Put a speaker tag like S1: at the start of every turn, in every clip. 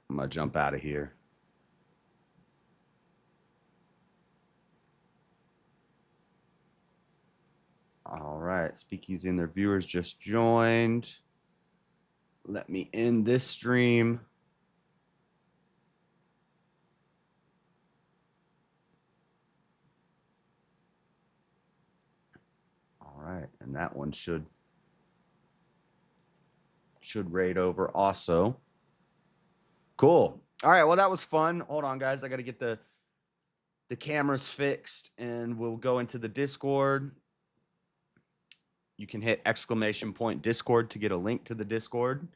S1: I'm gonna jump out of here. All right, Speakeasy and their viewers just joined. Let me end this stream. All right, and that one should raid over also. Cool. All right, well, that was fun. Hold on, guys. I got to get the cameras fixed, and we'll go into the Discord. You can hit !Discord to get a link to the Discord.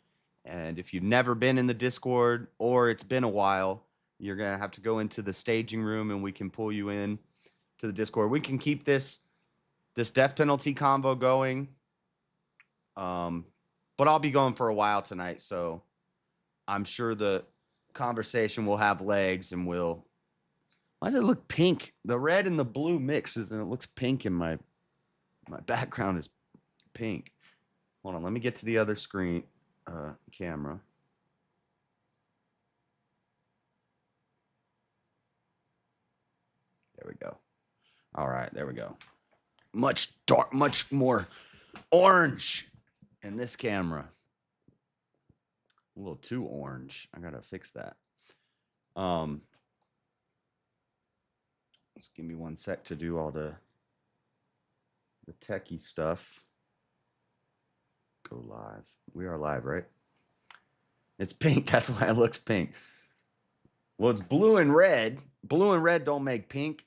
S1: And if you've never been in the Discord or it's been a while, you're going to have to go into the staging room and we can pull you in to the Discord. We can keep this death penalty convo going. But I'll be going for a while tonight, so I'm sure the conversation will have legs and will. Why does it look pink? The red and the blue mixes and it looks pink in my background is pink. Hold on, let me get to the other screen camera. There we go. All right, there we go. Much more orange in this camera. A little too orange. I gotta fix that. Just give me 1 sec to do all the techie stuff. Go live. We are live, right? It's pink. That's why it looks pink. Well, it's blue and red. Blue and red don't make pink.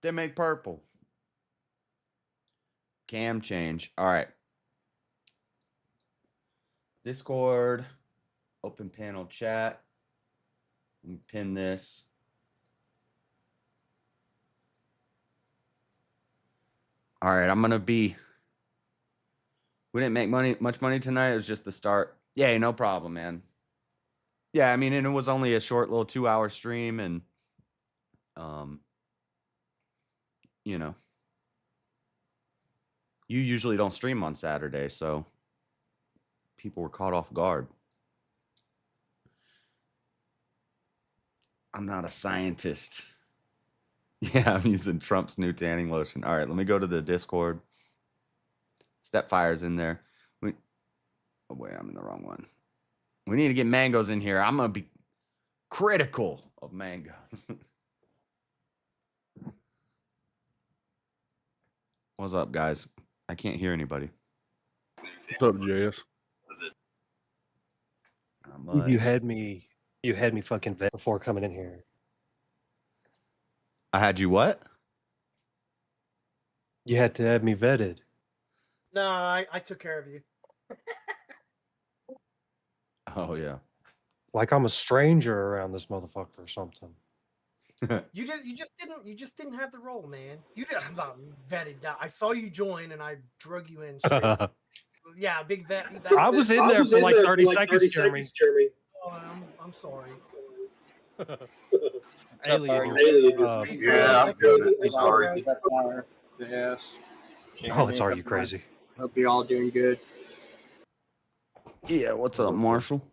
S1: They make purple. Cam change. All right. Discord. Open panel chat. Let me pin this. All right, I'm gonna be. We didn't make much money tonight. It was just the start. Yeah, no problem, man. Yeah, I mean, and it was only a short little 2-hour stream, and you know, you usually don't stream on Saturday, so people were caught off guard. I'm not a scientist. Yeah, I'm using Trump's new tanning lotion. All right, let me go to the Discord. Stepfire's in there. Oh, wait, I'm in the wrong one. We need to get mangoes in here. I'm going to be critical of mangoes. What's up, guys? I can't hear anybody.
S2: What's up, JS?
S3: You had me fucking vet before coming in here.
S1: I had you what?
S3: You had to have me vetted.
S4: No, I took care of you.
S1: Oh yeah.
S3: Like I'm a stranger around this motherfucker or something.
S4: You just didn't have the role, man. You didn't. I'm not vetted. I saw you join and I drug you in. Yeah, big vet.
S3: I was in there for like 30 seconds, Jeremy.
S4: Oh, I'm sorry.
S3: Alien.
S2: Yeah, I'm good. I'm sorry. Yes.
S3: Oh, it's are you crazy?
S5: Hope you're all doing good.
S1: Yeah, what's up, Marshall?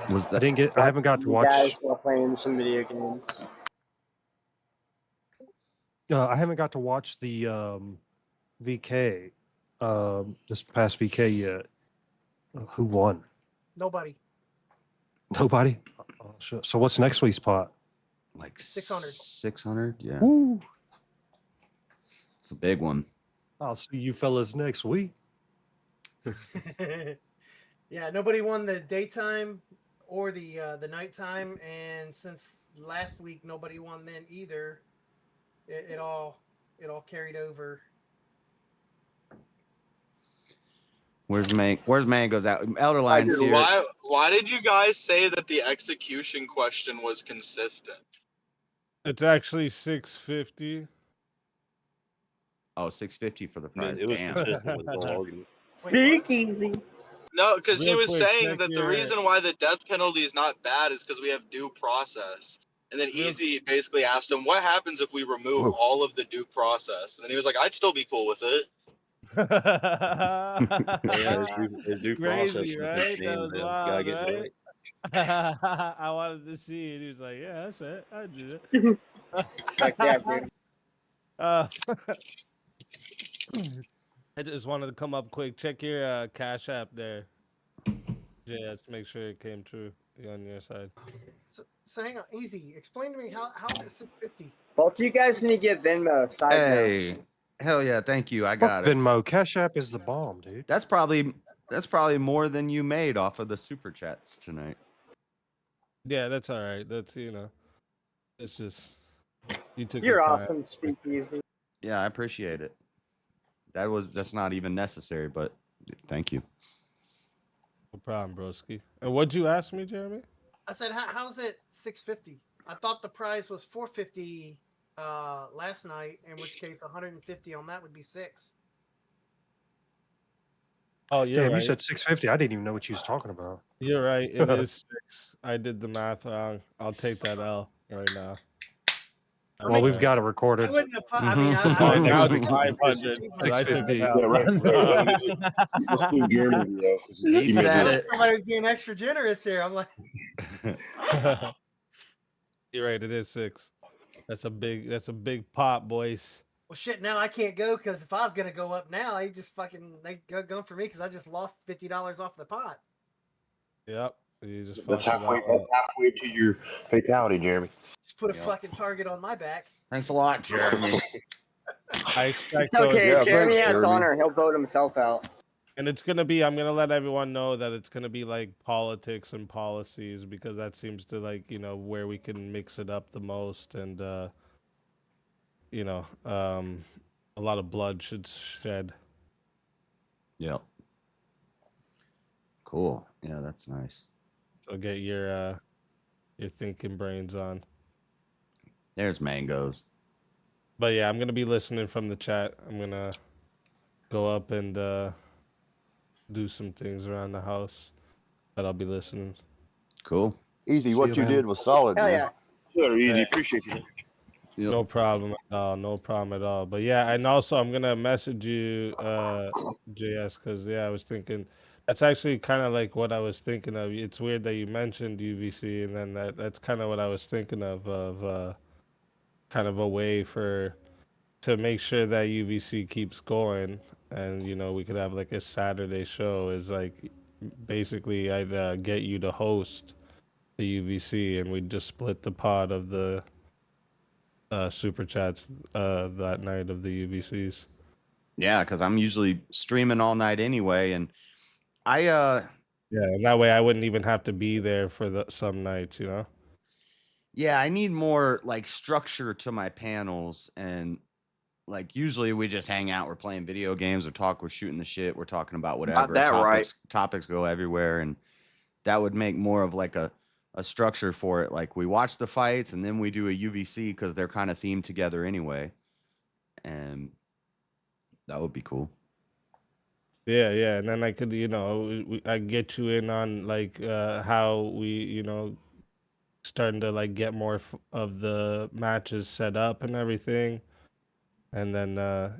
S1: Was that?
S3: I haven't got to watch.
S5: Guys while playing some video games.
S3: I haven't got to watch the VK, this past VK yet. Who won?
S4: Nobody.
S3: Nobody. Oh, shit. So what's next week's pot?
S1: Like
S4: 600.
S1: 600, yeah.
S3: Woo.
S1: It's a big one.
S3: I'll see you fellas next week.
S4: Yeah, nobody won the daytime or the nighttime, and since last week nobody won then either. It all carried over.
S1: Where's Mango's out? Elder Lion's here.
S6: Why did you guys say that the execution question was consistent?
S2: It's actually 650.
S1: Oh, 650 for the prize.
S2: It was
S1: Damn.
S2: consistent with the whole argument.
S5: Speakeasy.
S6: No, because he
S2: Real
S6: was
S2: quick,
S6: saying
S2: check
S6: that the
S2: your-
S6: reason why the death penalty is not bad is because we have due process. And then Easy basically asked him, what happens if we remove all of the due process? And then he was like, I'd still be cool with it.
S7: His due process.
S8: Crazy, right? That was
S7: Gotta
S8: wild,
S7: get
S8: right?
S7: right.
S8: I wanted to see it. He was like, "Yeah, that's it. I do
S5: Check that,
S8: it."
S5: dude.
S8: uh, I just wanted to come up quick. Check your Cash App there, JS. Make sure it came true on your side.
S4: So hang on, easy. Explain to me how is it 650?
S5: Both you guys need to get Venmo. Side note.
S1: Hey, hell yeah, thank you. I got
S3: Fuck
S1: it.
S3: Venmo. Cash App is the bomb, dude.
S1: That's probably more than you made off of the super chats tonight.
S8: Yeah, that's all right. That's it's just you took
S5: You're
S8: your time.
S5: awesome, Speakeasy.
S1: Yeah, I appreciate it. That's not even necessary, but thank you.
S8: No problem, broski. And what'd you ask me, Jeremy?
S4: I said, how's it 650? I thought the prize was 450 last night, in which case 150 on that would be 6.
S8: Oh, you're
S3: Damn,
S8: right.
S3: you said 650. I didn't even know what you was talking about.
S8: You're right. It is 6. I did the math wrong. I'll take that L right now.
S3: Well, we've got it
S4: I
S3: recorded.
S4: wouldn't have. I mean,
S8: Oh, now it's
S1: Mhm.
S8: 500. But I took
S3: 650.
S8: it out.
S2: Yeah, right. Let's do Jeremy, bro. 'cause
S1: He
S2: made
S1: said
S2: me-
S1: it.
S4: Somebody's being extra generous here. I'm like,
S8: You're right. It is 6. That's a big pop, boys.
S4: well, shit. Now I can't go because if I was gonna go up now, they go for me because I just lost $50 off the pot.
S8: Yep. You just
S2: That's
S8: fucked it
S2: halfway.
S8: up.
S2: That's halfway to your fatality, Jeremy.
S4: Just put a
S1: Yep.
S4: fucking target on my back.
S1: Thanks a lot, Jeremy.
S8: I expect
S5: It's okay.
S2: Yeah,
S5: Jeremy
S2: thanks,
S5: has
S2: Jeremy.
S5: honor. He'll vote himself out.
S8: And it's gonna be. I'm gonna let everyone know that it's gonna be like politics and policies because that seems to where we can mix it up the most and a lot of blood should shed.
S1: Yep. Cool. Yeah, that's nice.
S8: So get your thinking brains on.
S1: There's mangoes.
S8: But yeah, I'm gonna be listening from the chat. I'm gonna go up and do some things around the house, but I'll be listening.
S1: Cool.
S2: Easy.
S3: See
S2: What
S3: you,
S2: you
S3: man.
S2: did was solid,
S5: Hell
S2: man.
S5: yeah.
S2: Sure, easy.
S8: Yeah.
S2: Appreciate you.
S1: Yep.
S8: No problem at all. No problem at all. But yeah, and also I'm gonna message you, JS, because I was thinking that's actually kind of like what I was thinking of. It's weird that you mentioned UVC, and then that's kind of what I was thinking of kind of a way to make sure that UVC keeps going, and we could have like a Saturday show. Is like basically I'd get you to host the UVC, and we'd just split the pot of the super chats that night of the UVCs.
S1: Yeah, because I'm usually streaming all night anyway, and I
S8: Yeah, and that way I wouldn't even have to be there for some nights,
S1: yeah, I need more like structure to my panels, and like usually we just hang out, we're playing video games, we're shooting the shit, we're talking about whatever.
S5: that right.
S1: Topics go everywhere, and that would make more of like a structure for it. Like we watch the fights and then we do a UVC because they're kind of themed together anyway, and that would be cool.
S8: Yeah, and then I could, I get you in on like how we, starting to like get more of the matches set up and everything, and then I'd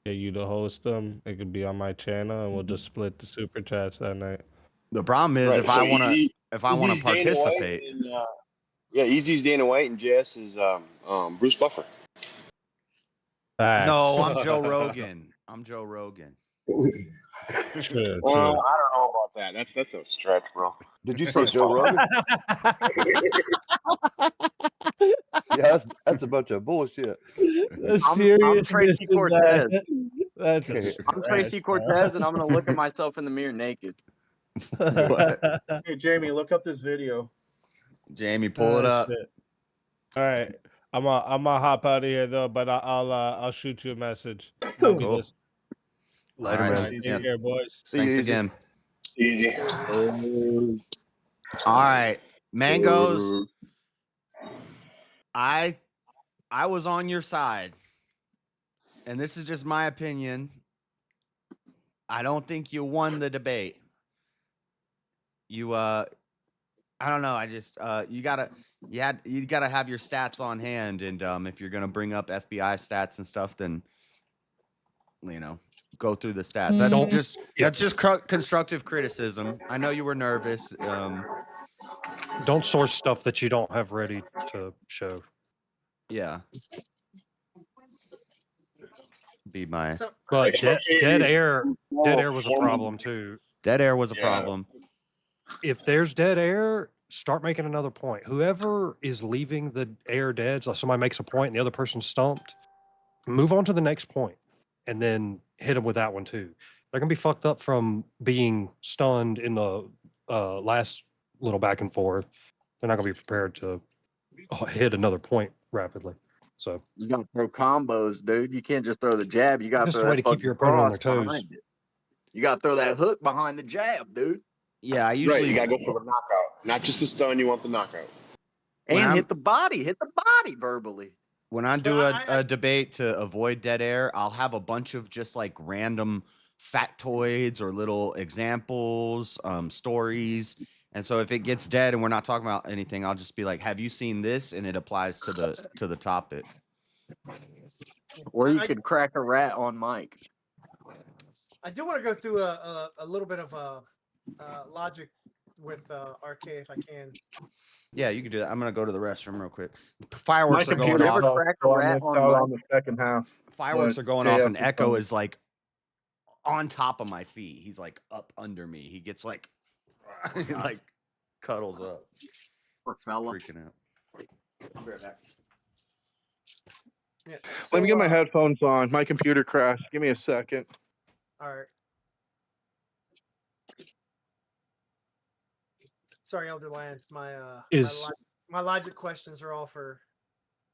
S8: get you to host them. It could be on my channel, and we'll just split the super chats that night.
S1: The problem is
S2: Right,
S1: if
S2: so
S1: I want to
S2: Easy-
S1: Easy's Dana White
S2: participate. Yeah, Easy's Dana White and Jess is Bruce Buffer.
S1: No, I'm Joe Rogan.
S8: True.
S2: Well, I don't know about that. That's a stretch, bro.
S7: Did you say Joe Rogan? Yeah, that's a bunch of bullshit.
S5: I'm Tracy Cortez.
S8: That's
S7: Okay.
S5: I'm Tracy Cortez, and I'm gonna look at myself in the mirror naked.
S1: What?
S2: Hey, Jamie, look up this video.
S1: Jamie, pull it up.
S8: Shit. All right, I'm gonna hop out of here though, but I'll shoot you a message. I'll be
S1: Cool.
S8: listening.
S3: Later,
S1: All right.
S3: man.
S8: Take
S1: Yeah.
S8: care, boys.
S7: See you,
S1: Thanks
S7: Easy.
S1: again.
S2: Easy.
S1: All right, mangoes. I was on your side, and this is just my opinion. I don't think you won the debate. I don't know. I just you gotta have your stats on hand, and if you're gonna bring up FBI stats and stuff, then go through the stats. That's
S3: Yeah.
S1: just constructive criticism. I know you were nervous.
S3: Don't source stuff that you don't have ready to show.
S1: Yeah. Be my
S4: So
S3: But dead air was a problem too.
S1: dead air was a
S2: Yeah.
S1: problem.
S3: If there's dead air, start making another point. Whoever is leaving the air dead, so somebody makes a point and the other person's stumped, move on to the next point and then hit them with that one too. They're gonna be fucked up from being stunned in the last little back and forth. They're not gonna be prepared to hit another point rapidly. So
S5: You gotta throw combos, dude. You can't just throw the jab. You gotta
S3: just
S5: throw
S3: a way
S5: that
S3: to keep
S5: fucking
S3: your opponent on their
S5: cross
S3: toes.
S5: behind it. You gotta throw that hook behind the jab, dude.
S1: Yeah, I
S2: Right,
S1: usually
S2: you gotta go for the knockout, not just the stun. You want the knockout.
S1: When
S5: And
S1: I'm-
S5: hit the body verbally.
S1: when I do
S4: But
S1: a debate to avoid dead air, I'll have a bunch of just like random factoids or little examples, stories. And so if it gets dead and we're not talking about anything, I'll just be like, "Have you seen this?" And it applies to the topic.
S5: Or you
S4: I-
S5: could crack a rat on Mike.
S4: I do want to go through a little bit of logic with RK if I can.
S1: Yeah, you can do that. I'm gonna go to the restroom real quick. Fireworks
S9: My
S1: are going
S9: computer
S1: off.
S5: Ever crack a
S9: so I
S5: rat
S9: missed
S5: on
S9: out
S5: Mike?
S9: on the second half.
S1: Fireworks
S9: but
S1: are going off,
S9: JF
S1: and
S9: is
S1: Echo
S9: fine.
S1: is like on top of my feet. He's like up under me. He gets like he like cuddles up,
S5: Poor fella.
S1: freaking out. I'll be right back.
S4: Yeah.
S9: Let me
S4: so,
S9: get my headphones on. My computer crashed. Give me a second.
S4: All right. Sorry, Elderland. My logic questions are all for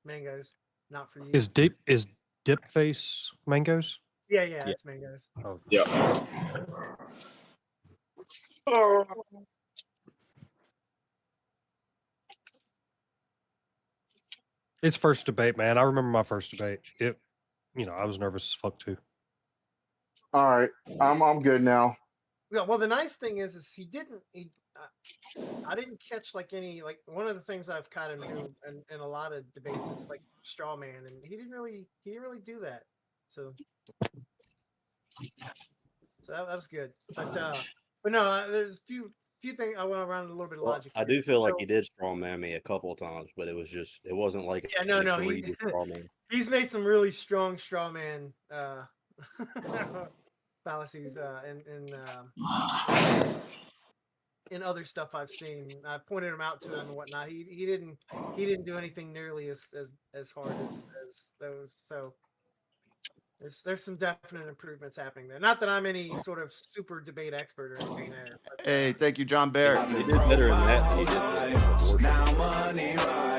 S4: mangoes, not for you.
S3: Is dip face mangoes?
S4: Yeah, it's mangoes.
S3: Oh,
S2: Yeah.
S3: it's first debate, man. I remember my first debate. I was nervous as fuck too.
S9: All right, I'm good now.
S4: Yeah. Well, the nice thing is I didn't catch any one of the things I've kind of do in a lot of debates. It's like straw man, and he didn't really do that. So that was good. But no, there's a few things I went around a little bit of
S10: Well,
S4: logic.
S10: I
S4: here.
S10: do feel like
S4: So-
S10: he did strongman me a couple of times, but it wasn't like
S4: Yeah, no,
S10: an
S4: he-
S10: egregious strawman.
S4: He's made some really strong straw man fallacies in other stuff I've seen. I pointed him out to him and whatnot. He didn't do anything nearly as hard as those. So there's some definite improvements happening there. Not that I'm any sort of super debate expert or anything there. But,
S1: Hey, thank you, John Barrett.
S10: He did better than that than he did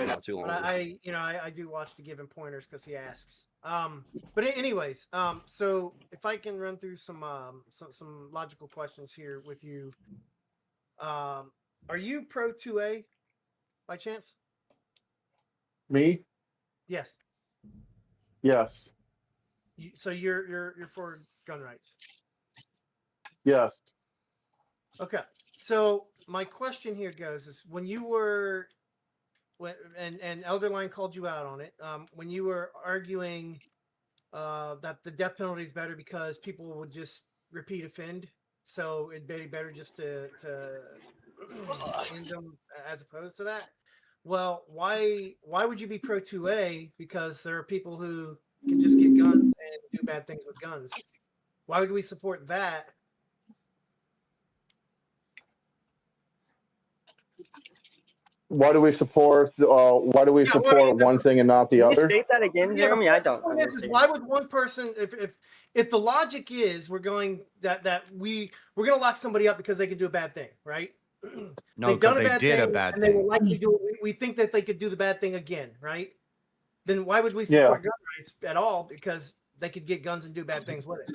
S10: not too long
S4: But
S10: ago.
S4: I do watch to give him pointers because he asks. But anyways, so if I can run through some logical questions here with you, are you pro 2A by chance?
S9: Me?
S4: Yes.
S9: Yes.
S4: So you're for gun rights.
S9: Yes.
S4: Okay. So my question here goes is and Elderline called you out on it. When you were arguing that the death penalty is better because people would just repeat offend, so it'd be better just to end them as opposed to that. Well, why would you be pro 2A? Because there are people who can just get guns and do bad things with guns. Why would we support that?
S9: Why do we support? Why do we support one thing and not the
S11: Can you
S9: other?
S11: state that again, Jeremy? I don't
S4: Is
S11: understand.
S4: why would one person, if the logic is we're going we're going to lock somebody up because they can do a bad thing, right?
S1: No,
S4: They've done
S1: because they did a
S4: thing,
S1: bad
S4: and they will
S1: thing.
S4: likely do it. We think that they could do the bad thing again, right? Then why would we support gun rights at all? Because they could get guns and do bad things with it.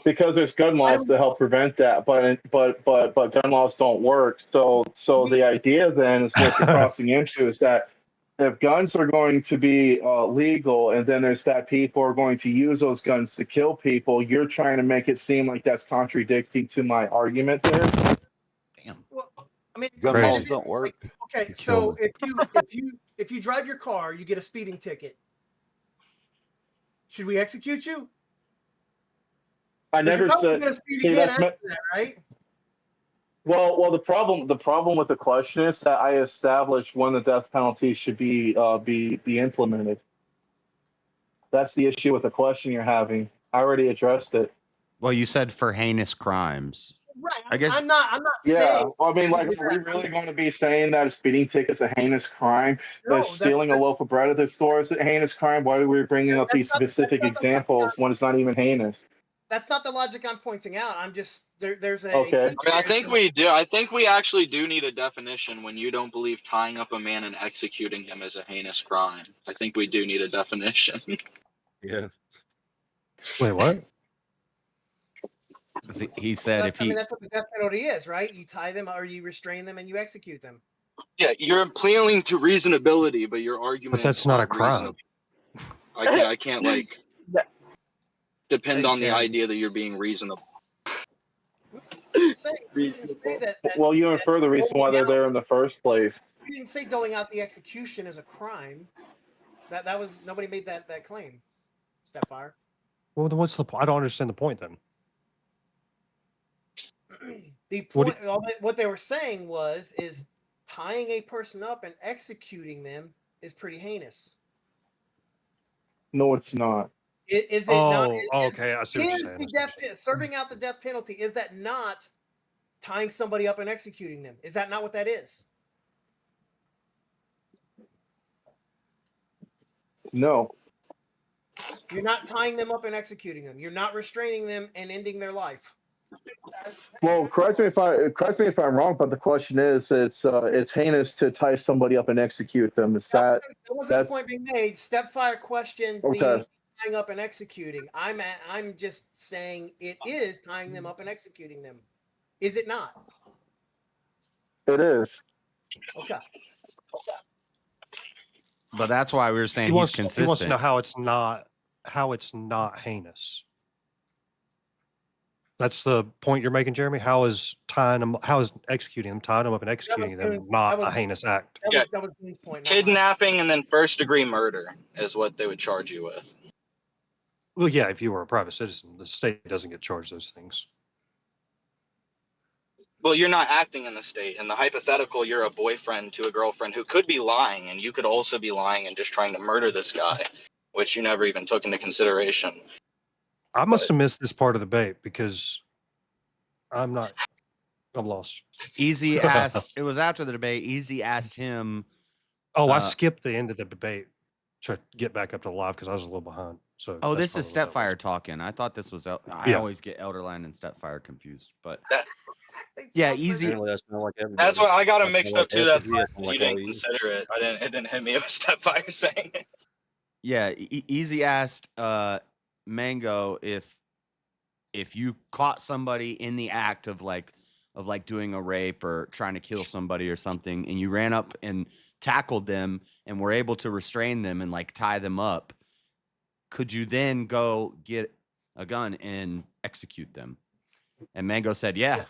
S9: Because there's gun laws to help prevent that, but gun laws don't work. So the idea then is what you're crossing into is that if guns are going to be legal, and then there's bad people who are going to use those guns to kill people, you're trying to make it seem like that's contradicting to my argument there.
S1: Damn.
S4: Well, I mean,
S7: Gun
S3: Crazy.
S7: laws don't work.
S4: okay, so if you drive your car, you get a speeding ticket. Should we execute you?
S9: I
S4: But you're
S9: never
S4: probably
S9: said.
S4: gonna speed
S9: See,
S4: again
S9: that's
S4: after that, right?
S9: well. The problem with the question is that I established when the death penalty should be implemented. That's the issue with the question you're having. I already addressed it.
S1: Well, you said for heinous crimes.
S4: Right.
S1: I guess
S4: I'm not
S9: Yeah,
S4: saying.
S9: I mean, like, are we really going to be saying that a speeding ticket's a heinous crime? That
S4: No,
S9: stealing a loaf of bread at the store is a heinous crime? Why are we bringing up these specific examples when it's not even heinous?
S4: That's not the logic I'm pointing out. I'm just there's a
S9: Okay.
S6: I mean, I think we do. I think we actually do need a definition when you don't believe tying up a man and executing him is a heinous crime. I think we do need a definition.
S10: Yeah.
S3: Wait, what?
S1: He said
S4: I
S1: if
S4: mean,
S1: he
S4: that's what the death penalty is, right? You tie them or you restrain them and you execute them.
S6: Yeah, you're appealing to reasonability, but your argument.
S3: But that's not a crime.
S6: I can't like depend
S1: Hey,
S6: on the
S1: Shannon.
S6: idea that you're being reasonable.
S4: You didn't say that.
S9: Well, you infer the reason why they're there in the first place.
S4: You didn't say doling out the execution is a crime. That was nobody made that claim. Stepfire.
S3: Well, then what's the point? I don't understand the point then.
S4: The point, what they were saying is tying a person up and executing them is pretty heinous.
S9: No, it's not.
S4: Is it not?
S3: Okay. I see what you're
S4: Is
S3: saying.
S4: the serving out the death penalty, is that not tying somebody up and executing them? Is that not what that is?
S9: No.
S4: You're not tying them up and executing them. You're not restraining them and ending their life.
S9: Well, correct me if I'm wrong, but the question is, it's heinous to tie somebody up and execute them. Is that
S4: wasn't the point being made. Stepfire questioned
S9: okay?
S4: The tying up and executing. I'm just saying it is tying them up and executing them. Is it not?
S9: It is.
S4: Okay.
S1: But that's why we were saying
S3: He
S1: he's
S3: wants to
S1: consistent.
S3: know how it's not heinous. That's the point you're making, Jeremy. How is executing them, tying them up and executing them not a heinous act?
S4: That was Dean's point.
S6: Kidnapping and then first-degree murder is what they would charge you with.
S3: Well, yeah, if you were a private citizen, the state doesn't get charged those things.
S6: Well, you're not acting in the state. In the hypothetical, you're a boyfriend to a girlfriend who could be lying, and you could also be lying and just trying to murder this guy, which you never even took into consideration.
S3: I must have missed this part of the debate because I'm lost.
S1: Easy asked. It was after the debate. Easy asked him.
S3: Oh, I skipped the end of the debate to get back up to live because I was a little behind. So.
S1: Oh, this is Stepfire talking. I thought this was. I always get Elderline and Stepfire confused, but yeah, easy.
S6: That's why I got them mixed up too. That's why you didn't consider it. It didn't hit me. It was Stepfire saying it.
S1: Yeah, Easy asked Mango if you caught somebody in the act of doing a rape or trying to kill somebody or something, and you ran up and tackled them and were able to restrain them and like tie them up, could you then go get a gun and execute them? And Mango said, yeah.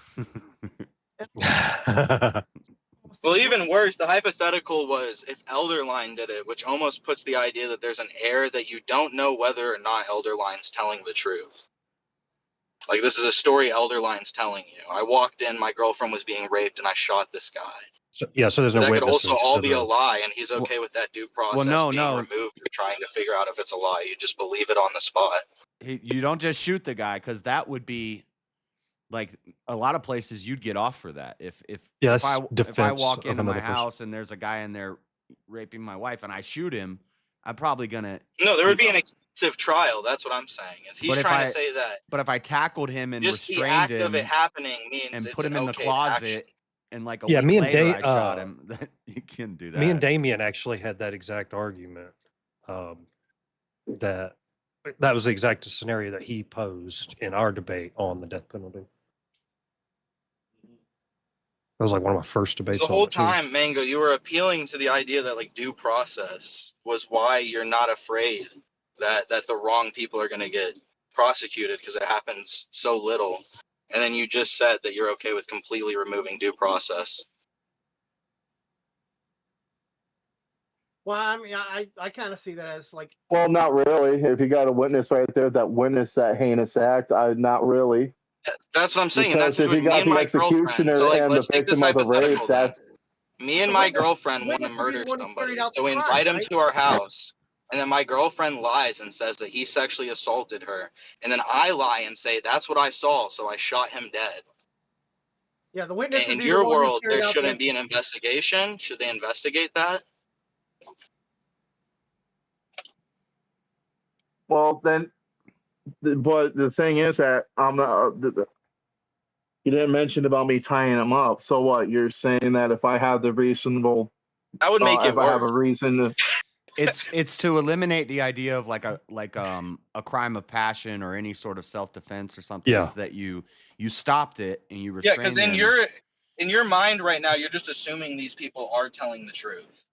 S6: Well, even worse, the hypothetical was if Elderline did it, which almost puts the idea that there's an error that you don't know whether or not Elderline's telling the truth. Like, this is a story Elderline's telling you. I walked in, my girlfriend was being raped, and I shot this guy.
S3: So there's no
S6: that
S3: witnesses.
S6: Could also all be a lie, and he's okay with that due process being removed. You're trying to figure out if it's a lie. You just believe it on the spot.
S1: You don't just shoot the guy, because that would be like a lot of places you'd get off for that. If I walk into my house and there's a guy in there raping my wife and I shoot him, I'm probably gonna.
S6: No, there would be an extensive trial. That's what I'm saying. Is he's trying to say that?
S1: But if I tackled him and
S6: just
S1: restrained
S6: the act
S1: him
S6: of it happening means
S1: and
S6: it's
S1: put him in the
S6: okay
S1: closet,
S6: action.
S1: and like a week later I shot him, you can't do that.
S3: Me and Damien actually had that exact argument. That was the exact scenario that he posed in our debate on the death penalty. That was like one of my first debates.
S6: The whole time, Mango, you were appealing to the idea that like due process was why you're not afraid that the wrong people are going to get prosecuted because it happens so little. And then you just said that you're okay with completely removing due process.
S4: Well, I mean, I kind of see that as like,
S9: Well, not really. If you got a witness right there that witnessed that heinous act, not really.
S6: That's what I'm saying, and that's
S9: Because if you
S6: between me
S9: got
S6: and
S9: the
S6: my girlfriend. So
S9: executioner
S6: like,
S9: and the
S6: let's take this
S9: victim of the rape,
S6: hypothetical then.
S9: that's
S6: Me and
S4: the
S6: my
S4: witness,
S6: girlfriend
S4: the
S6: want to
S4: witness would be
S6: murder
S4: the one who carried
S6: somebody,
S4: out the
S6: so we
S4: crime,
S6: invite him
S4: right?
S6: to our house, and then my girlfriend lies and says that he sexually assaulted her, and then I lie and say that's what I saw, so I shot him dead.
S4: Yeah, the witness would
S6: In
S4: be the
S6: your
S4: one who
S6: world,
S4: carried
S6: there
S4: out the
S6: shouldn't be an
S4: execution.
S6: investigation. Should they investigate that?
S9: well then. But the thing is that I'm not. You didn't mention about me tying him up. So what? You're saying that if I have the reasonable,
S6: That would make it
S9: if I have a
S6: worse.
S9: reason to,
S1: It's to eliminate the idea of like a crime of passion or any sort of self-defense or something.
S3: Yeah.
S1: It's that you stopped it and you
S6: Yeah,
S1: restrained
S6: because
S1: them.
S6: in your mind right now, you're just assuming these people are telling the truth.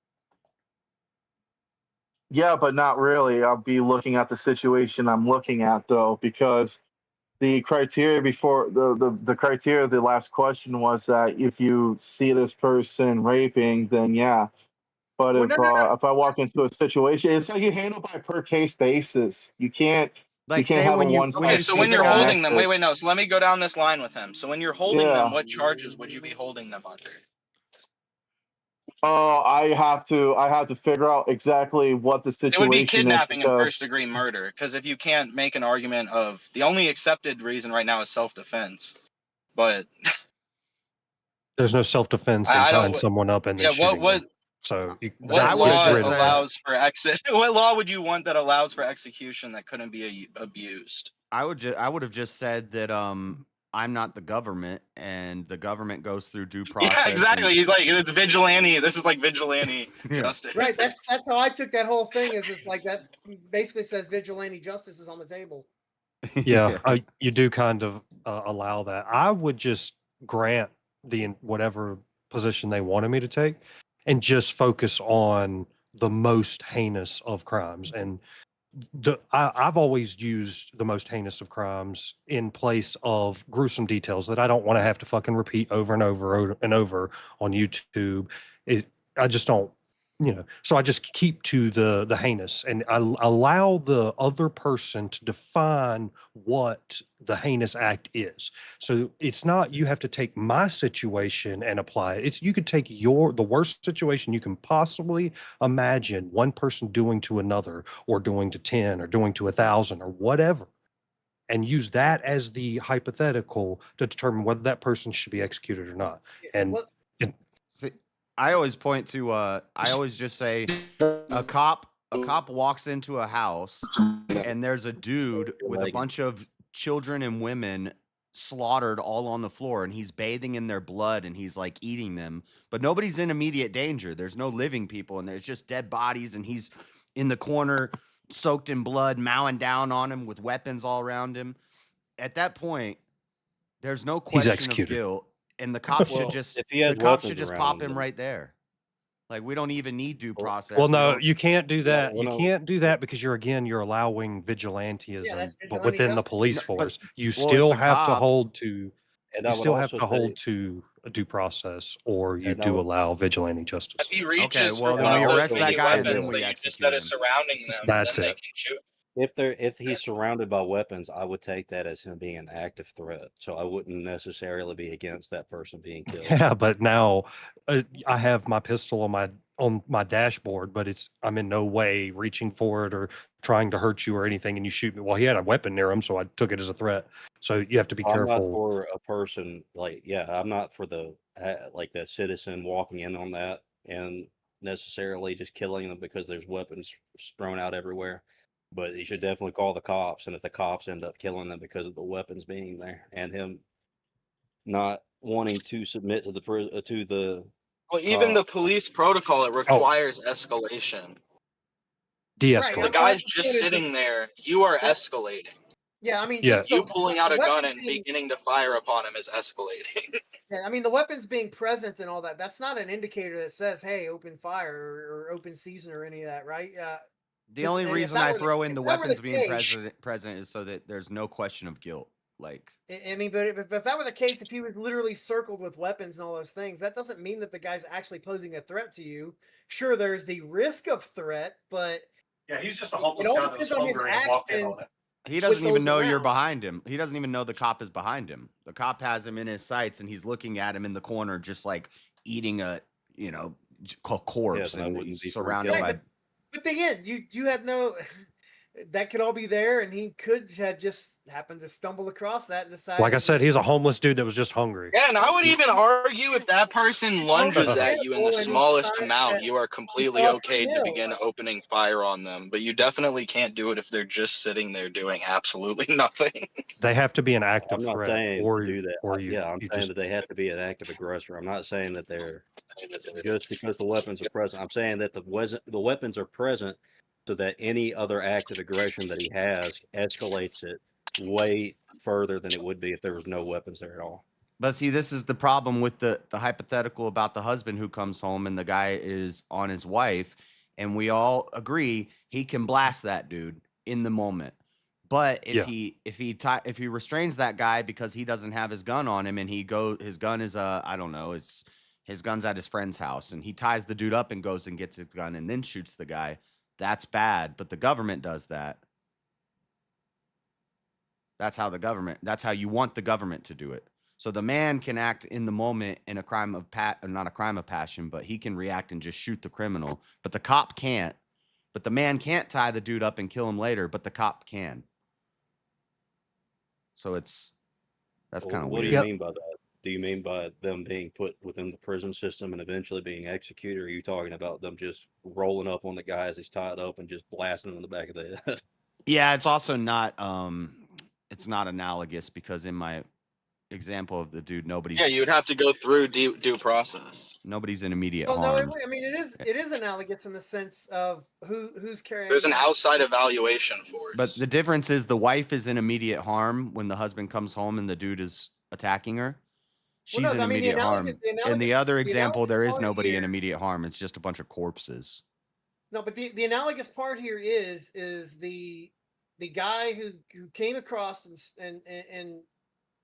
S9: yeah, but not really. I'll be looking at the situation I'm looking at though, because the criteria before the criteria of the last question was that if you see this person raping, then yeah. But
S4: Well, no, no, no.
S9: if I walk into a situation, it's like you handle by per case basis. You can't
S1: Like say
S9: have a
S1: when
S9: one
S6: Okay,
S1: you
S9: size
S6: so
S1: see
S6: when
S9: fits
S1: the
S6: you're
S9: all
S1: guy,
S6: holding them,
S9: method.
S6: wait, no. So let me go down this line with him. So when you're holding them,
S9: Yeah.
S6: what charges would you be holding them under?
S9: I have to figure out exactly what the
S6: It would be
S9: situation is
S6: kidnapping and
S9: because
S6: first degree murder. Because if you can't make an argument of the only accepted reason right now is self defense, but
S3: There's no self-defense in
S6: I
S3: tying
S6: don't.
S3: someone up and then
S6: Yeah,
S3: shooting them. So
S6: what
S1: I would have
S6: law
S1: just
S3: rid of that.
S1: said
S6: allows for exit? What law would you want that allows for execution that couldn't be abused?
S1: I would have just said that I'm not the government and the government goes through due process.
S6: Yeah, exactly. He's like, it's vigilante. This is like vigilante justice.
S4: Right. That's how I took that whole thing. Is it's like that basically says vigilante justice is on the table.
S3: Yeah, you do kind of allow that. I would just grant whatever position they wanted me to take, and just focus on the most heinous of crimes. And I've always used the most heinous of crimes in place of gruesome details that I don't want to have to fucking repeat over and over and over on YouTube. I just don't, so I just keep to the heinous, and I allow the other person to define what the heinous act is. So it's not you have to take my situation and apply it. It's you could take the worst situation you can possibly imagine one person doing to another, or doing to 10, or doing to 1,000, or whatever, and use that as the hypothetical to determine whether that person should be executed or not. And
S4: Well,
S1: See, I always point to I always just say a cop walks into a house and there's a dude with a bunch of children and women slaughtered all on the floor, and he's bathing in their blood and he's like eating them, but nobody's in immediate danger. There's no living people and there's just dead bodies, and he's in the corner soaked in blood, mowing down on him with weapons all around him. At that point, there's no
S3: he's
S1: question of
S3: executed.
S1: guilt, and the cops should
S10: Well,
S1: just
S10: if he has
S1: the cops should
S10: weapons
S1: just
S10: around
S1: pop
S10: him,
S1: him
S10: then-
S1: right there. Like we don't even need due process.
S3: Well,
S1: We
S3: no,
S1: don't-
S3: you can't do that.
S10: well,
S3: You
S10: no.
S3: can't do that because you're allowing vigilantism,
S4: that's
S3: but
S4: vigilante
S3: within the
S4: justice.
S3: police
S1: No, but-
S3: force, you
S1: well,
S3: still
S1: it's a
S3: have to
S1: cop.
S3: hold to.
S10: And
S3: You
S10: I would
S3: still have
S10: also
S3: to hold
S10: say,
S3: to a due process, or you
S10: And I
S3: do
S10: would-
S3: allow vigilante
S6: If
S3: justice.
S6: he reaches
S1: well,
S6: for
S10: then
S6: one
S10: we
S6: of those
S10: arrest that
S6: many
S1: guy and then
S6: weapons
S1: we
S6: that you just
S1: execute
S6: said is
S1: him.
S6: surrounding them,
S3: That's
S6: then they
S3: it.
S6: can shoot.
S10: if he's surrounded by weapons, I would take that as him being an active threat. So I wouldn't necessarily be against that person being killed.
S3: Yeah, but now I have my pistol on my dashboard, but I'm in no way reaching for it or trying to hurt you or anything, and you shoot me. Well, he had a weapon near him, so I took it as a threat. So you have to be
S10: I'm not
S3: careful.
S10: for a person I'm not for the the citizen walking in on that and necessarily just killing them because there's weapons thrown out everywhere. But you should definitely call the cops, and if the cops end up killing them because of the weapons being there and him not wanting to submit to the
S6: Well, even the police protocol, it requires escalation.
S3: De-escalate.
S6: The guy's just sitting there. You are escalating.
S4: Yeah, I mean,
S3: Yeah.
S4: just
S6: You
S4: the
S6: pulling out a gun
S4: weapons
S6: and
S4: being-
S6: beginning to fire upon him is escalating.
S4: Yeah, I mean, the weapons being present and all that, that's not an indicator that says, hey, open fire or open season or any of that, right?
S1: The only
S4: if
S1: reason
S4: that
S1: I
S4: were the-
S1: throw in
S4: if
S1: the
S4: that were
S1: weapons
S4: the
S1: being
S4: case-
S1: present is so that there's no question of guilt. Like,
S4: I mean, but if that were the case, if he was literally circled with weapons and all those things, that doesn't mean that the guy's actually posing a threat to you. Sure, there's the risk of threat, but
S11: Yeah, he's just a
S4: it
S11: homeless
S4: all
S11: guy that was
S4: depends on his
S11: hungry and walked in
S4: actions.
S11: on it.
S1: he doesn't even
S4: those
S1: know you're
S4: around.
S1: behind him. He doesn't even know the cop is behind him. The cop has him in his sights, and he's looking at him in the corner, just like eating a corpse,
S10: but I
S1: and
S10: wouldn't
S1: he's
S10: be freaked
S1: surrounded
S10: out.
S1: by.
S4: But again, you had no. That could all be there, and he could have just happened to stumble across that and decide.
S3: Like I said, he's a homeless dude that was just hungry.
S6: Yeah, and I would even argue if that person lunges at you in the
S4: and he
S6: smallest
S4: decided
S6: amount,
S4: that
S6: you are
S4: he
S6: completely
S4: saw a
S6: okay
S4: free
S6: to
S4: meal.
S6: begin opening fire on them. But you definitely can't do it if they're just sitting there doing absolutely nothing.
S3: They have to be an active
S10: I'm not
S3: threat,
S10: saying
S3: or
S10: to do that.
S3: or you.
S10: Yeah, I'm
S3: you
S10: saying
S3: just
S10: that they have to be an active aggressor. I'm not saying that they're just because the weapons are present. I'm saying that the weapons are present so that any other act of aggression that he has escalates it way further than it would be if there was no weapons there at all.
S1: But see, this is the problem with the hypothetical about the husband who comes home and the guy is on his wife, and we all agree he can blast that dude in the moment. But if he restrains that guy because he doesn't have his gun on him, and his gun is I don't know, his gun's at his friend's house, and he ties the dude up and goes and gets his gun and then shoots the guy, that's bad. But the government does that. That's how you want the government to do it. So the man can act in the moment in a crime of not a crime of passion, but he can react and just shoot the criminal. But the cop can't. But the man can't tie the dude up and kill him later, but the cop can. So that's kind of
S10: What
S1: weird.
S10: do you mean by that? Do you mean by them being put within the prison system and eventually being executed? Or are you talking about them just rolling up on the guy as he's tied up and just blasting him in the back of the head?
S1: Yeah, it's also not it's not analogous because in my example of the dude,
S6: Yeah, you would have to go through due process.
S1: Nobody's in immediate
S4: Well,
S1: harm.
S4: no, I mean it is analogous in the sense of who's carrying.
S6: There's an
S4: out-
S6: outside evaluation force.
S1: But the difference is the wife is in immediate harm when the husband comes home and the dude is attacking her. She's in immediate harm. In the other example, there is nobody in immediate harm. It's just a bunch of corpses.
S4: No, but the analogous part here is the guy who came across and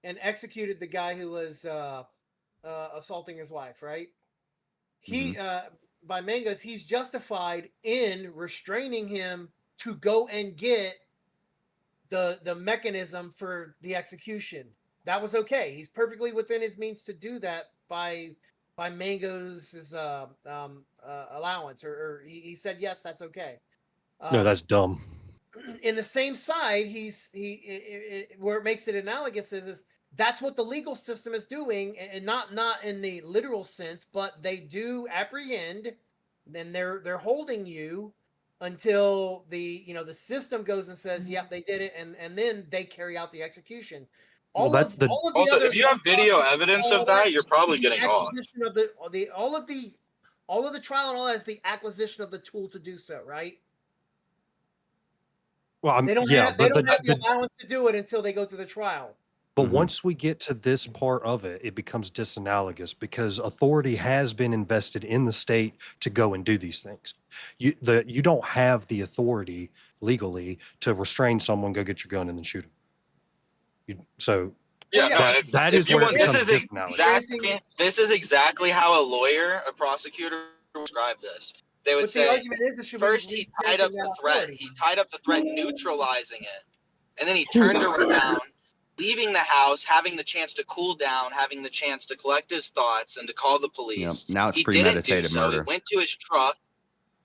S4: executed the guy who was assaulting his wife, right? He by Mango's, he's justified in restraining him to go and get the mechanism for the execution. That was okay. He's perfectly within his means to do that by Mango's allowance, or he said yes, that's okay.
S3: No, that's dumb.
S4: In the same side, where it makes it analogous is that's what the legal system is doing, and not in the literal sense, but they do apprehend, then they're holding you until the system goes and says, yep, they did it, and then they carry out the execution.
S6: Also, if you have video evidence of that, you're probably getting off.
S4: All of the trial and all that is the acquisition of the tool to do so, right?
S3: Well,
S4: they don't have the allowance to do it until they go through the trial.
S3: But once we get to this part of it, it becomes disanalogous because authority has been invested in the state to go and do these things. You don't have the authority legally to restrain someone, go get your gun, and then shoot him. That is where it becomes disanalogous.
S6: This is exactly how a prosecutor would describe this. They would say, first he tied up the threat. He tied up the threat, neutralizing it. And then he turned around, leaving the house, having the chance to cool down, having the chance to collect his thoughts and to call the police.
S1: Yep. Now it's
S6: he
S1: premeditated murder.
S6: He went to his truck.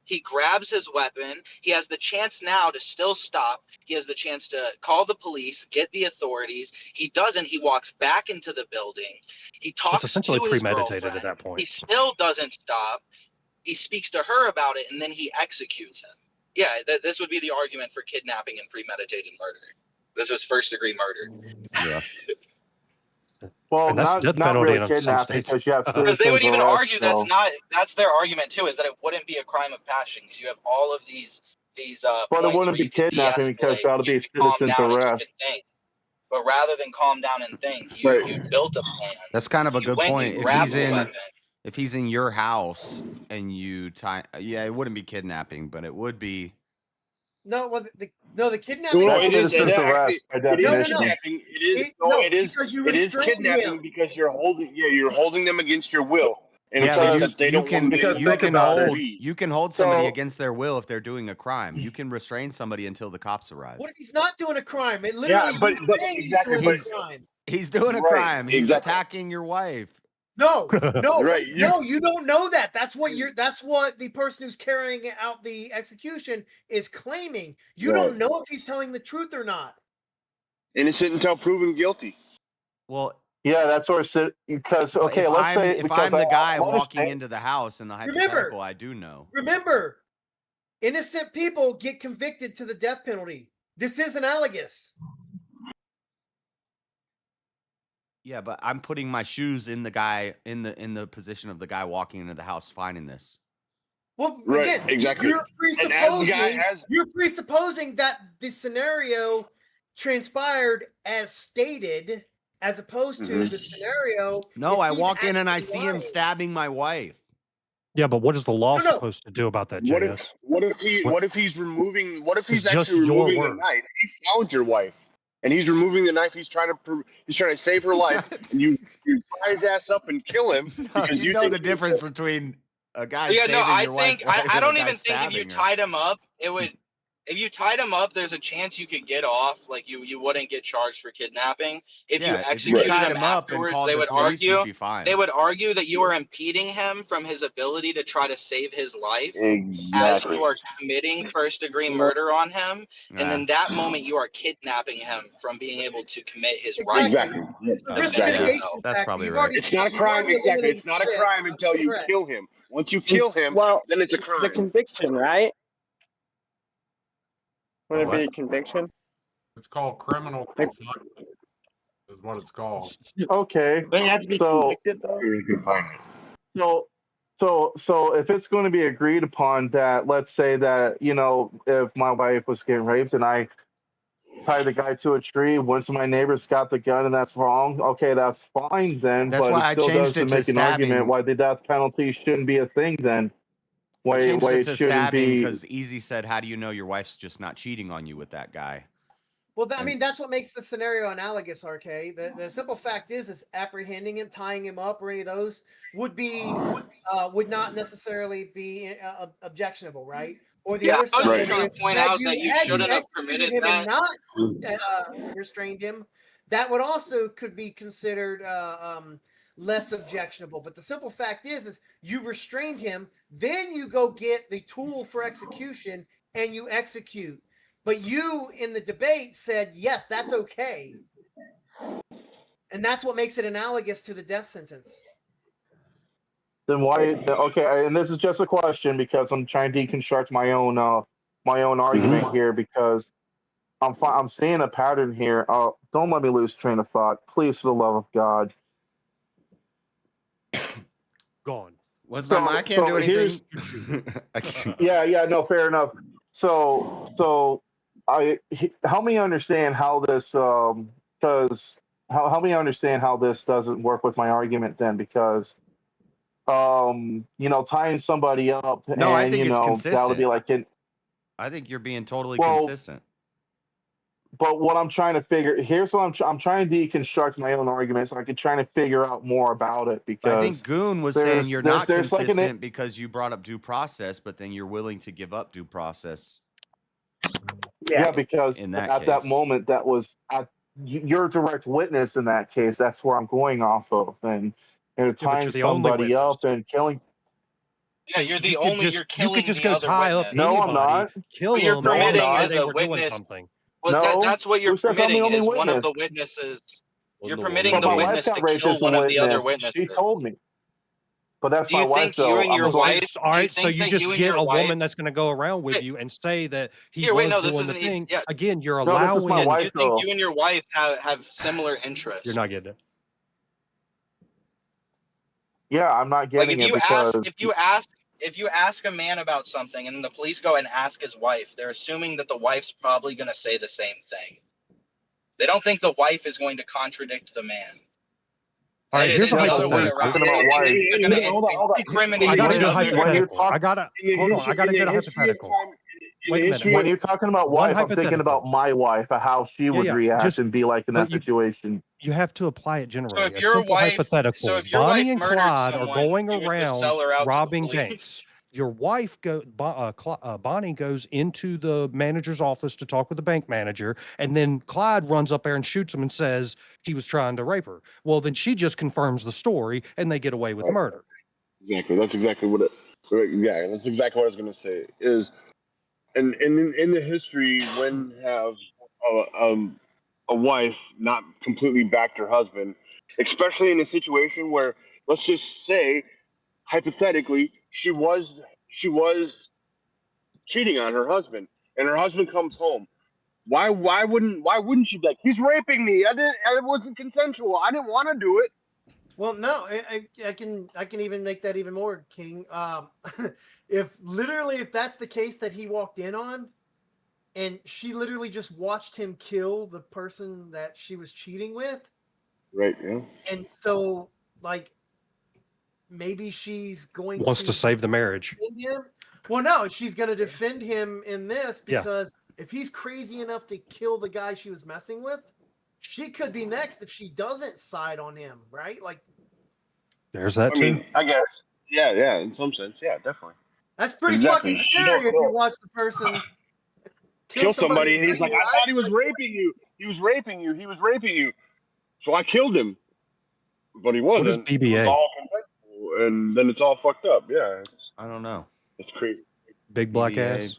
S6: He grabs his weapon. He has the chance now to still stop. He has the chance to call the police, get the authorities. He doesn't. He walks back into the building. He talks
S3: it's essentially
S6: to his
S3: premeditated
S6: girlfriend.
S3: at that point.
S6: He still doesn't stop. He speaks to her about it, and then he executes him. Yeah, this would be the argument for kidnapping and premeditated murder. This was first-degree murder.
S1: Yeah.
S9: Well,
S3: and that's death penalty in some states.
S6: Because they would even argue that's their argument too, is that it wouldn't be a crime of passion because you have all of these
S9: but it wouldn't be kidnapping because that would be a citizen's arrest.
S6: But rather than calm down and think, you built a plan.
S1: That's kind of a good point. If he's in your house and you tie, it wouldn't be kidnapping, but it would be
S4: No, well, the kidnapping.
S9: No,
S2: That's
S9: it is
S2: citizen's
S9: arrest by
S2: It is
S9: definition.
S2: kidnapping.
S4: Because you
S2: It is
S4: restrained
S2: kidnapping
S4: him.
S2: because you're holding them against your will in a
S1: Yeah,
S2: place
S9: because
S2: that they don't want
S9: because
S1: you
S9: think
S1: can
S9: about it.
S1: hold you can hold somebody
S9: So-
S1: against their will if they're doing a crime. You can restrain somebody until the cops arrive.
S4: What if he's not doing a crime? It literally,
S2: but
S4: you're saying
S2: exactly,
S4: he's doing a crime.
S1: He's doing a
S2: Right,
S1: crime. He's
S2: exactly.
S1: attacking your wife.
S4: No,
S2: Right,
S4: you don't know that. That's what the person who's carrying out the execution is claiming. You
S2: Right.
S4: don't know if he's telling the truth or not.
S2: Innocent until proven guilty.
S1: Well,
S9: Yeah, that's where it's because
S1: but
S9: okay,
S1: if
S9: let's
S1: I'm,
S9: say
S1: if
S9: because
S1: I'm the guy
S9: I
S1: walking
S9: understand-
S1: into the house in the
S4: Remember-
S1: hypothetical, I do know.
S4: Remember, innocent people get convicted to the death penalty. This is analogous.
S1: Yeah, but I'm putting my shoes in the guy in the position of the guy walking into the house finding this.
S4: Well,
S2: Right,
S4: again,
S2: exactly.
S4: you're
S2: And as the guy
S4: you're presupposing that the scenario transpired as stated, as opposed to the scenario.
S1: No,
S4: is
S1: I
S4: he's
S1: walk in and I
S4: actually
S1: see him
S4: lying.
S1: stabbing my wife.
S3: Yeah, but what is the law
S4: No, no.
S3: supposed to do about that,
S2: What
S3: JS?
S2: if he's
S3: What-
S2: actually removing
S3: just
S2: the
S3: your
S2: knife?
S3: word.
S2: He found your wife, and he's removing the knife. He's trying to save her life, and you tie his ass up and kill him
S1: No,
S2: because
S1: you know
S2: think
S1: the
S2: he's
S1: difference between a guy
S6: Yeah,
S1: saving
S6: no, I
S1: your wife's
S6: think
S1: life
S6: I
S1: and
S6: don't
S1: a guy
S6: even think if you
S1: stabbing her.
S6: tied him up, it would. If you tied him up, there's a chance you could get off. Like you wouldn't get charged for kidnapping. If you
S1: Yeah, if you
S6: executed
S1: tied
S6: him
S1: him up and
S6: afterwards,
S1: called
S6: they
S1: the
S6: would
S1: police, you'd
S6: argue.
S1: be fine.
S6: They would argue that you are impeding him from his ability to try to save his life, as
S2: exactly.
S6: you are committing first-degree murder on him, and
S1: Nah.
S6: in that moment you are kidnapping him from being able to commit his
S4: Exactly.
S6: right.
S2: Exactly.
S4: It's the risk
S2: Exactly.
S4: mitigation
S1: That's
S4: factor.
S1: probably
S4: You've
S1: right.
S4: already-
S2: It's not a
S4: you've
S2: crime.
S4: already
S2: Exactly. It's
S4: eliminated
S2: not a
S4: risk.
S2: crime until you
S4: Correct.
S2: kill him. Once you kill him,
S11: Well,
S2: then it's a crime.
S11: the conviction, right?
S1: The
S11: Would it be
S1: what?
S11: conviction?
S12: It's called criminal confinement, is what it's called.
S9: Okay,
S11: Don't you have to be
S9: So-
S11: convicted though?
S9: so if it's going to be agreed upon that, let's say that if my wife was getting raped and I tied the guy to a tree, once my neighbors got the gun and that's wrong, okay, that's fine then.
S1: That's
S9: but
S1: why
S9: it
S1: I
S9: still
S1: changed
S9: doesn't
S1: it to
S9: make an argument
S1: stabbing.
S9: why the death penalty shouldn't be a thing then.
S1: I
S9: Why
S1: changed it
S9: it
S1: to
S9: shouldn't
S1: stabbing
S9: be.
S1: because Easy said, "How do you know your wife's just not cheating on you with that guy?"
S4: Well, I mean, that's what makes the scenario analogous, RK. The simple fact is apprehending him, tying him up, or any of those would not necessarily be objectionable, right? Or the
S6: Yeah,
S4: other
S6: I was
S4: side
S6: just trying
S4: is,
S6: to point
S4: had
S6: out that you
S4: had
S6: shouldn't have
S4: executed
S6: permitted
S4: him and
S6: that.
S4: not restrained him, that would also could be considered less objectionable. But the simple fact is you restrained him, then you go get the tool for execution and you execute. But you in the debate said, yes, that's okay. And that's what makes it analogous to the death sentence.
S9: Then why? Okay, and this is just a question because I'm trying to deconstruct my own argument here because I'm seeing a pattern here. Don't let me lose train of thought, please, for the love of God.
S3: Gone.
S1: What's not I can't do
S9: here's-
S1: anything. I can't-
S9: Yeah, no, fair enough. So help me understand how this because help me understand how this doesn't work with my argument then because tying somebody up
S1: No, I
S9: and
S1: think it's
S9: that would
S1: consistent.
S9: be like
S1: I think you're being totally
S9: Well,
S1: consistent.
S9: But what I'm trying to figure here's what I'm trying to deconstruct my own argument so I can try to figure out more about it because
S1: I think Goon was
S9: there's-
S1: saying you're
S9: there's-
S1: not
S9: there's like an-
S1: consistent because you brought up due process, but then you're willing to give up due process.
S9: yeah because
S1: In that
S9: at that
S1: case.
S9: moment that was you're a direct witness in that case. That's where I'm going off of and
S3: but
S9: tying
S3: you're the only
S9: somebody up
S3: witness.
S9: and killing.
S6: Yeah, you're the
S3: You could
S6: only.
S3: just-
S6: You're killing
S3: You could just
S6: the
S3: go
S6: other
S3: tie
S6: witness.
S3: up
S9: No, I'm
S3: anybody,
S9: not.
S3: kill
S6: But you're
S3: them, and
S6: permitting
S3: say
S6: as
S3: they
S6: a
S3: were doing
S6: witness.
S3: something.
S6: Well,
S9: No,
S6: that's what you're
S9: who says I'm the
S6: permitting
S9: only
S6: is one of
S9: witness?
S6: the witnesses. You're
S10: Wasn't
S6: permitting
S9: But
S6: the
S9: my wife
S6: witness
S9: got
S6: to
S9: raped
S6: kill
S9: as a
S6: one of the other
S9: witness.
S6: witnesses.
S9: She told me. But that's
S6: Do
S9: my
S6: you
S9: wife
S6: think you
S9: though.
S6: and your
S9: I'm sorry.
S6: wife?
S3: All
S6: do you
S3: right, so
S6: think
S3: you
S6: that
S3: just
S6: you and
S3: get
S6: your
S3: a
S6: wife-
S3: woman that's going to go around with
S6: Hey,
S3: you and say that he
S6: Here, wait,
S3: was
S6: no, this
S3: doing the
S6: isn't even-
S3: thing.
S6: yeah.
S3: Again, you're
S9: No, this is
S3: allowing.
S9: my
S6: Do
S9: wife
S6: you think
S9: though.
S6: you and your wife have similar interests?
S3: You're not getting it.
S9: Yeah, I'm not
S6: Like
S9: getting
S6: if
S9: it
S6: you
S9: because
S6: if you ask a man about something and then the police go and ask his wife, they're assuming that the wife's probably going to say the same thing. They don't think the wife is going to contradict the man.
S3: All right,
S6: And it
S3: here's
S6: is
S3: a
S6: the other way
S3: hypothetical.
S6: around.
S9: Talking about wife.
S6: They're going to
S2: Hold on.
S6: incriminate
S3: I got to
S6: each
S3: do a
S6: other.
S3: hypothetical.
S9: talk-
S3: I got to
S2: In the
S3: hold on. I got to
S2: history-
S3: get a
S2: in the history of
S3: hypothetical.
S2: time-
S3: wait a minute.
S9: when
S3: One,
S9: you're talking about
S3: one
S9: wife, I'm thinking
S3: hypothetical.
S9: about my wife, how she would
S3: yeah.
S9: react
S3: Just
S9: and be like in that
S3: but you
S9: situation.
S3: you have to apply it
S6: So
S3: generally.
S6: if
S3: A
S6: your
S3: simple
S6: wife,
S3: hypothetical.
S6: if your wife
S3: Bonnie and
S6: murdered
S3: Clyde are
S6: someone,
S3: going
S6: you would just
S3: around
S6: sell her out
S3: robbing
S6: to the police.
S3: banks. Your wife Bonnie goes into the manager's office to talk with the bank manager, and then Clyde runs up there and shoots him and says he was trying to rape her. Well, then she just confirms the story, and they get away with murder.
S2: Exactly. That's exactly what it. Yeah, that's exactly what I was gonna say. Is and in the history, when have a wife not completely backed her husband, especially in a situation where, let's just say, hypothetically, she was cheating on her husband, and her husband comes home. Why wouldn't she be like, he's raping me? It wasn't consensual. I didn't want to do it.
S4: Well, no, I can even make that even more, King. If that's the case that he walked in on, and she literally just watched him kill the person that she was cheating with,
S2: Right. Yeah.
S4: and so like maybe she's going
S3: Wants to save the marriage.
S4: defend him. Well, no, she's going to defend him in this
S3: Yeah.
S4: because if he's crazy enough to kill the guy she was messing with, she could be next if she doesn't side on him, right? Like,
S3: There's that
S2: I
S3: too.
S2: mean, I guess. Yeah. In some sense, yeah, definitely.
S4: that's pretty
S2: Exactly.
S4: fucking
S2: She
S4: scary
S2: don't
S4: if you
S2: know.
S4: watch the person
S2: Kill somebody,
S4: in
S2: and he's like,
S4: real
S2: I
S4: life.
S2: thought he was raping you. He was raping you. He was raping you. So I killed him, but he
S3: What is
S2: wasn't. It was
S3: BBA?
S2: all consensual, and then it's all fucked up. Yeah,
S1: I don't know.
S2: it's crazy.
S3: Big black
S1: BBA.
S3: ass.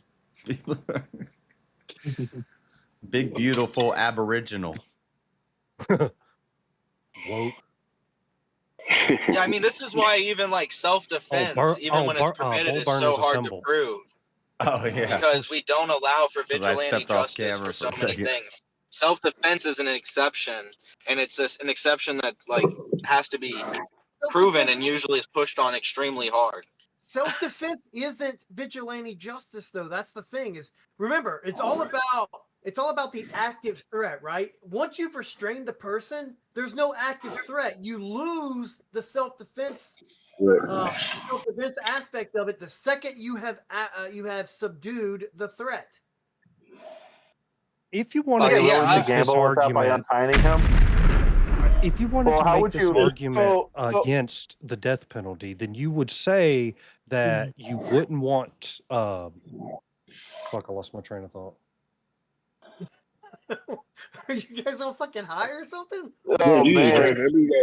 S1: Big beautiful Aboriginal.
S3: Woke.
S6: Yeah, I mean, this is why even like self-defense, even when it's permitted, is so hard to prove.
S1: Oh yeah.
S6: Because we don't allow for
S1: 'Cause I
S6: vigilante
S1: stepped off
S6: justice
S1: camera
S6: for so
S1: for a
S6: many
S1: second.
S6: things. Self-defense is an exception, and it's an exception that like has to be proven and usually is pushed on extremely hard.
S4: Self-defense isn't vigilante justice, though. That's the thing. Is remember, it's all about the active threat, right? Once you've restrained the person, there's no active threat. You lose the self-defense aspect of it the second you have subdued the threat.
S3: If you wanted
S9: Are
S3: to
S9: you willing to
S3: make this
S9: gamble with that by
S3: argument,
S9: untying him?
S3: if you wanted
S9: Well,
S3: to
S9: how
S3: make
S9: would
S3: this
S9: you-
S3: argument
S9: so-
S3: against the death penalty, then you would say that you wouldn't want. Fuck! I lost my train of thought.
S4: Are you guys all fucking high or something?
S9: Oh man,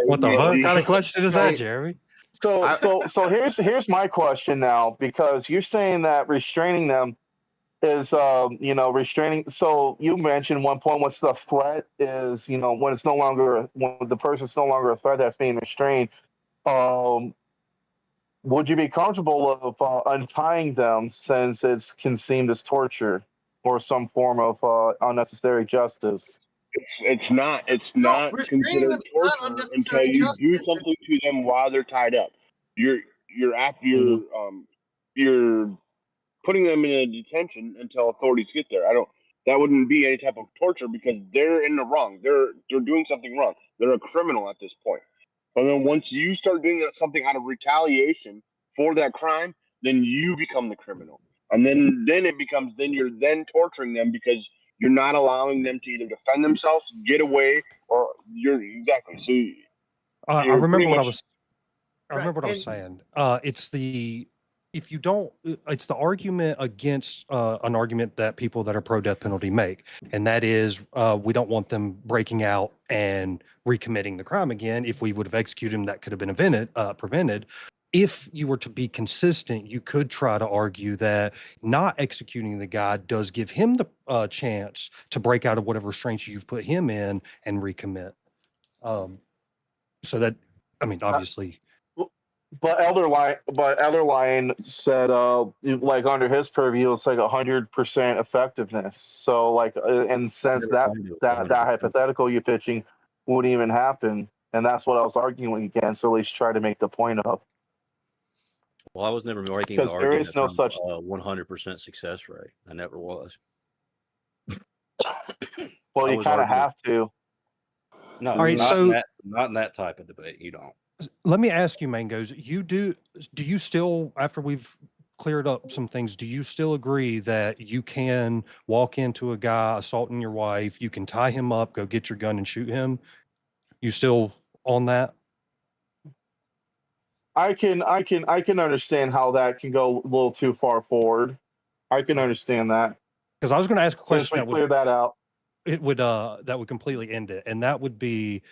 S3: What the fuck kind of question is that, Jeremy?
S9: So here's my question now, because you're saying that restraining them is restraining. So you mentioned one point, what's the threat is, when it's no longer, when the person's no longer a threat that's being restrained. Would you be comfortable of untying them, since it's conceived as torture or some form of unnecessary justice?
S2: It's not
S4: restraining
S2: considered
S4: them is not
S2: torture until
S4: unnecessary
S2: you do
S4: justice.
S2: something to them while they're tied up. You're putting them in a detention until authorities get there. That wouldn't be any type of torture because they're in the wrong. They're doing something wrong. They're a criminal at this point. But then once you start doing something out of retaliation for that crime, then you become the criminal. And then it becomes, then you're then torturing them because you're not allowing them to either defend themselves, get away, or you're exactly. So
S3: I
S2: you're
S3: remember
S2: pretty
S3: what I
S2: much-
S3: was. I remember what I was
S4: and-
S3: saying. It's the it's the argument against an argument that people that are pro death penalty make, and that is we don't want them breaking out and recommitting the crime again. If we would have executed him, that could have been prevented. If you were to be consistent, you could try to argue that not executing the guy does give him the chance to break out of whatever restraints you've put him in and recommit. So that, I mean, obviously.
S9: But Elderline said, like under his purview, it's like 100% effectiveness. So, like, in sense that hypothetical you're pitching wouldn't even happen, and that's what I was arguing against, or at least try to make the point of.
S10: Well, I was never making the
S9: Because there
S10: argument
S9: is no
S10: from
S9: such
S10: 100% success rate. I never was.
S9: Well,
S10: I
S9: you
S10: was
S9: kind of
S10: arguing-
S9: have to.
S10: No,
S3: All right,
S10: not in that type of debate. You don't.
S3: Let me ask you, Mangoes, do you still, after we've cleared up some things. Do you still agree that you can walk into a guy assaulting your wife, you can tie him up, go get your gun and shoot him? You still on that?
S9: I can understand how that can go a little too far forward. I can understand that.
S3: Because I was going to ask a
S9: Since
S3: question
S9: we
S3: that would
S9: cleared that out.
S3: that would completely end it, and that would be,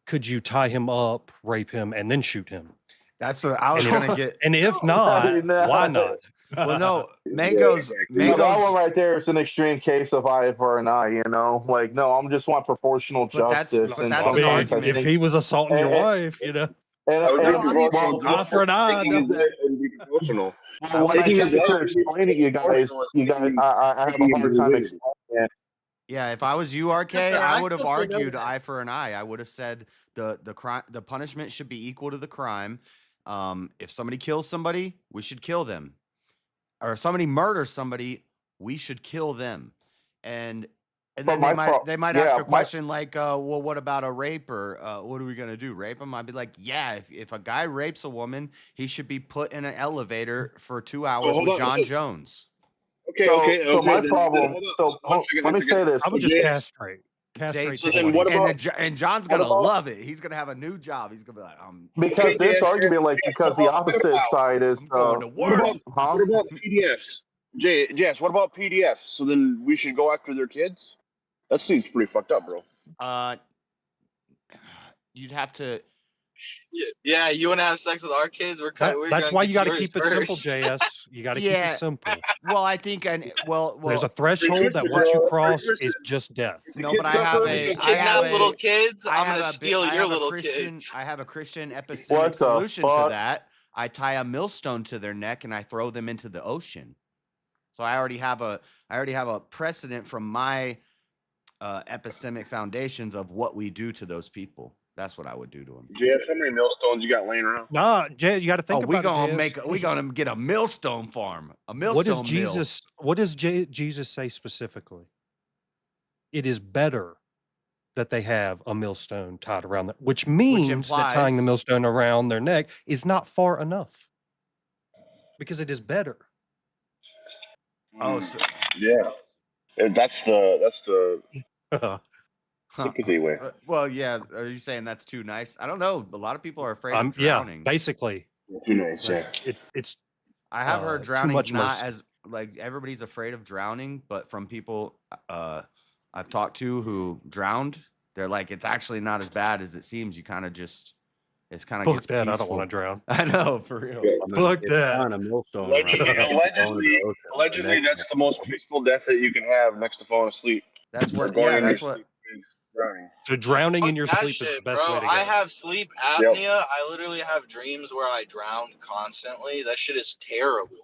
S3: could you tie him up, rape him, and then shoot him?
S1: That's what I was gonna get.
S3: And if not,
S9: No.
S3: why not?
S1: Well, no, Mango's
S9: That one right there is an extreme case of eye for an eye. Like, no, I'm just want proportional
S1: But that's-
S9: justice.
S1: but
S9: And
S1: that's an
S9: sometimes I
S1: argument.
S3: If
S9: think,
S3: he was assaulting your wife,
S9: and,
S3: know.
S9: well,
S3: eye for an eye.
S2: Taking his life and be proportional.
S9: when I
S2: Taking
S9: try
S2: his life
S9: to
S2: and be
S9: explain it, you guys,
S2: proportional
S9: I have a hard time explaining it.
S1: Yeah, if I was you, RK,
S4: Yeah,
S1: I
S4: I
S1: would have
S4: still say no to
S1: argued
S4: that.
S1: eye for an eye. I would have said the punishment should be equal to the crime. If somebody kills somebody, we should kill them. Or if somebody murders somebody, we should kill them. And then they might ask a question like, well, what about a rape? Or what are we gonna do? Rape him? I'd be like, yeah, if a guy rapes a woman, he should be put in an elevator for 2 hours with John Jones.
S9: So my problem. Let me say this.
S3: I would just castrate.
S1: So
S2: then what about,
S1: and John's gonna love it. He's gonna have a new job. He's gonna be like,
S9: because this argument, because the opposite side is
S1: going to work.
S2: What about PDFs? Jess, what about PDFs? So then we should go after their kids? That seems pretty fucked up, bro.
S1: You'd have to.
S6: Yeah, you want to have sex with our kids?
S3: That's why you got to keep it simple, JS. You got to keep it simple.
S1: Well, I think,
S3: there's a threshold that once you cross is just death.
S1: No, but I have a
S6: little kids. I'm gonna steal your little kids.
S1: I have a Christian epistemic solution to that. I tie a millstone to their neck and I throw them into the ocean. So I already have a precedent from my epistemic foundations of what we do to those people. That's what I would do to him.
S2: Jay, how many millstones you got laying around?
S3: Nah, Jay, you got to think about it.
S1: We gonna get a millstone farm. A millstone.
S3: What does Jesus say specifically? It is better that they have a millstone tied around them, which means that tying the millstone around their neck is not far enough, because it is better.
S1: Oh, so,
S2: yeah. That's the sympathy way.
S1: Well, yeah. Are you saying that's too nice? I don't know. A lot of people are afraid of drowning.
S3: Yeah, basically.
S2: Too nice. Yeah.
S3: It's.
S1: I have heard drowning's not as like everybody's afraid of drowning, but from people I've talked to who drowned, they're like, it's actually not as bad as it seems. You kind of just. It's kind of gets peaceful.
S3: I don't want to drown.
S1: I know, for real.
S3: Fuck that.
S2: Allegedly, that's the most peaceful death that you can have next to falling asleep.
S1: That's what.
S2: Drowning.
S3: So drowning in your sleep is the best way to go.
S6: I have sleep apnea. Yep. I literally have dreams where I drown constantly. That shit is terrible.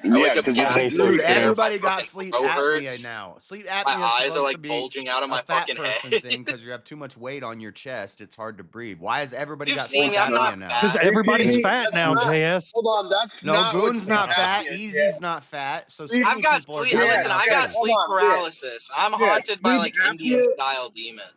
S2: Yeah, because
S1: dude, everybody got sleep apnea now. Sleep apnea.
S6: My eyes are like bulging out of my fucking head.
S1: Thing because you have too much weight on your chest. It's hard to breathe. Why has everybody got sleep apnea now?
S3: Because everybody's fat now, JS.
S2: Hold on, that's
S1: no. Goon's not fat. Easy's not fat. So
S6: I've got sleep. Listen, I got sleep paralysis. I'm haunted by like Indian style demons.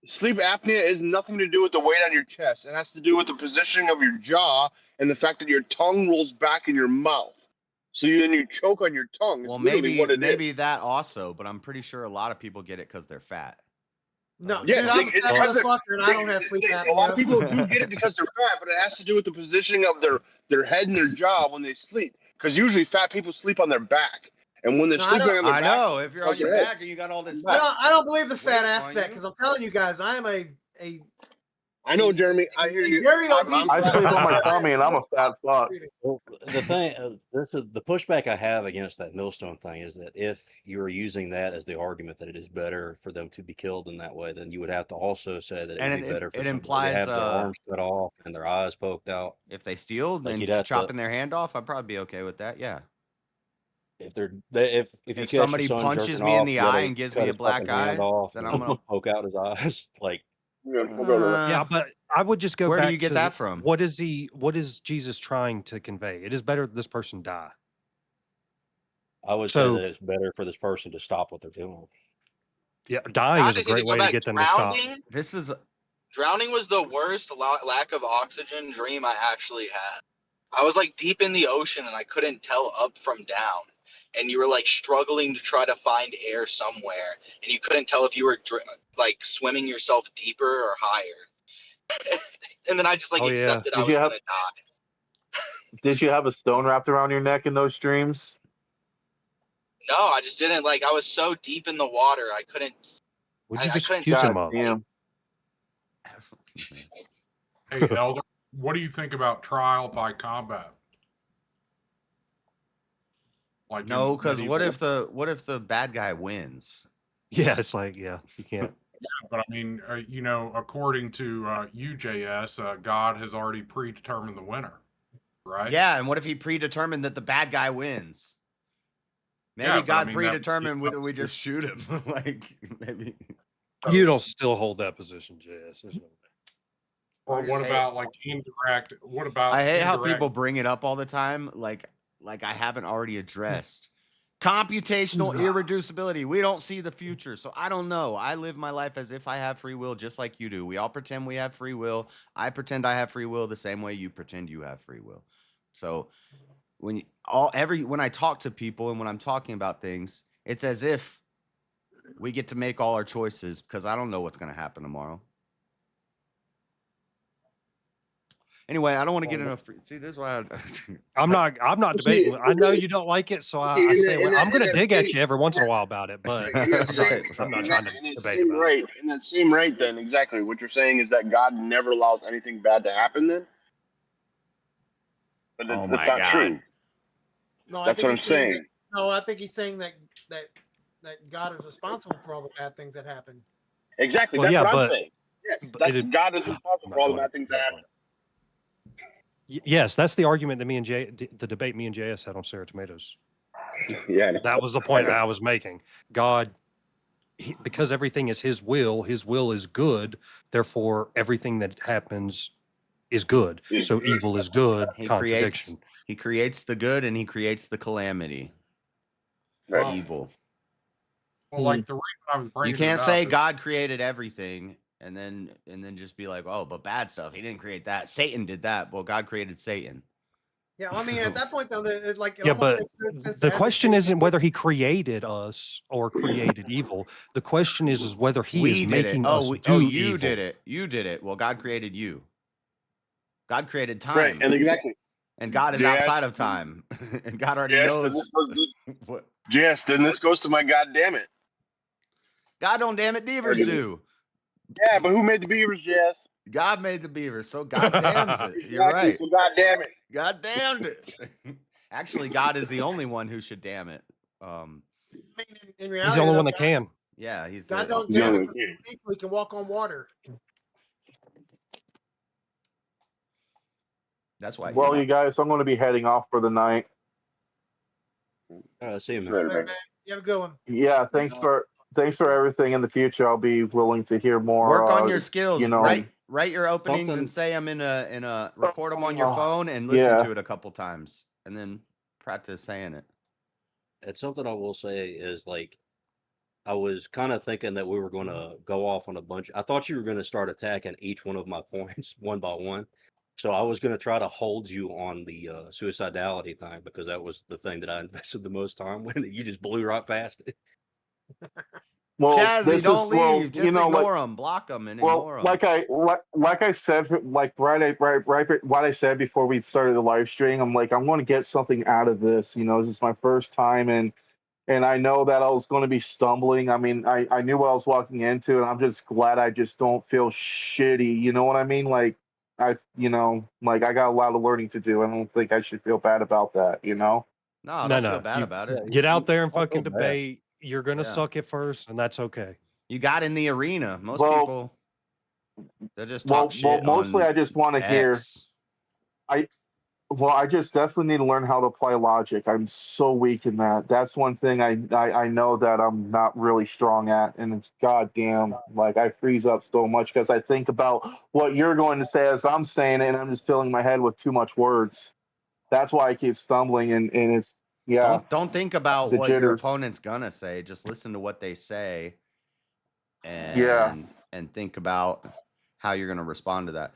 S2: Sleep apnea is nothing to do with the weight on your chest. It has to do with the positioning of your jaw and the fact that your tongue rolls back in your mouth. So then you choke on your tongue.
S1: Well, maybe that also, but I'm pretty sure a lot of people get it because they're fat.
S4: No,
S2: yeah,
S4: I'm a fucker and I don't have sleep apnea.
S2: A lot of people do get it because they're fat, but it has to do with the positioning of their head and their jaw when they sleep. Because usually fat people sleep on their back. And when they're sleeping on their back,
S1: I know, if you're on your back and you got all this fat.
S4: No, I don't believe the fat aspect because I'm telling you guys, I am a
S2: I know, Jeremy. I hear you.
S9: I sleep on my tummy, and I'm a fat fuck.
S10: Well, the thing, the pushback I have against that millstone thing is that if you are using that as the argument that it is better for them to be killed in that way, then you would have to also say that it would be better for them to have their arms cut off and their eyes poked out.
S1: If they steal, then chopping their hand off, I'd probably be okay with that. Yeah.
S10: If
S1: somebody punches me in the eye and gives me a black eye, then I'm gonna
S10: poke out his eyes like.
S3: Yeah, but I would just go back.
S1: Where do you get that from?
S3: What is Jesus trying to convey? It is better that this person die.
S10: I would say that it's better for this person to stop what they're doing.
S3: Yeah, dying is a great way to get them to stop.
S6: Drowning was the worst lack of oxygen dream I actually had. I was like deep in the ocean and I couldn't tell up from down. And you were like struggling to try to find air somewhere, and you couldn't tell if you were like swimming yourself deeper or higher. And then I just like
S3: Oh, yeah.
S6: accepted I was gonna die.
S9: Did you have a stone wrapped around your neck in those dreams?
S6: No, I just didn't like. I was so deep in the water, I couldn't.
S3: Would you
S6: I
S3: just
S6: couldn't
S3: fuse
S6: see
S3: him up?
S9: Damn.
S12: Hey, Elder, what do you think about trial by combat? Like
S1: No,
S12: in
S1: because what
S12: medieval-
S1: if the bad guy wins?
S3: Yeah, it's like, yeah, you can't.
S12: Yeah, but I mean, you know, according to UJS, God has already predetermined the winner, right?
S1: Yeah, and what if he predetermined that the bad guy wins? Maybe
S12: Yeah, but I
S1: God
S12: mean, that-
S1: predetermined whether we just shoot him. Like maybe.
S3: You don't still hold that position, JS. There's no way.
S12: Or what about like indirect? What about
S1: I hate how
S12: indirect-
S1: people bring it up all the time, like I haven't already addressed. Computational irreducibility. We don't see the future, so I don't know. I live my life as if I have free will, just like you do. We all pretend we have free will. I pretend I have free will the same way you pretend you have free will. So when I talk to people and when I'm talking about things, it's as if we get to make all our choices because I don't know what's going to happen tomorrow. Anyway, I don't want to get enough. See, this is why
S3: I'm not debating. I know you don't like it, so I say I'm going to dig at you every once in a while about it, but I'm not trying to debate about
S2: right.
S3: it.
S2: In that same right, then exactly what you're saying is that God never allows anything bad to happen. Then, but that's not true.
S4: No,
S2: That's what I'm saying.
S4: No, I think he's saying that God is responsible for all the bad things that happen.
S2: Exactly.
S3: Well,
S2: that's
S3: yeah,
S2: what I'm saying. Yes, God is responsible for all the bad things that happen.
S3: Yes, that's the argument that the debate me and JS had on Sarah Tomatoes.
S2: Yeah,
S3: that was the point I was making. God, because everything is His will is good. Therefore, everything that happens is good. So evil is good. Contradiction.
S1: He creates the good and he creates the calamity.
S2: Right.
S1: Evil.
S12: Well, like the reason I was bringing
S1: You can't
S12: it up
S1: say
S12: is-
S1: God created everything and then just be like, oh, but bad stuff. He didn't create that. Satan did that. Well, God created Satan.
S4: Yeah, I mean, at that point, though, it
S3: Yeah,
S4: almost
S3: but
S4: makes sense
S3: the
S4: to
S3: question
S4: advocate
S3: isn't whether He created us or created evil. The question is whether He is
S1: We did
S3: making
S1: it.
S3: us do
S1: you
S3: evil.
S1: did it. You did it. Well, God created you. God created time.
S2: Right, and exactly.
S1: And God is
S2: Yes.
S1: outside of time. And God already
S2: Yes,
S1: knows. What?
S2: Yes, then this goes to my God damn it.
S1: God don't damn it, beavers do.
S2: Yeah, but who made the beavers, Jess?
S1: God made the beavers, so God damns it. You're
S2: Exactly,
S1: right.
S2: so God damn it.
S1: God damned it. Actually, God is the only one who should damn it.
S4: in reality,
S3: He's the only
S4: though,
S3: one that can.
S1: Yeah, he's
S4: God
S1: the
S4: don't damn it because we can walk on water.
S1: That's why.
S9: Well, you guys, I'm going to be heading off for the night.
S10: See you, man.
S4: All right, man. You have a good one.
S9: Yeah, thanks for everything. In the future, I'll be willing to hear more.
S1: Work on your skills.
S9: You know,
S1: write your openings and say them in a record them on your phone and listen to it a couple times and then practice saying it.
S10: It's something I will say is like, I was kind of thinking that we were going to go off on a bunch. I thought you were going to start attacking each one of my points one by one. So I was going to try to hold you on the suicidality thing because that was the thing that I invested the most time when you just blew right past it.
S9: well,
S1: Chazzy, don't leave. Just ignore them, block them, and ignore them.
S9: Like I said, like right what I said before we started the live stream. I'm like, I'm going to get something out of this. You know, this is my first time, and I know that I was going to be stumbling. I mean, I knew what I was walking into, and I'm just glad I just don't feel shitty. You know what I mean? Like I got a lot of learning to do. I don't think I should feel bad about that. You know?
S1: No, don't feel bad about it.
S3: Get out there and fucking debate. You're gonna suck at first, and that's okay.
S1: You got in the arena. Most people, they just talk shit.
S9: Well, mostly I just want to hear. I just definitely need to learn how to apply logic. I'm so weak in that. That's one thing I know that I'm not really strong at, and it's goddamn like I freeze up so much because I think about what you're going to say as I'm saying it, and I'm just filling my head with too much words. That's why I keep stumbling, and it's
S1: Don't think about
S9: the
S1: what your
S9: jitters.
S1: opponent's gonna say. Just listen to what they say, and think about how you're gonna respond to that.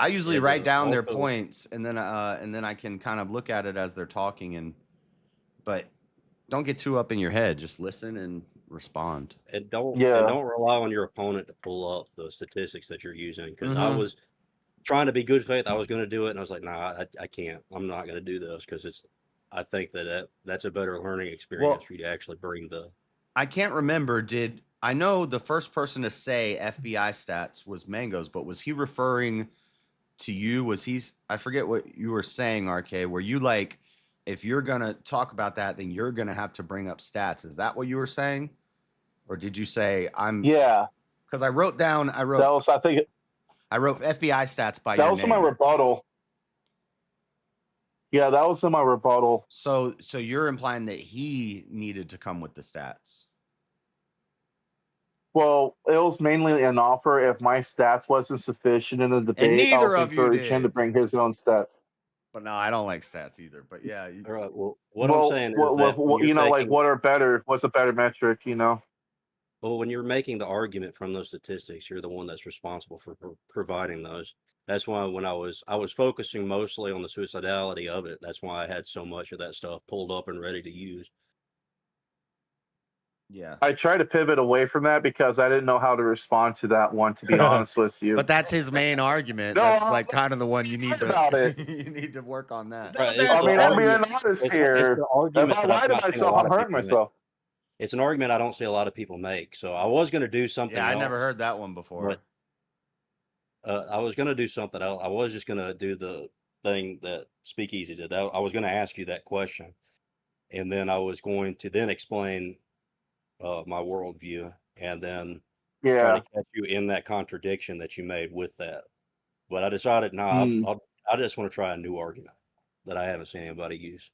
S1: I usually
S10: And,
S1: write down their
S10: also-
S1: points, and then I can kind of look at it as they're talking, but don't get too up in your head. Just listen and respond.
S10: And don't
S9: Yeah.
S10: rely on your opponent to pull up the statistics that you're using, because I
S1: Mhm.
S10: was trying to be good faith. I was going to do it, and I was like, nah, I can't. I'm not going to do this because I think that's a better learning experience for you to actually bring the.
S1: I can't remember. I know the first person to say FBI stats was Mangoes, but was he referring to you? I forget what you were saying, RK. Were you like, if you're gonna talk about that, then you're gonna have to bring up stats? Is that what you were saying, or did you say I'm?
S9: Yeah.
S1: Because I wrote
S9: That was, I think,
S1: I wrote FBI stats by
S9: that
S1: your
S9: was
S1: name.
S9: my rebuttal. Yeah, that was in my rebuttal.
S1: So you're implying that he needed to come with the stats.
S9: Well, it was mainly an offer. If my stats wasn't sufficient in the debate, I
S1: neither
S9: was
S1: of you
S9: encouraging him to
S1: did.
S9: bring his own stats.
S1: But no, I don't like stats either. But yeah.
S10: All right. Well, what I'm saying is that
S9: what's a better metric?
S10: Well, when you're making the argument from those statistics, you're the one that's responsible for providing those. That's why when I was focusing mostly on the suicidality of it. That's why I had so much of that stuff pulled up and ready to use.
S1: Yeah.
S9: I tried to pivot away from that because I didn't know how to respond to that one, to be honest with you.
S1: But that's his main argument.
S9: No,
S1: that's like kind of the one you need
S9: about
S1: to
S9: it.
S1: you need to work on that.
S10: Right,
S9: I mean, I'm being honest
S10: it's
S9: here.
S10: the
S9: If
S10: argument
S9: I
S10: that
S9: lie to
S10: not seeing a
S9: myself,
S10: lot
S9: I'm
S10: of
S9: hurting
S10: people make.
S9: myself.
S10: It's an argument I don't see a lot of people make. So I was going to do something.
S1: Yeah, I
S10: else,
S1: never heard that one before.
S10: but I was going to do something else. I was just going to do the thing that Speakeasy did. I was going to ask you that question, and then I was going to then explain my worldview, and then try
S9: Yeah.
S10: to catch you in that contradiction that you made with that. But I decided, I just want to try a new argument that I haven't seen anybody use.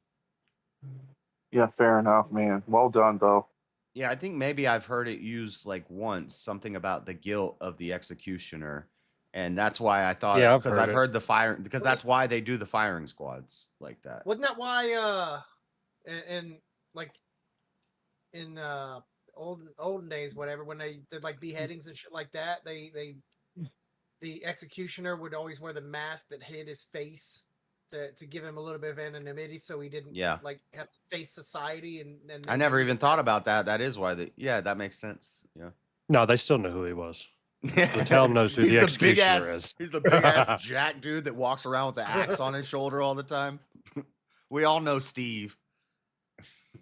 S9: Yeah, fair enough, man. Well done, though.
S1: Yeah, I think maybe I've heard it used like once, something about the guilt of the executioner. And that's why I thought,
S3: Yeah,
S1: because I've heard the fire, because that's why they do the firing squads like that.
S4: Wasn't that why in olden days, whatever, when they did like beheadings and shit like that, the executioner would always wear the mask that hid his face to give him a little bit of anonymity, so he didn't like have to face society. And
S1: I never even thought about that. That is why that makes sense. Yeah.
S3: No, they still know who he was. The town knows who the executioner is.
S1: He's the big ass Jack dude that walks around with the axe on his shoulder all the time. We all know Steve.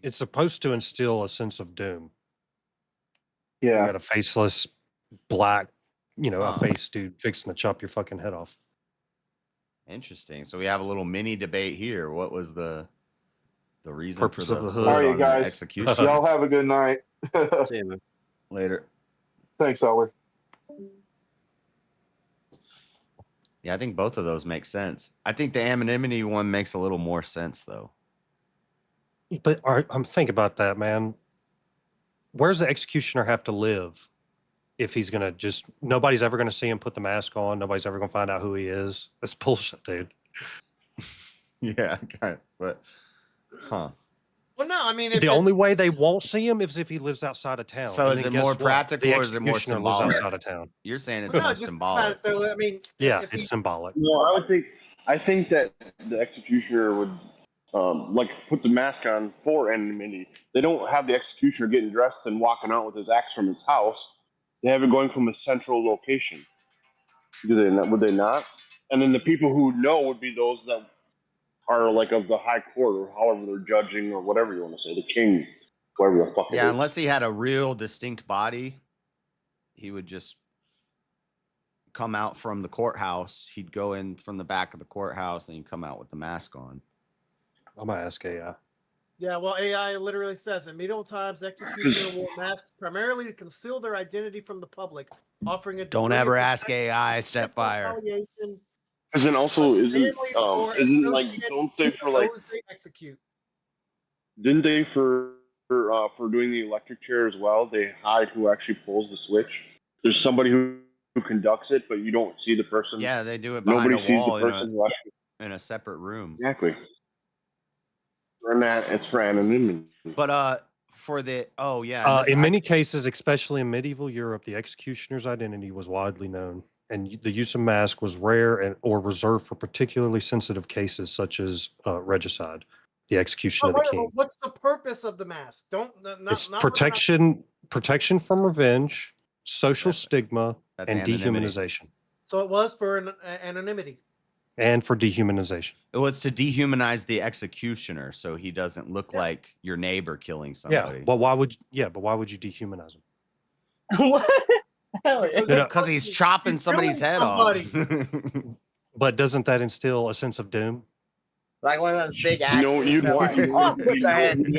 S3: It's supposed to instill a sense of doom.
S9: Yeah.
S3: You got a faceless black, a face dude fixing to chop your fucking head off.
S1: Interesting. So we have a little mini debate here. What was the reason
S3: Purpose
S1: for
S3: of
S1: the
S3: the
S1: hood
S3: hood.
S9: All right,
S1: on
S9: guys.
S1: the execution?
S9: Y'all have a good night.
S10: See you, man.
S1: Later.
S9: Thanks, Oliver.
S1: Yeah, I think both of those make sense. I think the anonymity one makes a little more sense, though.
S3: But I'm thinking about that, man. Where's the executioner have to live if he's going to nobody's ever going to see him put the mask on. Nobody's ever going to find out who he is. That's bullshit, dude.
S1: Yeah, but, huh.
S4: Well, no, I mean,
S3: The only way they won't see him is if he lives outside of town.
S1: So
S3: And
S1: is
S3: then
S1: it
S3: guess
S1: more
S3: what?
S1: practical
S3: The
S1: or is it more
S3: executioner lives
S1: symbolic?
S3: outside of town.
S1: You're saying it's
S4: no,
S1: more
S4: just
S1: symbolic.
S4: though, I mean,
S3: Yeah,
S4: if
S3: it's symbolic.
S2: No, I think that the executioner would like put the mask on for anonymity. They don't have the executioner getting dressed and walking out with his axe from his house. They have it going from a central location. Do they not? Would they not? And then the people who know would be those that are like of the high court or however they're judging or whatever you want to say, the king, whatever the fuck.
S1: Yeah, unless he had a real distinct body, he would just come out from the courthouse. He'd go in from the back of the courthouse and he'd come out with the mask on.
S3: I'm going to ask AI.
S4: Yeah, well, AI literally says in medieval times, executioner wore masks primarily to conceal their identity from the public, offering a
S1: Don't
S4: degree
S1: ever
S4: of
S1: ask
S4: protection
S1: AI,
S4: against
S1: Stepfire.
S4: retaliation
S2: Isn't also
S4: of
S2: isn't
S4: families or
S2: like
S4: associated
S2: don't they
S4: with
S2: for like
S4: those they execute?
S2: didn't they for doing the electric chair as well? They hide who actually pulls the switch. There's somebody who conducts it, but you don't see the person.
S1: Yeah, they do it behind
S2: Nobody
S1: a
S2: sees
S1: wall
S2: the person who actually.
S1: in a separate room.
S2: Exactly. And that it's for anonymity.
S1: But for the
S3: in many cases, especially in medieval Europe, the executioner's identity was widely known, and the use of mask was rare or reserved for particularly sensitive cases such as regicide, the execution of the king.
S4: What's the purpose of the mask?
S3: It's protection from revenge, social stigma,
S1: that's
S3: and
S1: anonymity.
S3: dehumanization.
S4: So it was for anonymity.
S3: And for dehumanization.
S1: Well, it's to dehumanize the executioner, so he doesn't look like your neighbor killing somebody.
S3: Yeah, but why would you dehumanize him?
S11: What? Hell yeah.
S1: Because he's chopping somebody's head off.
S3: But doesn't that instill a sense of doom?
S11: Like one of those big axes.
S2: You'd want
S11: Off
S2: them
S11: with the head.
S2: to be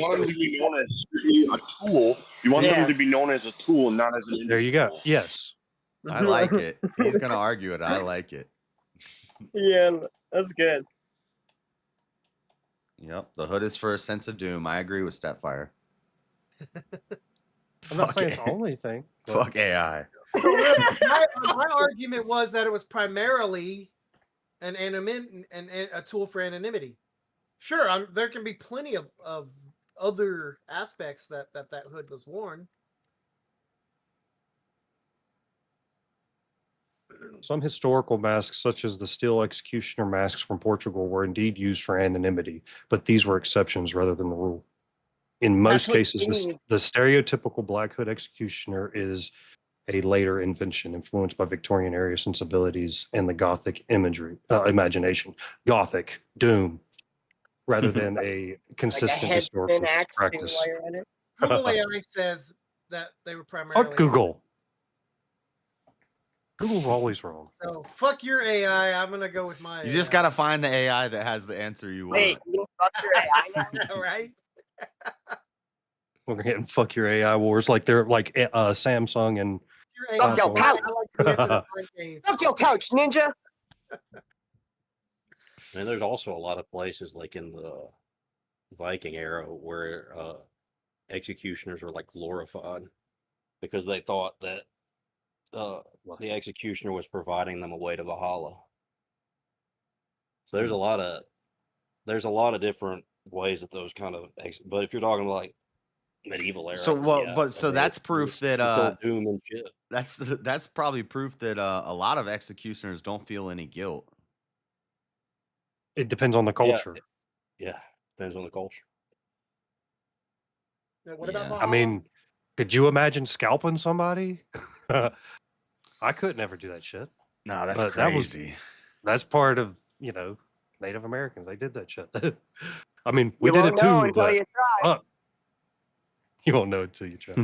S2: known as a tool. You want them to be known as a tool, not as an.
S3: There you go. Yes.
S1: I like it. He's gonna argue it. I like it.
S11: Yeah, that's good.
S1: Yep. The hood is for a sense of doom. I agree with Stepfire.
S3: I'm not saying it's the only thing.
S1: Fuck AI.
S4: So my argument was that it was primarily a tool for anonymity. Sure, there can be plenty of other aspects that hood was worn.
S3: Some historical masks, such as the steel executioner masks from Portugal, were indeed used for anonymity, but these were exceptions rather than the rule. In most cases, the stereotypical Black Hood executioner is a later invention influenced by Victorian era sensibilities and the Gothic imagination. Gothic, doom, rather than a consistent historical practice.
S4: Google AI says that they were primarily.
S3: Fuck Google. Google's always wrong.
S4: So fuck your AI. I'm gonna go with my.
S1: You just gotta find the AI that has the answer you want.
S11: Wait, you fuck your AI now?
S4: Right?
S3: We're getting fuck your AI wars like they're like Samsung and.
S11: Fuck your couch. Fuck your couch, ninja.
S10: And there's also a lot of places like in the Viking era where executioners were like glorified because they thought that the executioner was providing them a way to Valhalla. So there's a lot of different ways that those kind of but if you're talking like medieval era,
S1: so that's proof that
S10: doom and shit.
S1: That's probably proof that a lot of executioners don't feel any guilt.
S3: It depends on the culture.
S10: Yeah, depends on the culture.
S4: What about
S3: I mean, could you imagine scalping somebody? I could never do that shit.
S1: No, that's crazy.
S3: That's part of, Native Americans. They did that shit. I mean, we did it too.
S11: Until you try.
S3: You won't know until you try.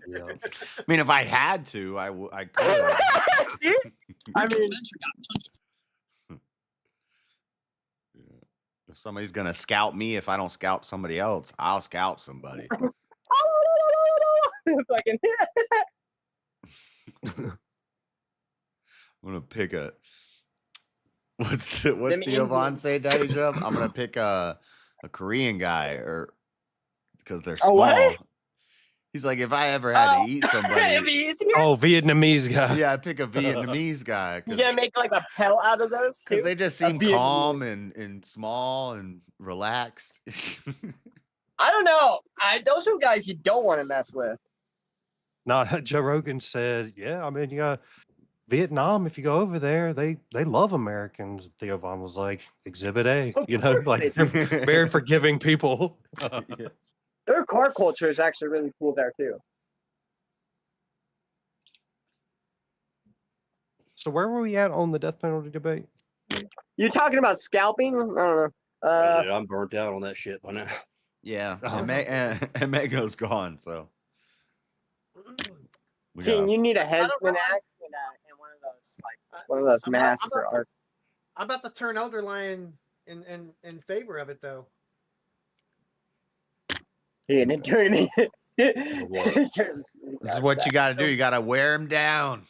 S1: Yeah. I mean, if I had to, I could.
S11: See? I mean,
S1: if somebody's gonna scalp me, if I don't scalp somebody else, I'll scalp somebody.
S11: Fucking.
S1: I'm gonna pick what's the Yvonne say, Daddy Jump? I'm gonna pick a Korean guy or because they're small.
S11: What?
S1: He's like, if I ever had to eat somebody.
S3: Vietnamese guy.
S1: Yeah, I pick a Vietnamese guy.
S11: You gotta make like a pelt out of those?
S1: Because they just seem calm and small and relaxed.
S11: I don't know. Those are guys you don't want to mess with.
S3: No, Joe Rogan said, yeah, I mean, Vietnam, if you go over there, they love Americans. Theo Von was like, Exhibit A, like they're very forgiving people.
S1: Yeah.
S11: Their car culture is actually really cool there too.
S3: So where were we at on the death penalty debate?
S11: You talking about scalping? I don't know.
S10: Dude, I'm burnt out on that shit by now.
S1: Yeah, and Mego's gone, so.
S11: King, you need a headsman axe and one of those masks for art.
S4: I'm about to turn Elder Lion in favor of it though.
S11: Yeah, turn
S1: This is what you got to do. You got to wear him down.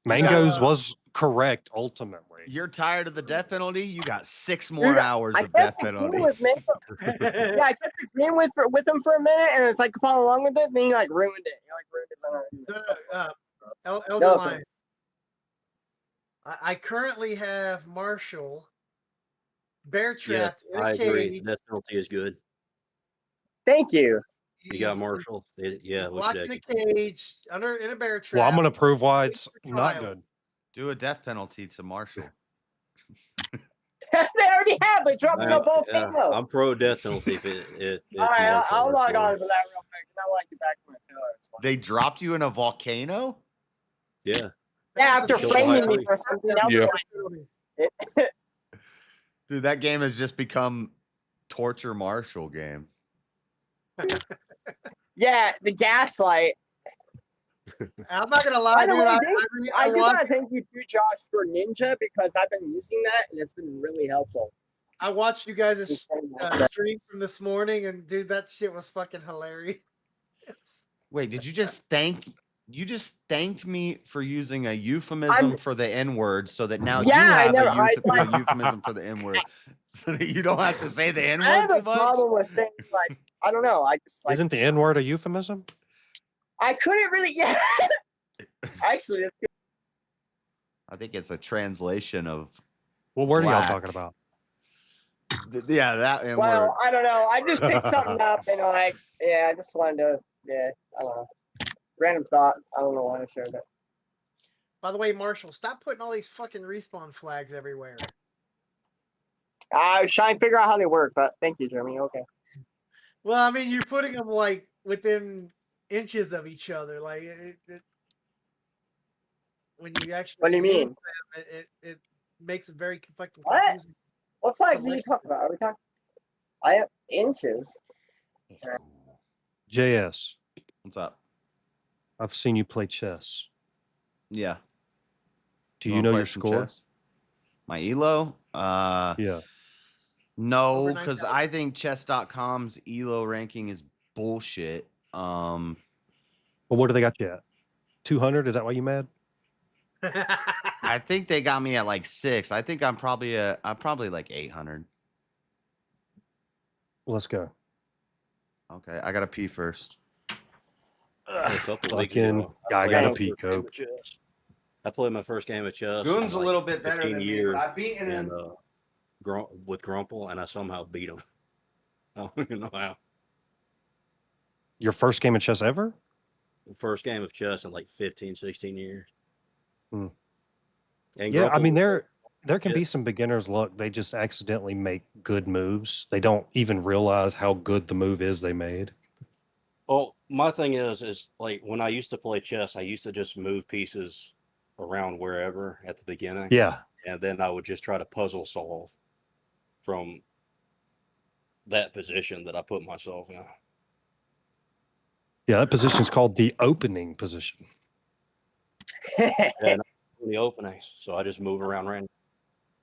S3: Mangoes was correct ultimately.
S1: You're tired of the death penalty? You got 6 more hours of death penalty.
S11: Yeah, I kept agreeing with him for a minute, and it's like follow along with it, and then you like ruined it. You like ruined it.
S4: Elder Lion. I currently have Marshall bear trapped in a
S10: I
S4: cage.
S10: agree. Death penalty is good.
S11: Thank you.
S10: You got
S4: He's
S10: Marshall. Yeah, which
S4: locked
S10: deck?
S4: in a cage in a bear trap.
S3: Well, I'm gonna prove why
S4: waiting
S3: it's
S4: for
S3: not
S4: trial.
S3: good.
S1: Do a death penalty to Marshall.
S11: They already have. They dropped in a volcano.
S10: I'm pro death penalty if it's
S11: All right,
S10: Marshall.
S11: I'll
S10: that's
S11: log
S10: fine.
S11: on for that real quick. I like it back to my trailer. It's fine.
S1: They dropped you in a volcano?
S10: Yeah.
S11: Yeah, after
S10: Killed the high
S11: framing me
S10: priest.
S11: for something else.
S9: Yeah.
S1: Dude, that game has just become torture Marshall game.
S11: Yeah, the gaslight.
S4: I'm not gonna lie,
S11: By the
S4: dude.
S11: way,
S4: I
S11: I do
S4: watched
S11: gotta thank you too, Josh, for Ninja because I've been using that and it's been really helpful.
S4: I watched you guys' stream from this morning, and dude, that shit was fucking hilarious.
S1: Wait, did you just thanked me for using a euphemism for the N-word so that now you have a euphemism for the N-word so that you don't have to say the
S11: I
S1: N-word
S11: have
S1: too
S11: a
S1: much?
S11: problem with saying like I don't know. I just like
S3: Isn't the N word a euphemism?
S11: I couldn't really. Yeah, actually, that's good.
S1: I think it's a translation of.
S3: What word are y'all
S1: black.
S3: talking about?
S1: Yeah, that N-word.
S11: Well, I don't know. I just picked something up and I just wanted to. Yeah, I don't know. Random thought. I don't know why I shared it.
S4: By the way, Marshall, stop putting all these fucking respawn flags everywhere.
S11: I was trying to figure out how they work, but thank you, Jeremy. Okay.
S4: Well, I mean, you're putting them like within inches of each other. Like when you actually.
S11: What do you mean?
S4: Them, it makes it very fucking
S11: What?
S4: confusing.
S11: What flags are you talking about? Are we talking? I have inches.
S3: JS.
S1: What's up?
S3: I've seen you play chess.
S1: Yeah.
S3: Do you
S1: wanna
S3: know
S1: play
S3: your
S1: some
S3: score?
S1: chess? My elo?
S3: Yeah.
S1: No,
S4: Over
S1: because
S4: 9,000.
S1: I think chess.com's elo ranking is bullshit.
S3: Well, what do they got you at? 200? Is that why you mad?
S1: I think they got me at like 6. I think I'm probably like 800.
S3: Let's go.
S1: Okay, I gotta pee first.
S10: A couple of weeks
S3: Fucking
S10: ago,
S3: guy got a
S10: played my
S3: pee,
S10: first game
S3: Coke.
S10: of chess. I played my first game of chess.
S1: Goon's
S10: in
S1: a
S10: like
S1: little bit better
S10: 15
S1: than me,
S10: years,
S1: but I've beaten him.
S10: And with Grumple, and I somehow beat him. I don't even know how.
S3: Your first game of chess ever?
S10: First game of chess in like 15, 16 years.
S3: Hmm.
S10: And
S3: Yeah, I
S10: Grumple-
S3: mean there can be some beginners luck. They just accidentally make good moves. They don't even realize how good the move is they made.
S10: Well, my thing is like when I used to play chess, I used to just move pieces around wherever at the beginning.
S3: Yeah.
S10: And then I would just try to puzzle solve from that position that I put myself in.
S3: Yeah, that position's called the opening position.
S10: And the openings, so I just move around random.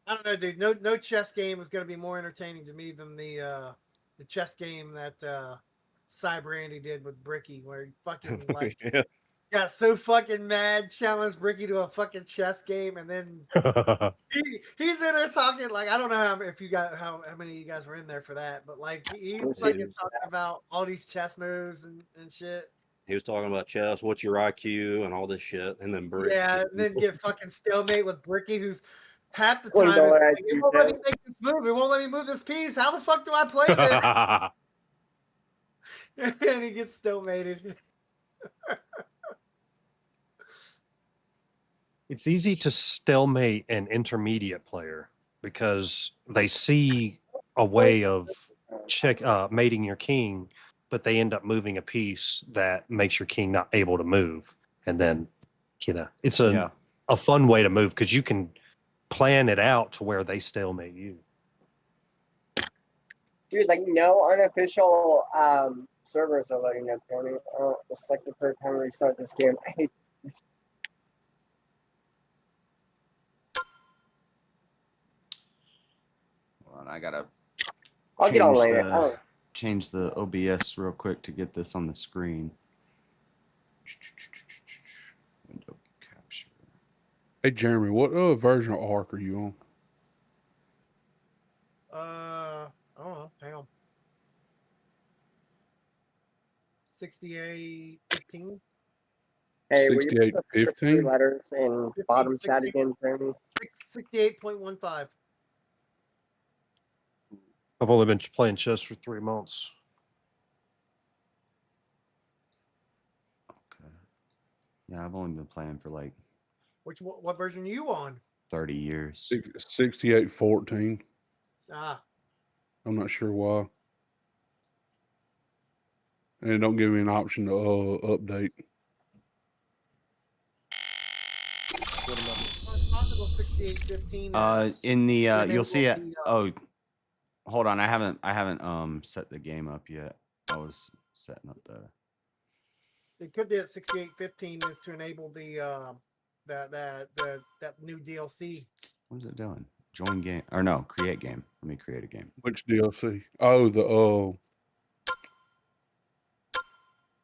S4: I don't know, dude. No chess game was going to be more entertaining to me than the chess game that Cyber Andy did with Bricky, where he fucking like got so fucking mad, challenged Bricky to a fucking chess game, and then he's in there talking like I don't know how many of you guys were in there for that, but like he's fucking talking about all these chess moves and shit.
S10: He was talking about chess, what's your IQ, and all this shit, and then Brick.
S4: Yeah, and then get fucking stalemate with Bricky, who's half the
S11: What
S4: time
S11: about
S4: is
S11: IQ
S4: like, it won't let me
S11: test?
S4: make this move. It won't let me move this piece. How the fuck do I play this? And he gets stalemated.
S3: It's easy to stalemate an intermediate player because they see a way of mating your king, but they end up moving a piece that makes your king not able to move. And then, it's a fun way to move because you can plan it out to where they stalemate you.
S11: Dude, like no unofficial servers are letting up, Tony. Oh, it's like the third time we start this game. I hate this.
S1: Hold on, I gotta.
S11: I'll get on later.
S1: Change the OBS real quick to get this on the screen. Window capture.
S13: Hey Jeremy, what version of Arc are you on?
S4: I don't know. Hang on. 6815.
S11: Hey, will you put the first
S13: 6815?
S11: 3 letters in bottom chat again, Jeremy?
S4: 68.15.
S3: I've only been playing chess for 3 months.
S1: Yeah, I've only been playing for like
S4: What version are you on?
S1: 30 years.
S13: 6814.
S4: Ah,
S13: I'm not sure why. And it don't give me an option to update.
S4: it's possible 6815.
S1: In the
S4: to
S1: you'll see it.
S4: enable the,
S1: Oh, hold on. I haven't set the game up yet. I was setting up the.
S4: It could be at 6815 is to enable the that new DLC.
S1: What is it doing? Join game or no? Create game. Let me create a game.
S13: Which DLC? Oh, the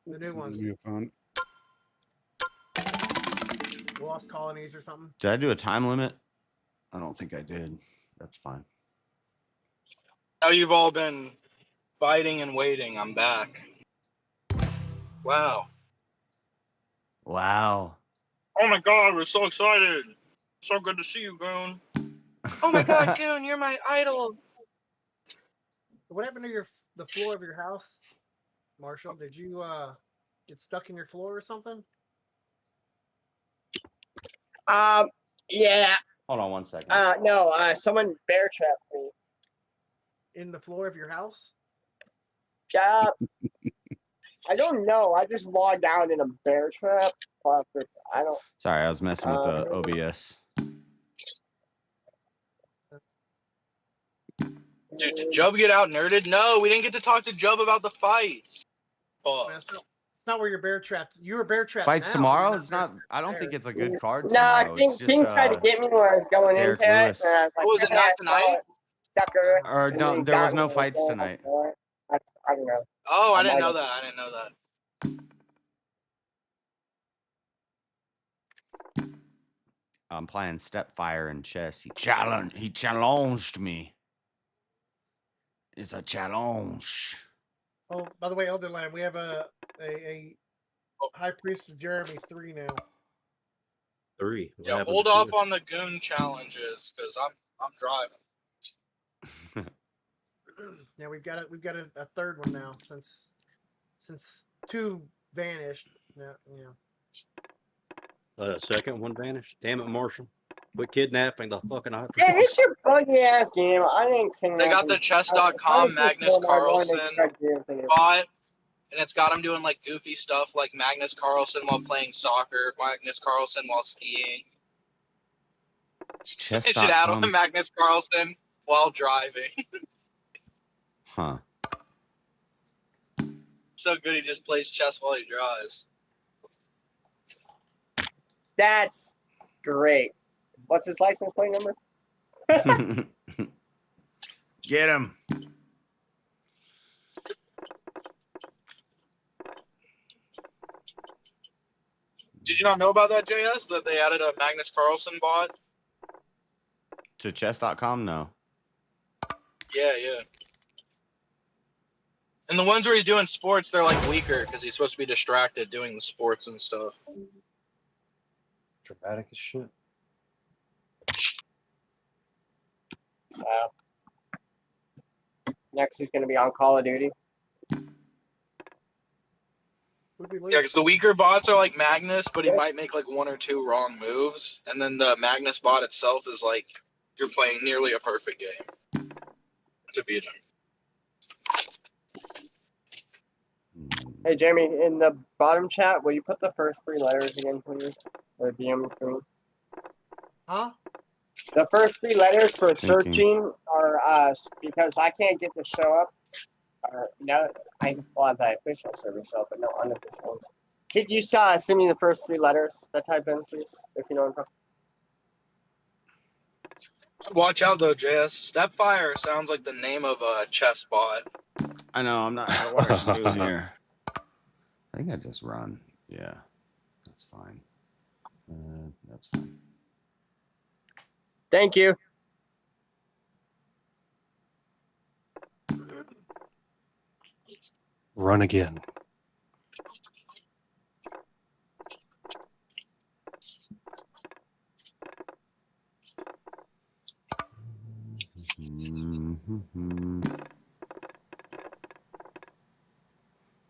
S4: The new
S13: let
S4: one.
S13: me find it.
S4: Lost Colonies or something.
S1: Did I do a time limit? I don't think I did. That's fine.
S6: Now you've all been fighting and waiting. I'm back. Wow.
S1: Wow.
S6: Oh my god, we're so excited. So good to see you, Goon. Oh my god, Goon, you're my idol.
S4: What happened to the floor of your house, Marshall? Did you get stuck in your floor or something?
S11: Yeah.
S1: Hold on one second.
S11: No. Someone bear trapped me.
S4: In the floor of your house?
S11: I don't know. I just logged down in a bear trap. I don't.
S1: Sorry, I was messing with the OBS.
S6: Dude, did Jub get out nerded? No, we didn't get to talk to Jub about the fights. Oh.
S4: It's not where you're bear trapped. You were bear trapped.
S1: Fights
S4: now,
S1: tomorrow?
S4: you're
S1: It's not. I don't think it's a good card
S11: Nah,
S1: tomorrow.
S11: King,
S1: It's just
S11: King tried to get me when I was going
S1: Derek
S11: into
S1: Lewis.
S11: it. And I was like,
S6: Was it not tonight?
S11: Sucker.
S1: Or
S11: And
S1: no,
S11: he
S1: there
S11: got
S1: was
S11: me
S1: no
S11: when I was
S1: fights
S11: going
S1: tonight.
S11: for it. I don't know.
S6: Oh, I didn't
S11: might
S6: know
S11: have-
S6: that. I didn't know that.
S1: I'm playing Stepfire and chess. He challenged me. It's a challenge.
S4: Oh, by the way, Elderland, we have a High Priest of Jeremy 3 now.
S10: 3. What
S6: Yeah,
S10: happened
S6: hold
S10: to
S6: off
S10: 2?
S6: on the Goon challenges because I'm driving.
S4: Yeah, we've got a third one now since 2 vanished. Yeah.
S10: Second one vanished. Damn it, Marshall. Quit kidnapping the fucking high
S11: Yeah,
S10: priest.
S11: it's your buggy ass game. I ain't saying
S6: They got the chess.com Magnus Carlsen bot, and it's got him doing like goofy stuff like Magnus Carlsen while playing soccer, Magnus Carlsen while skiing. They should add on
S1: Chess.com.
S6: Magnus Carlsen while driving.
S1: Huh.
S6: So good he just plays chess while he drives.
S11: That's great. What's his license plate number?
S1: Get him.
S6: Did you not know about that, JS? That they added a Magnus Carlsen bot?
S1: To chess.com? No.
S6: Yeah. And the ones where he's doing sports, they're like weaker because he's supposed to be distracted doing the sports and stuff.
S3: Dramatic as shit.
S11: Next, he's going to be on Call of Duty.
S6: Yeah, because the weaker bots are like Magnus, but he might make like 1 or 2 wrong moves. And then the Magnus bot itself is like you're playing nearly a perfect game to beat him.
S11: Hey, Jeremy, in the bottom chat, will you put the first 3 letters again, please? Or DM screen?
S4: Huh?
S11: The first 3 letters for
S1: Thinking.
S11: searching are because I can't get to show up. No, I have the official server show up, but no unofficial ones. Could you send me the first 3 letters that type in, please, if you know what I'm talking about?
S6: Watch out though, JS. Stepfire sounds like the name of a chess bot.
S1: I know. I'm not sure what I should do here. I think I just run. Yeah. That's fine. That's fine.
S11: Thank you.
S3: Run again.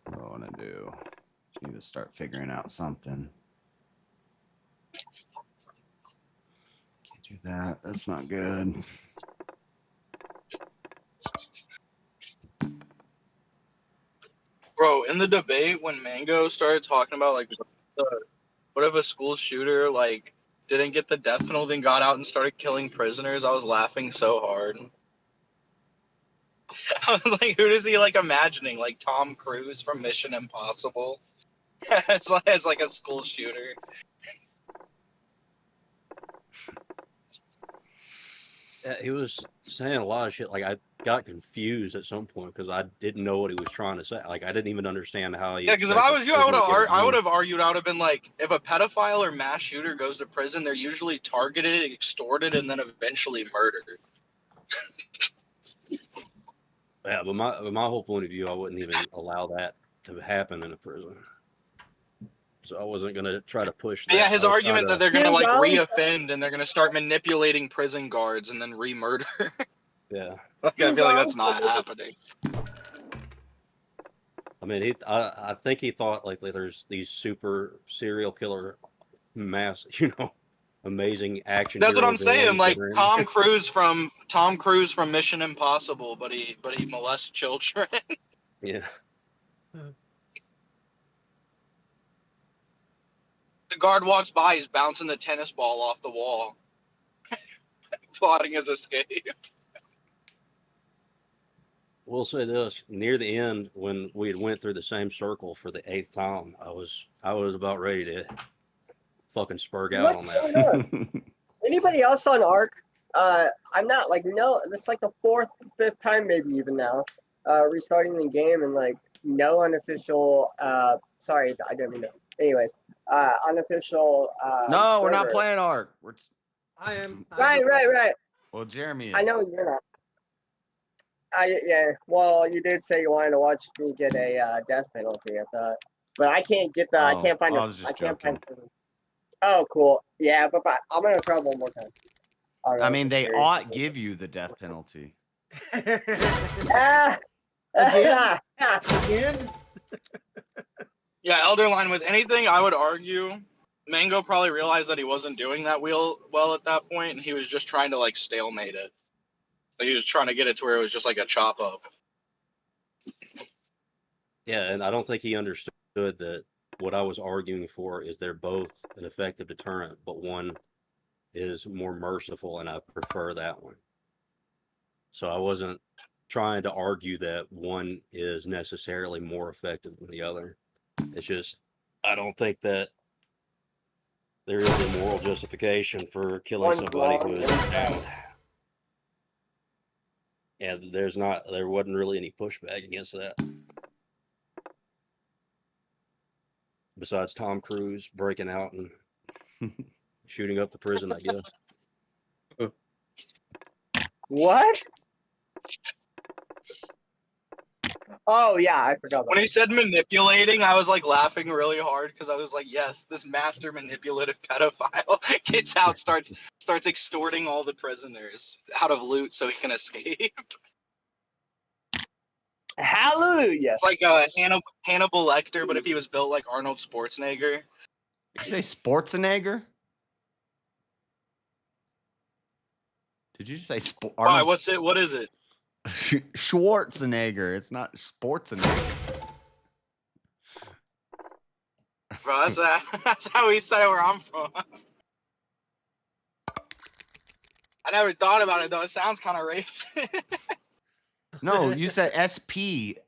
S1: What do I want to do? Need to start figuring out something. that. That's not good.
S6: Bro, in the debate when Mango started talking about like what if a school shooter like didn't get the death penalty and got out and started killing prisoners, I was laughing so hard. I was like, who does he like imagining? Like Tom Cruise from Mission Impossible? It's like a school shooter.
S10: He was saying a lot of shit. Like I got confused at some point because I didn't know what he was trying to say. Like I didn't even understand how he.
S6: Yeah, because if I was you, I would have argued. I would have been like, if a pedophile or mass shooter goes to prison, they're usually targeted, extorted, and then eventually murdered.
S10: Yeah, but my whole point of view, I wouldn't even allow that to happen in a prison. So I wasn't gonna try to push that.
S6: Yeah, his argument that they're gonna like
S11: Dude,
S6: re-offend and they're gonna start manipulating prison guards and then re-murder.
S10: Yeah.
S6: I feel like that's not happening.
S10: I mean, I think he thought like there's these super serial killer mass, amazing action.
S6: That's what
S10: hero
S6: I'm saying.
S10: villains
S6: Like
S10: that are in-
S6: Tom Cruise from Mission Impossible, but he molests children.
S10: Yeah.
S6: The guard walks by, he's bouncing the tennis ball off the wall, plotting his escape.
S10: We'll say this: near the end, when we had went through the same circle for the 8th time, I was about ready to fucking spurg out on
S11: What's going
S10: that.
S11: on? Anybody else on Arc? I'm not like no. This is like the 4th, 5th time maybe even now. Restarting the game and like no unofficial. Sorry, I didn't mean to. Anyways, unofficial.
S1: No, we're not
S11: server.
S1: playing Ark.
S4: I am.
S11: Right.
S1: Well, Jeremy is.
S11: I know you're not. Yeah. Well, you did say you wanted to watch me get a death penalty. I thought, but I can't get the. I can't find
S1: I
S11: the.
S1: was just
S11: I can't
S1: joking.
S11: find. Oh, cool. Yeah, but I'm gonna try one more time.
S1: I mean, they ought give you the death penalty.
S11: Ah!
S4: Again?
S6: Yeah, Elderline with anything, I would argue. Mango probably realized that he wasn't doing that well at that point, and he was just trying to like stalemate it. Like, he was trying to get it to where it was just like a chop up.
S10: Yeah, and I don't think he understood that what I was arguing for is they're both an effective deterrent, but one is more merciful, and I prefer that one. So I wasn't trying to argue that one is necessarily more effective than the other. It's just I don't think that there is a moral justification for killing somebody who is down. And there wasn't really any pushback against that. Besides Tom Cruise breaking out and shooting up the prison, I guess.
S11: What? Oh yeah, I forgot.
S6: When he said manipulating, I was like laughing really hard because I was like, yes, this master manipulative pedophile gets out, starts extorting all the prisoners out of loot so he can escape.
S11: Hallelujah!
S6: It's like Hannibal Lecter, but if he was built like Arnold Schwarzenegger.
S1: Did you say Schwarzenegger? Did you say
S6: Why? What's it? What is it?
S1: Schwarzenegger. It's not Sportsenegger.
S6: Bro, that's how we say where I'm from. I never thought about it though. It sounds kind of racist.
S1: No, you said SP.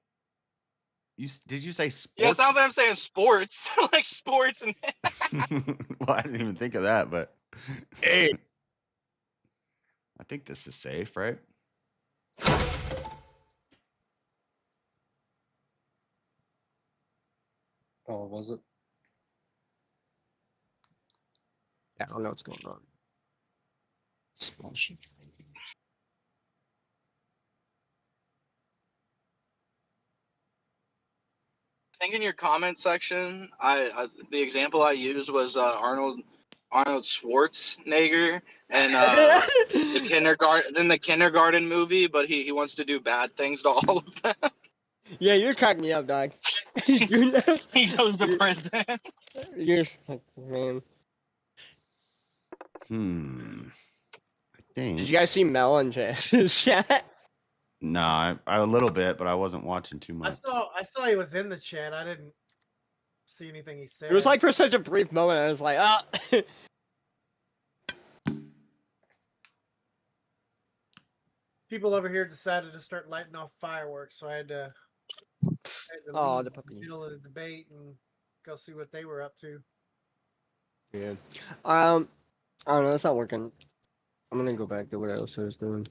S1: Did you say sports?
S6: Yeah, it sounds like I'm saying sports, like sports and.
S1: Well, I didn't even think of that, but
S11: hey,
S1: I think this is safe, right?
S14: Oh, was it?
S5: I don't know what's going on.
S6: I think in your comment section, the example I used was Arnold Schwarzenegger and the kindergarten movie, but he wants to do bad things to all of them.
S5: Yeah, you're cracking me up, dog.
S6: He goes to prison.
S5: You're man.
S1: Dang.
S14: Did you guys see Mel and JS's chat?
S1: No, I a little bit, but I wasn't watching too
S4: I
S1: much.
S4: saw he was in the chat. I didn't see anything he said.
S14: It was like for such a brief moment. I was like, ah.
S4: People over here decided to start lighting off fireworks, so I had to
S14: Oh,
S4: leave
S14: the
S4: in
S14: puppies.
S4: the middle of the debate and go see what they were up to.
S14: Yeah. I don't know. It's not working. I'm gonna go back to what else I was doing.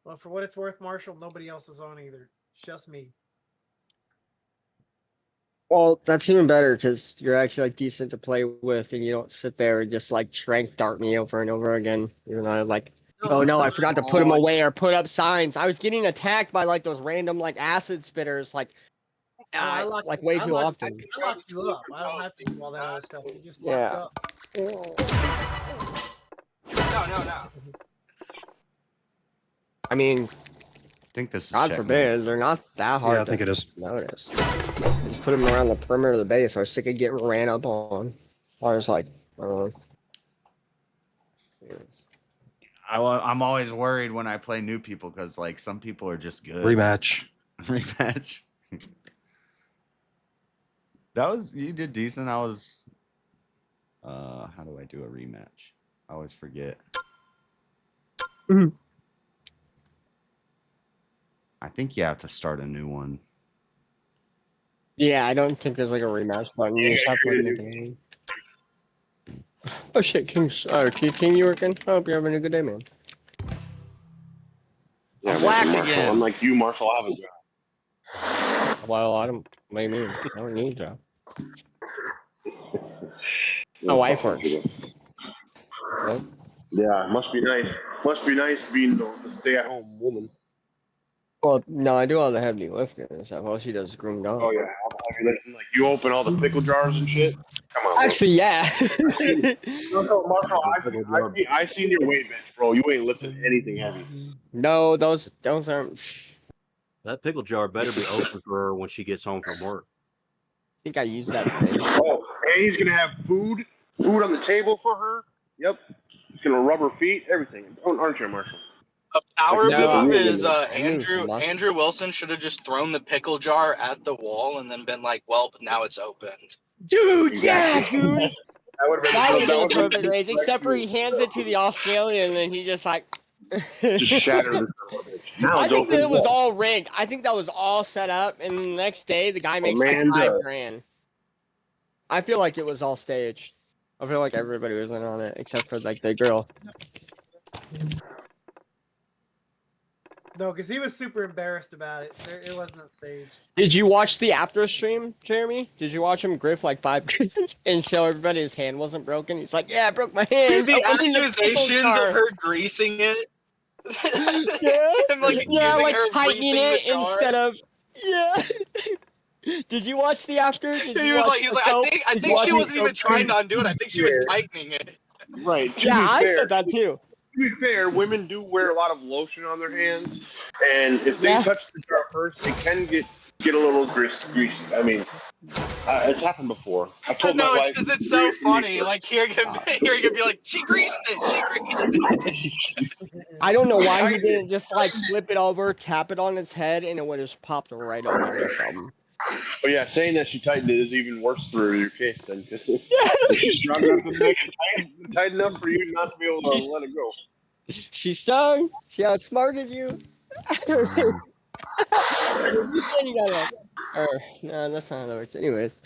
S4: Well, for what it's worth, Marshall, nobody else is on either. It's just me.
S14: Well, that's even better because you're actually like decent to play with, and you don't sit there and just like trank dart me over and over again. Even though I'm like, oh no, I forgot to put them away or put up signs. I was getting attacked by like those random like acid spitters, like way too often.
S4: I locked you up. I don't have to do all that other stuff. You just
S14: Yeah.
S4: locked up.
S6: No.
S14: I mean,
S1: I think this is
S14: God
S1: checkmate.
S14: forbid, they're not that hard.
S3: Yeah, I think it is.
S14: Notice. Just put them around the perimeter of the base. I was sick of getting ran up on. I was like, I don't know.
S1: I'm always worried when I play new people because like some people are just good.
S3: Rematch.
S1: Rematch. You did decent. I was how do I do a rematch? I always forget. I think you have to start a new one.
S14: Yeah, I don't think there's like a rematch button. You just have to like, make a name. Oh shit, King, you working? I hope you're having a good day, man.
S2: Yeah,
S1: black
S2: Marshall,
S1: again.
S2: unlike you, Marshall, I have a job.
S14: Well, I don't. What do you mean? I don't need a job. My wife works. What?
S2: Yeah, must be nice. Must be nice being the stay-at-home woman.
S14: Well, no, I do all the heavy lifting and stuff. All she does is groom dogs.
S2: Oh yeah, I mean, like you open all the pickle jars and shit. Come on, bro.
S14: Actually, yeah.
S2: Marshall, I seen your weight bench, bro. You ain't lifting anything heavy.
S14: No, those aren't.
S10: That pickle jar better be open for her when she gets home from work.
S14: I think I used that thing.
S2: Oh, and he's gonna have food on the table for her. Yep. He's gonna rub her feet, everything. Aren't you, Marshall?
S6: A power
S2: No,
S6: move is
S14: I moved
S6: Andrew
S14: the muscle.
S6: Andrew Wilson should have just thrown the pickle jar at the wall and then been like, "Well, now it's opened."
S14: Dude,
S2: Exactly.
S14: yeah, dude.
S2: That would have
S14: That would
S2: been
S14: have been a perfect range, except for he hands it to the Australian and then he just like.
S2: just shattered the son of a bitch. Now
S14: I
S2: it's
S14: think that
S2: open.
S14: it was all rigged. I think that was all set up, and the next day the guy makes like $5,000. I feel like it was all staged. I feel like everybody was in on it except for like the girl.
S4: No, because he was super embarrassed about it. It wasn't staged.
S14: Did you watch the after stream, Jeremy? Did you watch him griff like 5 griffins and show everybody his hand wasn't broken? He's like, yeah, I broke my hand.
S6: The
S14: opening the
S6: accusations
S14: pickle
S6: of
S14: jar."
S6: her greasing it.
S14: Yeah,
S6: Him, like,
S14: yeah,
S6: accusing
S14: like
S6: her of
S14: tightening
S6: greasing the
S14: it
S6: jar.
S14: instead of yeah. Did you watch the after? Did
S6: He
S14: you
S6: was
S14: watch
S6: like,
S14: the soap?
S6: I
S14: Did you
S6: think
S14: watch
S6: she
S14: the
S6: wasn't even
S14: soap?
S6: trying to undo it. I think she was tightening it.
S2: Right. To
S14: Yeah,
S2: be
S14: I
S2: fair,
S14: said that too.
S2: To be fair, women do wear a lot of lotion on their hands, and if they
S14: Yeah.
S2: touch the jar first, it can get a little greasy. I mean, it's happened before. I told my
S6: No,
S2: wife.
S6: it's so funny. Like hearing him be like, she greased it. She greased it.
S14: I don't know why he didn't just like flip it over, tap it on its head, and it would have just popped right open or something.
S2: But yeah, saying that she tightened it is even worse for your case then, because if she's strong enough to make it tight enough for you not to be able to let it go.
S14: She's strong. She outsmarted you. You gotta, no, that's not how it works. Anyways.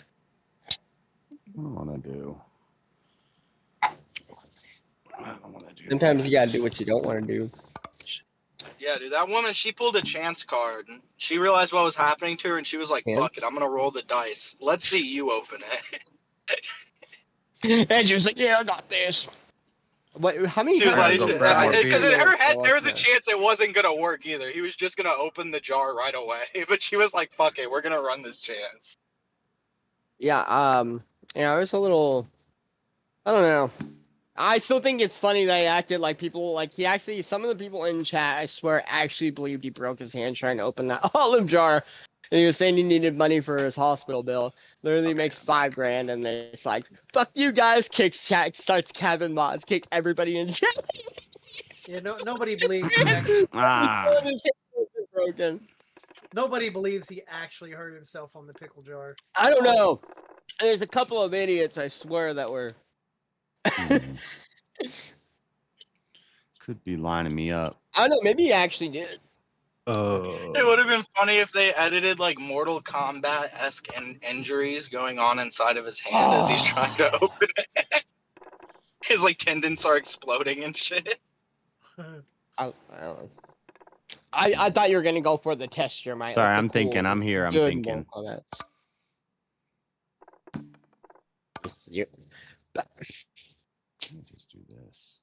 S1: What do I want to do? I don't want to do
S14: Sometimes
S1: that.
S14: you gotta do what you don't want to do.
S6: Yeah, dude, that woman, she pulled a chance card. And she realized what was happening to her, and she was like, fuck it, I'm gonna roll the dice. Let's see you open it.
S14: And she was like, yeah, I got this. What? How many
S6: She was
S14: times?
S6: like, because in her head, there was a chance it wasn't gonna work either. He was just gonna open the jar right away. But she was like, fuck it, we're gonna run this chance.
S14: Yeah, yeah, I was a little, I don't know. I still think it's funny that he acted like people, like he actually, some of the people in chat, I swear, actually believed he broke his hand trying to open that olive jar. And he was saying he needed money for his hospital bill. Literally makes 5 grand, and then it's like, fuck you guys. Kicks chat, starts cabin mods, kick everybody in chat.
S4: Yeah, nobody believes he actually,
S14: broken.
S4: nobody believes he actually hurt himself on the pickle jar.
S14: I don't know. There's a couple of idiots, I swear, that were.
S1: Could be lining me up.
S14: I don't know. Maybe he actually did.
S6: It would have been funny if they edited like Mortal Kombat-esque injuries going on inside of his hand as he's trying to open it. His like tendons are exploding and shit.
S14: I don't know. I thought you were gonna go for the texture, Mike.
S1: Sorry,
S14: like
S1: I'm thinking. I'm here. I'm thinking.
S14: Let
S1: me just do this.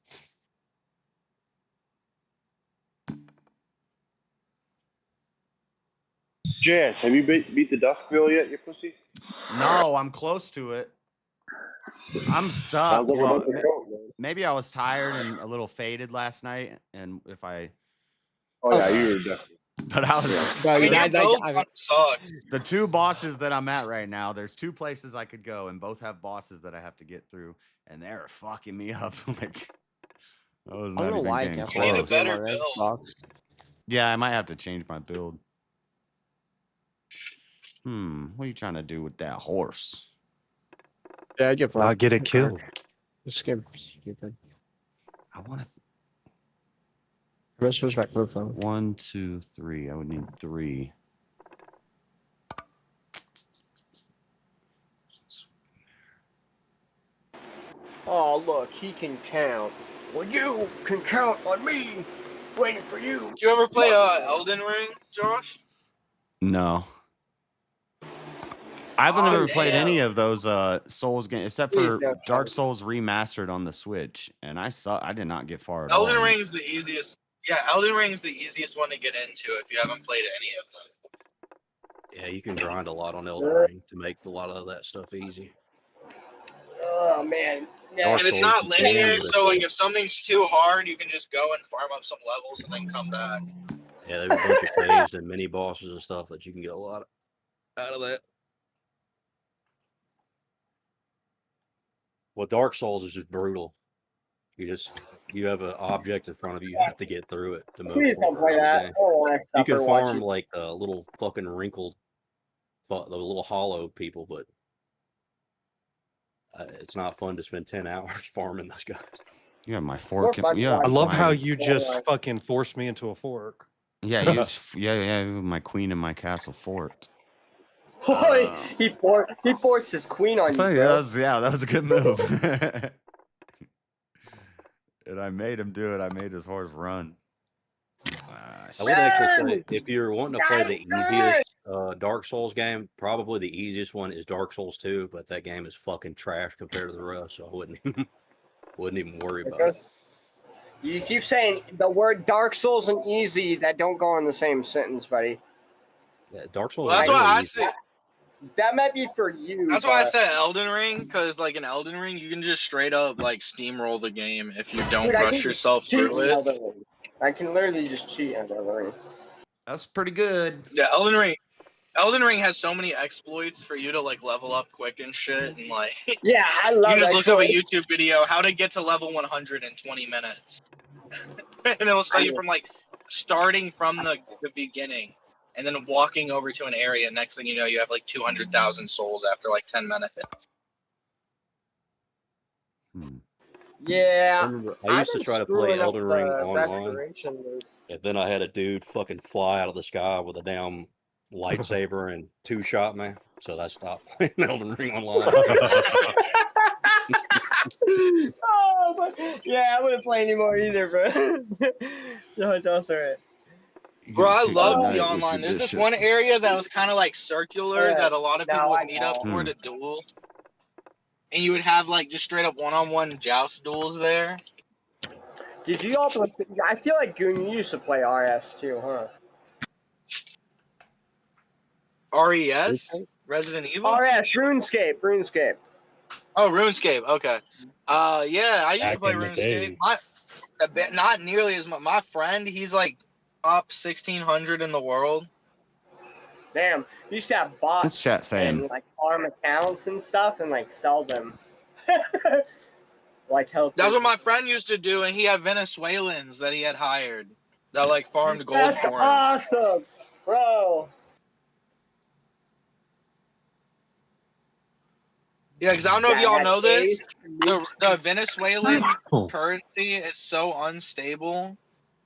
S2: Jazz, have you beat the Dusk Bill yet, you pussy?
S1: No, I'm close to it. I'm stuck.
S2: Sounds like
S1: Well,
S2: about to go, man.
S1: maybe I was tired and a little faded last night, and if I.
S2: Oh yeah, you were definitely.
S1: But I was.
S14: Bro,
S6: sucks.
S1: The 2 bosses that I'm at right now, there's 2 places I could go, and both have bosses that I have to get through, and they're fucking me up. Like, I was not even getting close.
S6: You need a better build.
S1: Yeah, I might have to change my build. What are you trying to do with that horse?
S14: Yeah, I get
S3: Not get it killed.
S14: Just get stupid.
S1: I want to.
S14: Let's switch back to the phone.
S1: 1, 2, 3. I would need 3.
S14: Oh, look, he can count. Well, you can count on me. Waiting for you.
S6: Did you ever play Elden Ring, Josh?
S1: No. I haven't ever played any of those Souls games except for Dark Souls Remastered on the Switch, and I did not get far at all.
S6: Elden Ring is the easiest. Yeah, Elden Ring is the easiest one to get into if you haven't played any of them.
S10: Yeah, you can grind a lot on Elden Ring to make a lot of that stuff easy.
S11: Oh man.
S6: And it's not linear, so like if something's too hard, you can just go and farm up some levels and then come back.
S10: Yeah, there's a bunch of caves and mini bosses and stuff that you can get a lot out of that. Well, Dark Souls is just brutal. You have an object in front of you. You have to get through it to move.
S11: Please don't play that.
S10: You can farm like the little fucking wrinkled, the little hollow people, but it's not fun to spend 10 hours farming those guys.
S1: Yeah, my fork. Yeah,
S3: I love how you just fucking forced me into a fork.
S1: Yeah, yeah. My queen in my castle fort.
S11: He forced his queen on you.
S1: That was a good move. And I made him do it. I made his horse run.
S10: I would actually say, if you're wanting to play the easiest Dark Souls game, probably the easiest one is Dark Souls 2, but that game is fucking trash compared to the rest, so I wouldn't even worry about it.
S11: You keep saying the word Dark Souls and easy that don't go in the same sentence, buddy.
S10: Yeah, Dark Souls.
S6: Well, that's why I said.
S11: That might be for you.
S6: That's why I said Elden Ring, because like in Elden Ring, you can just straight up like steamroll the game if you don't rush yourself through it.
S11: I can literally just cheat on Elden Ring.
S1: That's pretty good.
S6: Yeah, Elden Ring has so many exploits for you to like level up quick and shit, and like
S11: yeah, I love.
S6: You just look up a YouTube video how to get to level 100 in 20 minutes, and it'll tell you from like starting from the beginning. And then walking over to an area, next thing you know, you have like 200,000 souls after like 10 minutes.
S11: Yeah.
S10: I used to try to play Elden Ring online, and then I had a dude fucking fly out of the sky with a damn lightsaber and two-shot me, so I stopped playing Elden Ring online.
S11: Yeah, I wouldn't play anymore either, bro. No, don't throw it.
S6: Bro, I love the online. There's this one area that was kind of like circular that a lot of people would meet up for to duel. And you would have like just straight up one-on-one joust duels there.
S11: Did you all play? I feel like Goon, you used to play RS too, huh?
S6: RES? Resident Evil?
S11: RS, RuneScape.
S6: Oh, RuneScape, okay. Yeah, I used to play RuneScape. Not nearly as much. My friend, he's like top 1,600 in the world.
S11: Damn, you used to have
S1: What's
S11: bots
S1: chat saying?
S11: and like farm accounts and stuff and like sell them. Like health.
S6: That's what my friend used to do, and he had Venezuelans that he had hired that like farmed gold
S11: That's
S6: for him.
S11: awesome, bro.
S6: Yeah, because I don't know if
S11: Yeah,
S6: y'all
S11: that
S6: know this.
S11: ace
S6: The Venezuelan currency is so unstable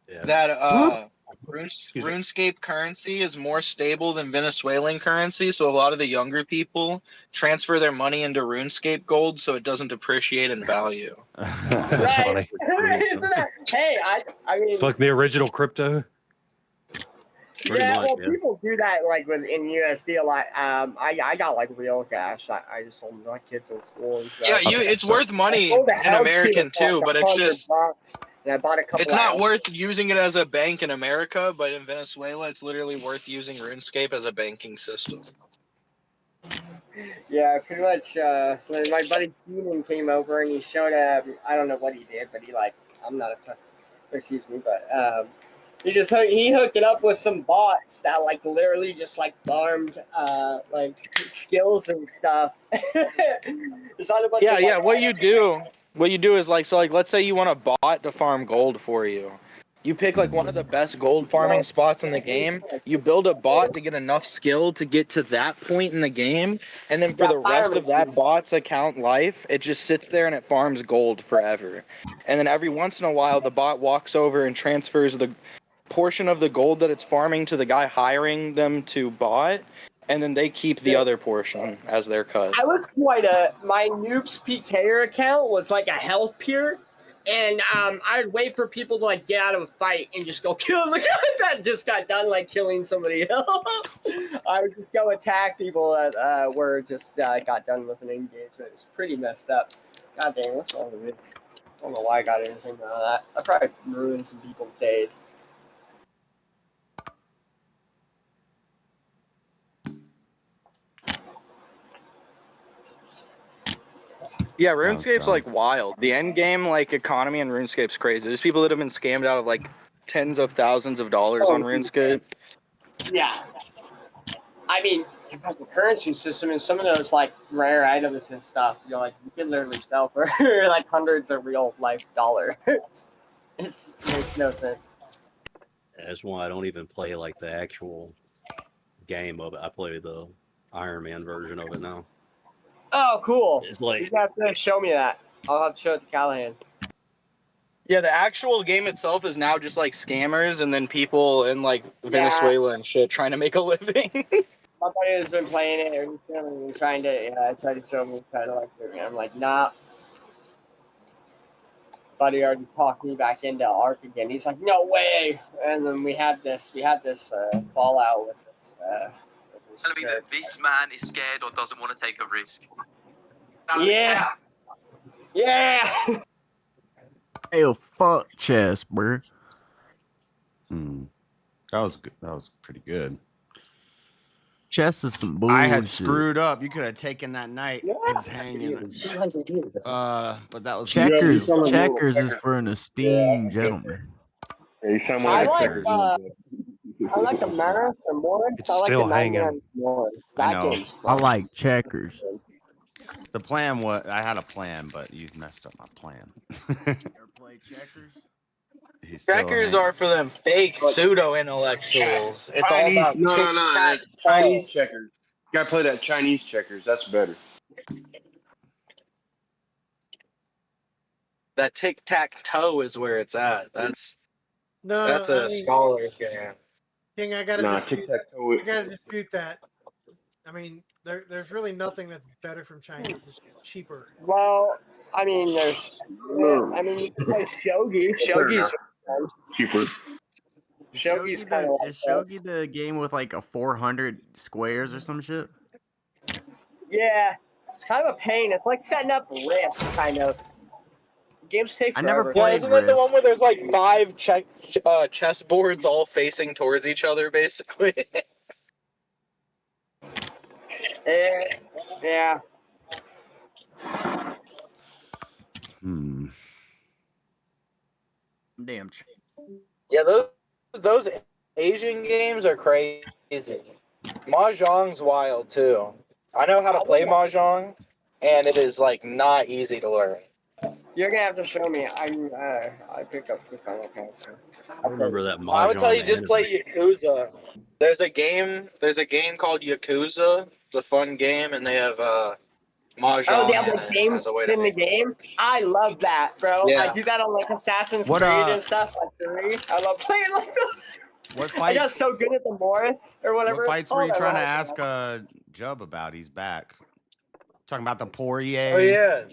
S10: Yeah.
S6: that RuneScape currency is more stable than Venezuelan currency. So a lot of the younger people transfer their money into RuneScape gold so it doesn't depreciate in value.
S3: That's
S11: Right.
S3: funny.
S11: Isn't that? Hey, I mean,
S3: It's like the original crypto.
S10: Pretty
S11: yeah.
S10: much,
S11: Well,
S10: yeah.
S11: people do that like in USD a lot. I got like real cash. I just sold my kids in school and stuff.
S6: Yeah, it's worth money in American too, but it's just
S11: $100, and I bought a couple.
S6: it's not worth using it as a bank in America, but in Venezuela, it's literally worth using RuneScape as a banking system.
S11: Yeah, pretty much. When my buddy Keenan came over and he showed up, I don't know what he did, but he like, I'm not a, excuse me, but he hooked it up with some bots that like literally just like farmed like skills and stuff. It's not a bunch of, like,
S6: What you do is like let's say you want a bot to farm gold for you. You pick like one of the best gold farming spots in the game. You build a bot to get enough skill to get to that point in the game, and then for the rest of that bot's account life, it just sits there and it farms gold forever. And then every once in a while, the bot walks over and transfers the portion of the gold that it's farming to the guy hiring them to bot, and then they keep the other portion as their cut.
S11: I was my Noobs PKer account was like a health peer, and I would wait for people to like get out of a fight and just go kill the guy that just got done like killing somebody else. I would just go attack people that were just got done with an engagement. It's pretty messed up. God dang, what's wrong with me? I don't know why I got anything out of that. I probably ruined some people's days.
S6: Yeah, RuneScape's like wild. The end game like economy in RuneScape's crazy. There's people that have been scammed out of like tens of thousands of dollars on RuneScape.
S11: Yeah. I mean, you have the currency system and some of those like rare items and stuff, you know, like you can literally sell for like hundreds of real life dollars. It makes no sense.
S10: That's why I don't even play like the actual game of it. I play the Iron Man version of it now.
S11: Oh, cool.
S10: It's like,
S11: you have to show me that. I'll have to show it to Callahan.
S6: Yeah, the actual game itself is now just like scammers and then people in like Venezuela and shit trying to make a living.
S11: My buddy has been playing it and trying to show me kind of like it. I'm like, nah. Buddy already talked me back into Ark again. He's like, no way. And then we had this fallout with this.
S15: Telling me that this man is scared or doesn't want to take a risk.
S11: Yeah. Yeah.
S16: Hey, fuck chess, bro.
S1: That was good. That was pretty good.
S16: Chess is some bullshit.
S1: I had screwed up. You could have taken that knight. He's hanging. But that was
S16: checkers. Checkers is for an esteemed gentleman.
S11: I like the Maris or Morris.
S3: It's
S11: I like
S3: still
S11: the
S3: hanging.
S11: Morris.
S1: I
S11: That
S1: know.
S11: game's
S16: I
S11: fun.
S16: like checkers.
S1: The plan was I had a plan, but you messed up my plan.
S16: Play checkers.
S6: Checkers are for them fake pseudo intellectuals. It's all about
S2: no, that's Chinese checkers. You gotta play that Chinese checkers. That's better.
S6: That tic-tac-toe is where it's at. That's a scholar's game.
S4: King, I gotta
S2: tic-tac-toe.
S4: I gotta dispute that. I mean, there's really nothing that's better from Chinese. It's just cheaper.
S11: Well, I mean, you can play shogi. Shogi's
S2: cheaper.
S11: Shogi's kind of like
S16: is shogi the game with like a 400 squares or some shit?
S11: Yeah, it's kind of a pain. It's like setting up risk, kind of. Games take forever.
S16: I never
S6: Yeah,
S16: played
S6: isn't that the
S16: Risk.
S6: one where there's like 5 chess boards all facing towards each other, basically?
S11: Yeah.
S16: Damn.
S6: Yeah, those Asian games are crazy. Mahjong's wild too. I know how to play Mahjong, and it is like not easy to learn.
S11: You're gonna have to show me. I pick up quick on that kind of stuff.
S10: I remember that
S6: I would tell
S10: Mahjong
S6: you just play Yakuza. There's a game called Yakuza. It's a fun game, and they have Mahjong
S11: Oh, they have
S6: in
S11: like
S6: it
S11: games
S6: as a way to
S11: in the game. I love that, bro. I
S6: Yeah.
S11: do that on like Assassin's
S1: What,
S11: Creed and stuff. Like 3. I love playing like that.
S1: What
S11: I got
S1: fights?
S11: so good at the Morris or whatever.
S1: What
S11: it's
S1: fights were you
S11: called. I
S1: trying to
S11: love
S1: ask Jub about? He's back. Talking about the Poirier.
S6: Oh yeah.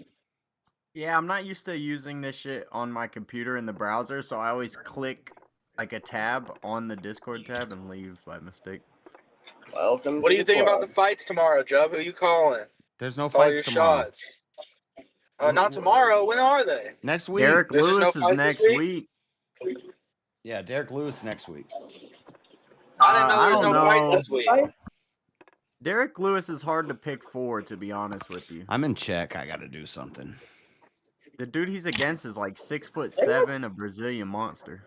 S16: Yeah, I'm not used to using this shit on my computer in the browser, so I always click like a tab on the Discord tab and leave by mistake.
S11: Welcome.
S6: What do you think about the fights tomorrow, Jub? Who you calling?
S1: There's no
S6: Call
S1: fights
S6: your
S1: tomorrow.
S6: shots. Not tomorrow. When are they?
S1: Next week.
S16: Derek
S6: There's just
S16: Lewis
S6: no
S16: is
S6: fights
S16: next
S6: this
S16: week.
S1: Yeah, Derek Lewis next week.
S6: I didn't know
S16: I
S6: there was
S16: don't
S6: no fights
S16: know.
S6: this week.
S16: Derek Lewis is hard to pick for, to be honest with you.
S1: I'm in check. I got to do something.
S16: The dude he's against is like 6'7", a Brazilian monster.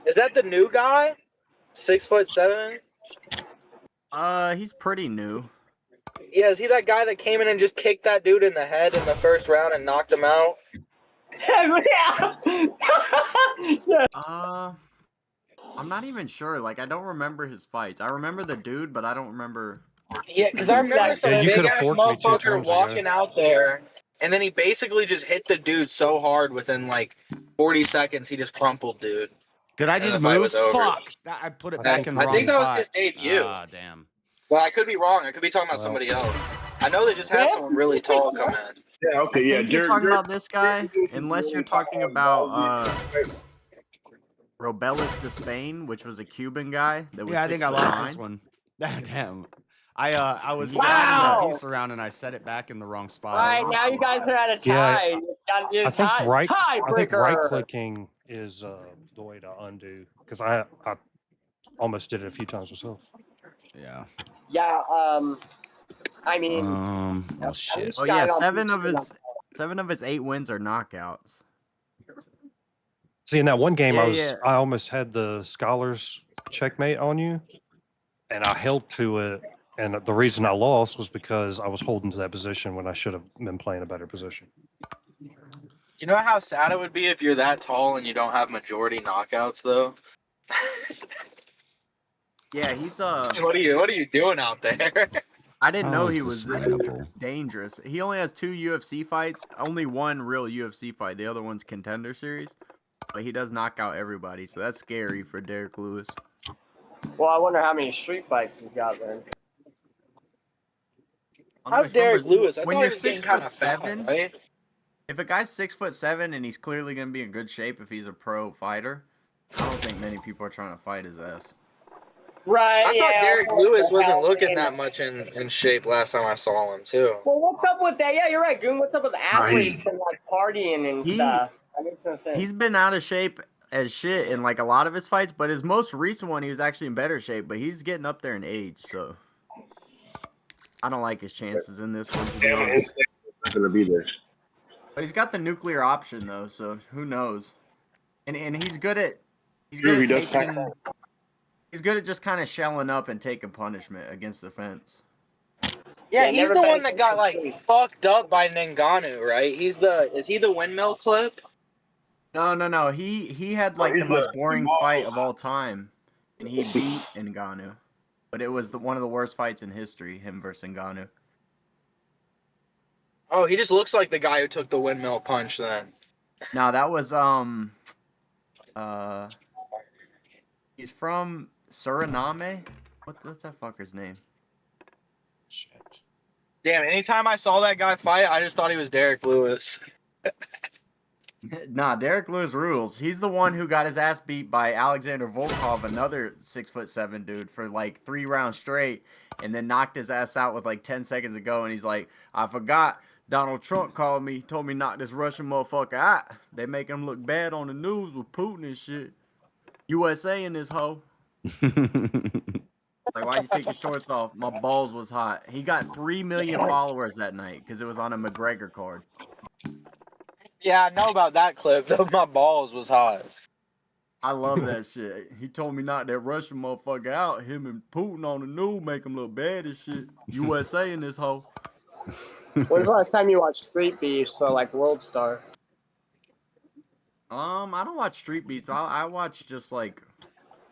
S6: Is that the new guy? 6'7"?
S16: He's pretty new.
S6: Yeah, is he that guy that came in and just kicked that dude in the head in the first round and knocked him out?
S16: I'm not even sure. Like, I don't remember his fights. I remember the dude, but I don't remember.
S6: Yeah, because I remember some
S3: Yeah, you
S6: big
S3: could've
S6: ass
S3: forked me 2
S6: motherfucker
S3: turns
S6: walking
S3: ago.
S6: out there, and then he basically just hit the dude so hard within like 40 seconds, he just crumpled dude.
S1: Did I
S6: And
S1: just
S6: the fight
S1: move?
S6: was over.
S1: Fuck! I put it back in the
S6: I
S1: wrong
S6: think that was
S1: spot.
S6: his debut.
S1: Ah, damn.
S6: Well, I could be wrong. I could be talking about somebody else. I know they just had someone really tall come in.
S2: Yeah, okay,
S16: I
S2: yeah.
S16: think you're talking about this guy, unless you're talking about Robelis de Spain, which was a Cuban guy. That was
S1: Yeah, I think I lost
S16: 6'9".
S1: this one. Damn. I was
S11: Wow.
S1: sliding the piece around and I set it back in the wrong
S11: All
S1: spot.
S11: right, now you guys are at a
S3: Yeah,
S11: tie. You gotta do
S3: I think
S11: tie,
S3: right
S11: tiebreaker.
S3: clicking is the way to undo, because I almost did it a few times myself.
S1: Yeah.
S11: Yeah. I mean.
S1: Oh shit.
S16: Oh yeah, 7 of his 8 wins are knockouts.
S3: See, in that one game,
S16: Yeah.
S3: I almost had the scholars checkmate on you, and I held to it. And the reason I lost was because I was holding to that position when I should have been playing a better position.
S6: You know how sad it would be if you're that tall and you don't have majority knockouts, though?
S16: Yeah, he's
S6: What are you doing out there?
S16: I didn't know
S1: How
S16: he
S1: is
S16: was
S1: this
S16: this
S1: readable?
S16: dangerous. He only has 2 UFC fights, only 1 real UFC fight. The other one's Contender Series, but he does knock out everybody, so that's scary for Derek Lewis.
S11: Well, I wonder how many street fights he's got then.
S6: How's Derek Lewis? I
S16: When
S6: thought
S16: you're
S6: he was getting kind of fat,
S16: 6'7",
S6: right?
S16: if a guy's 6'7" and he's clearly gonna be in good shape if he's a pro fighter, I don't think many people are trying to fight his ass.
S11: Right.
S6: I thought
S11: yeah,
S6: Derek
S11: okay,
S6: Lewis wasn't
S11: okay.
S6: looking that much in shape last time I saw him, too.
S11: Well, what's up with that? Yeah, you're right, Goon. What's up with athletes and like partying and stuff? That makes no sense.
S16: He's been out of shape as shit in like a lot of his fights, but his most recent one he was actually in better shape, but he's getting up there in age, so I don't like his chances in this one, to be honest.
S2: Not gonna be there.
S16: But he's got the nuclear option though, so who knows? And he's good at
S2: True, he does pack
S16: taking. He's good at just kind of shelling up and taking punishment against the fence.
S6: Yeah, he's the one that got like fucked up by Ngannou, right? Is he the windmill clip?
S16: No. He had like the most boring fight of all time, and he beat Ngannou. But it was one of the worst fights in history, him versus Ngannou.
S6: Oh, he just looks like the guy who took the windmill punch then.
S16: No, that was he's from Suriname. What's that fucker's name?
S1: Shit.
S6: Damn, anytime I saw that guy fight, I just thought he was Derek Lewis.
S16: Nah, Derek Lewis rules. He's the one who got his ass beat by Alexander Volkov, another 6'7" dude, for like 3 rounds straight, and then knocked his ass out with like 10 seconds to go. And he's like, I forgot. Donald Trump called me, told me knock this Russian motherfucker out. They make him look bad on the news with Putin and shit. USA in this hoe. Like, why'd you take your shorts off? My balls was hot. He got 3 million followers that night because it was on a McGregor card.
S6: Yeah, I know about that clip. Though my balls was hot.
S16: I love that shit. He told me not that Russian motherfucker out. Him and Putin on the news make him look bad as shit. USA in this hoe.
S11: When's the last time you watched Street Beef? So like World Star.
S16: I don't watch Street Beats. I watch just like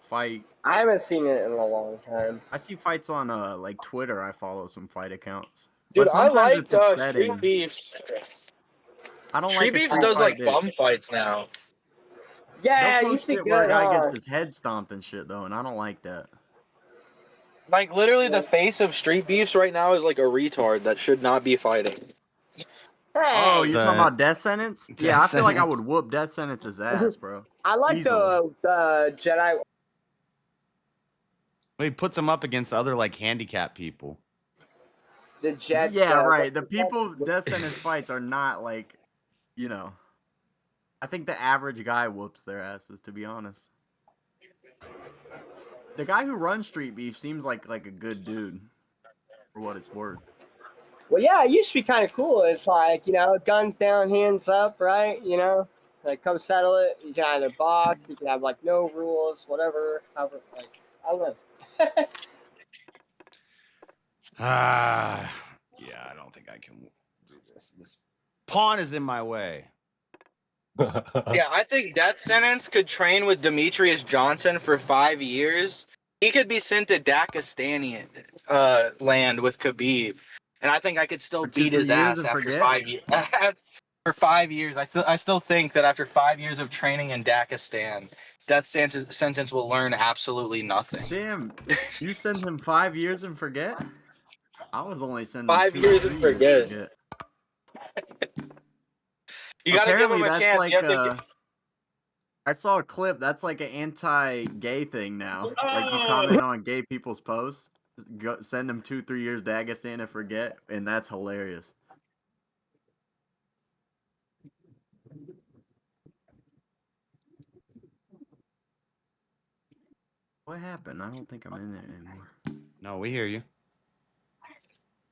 S16: fight.
S11: I haven't seen it in a long time.
S16: I see fights on like Twitter. I follow some fight accounts.
S6: Dude,
S16: But
S6: I
S16: sometimes
S6: liked
S16: it's upsetting.
S6: Street Beefs.
S16: I don't
S6: Street
S16: like a
S6: Beefs
S16: street
S6: does
S16: fight
S6: like bum fights now.
S11: Yeah,
S16: They'll
S11: it used
S16: post
S11: to be
S16: it where a
S11: good.
S16: guy
S11: Huh?
S16: gets his head stomped and shit though, and I don't like that.
S6: Like literally, the face of Street Beefs right now is like a retard that should not be fighting.
S16: Oh, you're talking about Death Sentence?
S1: Death
S16: Yeah, I feel like I
S1: Sentence.
S16: would whoop Death Sentence's ass, bro.
S11: I like
S16: Easily.
S11: the Jedi.
S1: Well, he puts him up against other like handicapped people.
S11: The Jet.
S16: Yeah, right. The people Death Sentence fights are not like, you know. I think the average guy whoops their asses, to be honest. The guy who runs Street Beef seems like a good dude, for what it's worth.
S11: Well, yeah, it used to be kind of cool. It's like, you know, guns down, hands up, right? You know, like come settle it. You can either box, you can have like no rules, whatever. However, like I don't know.
S1: Yeah, I don't think I can do this. This pawn is in my way.
S6: Yeah, I think Death Sentence could train with Demetrius Johnson for 5 years. He could be sent to Dagestan land with Khabib, and I think I could still beat his ass after 5 years. For 5 years, I still think that after 5 years of training in Dagestan, Death Sentence will learn absolutely nothing.
S16: Damn, you send him 5 years and forget? I was only sending
S6: 5
S16: 2
S6: years
S16: 3
S6: and
S16: years
S6: forget.
S16: to
S6: You gotta give him a
S16: that's
S6: chance.
S16: like
S6: You have to
S16: I saw a clip. That's like an anti-gay thing now. Like you comment on gay people's posts, send them 2 3 years to Dagestan and forget, and that's hilarious. What happened? I don't think I'm in there anymore.
S1: No, we hear you.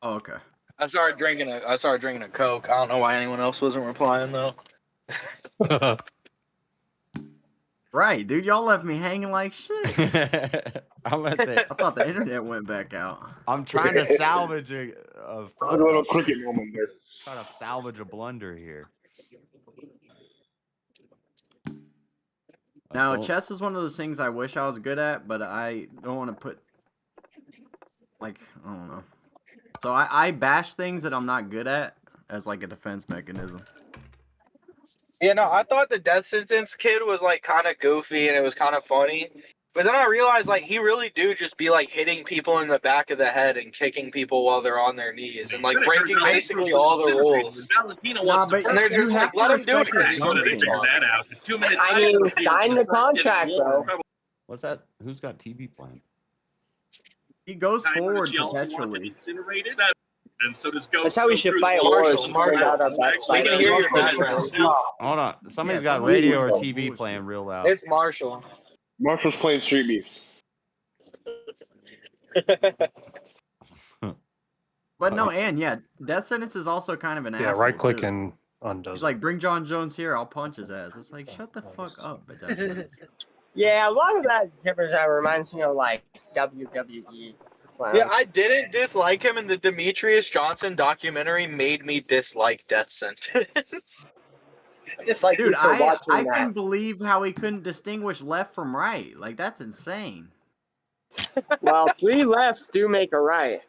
S16: Oh, okay.
S6: I started drinking a Coke. I don't know why anyone else wasn't replying though.
S16: Right, dude. Y'all left me hanging like shit. I thought the internet went back out.
S1: I'm trying to salvage a
S2: little cricket moment there.
S1: Trying to salvage a blunder here.
S16: Now, chess is one of those things I wish I was good at, but I don't want to put, like, I don't know. So I bash things that I'm not good at as, like, a defense mechanism.
S6: Yeah, no, I thought the Death Sentence kid was like kind of goofy and it was kind of funny. But then I realized like he really do just be like hitting people in the back of the head and kicking people while they're on their knees and like breaking basically all the rules. And they're just like, let him do it.
S11: I mean, sign the contract, bro.
S1: What's that? Who's got TV playing?
S16: He goes forward perpetually.
S17: And so does go.
S11: That's how we should fight wars.
S1: Hold on. Somebody's got radio or TV playing real loud.
S6: It's Marshall.
S2: Marshall's playing Street Beef.
S16: But no, and yeah, Death Sentence is also kind of an asshole.
S3: Yeah, right click
S16: too.
S3: and undoes.
S16: He's like, bring John Jones here, I'll punch his ass. It's like, shut the fuck up. But that's
S11: Yeah, a lot of that difference reminds me of like WWE.
S6: Yeah, I didn't dislike him, and the Demetrius Johnson documentary made me dislike Death Sentence.
S16: Dude, I couldn't believe how he couldn't distinguish left from right. Like, that's insane.
S11: Well, 3 lefts do make a right.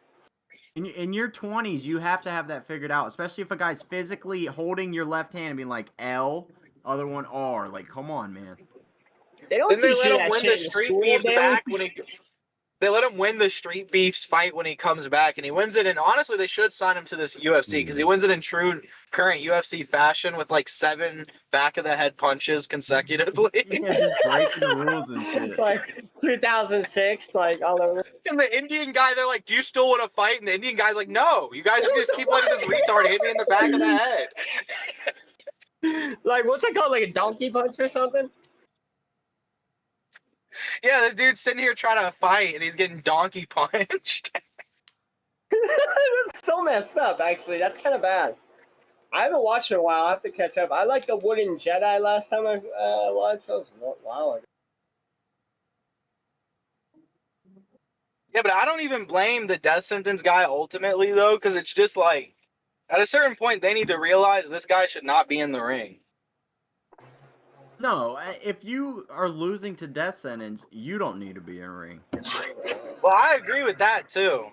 S16: In your 20s, you have to have that figured out, especially if a guy's physically holding your left hand and being like L, other one R. Like, come on, man.
S11: They don't
S6: Then they
S11: teach you
S6: let him
S11: that
S6: win
S11: shit
S6: the
S11: in
S6: Street
S11: school,
S6: Beefs
S11: man.
S6: back when he. They let him win the Street Beefs fight when he comes back, and he wins it. And honestly, they should sign him to this UFC because he wins it in true current UFC fashion with like 7 back of the head punches consecutively.
S16: Yeah, just breaking the rules and shit.
S11: Like 2006, like all over.
S6: And the Indian guy, they're like, "Do you still want to fight?" And the Indian guy's like, "No, you guys just keep letting this retard hit me in the back of the head."
S11: Like, what's it called? Like a donkey punch or something?
S6: Yeah, this dude's sitting here trying to fight, and he's getting donkey punched.
S11: That's so messed up, actually. That's kind of bad. I haven't watched it in a while. I have to catch up. I like the Wooden Jedi last time I watched. That was a while ago.
S6: Yeah, but I don't even blame the death sentence guy ultimately though, because it's just like at a certain point they need to realize this guy should not be in the ring.
S16: No, if you are losing to death sentence, you don't need to be in a ring.
S6: Well, I agree with that too.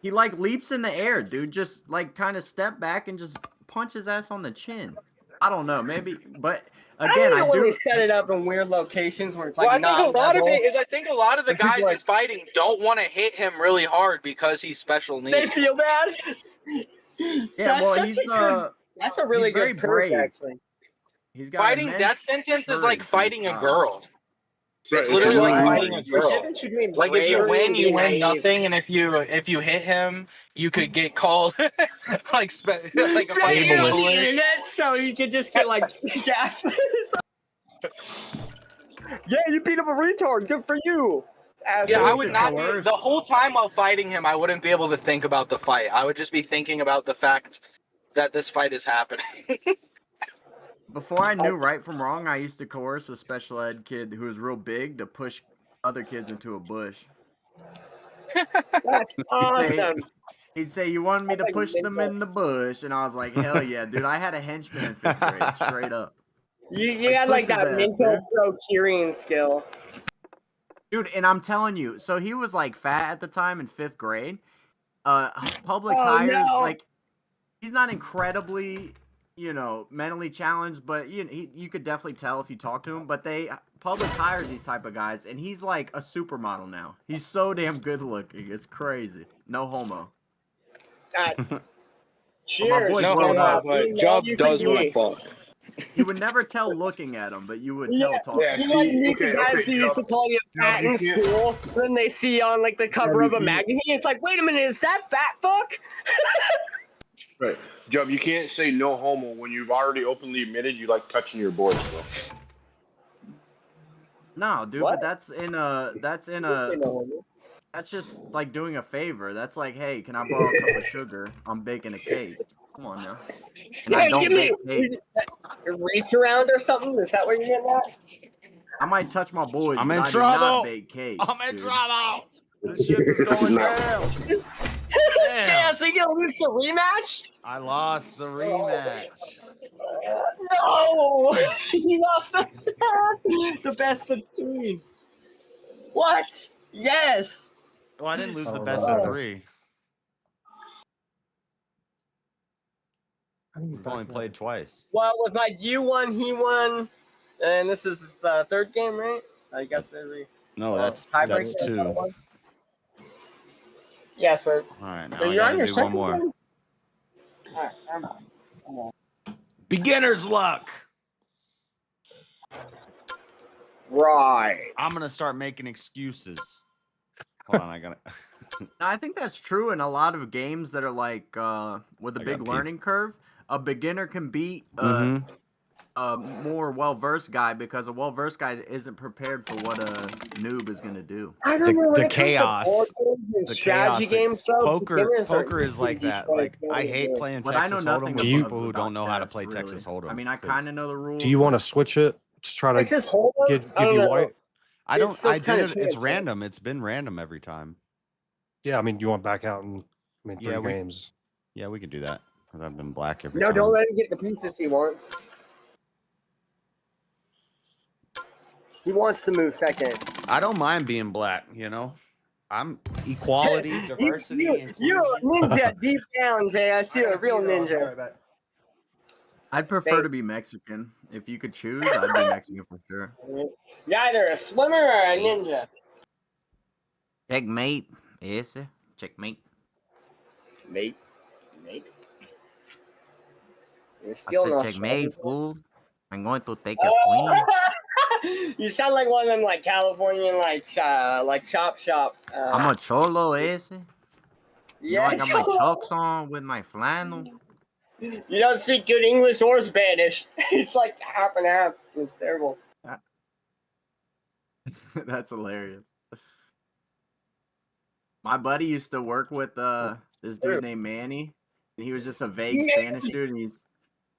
S16: He like leaps in the air, dude. Just like kind of step back and just punch his ass on the chin. I don't know, maybe, but again,
S11: I
S16: I
S11: when
S16: do.
S11: they set it up in weird locations where it's like
S6: Well, I think
S11: not
S6: a lot of
S11: level.
S6: it is I think a lot of the
S11: And people
S6: guys
S11: are
S6: he's fighting don't want to hit him really hard because he's special needs.
S11: They feel bad.
S16: Yeah,
S11: That's
S16: well,
S11: such
S16: he's
S11: a good. That's a really
S16: he's very
S11: good perk,
S16: brave.
S11: actually.
S16: He's got
S6: Fighting
S16: immense
S6: death sentence is like
S16: courage in his
S6: fighting a
S16: style.
S6: girl.
S2: Right,
S6: It's
S2: it's
S6: literally like
S2: really
S6: fighting a
S2: easy.
S11: There's a
S6: girl.
S11: difference between
S6: Like if you
S11: bravery
S6: win,
S11: and
S6: you
S11: being
S6: win
S11: naive.
S6: nothing, and if you hit him, you could get called like like a
S11: Right,
S6: fucking
S11: you're on the
S6: bullet.
S11: internet, so you could just get like gas. Yeah, you beat up a retard. Good for you.
S6: Yeah, I
S11: Asshole.
S6: would not be the whole time while fighting him. I wouldn't be able to think about the fight. I would just be thinking about the fact that this fight is happening.
S16: Before I knew right from wrong, I used to coerce a special ed kid who was real big to push other kids into a bush.
S11: That's awesome.
S16: He'd say, "You wanted me
S11: That's
S16: to
S11: like
S16: push them in the bush," and I was like, "Hell yeah, dude!" I had a henchman in 5th grade, straight up.
S11: You had like
S16: push his
S11: that
S16: ass,
S11: mental
S16: dude.
S11: procuring skill.
S16: Dude, and I'm telling you, so he was like fat at the time in 5th grade. Publix
S11: Oh,
S16: hires
S11: no.
S16: like he's not incredibly, mentally challenged, but you could definitely tell if you talk to him. But Publix hires these type of guys, and he's like a supermodel now. He's so damn good looking, it's crazy. No homo.
S11: Cheers.
S16: boy
S11: No,
S16: Job,
S11: but Job does want to
S2: fuck.
S16: You would never tell looking at him, but you would
S11: Yeah,
S16: tell talking.
S11: you like meet the guys who used to call you fat in school. Then they see you on like the cover of a magazine. It's like, wait a minute, is that fat fuck?
S2: Right, Job. You can't say no homo when you've already openly admitted you like touching your boys. Bro.
S16: No, dude,
S11: What?
S16: but that's just like doing a favor. That's like, hey, can I borrow a cup of sugar? I'm baking a cake. Come on now. And I
S11: Hey,
S16: don't
S11: give me
S16: bake cake.
S11: a reach around or something. Is that what you're getting at?
S16: I might touch my boys,
S1: I'm
S16: but
S1: in
S16: I
S1: trouble.
S16: do not bake cakes.
S1: I'm in
S16: dude.
S1: trouble. The ship is going down.
S11: Yeah, so you gonna lose the rematch?
S1: I lost the rematch.
S11: No, you lost the best of 3. What? Yes.
S1: Well, I didn't lose the best of 3. We've only played twice.
S11: Well, it was like you won, he won, and this is the 3rd game, right? I guess every.
S1: No, that's
S11: tiebreaker.
S1: 2.
S11: Yeah, so.
S1: All right, now
S11: so
S1: I
S11: you're on
S1: gotta
S11: your
S1: do
S11: second
S1: one more.
S11: game? All right, I'm on.
S1: Beginner's luck.
S11: Right.
S1: I'm gonna start making excuses. Hold on, I gotta.
S16: Now, I think that's true in a lot of games that are like with a
S1: I
S16: big
S1: got
S16: learning curve. A beginner can beat
S1: Mhm.
S16: a more well-versed guy because a well-versed guy isn't prepared for what a noob is going to do.
S11: I don't know when
S1: The
S11: it comes to board
S1: chaos.
S11: games and
S1: The
S11: strategy
S1: chaos. that-
S11: games. So
S1: Poker is like that. Like I hate playing
S16: But I know
S1: Texas Hold'em
S16: nothing
S1: with
S16: about
S1: people who don't know how to
S16: chess,
S1: play
S16: really.
S1: Texas Hold'em.
S16: I mean, I
S1: 'cause
S16: kind of know the rules.
S3: Do you want to
S16: but-
S3: switch it to try to
S11: Texas Hold'em?
S3: give
S11: I don't
S3: you
S11: know.
S3: white?
S1: I don't.
S11: It's still
S1: I do
S11: kinda
S1: it. It's
S11: chance, right?
S1: random. It's been random every time.
S3: Yeah, I mean, you want back out in 3
S1: Yeah,
S3: games.
S1: Yeah, we can do that because I've been black every
S11: No,
S1: time.
S11: don't let him get the pieces he wants. He wants to move second.
S1: I don't mind being black. I'm equality, diversity,
S11: You're a ninja deep down, Jay. I see a real
S1: inclusion.
S11: ninja.
S16: I'd prefer to be Mexican. If you could choose, I'd be Mexican for sure.
S11: You're either a swimmer or a ninja.
S16: Checkmate. Ese. Checkmate.
S11: Mate. You're still not
S16: checkmate,
S11: sure.
S16: fool. I'm going to take your queen.
S11: You sound like one of them, like Californian, like chop shop.
S16: I'm a cholo, ese. You know, I got my
S11: cholo.
S16: chucks on with my flannel.
S11: You don't speak good English or Spanish. It's like half and half. It's terrible.
S16: That's hilarious. My buddy used to work with this dude named Manny, and he was just a vague Spanish dude, and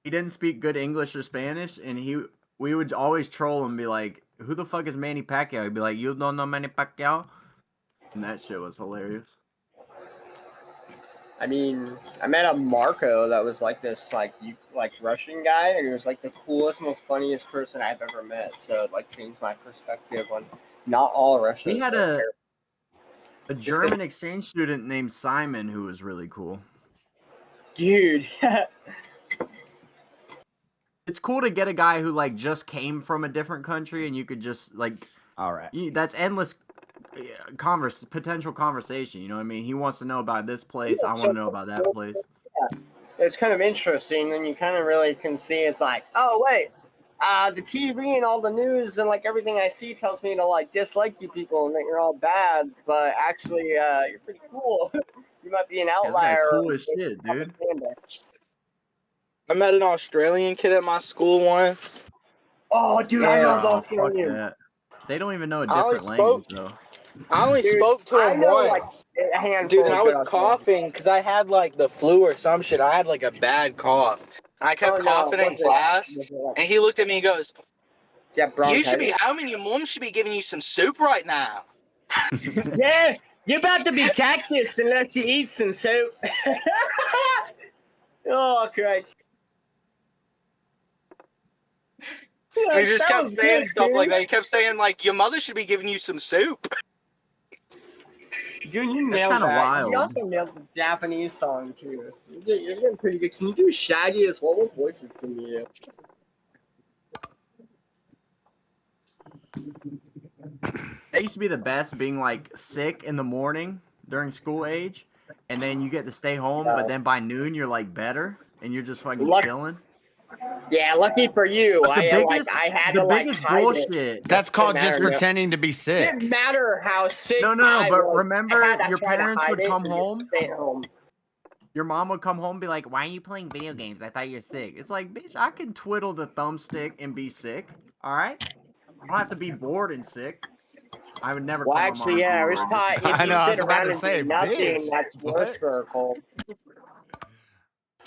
S16: he didn't speak good English or Spanish, and we would always troll him and be like, "Who the fuck is Manny Pacquiao?" He'd be like, "You don't know Manny Pacquiao?" And that shit was hilarious.
S11: I mean, I met a Marco that was like this, like Russian guy, and he was like the coolest, most funniest person I've ever met. So it like changed my perspective on not all Russians.
S16: We had
S11: are
S16: a German exchange student named Simon who was really cool.
S11: Dude.
S16: It's cool to get a guy who like just came from a different country and you could just like,
S1: all right,
S16: that's endless potential conversation. You know what I mean? He wants to know about this place. I want to know about that place.
S11: Yeah. It's kind of interesting, and you kind of really can see it's like, oh wait, the TV and all the news and like everything I see tells me to like dislike you people and that you're all bad, but actually you're pretty cool. You might be an outlier.
S16: That's cool as shit, dude.
S6: I met an Australian kid at my school once.
S11: Oh, dude, I love Australian.
S16: That. They don't even know a
S6: I only
S16: different language, though.
S6: I only spoke to him once. Dude, and I was coughing because I had like the flu or some shit. I had like a bad cough. I kept coughing in class, and he looked at me and goes, "You should be home, and your mom should be giving you some soup right now."
S11: Yeah, you're about to be cactus unless you eat some soup. Oh, Christ.
S6: He just kept saying stuff like that. He kept saying like, "Your mother should be giving you some soup."
S11: Dude, you nailed
S16: kinda
S11: that.
S16: wild.
S11: You also nailed the Japanese song too. You're getting pretty good. Can you do Shaggy as well? What voices can you do?
S16: That used to be the best, being like sick in the morning during school age, and then you get to stay home, but then by noon you're like better, and you're just fucking chilling.
S11: Yeah, lucky for you.
S16: But
S11: I had to like hide
S16: bullshit.
S11: it.
S1: That's called just
S11: matter.
S1: pretending to be
S11: It
S1: sick.
S11: didn't matter how sick.
S16: No,
S11: I
S16: but
S11: was.
S16: remember
S11: I had to
S16: your
S11: try to
S16: parents
S11: hide
S16: would
S11: it
S16: come
S11: and
S16: home.
S11: Stay at home.
S16: Your mom would come home and be like, "Why are you playing video games? I thought you're sick." It's like, bitch, I can twiddle the thumbstick and be sick. All right, I don't have to be bored and sick. I would never.
S11: Well,
S16: call
S11: actually,
S16: my mom
S11: yeah, I was taught if
S1: I
S11: you
S1: know, I
S11: sit
S1: was about
S11: around
S1: to
S11: and
S1: say,
S11: do nothing,
S1: bitch,
S11: that's worse for a cold.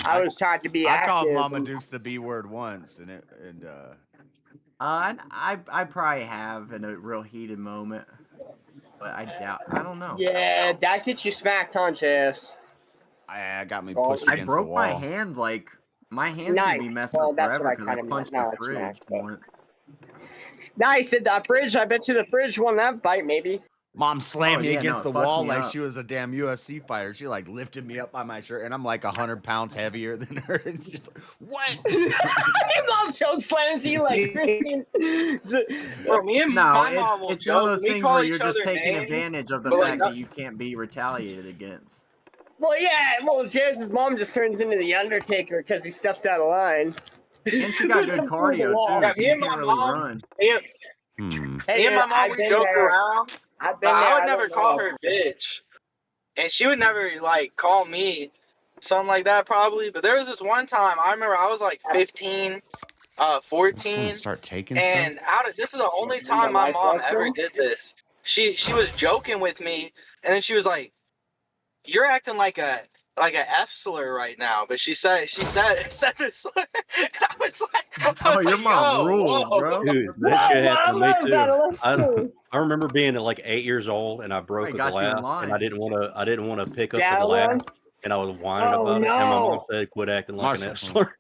S11: I was taught to be
S1: I
S11: active.
S1: called Mama Dukes the B word once, and
S16: I probably have in a real heated moment, but I doubt. I don't know.
S11: Yeah, that gets you smacked, huh, Jess?
S1: I got me pushed
S16: I
S1: against
S16: broke
S1: the
S16: my
S1: wall.
S16: hand. Like my hands
S11: Nice.
S16: could be messed
S11: Well,
S16: up
S11: that's
S16: forever
S11: what I
S16: because I
S11: kinda
S16: punched
S11: meant.
S16: the
S11: No, it's
S16: fridge
S11: smacked, but-
S16: once.
S11: Nice. At the fridge, I bet you the fridge won that fight, maybe.
S1: Mom slammed me against the
S16: fucked
S1: wall
S16: me
S1: like
S16: up.
S1: she was a damn UFC fighter. She like lifted me up by my shirt, and I'm like 100 pounds heavier than her. And she's like, "What?"
S11: Your mom choke slams you like.
S6: Bro, me and my mom will
S16: it's one of
S6: joke.
S16: those
S6: We
S16: things
S6: call
S16: where
S6: each
S16: you're just
S6: other
S16: taking
S6: names,
S16: advantage of the
S6: but, like,
S16: fact that you can't be retaliated against.
S11: Well, yeah. Well, Jazz's mom just turns into the Undertaker because he stepped out of line.
S16: And she got good cardio too.
S6: Yeah,
S16: So
S6: me
S16: you
S6: and my
S16: can't really
S6: mom.
S16: run.
S6: Me and my mom, we joke around.
S11: I've
S6: But
S11: been
S6: I
S11: there,
S6: would
S11: I
S6: never
S11: don't
S6: call
S11: know.
S6: her bitch, and she would never like call me something like that probably. But there was this one time I remember I was like 15, 14,
S1: Start taking
S6: and this is the only time my mom ever did this. She was joking with me, and then she was like, "You're acting like a F slur right now," but she said this, and I was like,
S10: your mom
S6: "Yo,
S10: rules,
S6: whoa."
S10: bro. Dude, that shit happened to me too. I remember being at like 8 years old, and I broke a
S16: got you in
S10: glass,
S16: line.
S10: and I didn't want to pick up
S11: Yeah,
S10: the glass,
S11: one?
S10: and I was whining
S11: Oh,
S10: about it, and my mom
S11: no.
S10: said, "Quit acting like an F slur."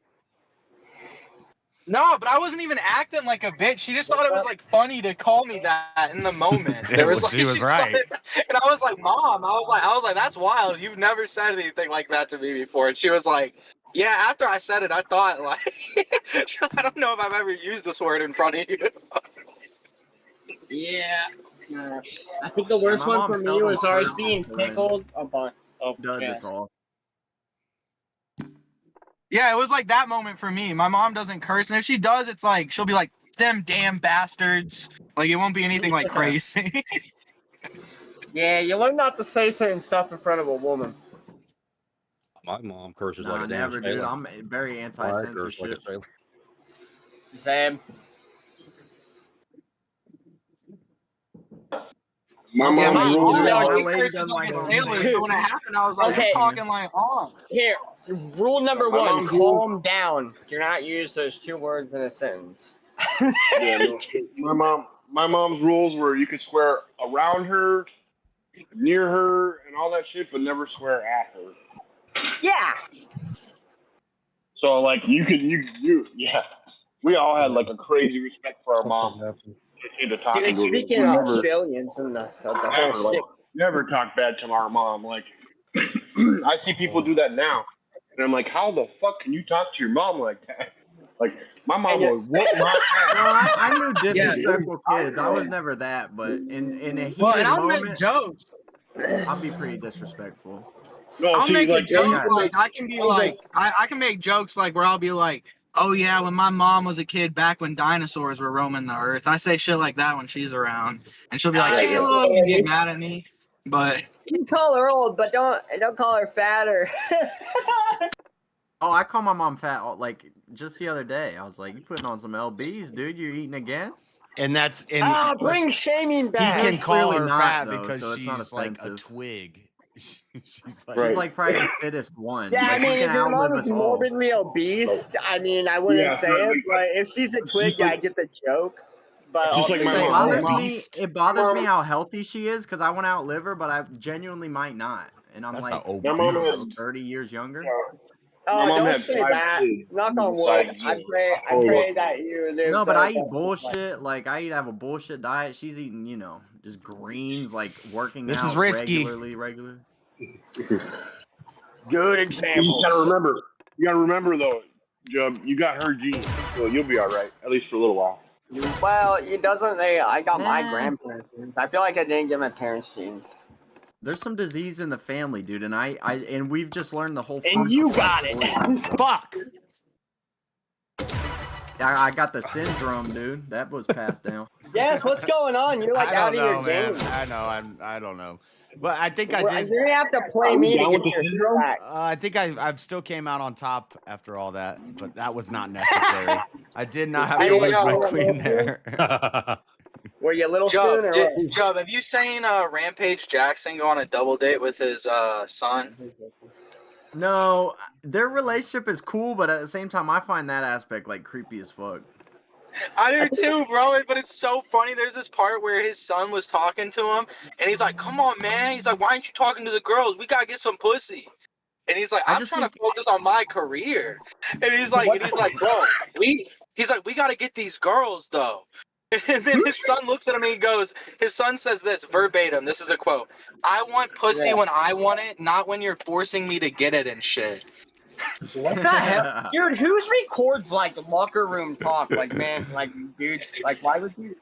S6: No, but I wasn't even acting like a bitch. She just thought it was like funny to call me that in the moment. There was like
S1: she was
S6: thought
S1: right.
S6: it- and I was like, "Mom," I was like, "That's wild. You've never said anything like that to me before." And she was like, "Yeah." After I said it, I thought like, I don't know if I've ever used this word in front of you.
S11: Yeah. I think the worst
S16: my
S11: one
S16: mom
S11: for me was
S16: seldom
S11: always
S16: curses
S11: being
S16: when
S11: pickled a bunch. Oh,
S16: Does
S11: Jazz.
S16: it's all.
S6: Yeah, it was like that moment for me. My mom doesn't curse, and if she does, it's like she'll be like, "Them damn bastards." Like it won't be anything like crazy.
S11: Yeah, you learn not to say certain stuff in front of a woman.
S10: My mom curses
S16: Nah,
S10: like a damn
S16: never, dude.
S10: sailor.
S16: I'm very
S10: Why I curse like a
S16: anti-censorship.
S10: sailor.
S11: Sam.
S2: My
S6: Yeah,
S2: mom's
S6: my
S2: rules
S6: mom,
S2: are
S6: she curses like a sailor. So when it happened, I was like,
S11: Okay.
S6: "You're talking like on."
S11: Here, rule number
S2: My
S11: one:
S2: mom's
S11: calm down. Do not use those two words in a sentence.
S2: yeah, no, my mom's rules were you could swear around her, near her and all that shit, but never swear at her.
S11: Yeah.
S2: So like you yeah. We all had like a crazy respect for our mom. Into talking
S11: Dude,
S2: to her.
S11: speaking of Australians and the whole
S2: Never, like,
S11: shit.
S2: never talk bad to our mom. Like I see people do that now, and I'm like, how the fuck can you talk to your mom like that? Like my mom would whoop my ass.
S16: Well, I knew disrespectful kids. I was never that, but in a heated
S6: and I'll make
S16: moment,
S6: jokes.
S16: I'll be pretty disrespectful.
S2: No,
S6: I'll
S2: see,
S6: make
S2: like,
S6: a joke.
S2: you-
S6: Like I can be like, I can make jokes like where I'll be like, oh yeah, when my mom was a kid, back when dinosaurs were roaming the earth. I say shit like that when she's around, and she'll be like, Caleb, and get mad at me. But
S11: you can call her old, but don't call her fat or.
S16: Oh, I call my mom fat. Like just the other day, I was like, "You putting on some lbs, dude? You eating again?"
S1: And that's
S11: bring shaming
S1: he
S11: back.
S1: can call
S16: Clearly
S1: her
S16: not,
S1: fat
S16: though,
S1: because
S16: so it's not
S1: she's like a
S16: offensive.
S1: twig. She's
S16: She's like probably the fittest one.
S11: Yeah,
S16: like,
S11: I mean,
S16: she
S11: if
S16: can
S11: your mom
S16: outlive
S11: is
S16: us all.
S11: morbidly obese, I mean, I wouldn't say it, but if she's a twig, yeah, I get the joke. But
S2: Just like my
S16: it
S2: mom.
S16: bothers me how healthy she is because I want to outlive her, but I genuinely might not. And I'm
S1: That's
S16: like,
S1: not
S2: My mom
S1: obese.
S2: had
S16: 30 years younger.
S11: Oh,
S2: my mom
S11: don't
S2: had
S11: say
S2: 5
S11: that.
S2: kids.
S11: Knock on
S2: Besides
S11: wood.
S2: you.
S11: I pray that you live.
S16: No, but I eat bullshit. Like I have a bullshit diet. She's eating, just greens, like working
S1: This
S16: out
S1: is risky.
S16: regularly.
S11: Good
S2: You
S11: example.
S2: You gotta remember though, Jub, you got her genes, so you'll be all right, at least for a little while.
S11: Well, it doesn't. I got my grandparents' genes. I feel like I didn't get my parents' genes.
S16: There's some disease in the family, dude, and we've just learned the whole.
S11: And you got it.
S1: Fuck.
S16: I got the syndrome, dude. That was passed down.
S11: Yes, what's going on? You're like out of your game.
S1: I know. I don't know. But I think I did.
S11: You're gonna have to play me to get your back.
S1: I think I still came out on top after all that, but that was not necessary. I did not have to lose my queen there.
S11: Were you a little spoon or what?
S6: Jub, have you seen Rampage Jackson go on a double date with his son?
S16: No, their relationship is cool, but at the same time, I find that aspect like creepy as fuck.
S6: I do too, bro. But it's so funny. There's this part where his son was talking to him, and he's like, "Come on, man." He's like, "Why aren't you talking to the girls? We gotta get some pussy." And he's like, "I'm trying to focus on my career." And he's like, "Bro, we gotta get these girls though." And then his son looks at him and he goes, his son says this verbatim. This is a quote. "I want pussy when I want it, not when you're forcing me to get it and shit."
S11: What the hell? Dude, who's records like locker room talk? Like, man, like, dudes, like, why would you?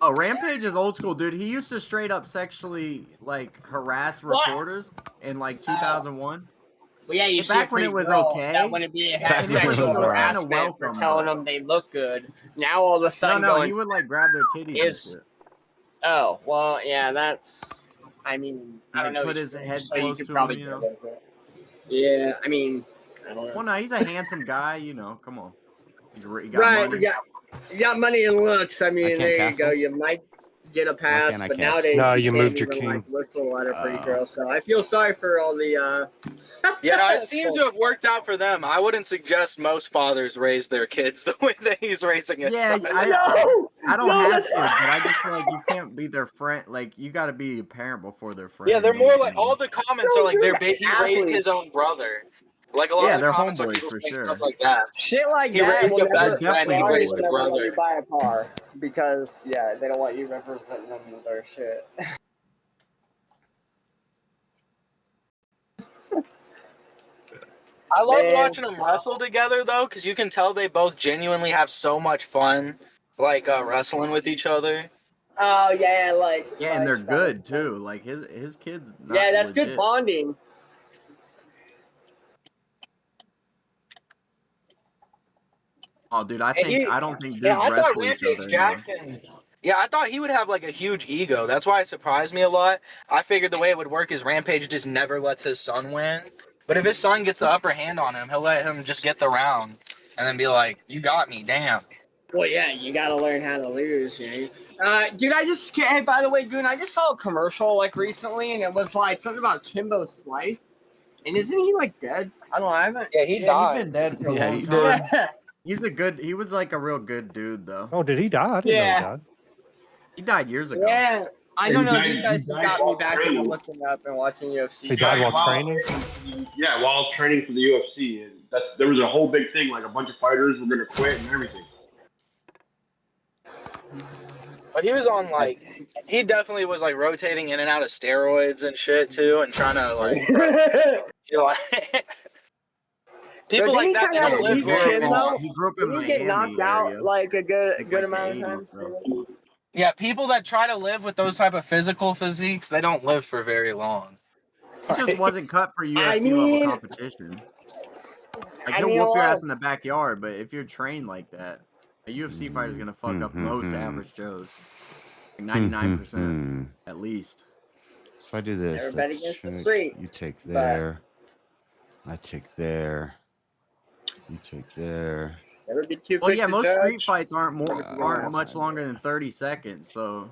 S16: Oh, Rampage is old school, dude. He used to straight up sexually, like, harass reporters in, like, 2001.
S11: Well, yeah, you see
S16: back
S11: a
S16: when
S11: pretty
S16: it was
S11: girl,
S16: okay.
S11: that wouldn't be
S16: Back when it was
S11: sexual
S16: kinda
S11: harassment for
S16: welcome,
S11: telling
S16: though.
S11: them they look good. Now all of a sudden
S16: No,
S11: going,
S16: he would, like, grab their titties and shit.
S11: oh, well, yeah, that's, I mean, I don't
S16: Like,
S11: know.
S16: put his head
S11: so you
S16: close
S11: could
S16: to
S11: probably
S16: him,
S11: do it. Yeah, I mean, I don't know.
S16: Well, no, he's a handsome guy, come on. He got
S11: Right,
S16: money.
S11: you got money and looks. I mean,
S1: can't
S11: there you
S1: castle?
S11: go. You might get a pass,
S1: can I
S11: but
S1: castle?
S11: nowadays
S3: No, you
S11: can't
S3: moved your
S11: even,
S3: king.
S11: like, whistle at a pretty girl. So I feel sorry for all the.
S6: Yeah, no, it seems to have worked out for them. I wouldn't suggest most fathers raise their kids the way that he's raising his
S16: Yeah,
S6: son.
S16: I don't have
S11: that's
S16: to, but I just feel like you can't be their friend. Like, you got to be a parent before their friend.
S6: Yeah, they're more like all the comments are like he raised
S11: athlete.
S6: his own brother. Like a lot
S16: Yeah,
S6: of the
S16: they're
S6: comments are
S16: homeboys
S6: people
S16: for
S6: saying
S16: sure.
S6: stuff like that.
S11: Shit like
S6: He
S11: that
S6: raised
S11: will
S6: your
S11: never,
S6: best friend. He
S11: Ferrari
S6: raised
S11: will
S6: his
S11: never let
S6: brother.
S11: you buy a car because they don't want you representing them with their shit.
S6: I love
S11: Man.
S6: watching them wrestle together though, because you can tell they both genuinely have so much fun, like wrestling with each other.
S11: Oh yeah, like
S16: Yeah, and they're good too. Like his kids.
S11: Yeah, that's
S16: legit.
S11: good bonding.
S16: Oh, dude, I don't think dudes
S6: Yeah, I thought
S16: wrestle each
S6: Rampage
S16: other.
S6: Jackson. Yeah, I thought he would have like a huge ego. That's why it surprised me a lot. I figured the way it would work is Rampage just never lets his son win. But if his son gets the upper hand on him, he'll let him just get the round and then be like, "You got me, damn."
S11: Well, yeah, you gotta learn how to lose, you know? Dude, hey, by the way, Goon, I just saw a commercial, like, recently, and it was, like, something about Kimbo Slice. And isn't he, like, dead? I don't know, I haven't...
S6: Yeah, he died.
S16: He's been dead for a
S1: Yeah,
S16: long
S1: he
S16: time.
S1: did.
S16: He was like a real good dude, though.
S3: Oh, did he die? I didn't know he died.
S16: He died years ago.
S11: Yeah. I don't know. These guys got me back into looking up and watching UFC.
S3: He died while training?
S2: Yeah, while training for the UFC. And there was a whole big thing, like a bunch of fighters were going to quit and everything.
S6: But he was on he definitely was like rotating in and out of steroids and shit too, and trying to like, people like that they don't live very long.
S16: He grew up in
S11: Did he
S16: Miami
S11: get knocked out like a good amount of times?
S6: Yeah, people that try to live with those type of physical physiques, they don't live for very long.
S16: He just wasn't cut for UFC level competition. Like, he'll whoop your ass in the backyard, but if you're trained like that, a UFC fighter is gonna fuck up most average Joes. Like 99% at least.
S1: So if I do this,
S11: Everybody
S1: let's
S11: against the
S1: check.
S11: street,
S1: You take there. I take there. You take there.
S11: Never be too
S16: Well,
S11: quick
S16: yeah,
S11: to
S16: most
S11: judge.
S16: street fights aren't much longer than 30 seconds, so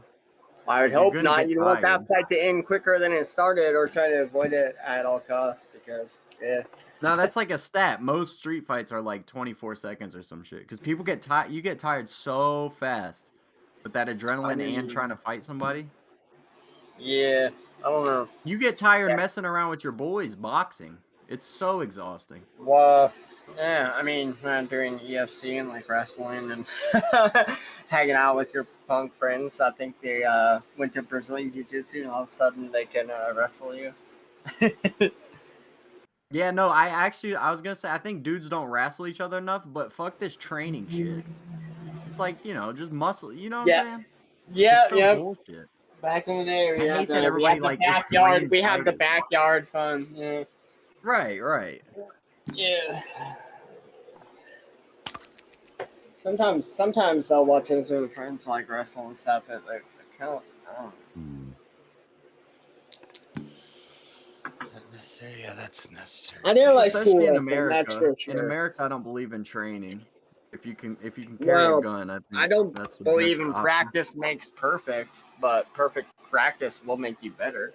S11: I would
S16: you're
S11: hope
S16: gonna
S11: not.
S16: get
S11: You want that
S16: tired.
S11: fight to end quicker than it started, or try to avoid it at all costs. Because
S16: No, that's like a stat. Most street fights are like 24 seconds or some shit. Because people get tired. You get tired so fast with that adrenaline and trying to fight somebody.
S11: Yeah, I don't know.
S16: You get tired messing around with your boys boxing. It's so exhausting.
S11: Well, yeah, I mean, during UFC and like wrestling and hanging out with your punk friends, I think they went to Brazilian Jiu-Jitsu and all of a sudden they can wrestle you.
S16: Yeah, no, I was gonna say I think dudes don't wrestle each other enough, but fuck this training shit. It's like, just muscle. You know what I'm saying?
S11: Yeah,
S16: It's so bullshit.
S11: Back in the day,
S16: I hate that everybody like this
S11: backyard.
S16: trained
S11: We have the
S16: fighters.
S11: backyard fun. Yeah.
S16: Right.
S11: Yeah. Sometimes I'll watch those with friends like wrestle and stuff. It like kind of.
S1: Is that necessary? Yeah, that's necessary.
S11: I didn't like
S16: Especially
S11: school
S16: in
S11: wrestling,
S16: America.
S11: that's for
S16: In
S11: sure.
S16: America, I don't believe in training. If you can carry a gun, I think
S11: I don't
S16: that's the
S11: believe
S16: best
S11: in
S16: option.
S11: practice makes perfect, but perfect practice will make you better.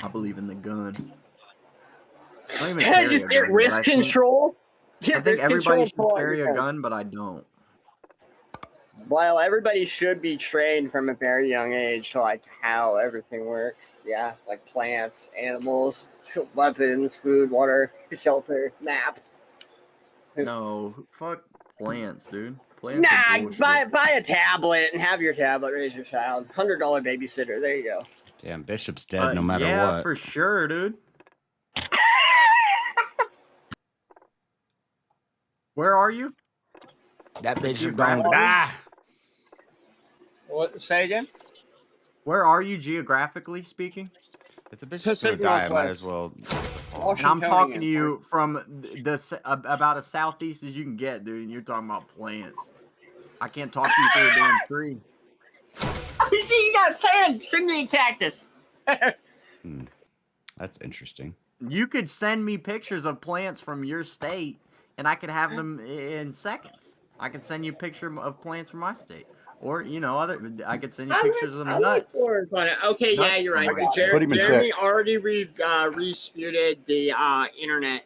S16: I believe in the gun. I don't even carry
S11: Just
S16: a
S11: get
S16: gun, but
S11: wrist control.
S16: I think
S11: Wrist
S16: everybody
S11: control,
S16: should
S11: pull out
S16: carry
S11: your
S16: a
S11: gun.
S16: gun, but I don't.
S11: Well, everybody should be trained from a very young age to like how everything works. Yeah, like plants, animals, weapons, food, water, shelter, maps.
S16: No, fuck plants, dude. Plants are
S11: Nah,
S16: bullshit.
S11: buy a tablet and have your tablet raise your child. $100 babysitter. There you go.
S1: Damn, Bishop's dead no matter
S16: yeah,
S1: what.
S16: for sure, dude. Where are you?
S1: That Bishop gonna die.
S11: What? Say again?
S16: Where are you geographically speaking?
S1: If the Bishop's gonna die, I might as well.
S16: And I'm talking to you from about as southeast as you can get, dude. And you're talking about plants. I can't talk to you through a damn tree.
S11: You see, you got sand. Send me a cactus.
S1: That's interesting.
S16: You could send me pictures of plants from your state, and I could have them in seconds. I could send you a picture of plants from my state. Or, I could send you pictures of nuts.
S11: Okay, yeah,
S16: Nuts
S11: you're right.
S16: from my state.
S7: Put him in
S11: Jeremy
S7: check.
S11: already disputed the internet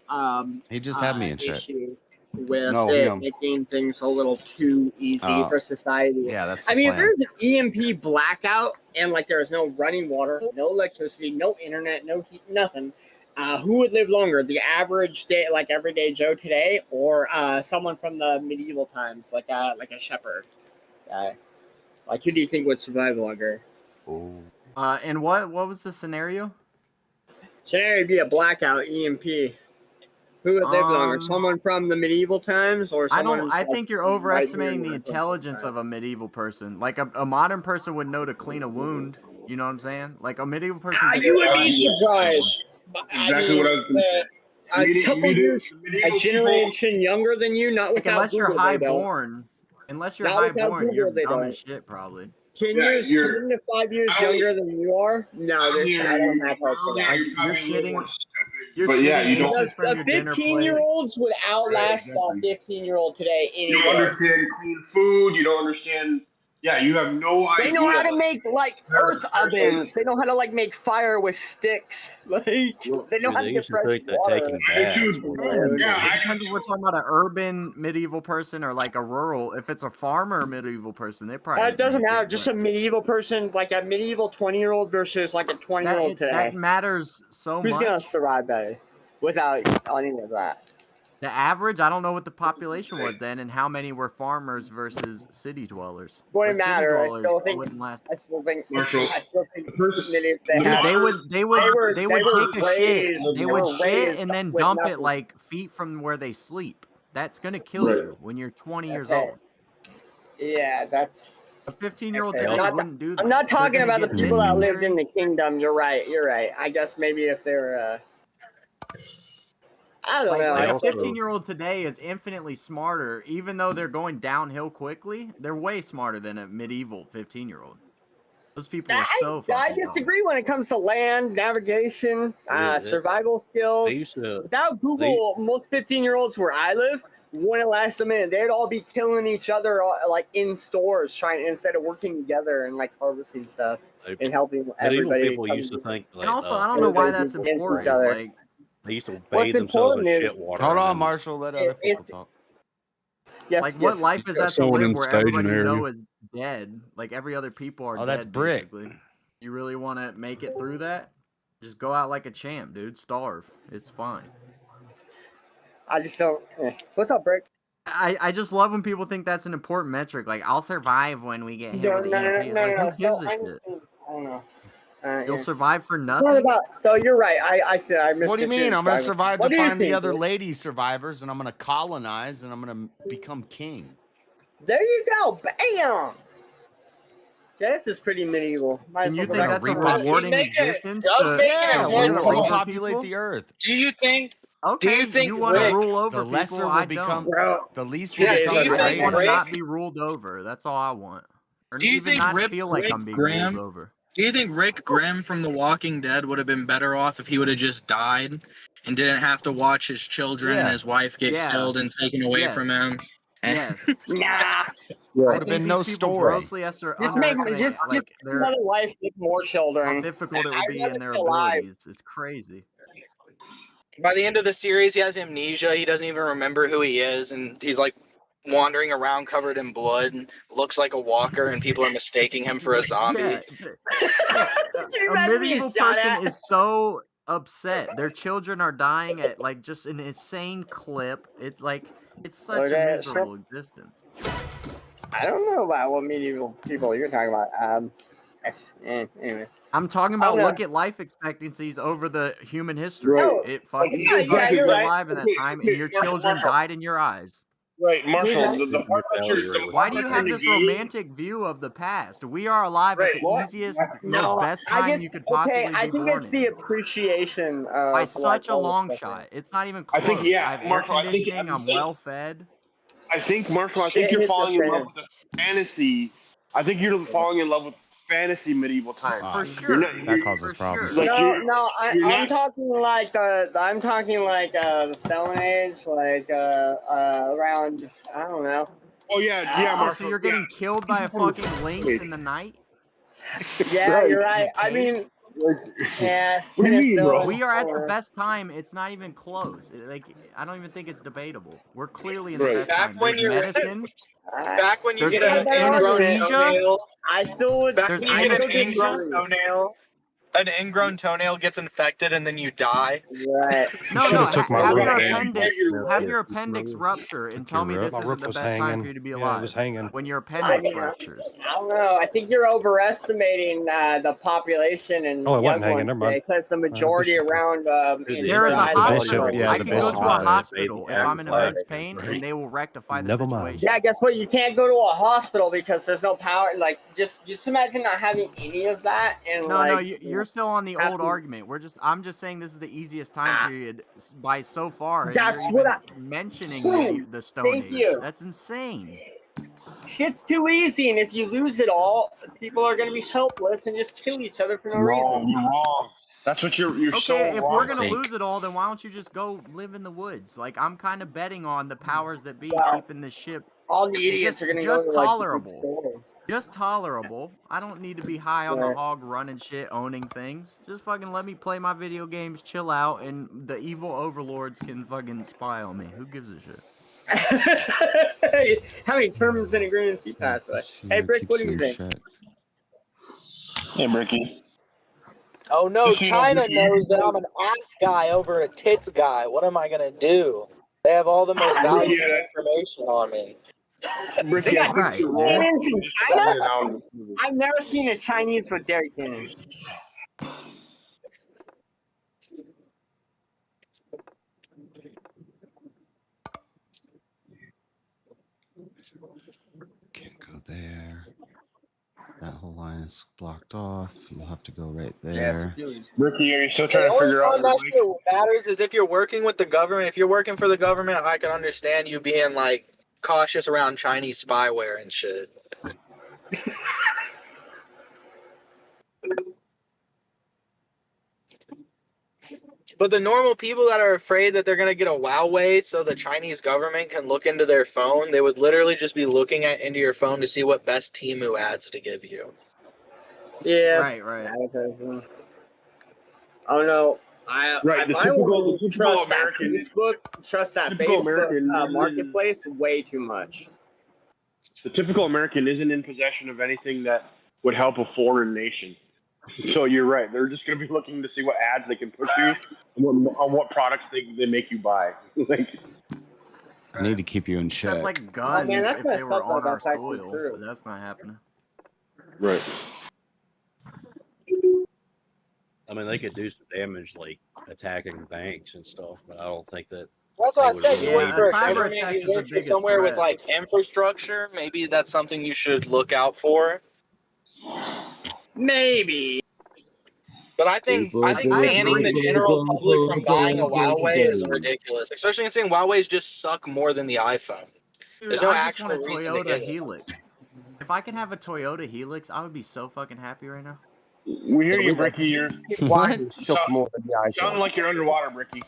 S1: He just had me in check.
S11: issue with
S7: No,
S11: it
S7: him.
S11: making things a little too easy
S1: Oh.
S11: for society.
S1: Yeah, that's.
S11: I
S1: the
S11: mean, if
S1: plan.
S11: there's an EMP blackout and like there's no running water, no electricity, no internet, no heat, nothing, who would live longer? The average day, like everyday Joe today, or someone from the medieval times, like a shepherd guy? Like, who do you think would survive longer?
S16: And what was the scenario?
S11: Scenario would be a blackout EMP. Who would live longer? Someone from the medieval times, or someone?
S16: I think you're
S11: right here
S16: overestimating
S11: in
S16: the intelligence of a medieval person. Like a modern person would know to clean a wound. You know what I'm saying? Like a medieval person.
S11: You would be surprised.
S2: Exactly what I was going to say.
S11: A couple years, a generation younger than you, not
S16: Like,
S11: without
S16: unless you're
S11: Google, they don't.
S16: highborn, unless you're
S11: Not without
S16: highborn, you're
S11: Google, they
S16: dumb
S11: don't.
S16: as shit probably.
S11: 10
S2: Yeah,
S11: years,
S2: you're-
S11: 10 to 5 years younger than you are? No, I don't have hope for that.
S16: You're shitting. You're
S2: But yeah,
S16: shitting
S2: you don't-
S16: inches from
S11: The
S16: your dinner plate.
S11: 15-year-olds would outlast
S2: exactly.
S11: that 15-year-old today
S2: You don't
S11: anyway.
S2: understand clean food. You don't understand, Yeah, you have no idea.
S11: They know how to make like earth
S2: They're-
S11: ovens. They know how to like make fire with sticks. Like they know
S10: Dude,
S11: how to
S10: they
S11: get
S10: used to
S11: fresh
S10: think that
S11: water.
S10: taking baths.
S11: Yeah,
S16: It depends if we're talking about an urban medieval person or like a rural. If it's a farmer medieval person, they probably.
S11: It doesn't matter. Just a medieval person, like a medieval 20-year-old versus like a 20-year-old today.
S16: That matters so
S11: Who's
S16: much.
S11: gonna survive better without any of that?
S16: The average, I don't know what the population was then, and how many were farmers versus city dwellers.
S11: Wouldn't
S16: But city
S11: matter. I
S16: dwellers
S11: still think.
S16: wouldn't last.
S11: I still think.
S2: Marshall,
S11: I still think
S2: person-
S11: that if
S16: Dude, they would
S11: they
S16: would
S11: were
S16: take a shit.
S11: raised-
S16: They
S11: they
S16: would
S11: were
S16: shit
S11: raised
S16: and then
S11: with
S16: dump it
S11: nothing.
S16: like feet from where they sleep. That's gonna kill
S2: Right.
S16: you when you're 20 years
S11: Okay.
S16: old.
S11: Yeah, that's.
S16: A 15-year-old
S11: Okay.
S16: today
S11: I'm not,
S16: wouldn't do that.
S11: I'm not
S16: They're
S11: talking
S16: gonna
S11: about the
S16: get
S11: people that
S16: dysentery.
S11: lived in the kingdom. You're right. You're right. I guess maybe if they're. I don't know.
S16: Like
S11: I
S16: a
S11: still-
S16: 15-year-old today is infinitely smarter, even though they're going downhill quickly. They're way smarter than a medieval 15-year-old. Those people are so
S11: I
S16: fucking
S11: disagree when it comes to land navigation, survival skills.
S10: They used to.
S11: Without Google, most 15-year-olds where I live wouldn't last a minute. They'd all be killing each other like in stores, trying instead of working together and like harvesting stuff and helping
S10: Medieval
S11: everybody.
S10: people used to think like.
S16: And also, I don't know why that's
S11: against each
S16: important.
S11: other.
S16: Like,
S10: they used to bathe
S11: What's
S10: themselves in
S11: important
S10: shit
S11: is-
S10: water.
S1: Hold
S10: and
S1: on,
S10: then-
S1: Marshall. Let other people talk.
S11: Yes,
S16: like what
S11: yes.
S16: life is
S13: got
S16: that to
S13: someone
S16: live
S13: in the
S16: where
S13: staging
S16: everybody you
S13: area.
S16: know is dead? Like every other people are
S1: Oh,
S16: dead.
S1: that's Brick.
S16: Basically. You really want to make it through that? Just go out like a champ, dude. Starve. It's fine.
S11: I just don't. What's up, Brick?
S16: I just love when people think that's an important metric. Like, I'll survive when we get hit
S11: No,
S16: with
S11: no,
S16: the
S11: no,
S16: EMP. It's
S11: no,
S16: like,
S11: no.
S16: who
S11: So
S16: gives a
S11: I
S16: shit?
S11: understand. I don't know.
S16: You'll
S11: Yeah.
S16: survive for
S11: It's not
S16: nothing?
S11: about. So you're right. I
S1: What do you mean? I'm going to survive
S11: What
S1: to
S11: do you
S1: find the
S11: think,
S1: other
S11: Brick?
S1: lady survivors, and I'm going to colonize, and I'm going to become king.
S11: There you go. Bam. This is pretty medieval. Might
S16: And
S11: as
S16: you
S11: well
S16: think
S11: go back
S16: that's a
S11: to that.
S16: rewarding
S6: making-
S16: existence
S6: Doug's
S16: to,
S6: making
S1: Yeah,
S6: it
S1: we're
S6: more
S1: going to
S16: rule over
S1: repopulate
S16: people?
S1: the earth.
S6: Do you think?
S16: Okay,
S6: you think
S16: want to
S6: Rick-
S16: rule over
S1: The lesser
S16: people?
S1: will
S16: I
S1: become,
S16: don't.
S1: the least
S11: Yeah,
S1: will
S11: do
S1: become
S11: you
S1: the
S11: think
S16: I just want to
S1: greatest.
S16: not be ruled over. That's all I want. Or
S6: Do you
S16: even
S6: think
S16: not
S6: Rick
S16: feel like I'm being ruled
S6: Graham?
S16: over.
S6: Do you think Rick Grimm from The Walking Dead would have been better off if he would have just died and didn't have to watch his children and
S1: Yeah.
S6: his wife get
S16: Yeah.
S6: killed and taken away
S16: Yes.
S6: from him? And
S16: Yes.
S11: Nah.
S16: I
S1: Would have
S16: think
S1: been
S16: these
S1: no
S16: people
S1: story.
S16: grossly
S11: Just make
S16: underestimate
S11: just
S16: like their
S11: another life with more
S16: how
S11: children.
S16: difficult it would
S11: I'd
S16: be
S11: rather
S16: in their
S11: be alive.
S16: abilities. It's crazy.
S6: by the end of the series, he has amnesia. He doesn't even remember who he is, and he's like wandering around covered in blood and looks like a walker, and people are mistaking him for a zombie.
S16: Yeah,
S11: Can you
S16: a
S11: imagine being
S16: medieval
S11: shot
S16: person
S11: at?
S16: is so upset. Their children are dying at like just an insane clip. It's like it's such a
S11: Okay,
S16: miserable existence.
S11: I don't know about what medieval people you're talking about. Anyways.
S16: I'm talking
S11: I
S16: about
S11: don't know.
S16: look at life expectancies over the human history.
S2: Right.
S16: It fucking
S11: Yeah,
S16: sucks
S11: yeah,
S16: to
S11: you're
S16: be
S11: right.
S16: alive in that
S2: Okay,
S16: time,
S2: okay,
S16: and your
S2: Marshall,
S16: children
S2: Marshall.
S16: died in your eyes.
S2: Right, Marshall. The part that you're. The
S16: Why
S2: part
S16: do you
S2: that
S16: have
S2: you're
S16: this
S2: negating-
S16: romantic view of the past? We are alive
S2: Right.
S16: at the
S11: What?
S16: easiest,
S11: No,
S16: most best time
S11: I just
S16: you could possibly
S11: I
S16: be
S11: think
S16: born
S11: it's
S16: in.
S11: the appreciation of
S16: By
S11: like,
S16: such a
S11: all this
S16: long
S11: stuff.
S16: shot. It's not even
S2: I
S16: close.
S2: think, yeah,
S16: I have
S2: Marshall,
S16: air conditioning. I'm well fed.
S2: I think, Marshall, I
S11: Shit
S2: think you're
S11: hit the
S2: falling in love
S11: fan.
S2: with the fantasy. I think you're falling in love with fantasy medieval times.
S16: For
S1: Ah,
S16: sure.
S1: that causes
S16: For
S1: problems.
S16: sure.
S2: Like,
S11: No,
S2: you're-
S11: no,
S2: you're
S11: I'm
S2: not-
S11: talking like the Stone Age, like around I don't know.
S2: Oh yeah,
S16: Oh,
S2: Marshall.
S16: so you're getting killed by a fucking lynx in the night?
S11: Yeah,
S2: Right.
S11: you're right. I mean, yeah.
S2: What do you mean, bro?
S16: We are at the best time. It's not even close. Like I don't even think it's debatable. We're clearly in the
S2: Right.
S16: best
S6: Back
S16: time.
S6: when
S16: There's
S6: you're-
S16: medicine.
S6: Back when you
S16: There's
S6: get an ingrown
S16: anesthesia.
S6: toenail,
S11: I still would.
S6: back
S16: There's
S6: when you get an
S16: anesthesia.
S6: ingrown toenail, an ingrown toenail gets infected and then you die.
S11: Right.
S16: No,
S3: should've
S16: no.
S3: took my
S16: Have
S3: rope,
S16: your
S3: man.
S16: appendix rupture and
S3: Took
S16: tell
S3: your
S16: me
S3: rope.
S16: this
S3: My
S16: isn't
S3: rope
S16: the
S3: was
S16: best time
S3: hanging.
S16: for you to be
S3: Yeah, it
S16: alive.
S3: was hanging.
S16: When your appendix ruptures.
S11: I don't know. I think you're overestimating the population and
S3: Oh, it
S11: young
S3: wasn't hanging.
S11: ones
S3: Never mind.
S11: because the majority around.
S16: There is a
S11: I-
S16: hospital.
S1: yeah,
S16: I
S1: the
S16: can go
S1: bishop
S16: to a
S1: was there.
S16: hospital if I'm in immense pain, and they will rectify the
S3: Never mind.
S16: situation.
S11: Yeah, guess what? You can't go to a hospital because there's no power. Like, just imagine not having any of that. And
S16: No,
S11: like,
S16: no, you're still on the
S11: have
S16: old
S11: to-
S16: argument. I'm just saying this is the easiest time period by so far. and
S11: That's
S16: you're
S11: what
S16: even mentioning
S11: Boom.
S16: the Stone
S11: Thank
S16: Age.
S11: you.
S16: That's insane.
S11: Shit's too easy, and if you lose it all, people are gonna be helpless and just kill each other for no reason.
S2: You're wrong. That's what you're so
S16: Okay, if
S2: wrong.
S16: we're gonna lose it all, then why don't you just go live in the woods? Like I'm kind of betting on the powers that be keeping this ship.
S11: All the idiots are gonna go
S16: just
S11: to like the big
S16: tolerable.
S11: stores.
S16: Just tolerable. I don't need to be high on the
S11: Right.
S16: hog, running shit, owning things. Just fucking let me play my video games, chill out, and the evil overlords can fucking spy on me. Who gives a shit?
S11: How many terms and agreements you pass? Hey, Brick, what do you think?
S2: Hey, Bricky.
S6: Oh no,
S2: Just so you know,
S6: China
S2: Bricky,
S6: knows that I'm an ass guy over a tits guy. What am I gonna do? They have all the most valuable information on me.
S2: Bricky,
S11: They
S2: I
S11: got
S2: think
S11: dairy
S2: you're wrong.
S11: cannons in China?
S2: Now,
S11: I've never seen a Chinese with dairy cannons.
S1: Can't go there. That whole line is blocked off. You'll have to go right
S11: Yes,
S1: there.
S11: if you lose.
S2: Ricky, are you still
S6: The
S2: trying to
S6: only
S2: figure out
S6: time
S2: your
S6: that
S2: mic?
S6: shit matters is if you're working with the government. If you're working for the government, I can understand you being like cautious around Chinese spyware and shit. But the normal people that are afraid that they're gonna get a Huawei so the Chinese government can look into their phone, they would literally just be looking into your phone to see what best Temu ads to give you.
S11: Yeah.
S16: Right.
S11: Oh no. I
S2: Right, the
S11: I
S2: typical
S11: wouldn't trust
S2: American,
S11: that Facebook. Trust that
S2: typical
S11: Facebook
S2: American
S11: marketplace way too much.
S2: The typical American isn't in possession of anything that would help a foreign nation. So you're right. They're just going to be looking to see what ads they can push you on what products they make you buy. Like,
S1: I need to keep you in
S16: Except
S1: check.
S16: like guns,
S11: man, that's
S16: if they
S11: messed
S16: were
S11: up, though.
S16: on our
S11: That's actually
S16: soil,
S11: true.
S16: but that's not happening.
S2: right.
S10: I mean, they could do some damage, like attacking banks and stuff, but I don't think that.
S6: That's what I
S10: they would
S6: said. You
S10: really
S6: work
S10: need
S6: for a
S10: to-
S16: cyber
S6: government,
S16: attack
S6: you
S16: is the
S6: work for
S16: biggest
S6: somewhere with
S16: threat.
S6: like infrastructure. Maybe that's something you should look out for.
S11: Maybe.
S6: But I think banning the general public from buying a Huawei is ridiculous. Especially considering Huawei's just suck more than the iPhone.
S16: Dude,
S6: There's no
S16: I just want a
S6: actual reason to
S16: Toyota
S6: get it.
S16: Helix. If I can have a Toyota Helix, I would be so fucking happy right now.
S2: We hear you, Bricky. You're
S1: What?
S2: sounding like you're underwater, Bricky.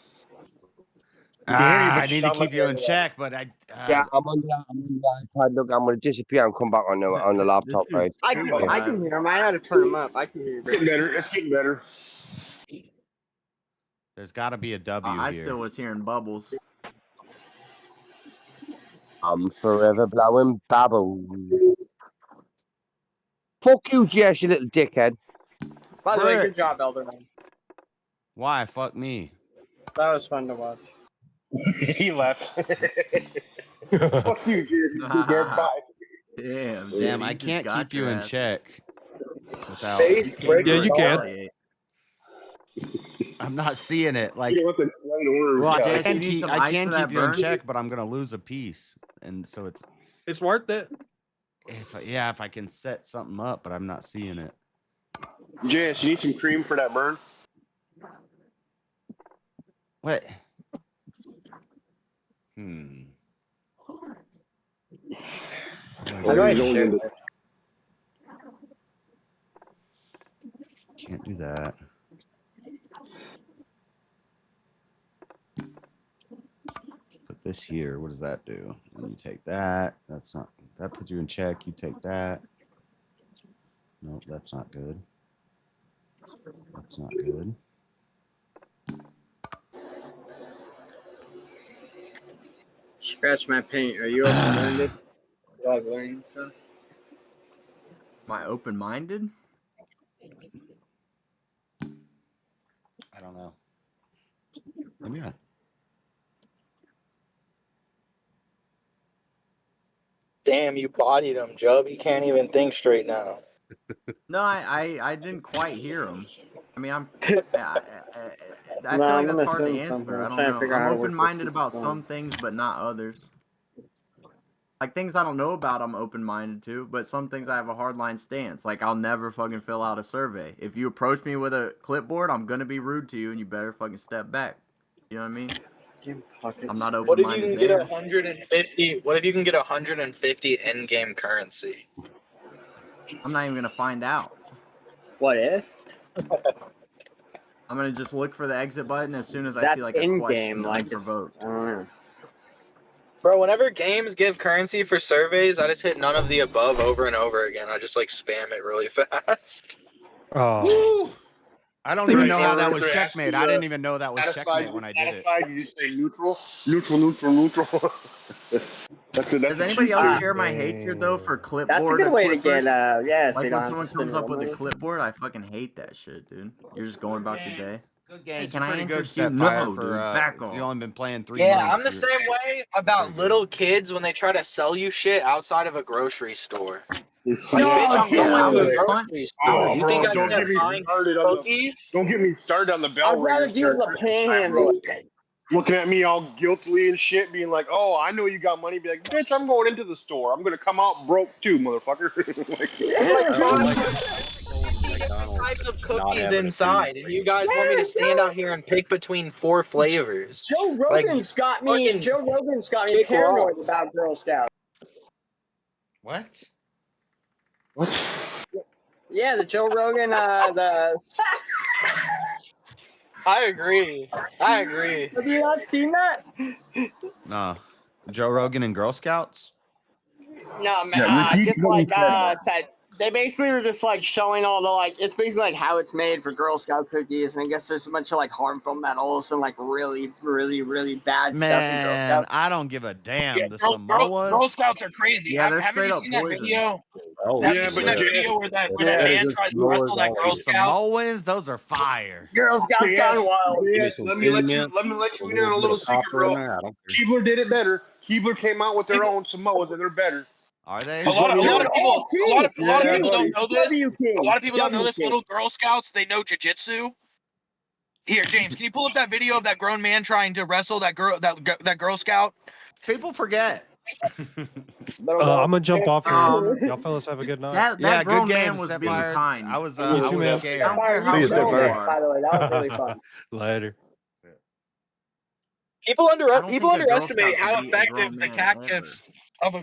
S1: I need to keep you in check, but
S18: yeah, I'm on the iPad. Look, I'm gonna disappear and come back on the laptop, right?
S11: I can hear him. I had to turn him up. I can hear you.
S2: It's getting better. It's getting better.
S1: there's got to be a W
S16: I
S1: here.
S16: still was hearing bubbles.
S18: I'm forever blowing bubbles. Fuck you, Jess, you little dickhead.
S11: By the way,
S1: Brick.
S11: good job, Elderman.
S1: Why? Fuck me.
S11: That was fun to watch.
S2: He left. Fuck you, Jess. Bye.
S16: Damn, dude,
S1: Damn,
S16: you
S1: I
S16: just
S1: can't
S16: got
S1: keep you
S16: your
S1: in
S16: ass.
S1: check without.
S6: Face breaker.
S3: Yeah, you can.
S16: retaliate.
S1: I'm not seeing it. Like,
S2: You know what the order
S1: well, I
S16: Jess, you
S1: can
S16: need
S1: keep,
S16: some
S1: I
S16: ice
S1: can
S16: for that
S1: keep you in
S16: burn?
S1: check, but I'm gonna lose a piece, and so it's
S3: It's worth it.
S1: if I can set something up, but I'm not seeing it.
S2: Jess, you need some cream for that burn?
S1: What?
S11: How do I share this?
S1: Can't do that. Put this here. What does that do? And you take that. That's not. That puts you in check. You take that. Nope, that's not good. That's not good.
S11: Scratch my paint. Are you open-minded? You like learning stuff?
S16: Am I open-minded?
S1: I don't know. Maybe not.
S6: Damn, you bodied him, Jub. He can't even think straight now.
S16: No, I didn't quite hear him. I mean, I feel
S11: No,
S16: like
S11: I'm
S16: that's
S11: gonna
S16: hard to
S11: send something.
S16: answer. I
S11: I'm
S16: don't
S11: trying to
S16: know.
S11: figure out
S16: I'm
S11: how to work this
S16: open-minded about
S11: phone.
S16: some things, but not others. Like things I don't know about, I'm open-minded to, but some things I have a hardline stance. Like I'll never fucking fill out a survey. If you approach me with a clipboard, I'm gonna be rude to you, and you better fucking step back. You know what I mean? I'm not
S6: What if you
S16: open-minded
S6: can get
S16: there.
S6: 150? What if you can get 150 in-game currency?
S16: I'm not even gonna find out.
S11: What if?
S16: I'm gonna just look for the exit button as soon as I
S11: That's
S16: see like a
S11: in
S16: question
S11: game, like it's.
S16: unprovoked.
S11: I don't know.
S6: Bro, whenever games give currency for surveys, I just hit none of the above over and over again. I just like spam it really fast.
S3: Oh.
S1: Woo! I don't even know how that was
S2: Or
S1: checkmate.
S2: actually,
S1: I didn't even know that was
S2: satisfied,
S1: checkmate when I did it.
S2: satisfied, you just say neutral, neutral. That's it. That's
S16: Does anybody
S2: a
S16: else
S2: cheat
S16: share
S2: code.
S16: my hatred though for clipboard?
S11: That's a good way to get. Yeah, so
S16: Like
S11: you
S16: when
S11: don't have
S16: someone
S11: to spend
S16: comes up
S11: real
S16: with a
S11: money.
S16: clipboard, I fucking hate that shit, dude. You're just going about your day.
S1: Good
S16: Hey,
S1: games.
S16: can I
S1: Pretty good,
S16: interest you?
S1: Stepfire,
S16: No,
S1: for
S16: dude. Back
S1: if you
S16: off.
S1: only been playing 3
S6: Yeah,
S1: months.
S6: I'm the same way about little kids when they try to sell you shit outside of a grocery store. Like, bitch, I'm going to a grocery store. You think I
S2: Don't
S6: can't
S2: get me
S6: find
S2: started on
S6: cookies?
S2: Don't get me started on the bell
S11: I'd rather
S2: ringers.
S11: deal with the panhandle.
S2: Looking at me all guiltily and shit, being like, "Oh, I know you got money." Be like, "Bitch, I'm going into the store. I'm gonna come out broke too, motherfucker."
S6: Types of cookies inside, and you guys want me to stand out here and pick between 4 flavors.
S11: Joe Rogan's got me. Joe Rogan's got me paranoid about Girl Scouts.
S1: What?
S2: What?
S11: Yeah, the Joe Rogan. The.
S6: I agree.
S11: Have you not seen that?
S1: No. Joe Rogan and Girl Scouts?
S11: No, man.
S2: Yeah, repeat
S11: Just
S2: what you
S11: like
S2: said,
S11: said, they basically were just like showing all the like. It's basically like how it's made for Girl Scout cookies, and I guess there's a bunch of like harmful metals and like really, really, really bad stuff in Girl
S1: Man,
S11: Scouts.
S1: I don't give a damn.
S6: Yeah,
S1: the
S6: Girl
S1: Samoas.
S6: Scouts are crazy.
S16: Yeah, they're
S6: Haven't
S16: straight
S6: you
S16: up
S6: seen that
S16: poison.
S6: video?
S10: Oh,
S6: Have
S2: yeah,
S6: you seen
S2: but
S6: that
S2: yeah.
S6: video where that
S2: Yeah.
S6: man tries to wrestle that Girl
S1: The
S6: Scout?
S1: Samoans, those are fire.
S11: Girl Scouts gone wild.
S2: Yes, let me let you in on a little secret, bro. Keebler did it better. Keebler came out with their own Samoas, and they're better.
S1: Are they?
S6: A lot of people don't know this.
S11: W King.
S6: A lot of people don't know this.
S11: King.
S6: Little Girl Scouts, they know jujitsu. Here, James, can you pull up that video of that grown man trying to wrestle that Girl Scout?
S1: People forget.
S3: I'm gonna jump off here. Y'all fellas have a good night.
S16: That
S1: Yeah, good
S16: grown man
S1: game,
S16: was
S1: Stepfire.
S16: being kind.
S1: I was
S3: You too, man.
S1: scared.
S16: I don't care how
S7: See you,
S16: grown you
S7: Stepfire.
S16: are.
S11: By the way, that was really fun.
S3: Later.
S6: People
S16: I don't think a Girl
S6: underestimate
S16: Scout
S6: how
S16: can beat a
S6: effective
S16: grown
S6: the
S16: man
S6: calf
S16: ever.
S6: kicks of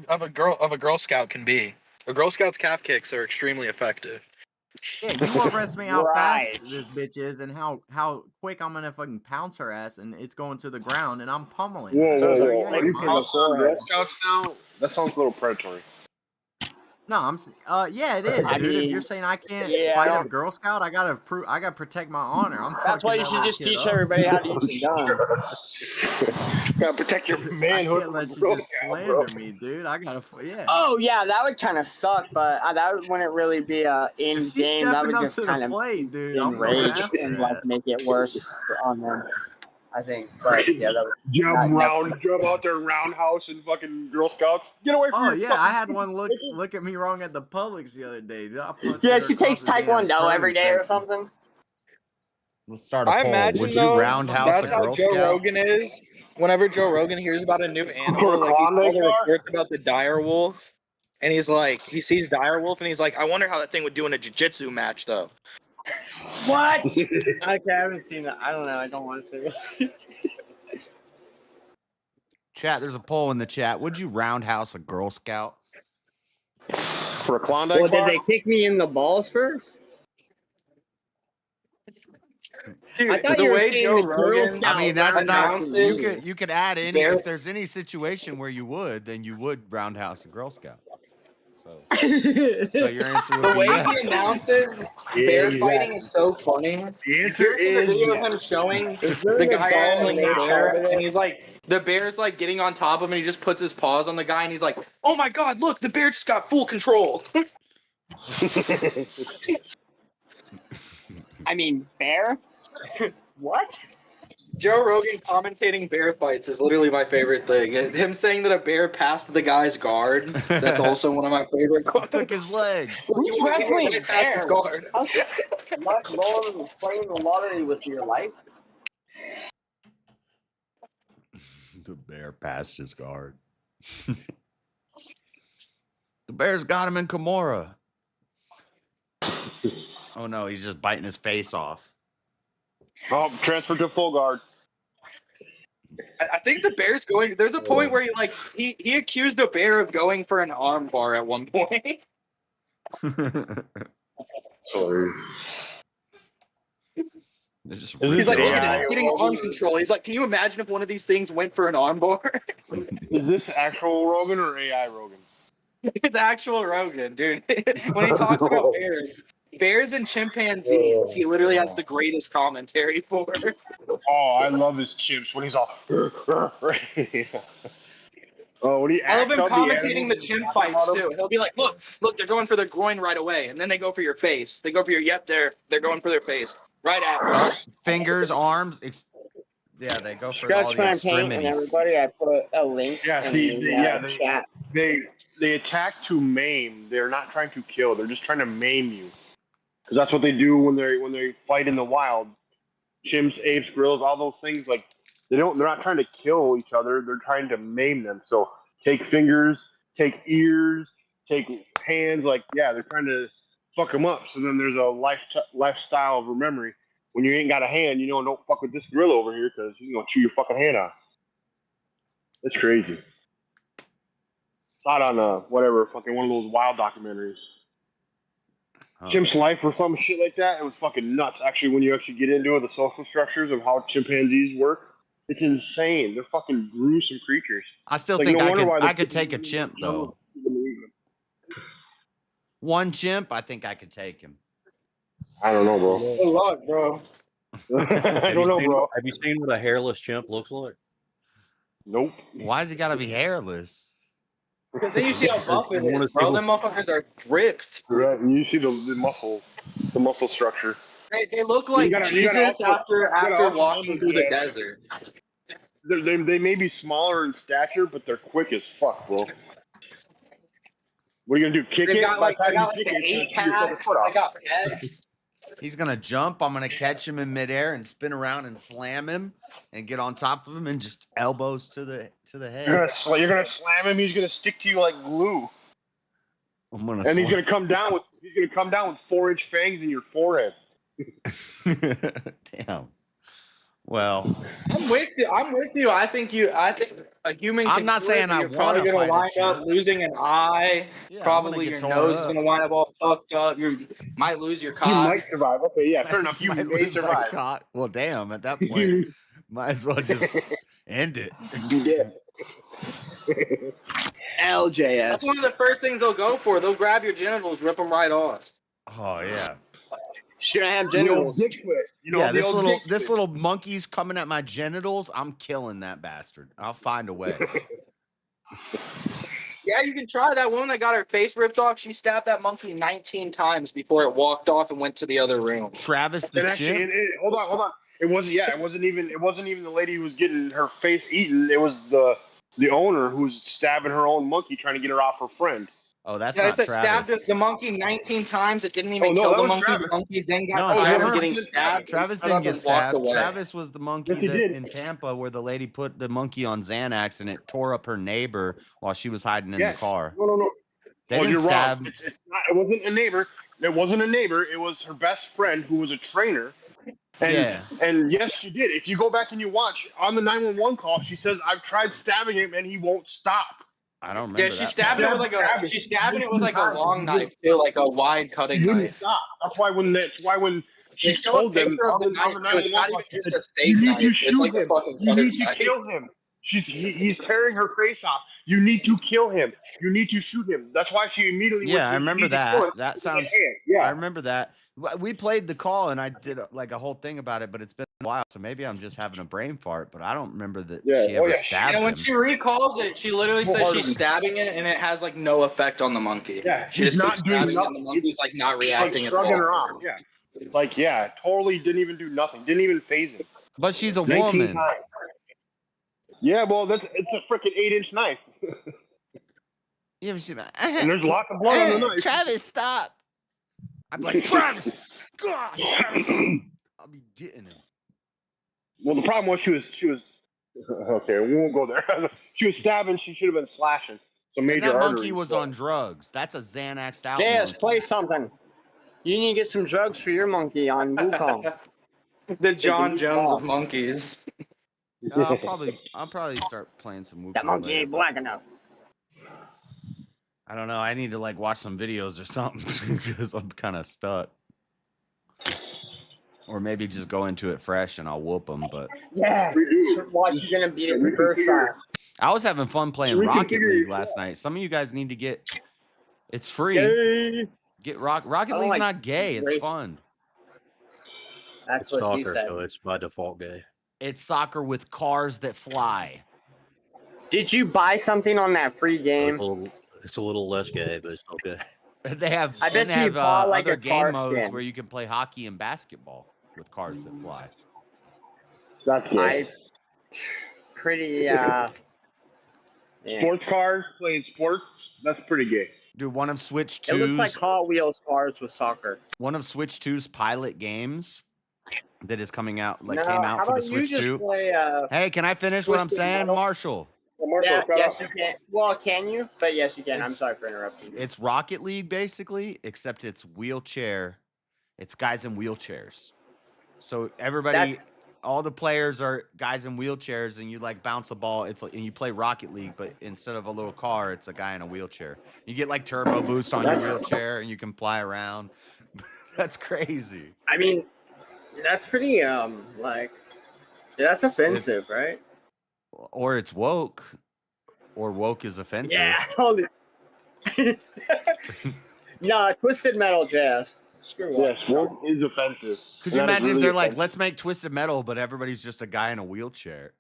S6: a Girl Scout can be. A Girl Scout's calf kicks are extremely effective.
S16: Yeah, you overestimate how
S11: Right.
S16: fast this bitch is and how quick I'm gonna fucking pounce her ass and it's going to the ground and I'm pummeling her.
S2: Whoa.
S16: So
S2: Are
S16: you ain't
S2: you
S16: lying.
S2: pouncing on Girl Scouts now? That sounds a little predatory.
S16: No, yeah, it is,
S11: I
S16: dude. If
S11: mean,
S16: you're saying I can't
S11: yeah,
S16: fight
S11: I
S16: a
S11: don't-
S16: Girl Scout, I gotta protect my honor. I'm
S11: That's why you should just teach everybody how to use a gun.
S2: Gotta protect your
S16: I
S2: manhood
S16: can't
S2: from a
S16: let you
S2: Girl
S16: just
S2: Scout, bro.
S16: slander me, dude. I gotta, yeah.
S11: Oh yeah, that would kind of suck, but that wouldn't really be in
S16: If she's
S11: game. That
S16: stepping
S11: would
S16: up
S11: just
S16: to
S11: kind
S16: the
S11: of
S16: plate, dude, I'm going
S11: enrage
S16: after
S11: and
S16: her
S11: like
S16: ass.
S11: make it worse on them. I think, but yeah, that would
S2: Jump
S11: never.
S2: out there roundhouse and fucking Girl Scouts. Get away from
S16: Oh
S2: your
S16: yeah,
S2: fucking
S16: I had one look at me wrong at the Publix the other day, dude. I punched
S11: Yeah,
S16: her
S11: she
S16: across
S11: takes
S16: the damn
S11: Taekwondo every
S16: produce
S11: day or
S16: section.
S11: something.
S1: Let's start a
S6: I
S1: poll.
S6: imagine
S1: Would you
S6: though,
S1: roundhouse
S6: that's
S1: a
S6: how
S1: Girl
S6: Joe
S1: Scout?
S6: Rogan is. Whenever Joe Rogan hears about a new animal, like he saw
S2: Klondike
S6: the
S2: bar?
S6: reports about the dire wolf, and he's like, he sees dire wolf, and he's like, I wonder how that thing would do in a jiu-jitsu match, though.
S11: What? Okay, I haven't seen that. I don't know. I don't want to.
S1: Chat, there's a poll in the chat. Would you roundhouse a Girl Scout?
S2: For a Klondike
S11: Well, did
S2: bar?
S11: they kick me in the balls first?
S6: Dude,
S11: I thought
S6: the
S11: you were
S6: way
S11: saying
S6: Joe
S11: the Girl
S6: Rogan
S11: Scout
S1: I mean, that's not.
S6: announces
S1: You could add any.
S6: their-
S1: If there's any situation where you would, then you would roundhouse a Girl Scout. So your answer would
S6: the
S1: be
S6: way
S1: yes.
S6: he announces bear fighting is so funny.
S2: The answer
S6: Here's the
S2: is
S6: video of
S2: yes.
S6: him showing
S11: Is
S6: the
S11: there
S6: guy
S11: a ball
S6: wrestling the
S11: they
S6: bear,
S11: started
S6: and
S11: it?
S6: he's like, the bear's like getting on top of him, and he just puts his paws on the guy, and he's like, oh my god, look, the bear just got full control.
S11: I mean, bear? What?
S6: Joe Rogan commentating bear fights is literally my favorite thing. Him saying that a bear passed the guy's guard, that's also one of my favorite quotes.
S1: Took his leg.
S11: Who's
S6: He went
S11: wrestling
S6: right past his
S11: bears?
S6: guard.
S11: How's not rolling and playing the lottery with your life?
S1: The bear passed his guard. The bear's got him in Kimura. Oh no, he's just biting his face off.
S2: Oh, transfer to full guard.
S6: I think the bear's going. There's a point where he accused a bear of going for an arm bar at one point.
S2: Sorry.
S1: They're just
S2: He's
S19: like, look
S2: AI
S19: at it, it's getting arm control. He's like, can you imagine if one of these things went for an armbar?
S2: Is this actual Rogan or AI Rogan?
S19: It's actual Rogan, dude. When he talks about bears and chimpanzees, he literally has the greatest commentary for.
S2: Oh, I love his chimps when he's all. Oh, when he
S19: I love
S2: acts
S19: him
S2: out the
S19: commentating the
S2: animals
S19: chimp
S2: talking
S19: fights
S2: about 'em.
S19: too. He'll be like, look, they're going for their groin right away, and then they go for your face. They go for your they're going for their face right after.
S1: Fingers, arms. Yeah, they go for
S11: Scratch
S1: all the
S11: my paint and
S1: extremities.
S11: everybody. I put a link
S2: Yeah,
S11: in
S2: see,
S11: the chat.
S2: they attack to maim. They're not trying to kill. They're just trying to maim you. Because that's what they do when they fight in the wild. Chimps, apes, gorillas, all those things. Like they're not trying to kill each other. They're trying to maim them. So take fingers, take ears, take hands. Like they're trying to fuck them up. So then there's a lifestyle of memory. When you ain't got a hand, don't fuck with this gorilla over here because he's gonna chew your fucking hand off. That's crazy. Not on whatever fucking one of those wild documentaries. Chimp's Life or some shit like that. It was fucking nuts. Actually, when you actually get into it, the social structures of how chimpanzees work, it's insane. They're fucking gruesome creatures.
S1: I still
S2: Like,
S1: think
S2: no
S1: I
S2: wonder
S1: could
S2: why the
S1: I could
S2: people
S1: take a
S2: in the
S1: chimp
S2: jungle
S1: though.
S2: couldn't believe them.
S1: One chimp, I think I could take him.
S2: I don't know, bro.
S19: Good luck, bro.
S2: I don't know, bro.
S10: Have you seen what a hairless chimp looks like?
S2: Nope.
S1: Why has he got to be hairless?
S19: Because then you see how buff it is, bro. Them motherfuckers are ripped.
S2: Right, and you see the muscles, the muscle structure.
S19: They look like Jesus after walking through the desert.
S2: They may be smaller in stature, but they're quick as fuck, bro. What are you gonna do? Kick
S19: They
S2: it?
S19: got like
S2: By the time
S19: the
S2: you kick it,
S19: eight
S2: you chew your fucking
S19: pack.
S2: foot off.
S19: They got pecs.
S1: He's gonna jump. I'm gonna catch him in midair and spin around and slam him and get on top of him and just elbows to the head.
S2: You're gonna slam him. He's gonna stick to you like glue.
S1: I'm gonna
S2: and he's gonna come down with 4-inch fangs in your forehead.
S1: Damn. Well,
S19: I'm with you. I think a human.
S1: I'm
S19: can
S1: not
S19: do
S1: saying
S19: it, but
S1: I
S19: you're probably
S1: wanna
S19: gonna
S1: fight a
S19: wind up
S1: chimp.
S19: losing an eye.
S1: Yeah, I'm
S19: Probably
S1: gonna get
S19: your
S1: tore
S19: nose is
S1: up.
S19: gonna wind up all fucked up. You might lose your
S2: You
S19: cock.
S2: might survive. Okay, yeah, fair enough. You
S1: Might
S2: may
S1: lose my
S2: survive.
S1: cock. Well, damn. At that point, might as well just end it.
S2: Be dead.
S11: LJS.
S19: That's one of the first things they'll go for. They'll grab your genitals, rip them right off.
S1: Oh yeah.
S11: Should I have
S2: The old
S11: genitals?
S2: dick twist.
S1: Yeah,
S2: the old dick
S1: this
S2: twist.
S1: little monkey's coming at my genitals. I'm killing that bastard. I'll find a way.
S19: Yeah, you can try that woman that got her face ripped off. She stabbed that monkey 19 times before it walked off and went to the other room.
S1: Travis the
S2: And actually,
S1: chimp.
S2: hold on. It wasn't even the lady who was getting her face eaten. It was the owner who was stabbing her own monkey, trying to get her off her friend.
S1: Oh, that's
S19: Yeah, I
S1: not
S19: said
S1: Travis.
S19: stabbed the monkey 19 times. It didn't even
S2: Oh, no,
S19: kill
S2: that
S19: the
S2: was
S19: monkey.
S2: Travis.
S19: The monkey then got
S1: No,
S19: tired of
S1: Travis
S19: getting
S2: didn't-
S19: stabbed.
S1: Travis
S19: stood
S1: didn't
S19: up
S1: get
S19: and walked
S1: stabbed.
S19: away.
S1: Travis was the monkey
S2: Yes, he did.
S1: in Tampa where the lady put the monkey on Xanax and it tore up her neighbor while she was hiding in the car.
S2: No.
S1: They
S2: Oh,
S1: didn't
S2: you're
S1: stab.
S2: wrong. It's not. It wasn't a neighbor. It wasn't a neighbor. It was her best friend who was a trainer. And yes, she did. If you go back and you watch on the 911 call, she says, "I've tried stabbing him and he won't stop."
S1: I don't remember.
S19: Yeah, she
S1: that
S19: stabbed
S1: part.
S19: it with she's stabbing it with like a long knife, too, like a wide cutting
S2: He wouldn't
S19: knife.
S2: stop. That's why when she
S19: They show a
S2: told them
S19: picture of the knife, too. It's not even just a steak
S2: "You need
S19: knife.
S2: to
S19: It's
S2: shoot
S19: like a
S2: him.
S19: fucking
S2: You
S19: cutter's
S2: need to
S19: knife.
S2: kill him. He's tearing her face off. You need to kill him. You need to shoot him." That's why she immediately.
S1: Yeah,
S2: went
S1: I
S2: to,
S1: remember
S2: "You need to kill him."
S1: that. That
S2: with her
S1: sounds.
S2: hand. Yeah.
S1: I remember that. We played the call and I did like a whole thing about it, but it's been a while, so maybe I'm just having a brain fart. But I don't remember that
S2: Yeah.
S1: she
S2: Oh,
S1: ever
S2: yeah.
S1: stabbed
S19: And when
S1: him.
S19: she recalls it, she literally says
S2: Wholeheartedly.
S19: she's stabbing it, and it has like no effect on the monkey.
S2: Yeah,
S19: she
S2: she's
S19: just
S2: not
S19: keeps
S2: doing
S19: stabbing it, and
S2: nothing.
S19: the monkey's like not
S2: She's like
S19: reacting at
S2: shrugging
S19: all.
S2: her off. Yeah. Totally didn't even do nothing. Didn't even phase him.
S1: But she's a
S2: 19
S1: woman.
S2: times. Yeah, well, it's a freaking 8-inch knife.
S1: You ever see
S2: And there's lots of blood on the knife.
S1: Travis, stop. I'm like, Travis. God, Travis. I'll be getting him.
S2: Well, the problem was she was okay. We won't go there. She was stabbing. She should have been slashing. So
S1: And
S2: major
S1: that
S2: arteries.
S1: monkey was on drugs. That's a Xanaxed out
S11: JS,
S1: monkey.
S11: play something. You need to get some drugs for your monkey on Wukong.
S19: The John Jones of monkeys.
S1: No, I'll probably start playing some Wukong
S11: That monkey
S1: later,
S11: ain't
S1: but
S11: black enough.
S1: I don't know. I need to like watch some videos or something because I'm kind of stuck. Or maybe just go into it fresh and I'll whoop them. But
S11: Yeah. Watch, you're gonna beat it the first shot.
S1: I was having fun playing Rocket League last night. Some of you guys need to get. It's free.
S11: Gay.
S1: Get Rocket
S11: I
S1: League's
S11: like
S1: not gay. It's
S11: race-
S1: fun.
S11: That's
S10: It's
S11: what she
S10: soccer,
S11: said.
S10: so it's by default gay.
S1: It's soccer with cars that fly.
S11: Did you buy something on that free game?
S10: It's a little less gay, but it's okay.
S1: They have.
S11: I bet
S1: and
S11: you
S1: have
S11: bought like
S1: other
S11: a
S1: game
S11: car
S1: modes
S11: skin.
S1: where you can play hockey and basketball with cars that fly.
S2: That's good.
S11: I pretty yeah.
S2: Sports cars playing sports. That's pretty gay.
S1: Dude, one of Switch 2's.
S11: It looks like Hot Wheels cars with soccer.
S1: One of Switch 2's pilot games that is coming out,
S11: No,
S1: came
S11: how
S1: out for the
S11: about you
S1: Switch
S11: just
S1: 2.
S11: play,
S1: Hey, can I finish what I'm
S11: Twisted
S1: saying,
S11: Metal?
S1: Marshall?
S11: Yeah, yes, you can. Well, can you? But yes, you can. I'm sorry for interrupting.
S1: It's Rocket League basically, except it's wheelchair. It's guys in wheelchairs. So everybody, all the players are guys in wheelchairs, and you like bounce a ball. It's like, and you play Rocket League, but instead of a little car, it's a guy in a wheelchair. You get like turbo boost on your wheelchair, and you can fly around. That's crazy.
S11: I mean, that's pretty like that's offensive, right?
S1: Or it's woke, or woke is offensive.
S11: Yeah. No, Twisted Metal Jazz. Screw
S2: Yes, woke is offensive.
S1: Could you imagine if they're like, let's make Twisted Metal, but everybody's just a guy in a wheelchair?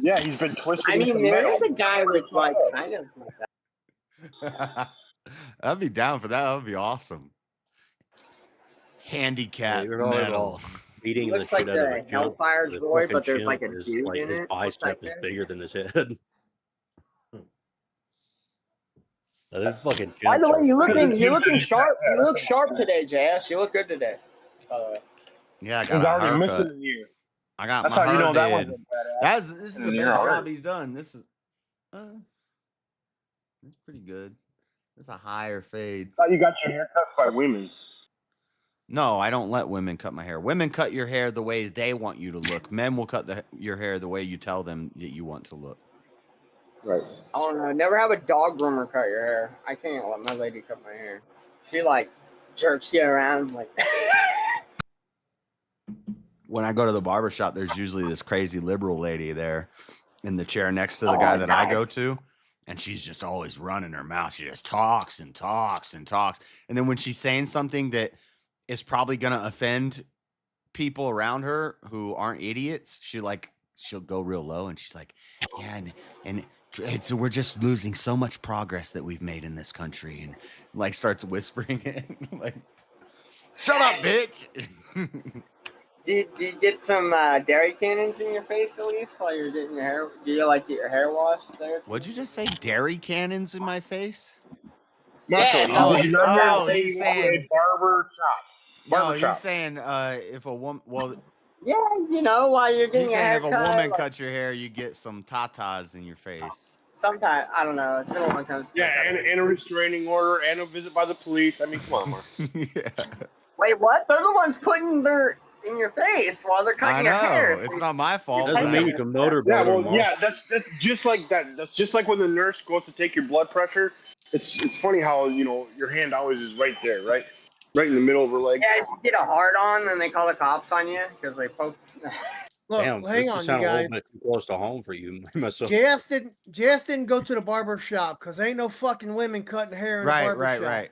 S2: Yeah, he's been twisted.
S11: I mean,
S2: into
S11: there
S2: metal.
S11: is a guy with like kind of.
S1: I'd be down for that. That would be awesome. Handicap metal.
S10: Beating
S11: Looks
S10: the shit
S11: like
S10: out of
S11: the
S10: a jump.
S11: Hellfire
S10: The
S11: Droid,
S10: fucking
S11: but there's like
S10: chimp
S11: a
S10: is,
S11: dude
S10: like,
S11: in
S10: his
S11: it.
S10: bicep is bigger than his head. Those fucking
S11: By the
S10: chimps
S11: way,
S10: are-
S11: you're looking sharp. You look sharp today, Jazz. You look good today. By the way.
S1: Yeah, I
S2: He's
S1: got a
S2: already
S1: haircut.
S2: missing a year.
S1: I got
S2: That's
S1: my
S2: how you
S1: hair
S2: know that
S1: did.
S2: one's a badass.
S1: This is the
S2: And
S1: best
S2: you're
S1: job
S2: already-
S1: he's done. This is that's pretty good. It's a higher fade.
S2: Thought you got your hair cut by women.
S1: No, I don't let women cut my hair. Women cut your hair the way they want you to look. Men will cut your hair the way you tell them that you want to look.
S2: Right.
S11: I don't know. Never have a dog groomer cut your hair. I can't let my lady cut my hair. She like jerks you around like.
S1: When I go to the barbershop, there's usually this crazy liberal lady there in the chair next to the guy that I go to. And she's just always running her mouth. She just talks and talks and talks. And then when she's saying something that is probably going to offend people around her who aren't idiots, she'll go real low and she's like, yeah, and we're just losing so much progress that we've made in this country, and like starts whispering it. Like, shut up, bitch.
S11: Did you get some dairy cannons in your face at least while you're getting your hair? Do you like get your hair washed there?
S1: What'd you just say? Dairy cannons in my face?
S11: Yeah.
S1: He's saying
S2: barber shop.
S1: No,
S2: Barber
S1: he's
S2: shop.
S1: saying if a woman, well,
S11: Yeah, you know, while you're getting
S1: he's
S11: your
S1: saying
S11: hair
S1: if a
S11: cut.
S1: woman
S11: like,
S1: cuts your hair, you get some tatas in your face.
S11: Sometimes I don't know. It's been a long time. Since I
S2: Yeah,
S11: cut
S2: and a restraining order and a visit by the police. I mean, come on, Mark.
S11: Wait, what? They're the ones putting their in your face while they're
S1: I
S11: cutting
S1: know
S11: your hair.
S1: it's not my fault.
S10: Doesn't
S1: but
S10: mean
S1: I-
S10: you can motorboat
S2: Yeah,
S10: them
S2: well,
S10: all.
S2: yeah, that's just like that. That's just like when the nurse goes to take your blood pressure. It's funny how your hand always is right there, right in the middle of her leg.
S11: Yeah, if you get a hard on, then they call the cops on you because they poke.
S16: Look,
S10: Damn,
S16: hang
S10: this
S16: on, you
S10: sound a
S16: guys.
S10: little bit too close to home for you. Myself.
S16: JS didn't go to the barber shop because ain't no fucking women cutting hair in a barber shop.
S1: Right.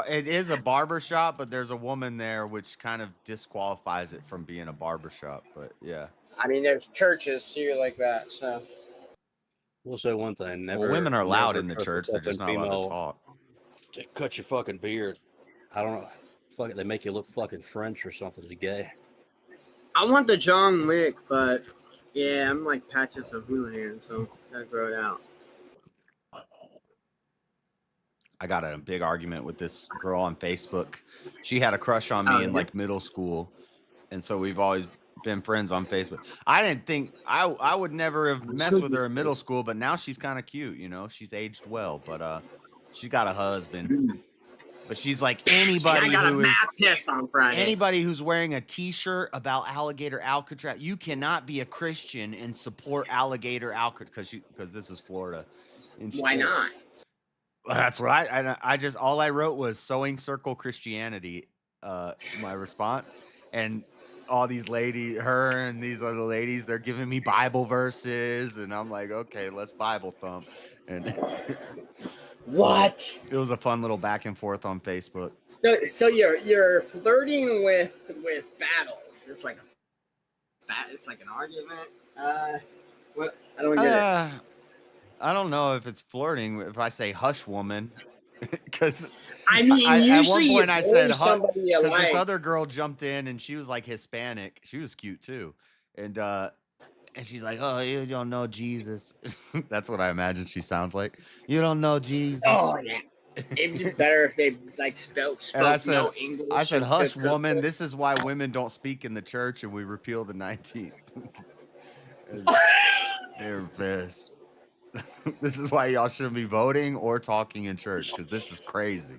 S1: It is a barber shop, but there's a woman there, which kind of disqualifies it from being a barber shop. But yeah,
S11: I mean, there's churches here like that, so.
S10: We'll say one thing: never.
S1: women are allowed
S10: never
S1: in the
S10: trust a
S1: church. They're just not
S10: fucking
S1: allowed to
S10: female
S1: talk.
S10: to cut your fucking beard. I don't know. Fuck it, they make you look fucking French or something. Is gay?
S11: I want the John Wick, but yeah, I'm like Patches of Houlihan, so gotta grow it out.
S1: I got a big argument with this girl on Facebook. She had a crush on me in like middle school, and so we've always been friends on Facebook. I didn't think I would never have messed with her in middle school, but now she's kind of cute. She's aged well, but she's got a husband. But she's like anybody
S11: I got
S1: who
S11: a
S1: is
S11: math test on Friday.
S1: anybody who's wearing a T-shirt about alligator Alcatraz. You cannot be a Christian and support alligator Alcatraz because this is Florida. And
S11: Why not?
S1: That's what I just all I wrote was sewing circle Christianity. My response, and all these her and these other ladies, they're giving me Bible verses, and I'm like, okay, let's Bible thump. And
S14: What?
S1: it was a fun little back and forth on Facebook.
S14: So you're flirting with battles. It's like an argument. What? I don't get it.
S1: I don't know if it's flirting if I say hush woman, because
S14: I mean,
S1: at one
S14: usually
S1: point I said
S14: somebody you
S1: because this
S14: like.
S1: other girl jumped in and she was like Hispanic. She was cute too, and she's like, "Oh, you don't know Jesus." That's what I imagine she sounds like. You don't know Jesus.
S14: Oh yeah. It'd be better if they like spoke
S1: And I
S14: no
S1: said,
S14: English.
S1: "Hush, woman. This is why women don't speak in the church, and we repeal the 19th." And they're pissed. This is why y'all shouldn't be voting or talking in church, because this is crazy.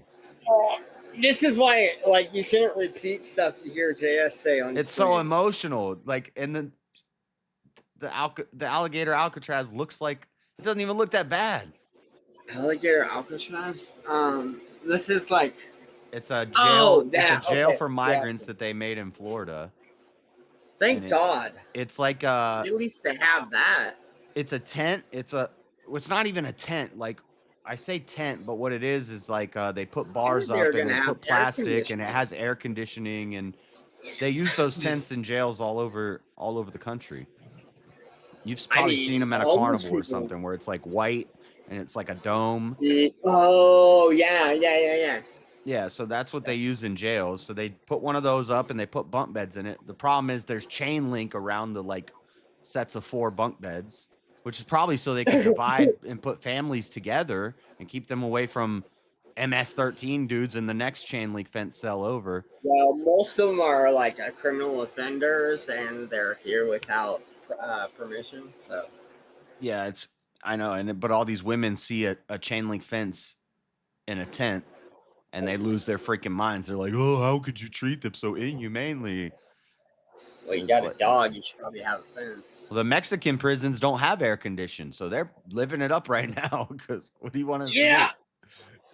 S14: This is why, like, you shouldn't repeat stuff you hear JS say on.
S1: It's so emotional. Like, and then the alligator Alcatraz looks like it doesn't even look that bad.
S14: Alligator Alcatraz. This is like.
S1: It's a jail.
S14: Oh,
S1: it's a jail
S14: okay,
S1: for migrants that they made in Florida.
S14: Thank God.
S1: It's like
S14: At least they have that.
S1: It's a tent. It's not even a tent. Like, I say tent, but what it is like they put bars up and they put plastic and it has air conditioning, and they use those tents in jails all over the country. You've probably seen them at a carnival or something where it's like white and it's like a dome.
S14: Oh yeah.
S1: Yeah, so that's what they use in jails. So they put one of those up and they put bunk beds in it. The problem is there's chain link around the like sets of 4 bunk beds, which is probably so they can divide and put families together and keep them away from MS-13 dudes in the next chain link fence cell over.
S14: Well, most of them are like criminal offenders, and they're here without permission. So
S1: yeah, I know, but all these women see a chain link fence in a tent, and they lose their freaking minds. They're like, "Oh, how could you treat them so inhumanely?"
S14: Well, you got a dog, you should probably have a fence.
S1: Well, the Mexican prisons don't have air conditioning, so they're living it up right now. Because what do you want us to do?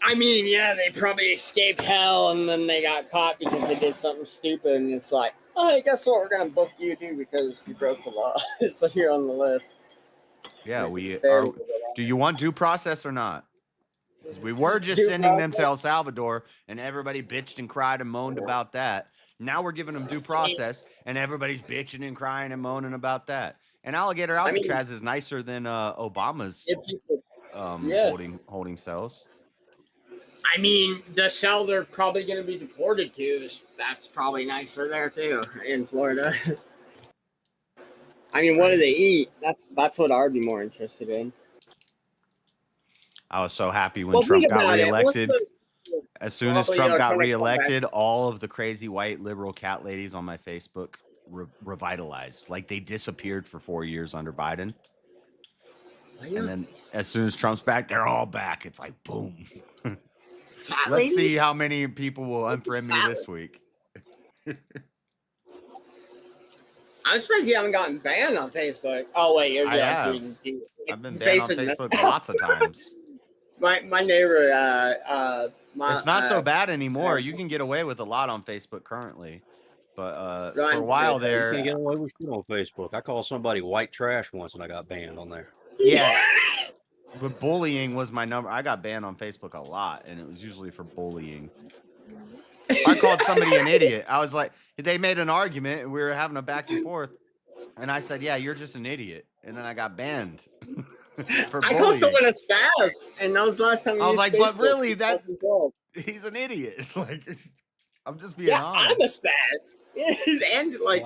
S14: I mean, they probably escaped hell, and then they got caught because they did something stupid, and it's like, oh, guess what? We're gonna book you too because you broke the law, so you're on the list.
S1: Yeah, do you want due process or not? We were just sending them to El Salvador, and everybody bitched and cried and moaned about that. Now we're giving them due process, and everybody's bitching and crying and moaning about that. And Alligator Alcatraz is nicer than Obama's holding cells.
S14: I mean, the cell they're probably going to be deported to, that's probably nicer there too, in Florida. I mean, what do they eat? That's what I'd be more interested in.
S1: I was so happy when Trump got reelected. As soon as Trump got reelected, all of the crazy white liberal cat ladies on my Facebook revitalized. Like, they disappeared for 4 years under Biden. And then as soon as Trump's back, they're all back. It's like, boom. Let's see how many people will unfriend me this week.
S14: I'm surprised you haven't gotten banned on Facebook. Oh, wait.
S1: I've been banned on Facebook lots of times.
S14: My neighbor,
S1: it's not so bad anymore. You can get away with a lot on Facebook currently, but for a while there,
S10: you can get away with shit on Facebook. I called somebody white trash once, and I got banned on there.
S1: Yeah, but bullying was my number. I got banned on Facebook a lot, and it was usually for bullying. I called somebody an idiot. I was like, they made an argument, and we were having a back and forth, and I said, "Yeah, you're just an idiot," and then I got banned.
S14: I called someone a spaz, and that was the last time.
S1: I was like, Facebook. But really, he's an idiot. Like, I'm just being honest.
S14: I'm a spaz, and like.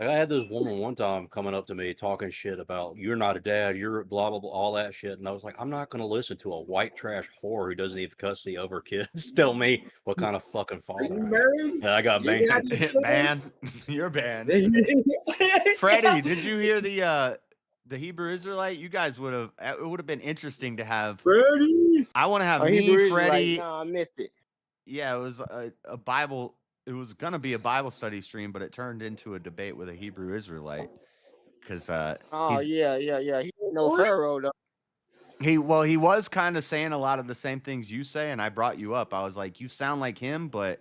S10: I had this woman one time coming up to me talking shit about you're not a dad, you're blah blah blah, all that shit, and I was like, I'm not going to listen to a white trash whore who doesn't have custody over kids tell me what kind of fucking father. And I got banned.
S1: Banned. You're banned. Freddie, did you hear the Hebrew Israelite? You guys would have. It would have been interesting to have.
S14: Freddie.
S1: I want to have me, Freddie.
S18: No, I missed it.
S1: Yeah, it was a Bible. It was gonna be a Bible study stream, but it turned into a debate with a Hebrew Israelite. Because
S18: oh yeah. He ain't no pharaoh though.
S1: He was kind of saying a lot of the same things you say, and I brought you up. I was like, you sound like him, but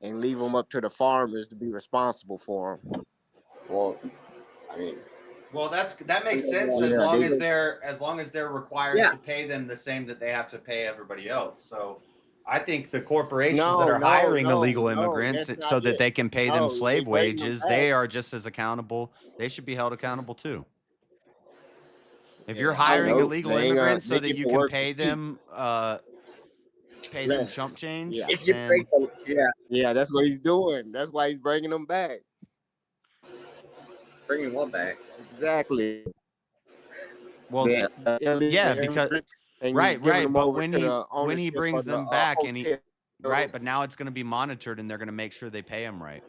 S20: and leave them up to the farmers to be responsible for them.
S11: Well, I mean,
S1: Well, that makes sense
S20: Yeah,
S1: as long as they're required
S11: Yeah.
S1: to pay them the same that they have to pay everybody else. So I think the corporations that
S20: No,
S1: are
S20: no,
S1: hiring
S20: no,
S1: illegal
S20: no,
S1: immigrants
S20: that's
S1: so
S20: not
S1: that
S20: it.
S1: they can pay them
S20: No,
S1: slave
S20: they bring them
S1: wages,
S20: back.
S1: they are just as accountable. They should be held accountable too. If you're
S20: Yeah,
S1: hiring
S20: nope,
S1: illegal
S20: they ain't gonna.
S1: immigrants so
S20: They
S1: that
S20: get
S1: you
S20: to
S1: can
S20: work for
S1: pay
S20: cheap.
S1: them
S20: Less.
S1: chump change,
S20: Yeah,
S11: if you
S1: then
S11: break them, yeah,
S20: yeah, that's what he's doing. That's why he's bringing them back.
S11: bringing one back.
S20: Exactly.
S1: well,
S20: The illegal
S1: yeah, because
S20: immigrants, and he's
S1: right,
S20: giving them
S1: but
S20: over to the
S1: when he
S20: ownership
S1: brings
S20: of the
S1: them back and
S20: hotel.
S1: right, but now it's going to be monitored and they're going to make sure they pay them right.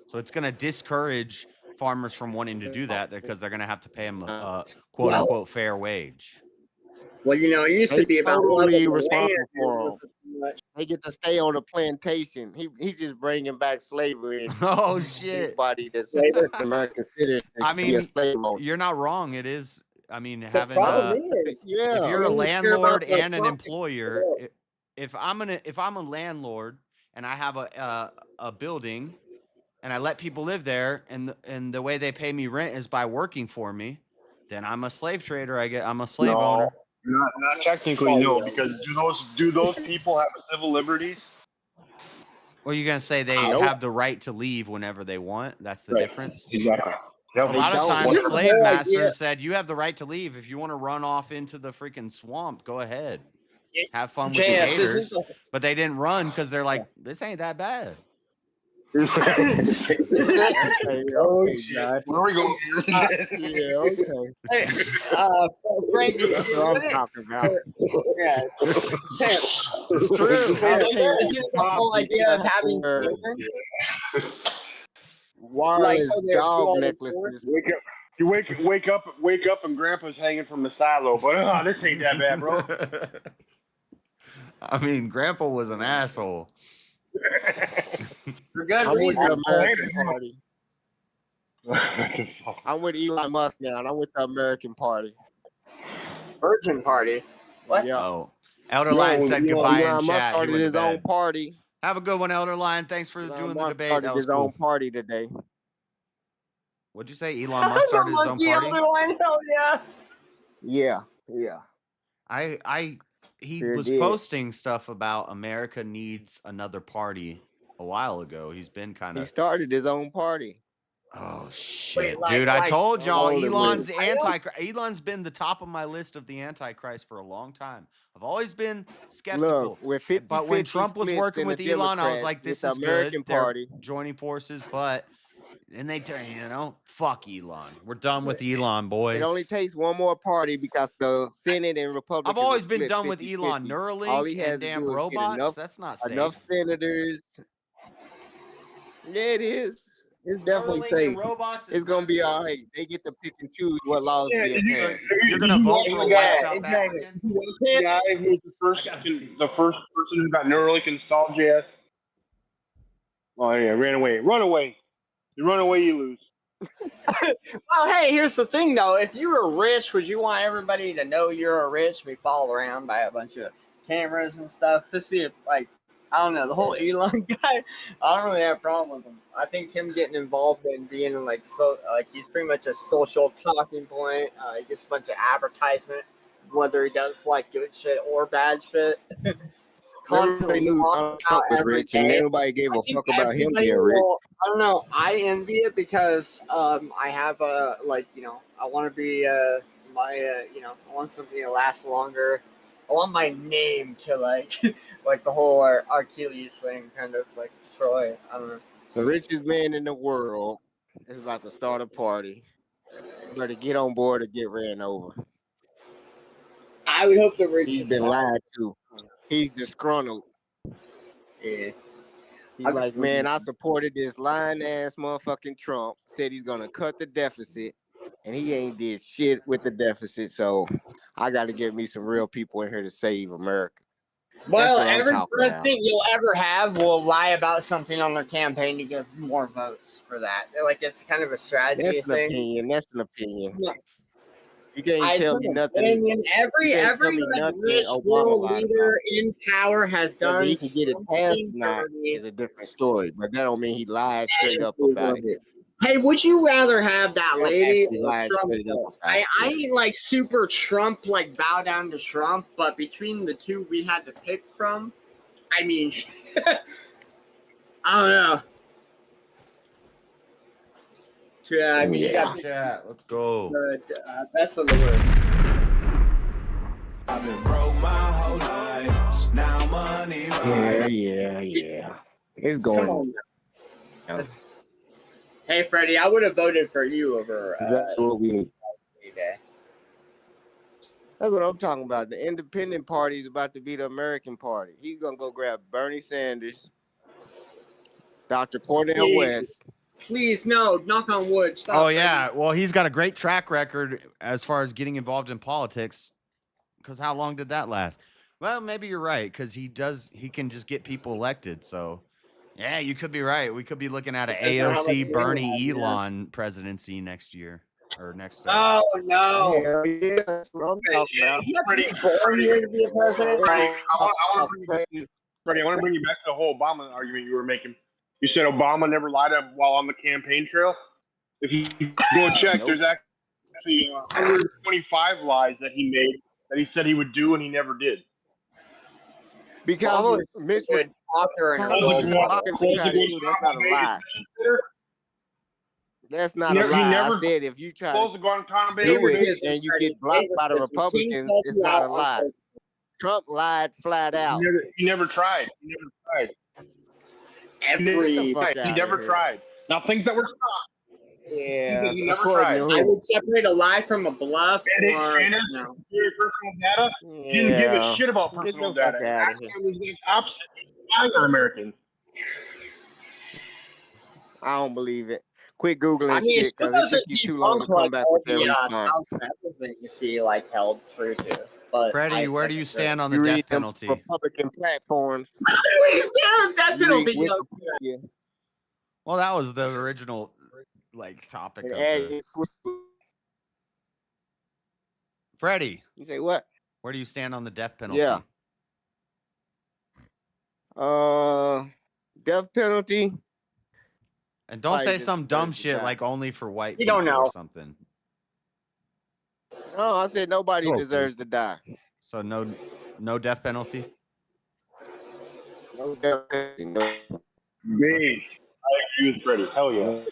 S1: So it's going to discourage farmers from wanting to do that because they're going to have to pay them a quote
S11: Well,
S1: unquote fair wage.
S11: well, you know, it used to
S20: They
S11: be about
S20: totally
S11: loving the
S20: responsible
S11: land.
S20: for them.
S11: Wasn't too much.
S20: They get to stay on the plantation. He's just bringing back slavery. And
S1: Oh shit!
S20: anybody that's
S11: Later.
S20: American citizen
S1: I
S20: can be a
S1: mean,
S20: slave owner.
S1: you're not wrong. It is. I mean,
S11: The
S1: having
S11: problem is,
S20: Yeah.
S1: if you're
S11: they
S1: a
S11: don't care about
S1: landlord
S11: the
S1: and an
S11: profit.
S1: employer, if I'm a landlord and I have a building and I let people live there and the way they pay me rent is by working for me, then I'm a slave trader. I'm a slave owner.
S2: Not technically, no, because do those people have civil liberties?
S1: Or you're gonna say they
S20: Nope.
S1: have the right to leave whenever they want? That's the difference.
S2: Exactly.
S1: A lot of
S20: don't.
S1: times,
S20: Here's
S11: the
S1: slave
S11: whole
S1: masters
S11: idea.
S1: said, "You have the right to leave. If you want to run off into the freaking swamp, go ahead. Have fun with the
S19: JS, isn't
S1: gators."
S19: the
S1: But they didn't run because they're like, "This ain't that bad."
S20: Okay,
S2: Oh
S20: okay,
S2: shit!
S20: Josh.
S2: Where are we going here?
S20: Yeah, okay.
S11: Hey, Frankie,
S20: That's what I'm talking about.
S11: yeah,
S1: It's true.
S11: isn't the whole idea of having children?
S20: Wireless
S11: so they're
S20: dog
S11: all
S20: necklaces.
S2: You wake up, and Grandpa's hanging from the silo. But this ain't that bad, bro.
S1: I mean, Grandpa was an asshole.
S11: For good
S20: I'm with
S11: reason.
S20: the American Party. I'm with Elon Musk now, and I'm with the American Party.
S11: Virgin Party. What?
S20: Yeah.
S1: Oh, Elder Lion said goodbye in
S20: Elon Musk
S1: chat. He
S20: started
S1: went to
S20: his own
S1: bed.
S20: party.
S1: Have a good one, Elder Lion. Thanks for
S20: Elon
S1: doing the
S20: Musk
S1: debate.
S20: started
S1: That was
S20: his own
S1: cool.
S20: party today.
S1: What'd you say? Elon Musk started his own
S11: Monkey
S1: party?
S11: Elder Line, hell yeah.
S20: Yeah.
S1: He
S20: Sure
S1: was
S20: did.
S1: posting stuff about America needs another party a while ago. He's been kind
S20: He
S1: of.
S20: started his own party.
S1: Oh shit,
S11: like-
S1: dude! I
S11: like-
S1: told y'all,
S20: Rolling
S1: Elon's
S20: with
S1: Elon's been the top of my list of the Antichrist for a long time. I've always been skeptical.
S20: Look, with 50,
S1: But when Trump was working with Elon, I was like,
S20: this
S1: "This is
S20: American
S1: good. They're
S20: Party.
S1: joining forces." But then they turn, fuck Elon. We're done with Elon, boys.
S20: It only takes one more party because the Senate and Republicans.
S1: I've always
S20: are
S1: been
S20: split
S1: done with
S20: 50-50.
S1: Elon.
S20: All he
S1: Neuralink
S20: has
S1: and
S20: to
S1: damn
S20: do is get
S1: robots. That's not safe.
S20: enough senators. Yeah, it is. It's definitely
S1: Neuralink
S20: safe.
S1: and robots.
S20: It's gonna be all right. They get to pick and choose what laws being passed.
S1: You're gonna vote for a white South
S11: exactly.
S1: African?
S2: The guy who was the first person who got Neuralink installed, JS. Oh yeah, ran away. Run away. You run away, you lose.
S11: Well, hey, here's the thing, though. If you were rich, would you want everybody to know you're rich, be followed around by a bunch of cameras and stuff to see if, like, I don't know, the whole Elon guy, I don't really have a problem with him. I think him getting involved in being, like, he's pretty much a social talking point. He gets a bunch of advertisement, whether he does, like, good shit or bad shit. Constantly
S20: Everybody knew Donald Trump was rich, and nobody gave a fuck about him being rich.
S11: I don't know. I envy it because I have I want to be I want something to last longer. I want my name to like the whole Achilles thing, kind of like Troy. I don't know.
S20: The richest man in the world is about to start a party. You better get on board or get ran over.
S11: I would hope the richest.
S20: He's been lied to. He's disgruntled.
S11: Yeah.
S20: He's like, man, I supported this lying ass motherfucking Trump. Said he's gonna cut the deficit, and he ain't did shit with the deficit. So I got to get me some real people in here to save America.
S11: Well, every president you'll ever have will lie about something on their campaign to get more votes for that. Like, it's kind of a strategy
S20: That's an
S11: thing.
S20: opinion. That's an opinion. You can't
S11: I
S20: tell me nothing.
S11: opinion.
S20: You
S11: Every
S20: can't tell me
S11: like
S20: nothing
S11: rich
S20: Obama
S11: world
S20: lied
S11: leader
S20: about.
S11: in power has
S20: Whether
S11: done
S20: he can get it passed
S11: something
S20: or not
S11: dirty.
S20: is a different story. But that don't mean he lied
S11: That
S20: straight
S11: is
S20: up
S11: true
S20: about
S11: of
S20: it.
S11: it. Hey, would you rather have that
S20: Trump
S11: lady
S20: actually
S11: or
S20: lied
S11: Trump?
S20: straight up about
S11: I
S20: it.
S11: ain't like super Trump, like bow down to Trump, but between the two we had to pick from, I mean, I don't know. I mean, she got
S1: Chat. Let's go.
S11: good. Best of the word.
S21: I've been broke my whole life. Now money.
S20: Yeah. It's
S11: Come
S20: going.
S11: on now. Hey, Freddie, I would have voted for you over
S20: That's what we need.
S11: Day.
S20: That's what I'm talking about. The independent party is about to be the American party. He's gonna go grab Bernie Sanders, Dr. Cornel West.
S11: Please, no, knock on wood. Stop.
S1: Oh yeah, well he's got a great track record as far as getting involved in politics. Because how long did that last? Well, maybe you're right. Because he can just get people elected. So yeah, you could be right. We could be looking at an
S11: Depends on how much
S1: AOC
S11: money
S1: Bernie
S11: you have, yeah.
S1: Elon presidency next year or next.
S11: Oh no!
S20: Hell yeah, that's what I'm talking about.
S11: You have to be born here to be a president.
S2: Freddie, I want to bring you back to the whole Obama argument you were making. You said Obama never lied while on the campaign trail. If you go check, there's actually 125 lies that he made that he said he would do and he never did.
S20: Because Mitch was
S11: author and
S20: that's not a lie. That's not a lie. I said if you try to do it and you get blocked by the Republicans, it's not a lie. Trump lied flat out.
S2: He never tried. He never tried. Now things that were stopped.
S20: Yeah,
S2: he never tried.
S11: I would separate a lie from a bluff. Or,
S2: personal data. He didn't give a shit about personal data. Actually, it was the opposite. Lies on Americans.
S20: I don't believe it. Quit Googling
S11: I mean, it
S20: shit
S11: still
S20: because it
S11: doesn't
S20: took you too long to come back
S11: all
S20: with that
S11: the
S20: response.
S11: everything you see like held true to. But
S1: Freddie, where do you stand on the
S20: You
S1: death
S20: read them
S1: penalty?
S20: Republican platforms.
S11: Where do you stand on that
S20: You read
S11: penalty?
S20: Wikipedia.
S1: Well, that was the original topic of the. Freddie.
S20: You say what?
S1: Where do you stand on the death penalty?
S20: Yeah. Death penalty.
S1: And don't say some dumb shit like only for white
S20: You
S1: people
S20: don't know.
S1: or something.
S20: No, I said nobody deserves to die.
S1: So no death penalty?
S20: No death penalty. No.
S2: Beans. I agree with Freddie. Hell yeah.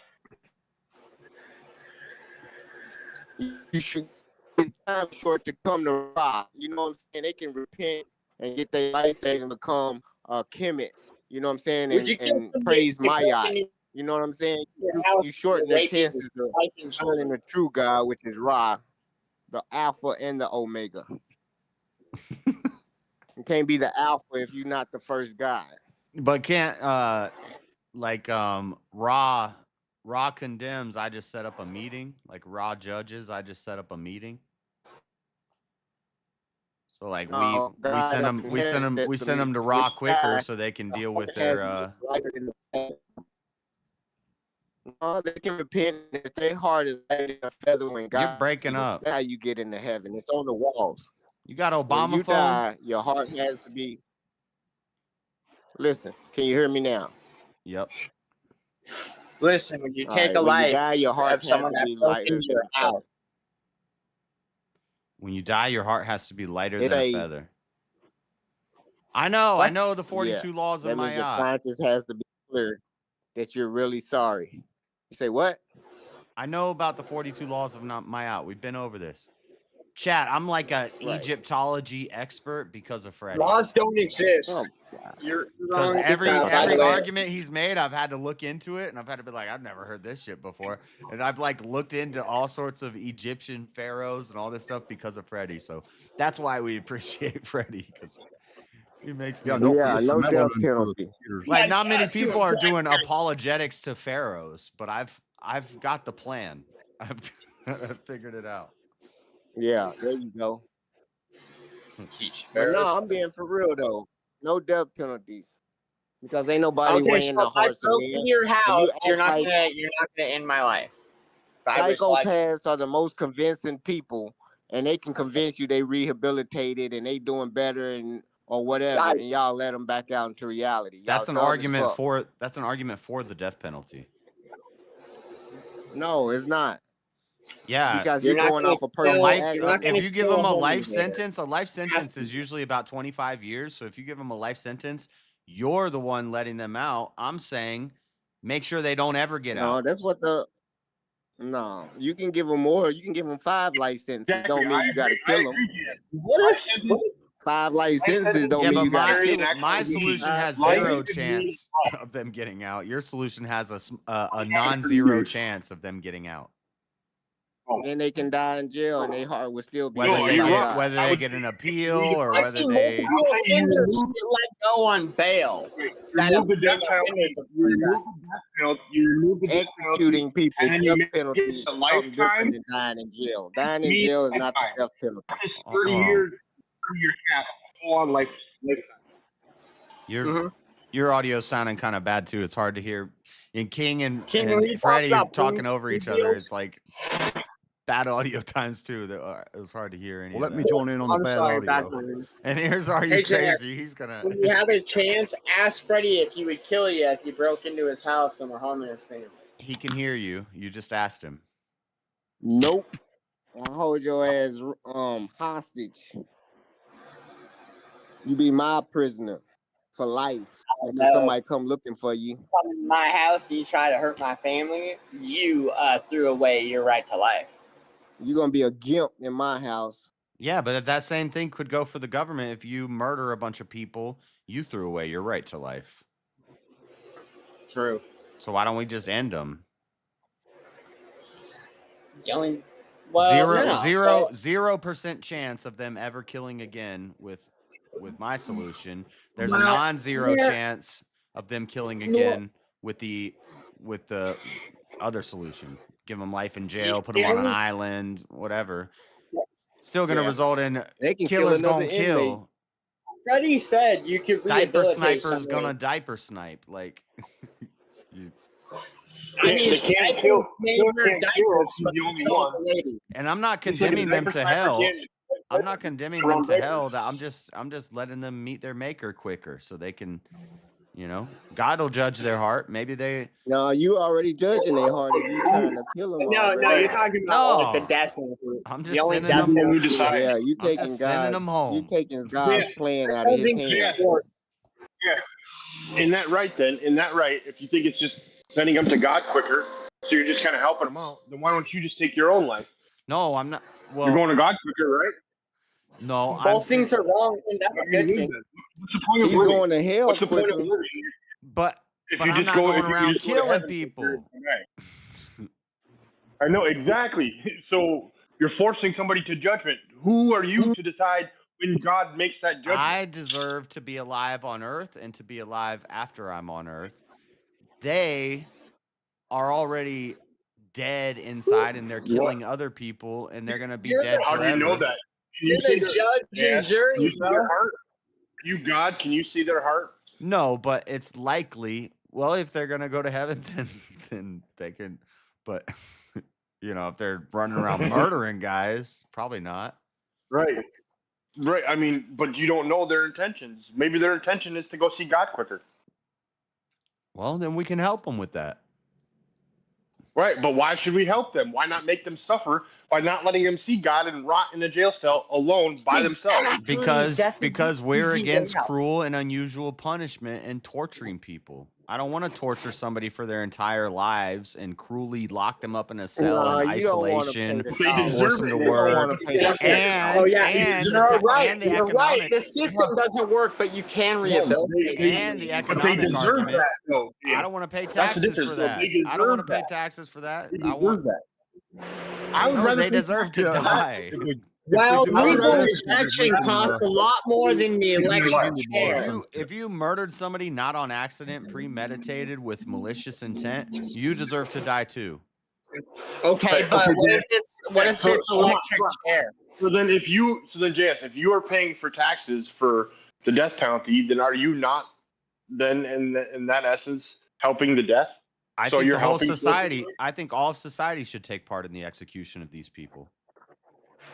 S20: You should be time short to come to rock. You know what I'm saying? They can repent and get their life saved and become a Kemet. You know what I'm saying? And praise Mayat. You know what I'm saying? You shorten their chances of finding the true God, which is Ra, the Alpha and the Omega. You can't be the Alpha if you're not the first guy.
S1: But can't Raw condemns, I just set up a meeting. Like Raw judges, I just set up a meeting. So like we send them to Raw quicker so they can deal with their
S20: No, they can repent if their heart is lighter than a feather when God.
S1: You're breaking up.
S20: That's how you get into heaven. It's on the walls.
S1: You got Obama
S20: when you
S1: phone?
S20: Die, your heart has to be. Listen, can you hear me now?
S1: Yep.
S11: Listen, when you
S20: All
S11: take
S20: right,
S11: a
S20: when you
S11: life
S20: die, your heart
S11: of
S20: has
S11: someone
S20: to
S11: that
S20: be
S11: broke
S20: lighter
S11: into
S20: than
S11: your
S20: a feather.
S11: house,
S1: When you die, your heart has to be lighter
S20: It's
S1: than a
S20: a-
S1: feather. I know the 42
S20: Yeah,
S1: laws
S20: that
S1: of
S20: means your
S1: Mayat.
S20: conscience has to be clear that you're really sorry. You say what?
S1: I know about the 42 laws of Mayat. We've been over this. Chat, I'm like a Egyptology expert because of Freddie.
S11: laws don't exist.
S20: Oh,
S11: You're
S1: Because
S11: wrong.
S1: every
S11: by the way.
S1: argument he's made, I've had to look into it, and I've had to be like, I've never heard this shit before. And I've like looked into all sorts of Egyptian pharaohs and all this stuff because of Freddie. So that's why we appreciate Freddie, because he makes me
S20: no death penalty.
S1: like not many people are doing apologetics to pharaohs, but I've got the plan. I've figured it out.
S20: Yeah, there you go.
S11: Teach
S20: But no,
S11: pharaohs.
S20: I'm being for real though. No death penalties because ain't nobody
S11: Okay,
S20: weighing
S11: so
S20: the
S11: if I
S20: hearts of
S11: broke
S20: men.
S11: into your
S20: And
S11: house, you're
S20: act
S11: not
S20: like
S11: gonna end my life. If I was like,
S20: psychopaths are the most convincing people and they can convince you they rehabilitated and they doing better or whatever, and y'all let them back out into reality. Y'all
S1: That's an
S20: dumb as
S1: argument
S20: fuck.
S1: for the death penalty.
S20: No, it's not.
S1: Yeah,
S20: Because you're going off a personal
S1: if you give them a life sentence, is usually about 25 years. So if you give them a life sentence, you're the one letting them out. I'm saying make sure they don't ever get out.
S20: No, that's what No, you can give them more. You can give them 5 life sentences.
S2: Exactly.
S20: Don't mean you got to kill them.
S11: What if
S20: 5 life sentences don't mean you got to kill them.
S1: My solution has 0 chance of them getting out. Your solution has a non-zero chance of them getting out.
S20: Then they can die in jail, and their heart will still be.
S1: Whether they get an appeal or
S11: I've
S1: whether
S11: seen
S1: they.
S11: multiple offenders get let go on bail.
S2: Remove the death penalty. You remove the death penalty.
S20: Executing people.
S2: And then you
S20: Death penalty is
S2: a lifetime.
S20: than dying in jail. Dying in jail is not the death penalty.
S2: 30 years cap. Full on lifetime.
S1: Your audio sounding kind of bad too. It's hard to hear. And King and
S11: we
S1: Freddie
S11: talk about
S1: talking
S11: blue
S1: over each
S11: deals?
S1: other. It's like bad audio times too. That it was hard to hear any.
S7: Well,
S1: of
S7: let me
S1: that.
S7: join in on the bad audio.
S1: And here's Are You
S11: Hey,
S1: Crazy?
S11: JS,
S1: He's gonna.
S11: When you have a chance, ask Freddie if he would kill you if you broke into his house and were harming his family.
S1: He can hear you. You just asked him.
S20: Nope. I'll hold your ass hostage. You be my prisoner for life until somebody come looking for you.
S11: Come in my house, you try to hurt my family, you threw away your right to life.
S20: You're gonna be a gimp in my house.
S1: Yeah, but that same thing could go for the government. If you murder a bunch of people, you threw away your right to life.
S11: True.
S1: So why don't we just end them?
S11: Well, no,
S1: 0% chance of them ever killing again with my solution. There's a non-zero chance of them killing again with the other solution. Give them life in jail, put them on an island, whatever. Still going to result in killers going to kill.
S11: Freddie said you could
S1: Diaper
S11: rehabilitate
S1: sniper's
S11: somebody.
S1: going to diaper snipe. Like,
S11: I mean,
S2: they can't kill.
S11: the only one.
S1: And I'm not condemning them to hell. I'm not condemning them to hell. That I'm just letting them meet their maker quicker so they can, God will judge their heart. Maybe they.
S20: No, you already judging their heart if you trying to kill them.
S11: No, you're talking about like the death penalty.
S1: I'm just
S11: the only
S1: sending them.
S20: Yeah, you taking
S1: sending them home.
S20: You taking God's plan out of his hands.
S2: Yeah. In that right, if you think it's just sending them to God quicker, so you're just kind of helping them out, then why don't you just take your own life?
S1: No, I'm not. Well,
S2: you're going to God quicker, right?
S1: No,
S11: both things are wrong, and that's a good thing.
S2: What's the point of
S20: He's
S2: living?
S20: going to hell
S2: What's the point
S20: quicker.
S2: of living?
S1: But I'm not going around killing people.
S2: I know exactly. So you're forcing somebody to judgment. Who are you to decide when God makes that judgment?
S1: I deserve to be alive on Earth and to be alive after I'm on Earth. They are already dead inside, and they're killing other people, and they're gonna be dead
S2: How
S1: forever.
S2: do you know that?
S11: You're the judge and jury,
S2: Can you see their heart? You, God, can you see their heart?
S1: No, but it's likely. Well, if they're gonna go to heaven, then they can. But if they're running around murdering guys, probably not.
S2: Right. I mean, but you don't know their intentions. Maybe their intention is to go see God quicker.
S1: Well, then we can help them with that.
S2: Right, but why should we help them? Why not make them suffer by not letting them see God and rot in a jail cell alone by themselves?
S1: Because we're against cruel and unusual punishment and torturing people. I don't want to torture somebody for their entire lives and cruelly lock them up in a cell in isolation, force them to work.
S11: You're right. The system doesn't work, but you can rehabilitate.
S1: And the economic argument. I don't want to pay taxes for that. I don't want to pay taxes for that. They deserve to die.
S11: Well, legal protection costs a lot more than the election chair.
S1: If you murdered somebody not on accident, premeditated with malicious intent, you deserve to die too.
S11: Okay, but what if it's electric chair?
S2: So then, JS, if you are paying for taxes for the death penalty, then are you not then in that essence helping the death?
S1: I think all of society should take part in the execution of these people.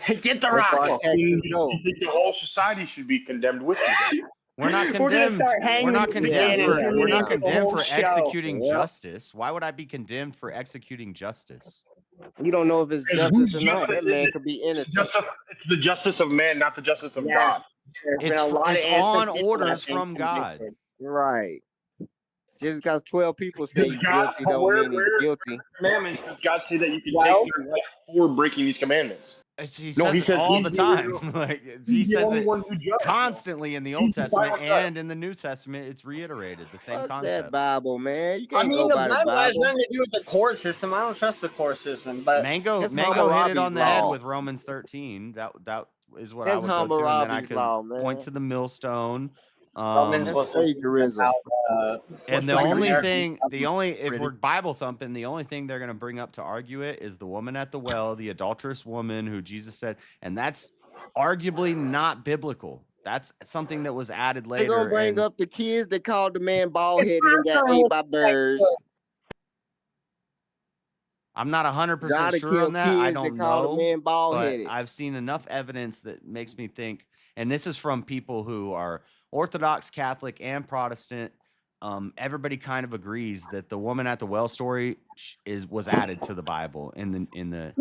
S11: Get the
S20: That's
S11: rocks.
S20: all I
S2: You
S20: know.
S2: think the whole society should be condemned with you? Then?
S1: We're not
S11: We're gonna
S1: condemned.
S11: start hanging
S1: We're not
S11: this
S1: condemned
S11: again
S1: for.
S11: and
S1: We're
S11: turn it
S1: not
S11: into a
S1: condemned
S11: whole
S1: for
S11: show.
S1: executing
S20: Yep.
S1: justice. Why would I be condemned for executing justice?
S20: You don't know if it's
S2: Because
S20: justice
S2: whose
S20: or not.
S2: justice
S20: That man
S2: is it?
S20: could be
S2: It's
S20: innocent.
S2: the justice of man, not the justice of
S11: Yeah,
S2: God.
S11: there's been a lot
S1: It's
S11: of innocent
S1: on
S11: people that
S1: orders
S11: have been
S1: from God.
S11: convicted.
S20: Right. Just because 12 people say
S2: Does
S20: he's
S2: God,
S20: guilty don't
S2: where
S20: mean he's guilty.
S2: commandments does God say that you can
S11: Well,
S2: take their life for breaking these commandments?
S1: He
S2: No,
S1: says
S2: he
S1: it
S2: says
S1: all
S2: he's
S1: the
S2: the
S1: time.
S2: original.
S1: Like he
S2: He's the
S1: says
S2: only
S1: it
S2: one who judges.
S1: constantly in the Old
S2: He's the
S1: Testament
S2: final judge.
S1: and in the New Testament. It's reiterated the same
S20: Fuck that
S1: concept.
S20: Bible, man. You
S11: I
S20: can't
S11: mean,
S20: go
S11: the
S20: by the
S11: Bible has
S20: Bible.
S11: nothing to do with the court system. I don't trust the court system, but
S1: Mango
S20: That's
S1: hit it
S20: Hammurabi's
S1: on the head
S20: law.
S1: with Romans 13. That is what I
S20: That's
S1: would go to, and then I
S20: Hammurabi's
S1: could
S20: law,
S1: point
S20: man.
S1: to the millstone.
S11: Romans
S20: That's
S11: was
S20: plagiarism.
S11: about
S1: And the
S11: like
S1: only
S11: American
S1: thing, if
S2: Pretty.
S1: we're Bible thumping, the only thing they're going to bring up to argue it is the woman at the well, the adulterous woman who Jesus said, and that's arguably not biblical. That's something that was added
S20: They're gonna
S1: later.
S20: bring
S1: And
S20: up the kids that called the man bald
S11: It's
S20: headed and got
S11: not
S20: ate by birds.
S1: I'm not 100%
S20: Gotta
S1: sure
S20: kill
S1: on that. I
S20: kids that
S1: don't
S20: called the
S1: know,
S20: man bald
S1: but
S20: headed.
S1: I've seen enough evidence that makes me think, and this is from people who are Orthodox, Catholic, and Protestant. Everybody kind of agrees that the woman at the well story was added to the Bible in the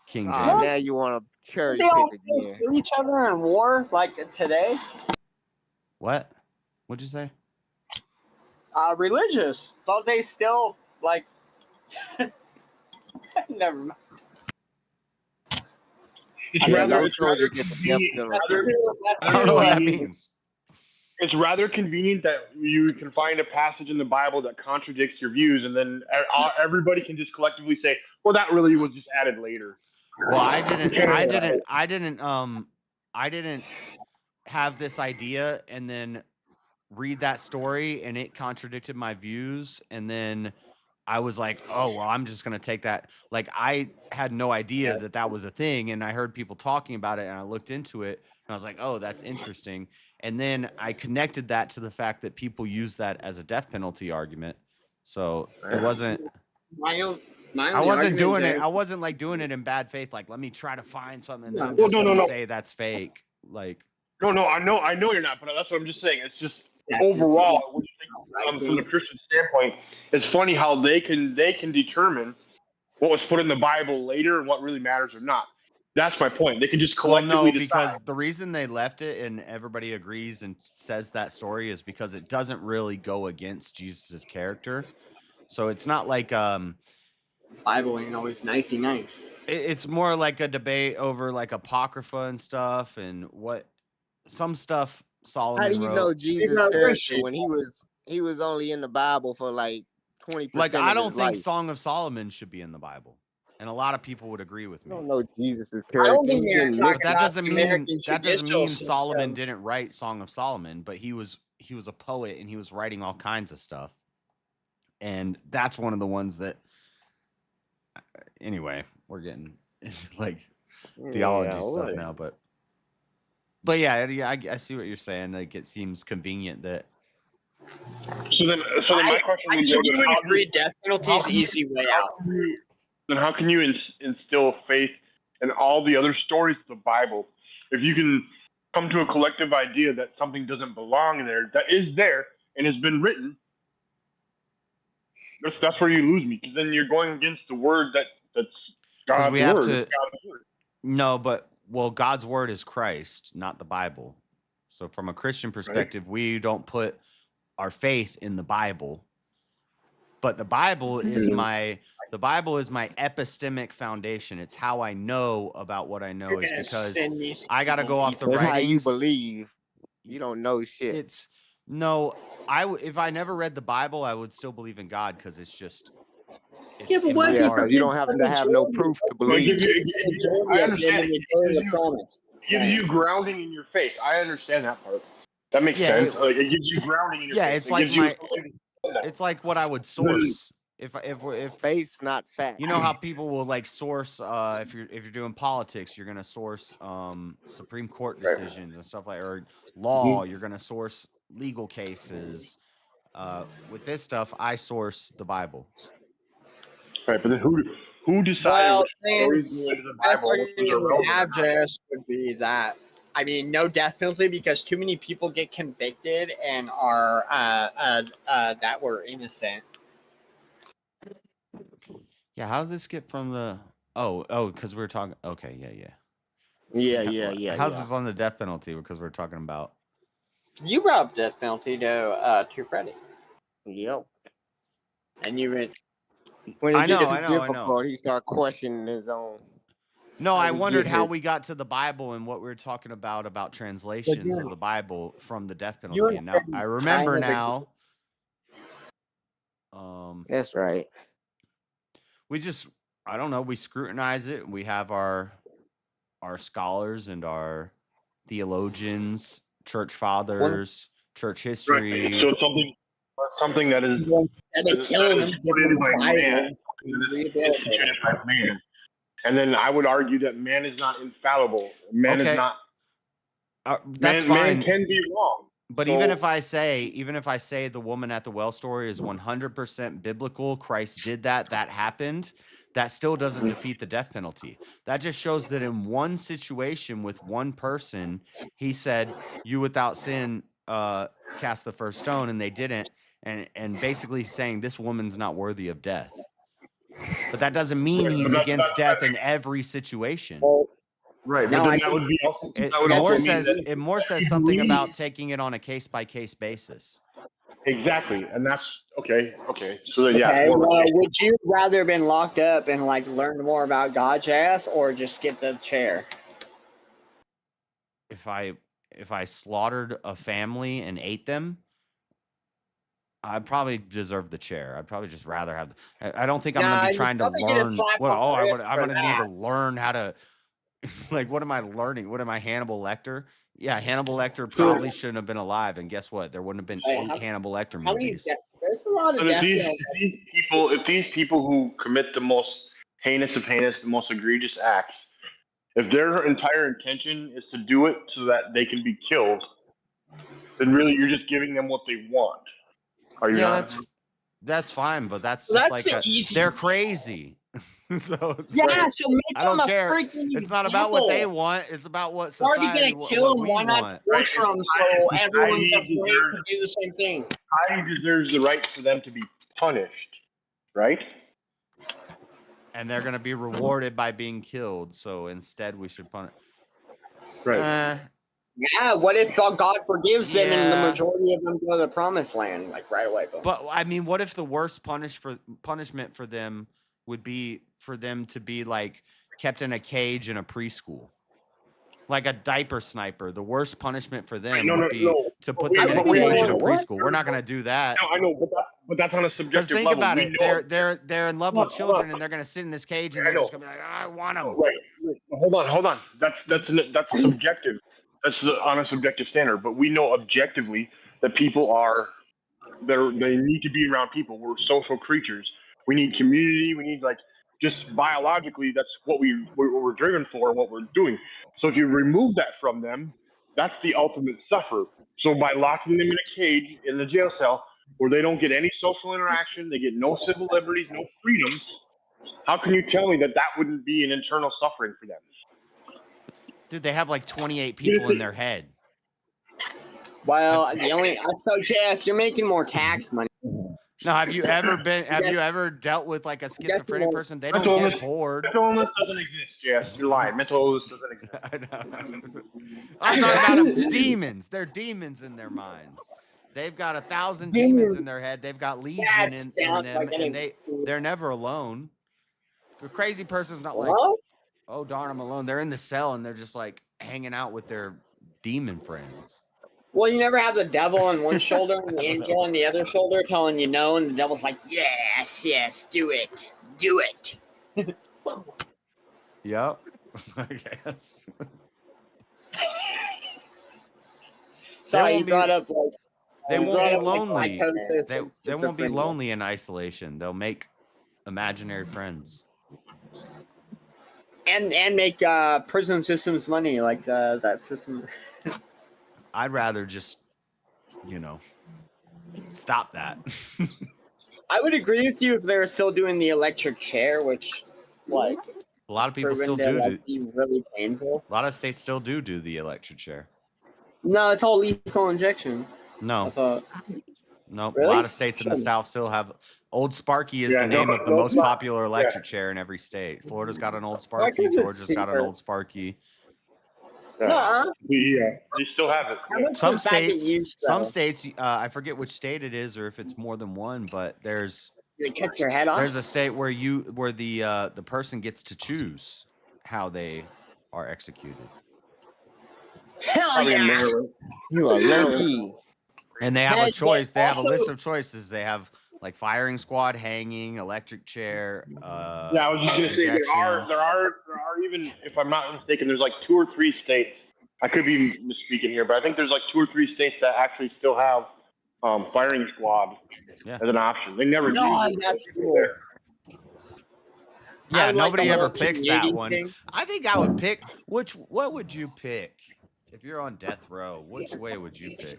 S1: King
S20: Ah,
S1: James.
S20: now you want to cherry
S11: they all
S20: pick
S11: still
S20: again.
S11: kill each other in war like today.
S1: What? What'd you say?
S11: Religious. Don't they still like? Never mind.
S2: It's
S20: Yeah,
S2: rather
S20: those soldiers get the death penalty.
S1: I don't know what that means.
S2: It's rather convenient that you can find a passage in the Bible that contradicts your views, and then everybody can just collectively say, "Well, that really was just added later."
S1: Well, I didn't have this idea and then read that story and it contradicted my views, and then I was like, oh, well, I'm just going to take that. Like, I had no idea that that was a thing, and I heard people talking about it, and I looked into it, and I was like, oh, that's interesting. And then I connected that to the fact that people use that as a death penalty argument. So it wasn't. I wasn't doing it. I wasn't like doing it in bad faith. Like, let me try to find something and then I'm just going to say that's fake. Like,
S2: no, I know you're not, but that's what I'm just saying. It's just overall, what do you think, from the Christian standpoint, it's funny how they can determine what was put in the Bible later and what really matters or not. That's my point. They can just collectively decide.
S1: Because the reason they left it and everybody agrees and says that story is because it doesn't really go against Jesus's character. So it's not like
S11: Bible ain't always nicey nice.
S1: It's more like a debate over like apocrypha and stuff, and what some stuff Solomon
S20: How do you
S1: wrote.
S20: know Jesus' character when he was only in the Bible for like 20%?
S1: Like, I
S20: of
S1: don't
S20: his
S1: think
S20: life.
S1: Song of Solomon should be in the Bible, and a lot of people would agree with me.
S20: I don't know Jesus'
S11: I
S20: character.
S11: don't think they're
S1: But
S11: talking
S1: that
S11: about
S1: doesn't
S11: the
S1: mean
S11: American judicial
S1: Solomon
S11: system.
S1: didn't write Song of Solomon, but he was a poet and he was writing all kinds of stuff, and that's one of the ones that. Anyway, we're getting like theology stuff now, but yeah, I see what you're saying. Like, it seems convenient that.
S2: So then my question
S11: I
S2: would
S11: would agree. Death penalty is easy way out.
S2: Then how can you instill faith in all the other stories of the Bible if you can come to a collective idea that something doesn't belong there, that is there and has been written? That's where you lose me, because then you're going against the word that's God's
S1: we have
S2: word.
S1: to.
S2: It's God's word.
S1: No, but God's word is Christ, not the Bible. So from a Christian perspective, we don't put our faith in the Bible, but the Bible is my epistemic foundation. It's how I know about what I know, is because I got to go off the
S20: That's
S1: writings.
S20: how you believe. You don't know shit.
S1: If I never read the Bible, I would still believe in God, because it's just.
S11: Yeah, but what if
S20: you don't have to have no proof to believe.
S2: I understand. It gives you grounding in your faith. I understand that part. That makes sense. It gives you grounding in your faith.
S1: It's like it's like what I would source if
S20: faith's not fact.
S1: You know how people will like source if you're doing politics, you're gonna source Supreme Court decisions and stuff like, or law. You're gonna source legal cases. With this stuff, I source the Bible.
S2: Right, but then Who decided
S11: Well,
S2: which stories
S11: things
S2: go into the
S11: best
S2: Bible and which ones are
S11: argument we
S2: relevant?
S11: have just would be that I mean, no death penalty because too many people get convicted and are that were innocent.
S1: Yeah, how did this get from the? Oh, because we were talking. Okay, yeah. How's this on the death penalty? Because we're talking about.
S11: You brought up death penalty to Freddie.
S20: Yep.
S11: And you went.
S20: When it
S1: I
S20: gets
S1: know,
S20: too
S1: I know, I know.
S20: difficult, he start questioning his own.
S1: No,
S20: how
S1: I
S20: we
S1: wondered
S20: get
S1: how
S20: here.
S1: we got to the Bible and what we were talking about translations of the Bible from the death penalty.
S20: and
S1: And now
S20: Freddie
S1: I remember
S20: kind of
S1: now.
S20: That's right.
S1: We just, I don't know, we scrutinize it. We have our scholars and our theologians, church fathers, church history.
S2: Right. So it's something that is
S11: killing them,
S2: put in by man, that is instituted by man. And then I would argue that man is not infallible. Man is
S1: Okay.
S2: not.
S1: That's
S2: man
S1: fine.
S2: can be wrong.
S1: But
S2: So-
S1: even if I say the woman at the well story is 100% biblical, Christ did that happened, that still doesn't defeat the death penalty. That just shows that in one situation with one person, he said, "You without sin cast the first stone," and they didn't, and basically saying this woman's not worthy of death. But that doesn't mean he's against death in every situation.
S2: Right, but then that would be also.
S1: It
S2: that would
S1: more
S2: also mean
S1: says
S2: that
S1: it more says
S2: he
S1: something
S2: believes-
S1: about taking it on a case by case basis.
S2: Exactly, and that's okay. So then, yeah.
S11: Okay,
S2: more of a
S11: well,
S2: case.
S11: would you rather have been locked up and like learn more about God's ass, or just get the chair?
S1: If I slaughtered a family and ate them, I'd probably deserve the chair. I'd probably just rather have. I don't think I'm
S11: Nah,
S1: gonna be
S11: you'd
S1: trying to
S11: probably get a
S1: learn.
S11: slap
S1: What?
S11: on the
S1: Oh,
S11: wrist
S1: I'm
S11: for
S1: gonna need to
S11: that.
S1: learn how to. Like, what am I learning? What am I, Hannibal Lecter? Yeah, Hannibal Lecter probably shouldn't have been alive. And guess what? There wouldn't have been
S11: Wait,
S1: 8 Hannibal Lecter
S11: How many?
S1: movies.
S11: There's a lot
S2: So
S11: of
S2: if
S11: death
S2: these people who commit the most heinous of heinous, the most egregious acts, if their entire intention is to do it so that they can be killed, then really you're just giving them what they want. Are you
S1: Yeah,
S2: not?
S1: that's fine, but that's
S11: Well,
S1: just
S11: that's
S1: like
S11: the easy
S1: they're
S11: one.
S1: crazy. So it's
S11: Yeah,
S1: like,
S11: so make
S1: I
S11: them
S1: don't
S11: a
S1: care.
S11: freaking
S1: It's not about what they
S11: example.
S1: want. It's about what
S11: Already
S1: society
S11: gonna
S1: what
S11: kill him.
S1: we
S11: Why not
S1: want.
S11: torture them so everyone's afraid to do the same thing?
S2: Society deserves the right for them to be punished, right?
S1: And they're gonna be rewarded by being killed. So instead, we should punish.
S2: Right.
S11: Yeah, what if God forgives them and the
S1: Yeah.
S11: majority of them go to the promised land, like right away? Boom.
S1: But I mean, what if the worst punishment for them would be for them to be like kept in a cage in a preschool, like a diaper sniper? The worst punishment for them
S2: No,
S1: would be to put
S2: But
S1: them in a cage in a
S2: what?
S1: preschool. We're not going to do that.
S2: No, I know, but that's on a
S1: Because
S2: subjective
S1: think
S2: level.
S1: about
S2: We
S1: it,
S2: know
S1: they're in love with children, and they're going to sit in this cage, and they're just going to be like, I want them.
S2: Right. Hold on. That's subjective. That's on a subjective standard. But we know objectively that people they need to be around people. We're social creatures. We need community. We need just biologically. That's what we're driven for and what we're doing. So if you remove that from them, that's the ultimate suffer. So by locking them in a cage in the jail cell where they don't get any social interaction, they get no civil liberties, no freedoms. How can you tell me that wouldn't be an internal suffering for them?
S1: Dude, they have like 28 people in their head.
S11: Well, so Jess, you're making more tax money.
S1: No, have you ever dealt with like a schizophrenic person? They don't
S2: Mental
S1: get
S2: illness-
S1: bored.
S2: Mental illness doesn't exist, Jess. You're lying. Mental illness doesn't exist.
S1: I know. I'm talking about demons. They're demons in their minds. They've got 1,000 demons in their head. They've got legion in
S11: sounds
S1: them,
S11: like an
S1: and
S11: excuse.
S1: they're never alone. A crazy person's not like,
S11: What?
S1: oh darn, I'm alone. They're in the cell and they're just like hanging out with their demon friends.
S11: Well, you never have the devil on one shoulder and the angel on the other shoulder telling you no, and the devil's like, yes, do it.
S1: Yep. I guess.
S11: Sorry, you brought up like
S1: They
S11: you
S1: won't
S11: brought
S1: be
S11: up, like,
S1: lonely.
S11: psychosis
S1: They
S11: and
S1: won't be
S11: schizophrenia.
S1: lonely in isolation. They'll make imaginary friends.
S11: and make prison systems money like that system.
S1: I'd rather just, stop that.
S11: I would agree with you if they were still doing the electric chair, which like
S1: A lot of
S11: it's
S1: people still
S11: proven to,
S1: do.
S11: like, be really painful.
S1: A lot of states still do the electric chair.
S11: No, it's all lethal injection. I
S1: No,
S11: thought.
S1: no. A
S11: Really?
S1: lot of states in the South still have. Old Sparky is
S2: Yeah,
S1: the name of the
S11: no,
S1: most
S11: it's not.
S1: popular electric chair in every state. Florida's got an Old Sparky.
S11: 'cause it's
S1: Georgia's got an
S11: cheaper.
S1: Old Sparky.
S11: Nuh-uh.
S2: Yeah, they still have it.
S11: How much
S1: Some
S11: does that get
S1: states,
S11: used,
S1: some
S11: though?
S1: states, I forget which state it is or if it's more than one, but there's
S11: It cuts your head off?
S1: there's a state where the person gets to choose how they are executed.
S11: Hell yeah!
S20: You are lucky.
S1: And they have a
S11: Hey, but
S1: choice. They have a list
S11: also-
S1: of choices. They have like firing squad, hanging, electric chair.
S2: Yeah, I was just gonna say there are even, if I'm not mistaken, there's like 2 or 3 states. I could be misspeaking here, but I think there's like 2 or 3 states that actually still have firing squad as an option. They never
S11: No,
S2: use it.
S11: that's
S2: It's
S11: cool.
S2: there.
S1: Yeah,
S11: would like
S1: nobody
S11: the
S1: ever
S11: whole
S1: picks that
S11: community
S1: one.
S11: thing.
S1: I think I would pick what would you pick if you're on death row? Which way would you pick?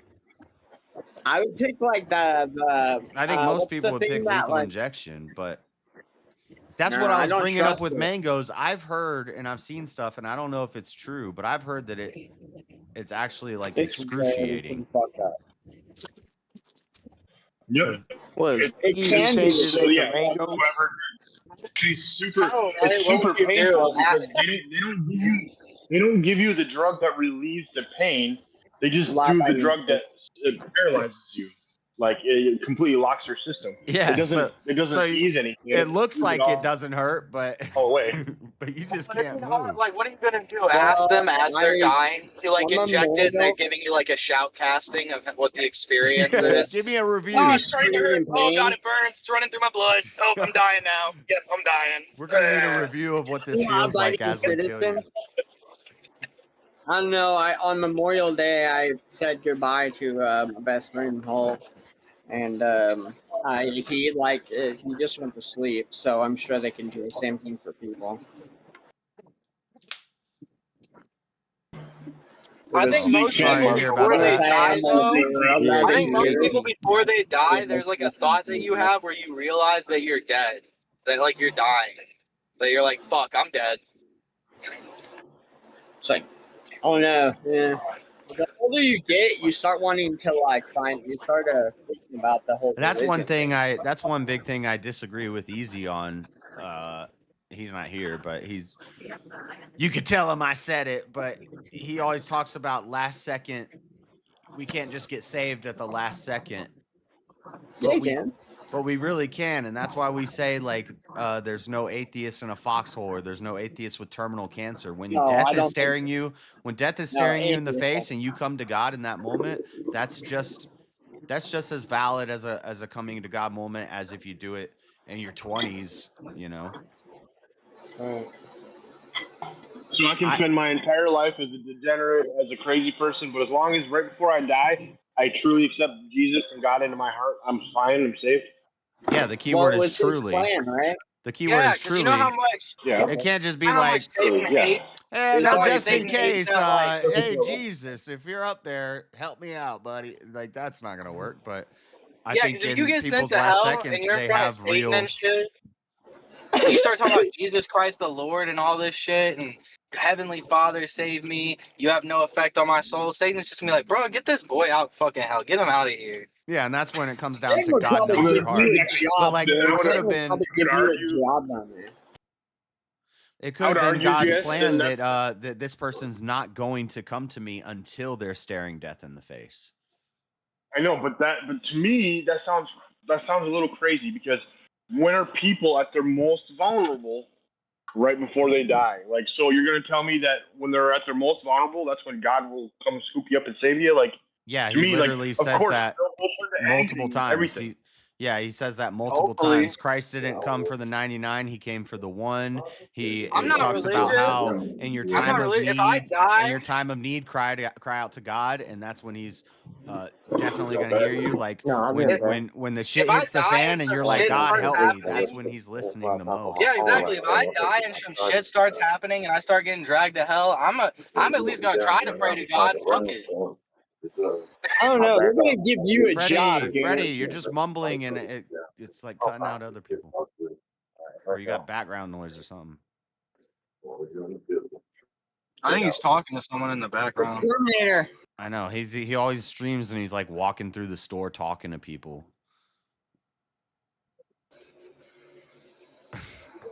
S11: I would pick like the
S1: I think most
S11: what's
S1: people
S11: the
S1: would
S11: thing
S1: pick
S11: that,
S1: lethal
S11: like,
S1: injection, but that's
S11: No,
S1: what I
S11: I
S1: was
S11: don't
S1: bringing up
S11: trust
S1: with
S11: it.
S1: mangoes. I've heard and I've seen stuff, and I don't know if it's true, but I've heard that it's actually like
S11: It's
S1: excruciating.
S11: fucked up.
S2: Yep.
S20: Was
S11: It can be.
S2: So yeah, whoever she's super,
S19: Oh, right,
S2: it's
S19: what
S2: super
S19: would you do?
S2: painful because they don't give you the drug that relieves the pain. They just do the drug that paralyzes you. Like it completely locks your system.
S1: Yeah,
S2: it doesn't ease anything.
S1: It looks like
S2: all
S1: it doesn't hurt, but
S2: away.
S1: but you just
S19: But if
S1: can't
S19: you know,
S1: move.
S19: like, what are you gonna do? Ask them as they're dying. You like
S11: I'm a
S19: inject it, and they're
S11: Memorial.
S19: giving you like a shout casting of what the experience
S1: Yeah,
S19: is.
S1: give me a review.
S19: Oh, it's starting to hurt.
S11: Screaming
S19: Oh
S11: pain.
S19: god, it burns. It's running through my blood. Oh, I'm dying now. Yep, I'm dying.
S1: We're gonna need a review of what this feels like as we kill
S11: citizen.
S1: you.
S11: I don't know. On Memorial Day, I said goodbye to my best friend Hull, and he just went to sleep. So I'm sure they can do the same thing for people.
S19: I think most
S1: Sorry
S19: people
S1: to hear
S19: before
S1: about
S19: they
S1: that.
S19: die, though, I think most
S11: Yeah.
S19: people before they die, there's like a thought that you have where you realize that you're dead, that like you're dying, that you're like, fuck, I'm dead.
S11: It's like, oh no, yeah. The older you get, you start wanting to you start thinking about the whole.
S1: And that's one
S11: religion
S1: thing that's one big thing I disagree with Easy on. He's not here, but you could tell him I said it, but he always talks about last second. We can't just get saved at the last second.
S11: Yeah, you can.
S1: But we really can, and that's why we say like there's no atheist in a foxhole, or there's no atheist with terminal cancer. When
S11: No, I
S1: death
S11: don't
S1: is
S11: think
S1: staring
S11: so.
S1: you, when death is
S11: No,
S1: staring you in the
S11: atheist,
S1: face, and you come to God in that moment, that's just as valid as a coming to God moment as if you do it in your 20s, you know.
S2: So I can spend my entire life as a degenerate, as a crazy person, but as long as right before I die, I truly accept Jesus and God into my heart, I'm fine, I'm safe.
S1: Yeah, the key word is
S11: his
S1: truly.
S11: plan, right?
S1: The key word is truly.
S19: You know how much.
S2: Yeah.
S1: It can't just be
S19: I know how
S1: like,
S19: much Satan hates.
S1: hey,
S19: It's
S1: now
S19: like
S1: just in
S19: Satan hates
S1: case,
S19: that, like-
S1: hey Jesus, if you're up there, help me out, buddy. Like that's not gonna work. But I
S19: Yeah,
S1: think
S19: because if
S1: in
S19: you get sent
S1: people's
S19: to
S1: last
S19: hell
S1: seconds,
S19: and you're
S1: they
S19: in front
S1: have
S19: of Satan
S1: real.
S19: and shit, and you start talking about Jesus Christ the Lord and all this shit, and Heavenly Father save me, you have no effect on my soul. Satan's just gonna be like, bro, get this boy out fucking hell, get him out of here.
S1: Yeah, and that's when it comes down
S11: Satan
S1: to
S11: would
S1: God
S11: probably
S1: knows your
S11: give
S1: heart.
S11: you a job.
S1: But like it could
S11: Satan
S1: have
S11: would
S1: been.
S11: probably give you a job down there.
S1: It
S2: I
S1: could
S2: would
S1: have been
S2: argue,
S1: God's
S2: Jess,
S1: plan
S2: then
S1: that this person's not going to come to me until they're staring death in the face.
S2: I know, but to me that sounds a little crazy, because when are people at their most vulnerable? Right before they die. Like, so you're gonna tell me that when they're at their most vulnerable, that's when God will come scoop you up and save you? Like,
S1: Yeah,
S2: to
S1: he
S2: me,
S1: literally
S2: of
S1: says
S2: course,
S1: that
S2: they'll turn to
S1: multiple
S2: anything,
S1: times.
S2: everything.
S1: He says that multiple
S2: Hopefully.
S1: times. Christ didn't come for the 99; he came for the one. He
S19: I'm not
S1: talks about
S19: religious.
S1: how in your
S19: I'm
S1: time
S19: not
S1: of
S19: religious. If I
S1: need,
S19: die,
S1: cry out to God, and that's when he's definitely going to hear you. Like
S11: No, I'm
S1: when
S11: good, bro.
S1: when the shit
S19: if I
S1: hits the
S19: die
S1: fan,
S19: and
S1: and
S19: some
S1: you're like,
S19: shit
S1: God
S19: starts
S1: help me.
S19: happening,
S1: That's when he's listening the most.
S19: yeah, exactly. If I die and some shit starts happening and I start getting dragged to hell, I'm at least gonna try to pray to God. Fuck it.
S11: I don't know. They're gonna give you a job,
S1: Freddie, you're just mumbling, and it's like cutting out other people. or you got background noise or something.
S19: I think he's talking to someone in the background.
S11: Terminator.
S1: I know he always streams and he's like walking through the store talking to people.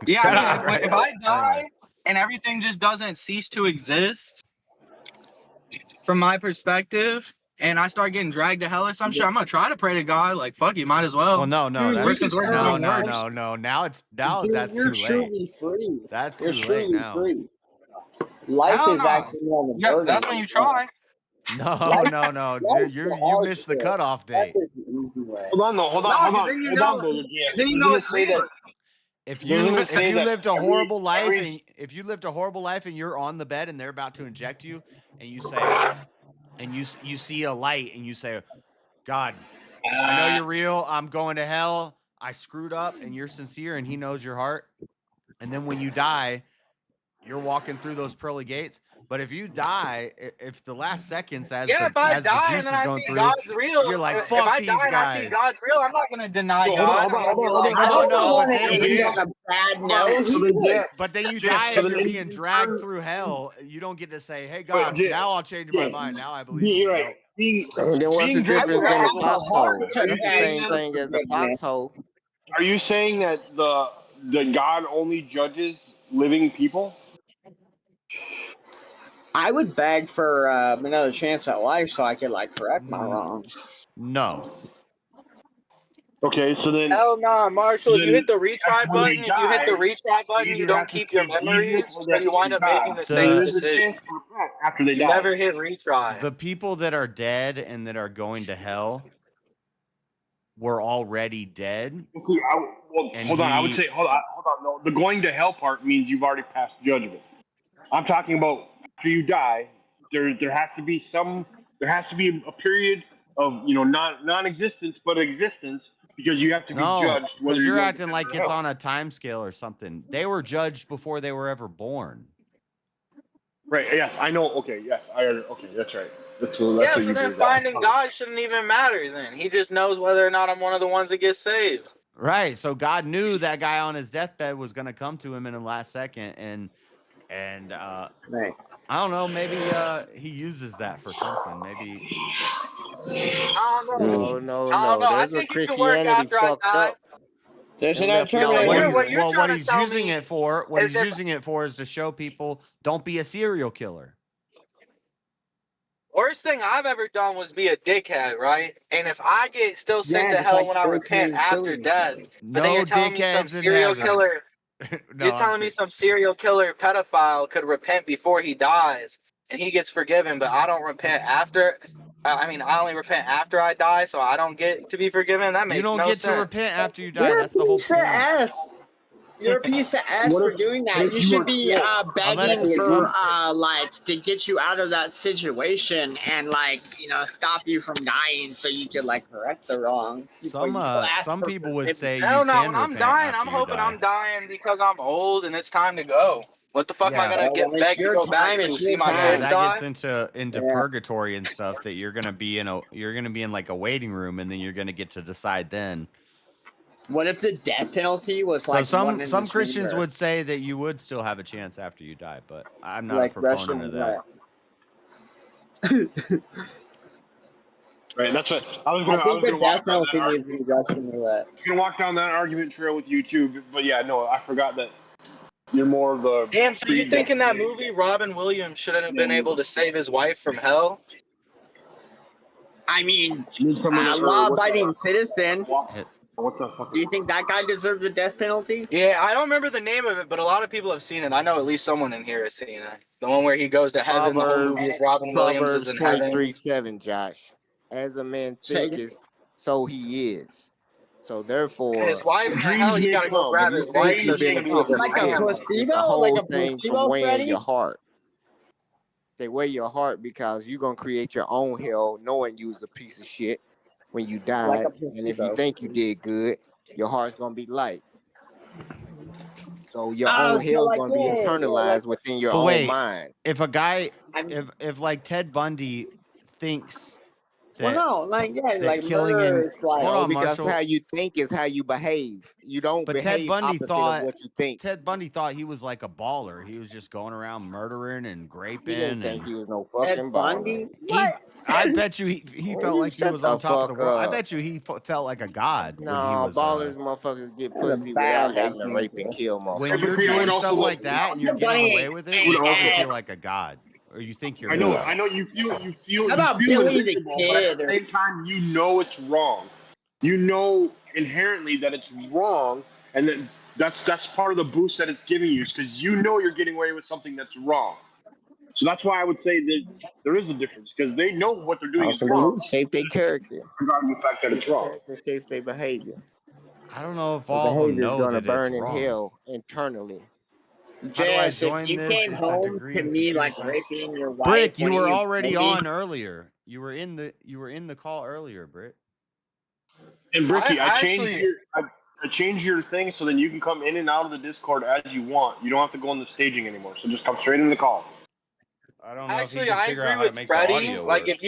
S19: Yeah,
S1: Shut
S19: I
S1: up,
S19: mean, if
S1: right?
S19: I die and everything just doesn't cease to exist, from my perspective, and I start getting dragged to hell or some shit, I'm gonna try to pray to God. Like, fuck you, might as well.
S1: Well, no,
S11: Dude,
S1: that's
S11: this is
S1: no.
S11: worse.
S1: Now
S11: Dude,
S1: that's
S11: you're
S1: too late.
S11: truly free.
S1: That's
S11: You're
S1: too late
S11: truly
S1: now.
S11: free. Life
S19: Hell
S11: is
S19: no.
S11: actually more of a
S19: Yeah,
S11: burden.
S19: that's when you try.
S1: No,
S11: Life's-
S1: no.
S11: life's
S1: You
S11: the hard
S1: missed the
S11: shit.
S1: cutoff
S11: Life
S1: date.
S11: is the easy way.
S2: Hold on, though. Hold on,
S19: No,
S2: hold
S19: 'cause
S2: on.
S19: then you
S2: Hold
S19: know-
S2: on, though. Yeah.
S19: then you
S2: I'm
S19: know
S2: gonna
S19: it's
S2: say that
S19: real.
S1: If
S2: I'm
S1: you
S2: gonna say that
S1: lived a
S2: every-
S1: horrible life
S2: every-
S1: and if you lived a horrible life and you're on the bed and they're about to inject you and you say and you see a light and you say, God, I know you're real. I'm going to hell. I screwed up, and you're sincere, and he knows your heart. And then when you die, you're walking through those pearly gates. But if you die, if the last seconds as
S19: Yeah,
S1: the
S19: if I
S1: as the
S19: die
S1: juice
S19: and then
S1: is
S19: I
S1: going
S19: see
S1: through,
S19: God's real,
S1: you're like,
S19: if
S1: fuck
S19: I
S1: these
S19: die and I see
S1: guys.
S19: God's real, I'm not gonna deny
S2: Hold on,
S19: God.
S2: hold on,
S19: I'm gonna be
S2: hold on,
S19: like,
S2: hold on,
S19: oh,
S2: hold on.
S19: well,
S11: want to
S2: Okay.
S11: end on a bad
S1: But,
S11: note.
S2: So then, yeah.
S1: but then you
S2: Yes,
S1: die
S2: so
S1: and you're
S2: then
S1: being dragged through hell. You don't get to say, hey,
S2: Wait,
S1: God,
S2: yeah,
S1: now I'll change my
S2: yes.
S1: mind. Now I believe
S2: You're
S1: you.
S2: right.
S1: No.
S20: And then what's the
S2: Being dragged
S20: difference
S2: through
S20: than a
S2: hell is a hard.
S20: foxhole?
S2: Are
S20: That's
S2: you
S20: the
S2: saying
S20: same
S2: that?
S20: thing as the foxhole.
S2: Are you saying that the God only judges living people?
S11: I would beg for another chance at life so I could like correct my wrongs.
S1: No.
S2: Okay, so then
S19: hell nah, Marshall. If you
S2: then
S19: hit the retry
S2: when they
S19: button, if you hit the
S2: die,
S19: retry button, you
S2: either
S19: don't
S2: have to
S19: keep your
S2: take Jesus
S19: memories,
S2: or
S19: so
S2: they have
S19: you
S2: to
S19: wind
S2: take
S19: up making
S2: God.
S19: the
S2: So
S19: same
S2: there is a
S19: decision.
S2: chance to repent after they
S19: You
S2: die.
S19: never hit retry.
S1: The people that are dead and that are going to hell were already dead.
S2: See,
S1: And
S2: hold on. I would say, hold on. No, the going to hell part means you've already passed judgment. I'm talking about after you die. There has to be a period of non-existence, but existence because you have to be
S1: No,
S2: judged whether
S1: because
S2: you're
S1: you're
S2: going to
S1: acting
S2: heaven
S1: like
S2: or
S1: it's
S2: hell.
S1: on a time scale or something. They were judged before they were ever born.
S2: Right? Yes, I know. Okay. Yes, okay, that's right. That's
S19: Yeah,
S2: what
S19: so
S2: you
S19: then
S2: do.
S19: finding God shouldn't even matter then. He just knows whether or not I'm one of the ones that gets saved.
S1: Right. So God knew that guy on his deathbed was going to come to him in the last second, and
S11: Right.
S1: I don't know. Maybe he uses that for something. Maybe.
S19: I don't know.
S20: No.
S19: I don't know. I
S20: That's what
S19: think you can work
S20: Christianity
S19: after I
S20: fucked
S19: die.
S20: up.
S11: There's
S20: And
S11: another
S20: left y'all
S11: Terminator.
S19: What you're trying
S1: what
S19: to
S1: he's
S19: tell
S1: using
S19: me
S1: it for, what
S19: is
S1: he's
S19: if
S1: using it for, is to show people don't be a serial killer.
S19: worst thing I've ever done was be a dickhead, right? And if I get still sent
S11: Yeah,
S19: to
S11: just
S19: hell
S11: like
S19: when I repent
S11: spiritually
S19: after
S11: silly.
S19: death, but then
S1: No
S19: you're telling me some
S1: dickheads in
S19: serial
S1: heaven.
S19: killer,
S1: No,
S19: you're telling me some serial killer pedophile could repent before he dies and he gets forgiven, but I don't repent after. I mean, I only repent after I die, so I don't get to be forgiven. That
S1: You
S19: makes
S1: don't
S19: no
S1: get to
S19: sense.
S1: repent after you die.
S11: You're a
S1: That's the whole
S11: piece of
S1: point.
S11: S. You're a piece of S
S2: What
S11: for
S2: if-
S11: doing
S2: what
S11: that.
S2: if
S11: You
S2: you
S11: should
S2: are
S11: be
S2: still-
S11: begging
S1: Unless
S11: for
S1: some-
S11: like to get you out of that situation and like stop you from dying so you could like correct the wrongs.
S1: Some people would say you
S19: Hell no,
S1: can
S19: when I'm
S1: repent
S19: dying,
S1: after
S19: I'm
S1: you
S19: hoping
S1: die.
S19: I'm dying because I'm old and it's time to go. What the fuck am I
S1: Yeah.
S19: gonna
S11: Well,
S19: get
S11: when it's
S19: begged to
S11: your
S19: go back
S11: time,
S19: to?
S11: it's
S19: See
S11: your
S19: my
S1: Yeah,
S19: kids
S1: that
S19: die?
S1: gets into
S11: Yeah.
S1: purgatory and stuff that you're gonna be in like a waiting room and then you're gonna get to decide then.
S11: What if the death penalty was
S1: So
S11: like
S1: some
S11: one in
S1: some
S11: the
S1: Christians
S11: chamber?
S1: would say that you would still have a chance after you die, but I'm not a
S11: Like
S1: proponent
S11: Russian
S1: of that.
S11: roulette.
S2: Right. That's what I was
S11: I
S2: gonna.
S11: think the
S2: walk
S11: death
S2: down that
S11: penalty needs
S2: argument.
S11: to be Russian roulette.
S2: I was gonna walk down that argument trail with you too, but yeah, no, I forgot that you're more of the.
S19: Damn, so you think in that movie Robin Williams shouldn't have been able to save his wife from hell?
S11: I mean,
S2: Terminator,
S11: law-abiding citizen.
S2: What's that fucking?
S11: Do you think that guy deserved the death penalty?
S19: Yeah, I don't remember the name of it, but a lot of people have seen it. I know at least someone in here has seen it. The one where he goes to heaven, the whole movie is Robin Williams is in heaven.
S20: 23:7, Josh. As a man
S11: Say
S20: thinketh, so he is. So therefore,
S19: And his wife's in
S2: Dreams
S19: hell, he
S2: may
S19: gotta go
S2: come.
S19: grab
S20: if
S19: his
S20: you
S19: wife
S20: think
S19: so
S20: you've
S19: she
S20: been
S19: can be with her
S11: Like a
S20: accomplished,
S19: family.
S20: it's the
S11: placebo?
S20: whole
S11: Like a
S20: thing from
S11: placebo,
S20: weighing
S11: Freddy?
S20: your heart. They weigh your heart because you're gonna create your own hell, knowing you was a piece of shit when you died.
S11: Like a
S20: And if you
S11: placebo.
S20: think you did good, your heart's gonna be light. So your
S11: Oh,
S20: own
S11: so
S20: hell's
S11: like,
S20: gonna be
S11: yeah,
S20: internalized within your
S1: But
S20: own
S1: wait,
S20: mind.
S1: if a guy
S11: I'm-
S1: if like Ted Bundy thinks
S11: Well,
S1: that,
S11: no, like yeah,
S1: that
S11: like
S1: killing
S11: murder
S1: in
S11: is like
S1: hold on,
S20: because
S1: Marshall.
S20: how you think is how you behave. You don't
S1: But Ted
S20: behave
S1: Bundy
S20: opposite
S1: thought
S20: of what you think.
S1: Ted Bundy thought he was like a baller. He was just going around murdering and
S20: He didn't
S1: graping
S20: think
S1: and
S20: he was no
S11: Ted
S20: fucking
S11: Bundy.
S20: baller.
S11: What?
S1: I bet you he felt
S20: You
S1: like he
S20: shut
S1: was
S20: the
S1: on top of the
S20: fuck
S1: world. I
S20: up.
S1: bet you he felt like a god when he
S20: No,
S1: was
S20: ballers motherfuckers get
S11: That's a
S20: pussy
S11: bad
S20: without having to rape and
S11: example.
S20: kill
S1: when
S20: motherfuckers.
S1: you're
S2: But see, I would
S1: doing
S2: also
S1: stuff
S2: look.
S1: like that and you're
S11: Ted
S1: getting
S11: Bundy
S1: away
S11: ain't,
S1: with it.
S11: ain't
S1: You probably
S11: ass.
S1: feel like a god, or you think you're
S2: I
S1: a
S2: know,
S1: god.
S2: you feel
S11: How about Billy the
S2: invincible, but at
S11: Kid?
S2: the same time, you know it's wrong. You know inherently that it's wrong, and that's part of the boost that it's giving you, because you know you're getting away with something that's wrong. So that's why I would say that there is a difference, because they know what they're doing is
S20: Also,
S2: wrong,
S20: they shape their character.
S2: regarding the fact that it's
S20: Their
S2: wrong.
S20: character shapes their behavior.
S1: I don't know if
S20: Their
S1: all of them
S20: behavior is
S1: know
S20: gonna
S1: that it's
S20: burn in
S1: wrong.
S20: hell internally.
S1: How do I
S11: Jess, if
S1: join
S11: you
S1: this?
S11: came
S1: It's a
S11: home
S1: degree
S11: to
S1: in
S11: me like
S1: conspiracy.
S11: raping your wife,
S1: Brick, you
S11: wouldn't
S1: were
S11: you
S1: already
S11: kill me?
S1: on earlier. You were in the call earlier, Brick.
S2: And Bricky,
S6: I actually,
S2: I changed your thing so then you can come in and out of the Discord as you want. You don't have to go on the staging anymore. So just come straight in the call.
S1: I don't know if he
S6: actually,
S1: can
S6: I
S1: figure
S6: agree
S1: out how to
S6: with
S1: make the
S6: Freddie.
S1: audio
S6: Like,
S1: work.
S6: if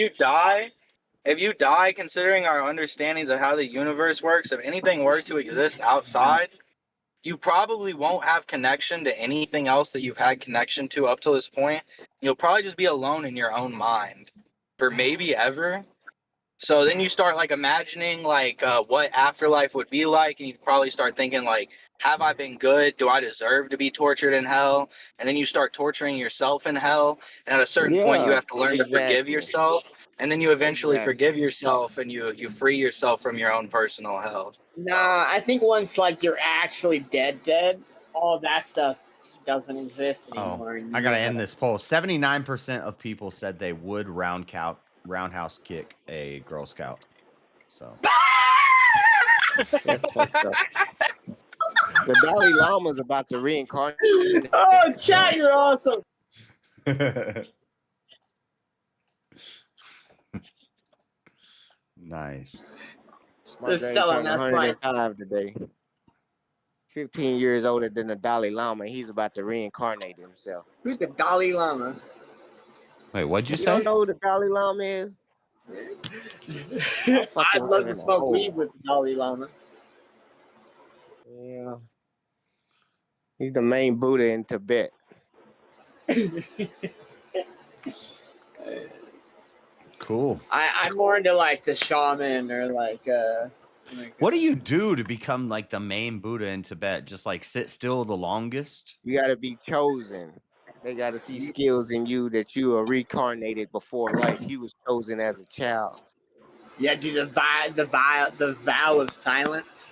S6: you die, considering our understandings of how the universe works, if anything were to exist outside, you probably won't have connection to anything else that you've had connection to up to this point. You'll probably just be alone in your own mind for maybe ever. So then you start like imagining like what afterlife would be like, and you probably start thinking like, have I been good? Do I deserve to be tortured in hell? And then you start torturing yourself in hell. And at a certain point, you
S20: Yeah,
S6: have to learn to forgive
S20: exactly.
S6: yourself. And then you eventually
S20: Exactly.
S6: forgive yourself, and you free yourself from your own personal hell.
S11: Nah, I think once like you're actually dead, all that stuff doesn't exist
S1: Oh,
S11: anymore.
S1: I gotta end this poll. 79% of people said they would roundhouse kick a Girl Scout. So
S20: That's fucked up. The Dalai Lama's about to reincarnate.
S11: Oh, chat, you're awesome.
S1: Nice.
S20: My
S11: They're
S20: granny
S11: selling
S20: turned
S11: us like
S20: 105 today. 15 years older than the Dalai Lama. He's about to reincarnate himself.
S11: who's the Dalai Lama?
S1: Wait, what'd you
S20: You
S1: say?
S20: don't know who the Dalai Lama is?
S11: I'd love to smoke weed with the Dalai Lama.
S20: Yeah. He's the main Buddha in Tibet.
S1: Cool.
S11: I'm more into like the shaman or like
S1: What do you do to become like the main Buddha in Tibet? Just like sit still the longest?
S20: You got to be chosen. They got to see skills in you that you are reincarnated before life. He was chosen as a child.
S11: yeah, do the vow of silence.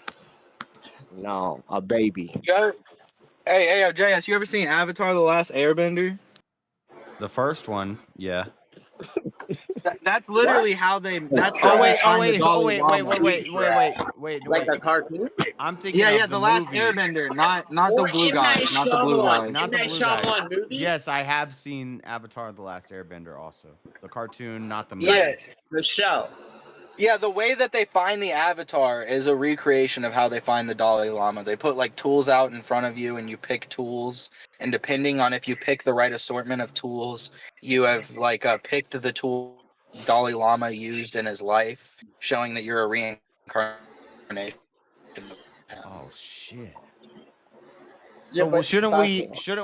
S20: No, a baby.
S6: Hey, JS, you ever seen Avatar: The Last Airbender?
S1: The first one, yeah.
S6: That's literally how they. That's
S1: Oh
S6: how
S1: wait,
S6: they
S1: oh
S6: find
S1: wait,
S6: the
S1: oh
S6: Dalai
S1: wait,
S6: Lama.
S11: Like a cartoon?
S1: I'm thinking of
S6: Yeah,
S1: the
S6: The Last
S1: movie.
S6: Airbender, not the
S11: Or
S6: blue
S11: M. Night
S6: guys, not the blue
S11: Shyamalan.
S6: guys.
S11: M. Night Shyamalan movie?
S1: Yes, I have seen Avatar: The Last Airbender also. The cartoon, not the movie.
S6: Yeah,
S11: the show.
S6: Yeah, the way that they find the Avatar is a recreation of how they find the Dalai Lama. They put like tools out in front of you, and you pick tools. And depending on if you pick the right assortment of tools, you have like picked the tool Dalai Lama used in his life, showing that you're a reincarnation.
S1: Oh shit.
S11: Yeah,
S1: So
S11: but
S1: shouldn't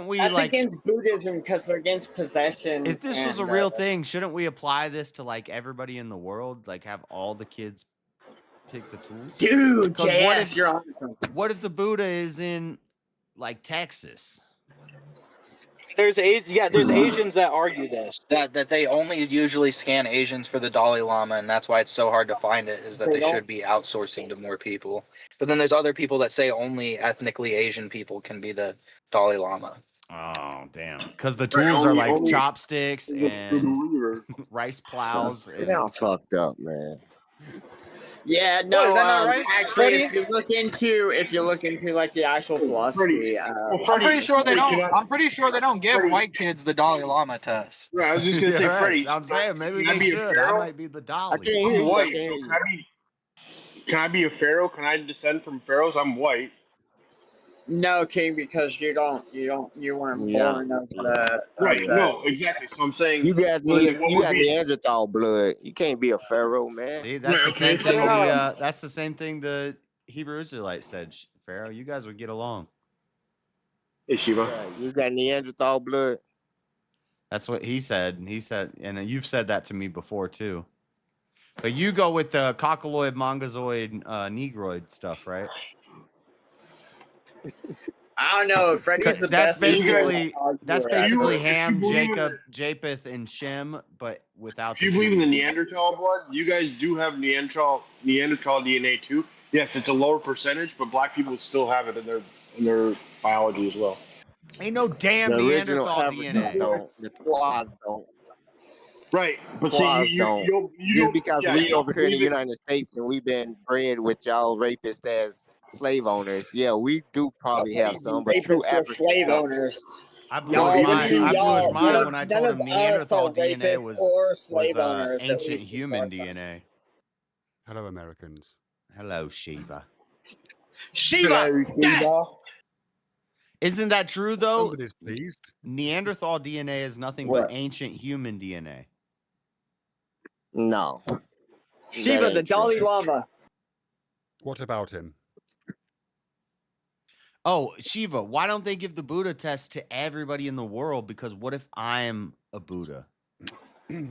S1: we
S11: that's
S1: like
S11: against Buddhism because they're against possession.
S1: if this was a
S11: and,
S1: real thing, shouldn't we apply this to like everybody in the world? Like have all the kids pick the tools?
S11: Dude,
S1: 'Cause
S11: JS, you're on something.
S1: what if the Buddha is in like Texas?
S6: There's Asians that argue this that they only usually scan Asians for the Dalai Lama, and that's why it's so hard to find it. Is that they should be outsourcing to more people. But then there's other people that say only ethnically Asian people can be the Dalai Lama.
S1: Oh damn! Because the tools are like chopsticks and rice plows. And...
S20: Y'all fucked up, man.
S11: Yeah, no.
S6: Is that not right?
S11: Actually,
S6: Freddie?
S11: if you look into like the actual philosophy,
S6: I'm pretty sure they don't. I'm pretty sure they don't give white kids the Dalai Lama test.
S2: Right, I was just gonna say,
S1: right.
S2: Freddie.
S1: I'm saying maybe
S2: can I
S1: they
S2: be a
S1: should. I
S2: pharaoh?
S1: might be the Dalai.
S20: I can't hear
S2: I'm
S20: you.
S2: white.
S20: I can't hear
S2: So
S20: you.
S2: can I be a pharaoh? Can I descend from pharaohs? I'm white.
S11: No, King, because you weren't
S20: Yeah.
S11: born of the
S2: Right. No, exactly. So I'm saying,
S20: You got
S2: so then what would be?
S20: Neanderthal blood. You can't be a pharaoh, man.
S1: See, that's
S2: Right,
S1: the
S2: okay,
S1: same thing.
S2: so-
S1: That's the same thing the Hebrew Israelite said. Pharaoh, you guys would get along.
S2: Hey, Shiva.
S20: Yeah, you got Neanderthal blood.
S1: That's what he said. He said, and you've said that to me before too. But you go with the cockaloid, mongozoid, negroid stuff, right?
S11: I don't know. Freddie's the
S1: That's
S11: best.
S1: basically
S2: If you
S1: Ham,
S2: believe in
S1: Jacob, Japheth, and Shem, but without
S2: If
S1: the
S2: you believe in the
S1: Jews.
S2: Neanderthal blood, you guys do have Neanderthal DNA too. Yes, it's a lower percentage, but black people still have it in their biology as well.
S1: Ain't no damn
S20: The original
S1: Neanderthal
S20: Africans
S1: DNA.
S20: don't. The Twas don't.
S2: Right, but see,
S20: Twas
S2: you
S20: don't.
S2: you
S20: Just
S2: don't,
S20: because
S2: yeah,
S20: we
S2: you don't
S20: over here in the
S2: believe it.
S20: United States and we've been bred with y'all rapists as slave owners, yeah, we do probably have some, but true
S11: rapists are
S20: Africans
S11: slave
S20: don't.
S11: owners.
S1: I blew
S11: Y'all,
S1: his
S11: what do
S1: mind.
S11: you mean,
S1: I blew his
S11: y'all?
S1: mind when I
S11: None
S1: told
S11: of
S1: him
S11: us
S1: Neanderthal
S11: are
S1: DNA
S11: rapists or
S1: was
S11: slave owners. At
S1: ancient
S11: least to
S1: human
S11: start from.
S1: DNA.
S13: Hello, Americans.
S1: Hello, Shiva.
S11: Shiva, yes.
S1: Isn't that true though?
S13: Somebody's pleased.
S1: Neanderthal DNA is nothing
S20: What?
S1: but ancient human DNA.
S20: No.
S11: Shiva, the Dalai Lama.
S13: What about him?
S1: Oh, Shiva, why don't they give the Buddha test to everybody in the world? Because what if I'm a Buddha?
S13: The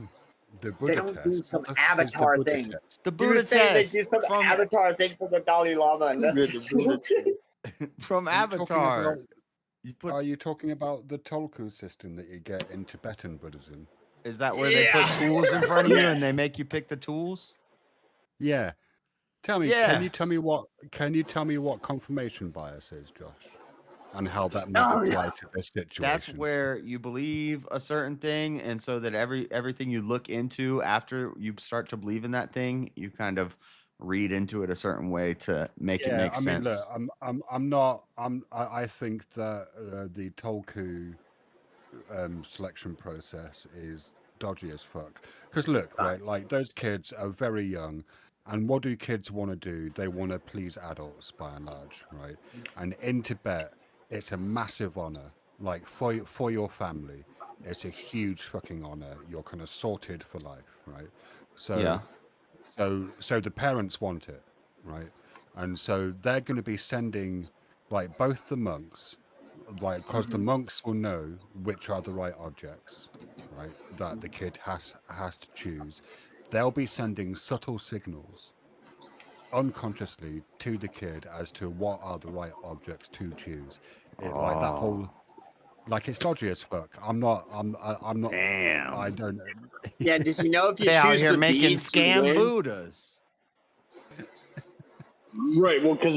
S11: They
S13: Buddha
S11: don't
S13: test.
S11: do some
S13: What the fuck is the
S11: avatar
S13: Buddha
S11: thing.
S13: test?
S1: The
S11: You
S1: Buddha
S11: were saying they
S1: test
S11: do some
S1: from
S11: avatar thing for the Dalai Lama, and that's
S20: The Buddha
S1: from
S13: Are you talking
S1: Avatar.
S13: about-
S1: You put,
S13: Are you talking about the Tolku system that you get in Tibetan Buddhism?
S1: is that where they put tools in front of you and they make you pick the tools?
S13: Yeah. Tell me, can you tell me what confirmation bias is, Josh? And how that might apply to this situation.
S1: That's where you believe a certain thing, and so that everything you look into after you start to believe in that thing, you kind of read into it a certain way to make it make sense.
S13: Look, I think that the Tolku selection process is dodgy as fuck. Because look, right, like those kids are very young, and what do kids want to do? They want to please adults by and large, right? And in Tibet, it's a massive honor, like for your family. It's a huge fucking honor. You're kind of sorted for life, right? So,
S1: Yeah.
S13: so the parents want it, right? And so they're going to be sending, like, both the monks, like, because the monks will know which are the right objects, right? That the kid has to choose. They'll be sending subtle signals unconsciously to the kid as to what are the right objects to choose. Like that whole, like, it's dodgy as fuck. I'm not.
S1: Damn.
S13: I don't know.
S11: Yeah, did you know if you
S1: They out
S11: choose
S1: here
S11: the
S1: making
S11: beads, you
S1: scam
S11: win?
S1: Buddhas.
S2: Right, well, because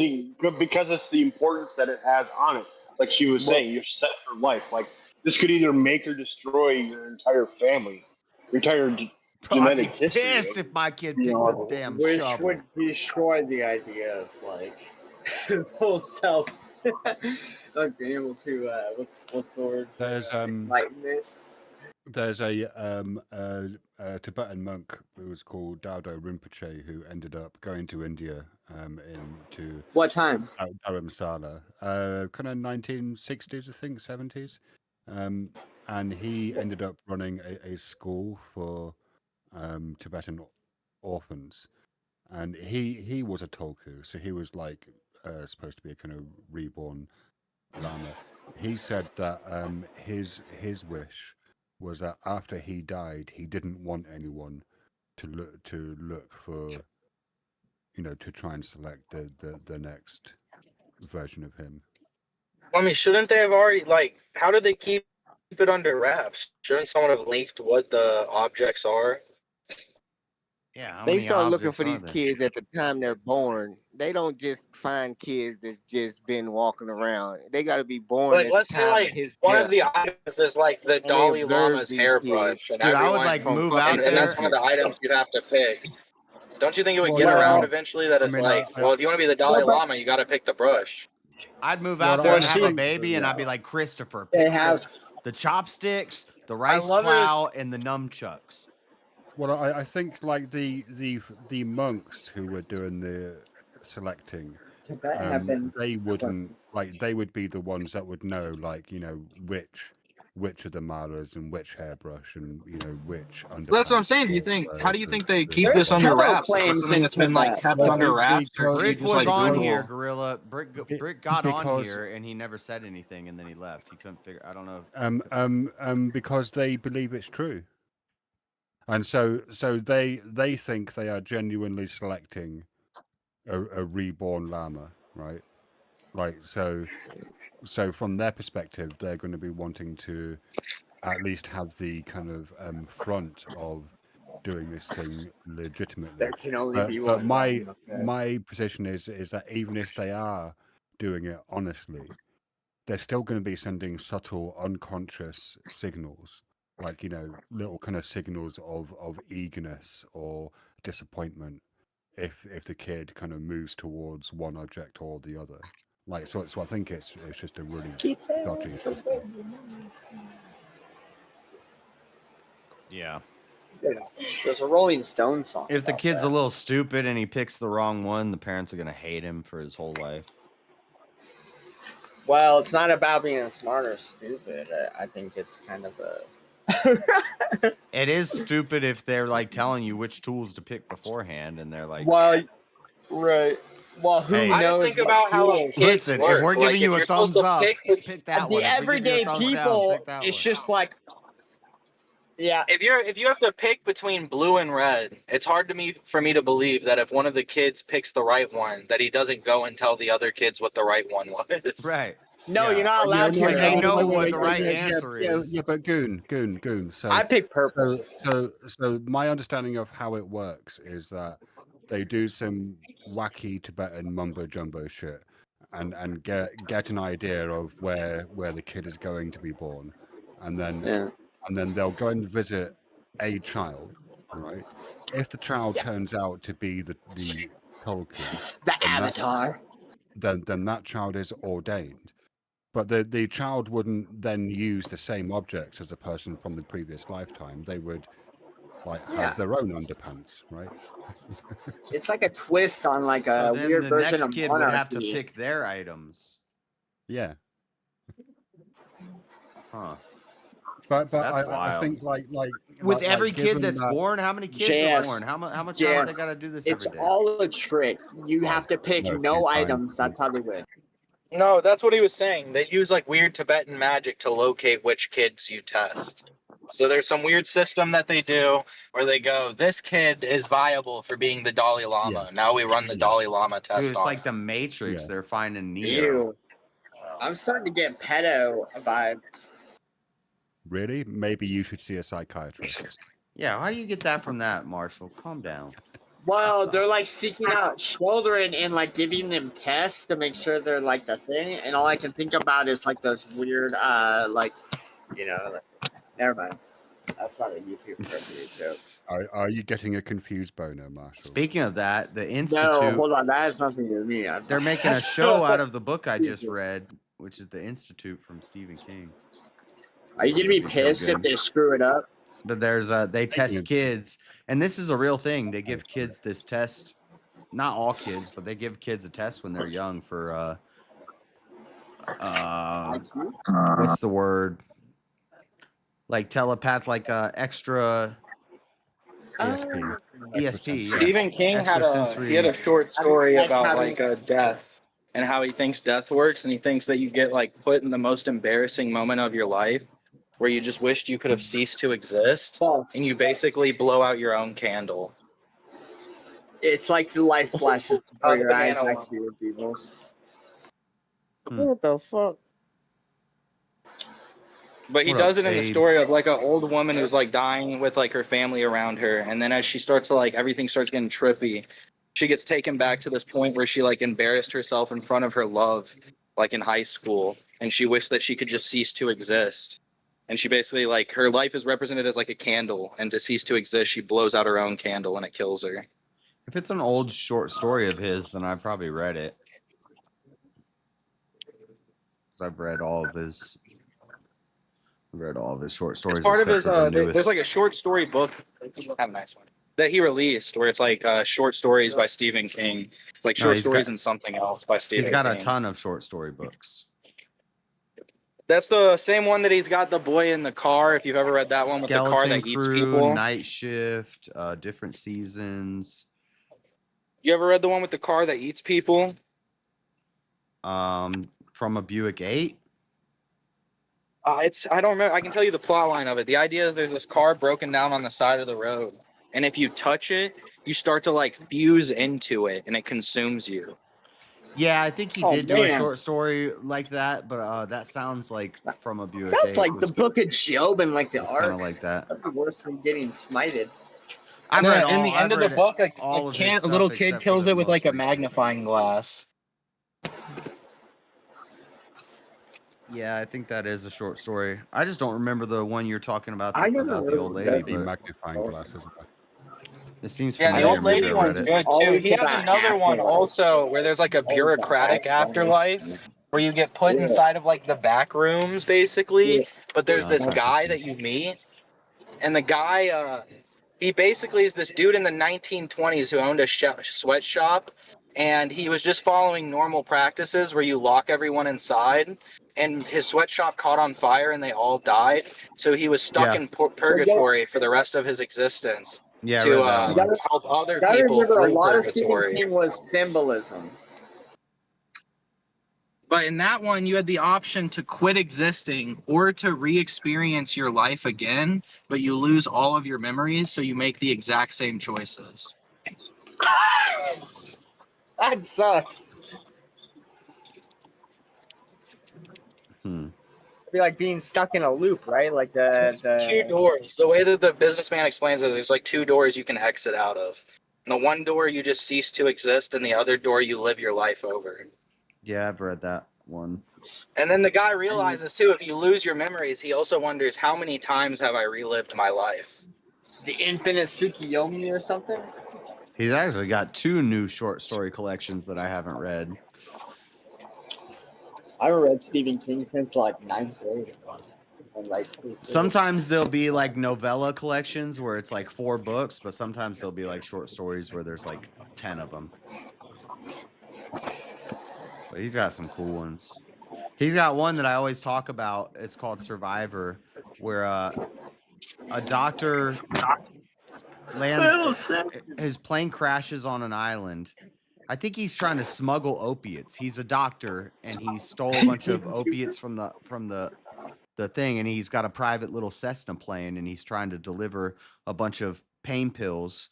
S2: it's the importance that it has on it. Like she was saying, you're set for life. Like this could either make or destroy your entire family, your entire
S1: Bro, I'd be
S2: genetic history.
S1: pissed if my kid picked the damn
S11: Which
S1: shovel.
S11: would destroy the idea of like full self not being able to what's the word?
S13: There's
S11: Enlightenment.
S13: There's a Tibetan monk who was called Dawdo Rinpoche who ended up going to India into
S11: What time?
S13: Dharamsala, kind of 1960s, I think, 70s, and he ended up running a school for Tibetan orphans, and he was a Tolku, so he was like supposed to be a kind of reborn Lama. He said that his wish was that after he died, he didn't want anyone to look for, to try and select the next version of him.
S6: I mean, shouldn't they have already, like, how do they keep it under wraps? Shouldn't someone have leaked what the objects are?
S1: Yeah, how
S20: They
S1: many
S20: start looking
S1: objects
S20: for
S1: are
S20: these
S1: there?
S20: kids at the time they're born. They don't just find kids that's just been walking around. They got to be born
S6: Like,
S20: at
S6: let's
S20: the
S6: say,
S20: time
S6: like,
S20: of his
S6: one
S20: death.
S6: of the items is, like, the
S20: And they
S6: Dalai
S20: observe
S6: Lama's
S20: these
S6: hairbrush,
S20: kids
S6: and
S1: Dude, I would
S6: everyone,
S1: like
S20: from
S1: move out
S6: and that's
S1: there.
S6: one of the items you'd have to pick. Don't you think it would
S13: Well,
S6: get
S13: yeah,
S6: around eventually that
S13: I
S6: it's
S13: mean,
S6: like, well, if you want to be the Dalai Lama, you got to pick the brush?
S1: I'd move
S13: Well,
S1: out there
S13: I
S1: and have a
S13: think-
S1: baby, and I'd be like, Christopher,
S11: They
S1: pick
S11: have
S1: the chopsticks, the rice
S6: love it.
S1: plow, and the nunchucks.
S13: Well, I think like the monks who were doing the selecting,
S11: Tibet have been
S13: they wouldn't like. They would be the ones that would know, like, you know, which of the malas and which hairbrush and, you know, which underpants.
S6: That's what I'm saying. Do you think? How do you think they keep this under
S11: pillow
S6: wraps? Is this
S11: claims
S6: something
S11: in
S6: that's been like
S11: Tibet.
S6: kept
S13: Well,
S6: under wraps, or do you
S1: Brick
S6: just
S1: was
S6: like
S1: on
S6: Google?
S1: here, Gorilla. Brick got on
S13: because-
S1: here and he never said anything, and then he left. He couldn't figure. I don't know.
S13: Because they believe it's true, and so they think they are genuinely selecting a reborn llama, right? Like so from their perspective, they're going to be wanting to at least have the kind of front of doing this thing legitimately.
S11: There can only be
S13: But
S11: one.
S13: my position is that even if they are doing it honestly, they're still going to be sending subtle, unconscious signals, like, you know, little kind of signals of eagerness or disappointment if the kid kind of moves towards one object or the other. Like, so I think it's just a really dodgy system.
S1: Yeah.
S11: There's a Rolling Stone song.
S1: If the
S11: about
S1: kid's
S11: that.
S1: a little stupid and he picks the wrong one, the parents are gonna hate him for his whole life.
S11: Well, it's not about being smart or stupid. I think it's kind of a.
S1: It is stupid if they're like telling you which tools to pick beforehand, and they're like,
S11: Well, right. Well, who
S1: Hey,
S6: I just
S11: knows?
S6: think
S11: what
S6: about how
S11: tools-
S1: listen, if we're giving you a
S6: you're supposed
S1: thumbs
S6: to
S1: up,
S6: pick
S1: pick that
S11: the
S1: one. If we give you a
S11: everyday
S1: thumbs down,
S11: people,
S1: pick that
S11: it's
S1: one.
S11: just like, yeah.
S6: If you have to pick between blue and red, it's hard for me to believe that if one of the kids picks the right one, that he doesn't go and tell the other kids what the right one was.
S1: Right.
S11: No,
S1: Yeah.
S11: you're not allowed to.
S1: Like, they know
S11: Wait,
S1: what
S11: wait,
S1: the
S11: wait,
S1: right
S11: wait,
S1: answer is.
S13: Yeah, but goon. So
S11: I picked purple.
S13: So my understanding of how it works is that they do some wacky Tibetan mumbo jumbo shit and get an idea of where the kid is going to be born, and then they'll go and visit a child, right? If the child turns out to be the Tolkien,
S11: The Avatar.
S13: then that child is ordained. But the child wouldn't then use the same objects as the person from the previous lifetime. They would like have their own underpants, right?
S11: It's like a twist on like
S1: So
S11: a
S1: then
S11: weird
S1: the
S11: version
S1: next
S11: of
S1: kid
S11: monarchy.
S1: would have to pick their items.
S13: Yeah.
S1: Huh.
S13: But
S1: That's
S13: I
S1: wild.
S13: think like
S1: With every kid
S13: given
S1: that's
S13: that-
S1: born, how many kids are
S11: JS,
S1: born? How much
S11: JS,
S1: times they gotta do this
S11: It's
S1: every day?
S11: all a trick. You have to pick
S13: no,
S11: no
S13: few times.
S11: items. That's how they win.
S6: No, that's what he was saying. They use like weird Tibetan magic to locate which kids you test. So there's some weird system that they do where they go, this kid is viable for being the Dalai Lama. Now we run the Dalai Lama test
S1: Dude, it's
S6: on
S1: like
S6: him.
S1: the Matrix.
S13: Yeah.
S1: They're finding Neo.
S11: Ew. I'm starting to get pedo vibes.
S13: Really? Maybe you should see a psychiatrist.
S1: Yeah, how do you get that from that, Marshall? Calm down.
S11: Well, they're like seeking out children and like giving them tests to make sure they're like the thing. And all I can think about is like those weird, like, you know, like, never mind. That's not a YouTube appropriate joke.
S13: Are you getting a confused boner, Marshall?
S1: Speaking of that, the
S11: No,
S1: Institute,
S11: hold on. That has nothing to do with me.
S1: they're making a show out of the book I just read, which is The Institute from Stephen King.
S11: Are you gonna be
S1: It's so
S11: pissed if
S1: good.
S11: they screw it up?
S1: But there's they test kids, and this is a real thing. They give kids this test, not all kids, but they give kids a test when they're young for what's the word? Like telepath, like extra
S13: ESP.
S1: ESP. Yeah.
S6: Stephen King had a short story about like death and how he thinks death works, and he thinks that you get like put in the most embarrassing moment of your life where you just wished you could have ceased to exist, and you basically blow out your own candle.
S11: It's like the life flashes before your eyes actually would be most. What the fuck?
S6: But he
S1: What
S6: does
S1: up,
S6: it in the
S1: babe?
S6: story of like an old woman who's like dying with like her family around her, and then as she starts to like everything starts getting trippy, she gets taken back to this point where she like embarrassed herself in front of her love, like in high school, and she wished that she could just cease to exist. And she basically like her life is represented as like a candle, and to cease to exist, she blows out her own candle and it kills her.
S1: If it's an old short story of his, then I probably read it. Because I've read all of his short stories.
S6: It's part of
S1: except
S6: his
S1: for the
S6: there's like a
S1: newest.
S6: short story book. Have a nice one. that he released, where it's like short stories by Stephen King, like
S1: No,
S6: short
S1: he's
S6: stories
S1: got-
S6: and something else by Stephen
S1: He's got
S6: King.
S1: a ton of short story books.
S6: That's the same one that he's got the boy in the car. If you've ever read that one with the car
S1: Skeleton
S6: that eats
S1: Crew,
S6: people.
S1: Night Shift, different seasons.
S6: You ever read the one with the car that eats people?
S1: From a Buick 8.
S6: I don't remember. I can tell you the plot line of it. The idea is there's this car broken down on the side of the road, and if you touch it, you start to like fuse into it, and it consumes you.
S1: Yeah, I think he
S11: Oh,
S1: did do a
S11: man.
S1: short story like that, but that sounds like From a Buick
S11: Sounds
S1: 8
S11: like
S1: was
S11: the Book of Job and like the
S1: kind
S11: Ark.
S1: of like that.
S11: That'd be worse than getting smited.
S1: I've read
S6: in
S1: all.
S6: the end
S1: I've
S6: of the
S1: read
S6: book,
S1: all of his
S6: a
S1: stuff
S6: little kid
S1: except for
S6: kills
S1: the
S6: it with like a
S1: most recent.
S6: magnifying glass.
S1: Yeah, I think that is a short story. I just don't remember the one you're talking about
S11: I never
S1: about the old lady.
S13: That'd be
S1: But
S13: magnifying glasses.
S1: it seems
S6: Yeah, the
S1: familiar.
S6: old
S1: Maybe
S6: lady
S1: I
S6: one's
S1: read it.
S6: good too. He has another one also where there's like a bureaucratic afterlife where you get put inside of like the back rooms basically, but there's
S1: Oh,
S6: this
S1: that's
S6: guy that you meet, and the guy he basically is this dude in the 1920s who owned a sweatshop, and he was just following normal practices where you lock everyone inside, and his sweatshop caught on fire and they all died, so he was stuck
S1: Yeah.
S6: in purgatory for the rest of his existence.
S1: Yeah, I
S6: To
S1: read that one.
S6: help other
S11: Gotta
S6: people
S11: remember, a
S6: through
S11: lot of Stephen
S6: purgatory.
S11: King was symbolism.
S6: But in that one, you had the option to quit existing or to re-experience your life again, but you lose all of your memories, so you make the exact same choices.
S11: That sucks.
S1: Hmm.
S11: It'd be like being stuck in a loop, right? Like
S6: There's two doors. The way that the businessman explains it, there's like two doors you can exit out of. And the one door you just cease to exist, and the other door you live your life over.
S1: Yeah, I've read that one.
S6: And then the guy realizes too, if you lose your memories, he also wonders how many times have I relived my life.
S11: The Infinite Tsukiyomi or something?
S1: He's actually got 2 new short story collections that I haven't read.
S11: I haven't read Stephen King since like 9th grade. And like
S1: Sometimes there'll be like novella collections where it's like 4 books, but sometimes there'll be like short stories where there's like 10 of them. But he's got some cool ones. He's got one that I always talk about. It's called Survivor, where a doctor lands, his plane crashes on an island. I think he's trying to smuggle opiates. He's a doctor, and he stole a bunch of opiates from the thing, and he's got a private little Cessna plane, and he's trying to deliver a bunch of pain pills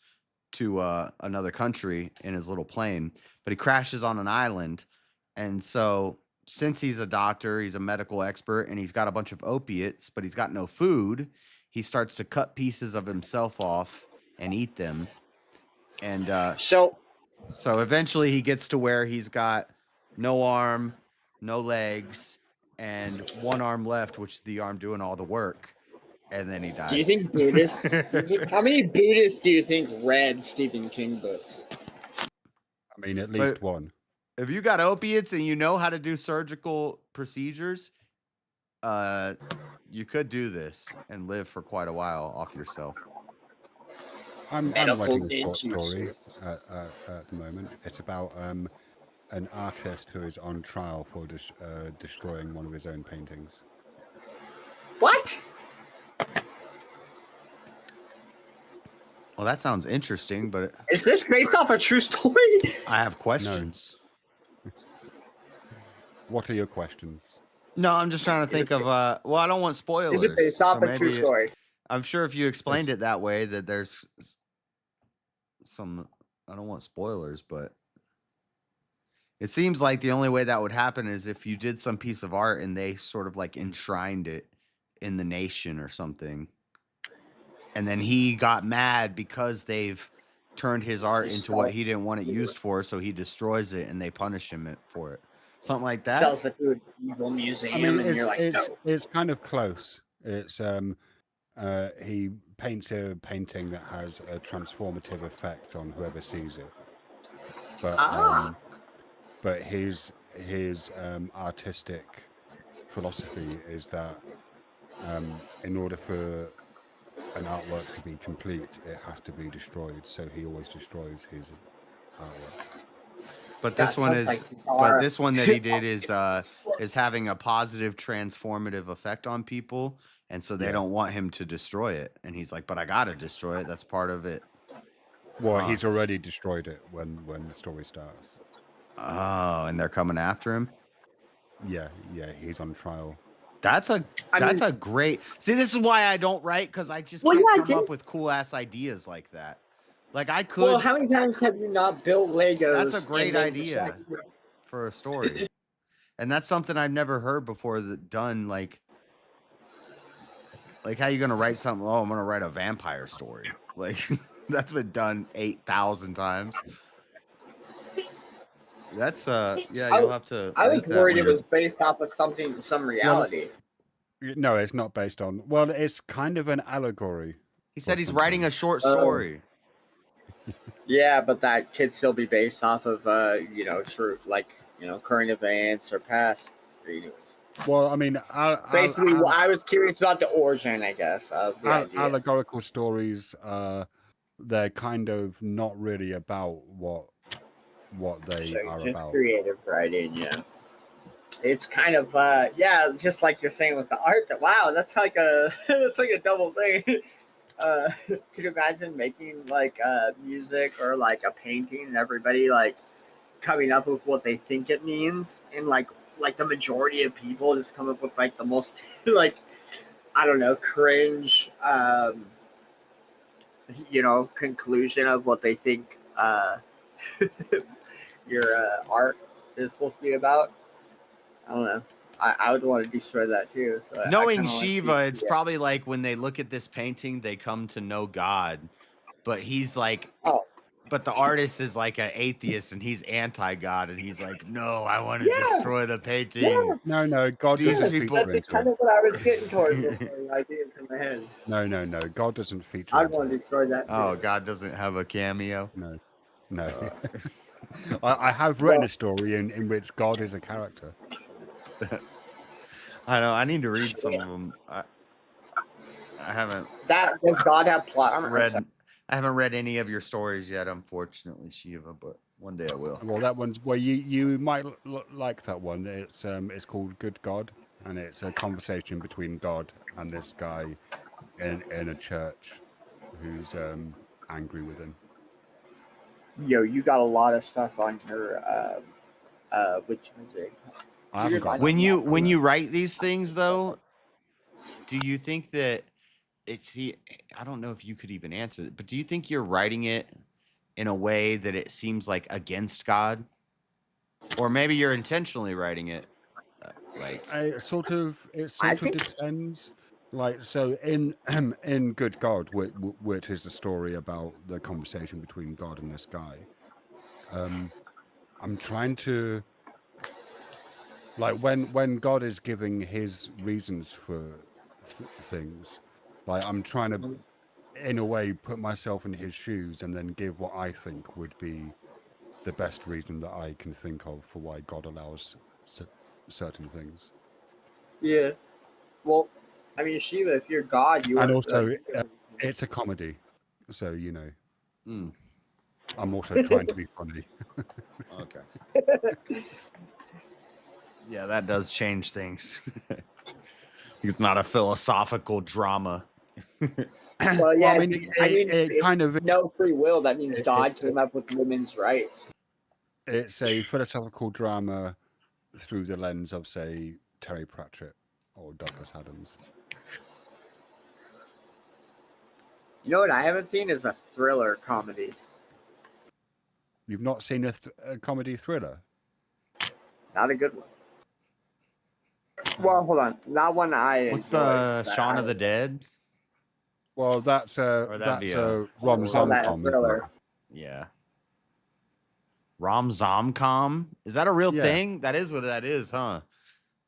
S1: to another country in his little plane. But he crashes on an island, and so since he's a doctor, he's a medical expert, and he's got a bunch of opiates, but he's got no food, he starts to cut pieces of himself off and eat them. And so eventually he gets to where he's got no arm, no legs, and one arm left, which is the arm doing all the work. And then he dies.
S11: Do you think Buddhists? How many Buddhists do you think read Stephen King books?
S13: I mean, at least one.
S1: If you got opiates and you know how to do surgical procedures, you could do this and live for quite a while off yourself.
S13: I'm writing a short story at the moment. It's about an artist who is on trial for destroying one of his own paintings.
S11: What?
S1: Well, that sounds interesting, but
S11: Is this based off a true story?
S1: I have questions.
S13: What are your questions?
S1: No, I'm just trying to think of well, I don't want spoilers.
S11: Is it based off a true
S1: maybe
S11: story?
S1: I'm sure if you explained it that way that there's some I don't want spoilers, but it seems like the only way that would happen is if you did some piece of art and they sort of like enshrined it in the nation or something. And then he got mad because they've turned his art into what he didn't want it used for, so he destroys it and they punish him for it. Something like that.
S11: Sells it to an evil museum,
S13: I mean,
S11: and you're like, no.
S13: it's kind of close. It's he paints a painting that has a transformative effect on whoever sees it. But his artistic philosophy is that in order for an artwork to be complete, it has to be destroyed. So he always destroys his artwork.
S1: But
S11: That
S1: this one
S11: sounds like
S1: is,
S11: you
S1: but
S11: are.
S1: this one that he did is having a positive transformative effect on people, and so they
S13: Yeah.
S1: don't want him to destroy it. And he's like, "But I gotta destroy it. That's part of it."
S13: Well,
S1: Huh.
S13: he's already destroyed it when the story starts.
S1: Oh, and they're coming after him.
S13: Yeah, he's on trial.
S1: That's a great. See, this is why I don't write, because I just can't come up with cool ass ideas like that. Like I could.
S11: Well, how many times have you not built Legos?
S1: That's a great idea for a story, and that's something I've never heard before that done. Like how you gonna write something? Oh, I'm gonna write a vampire story. Like that's been done 8,000 times. That's yeah. You'll have to.
S11: I was
S1: link that
S11: worried
S1: one.
S11: it was based off of some reality.
S13: No, it's not based on. Well, it's kind of an allegory.
S1: He said he's writing a short story.
S11: Yeah, but that could still be based off of truth, like current events or past.
S13: Well, I mean,
S11: Basically, I was curious about the origin, I guess, of the idea.
S13: allegorical stories. They're kind of not really about what they are
S11: Just
S13: about.
S11: creative writing, yeah. It's kind of just like you're saying with the art. Wow, that's like a double thing. Could you imagine making like music or like a painting and everybody like coming up with what they think it means, and like the majority of people just come up with like the most like I don't know, cringe conclusion of what they think your art is supposed to be about. I don't know. I would want to destroy that too. So
S1: Knowing Shiva, it's probably like when they look at this painting, they come to know God, but he's like, but the artist is like an atheist and he's anti-God, and he's like, no, I want to destroy the painting.
S13: Yeah. No, God doesn't feature
S11: That's
S13: into
S11: kind
S13: it.
S11: of what I was getting towards with the idea in my head.
S13: No, God doesn't feature.
S11: I'd want to destroy that.
S1: Oh, God doesn't have a cameo.
S13: No. I have written a story in which God is a character.
S1: I know. I need to read some of them. I haven't.
S11: Does God have plot?
S1: I haven't read any of your stories yet, unfortunately, Shiva. But one day I will.
S13: Well, that one's you might like that one. It's called Good God, and it's a conversation between God and this guy in a church who's angry with him.
S11: Yo, you got a lot of stuff on your which music.
S1: When you write these things, though, do you think that I don't know if you could even answer it, but do you think you're writing it in a way that it seems like against God, or maybe you're intentionally writing it like
S13: it sort of depends. Like so in Good God, which is the story about the conversation between God and this guy. I'm trying to like when God is giving his reasons for things, like I'm trying to in a way put myself in his shoes and then give what I think would be the best reason that I can think of for why God allows certain things.
S11: Yeah. Well, I mean, Shiva, if you're God, you
S13: and
S11: are.
S13: also it's a comedy, so I'm also trying to be funny.
S1: Okay. Yeah, that does change things. It's not a philosophical drama.
S11: Well, yeah,
S13: I mean, it kind of
S11: no free will. That means God came up with women's rights.
S13: It's a philosophical drama through the lens of, say, Terry Pratchett or Douglas Adams.
S11: You know what I haven't seen is a thriller comedy.
S13: You've not seen a comedy thriller?
S11: Not a good one. Well, hold on. Not one I.
S1: What's the Shaun of the Dead?
S13: Well, that's a rom-com
S11: thriller.
S1: Yeah. Rom-zom-com? Is that a real thing? That is what that is, huh?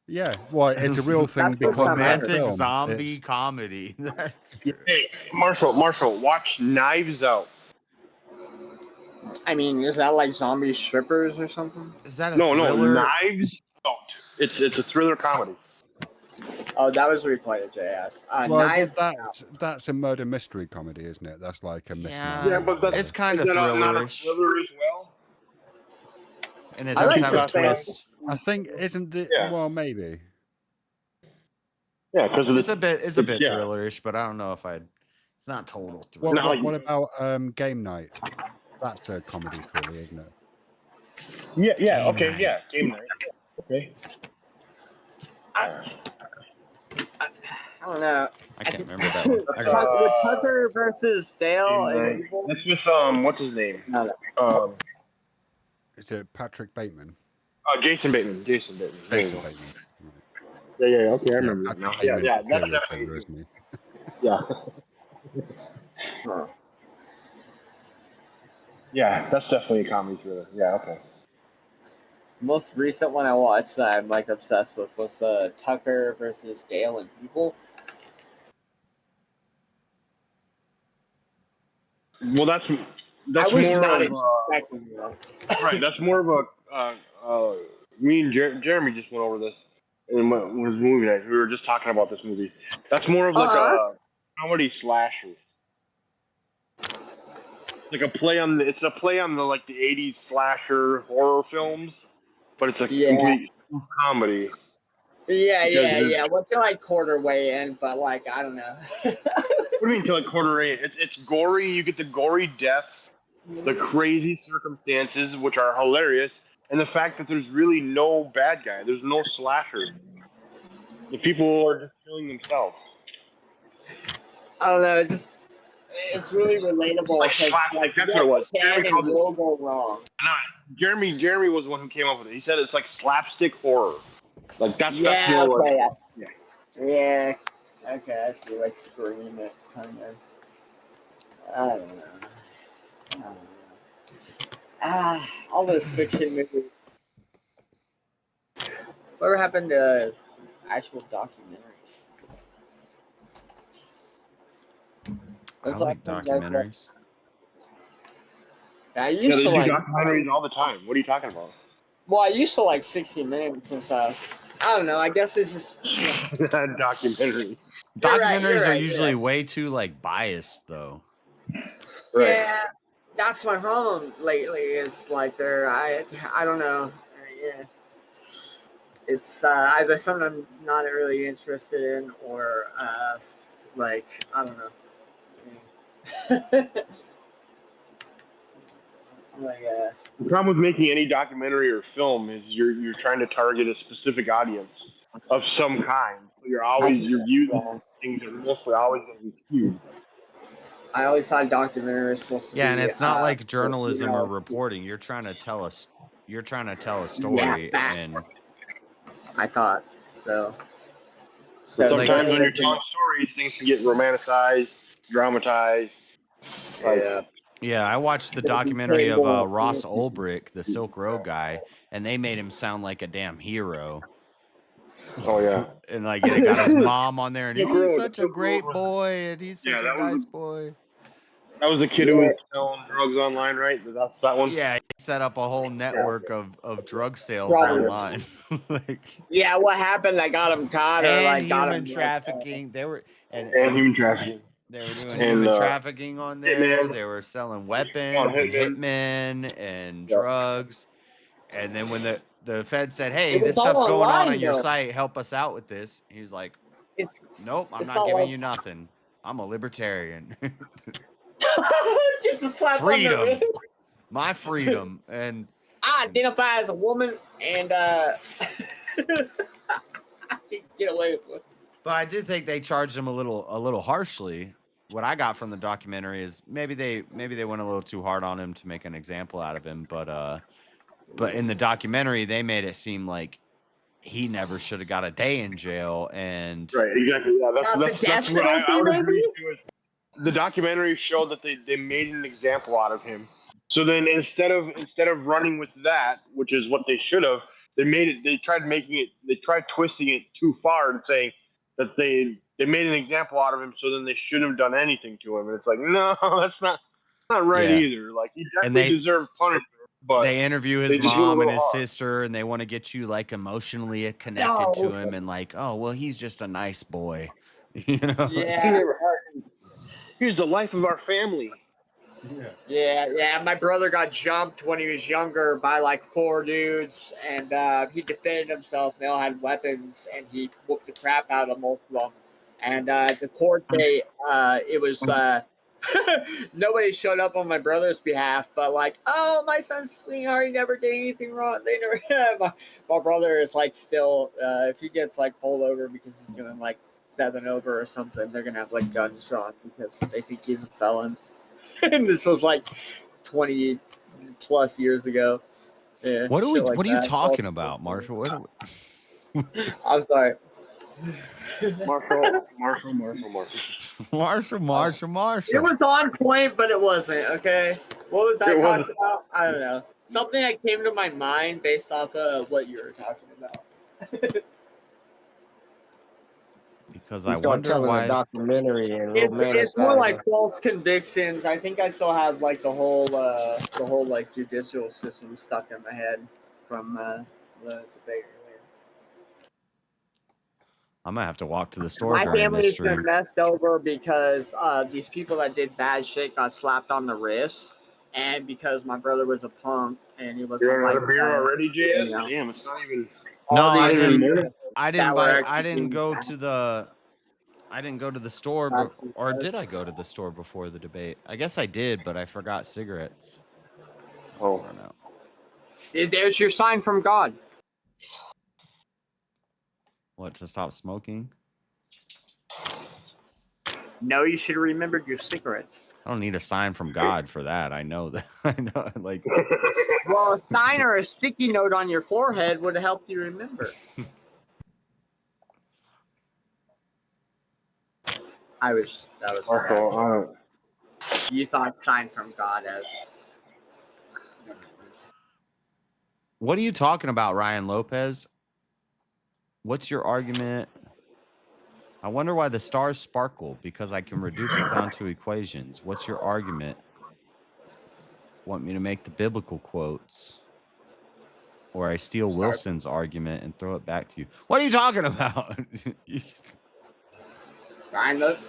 S13: Yeah, well, it's a real thing because
S1: romantic zombie comedy. That's great.
S2: Hey, Marshall, watch Knives Out.
S11: I mean, is that like zombie strippers or something?
S1: Is that
S2: No, Knives Out. It's a thriller comedy.
S11: Oh, that was Replay of JS.
S13: Well,
S11: Knives Out.
S13: that's a murder mystery comedy, isn't it? That's like a mystery.
S2: Yeah, but that's
S1: it's kind of
S2: is that not a
S1: thrillerish,
S2: thriller as well?
S1: and it
S11: I
S1: does
S11: like
S1: have a
S11: suspense.
S1: twist.
S13: I think isn't the
S2: Yeah.
S13: well maybe.
S2: Yeah, because
S1: It's a bit
S2: yeah.
S1: thrillerish, but I don't know if I'd. It's not total
S13: What,
S1: thriller.
S13: what about Game Night? That's a comedy thriller, isn't it?
S2: Yeah,
S1: Game
S2: okay,
S1: Night.
S2: yeah, Game Night. Okay.
S11: I don't know.
S1: I can't remember that one. I
S2: That's,
S1: got
S11: With Tucker versus Dale
S2: Game
S11: and
S2: Night.
S11: Evil.
S2: That's with what's his name?
S13: Is it Patrick Bateman?
S2: Jason Bateman. Jason Bateman. There you
S13: Jason
S2: go.
S13: Bateman.
S2: Yeah, okay, I remember that now.
S13: Patrick Bateman's
S2: Yeah,
S13: a
S2: that's
S13: serial
S2: definitely.
S13: killer, isn't he?
S2: Yeah. Yeah, that's definitely a comedy thriller. Yeah, okay.
S11: Most recent one I watched that I'm like obsessed with was the Tucker versus Dale and Evil.
S2: Well, that's
S11: I was
S2: more
S11: not
S2: of
S11: expecting that.
S2: right. That's more of a. Me and Jeremy just went over this in was movie night. We were just talking about this movie. That's more of like a comedy slasher. Like a play on it's a play on the like the 80s slasher horror films, but it's a complete comedy.
S11: Yeah. What's your like quarter way in, but like I don't know.
S2: What do you mean till like quarter eight? It's gory. You get the gory deaths, the crazy circumstances, which are hilarious, and the fact that there's really no bad guy. There's no slasher. The people are just killing themselves.
S11: I don't know. It's really relatable.
S2: Like
S11: 'cause,
S2: slapstick. That's what it was.
S11: Can
S2: Jeremy
S11: and
S2: called it.
S11: will go wrong.
S2: No, Jeremy was the one who came up with it. He said it's like slapstick horror. Like that's
S11: Yeah.
S2: more
S11: Okay.
S2: like,
S11: Yeah. Okay. I see. Like Scream it kind of. I don't know. All those fiction movies. Whatever happened to actual documentaries?
S1: I like documentaries.
S11: I
S2: Yeah,
S11: used
S2: they
S11: to
S2: do
S11: like
S2: documentaries all the time. What are you talking about?
S11: Well, I used to like 60 Minutes and stuff. I don't know. I guess it's just
S2: documentary.
S1: Documentaries are
S11: right,
S1: usually way too like biased, though.
S2: Right.
S11: Yeah, that's my problem lately. Is like I don't know. Yeah, it's either something I'm not really interested in, or like I don't know. Like
S2: The problem with making any documentary or film is you're trying to target a specific audience of some kind. So your views on things are mostly always going to be skewed.
S11: I always thought documentaries were supposed to be.
S1: Yeah, and it's not like journalism
S11: you know,
S1: or reporting. You're trying to tell us. You're trying to tell a story,
S11: facts.
S1: and
S11: I thought so.
S2: But sometimes when you're telling stories, things can get romanticized, dramatized.
S1: Yeah, I watched the documentary of Ross Ulbricht, the Silk Road guy, and they made him sound like a damn hero.
S2: Oh yeah,
S1: and like they got his mom on there, and
S2: Silk
S1: he's
S2: Road,
S1: such a great boy, and he's such a nice boy.
S2: That was the kid who was selling drugs online, right? That's that one.
S1: Yeah, he set up a whole network of drug sales online.
S11: Yeah, what happened? I got him caught, or
S1: and
S11: like got
S1: human
S11: him
S1: trafficking. They were and
S2: human trafficking.
S1: They were doing
S2: And,
S1: human trafficking on there.
S2: hitman.
S1: They were selling weapons and hitmen and drugs. And then when the Fed said, "Hey,
S11: It was
S1: this stuff's
S11: all
S1: going on
S11: online,
S1: your
S11: though.
S1: site. Help us out with this," he was like, "Nope, I'm
S11: it's
S1: not
S11: not
S1: giving
S11: like-
S1: you nothing. I'm a libertarian.
S11: Gets a slap on the
S1: Freedom,
S11: wrist.
S1: my freedom." And
S11: I identify as a woman, and I can get away with it.
S1: but I did think they charged him a little harshly. What I got from the documentary is maybe they went a little too hard on him to make an example out of him. But in the documentary, they made it seem like he never should have got a day in jail. And
S2: Right, exactly. Yeah, that's what I would agree to. Is the documentary showed that they made an example out of him. So then instead of running with that, which is what they should have, they tried twisting it too far and saying that they made an example out of him, so then they shouldn't have done anything to him. And it's like, no, that's not right
S1: Yeah.
S2: either. Like he
S1: And
S2: definitely deserved punishment. but
S1: they interview his
S2: they just went a
S1: mom and
S2: little
S1: his
S2: hard.
S1: sister, and they want to get you like emotionally connected to him, and like, oh well, he's just a nice boy, you know.
S11: Yeah.
S2: Here's the life of our family.
S11: Yeah. My brother got jumped when he was younger by like 4 dudes, and he defended himself. They all had weapons, and he whooped the crap out of most of them. And the court day, it was nobody showed up on my brother's behalf, but like, oh, my son's sweetheart, he never did anything wrong. They never. my brother is like still, if he gets like pulled over because he's doing like 7 over or something, they're gonna have like guns drawn because they think he's a felon. And this was like 20 plus years ago. Yeah.
S1: What are
S11: shit like
S1: what are you
S11: that.
S1: talking about, Marshall? What are
S11: I'm sorry.
S2: Marshall.
S11: It was on point, but it wasn't. Okay. What was I
S2: It
S11: talking
S2: wasn't.
S11: about? I don't know. Something that came to my mind based off of what you were talking about.
S1: Because
S14: You
S1: I
S14: start
S1: wonder
S14: telling a
S1: why.
S14: documentary and
S11: It's more like false convictions. I think I still have like the whole like judicial system stuck in my head from the debate earlier.
S1: I'm gonna have to walk to the store
S11: My
S1: during
S11: family
S1: this
S11: has been
S1: stream.
S11: messed over because these people that did bad shit got slapped on the wrist, and because my brother was a punk and he wasn't
S2: You're
S11: like
S2: out of beer already, JS?
S11: you know,
S2: Damn, it's not even.
S1: No,
S11: all
S1: I
S11: these
S1: didn't.
S11: people
S1: I
S11: that
S1: didn't
S11: were
S1: buy. I
S11: actually
S1: didn't go
S11: bad.
S1: to the. I didn't go to the store, or did I go to the store before the debate? I guess I did, but I forgot cigarettes.
S2: Oh,
S1: I don't know.
S11: There's your sign from God.
S1: What, to stop smoking?
S11: No, you should have remembered your cigarettes.
S1: I don't need a sign from God for that. I know that. I know, like.
S11: Well, a sign or a sticky note on your forehead would have helped you remember. That was
S2: Marshall,
S11: you thought sign from God as.
S1: What are you talking about, Ryan Lopez? What's your argument? I wonder why the stars sparkle, because I can reduce it down to equations. What's your argument? Want me to make the biblical quotes? Or I steal Wilson's argument and throw it back to you. What are you talking about?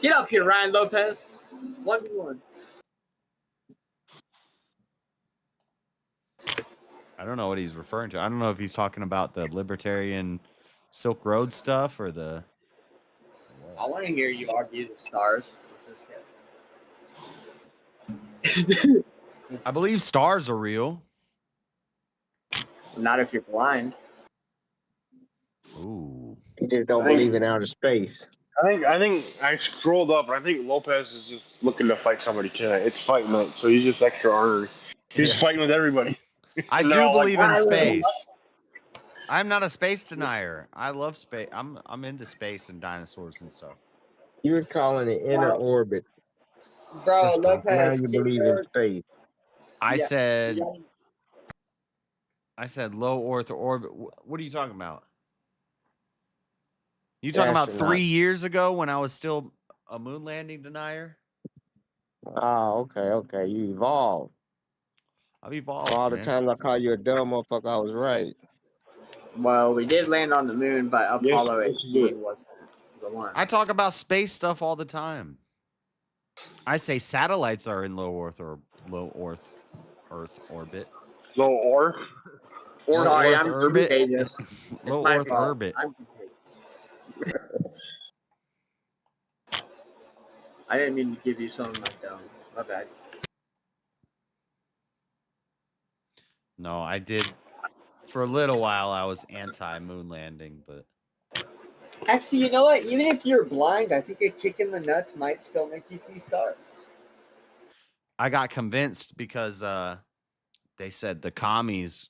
S11: Get up here, Ryan Lopez. 1v1.
S1: I don't know what he's referring to. I don't know if he's talking about the libertarian Silk Road stuff or the.
S11: I want to hear you argue the stars.
S1: I believe stars are real.
S11: Not if you're blind.
S1: Ooh.
S14: You just don't believe in outer space.
S2: I think I scrolled up, and I think Lopez is just looking to fight somebody tonight. It's fight night, so he's just extra ornery. He's fighting with everybody.
S1: I do believe in space. I'm not a space denier. I love space. I'm into space and dinosaurs and stuff.
S14: You was calling it inner orbit.
S11: Bro,
S14: Now
S11: Lopez.
S14: you believe in space.
S1: I said low Earth orbit. What are you talking about? You talking about 3 years ago when I was still a moon landing denier?
S14: Oh, okay. You evolved.
S1: I've evolved.
S14: All the
S1: man.
S14: times I called you a dumb motherfucker, I was right.
S11: Well, we did land on the moon, but Apollo 18 wasn't the one.
S1: I talk about space stuff all the time. I say satellites are in low Earth orbit.
S2: Low Earth?
S11: Sorry,
S1: Earth
S11: I'm
S1: orbit.
S11: contagious.
S1: Low
S11: my
S1: Earth
S11: fault.
S1: orbit.
S11: I didn't mean to give you some of my down. My bad.
S1: No, I did. For a little while, I was anti-moon landing, but
S11: Actually, you know what? Even if you're blind, I think a kick in the nuts might still make you see stars.
S1: I got convinced because they said the commies,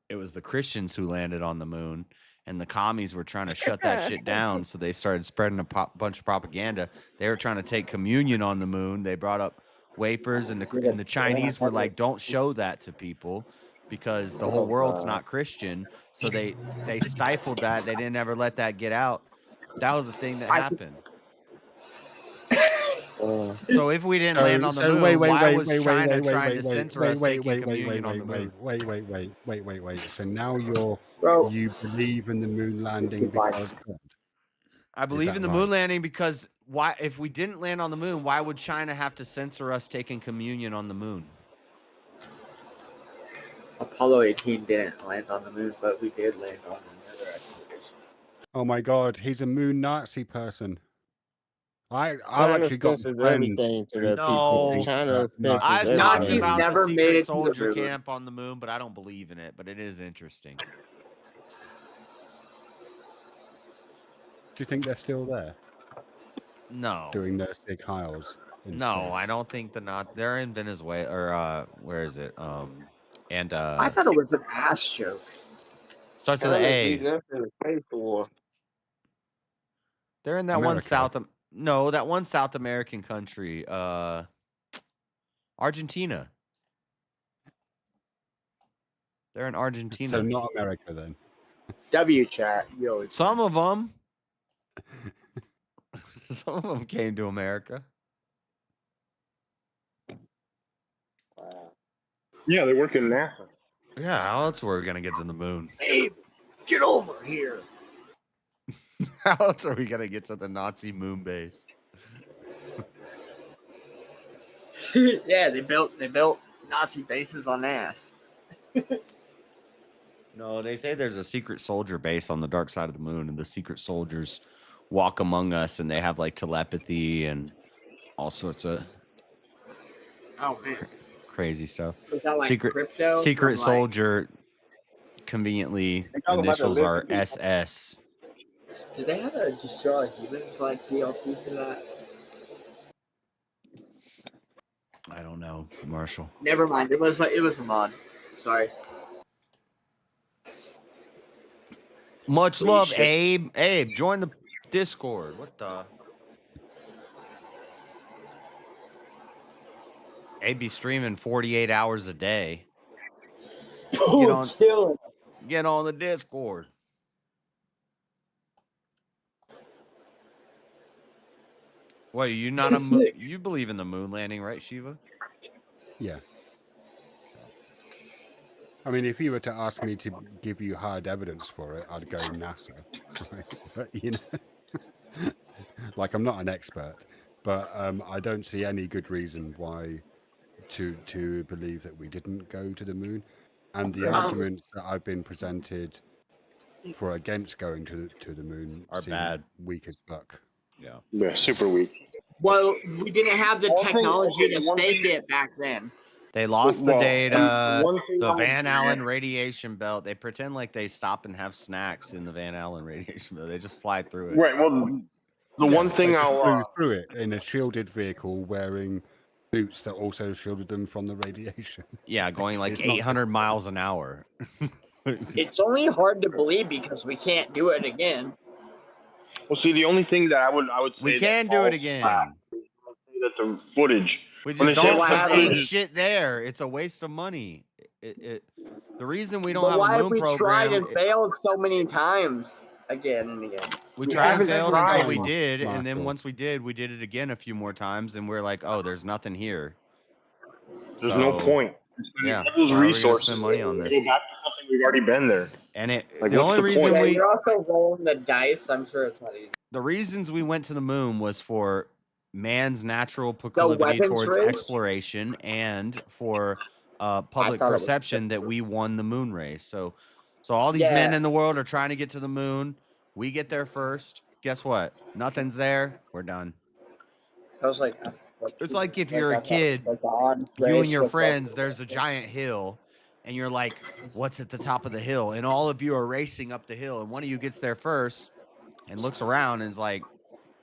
S1: it was the Christians who landed on the moon, and the commies were trying to shut that shit down, so they started spreading a bunch of propaganda. They were trying to take communion on the moon. They brought up wafers, and the Chinese were like, don't show that to people because the whole world's not Christian. So they stifled that. They didn't ever let that get out. That was the thing that happened. So if we didn't land on the moon, why was China trying to censor us taking communion on the moon?
S13: Wait. So now you believe in the moon landing
S11: Goodbye.
S13: because God.
S1: I believe in the moon landing because why? If we didn't land on the moon, why would China have to censor us taking communion on the moon?
S8: Apollo 18 didn't land on the moon, but we did land on another expedition.
S13: Oh my God, he's a moon Nazi person. I
S20: China
S13: actually got
S20: censors
S13: friends
S20: everything to
S13: who
S20: their people.
S1: No,
S20: China censors
S1: I've
S20: everything.
S1: talked
S8: Nazis
S1: about
S8: never
S1: the
S8: made
S1: secret
S8: it to the
S1: soldier
S8: moon.
S1: camp on the moon, but I don't believe in it. But it is interesting.
S13: Do you think they're still there?
S1: No.
S13: Doing their Sig Heils?
S1: No, I don't think they're in Venezuela or where is it? And
S8: I thought it was an ass joke.
S1: starts with an
S20: China's
S1: A.
S20: leading us in the space war.
S1: They're in that one
S13: America.
S1: that one South American country, Argentina. They're in Argentina.
S13: So not America then.
S8: W chat. You always
S1: Some of them. Some of them came to America.
S2: Yeah, they work in NASA.
S1: Yeah, how else were we gonna get to the moon?
S8: Abe, get over here.
S1: How else are we gonna get to the Nazi moon base?
S8: Yeah, they built Nazi bases on ass.
S1: No, they say there's a secret soldier base on the dark side of the moon, and the secret soldiers walk among us, and they have like telepathy and all sorts of
S8: Oh man.
S1: crazy stuff.
S8: Is that like crypto
S1: secret
S8: from, like-
S1: soldier. Conveniently,
S20: They talk about the
S1: initials are
S20: Olympics.
S1: SS.
S8: Did they have a Destroy Humans like DLC for that?
S1: I don't know, Marshall.
S8: Never mind. It was a mod. Sorry.
S1: Much
S8: Holy
S1: love,
S8: shit.
S1: Abe. Abe, join the Discord. What the? Abe be streaming 48 hours a day. Get on the Discord. What, are you not you believe in the moon landing, right, Shiva?
S13: Yeah. I mean, if you were to ask me to give you hard evidence for it, I'd go NASA. Right? But you know, like I'm not an expert, but I don't see any good reason why to believe that we didn't go to the moon. And the arguments that I've been presented for against going to the moon
S1: are
S13: seem
S1: bad.
S13: Weak as fuck.
S2: Yeah, super weak.
S8: Well, we didn't have the
S2: One thing-
S8: technology
S2: okay,
S8: to
S2: one
S8: fake
S2: thing-
S8: it back then.
S1: They lost the
S2: Well,
S1: data.
S2: one thing
S1: The
S2: I'll
S1: Van
S2: grant-
S1: Allen radiation belt. They pretend like they stop and have snacks in the Van Allen radiation belt. They just fly through it.
S2: Right. Well, the
S13: Yeah,
S2: one thing
S13: they just
S2: I'll
S13: flew through it in a shielded vehicle wearing boots that also shielded them from the radiation.
S1: Yeah, going like
S13: It's not
S1: 800 miles an hour.
S8: It's only hard to believe because we can't do it again.
S2: well, see, the only thing that I would say
S1: We
S2: that
S1: can do it
S2: falls
S1: again.
S2: flat is that the footage.
S1: We
S2: when
S1: just
S2: they say
S1: don't
S2: the
S1: because
S2: footage
S1: ain't
S2: is-
S1: shit there. It's a waste of money. The reason we don't
S8: But
S1: have
S8: why
S1: a
S8: have
S1: moon
S8: we tried
S1: program.
S8: and failed so many times again and again?
S1: We tried and
S2: haven't
S1: failed until
S2: tried,
S1: we did, and then
S13: Marshall.
S1: once we did it again a few more times, and we're like, oh, there's nothing here.
S2: There's no
S1: So,
S2: point.
S1: Yeah,
S2: All those
S1: why are we gonna
S2: resources.
S1: spend money on
S2: Go
S1: this?
S2: back to something we've already been there.
S1: And
S2: Like,
S1: the
S2: what's
S1: only
S2: the
S1: reason
S2: point?
S8: Yeah,
S1: we
S8: you're also rolling the dice. I'm sure it's not easy.
S1: the reasons we went to the moon was for man's natural proclivity
S8: weapons
S1: towards
S8: race?
S1: exploration and for public
S20: thought it was
S1: perception that we won the moon race. So all these men
S8: Yeah.
S1: in the world are trying to get to the moon. We get there first. Guess what? Nothing's there. We're done.
S8: I was like,
S1: It's like if you're a kid, you and your friends, there's a giant hill, and you're like, what's at the top of the hill? And all of you are racing up the hill, and one of you gets there first and looks around and is like,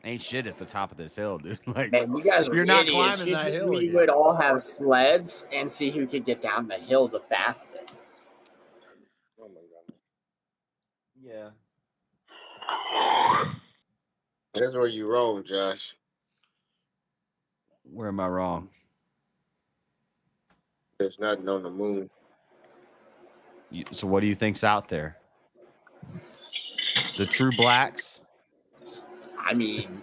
S1: ain't shit at the top of this hill, dude. Like,
S8: Man, you guys are
S1: you're not
S8: idiots.
S1: climbing that hill
S8: We
S1: again.
S8: would all have sleds and see who could get down the hill the fastest.
S20: Oh my god.
S1: Yeah.
S20: That's where you wrong, Josh.
S1: Where am I wrong?
S20: There's nothing on the moon.
S1: So what do you think's out there? The true blacks?
S8: I mean,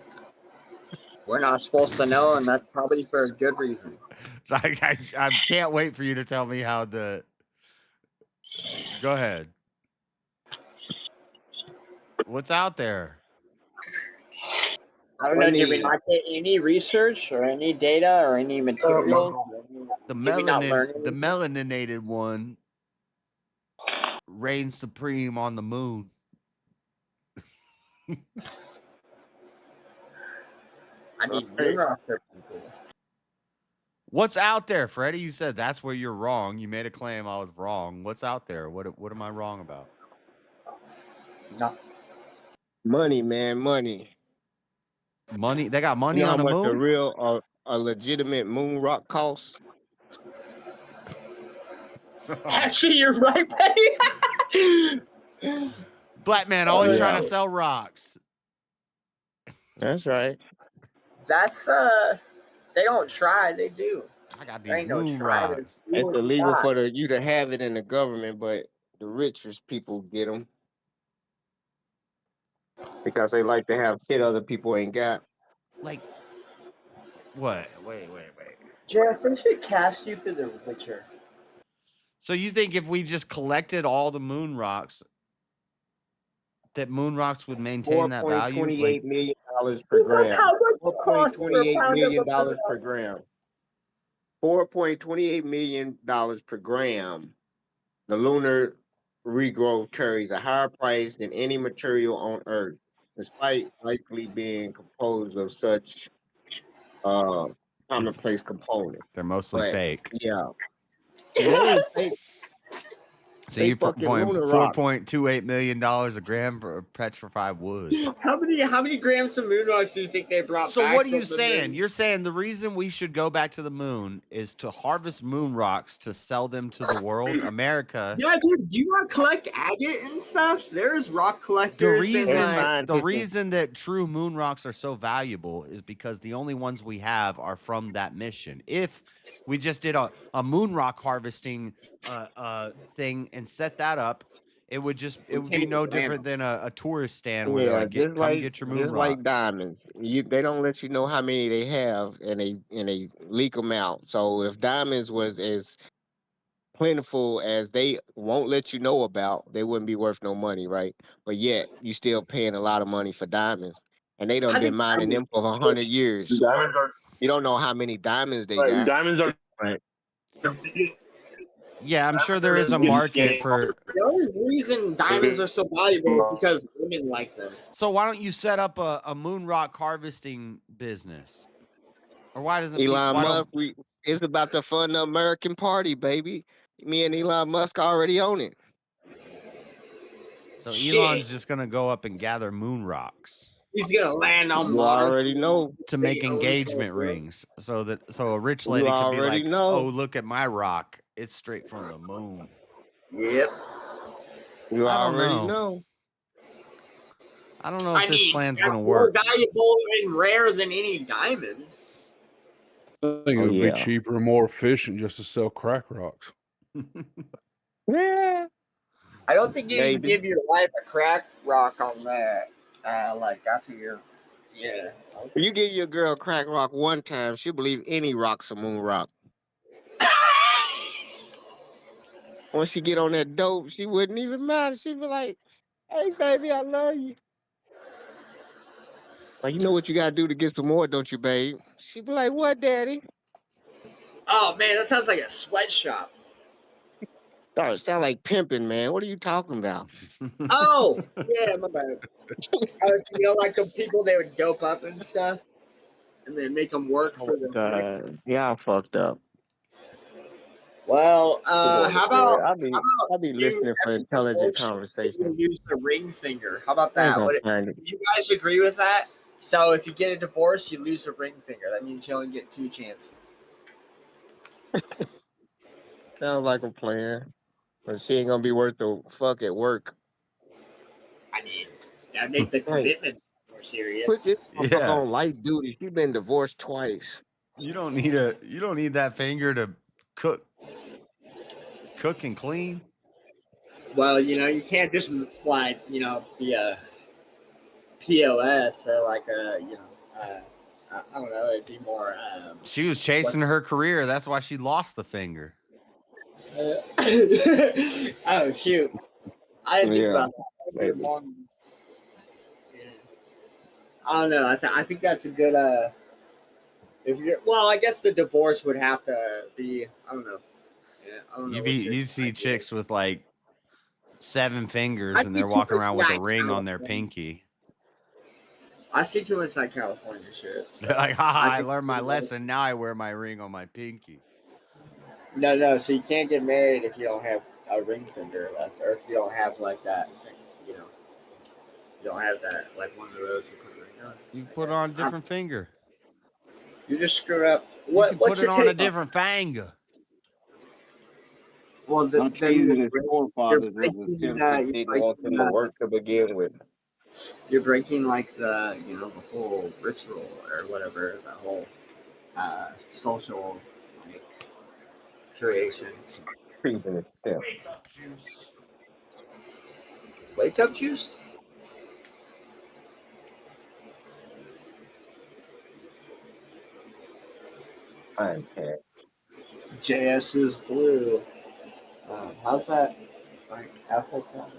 S11: We're not supposed to know, and that's probably for a good reason.
S1: So I can't wait for you to tell me how the. Go ahead. What's out there?
S11: I don't know. Did we not get any research or any data or any materials?
S1: The
S11: Did we not learn
S1: melaninated one reigns supreme on the moon.
S11: I mean, moon rocks are people.
S1: What's out there, Freddie? You said that's where you're wrong. You made a claim I was wrong. What's out there? What am I wrong about?
S11: No.
S20: Money, man, money.
S1: Money? They got money
S20: You know
S1: on
S20: how
S1: the
S20: much
S1: moon?
S20: a legitimate moon rock costs?
S11: Actually, you're right, Betty.
S1: Black man always trying to sell rocks.
S20: That's right.
S11: That's they don't try, they do.
S1: I got
S11: There
S1: these
S11: ain't no
S1: moon
S11: try,
S1: rocks.
S11: there's
S20: It's
S11: do or
S20: illegal
S11: die.
S20: for you to have it in the government, but the richest people get them because they like to have shit other people ain't got.
S1: Like what? Wait.
S11: Jess, they should cast you through The Witcher.
S1: So you think if we just collected all the moon rocks, that moon rocks would maintain that value?
S20: $4.28 million per gram.
S11: How much it costs for a
S20: $4.28
S11: pound
S20: million
S11: of a
S20: per gram. $4.28 million per gram. The lunar regrowth carries a higher price than any material on Earth, despite likely being composed of such commonplace components.
S1: They're mostly
S20: But,
S1: fake.
S20: yeah. They ain't fake.
S1: So
S20: They
S1: you're
S20: fucking
S1: going
S20: lunar rock.
S1: $4.28 million a gram for petrified wood.
S11: How many grams of moon rocks do you think they brought
S1: So
S11: back?
S1: what are you
S11: from the
S1: saying?
S11: moon?
S1: You're saying the reason we should go back to the moon is to harvest moon rocks to sell them to the world? America.
S11: Yeah, dude, do you want to collect agate and stuff? There's rock
S1: The
S11: collectors.
S1: reason that true moon rocks are so valuable is because the only ones we have are from that mission. If we just did a moon rock harvesting thing and set that up, it would be no different than a tourist stand where they're like, come get your moon
S20: just
S1: rock.
S20: like diamonds. They don't let you know how many they have, and they leak them out. So if diamonds was as plentiful as they won't let you know about, they wouldn't be worth no money, right? But yet you still paying a lot of money for diamonds, and they done been mining them for 100 years.
S2: Diamonds are
S20: You don't know how many diamonds they
S2: right.
S20: got.
S2: Diamonds are
S20: right.
S1: Yeah, I'm sure there is a market for.
S11: The only reason diamonds are so valuable is because women like them.
S1: So why don't you set up a moon rock harvesting business? Or why doesn't
S20: Elon Musk, it's about to fund the American Party, baby. Me and Elon Musk already own it.
S1: So Elon's just gonna go up and gather moon rocks.
S11: He's gonna land on
S20: You
S11: Mars.
S20: already know.
S1: To make engagement rings, so a rich lady
S20: You
S1: could be
S20: already
S1: like,
S20: know.
S1: "Oh, look at my rock! It's straight from the moon."
S11: Yep.
S20: You
S1: I don't
S20: already
S1: know.
S20: know.
S1: I don't know if this plan's gonna
S11: More
S1: work.
S11: valuable and rare than any diamond.
S12: I think it would be cheaper and more efficient just to sell crack rocks.
S20: Yeah.
S11: I don't think you can
S20: Maybe.
S11: give your wife a crack rock on that. After your, yeah.
S20: If you give your girl a crack rock one time, she'll believe any rock's a moon rock. Once she get on that dope, she wouldn't even matter. She'd be like, "Hey, baby, I love you." Like, you know what you gotta do to get some more, don't you, babe? She'd be like, "What, daddy?"
S11: Oh man, that sounds like a sweatshop.
S20: Oh, it sound like pimping, man. What are you talking about?
S11: Oh, yeah, my bad. Like the people they would dope up and stuff, and then make them work for the next.
S20: Yeah, I fucked up.
S11: Well, how about
S20: I'll be listening for intelligent
S11: you
S20: conversation.
S11: use the ring finger? How about
S20: I ain't
S11: that?
S20: gonna
S11: Would
S20: find it.
S11: you guys agree with that? So if you get a divorce, you lose a ring finger. That means you only get 2 chances.
S20: Sounds like a plan, but she ain't gonna be worth the fuck at work.
S11: I mean, that make the commitment more serious.
S20: Put this motherfucker
S1: Yeah.
S20: on light duty. She been divorced twice.
S1: You don't need that finger to cook and clean.
S11: Well, you can't just be a POS or like a I don't know. It'd be more.
S1: She was chasing her career. That's why she lost the finger.
S11: Oh shoot! I didn't think about that. That'd be
S18: maybe.
S11: long. I don't know. I think that's a good. If you're well, I guess the divorce would have to be. I don't know. Yeah, I don't know.
S1: You see chicks with like 7 fingers
S11: I
S1: and
S11: see
S1: they're
S11: too
S1: walking
S11: much
S1: around
S11: of
S1: with a
S11: that
S1: ring on their
S11: California.
S1: pinky.
S11: I see too much like California shit. So
S1: They're like, haha, I
S11: think
S1: learned my
S11: it's-
S1: lesson. Now I wear my ring on my pinky.
S11: No. So you can't get married if you don't have a ring finger left, or if you don't have like that thing. You know, you don't have that like one of those. To put a ring on.
S1: You put it on a different finger.
S11: You just screwed up.
S1: You
S11: What?
S1: can
S11: What's
S1: put it
S11: your
S1: on a
S11: take on?
S1: different finger.
S11: Well,
S20: I'm saying that his
S11: you're
S20: forefathers was
S11: breaking,
S20: attempted, didn't want him to work to begin with.
S11: you're breaking like the the whole ritual or whatever, the whole social like creation.
S18: Treason is still.
S1: Wake up juice.
S11: Wake up juice.
S18: I can't.
S11: JS is blue. How's that? Like apple sound?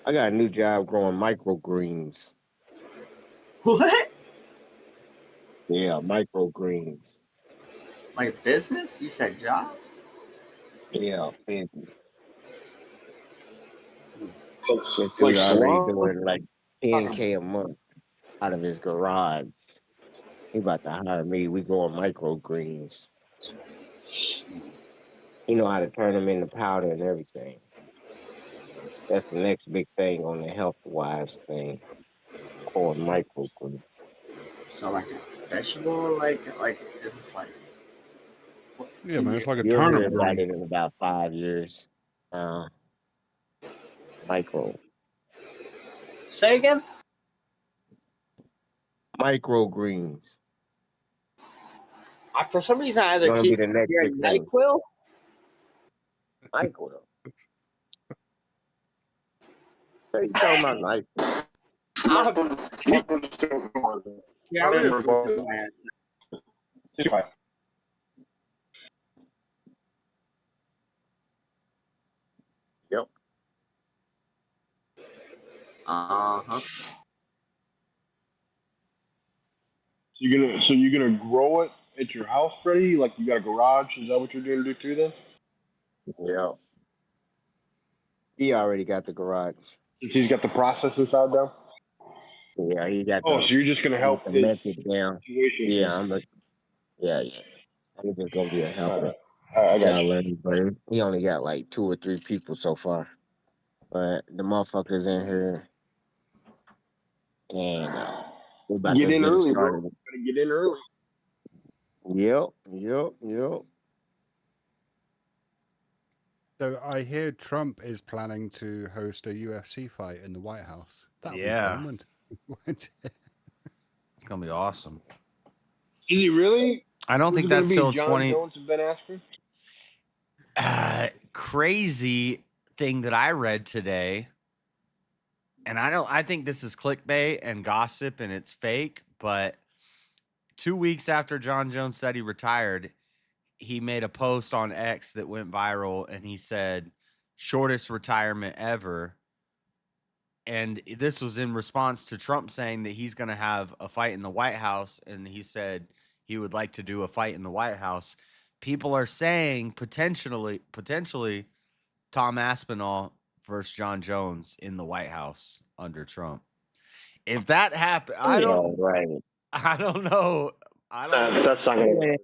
S18: I got a new job growing microgreens.
S11: What?
S18: Yeah, microgreens.
S11: Like business? You said job?
S18: Yeah, fancy. This
S2: Like
S18: dude already
S2: salon?
S18: doing like 10K a month out of his garage. He about to hire me. We growing microgreens. He know how to turn them into powder and everything. That's the next big thing on the health-wise thing. Called microgreens.
S11: So like a vegetable, like is this like?
S12: Yeah, man, it's like a
S18: You'll hear
S12: turnip
S18: about
S12: green.
S18: it in about 5 years. Micro.
S11: Say again.
S18: Microgreens.
S11: For some reason, I either
S18: Gonna be
S11: keep
S18: the next
S11: hearing
S18: big thing.
S11: NyQuil.
S18: NyQuil. What are you talking about NyQuil?
S11: Yeah, I'm listening to my headset.
S18: Yep.
S11: Uh-huh.
S2: So you're gonna grow it at your house, Freddie? Like you got a garage? Is that what you're gonna do too then?
S18: Yeah. He already got the garage.
S2: Since he's got the process inside down.
S18: Yeah, he got
S2: Oh, so you're just gonna help
S18: the
S2: his
S18: method down.
S2: situation.
S18: Yeah, I'm just gonna be a helper.
S2: I got
S18: Tell
S2: you.
S18: him, but he only got like 2 or 3 people so far. But the motherfuckers in here, and we about
S2: Get
S18: to
S2: in
S18: get it
S2: early, bro.
S18: started.
S2: Gotta get in early.
S18: Yep.
S13: So I hear Trump is planning to host a UFC fight in the White House. That'll be
S1: Yeah.
S13: fun, wouldn't it?
S1: It's gonna be awesome.
S2: Is he really?
S1: I don't
S2: Who's
S1: think
S2: it gonna
S1: that's
S2: be?
S1: till
S2: John
S1: 20.
S2: Jones and Ben Askren?
S1: Crazy thing that I read today, and I think this is clickbait and gossip and it's fake, but 2 weeks after John Jones said he retired, he made a post on X that went viral and he said, shortest retirement ever. And this was in response to Trump saying that he's going to have a fight in the White House. And he said he would like to do a fight in the White House. People are saying potentially Tom Aspinall versus John Jones in the White House under Trump. If that happened, I don't know.
S2: That's not gonna.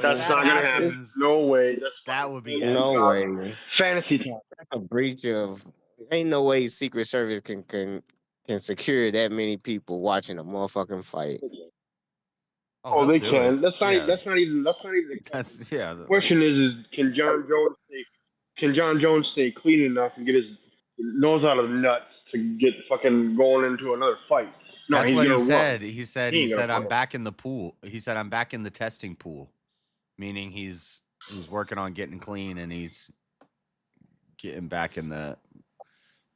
S2: That's not gonna happen. No way.
S1: That would be
S18: No
S1: epic.
S18: way.
S2: Fantasy time.
S18: That's a breach of. Ain't no way Secret Service can secure that many people watching a motherfucking fight.
S2: Oh, they
S1: do
S2: can.
S1: it.
S2: That's not.
S1: Yeah.
S2: That's not even. That's not even.
S1: That's yeah.
S2: The question is can John Jones stay clean enough and get his nose out of the nuts to get fucking going into another fight? No,
S1: That's
S2: he's
S1: what
S2: gonna
S1: he
S2: run.
S1: said. He said
S2: He ain't gonna
S1: I'm
S2: fight.
S1: back in the pool. He said I'm back in the testing pool, meaning he's working on getting clean and he's getting back in the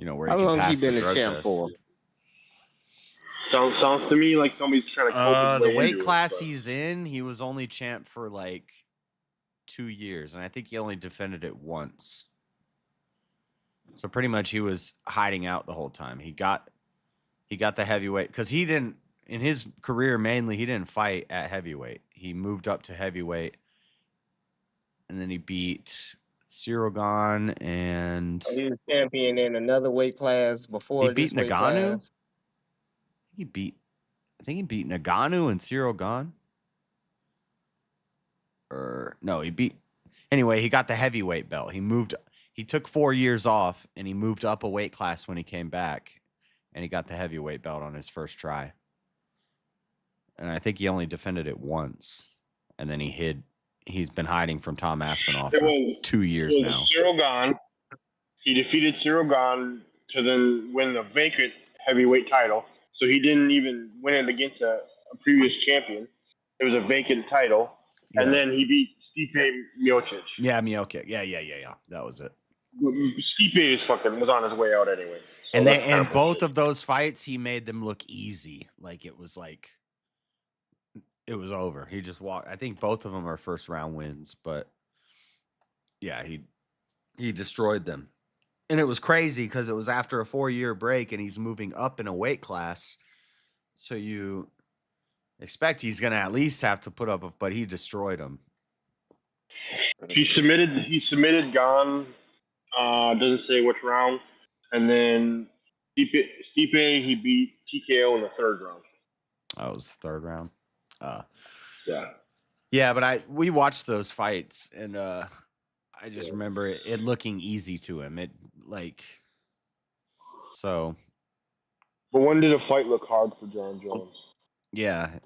S1: where he
S18: How
S1: can
S18: long he
S1: pass the
S18: been a
S1: drug
S18: champ
S1: test.
S18: for?
S2: Sounds to me like somebody's trying to cope his
S1: The
S2: way
S1: weight
S2: into
S1: class
S2: it, but-
S1: he's in, he was only champ for like 2 years, and I think he only defended it once. So pretty much he was hiding out the whole time. He got the heavyweight because he didn't, in his career mainly, he didn't fight at heavyweight. He moved up to heavyweight, and then he beat Cirogan, and
S20: He was champion in another weight class before
S1: he beat
S20: this weight
S1: Nagano.
S20: class.
S1: I think he beat Nagano and Cirogan. Or no, anyway, he got the heavyweight belt. He took 4 years off and he moved up a weight class when he came back, and he got the heavyweight belt on his first try. And I think he only defended it once, and then he's been hiding from Tom Aspinall for 2 years now.
S2: Cirogan. He defeated Cirogan to then win the vacant heavyweight title. So he didn't even win it against a previous champion. It was a vacant title.
S1: Yeah.
S2: And then he beat Stipe Miocic.
S1: Yeah, Miocic. Yeah. That was it.
S2: Stipe was on his way out anyway. So
S1: And
S2: that's kind of
S1: both of those fights, he made them look easy. Like it was over. He just walked. I think both of them are first round wins, but yeah, he destroyed them. And it was crazy because it was after a 4-year break, and he's moving up in a weight class. So you expect he's going to at least have to put up, but he destroyed him.
S2: He submitted Gon. Doesn't say which round. And then Stipe, he beat TKO in the third round.
S1: Oh, it was the third round.
S2: Yeah.
S1: Yeah, but we watched those fights, and I just remember it looking easy to him. So.
S2: But when did a fight look hard for John Jones?
S1: Yeah,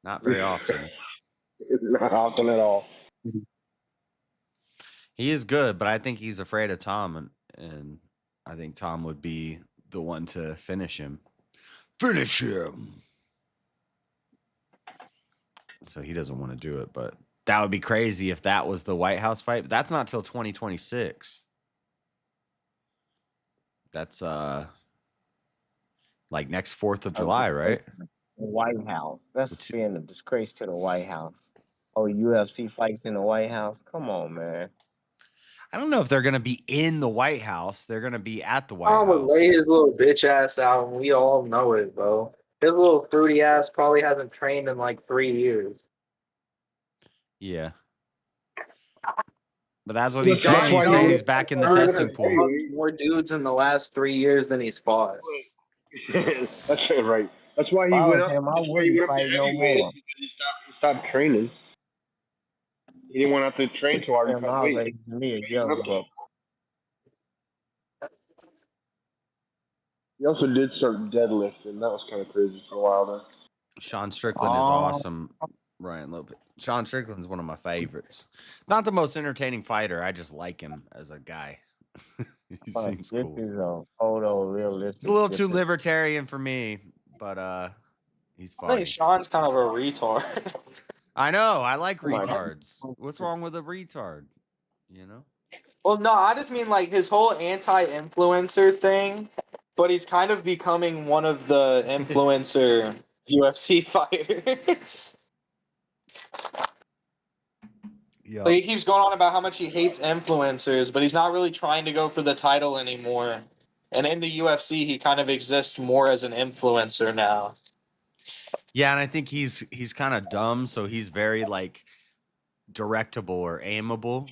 S1: not very often.
S2: Not often at all.
S1: He is good, but I think he's afraid of Tom, and I think Tom would be the one to finish him. Finish him. So he doesn't want to do it, but that would be crazy if that was the White House fight. But that's not till 2026. That's like next 4th of July, right?
S20: The White House. That's being a disgrace to the White House. Oh, UFC fights in the White House? Come on, man.
S1: I don't know if they're going to be in the White House. They're going to be at the White
S5: Tom would
S1: House.
S5: lay his little bitch ass out, and we all know it, bro. His little fruity ass probably hasn't trained in like 3 years.
S1: Yeah. But that's what he's saying. He's saying he's back in the testing pool.
S5: More dudes in the last 3 years than he's fought.
S2: That's right. That's why he
S20: If I
S2: went
S20: was
S2: up.
S20: him, I
S2: That's why he
S20: wouldn't
S2: went up
S20: fight
S2: to
S20: no
S2: heavyweight,
S20: more.
S2: because he stopped training. He didn't want to have to train too hard.
S20: Him, I was like, me a young buck.
S2: He also did start deadlifting. That was kind of crazy for a while there.
S1: Sean Strickland is awesome. Ryan Lopez. Sean Strickland's one of my favorites. Not the most entertaining fighter. I just like him as a guy. He seems
S20: This
S1: cool.
S20: is a photorealistic.
S1: He's a little too libertarian for me, but he's
S19: I
S1: funny.
S19: think Sean's kind of a retard.
S1: I know. I like
S19: Come on.
S1: retards. What's wrong with a retard? You know?
S19: Well, no, I just mean like his whole anti-influencer thing, but he's kind of becoming one of the influencer UFC fighters.
S1: Yeah.
S19: Like, he keeps going on about how much he hates influencers, but he's not really trying to go for the title anymore. And in the UFC, he kind of exists more as an influencer now.
S1: Yeah, and I think he's kind of dumb, so he's very like directable or aimable.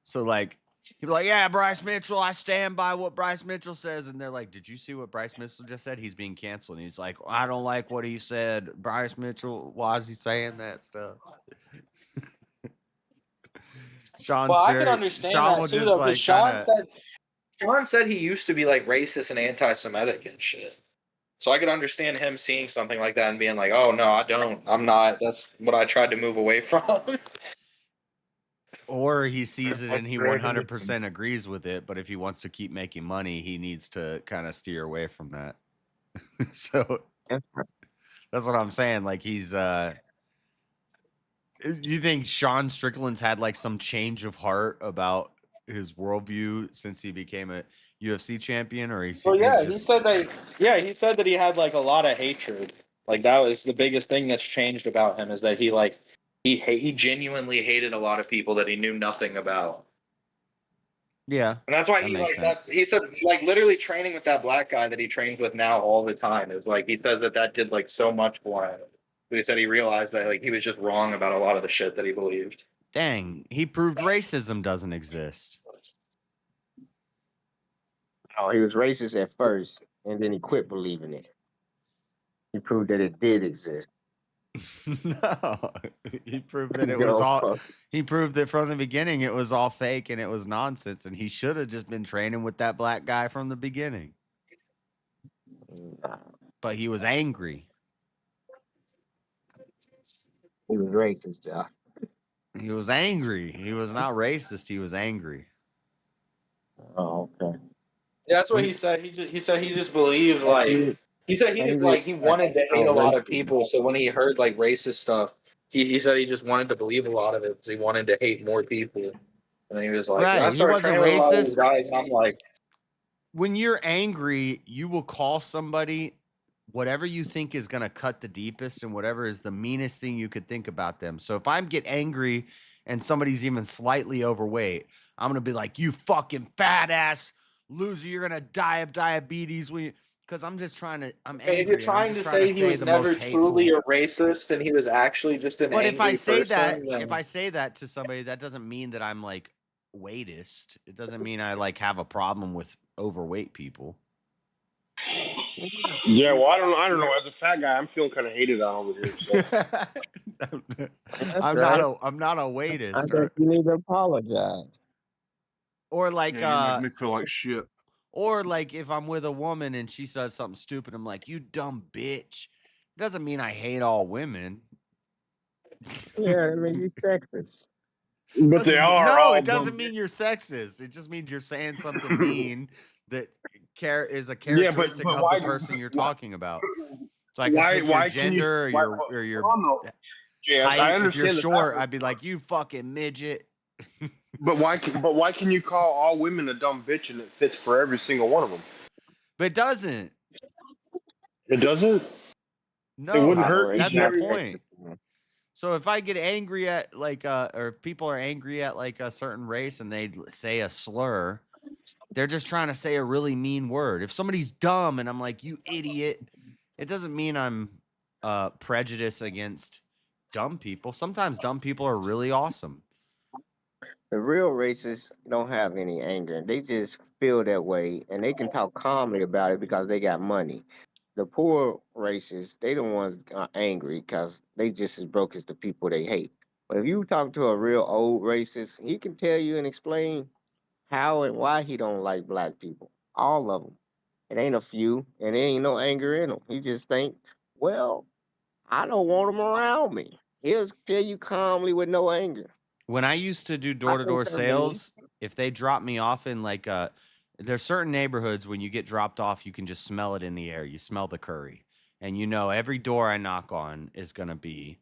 S1: So like he'd be like, "Yeah, Bryce Mitchell, I stand by what Bryce Mitchell says," and they're like, "Did you see what Bryce Mitchell just said? He's being canceled." And he's like, "I don't like what he said, Bryce Mitchell. Why is he saying that stuff?" Sean's
S19: Well, I
S1: very,
S19: can understand
S1: Sean will
S19: that too,
S1: just
S19: though,
S1: like
S19: because
S1: kinda,
S19: Sean said he used to be like racist and anti-Semitic and shit. So I could understand him seeing something like that and being like, "Oh no, I don't. I'm not. That's what I tried to move away from."
S1: or he sees it and he 100% agrees with it, but if he wants to keep making money, he needs to kind of steer away from that. So that's what I'm saying. Like he's you think Sean Strickland's had like some change of heart about his worldview since he became UFC champion, or he's
S6: Well, yeah,
S1: just...
S6: he said that. Yeah, he said that he had like a lot of hatred. Like that was the biggest thing that's changed about him is that he genuinely hated a lot of people that he knew nothing about.
S1: Yeah,
S6: And that's why
S1: that
S6: he
S1: makes
S6: like
S1: sense.
S6: that. He said like literally training with that black guy that he trains with now all the time. It was like he says that did like so much for him. He said he realized that like he was just wrong about a lot of the shit that he believed.
S1: Dang, he proved racism doesn't exist.
S20: Oh, he was racist at first, and then he quit believing it. He proved that it did exist.
S1: No, he proved that it was all. He proved that from the beginning it was all fake and it was nonsense, and he should have just been training with that black guy from the beginning. But he was angry.
S20: He was racist, Josh.
S1: He was angry. He was not racist. He was angry.
S20: Oh, okay.
S6: Yeah, that's what he said. He said he just believed like he said he just like he wanted to hate a lot of people. So when he heard like racist stuff, he said he just wanted to believe a lot of it because he wanted to hate more people. And he was like,
S1: Right,
S6: I
S1: he
S6: started
S1: wasn't
S6: training with a lot of these
S1: racist.
S6: guys, and I'm like,
S1: when you're angry, you will call somebody whatever you think is going to cut the deepest and whatever is the meanest thing you could think about them. So if I get angry and somebody's even slightly overweight, I'm going to be like, you fucking fat ass loser. You're going to die of diabetes because I'm just trying to, I'm angry.
S6: if you're trying to say he was never truly a racist and he was actually just an
S1: But
S6: angry
S1: if I say
S6: person,
S1: that, if I say that to somebody, that doesn't mean that I'm like weightist. It doesn't mean I like have a problem with overweight people.
S2: Yeah, well, I don't know. As a fat guy, I'm feeling kind of hated on over here. So.
S1: I'm not a weightist.
S20: I guess you need to apologize.
S1: Or like
S12: Yeah, you make me feel like shit.
S1: Or like if I'm with a woman and she says something stupid, I'm like, you dumb bitch. It doesn't mean I hate all women.
S20: Yeah, I mean you sexist.
S2: But they are
S1: no,
S2: all
S1: it doesn't
S2: dumb
S1: mean you're sexist. It just means you're saying something mean that is a characteristic of the person you're talking about. So I could pick your gender or your height. If you're short, I'd be like, you fucking midget.
S2: But why can you call all women a dumb bitch and it fits for every single one of them?
S1: But it doesn't.
S2: It doesn't?
S1: No,
S2: it wouldn't hurt.
S1: That's the point. So if I get angry at like or if people are angry at like a certain race and they say a slur, they're just trying to say a really mean word. If somebody's dumb and I'm like, you idiot, it doesn't mean I'm prejudiced against dumb people. Sometimes dumb people are really awesome.
S20: The real racists don't have any anger. They just feel that way and they can talk calmly about it because they got money. The poor racists, they the ones angry because they just as broke as the people they hate. But if you talk to a real old racist, he can tell you and explain how and why he don't like black people. All of them. It ain't a few, and there ain't no anger in him. He just think, well, I don't want them around me. He'll tell you calmly with no anger.
S1: When I used to do door-to-door sales, if they drop me off in like there's certain neighborhoods when you get dropped off, you can just smell it in the air. You smell the curry. And you know every door I knock on is going to be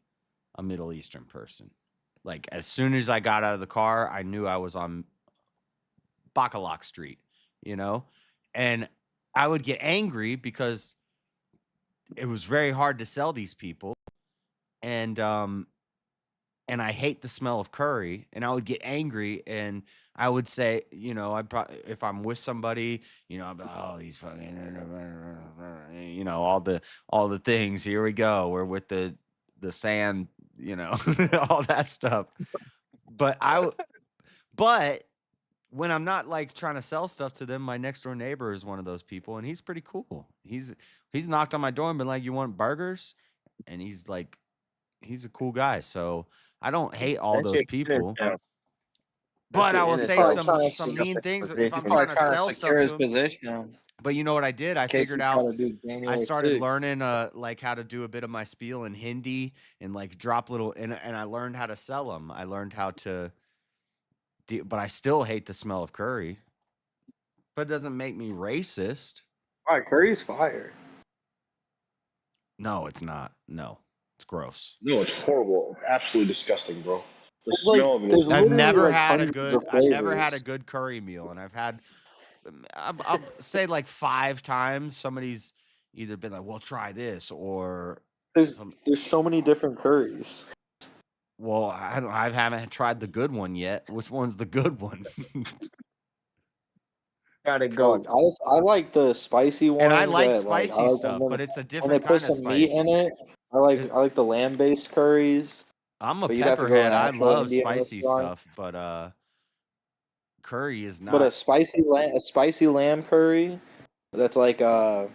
S1: a Middle Eastern person. Like as soon as I got out of the car, I knew I was on Bacalak Street, you know? And I would get angry because it was very hard to sell these people. And I hate the smell of curry, and I would get angry, and I would say, you know, if I'm with somebody, you know, I'd be like, oh, he's fucking, you know, all the things. Here we go. We're with the sand, you know, all that stuff. But when I'm not like trying to sell stuff to them, my next door neighbor is one of those people, and he's pretty cool. He's knocked on my door and been like, you want burgers? And he's like, he's a cool guy. So I don't hate all those people, but I will say some mean things if I'm trying to sell stuff to them. But you know what I did? I figured out. I started learning like how to do a bit of my spiel in Hindi and like drop little and I learned how to sell them. I learned how to. But I still hate the smell of curry. But it doesn't make me racist.
S6: All right, curry's fire.
S1: No, it's not. No. It's gross.
S2: No, it's horrible. It's absolutely disgusting, bro. The smell of it.
S1: I've never had a good curry meal, and I've had I'll say like 5 times somebody's either been like, "Well, try this," or
S15: There's so many different curries.
S1: well, I haven't tried the good one yet. Which one's the good one?
S20: Gotta go.
S15: Fuck, I like the spicy ones.
S1: And I like
S15: that, like, I
S1: spicy
S15: like
S1: stuff,
S15: when
S1: but it's a
S15: they
S1: different
S15: put
S1: kind of
S15: some meat
S1: spicy.
S15: in it. I like the lamb-based curries.
S1: I'm a
S15: But you'd have to go to an
S1: pepperhead. I
S15: actual
S1: love
S15: Indian
S1: spicy
S15: restaurant.
S1: stuff, but curry is
S15: But
S1: not.
S15: a spicy lamb curry that's like
S1: No,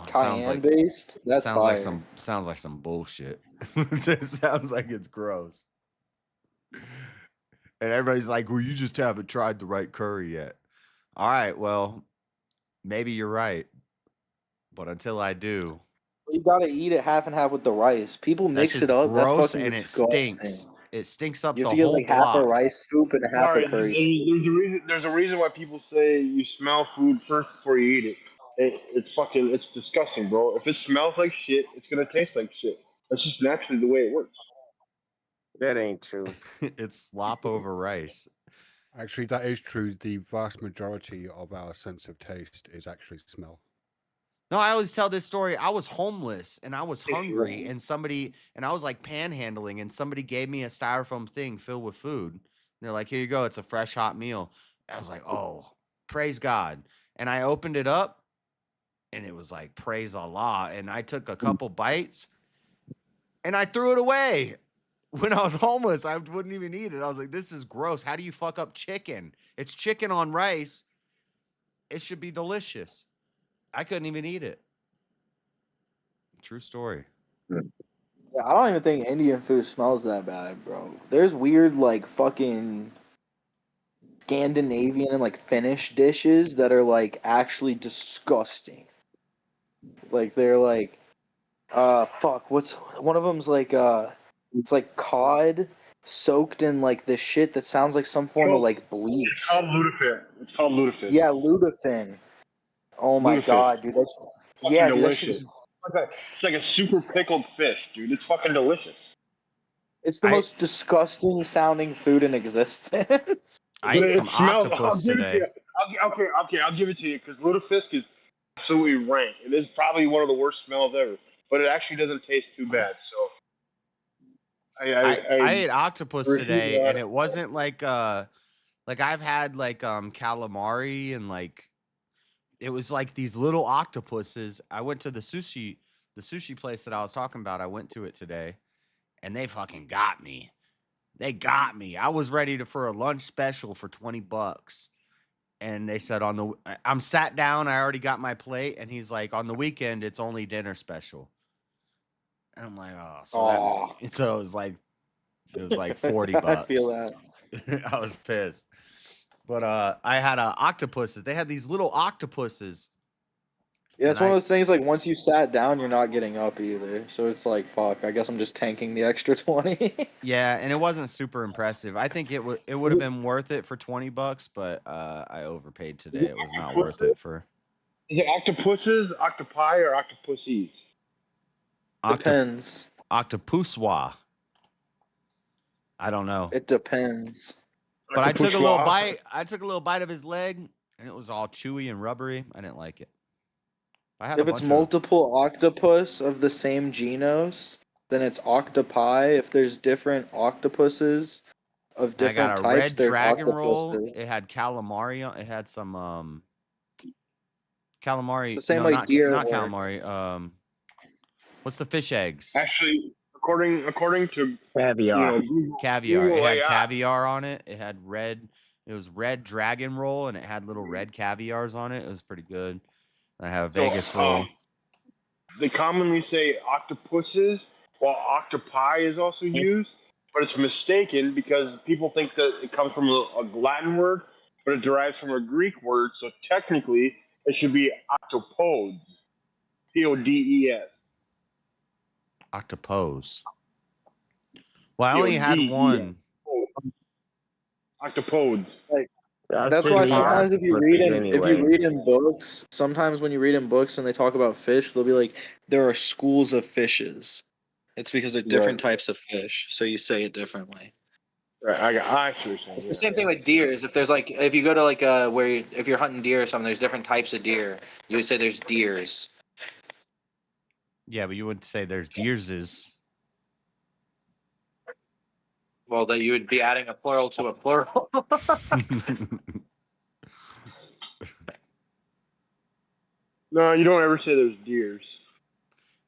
S15: cayenne based. That's fire.
S1: sounds like some bullshit. It sounds like it's gross. And everybody's like, "Well, you just haven't tried the right curry yet." All right, well, maybe you're right, but until I do,
S15: You gotta eat it half and half with the rice. People
S1: that
S15: mix it
S1: shit's
S15: up. That's
S1: gross
S15: fucking
S1: and it
S15: disgusting.
S1: stinks. It stinks up
S15: You have
S1: the
S15: to get
S1: whole
S15: like half a
S1: block.
S15: rice scoop and half
S2: Sorry,
S15: a curry scoop.
S2: there's a reason why people say you smell food first before you eat it. It's disgusting, bro. If it smells like shit, it's gonna taste like shit. That's just naturally the way it works.
S20: That ain't true.
S1: It's slop over rice.
S13: Actually, that is true. The vast majority of our sense of taste is actually smell.
S1: No, I always tell this story. I was homeless and I was hungry, and I was like panhandling, and somebody gave me a styrofoam thing filled with food. And they're like, "Here you go. It's a fresh, hot meal." I was like, "Oh, praise God." And I opened it up, and it was like, "Praise Allah." And I took a couple bites and I threw it away. When I was homeless, I wouldn't even eat it. I was like, "This is gross. How do you fuck up chicken? It's chicken on rice. It should be delicious." I couldn't even eat it. True story.
S15: Yeah, I don't even think Indian food smells that bad, bro. There's weird like fucking Scandinavian and like Finnish dishes that are like actually disgusting. Like they're like fuck, what's one of them's like it's like cod soaked in like this shit that sounds like some form of like bleach.
S2: It's called lutefisk. It's called lutefisk.
S15: Yeah, ludefin. Oh my
S2: Lutefisk.
S15: god, dude, that's
S2: Fucking
S15: yeah, dude, that
S2: delicious.
S15: shit's
S2: It's like a super pickled fish, dude. It's fucking delicious.
S15: it's the most disgusting sounding food in existence.
S1: I ate some
S2: I'll
S1: octopus
S2: give it to
S1: today.
S2: you. Okay, I'll give it to you because lutefisk is absolutely rank. It is probably one of the worst smells ever, but it actually doesn't taste too bad. So
S1: I ate octopus
S2: refuse
S1: today,
S2: that.
S1: and it wasn't like I've had like calamari, and like it was like these little octopuses. I went to the sushi place that I was talking about. I went to it today, and they fucking got me. They got me. I was ready for a lunch special for $20. And they said I'm sat down, I already got my plate, and he's like, on the weekend it's only dinner special. And I'm like, oh, so it was like $40.
S15: I feel that.
S1: I was pissed. But I had octopuses. They had these little octopuses.
S15: Yeah, it's one of those things like once you sat down, you're not getting up either. So it's like, fuck, I guess I'm just tanking the extra 20.
S1: Yeah, and it wasn't super impressive. I think it would have been worth it for $20, but I overpaid today. It was not worth it for.
S2: Is it octopuses, octopi, or octopussies?
S15: Depends.
S1: Octopuswa. I don't know.
S15: It depends.
S1: But I took a little bite. I took a little bite of his leg, and it was all chewy and rubbery. I didn't like it. I had
S15: If it's multiple octopus of the same genus, then it's octopi. If there's different octopuses of different
S1: I got a
S15: types,
S1: red
S15: there's
S1: dragon roll.
S15: octopuses.
S1: It had calamari. It had some calamari.
S15: It's the same
S1: no,
S15: like
S1: not
S15: deer
S1: not
S15: work.
S1: calamari. What's the fish eggs?
S2: Actually, according to
S18: caviar,
S1: caviar.
S2: Google
S1: It had
S2: AI.
S1: caviar on it. It had red. It was red dragon roll, and it had little red caviars on it. It was pretty good. I have a Vegas roll.
S2: They commonly say octopuses, while octopi is also used, but it's mistaken because people think that it comes from a Latin word, but it derives from a Greek word. So technically, it should be octopodes, Podes.
S1: Octopose. Well, I only had one.
S2: Octopodes.
S15: Like that's why sometimes if you read in books, sometimes when you read in books and they talk about fish, they'll be like, there are schools of fishes. It's because they're different types of fish, so you say it differently.
S2: Right, I see what you're saying.
S19: It's the same thing with deers. If there's like, if you go to like if you're hunting deer or something, there's different types of deer. You would say there's deers.
S1: Yeah, but you wouldn't say there's deerses.
S19: Well, that you would be adding a plural to a plural.
S2: No, you don't ever say there's deers.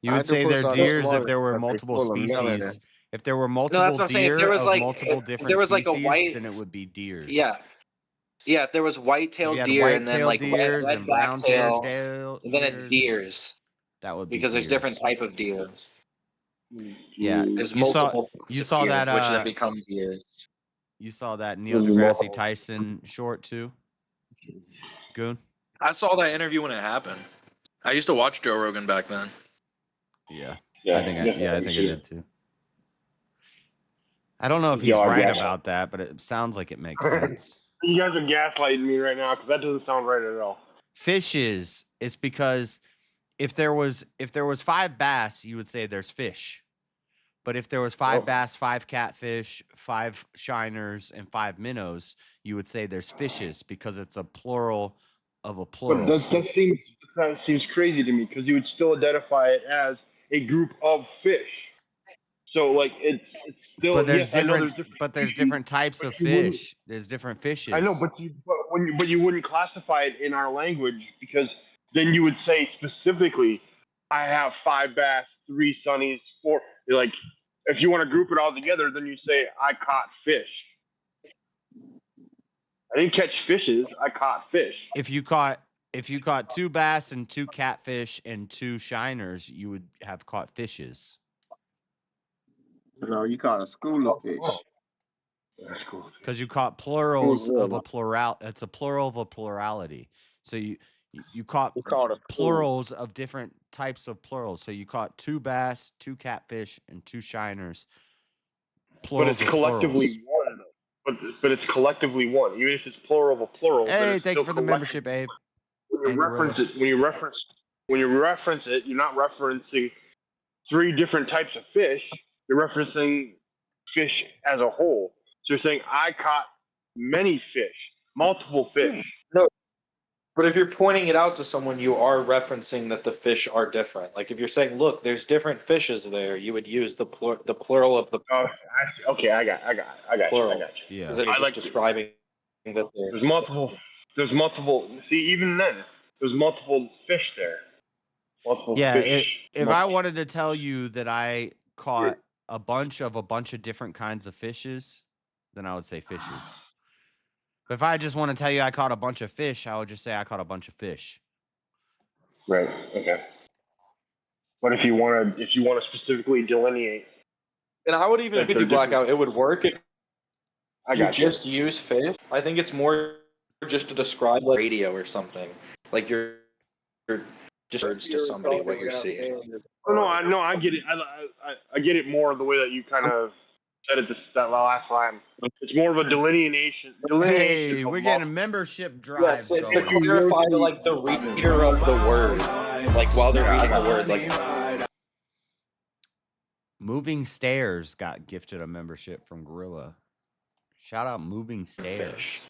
S1: You would say they're deers if there were multiple species. If there were multiple
S19: that's what I'm saying. If
S1: deer
S19: there was
S1: of
S19: like,
S1: multiple
S19: if
S1: different
S19: there was like
S1: species,
S19: a white,
S1: then it would be deers.
S19: yeah, yeah. If there was
S1: If
S19: white-tailed
S1: you had
S19: deer and then
S1: white-tailed
S19: like
S1: deers
S19: red
S1: and brown-tailed
S19: black-tail, then it's deers.
S1: That would be
S19: because there's
S1: deers.
S19: different type of deer.
S1: Yeah,
S19: There's
S1: you saw
S19: multiple
S1: you
S19: types
S1: saw
S19: of
S1: that
S19: deers, which then become deers.
S1: You saw that Neil deGrasse Tyson short too, Goon.
S6: I saw that interview when it happened. I used to watch Joe Rogan back then.
S1: Yeah,
S2: Yeah,
S1: I think I
S2: definitely
S1: did too. I don't know if he's
S2: Y'all are
S1: right
S2: gaslighting.
S1: about that, but it sounds like it makes sense.
S2: You guys are gaslighting me right now because that doesn't sound right at all.
S1: Fishes is because if there was 5 bass, you would say there's fish. But if there was 5 bass, 5 catfish, 5 shiners, and 5 minnows, you would say there's fishes because it's a plural of a plural.
S2: But that seems crazy to me because you would still identify it as a group of fish. So like it's still.
S1: But there's
S2: yes, I know
S1: different. But there's different types of fish. There's different fishes.
S2: I know, but you wouldn't classify it in our language because then you would say specifically, I have 5 bass, 3 sunnies, 4. Like, if you want to group it all together, then you say I caught fish. I didn't catch fishes. I caught fish.
S1: If you caught 2 bass and 2 catfish and 2 shiners, you would have caught fishes.
S20: No, you caught a school of fish.
S2: That's cool.
S1: Because you caught plurals of a plural. It's a plural of a plurality. So you caught plurals of different types of plurals. So you caught 2 bass, 2 catfish, and 2 shiners.
S2: But it's collectively one. But it's collectively one. Even if it's plural of a plural.
S1: Hey, thank you for the membership, Abe.
S2: When you reference it, when you reference it, you're not referencing 3 different types of fish. You're referencing fish as a whole. So you're saying I caught many fish, multiple fish.
S19: No, but if you're pointing it out to someone, you are referencing that the fish are different. Like if you're saying, "Look, there's different fishes there," you would use the plural of the.
S2: Oh, okay, I got
S19: plural.
S2: you.
S1: Yeah,
S19: because you're just describing that
S2: there's multiple. There's multiple. See, even then, there's multiple fish there. Multiple
S1: Yeah,
S2: fish.
S1: if I wanted to tell you that I caught a bunch of different kinds of fishes, then I would say fishes. But if I just want to tell you I caught a bunch of fish, I would just say I caught a bunch of fish.
S2: Right. Okay. But if you want to specifically delineate,
S19: and I would even agree with you, Blackout. It would work if you just use fish. I think it's more just to describe like radio or something. Like you're just words to somebody what you're seeing.
S2: No, I get it. I get it more the way that you kind of said it that last time. It's more of a delineation.
S1: Hey, we're getting a membership drive.
S19: Yes, it's to clarify to like the reader of the word, like while they're reading the word. Like
S1: Moving Stairs got gifted a membership from Gorilla. Shout out Moving Stairs.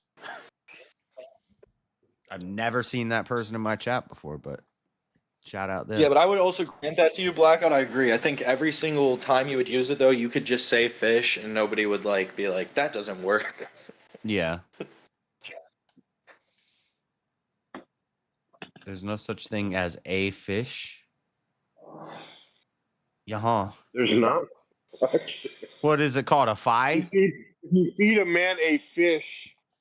S1: I've never seen that person in my chat before, but shout out there.
S19: Yeah, but I would also grant that to you, Blackout. I agree. I think every single time you would use it, though, you could just say fish, and nobody would like be like, "That doesn't work."
S1: Yeah. There's no such thing as a fish. Yeah.
S2: There's not.
S1: What is it called? A fi?
S2: If you feed a man a fish,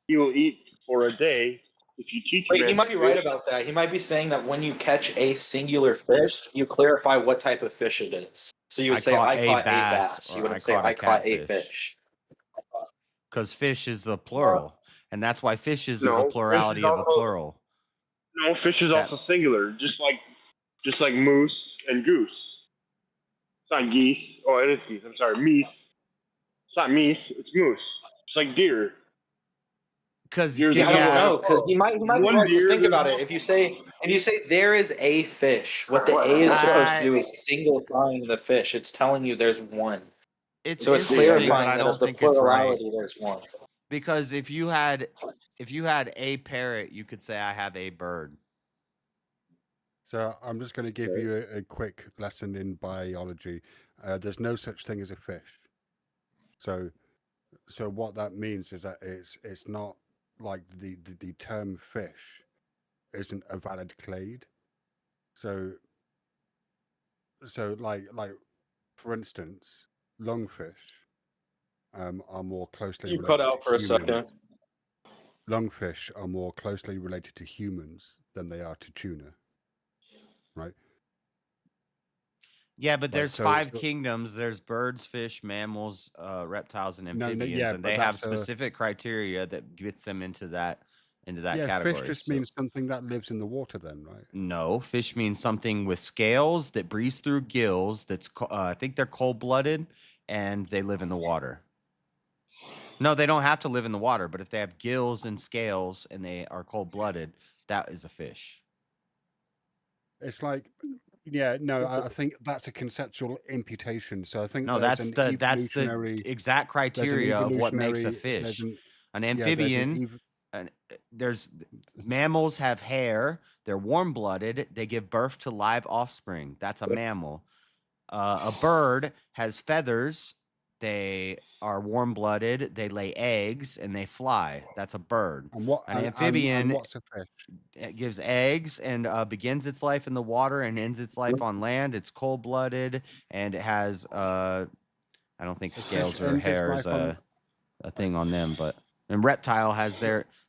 S2: he will eat for a day. If you teach
S19: Wait, he might be right about that. He might be saying that when you catch a singular fish, you clarify what type of fish it is. So you would say, "I caught a bass." You wouldn't say, "I caught a fish."
S1: Because fish is the plural, and that's why fishes is a
S2: No,
S1: plurality
S2: fish is
S1: of a
S2: also-
S1: plural.
S2: No, fish is also singular, just like moose and goose. It's not geese. Oh, it is geese. I'm sorry, meese. It's not meese. It's moose. It's like deer.
S1: Because
S19: I don't know, because he might be
S2: One
S19: right. Just
S2: deer,
S19: think about it. If you say there is a fish, what the A is supposed to do is singlifying the fish. It's telling you there's one.
S1: It's
S19: So it's
S1: interesting, but
S19: clarifying
S1: I
S19: that
S1: don't
S19: of the
S1: think it's right.
S19: plurality, there's one.
S1: Because if you had a parrot, you could say I have a bird.
S13: So I'm just going to give you a quick lesson in biology. There's no such thing as a fish. So what that means is that it's not like the term fish isn't a valid clade. So like for instance, lungfish are more closely
S4: You
S13: related
S4: cut out
S13: to
S4: for a
S13: humans.
S4: second.
S13: Lungfish are more closely related to humans than they are to tuna, right?
S1: Yeah, but
S13: Like,
S1: there's
S13: so-
S1: 5
S13: so-
S1: kingdoms. There's birds, fish, mammals, reptiles, and
S13: No,
S1: amphibians,
S13: yeah,
S1: and
S13: but
S1: they have
S13: that's a-
S1: specific criteria that gets them into that
S13: Yeah,
S1: category.
S13: fish just
S1: so-
S13: means something that lives in the water, then, right?
S1: No, fish means something with scales that breathes through gills. That's I think they're cold-blooded, and they live in the water. No, they don't have to live in the water, but if they have gills and scales and they are cold-blooded, that is a fish.
S13: It's like, yeah, no, I think that's a conceptual imputation. So I think
S1: No,
S13: there's
S1: that's
S13: an
S1: the
S13: evolutionary,
S1: exact
S13: there's an
S1: criteria of what makes a
S13: evolutionary- there's
S1: fish.
S13: an-
S1: An
S13: yeah, there's an
S1: amphibian, there's mammals have hair. They're warm-blooded. They give birth to live offspring. That's a mammal. A bird has feathers. They are warm-blooded. They lay eggs and they fly. That's a bird.
S13: And what
S1: An
S13: and
S1: amphibian
S13: what's a fish?
S1: it gives eggs and begins its life in the water and ends its life on land. It's cold-blooded and it has I don't think
S13: A fish
S1: scales or
S13: ends its
S1: hair is
S13: life on-
S1: a thing on them, but and reptile has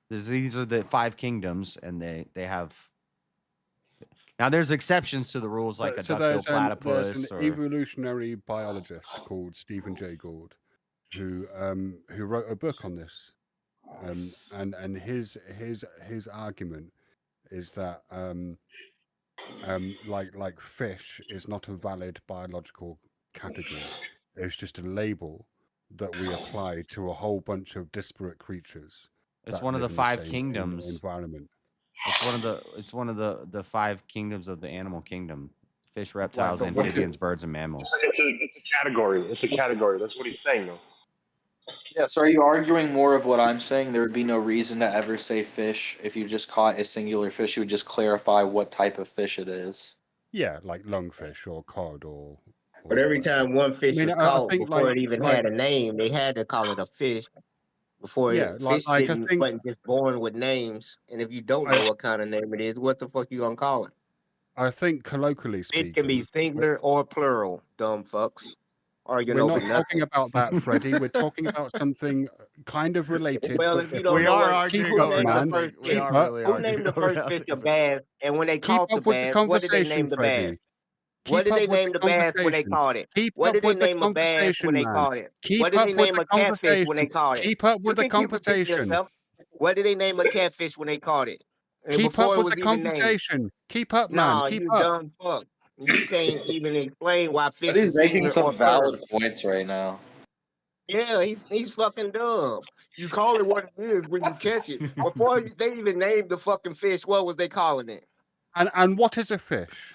S1: these are the 5 kingdoms, and they have. Now there's exceptions to the rules, like a
S13: So
S1: duck-billed
S13: there's an
S1: platypus or
S13: evolutionary biologist called Stephen Jay Gould who wrote a book on this, and his argument is that like fish is not a valid biological category. It's just a label that we apply to a whole bunch of disparate creatures.
S1: It's
S13: that
S1: one of
S13: live
S1: the
S13: in
S1: 5
S13: same
S1: kingdoms.
S13: environment.
S1: It's one of the 5 kingdoms of the animal kingdom: fish, reptiles,
S2: but what's it-
S1: amphibians, birds, and mammals.
S2: It's a category. It's a category. That's what he's saying, though.
S15: Yeah, so are you arguing more of what I'm saying? There would be no reason to ever say fish. If you just caught a singular fish, you would just clarify what type of fish it is.
S13: Yeah, like lungfish or cod or.
S20: But every time one fish was
S13: I
S20: caught
S13: think,
S20: before
S13: like-
S20: it even
S13: like-
S20: had a name, they had to call it a fish. Before
S13: Yeah, like I think-
S20: wasn't just born with names. And if you don't know what kind of name it is, what the fuck you gonna call it?
S13: I think colloquially speaking,
S20: It can be singular or plural, dumb fucks. Arguing
S13: we're
S20: over
S13: not
S20: nothing.
S13: talking about that, Freddie. We're talking about something kind of related.
S20: Well,
S13: but
S20: if you don't know what, who named the first fish? Who named the first fish a bass? And when they caught the
S13: up with the
S20: bass, what did they
S13: conversation,
S20: name the bass?
S13: Freddie.
S20: What
S13: Keep
S20: did they
S13: up with
S20: name
S13: the
S20: the bass when they
S13: conversation.
S20: caught it?
S13: Keep
S20: What
S13: up
S20: did they
S13: with the
S20: name a bass when
S13: conversation,
S20: they
S13: man.
S20: caught it?
S13: Keep
S20: What did
S13: up
S20: they
S13: with
S20: name
S13: the
S20: a catfish when they
S13: conversation.
S20: caught it?
S13: Keep up with
S20: You
S13: the
S20: can keep repeating
S13: conversation.
S20: yourself. What did they name a catfish when they caught it? And
S13: Keep
S20: before
S13: up
S20: it
S13: with
S20: was
S13: the
S20: even named.
S13: conversation. Keep up, man.
S20: Nah,
S13: Keep
S20: you
S13: up.
S20: dumb fuck. You can't even explain why fish
S15: But he's
S20: is
S15: making
S20: singular
S15: some
S20: or plural.
S15: valid points right now.
S20: Yeah, he's fucking dumb. You call it what it is when you catch it. Before they even named the fucking fish, what was they calling it?
S13: And what is a fish?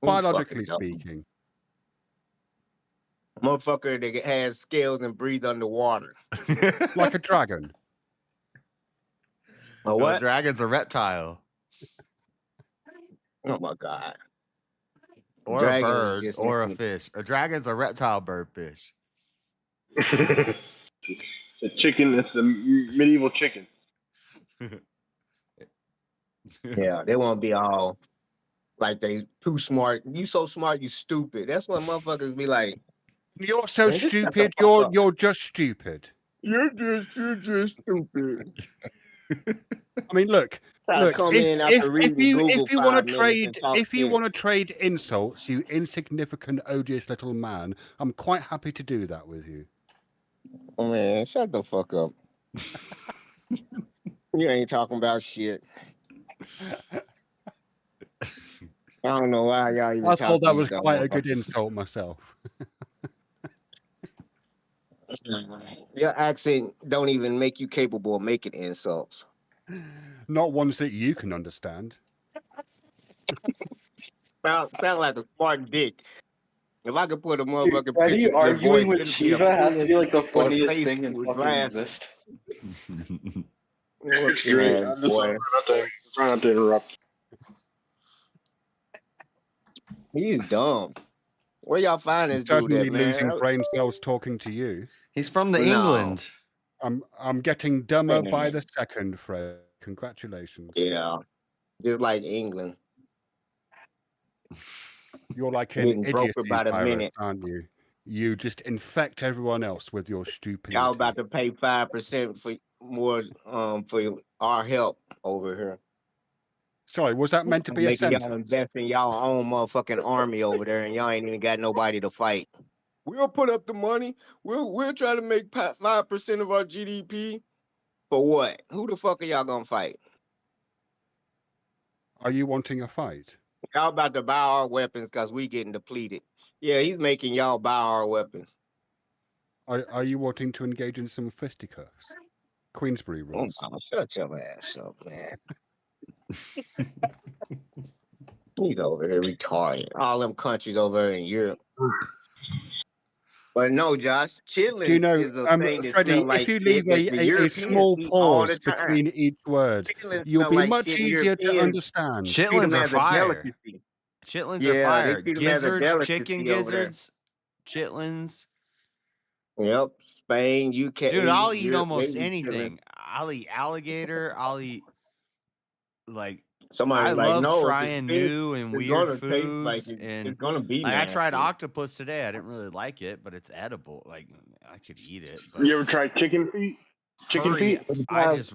S20: Who's
S13: Biologically
S20: fucking dumb?
S13: speaking.
S20: Motherfucker that has scales and breathe underwater.
S13: Like a dragon.
S20: A what?
S1: A dragon's a reptile.
S20: Oh my god.
S1: Or
S20: Dragon
S1: a
S20: is
S1: bird
S20: just
S1: or a
S20: named-
S1: fish. A dragon's a reptile bird fish.
S2: The chicken. It's the medieval chicken.
S20: Yeah, they won't be all like they too smart. You so smart, you stupid. That's what motherfuckers be like.
S13: You're so
S20: Man, just shut the
S13: stupid.
S20: fuck up.
S13: You're just stupid.
S20: You're just stupid.
S13: I mean, look.
S20: Try to come in after reading Google
S13: if you want
S20: 5
S13: to
S20: minutes
S13: trade
S20: and talk
S13: if you
S20: shit.
S13: want to trade insults, you insignificant, odious little man, I'm quite happy to do that with you.
S20: Oh man, shut the fuck up. You ain't talking about shit. I don't know why y'all even
S13: I
S20: talk
S13: thought that
S20: these
S13: was
S20: dumb
S13: quite a good
S20: motherfuckers.
S13: insult myself.
S20: Your accent don't even make you capable of making insults.
S13: Not ones that you can understand.
S20: Sound like a smart dick. If I could put a motherfucking
S4: Freddie
S20: picture, the
S4: arguing
S20: voice
S4: with
S20: could be a
S4: Shiva has to be like the
S20: with a
S4: funniest
S20: face
S4: thing in
S20: with
S4: fucking
S20: glasses.
S4: exist.
S2: It's great. I'm just trying not to interrupt.
S20: He's dumb. Where y'all find this dude
S13: Certainly
S20: at, man?
S13: losing brain cells talking to you.
S1: He's from the
S20: No.
S1: England.
S13: I'm getting dumber by
S20: Man.
S13: the second, Fred. Congratulations.
S20: Yeah, just like England.
S13: You're like an
S20: Getting broke
S13: idiocy
S20: about a
S13: virus,
S20: minute.
S13: aren't you? You just infect everyone else with your stupidity.
S20: Y'all about to pay 5% for more for our help over here.
S13: Sorry, was that meant to be a
S20: Making y'all
S13: sentence?
S20: invest in y'all own motherfucking army over there, and y'all ain't even got nobody to fight. We'll put up the money. We'll try to make 5% of our GDP. For what? Who the fuck are y'all gonna fight?
S13: Are you wanting a fight?
S20: Y'all about to buy our weapons because we getting depleted. Yeah, he's making y'all buy our weapons.
S13: Are you wanting to engage in some fisticuffs? Queensbury rules.
S20: Oh, shut your ass up, man. He's over there retarded. All them countries over there in Europe. But no, Josh, chitlins
S13: Do you know,
S20: is a thing that
S13: Freddie,
S20: smell like
S13: if you
S20: shit
S13: leave
S20: that the
S13: a
S20: Europeans
S13: small
S20: eat all the
S13: pause
S20: time.
S13: between each word,
S20: Chitlins
S13: you'll
S20: smell
S13: be
S20: like
S13: much
S20: shit.
S13: easier to
S20: Europeans
S13: understand.
S20: treat
S1: Chitlins
S20: them
S1: are
S20: as a
S1: fire.
S20: delicacy.
S1: Chitlins
S20: Yeah,
S1: are fire.
S20: they treat them as a
S1: Gizzards,
S20: delicacy
S1: chicken
S20: over there.
S1: gizzards, chitlins.
S20: Yep, Spain, UK,
S1: Dude, I'll eat
S20: Europe, they
S1: almost
S20: eat chitlins.
S1: anything. I'll eat alligator. I'll eat like
S20: Somebody's
S1: I
S20: like,
S1: love
S20: no, if it's
S1: trying
S20: fish,
S1: new and
S20: it's
S1: weird
S20: gonna taste like
S1: foods, and
S20: it's gonna be
S1: like I tried
S20: nasty.
S1: octopus today. I didn't really like it, but it's edible. Like I could eat it. But
S2: You ever tried chicken feet? Chicken
S1: curry,
S2: feet?
S1: the
S20: Because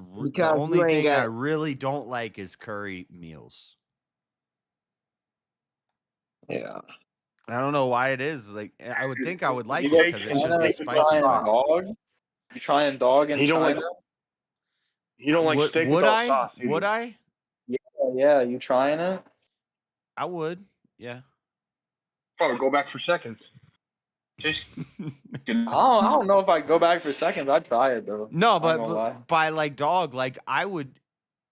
S1: only
S20: you ain't
S1: thing I
S20: got
S1: really don't like is curry meals.
S20: yeah.
S1: I don't know why it is. Like I would think I would like
S4: You
S1: it
S4: go
S1: because it's just
S4: China,
S1: the
S4: you
S1: spicy.
S4: trying
S1: But
S4: dog? You trying dog in
S2: He don't
S4: China?
S2: like. He don't like steak
S1: would
S2: without
S1: I?
S2: sauce.
S1: Would I?
S4: Yeah, you trying it?
S1: I would. Yeah.
S2: Probably go back for seconds. Just
S4: I don't know if I'd go back for seconds. I'd try it though.
S1: No,
S4: I ain't
S1: but
S4: gonna lie.
S1: by like dog, like I would.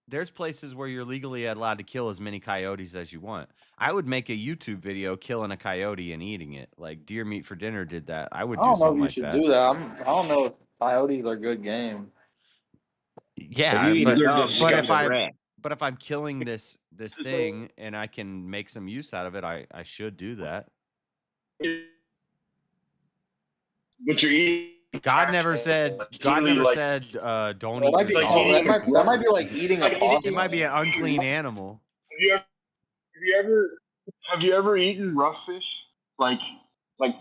S1: There's places where you're legally allowed to kill as many coyotes as you want. I would make a YouTube video killing a coyote and eating it. Like Deer Meat for Dinner did that. I would
S4: I
S1: do
S4: don't know if
S1: something
S4: you
S1: like
S4: should
S1: that.
S4: do that. I don't know if coyotes are good game.
S20: If
S1: Yeah,
S20: you eat a dog, you
S1: but
S20: got
S1: if
S20: a rat.
S1: I'm killing this thing and I can make some use out of it, I should do that.
S2: But you're eating.
S1: God never said don't
S4: That
S1: eat
S4: might
S1: your
S4: be
S1: dog.
S4: that might be like eating a
S1: It might be
S4: possum.
S1: an unclean animal.
S2: Have you ever eaten rough fish? Like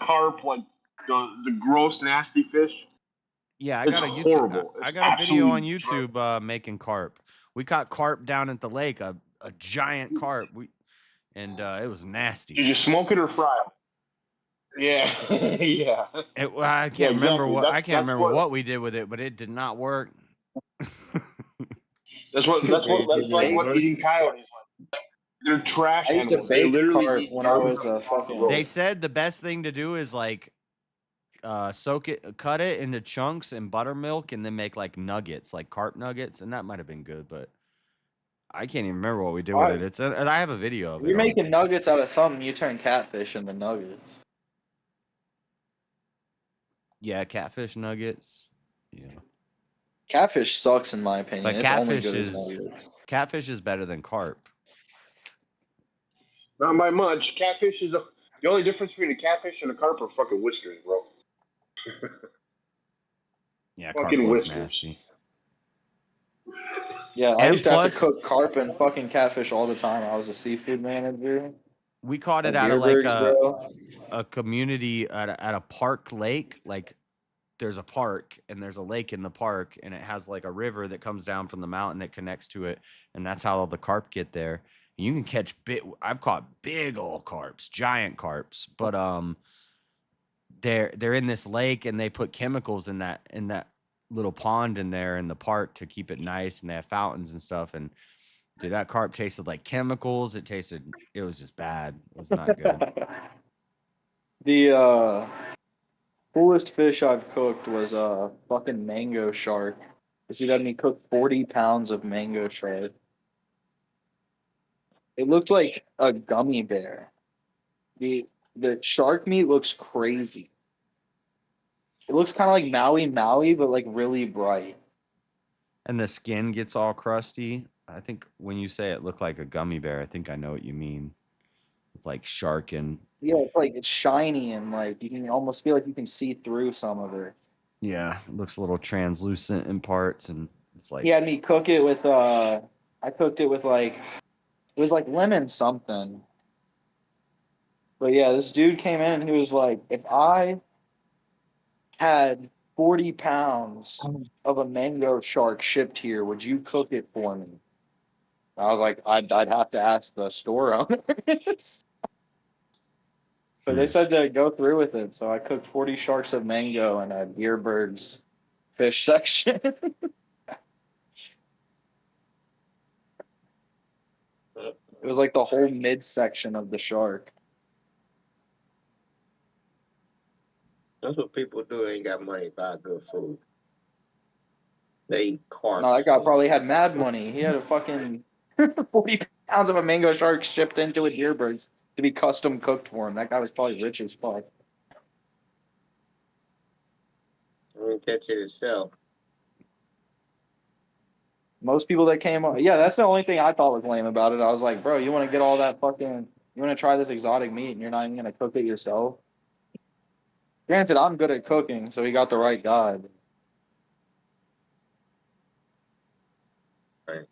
S2: carp, like the gross, nasty fish?
S1: Yeah, I
S2: It's
S1: got a YouTube.
S2: horrible.
S1: I
S2: It's
S1: got a video on
S2: absolutely
S1: YouTube making carp. We caught carp down at the lake, a giant carp. And it was nasty.
S2: Did you smoke it or fry it? Yeah, yeah.
S1: I can't remember
S2: exactly.
S1: I can't remember what we did with it, but it did not work.
S2: That's like what eating coyotes like. They're trash
S4: I used to
S2: animals. They
S4: bake
S2: literally
S4: carp
S2: eat
S4: when I
S2: garbage
S4: was
S2: on the
S4: fucking.
S2: road.
S1: They said the best thing to do is like cut it into chunks in buttermilk and then make like nuggets, like carp nuggets, and that might have been good, but I can't even remember what we did with it. I have a video of
S4: If
S1: it.
S4: you're making nuggets out of something, you turn catfish into nuggets.
S1: Yeah, catfish nuggets. Yeah.
S4: Catfish sucks in my opinion.
S1: But
S4: It's only good as
S1: catfish is better than carp.
S2: Not by much. Catfish is the only difference between a catfish and a carp are fucking whiskers, bro.
S1: Yeah, carp
S2: fucking
S1: was
S2: whiskers.
S1: nasty.
S4: Yeah, I
S1: And
S4: used to have
S1: plus-
S4: to cook carp and fucking catfish all the time. I was a seafood manager.
S1: We caught it
S4: At
S1: out of like
S4: Deerbergs, bro.
S1: a community at a park lake. Like there's a park and there's a lake in the park and it has like a river that comes down from the mountain that connects to it, and that's how all the carp get there. And you can catch I've caught big old carps, giant carps, but they're in this lake and they put chemicals in that little pond in there in the park to keep it nice, and they have fountains and stuff. And dude, that carp tasted like chemicals. It was just bad. It was not good.
S4: The coolest fish I've cooked was a fucking mango shark. This dude had me cook 40 pounds of mango shark. It looked like a gummy bear. The shark meat looks crazy. It looks kind of like Maui, but like really bright.
S1: And the skin gets all crusty. I think when you say it looked like a gummy bear, I think I know what you mean. It's like shark and
S4: Yeah, it's like it's shiny and like you can almost feel like you can see through some of it.
S1: yeah, it looks a little translucent in parts, and it's like
S4: He had me cook it with I cooked it with like it was like lemon something. But yeah, this dude came in and he was like, if I had 40 pounds of a mango shark shipped here, would you cook it for me? I was like, I'd have to ask the store owners. But they said to go through with it, so I cooked 40 sharks of mango in a Deerbird's fish section. It was like the whole midsection of the shark.
S18: That's what people do. Ain't got money to buy good food. They eat
S4: No,
S18: carcass.
S4: that guy probably had mad money. He had a fucking 40 pounds of a mango shark shipped into a Deerbird's to be custom cooked for him. That guy was probably rich as fuck.
S18: I mean, catch it itself.
S4: Most people that came on, yeah, that's the only thing I thought was lame about it. I was like, bro, you want to get all that fucking, you want to try this exotic meat and you're not even going to cook it yourself? Granted, I'm good at cooking, so he got the right guy.
S18: Right.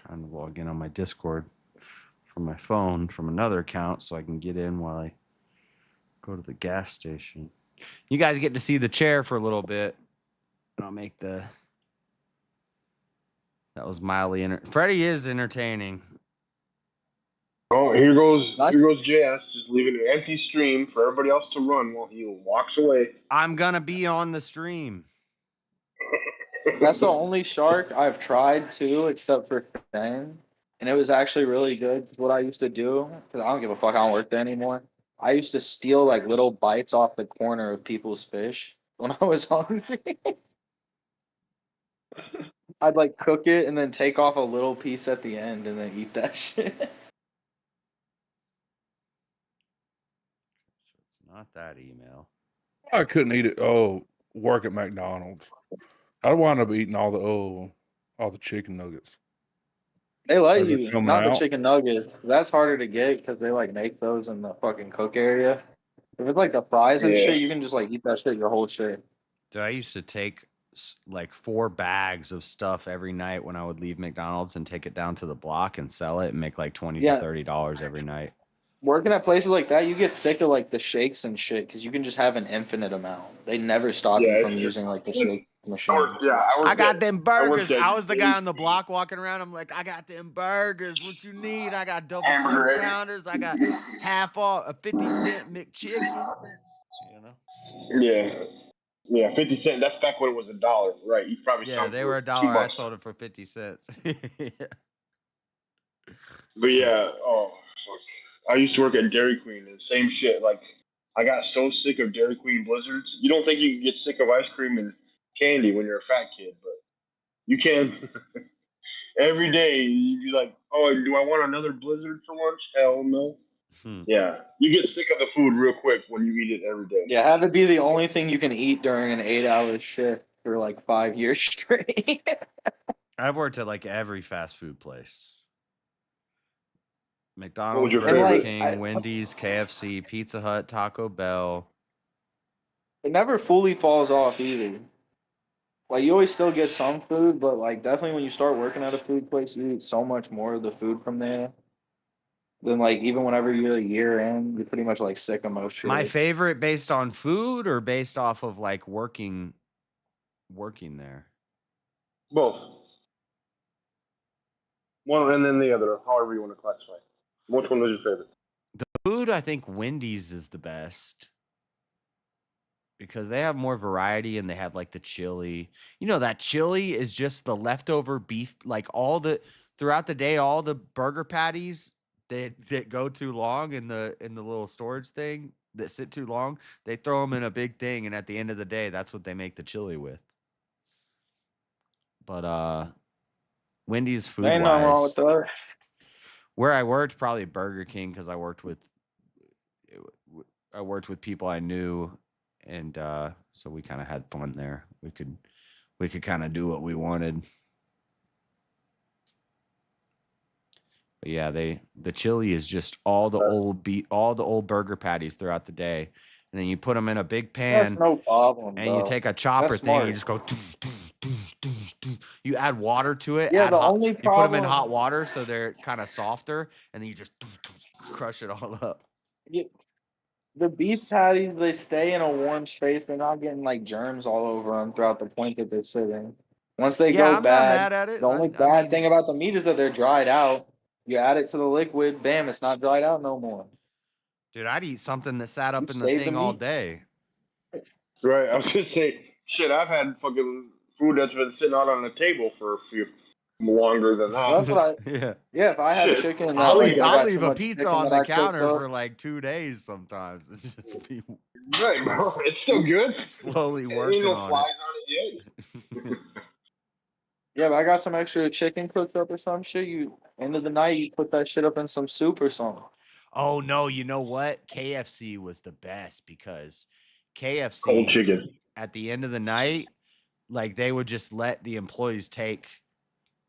S1: trying to log in on my Discord from my phone from another account so I can get in while I go to the gas station. You guys get to see the chair for a little bit. And I'll make the... That was mildly... Freddie is entertaining.
S2: Oh, here goes JS, just leaving an empty stream for everybody else to run while he walks away.
S1: I'm gonna be on the stream.
S4: That's the only shark I've tried too, except for Fang. And it was actually really good. What I used to do, because I don't give a fuck, I don't work there anymore. I used to steal like little bites off the corner of people's fish when I was hungry. I'd like cook it and then take off a little piece at the end and then eat that shit.
S1: Not that email.
S12: I couldn't eat it. Oh, work at McDonald's. I'd wind up eating all the chicken nuggets.
S4: They let
S12: As they're
S4: you,
S12: coming
S4: not the
S12: out.
S4: chicken nuggets. That's harder to get because they like make those in the fucking cook area. If it's like the fries and
S2: Yeah.
S4: shit, you can just like eat that shit your whole shit.
S1: Dude, I used to take like 4 bags of stuff every night when I would leave McDonald's and take it down to the block and sell it and make like $20
S4: Yeah.
S1: to $30 every night.
S4: Working at places like that, you get sick of like the shakes and shit because you can just have an infinite amount. They never stop you from using like the shake machines.
S1: I got them burgers. I was the guy on the block walking around. I'm like, I got them burgers. What you need? I got double
S2: Hamburger.
S1: quarter pounders. I got half off a 50-cent McChicken. You know?
S2: Yeah. Yeah, 50 cents. That's back when it was $1. Right. You probably
S1: Yeah,
S2: sold
S1: they
S2: for
S1: were
S2: $2.
S1: $1. I sold it for 50 cents. Yeah.
S2: But yeah, oh fuck. I used to work at Dairy Queen and same shit. Like I got so sick of Dairy Queen blizzards. You don't think you can get sick of ice cream and candy when you're a fat kid, but you can. Every day you'd be like, oh, do I want another blizzard for lunch? Hell no. Yeah. You get sick of the food real quick when you eat it every day.
S4: Yeah, have it be the only thing you can eat during an 8-hour shift for like 5 years straight.
S1: I've worked at like every fast food place.
S2: What
S1: McDonald's,
S2: was your
S1: Burger
S2: favorite?
S1: King, Wendy's, KFC, Pizza Hut, Taco Bell.
S4: It never fully falls off either. Like you always still get some food, but like definitely when you start working at a food place, you eat so much more of the food from there. Then like even whenever you're a year in, you're pretty much like sick of most shit.
S1: My favorite based on food or based off of like working there?
S2: Both. One and then the other, however you want to classify. Which one was your favorite?
S1: The food, I think Wendy's is the best. Because they have more variety and they have like the chili. You know, that chili is just the leftover beef, like throughout the day, all the burger patties that go too long in the little storage thing that sit too long, they throw them in a big thing, and at the end of the day, that's what they make the chili with. But Wendy's food
S4: Ain't nothing wrong
S1: wise,
S4: with that.
S1: Where I worked, probably Burger King, because I worked with people I knew, and so we kind of had fun there. We could kind of do what we wanted. But yeah, the chili is just all the old burger patties throughout the day, and then you put them in a big
S4: That's
S1: pan,
S4: no problem,
S1: and you
S4: bro.
S1: take a chopper
S4: That's
S1: thing, and you
S4: smart.
S1: just go. You add water to it.
S4: Yeah,
S1: Add
S4: the
S1: hot.
S4: only
S1: You put them in
S4: problem.
S1: hot water so they're kind of softer, and then you just crush it all up.
S4: Yeah, the beef patties, they stay in a warm space. They're not getting like germs all over them throughout the point that they're sitting. Once they
S1: Yeah,
S4: go
S1: I'm not
S4: bad,
S1: mad at it.
S4: the only
S1: I
S4: bad
S1: mean,
S4: thing about the meat is that they're dried out. You add it to the liquid, bam, it's not dried out no more.
S1: dude, I'd eat something that sat
S4: You
S1: up in the
S4: save the
S1: thing all
S4: meat.
S1: day.
S2: Right. I was gonna say, shit. I've had fucking food that's been sitting out on the table for a few longer than
S4: Well, that's
S2: that.
S4: what I.
S1: Yeah.
S4: Yeah, if I have
S2: Shit.
S4: chicken that like I
S1: I'll
S4: got too
S1: leave a
S4: much
S1: pizza
S4: chicken
S1: on
S4: that
S1: the
S4: I cooked
S1: counter
S4: up.
S1: for like 2 days sometimes. It's just be
S2: Right, bro. It's still good.
S1: slowly
S2: Ain't
S1: working
S2: no
S1: on
S2: flies
S1: it.
S2: on it yet.
S4: Yeah, but I got some extra chicken cooked up or some shit. You end of the night, you put that shit up in some soup or something.
S1: Oh no, you know what? KFC was the best because
S2: Cold
S1: KFC
S2: chicken.
S1: at the end of the night, like they would just let the employees take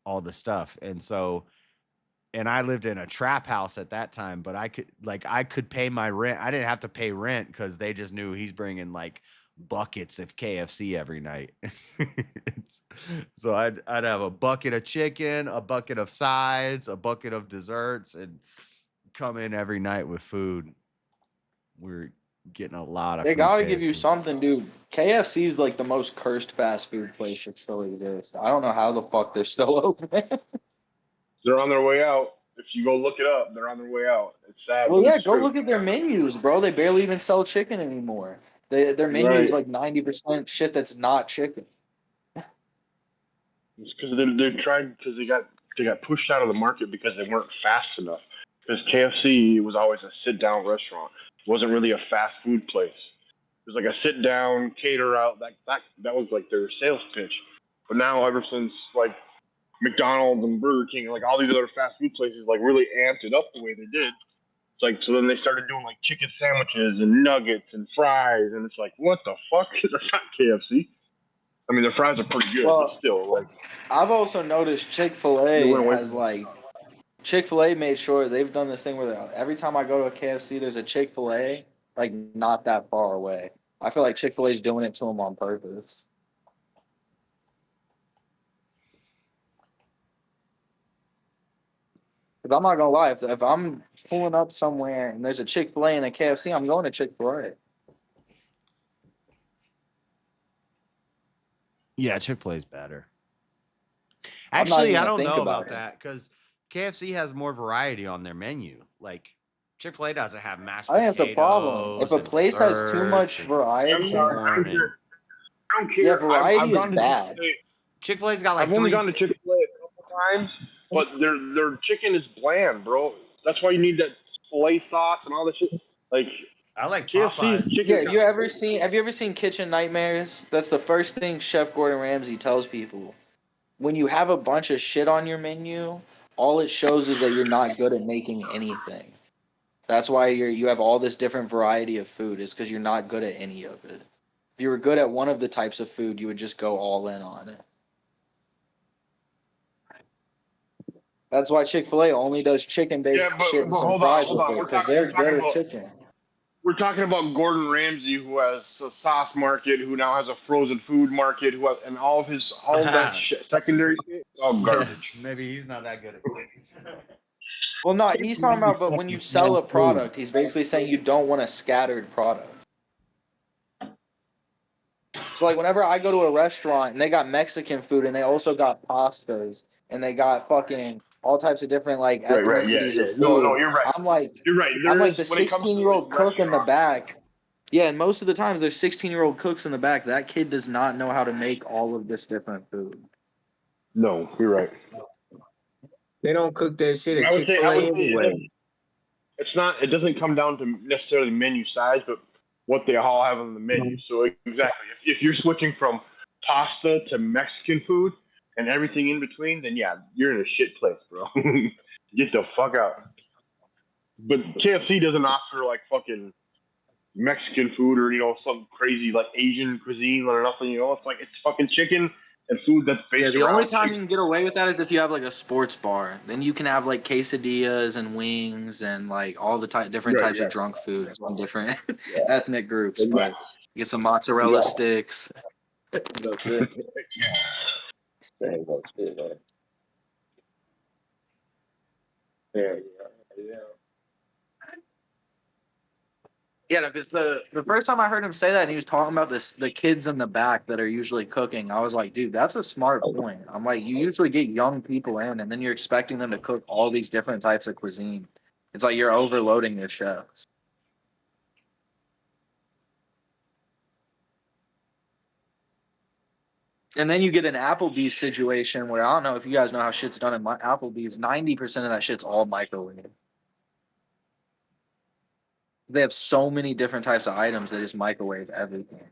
S1: all the stuff. And I lived in a trap house at that time, but I could pay my rent. I didn't have to pay rent because they just knew he's bringing like buckets of KFC every night. So I'd have a bucket of chicken, a bucket of sides, a bucket of desserts, and come in every night with food. We're getting a lot of
S4: They
S1: free
S4: gotta give you
S1: KFC.
S4: something, dude. KFC is like the most cursed fast food place that still exists. I don't know how the fuck they're still open.
S2: They're on their way out. If you go look it up, they're on their way out. It's sad,
S4: Well,
S2: but
S4: yeah,
S2: it's
S4: go
S2: true.
S4: look at their menus, bro. They barely even sell chicken anymore. Their menu is
S2: Right.
S4: like 90% shit that's not chicken.
S2: It's because they're trying because they got pushed out of the market because they weren't fast enough. Because KFC was always a sit down restaurant. It wasn't really a fast food place. It was like a sit down cater out. That was like their sales pitch. But now ever since like McDonald's and Burger King and like all these other fast food places like really amped it up the way they did. It's like so then they started doing like chicken sandwiches and nuggets and fries and it's like what the fuck? That's not KFC. I mean, their fries are pretty good, but
S4: Well,
S2: still, like
S4: I've also noticed
S2: they
S4: Chick-fil-A
S2: went away
S4: has
S2: from.
S4: like Chick-fil-A made sure they've done this thing where every time I go to a KFC, there's a Chick-fil-A like not that far away. I feel like Chick-fil-A is doing it to them on purpose. Because I'm not gonna lie, if I'm pulling up somewhere and there's a Chick-fil-A and a KFC, I'm going to Chick-fil-A.
S1: Yeah, Chick-fil-A is better.
S4: I'm not
S1: Actually,
S4: even
S1: I
S4: gonna
S1: don't
S4: think
S1: know
S4: about
S1: about
S4: it.
S1: that because KFC has more variety on their menu. Like Chick-fil-A doesn't have mashed
S4: I think it's a problem. If
S1: potatoes
S4: a
S1: and
S4: place has too
S1: desserts
S4: much
S1: and
S2: I'm
S4: variety,
S2: sorry,
S1: corn and
S2: I don't
S4: yeah,
S2: care. I've
S4: variety is
S2: gone to Chick
S4: bad.
S2: Fil A.
S1: Chick-fil-A's got
S2: I've
S1: like
S2: only
S1: three.
S2: gone to Chick Fil A a couple times, but their chicken is bland, bro. That's why you need that filet sauce and all that shit. Like
S1: I like
S2: KFC's
S1: Popeyes.
S2: chicken's
S4: Yeah,
S2: got
S4: have you ever seen Kitchen Nightmares? That's the first thing Chef Gordon Ramsay tells people. When you have a bunch of shit on your menu, all it shows is that you're not good at making anything. That's why you have all this different variety of food, is because you're not good at any of it. If you were good at one of the types of food, you would just go all in on it. That's why Chick-fil-A only does chicken-based
S2: yeah,
S4: shit and
S2: but
S4: some
S2: hold on,
S4: fries
S2: hold
S4: with
S2: on.
S4: it, because they're good at chicken.
S2: We're talking about Gordon Ramsay, who has a sauce market, who now has a frozen food market, who has, and all of that secondary shit, is all garbage.
S1: Maybe he's not that good at cooking.
S4: Well, no, he's talking about, but when you sell a product, he's basically saying you don't want a scattered product. So, like, whenever I go to a restaurant and they got Mexican food and they also got pastas and they got fucking all types of different, like,
S2: Right, yeah,
S4: ethnicities
S2: yeah.
S4: of
S2: No,
S4: food,
S2: you're right.
S4: I'm like,
S2: You're right.
S4: I'm
S2: There
S4: like
S2: is
S4: the
S2: when it comes to
S4: 16-year-old cook in the
S2: restaurants.
S4: back. Yeah, and most of the times there's 16-year-old cooks in the back. That kid does not know how to make all of this different food.
S2: No, you're right.
S20: They don't cook that shit at
S2: I would say
S20: Chick-fil-A anyway.
S2: it's not. It doesn't come down to necessarily menu size, but what they all have on the menu. So exactly, if you're switching from pasta to Mexican food and everything in between, then yeah, you're in a shit place, bro. Get the fuck out. But KFC doesn't offer like fucking Mexican food or some crazy like Asian cuisine or nothing. It's like it's fucking chicken and food that's
S19: Yeah,
S2: based
S19: the only
S2: around
S19: time you
S2: chicken.
S19: can get away with that is if you have like a sports bar. Then you can have like quesadillas and wings and like all the different
S2: Right.
S19: types
S2: Yeah.
S19: of drunk food from different
S2: Yeah.
S19: ethnic groups.
S2: Yeah.
S19: But get some mozzarella
S2: Yeah.
S19: sticks.
S8: That's it. There you go, too, man. There you go. Yeah.
S19: Yeah, because the first time I heard him say that, and he was talking about the kids in the back that are usually cooking, I was like, dude, that's a smart point. I'm like, you usually get young people in, and then you're expecting them to cook all these different types of cuisine. It's like you're overloading your chefs. And then you get an Applebee's situation where I don't know if you guys know how shit's done in my Applebee's. 90% of that shit's all microwave. They have so many different types of items that just microwave everything.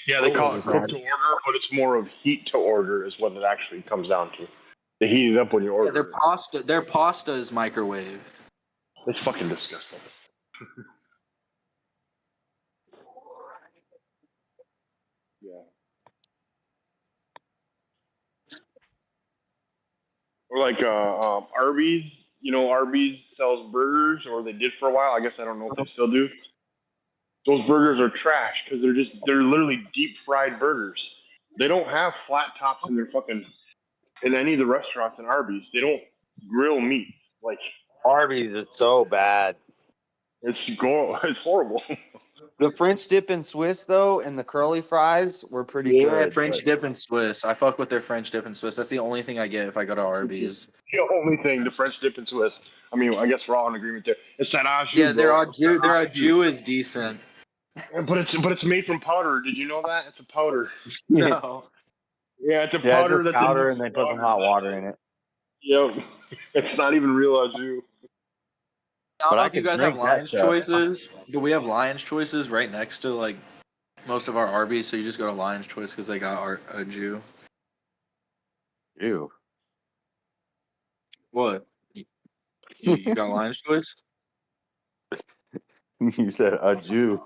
S2: Yeah, they call it cook to order, but it's more of heat to order is what it actually comes down to. They heat it up when you
S19: Yeah,
S2: order it.
S19: their pasta is microwaved.
S2: It's fucking disgusting. Yeah. Or like Arby's. Arby's sells burgers, or they did for a while. I guess I don't know if they still do. Those burgers are trash because they're literally deep fried burgers. They don't have flat tops in their fucking in any of the restaurants in Arby's. They don't grill meat. Like
S17: Arby's is so bad.
S2: It's horrible.
S1: The French dip and Swiss though, and the curly fries were pretty
S19: Yeah,
S1: good.
S19: French
S1: but-
S19: dip and Swiss. I fuck with their French dip and Swiss. That's the only thing I get if I go to Arby's.
S2: The only thing, the French dip and Swiss. I mean, I guess we're all in agreement there. It's that au jus,
S19: Yeah, their
S2: bro.
S19: au jus, their au jus is decent.
S2: But it's made from powder. Did you know that? It's a powder.
S19: No.
S2: Yeah, it's a
S17: Yeah,
S2: powder
S17: it's just
S2: that
S17: powder and they put some hot water in it.
S2: Yep. It's not even real au jus.
S19: I don't
S17: But
S19: know
S17: I
S19: if you
S17: could
S19: guys have
S17: drink that
S19: Lion's
S17: stuff.
S19: Choices, but we have Lion's Choices right next to like most of our Arby's, so you just go to Lion's Choice because they got a Jew.
S17: Ew.
S19: What? You got Lion's Choice?
S17: You said a Jew.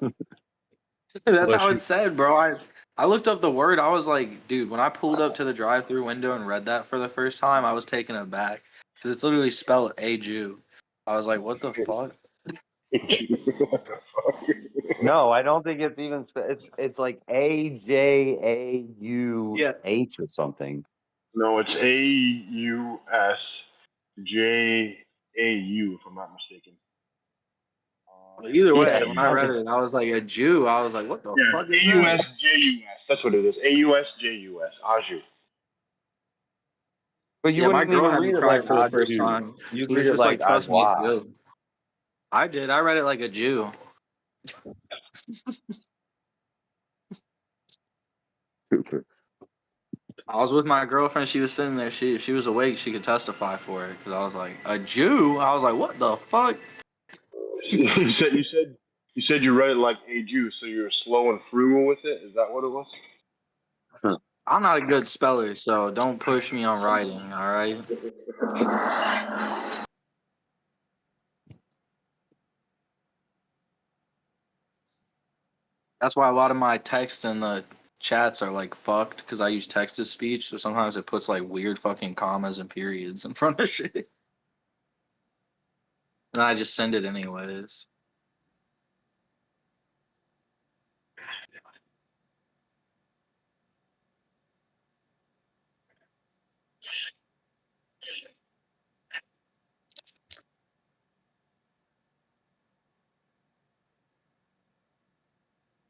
S19: That's how it's said, bro. I looked up the word. I was like, dude, when I pulled up to the drive-through window and read that for the first time, I was taken aback because it's literally spelled a Jew. I was like, what the fuck?
S17: No, I don't think it's even. It's like AJAUH or something.
S2: No, it's AUSJAU, if I'm not mistaken.
S19: But either way,
S17: Yeah,
S19: when I read it, I was like, a Jew. I was like, what the fuck is that?
S2: AUSJUS. That's what it is. AUSJUS. Aju.
S17: But you
S19: Yeah, my
S17: wouldn't
S19: girl
S17: even
S19: had
S17: read
S19: me
S17: it
S19: try
S17: like
S19: it for the first
S17: Aju.
S19: time.
S17: You
S19: She
S17: read
S19: was
S17: it
S19: just
S17: like
S19: like, trust me, it's
S17: Agua.
S19: good. I did. I read it like a Jew. I was with my girlfriend. She was sitting there. If she was awake, she could testify for it. Because I was like, a Jew? I was like, what the fuck?
S2: You said you read it like a Jew, so you're slow and frugal with it. Is that what it was?
S19: I'm not a good speller, so don't push me on writing, all right? That's why a lot of my texts and the chats are like fucked because I use text to speech. So sometimes it puts like weird fucking commas and periods in front of shit. And I just send it anyways.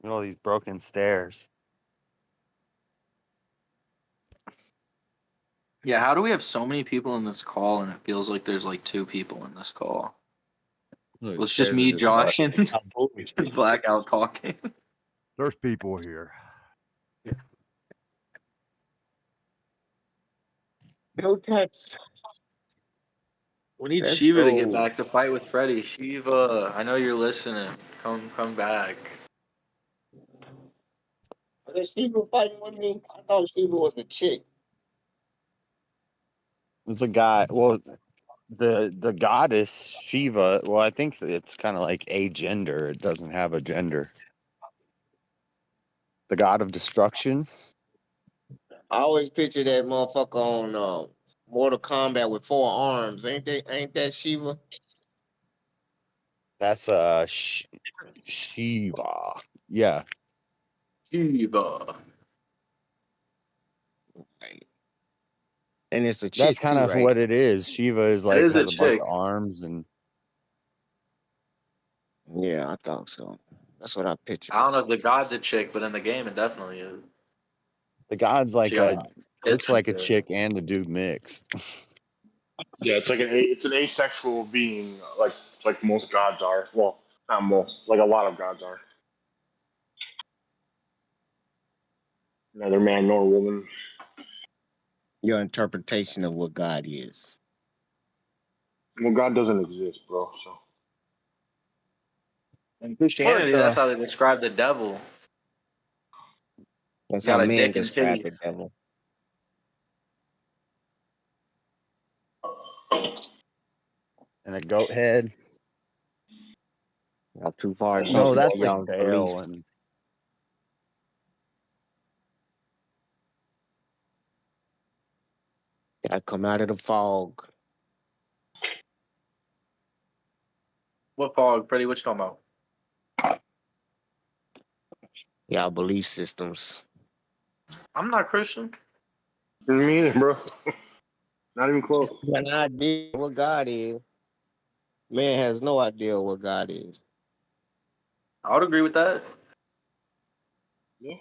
S17: All these broken stairs.
S19: Yeah, how do we have so many people in this call and it feels like there's like 2 people in this call?
S17: Look,
S19: Well, it's just
S17: stairs are
S19: me,
S17: just
S19: Josh,
S17: busted.
S19: and Blackout talking.
S13: There's people here.
S19: No text. We need
S17: Let's
S19: Shiva to get
S17: go.
S19: back to fight with Freddy. Shiva, I know you're listening. Come back.
S20: is Shiva fighting with me? I thought Shiva was a chick.
S1: It's a guy. Well, the goddess Shiva. Well, I think it's kind of like a gender. It doesn't have a gender. The god of destruction.
S20: I always picture that motherfucker on Mortal Kombat with 4 arms. Ain't that Shiva?
S1: That's Shiva. Yeah.
S4: Shiva.
S20: And it's a
S1: That's
S20: chick
S1: kind
S20: too,
S1: of
S20: right?
S1: what it is. Shiva is
S4: It
S1: like
S4: is a
S1: has a bunch
S4: chick.
S1: of arms and
S20: Yeah, I thought so. That's what I pictured.
S5: I don't know if the god's a chick, but in the game it definitely is.
S1: the god's
S5: She
S1: like
S5: got
S1: looks
S5: tits
S1: like a
S5: and shit.
S1: chick and a dude mixed.
S2: Yeah, it's like it's an asexual being, like most gods are. Well, not most, like a lot of gods are. Neither man nor woman.
S20: Your interpretation of what God is.
S2: Well, God doesn't exist, bro. So
S5: In Christianity, that's how they describe the devil.
S20: That's
S5: Got
S20: how
S5: a
S20: men
S5: dick and
S20: describe
S5: titties.
S20: the devil.
S1: And a goat head.
S20: Y'all too far
S1: No,
S20: advanced
S1: that's
S20: for
S1: like
S20: y'all's
S1: Baal
S20: beliefs.
S1: and
S20: Gotta come out of the fog.
S5: What fog, Freddie? What you talking about?
S20: Y'all belief systems.
S5: I'm not Christian.
S2: me either, bro. Not even close.
S20: An idea what God is. Man has no idea what God is.
S5: I would agree with that.
S2: Yeah.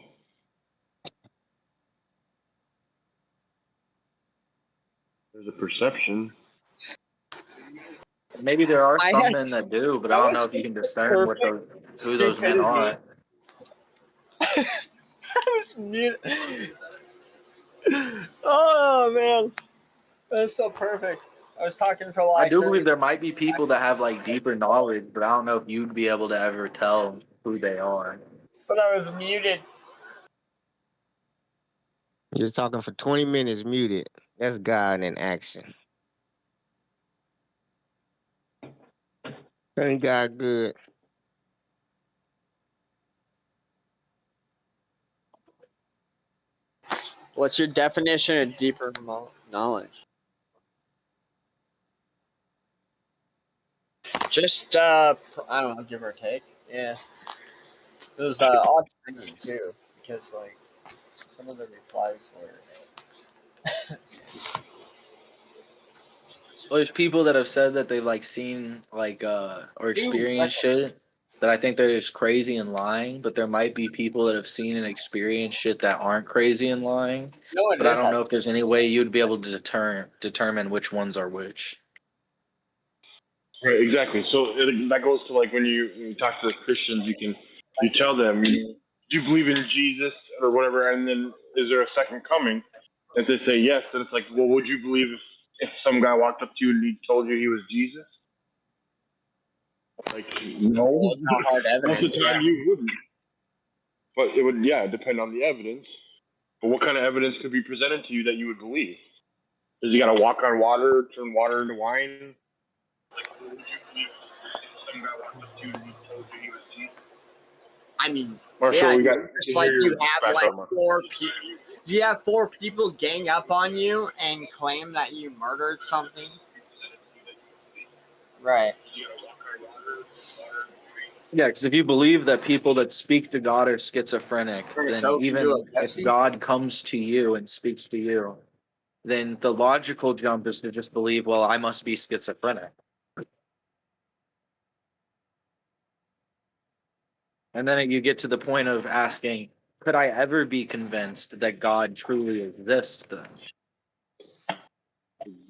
S2: There's a perception.
S5: Maybe there are
S11: I
S5: some
S11: had
S5: men that do, but I don't know if you can discern what those who those men are.
S11: I was muted. Oh man, that's so perfect. I was talking for
S5: I
S11: like
S5: do
S11: 30.
S5: believe there might be people that have like deeper knowledge, but I don't know if you'd be able to ever tell who they are.
S11: But I was muted.
S20: You're talking for 20 minutes muted. That's God in action. Ain't God good?
S11: What's your definition of deeper knowledge? Just I don't know, give or take. Yeah. It was odd timing too, because like some of the replies were.
S5: Well, there's people that have said that they've like seen like or experienced shit that I think they're just crazy and lying, but there might be people that have seen and experienced shit that aren't crazy and lying.
S11: No, it
S5: But I
S11: is.
S5: don't know if there's any way you'd be able to determine which ones are which.
S2: Right, exactly. So that goes to like when you talk to Christians, you tell them, do you believe in Jesus or whatever, and then is there a second coming? If they say yes, then it's like, well, would you believe if some guy walked up to you and he told you he was Jesus? Like, no.
S11: Well, it's not hard
S2: Most of
S11: evidence.
S2: the time you wouldn't. But it would, depend on the evidence. But what kind of evidence could be presented to you that you would believe? Does he got to walk on water, turn water into wine? Like, would you believe if some guy walked up to you and he told you he was Jesus?
S11: I mean,
S2: Marshall,
S11: yeah,
S2: we got
S11: it's
S2: to
S11: like
S2: hear
S11: you
S2: your
S11: have like
S2: background.
S11: you have 4 people gang up on you and claim that you murdered something. Right.
S5: Yeah, because if you believe that people that speak to God are schizophrenic, then
S11: So can you
S5: even if God comes to you and speaks to you, then the logical jump is to just believe, well, I must be schizophrenic. And then you get to the point of asking, could I ever be convinced that God truly exists then?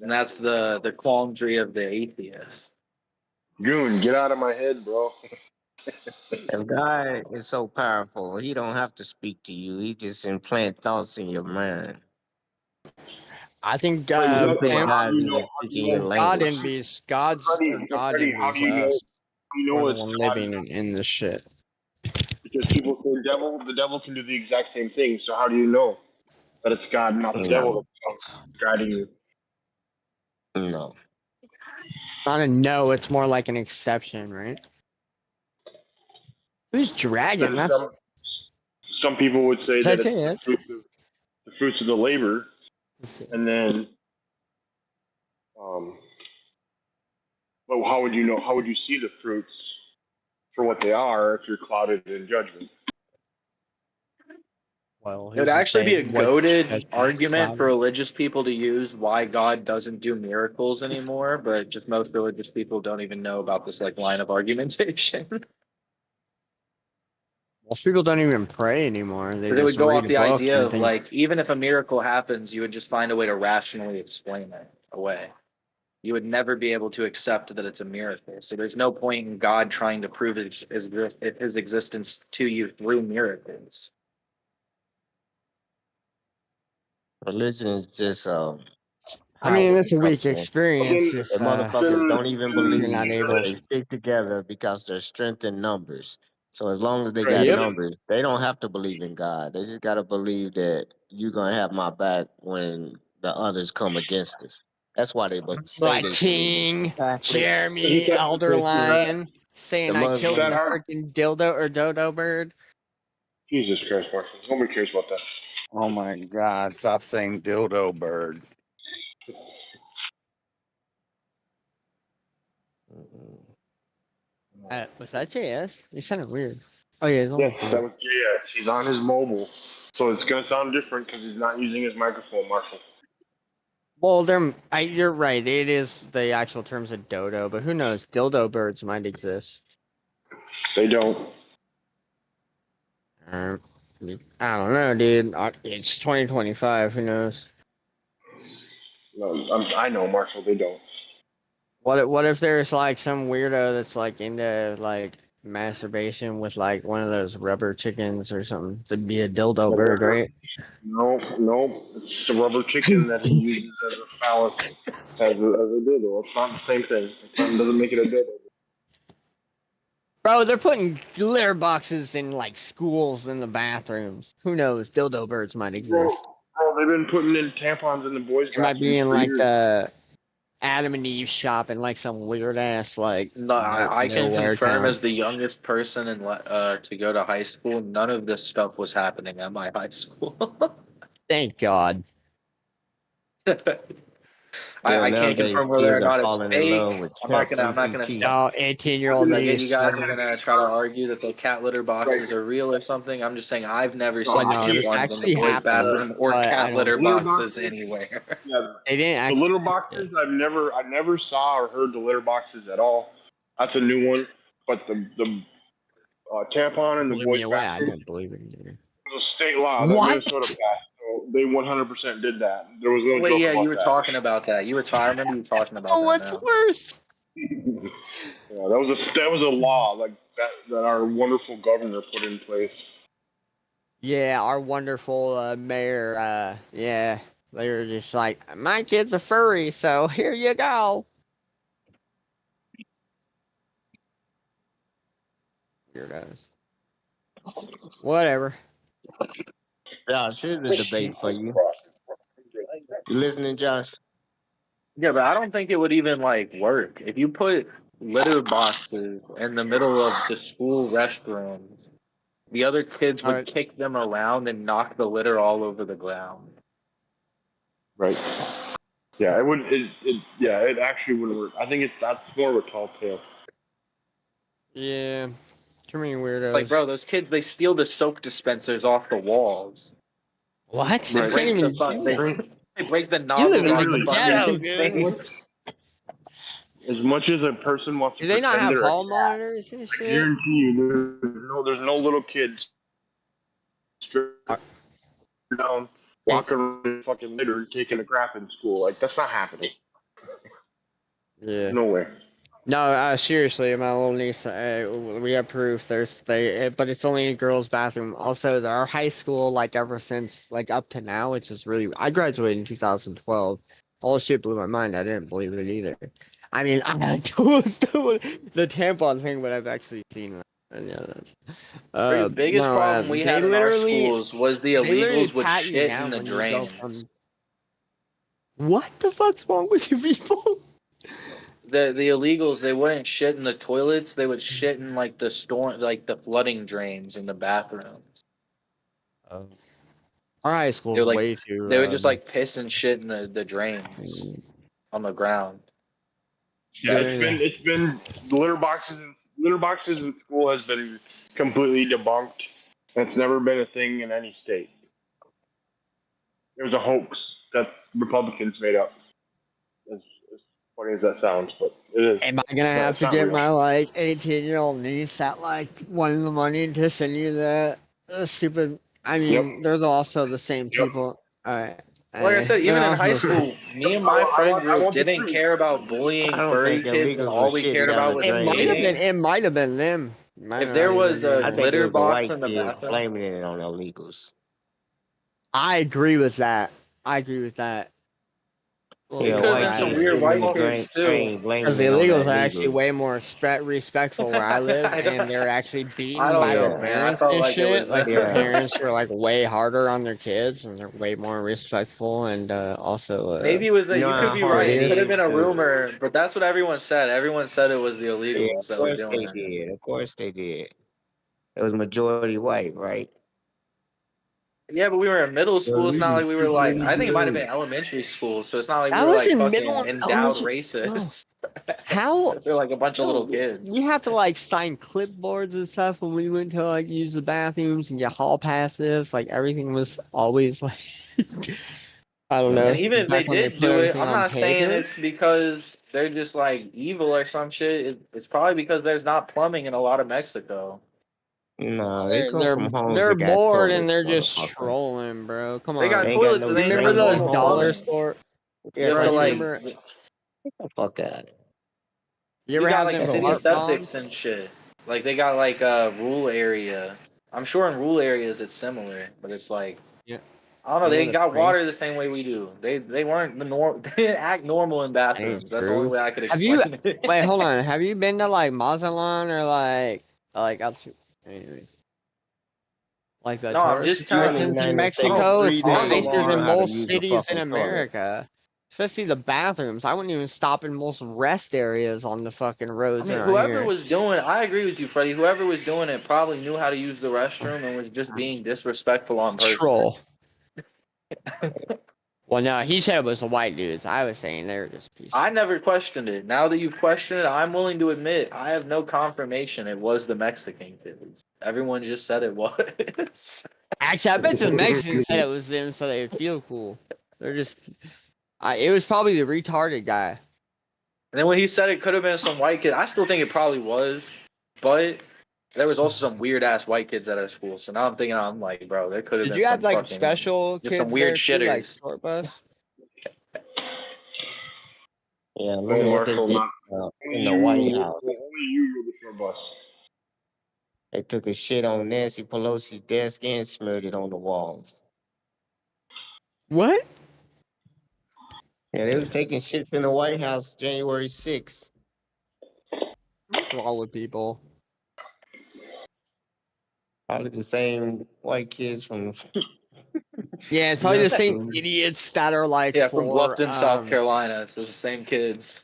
S5: And that's the quandary of the atheist.
S2: Goon, get out of my head, bro.
S20: If God is so powerful, he don't have to speak to you. He just implant thoughts in your mind.
S14: I think
S20: You think
S14: him,
S20: God is speaking your
S14: God
S20: language.
S14: envies God
S2: Freddie,
S14: envies
S2: how do you know
S14: us.
S2: it's
S14: We're the
S2: God?
S14: one living in this shit.
S2: Because people say the devil can do the exact same thing. So how do you know that it's God, not the devil that's guiding you?
S18: No.
S14: Not a no, it's more like an exception, right? Who's dragon?
S2: And
S14: That's
S2: some people would say that it's
S14: it.
S2: the fruits of the labor, and then, but how would you know? How would you see the fruits for what they are if you're clouded in judgment?
S14: Well,
S5: It would actually be a goaded argument for religious people to use why God doesn't do miracles anymore, but just most religious people don't even know about this like line of argumentation.
S14: Most people don't even pray anymore. They
S5: But it would
S14: just
S5: go
S14: read
S5: off
S14: a
S5: the
S14: book
S5: idea
S14: and
S5: of
S14: think,
S5: like even if a miracle happens, you would just find a way to rationally explain it away. You would never be able to accept that it's a miracle. So there's no point in God trying to prove his existence to you through miracles.
S18: Religion is just
S14: I mean,
S18: power
S14: it's a weak
S18: structure.
S14: experience
S18: The
S14: if
S18: motherfuckers don't even
S14: if you're
S18: believe
S14: not
S18: that
S14: able.
S18: they stick together because there's strength in numbers. So as long as they got
S14: Yep.
S18: numbers, they don't have to believe in God. They just gotta believe that you're gonna have my back when the others come against us. That's why they say
S14: Like
S18: they believe.
S14: King,
S18: Catholics,
S14: Jeremy, Elder Lion, saying
S18: the
S14: I killed
S18: Muslims.
S14: the freaking dildo or dodo bird.
S2: Jesus Christ, Marshall. Nobody cares about that.
S3: Oh my God! Stop saying dildo bird.
S14: Was that JS? He sounded weird. Oh yeah, he's on.
S2: Yes, that was JS. He's on his mobile, so it's gonna sound different because he's not using his microphone, Marshall.
S14: Well, you're right. It is the actual terms of dodo, but who knows? Dildo birds might exist.
S2: They don't.
S14: I don't know, dude. It's 2025. Who knows?
S2: No, I know, Marshall. They don't.
S14: What if there's like some weirdo that's like into like masturbation with like one of those rubber chickens or something? It'd be a dildo bird, right?
S2: No, it's the rubber chicken that he uses as a phallus, as a dildo. It's not the same thing. It doesn't make it a dildo.
S14: Bro, they're putting litter boxes in like schools in the bathrooms. Who knows? Dildo birds might exist.
S2: Bro, they've been putting in tampons in the boys'
S14: It might be
S2: bathrooms
S14: in
S2: for
S14: like
S2: years.
S14: the Adam and Eve shop in like some weird ass like
S5: No, I can
S14: nowhere
S5: confirm
S14: town.
S5: as the youngest person to go to high school, none of this stuff was happening at my high school.
S14: Thank God.
S5: I can't
S18: Nowadays,
S5: confirm whether or
S18: kids are
S5: not it's
S18: falling in love
S5: fake.
S18: with
S5: I'm not gonna
S18: ChatGPT.
S14: No, 18-year-olds
S5: Like, you
S14: age.
S5: guys are gonna try to argue that the cat litter boxes are real or something. I'm just saying I've never seen
S14: no, this
S5: tampons in
S14: actually
S5: the boys'
S14: happened,
S5: bathroom or
S14: but I
S5: cat
S14: don't-
S5: litter
S2: Litter
S5: boxes
S2: boxes?
S5: anywhere.
S2: Yeah,
S14: They didn't
S2: the litter boxes. I never saw or heard the litter boxes at all. That's a new one. But the tampon in the
S14: blew me
S2: boys'
S14: away. I
S2: bathroom
S14: didn't believe it either.
S2: was a state law that
S14: What?
S2: Minnesota passed. So they 100% did that. There was no
S5: Wait,
S2: joke
S5: yeah,
S2: about
S5: you were
S2: that.
S5: talking about that. I remember you talking about that now.
S14: worse?
S2: Yeah, that was a law like that our wonderful governor put in place.
S14: Yeah, our wonderful mayor. Yeah, they were just like, my kid's a furry, so here you go. Weirdos. Whatever.
S18: Josh, here's a debate for you. You listening, Josh?
S5: Yeah, but I don't think it would even like work if you put litter boxes in the middle of the school restrooms. The other kids would kick them around and knock the litter all over the ground.
S2: Right. Yeah, it would. It actually wouldn't work. I think that's more of a tall tale.
S14: Yeah, too many weirdos.
S5: Like, bro, those kids, they steal the soap dispensers off the walls.
S14: What?
S5: They
S14: Right.
S5: break
S14: Can't
S5: the
S14: even
S5: fun-
S14: do
S5: they break the
S14: You
S5: nozzles
S14: live in
S5: off
S14: the
S5: the
S14: ghetto,
S5: fucking
S14: dude.
S5: sinks.
S2: As much as a person wants to
S14: Do they not
S2: pretend
S14: have
S2: they're a
S14: hall
S2: cat,
S14: monitors and
S2: I
S14: shit?
S2: guarantee you, there's no little kids straight down walking around in fucking litter and taking a crap in school. Like that's not happening.
S14: Yeah.
S2: No way.
S14: No, seriously, my little niece, we have proof. But it's only a girls' bathroom. Also, our high school, like ever since, like up to now, it's just really. I graduated in 2012. All the shit blew my mind. I didn't believe it either. I mean, the tampon thing, but I've actually seen And yeah, that's,
S5: The biggest problem we had in our schools was the
S14: they literally
S5: illegals would
S14: pat you
S5: shit in
S14: down
S5: the
S14: when you go
S5: drains.
S14: from. What the fuck's wrong with you people?
S5: The illegals, they wouldn't shit in the toilets. They would shit in like the storm, like the flooding drains in the bathrooms.
S14: Our high school
S5: They
S14: is
S5: would like
S14: way too.
S5: they would just like piss and shit in the drains on the ground.
S2: Yeah, it's been litter boxes in school has been completely debunked. That's never been a thing in any state. It was a hoax that Republicans made up. As funny as that sounds, but it is.
S14: Am I gonna have to get my like 18-year-old niece at like one the money to send you that stupid? I mean, they're also the same people. Alright.
S5: Like I said, even in high school, me and my friend
S2: I
S5: group
S2: want the
S5: didn't
S2: truth.
S5: care about
S18: I
S5: bullying
S18: don't
S5: furry
S18: think
S5: kids, and
S18: illegals
S5: all
S18: were
S5: we
S18: shitting
S5: cared
S18: down
S5: about
S18: the
S5: was
S14: It might have
S5: skating.
S14: been. It might have been them.
S5: If there was a
S18: I think it
S5: litter
S18: was the
S5: box
S18: white
S5: in the
S18: kids
S5: bathroom,
S18: blaming it on illegals.
S14: I agree with that. I agree with that. Well,
S5: it
S18: Yeah,
S5: could have
S18: white
S5: been some
S18: kids
S5: weird
S18: sitting in
S5: white
S18: the
S5: kids too.
S18: drain blaming
S14: Because the
S18: it on the
S14: illegals are actually
S18: illegals.
S14: way more respectful where I live, and they're actually
S5: I
S14: beaten
S5: don't
S14: by their
S5: know, man. I
S14: parents
S5: felt
S14: and
S5: like it was
S14: shit. Like their
S5: them.
S14: parents were like way harder on their kids, and they're way more respectful and also
S5: Maybe it was that.
S18: You know
S5: You could
S18: how
S5: be
S18: hard
S5: right.
S18: it
S5: It could have
S18: is
S5: been a
S18: to.
S5: rumor, but that's what everyone said. Everyone said it was the
S18: Yeah,
S5: illegals
S18: of
S5: that were
S18: course
S5: doing
S18: they
S5: it.
S18: did. Of course they did. It was majority white, right?
S5: Yeah, but we were in middle
S18: The
S5: school. It's not like
S18: illegals
S5: we were
S18: took
S5: like.
S18: really
S5: I think it might have
S18: good.
S5: been elementary school. So it's not like we
S14: that
S5: were
S14: was
S5: like
S14: in
S5: fucking
S14: middle
S5: endowed
S14: elementary. Bro,
S5: racists.
S14: how?
S5: They're like a bunch of little
S14: Bro,
S5: kids.
S14: we have to like sign clipboards and stuff when we went to like use the bathrooms and get hall passes. Like everything was always like. I don't know.
S5: And even if they
S14: Back when they
S5: did
S14: put
S5: do it,
S14: everything
S5: I'm
S14: on
S5: not saying
S14: paper.
S5: it's because they're just like evil or some shit. It's probably because there's not plumbing in a lot of Mexico.
S18: No, they come
S14: They're
S18: from homes
S14: they're
S18: that got
S14: bored and
S18: toilets,
S14: they're just
S18: motherfucker.
S14: trolling, bro. Come
S5: They got
S14: on.
S18: They ain't got
S5: toilets,
S18: no.
S5: but
S14: You
S5: they ain't
S18: They
S14: remember
S5: got
S18: ain't got
S14: those
S5: normal
S14: dollar
S18: homes.
S5: plumbing.
S14: store?
S5: You
S18: Yeah,
S5: have
S14: Bro,
S5: to
S14: you
S18: they
S5: like.
S14: remember?
S18: get the fuck out of it.
S14: You
S5: You
S14: ever
S5: got
S14: have
S5: like
S14: them
S18: Hold
S5: city
S18: on.
S14: fart
S5: septics
S14: bombs?
S5: and shit. Like they got like a rural area. I'm sure in rural areas it's similar, but it's like
S14: Yeah.
S5: I don't know.
S14: You know
S5: They
S14: the
S5: got
S14: crazy?
S5: water the same way we do. They weren't the norm. They didn't act normal in
S14: That ain't
S5: bathrooms. That's the only
S14: true.
S5: way I could
S14: Have you?
S5: explain it.
S14: Wait, hold on. Have you been to like Mazatlan or like out to? Anyways, like the
S5: No, I'm
S14: tourist
S5: just telling
S18: In the
S5: you.
S14: attractions in
S18: United States,
S14: Mexico?
S18: in
S14: It's
S18: 3 days
S14: nicer
S18: you know
S14: than
S18: how to
S14: most
S18: use a
S14: cities in
S18: fucking toilet.
S14: America. Especially the bathrooms. I wouldn't even stop in most rest areas on the fucking
S5: I
S14: roads
S5: mean,
S14: around
S5: whoever
S14: here.
S5: was doing, I agree with you, Freddie. Whoever was doing it probably knew how to use the restroom and was just being disrespectful on purpose.
S14: Troll. Well, no, he said it was the white dudes. I was saying they were just pieces.
S5: I never questioned it. Now that you've questioned it, I'm willing to admit I have no confirmation it was the Mexican kids. Everyone just said it was.
S14: Actually, I bet the Mexicans said it was them so they feel cool. They're just. It was probably the retarded guy.
S5: And then when he said it could have been some white kid, I still think it probably was. But there was also some weird ass white kids at our school. So now I'm like, bro, there could have
S14: Did
S5: been
S14: you have
S5: some
S14: like
S5: fucking
S14: special
S5: just some
S14: kids
S5: weird
S14: there too, like
S5: shitters.
S14: short bus?
S18: Yeah, look
S2: Well,
S18: at what they
S2: Marshall,
S18: did
S2: not
S18: in the White
S2: only
S18: House.
S2: you were the short bus.
S18: They took a shit on Nancy Pelosi's desk and smeared it on the walls.
S14: What?
S18: Yeah, they was taking shits in the White House January 6th.
S14: What's wrong with people?
S18: Probably the same white kids from.
S14: Yeah, it's probably the same
S18: From-
S14: idiots that are like
S5: Yeah, from
S14: for
S5: Bluffton, South Carolina. So it's the same kids.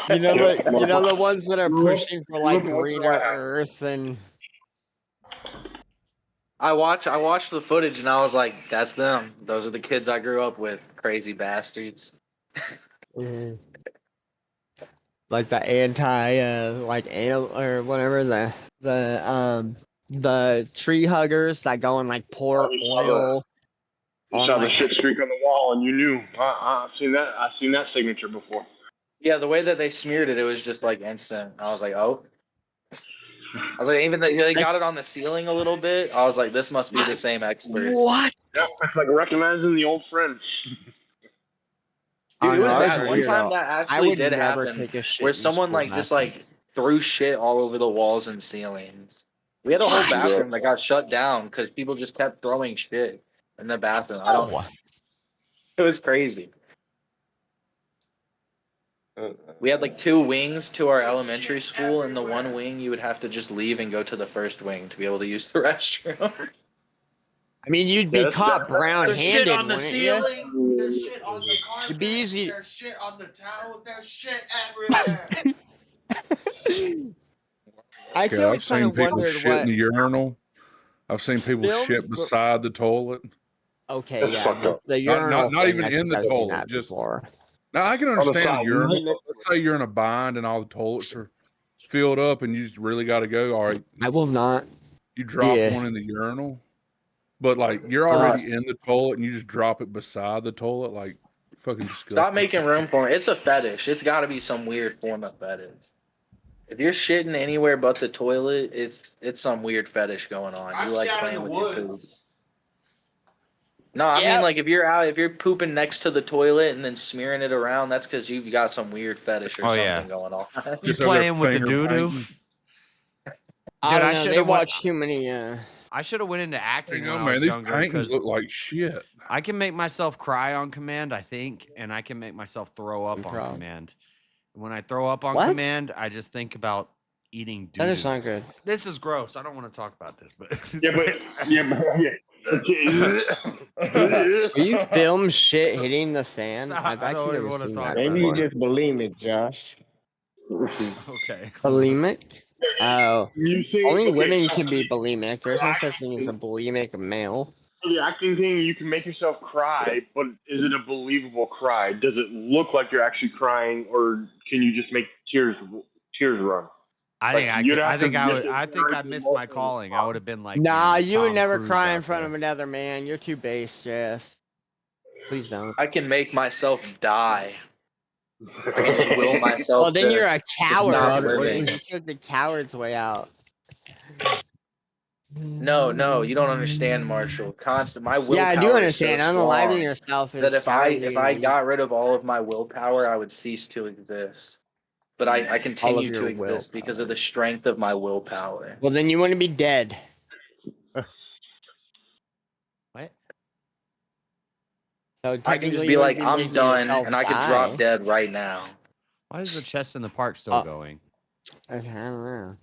S14: you know the ones that are
S2: Look-
S14: pushing for like
S2: look what
S14: greener
S2: I have.
S14: earth and
S5: I watched the footage and I was like, that's them. Those are the kids I grew up with. Crazy bastards.
S14: like the anti like animal or whatever the tree huggers that go and like pour
S2: You
S14: oil on
S2: saw the
S14: like
S2: shit streak on the wall, and you knew. I've seen that. I've seen that signature before.
S5: Yeah, the way that they smeared it was just like instant. I was like, oh. I was like, even they got it on the ceiling a little bit. I was like, this must be the same experts.
S14: What?
S2: Yeah, it's like recognizing the old friend.
S5: Dude, it was
S14: I was
S5: bad. One
S14: weird,
S5: time
S14: though.
S5: that
S14: I
S5: actually
S14: would
S5: did
S14: never
S5: happen,
S14: take a shit
S5: where
S14: in the
S5: someone
S14: school
S5: like just
S14: bathroom.
S5: like threw shit all over the walls in ceilings. We had a whole bathroom that got shut down because people just kept throwing shit in the bathroom. I don't.
S14: Oh.
S5: It was crazy. We had like 2 wings to our elementary school, and the one wing you would have to just leave and go to the first wing to be able to use the restroom.
S14: I mean, you'd be caught
S1: There's shit
S14: brown-handed,
S1: on the
S14: wouldn't you?
S1: ceiling. There's shit on the carpet.
S14: It'd be easy.
S1: There's shit on the towel. There's shit everywhere.
S14: I
S12: Okay,
S14: always
S12: I've
S14: kind
S12: seen
S14: of
S12: people
S14: wondered
S12: shit in
S14: what
S12: the urinal. I've seen people
S14: films
S12: shit
S14: were-
S12: beside the toilet.
S14: Okay,
S2: That's
S14: yeah,
S2: fucked up.
S14: the urinal
S12: Not
S14: thing,
S12: even
S14: I
S12: in
S14: think
S12: the
S14: I've seen
S12: toilet.
S14: that
S12: Just
S14: before.
S12: now, I can
S2: On the
S12: understand a
S2: side.
S12: urinal. Let's say you're in a bind and all the toilets are filled up, and you just really got to go. All right,
S14: I will not.
S12: you drop
S14: Yeah.
S12: one in the urinal, but like you're already in the toilet and you just drop it beside the toilet, like fucking disgusting.
S5: Stop making room for it. It's a fetish. It's got to be some weird form of fetish. If you're shitting anywhere but the toilet, it's some weird fetish going on.
S1: I've
S5: You like
S1: shat in
S5: playing
S1: the
S5: with your poop.
S1: woods.
S5: No, I
S14: Yeah.
S5: mean like if you're pooping next to the toilet and then smearing it around, that's because you've got some weird fetish or
S1: Oh,
S5: something
S1: yeah.
S5: going on.
S1: Just
S12: Just over there
S1: playing with the
S12: finger
S1: doo-doo.
S12: painting.
S14: I
S1: Dude,
S14: don't
S1: I
S14: know.
S1: should
S14: They
S1: have went.
S14: watch too many.
S1: I should have went into acting
S12: You
S1: when
S12: know,
S1: I
S12: man,
S1: was
S12: these
S1: younger
S12: paintings
S1: because
S12: look like shit.
S1: I can make myself cry on command, I think, and I can make myself throw up on
S14: Improv.
S1: command. When I throw up on
S14: What?
S1: command, I just think about eating
S14: That is
S1: doo-doo.
S14: not good.
S1: This is gross. I don't want to talk about this, but
S14: Will you film shit hitting the fan?
S1: Stop,
S14: I've
S1: I don't
S14: actually
S1: even
S14: never
S1: wanna
S14: seen
S1: talk
S14: that
S1: about
S20: Maybe you
S14: before.
S20: just bulimic, Josh.
S1: Okay.
S14: Bulimic? Oh,
S2: You see,
S14: only
S2: okay,
S14: women
S2: so
S14: can be bulimic. There's no
S2: for
S14: such thing as a bulimic male.
S2: the acting thing, you can make yourself cry, but is it a believable cry? Does it look like you're actually crying, or can you just make tears run?
S1: I
S2: Like,
S1: think I
S2: you'd
S1: could.
S2: have
S1: I
S2: to
S1: think I
S2: get
S1: would.
S2: this
S1: I think I
S2: character
S1: missed my
S2: emotional
S1: calling. I would have been like,
S14: Nah,
S1: damn,
S14: you would
S1: Tom
S14: never
S1: Cruise
S14: cry in
S1: out
S14: front
S1: there.
S14: of another man. You're too base, Jess. Please don't.
S5: I can make myself die. I can just will myself
S14: Well, then you're a
S5: to
S14: coward.
S5: stop
S14: You
S5: living.
S14: took the coward's way out.
S5: No, you don't understand, Marshall. My willpower
S14: Yeah, I do
S5: is
S14: understand.
S5: so
S14: Unaliving
S5: strong
S14: yourself is
S5: that if
S14: cowardly.
S5: I got rid of all of my willpower, I would cease to exist. But I
S14: all of
S5: continue to
S14: your
S5: exist because of the strength of my willpower.
S14: Well, then you want to be dead.
S1: What?
S14: So
S5: I can
S14: technically,
S5: just
S14: you
S5: be
S14: wouldn't
S5: like,
S14: be
S5: I'm
S14: making
S5: done,
S14: yourself
S5: and I could
S14: die.
S5: drop dead right now.
S1: Why is the chest in the park still going?
S14: I don't know.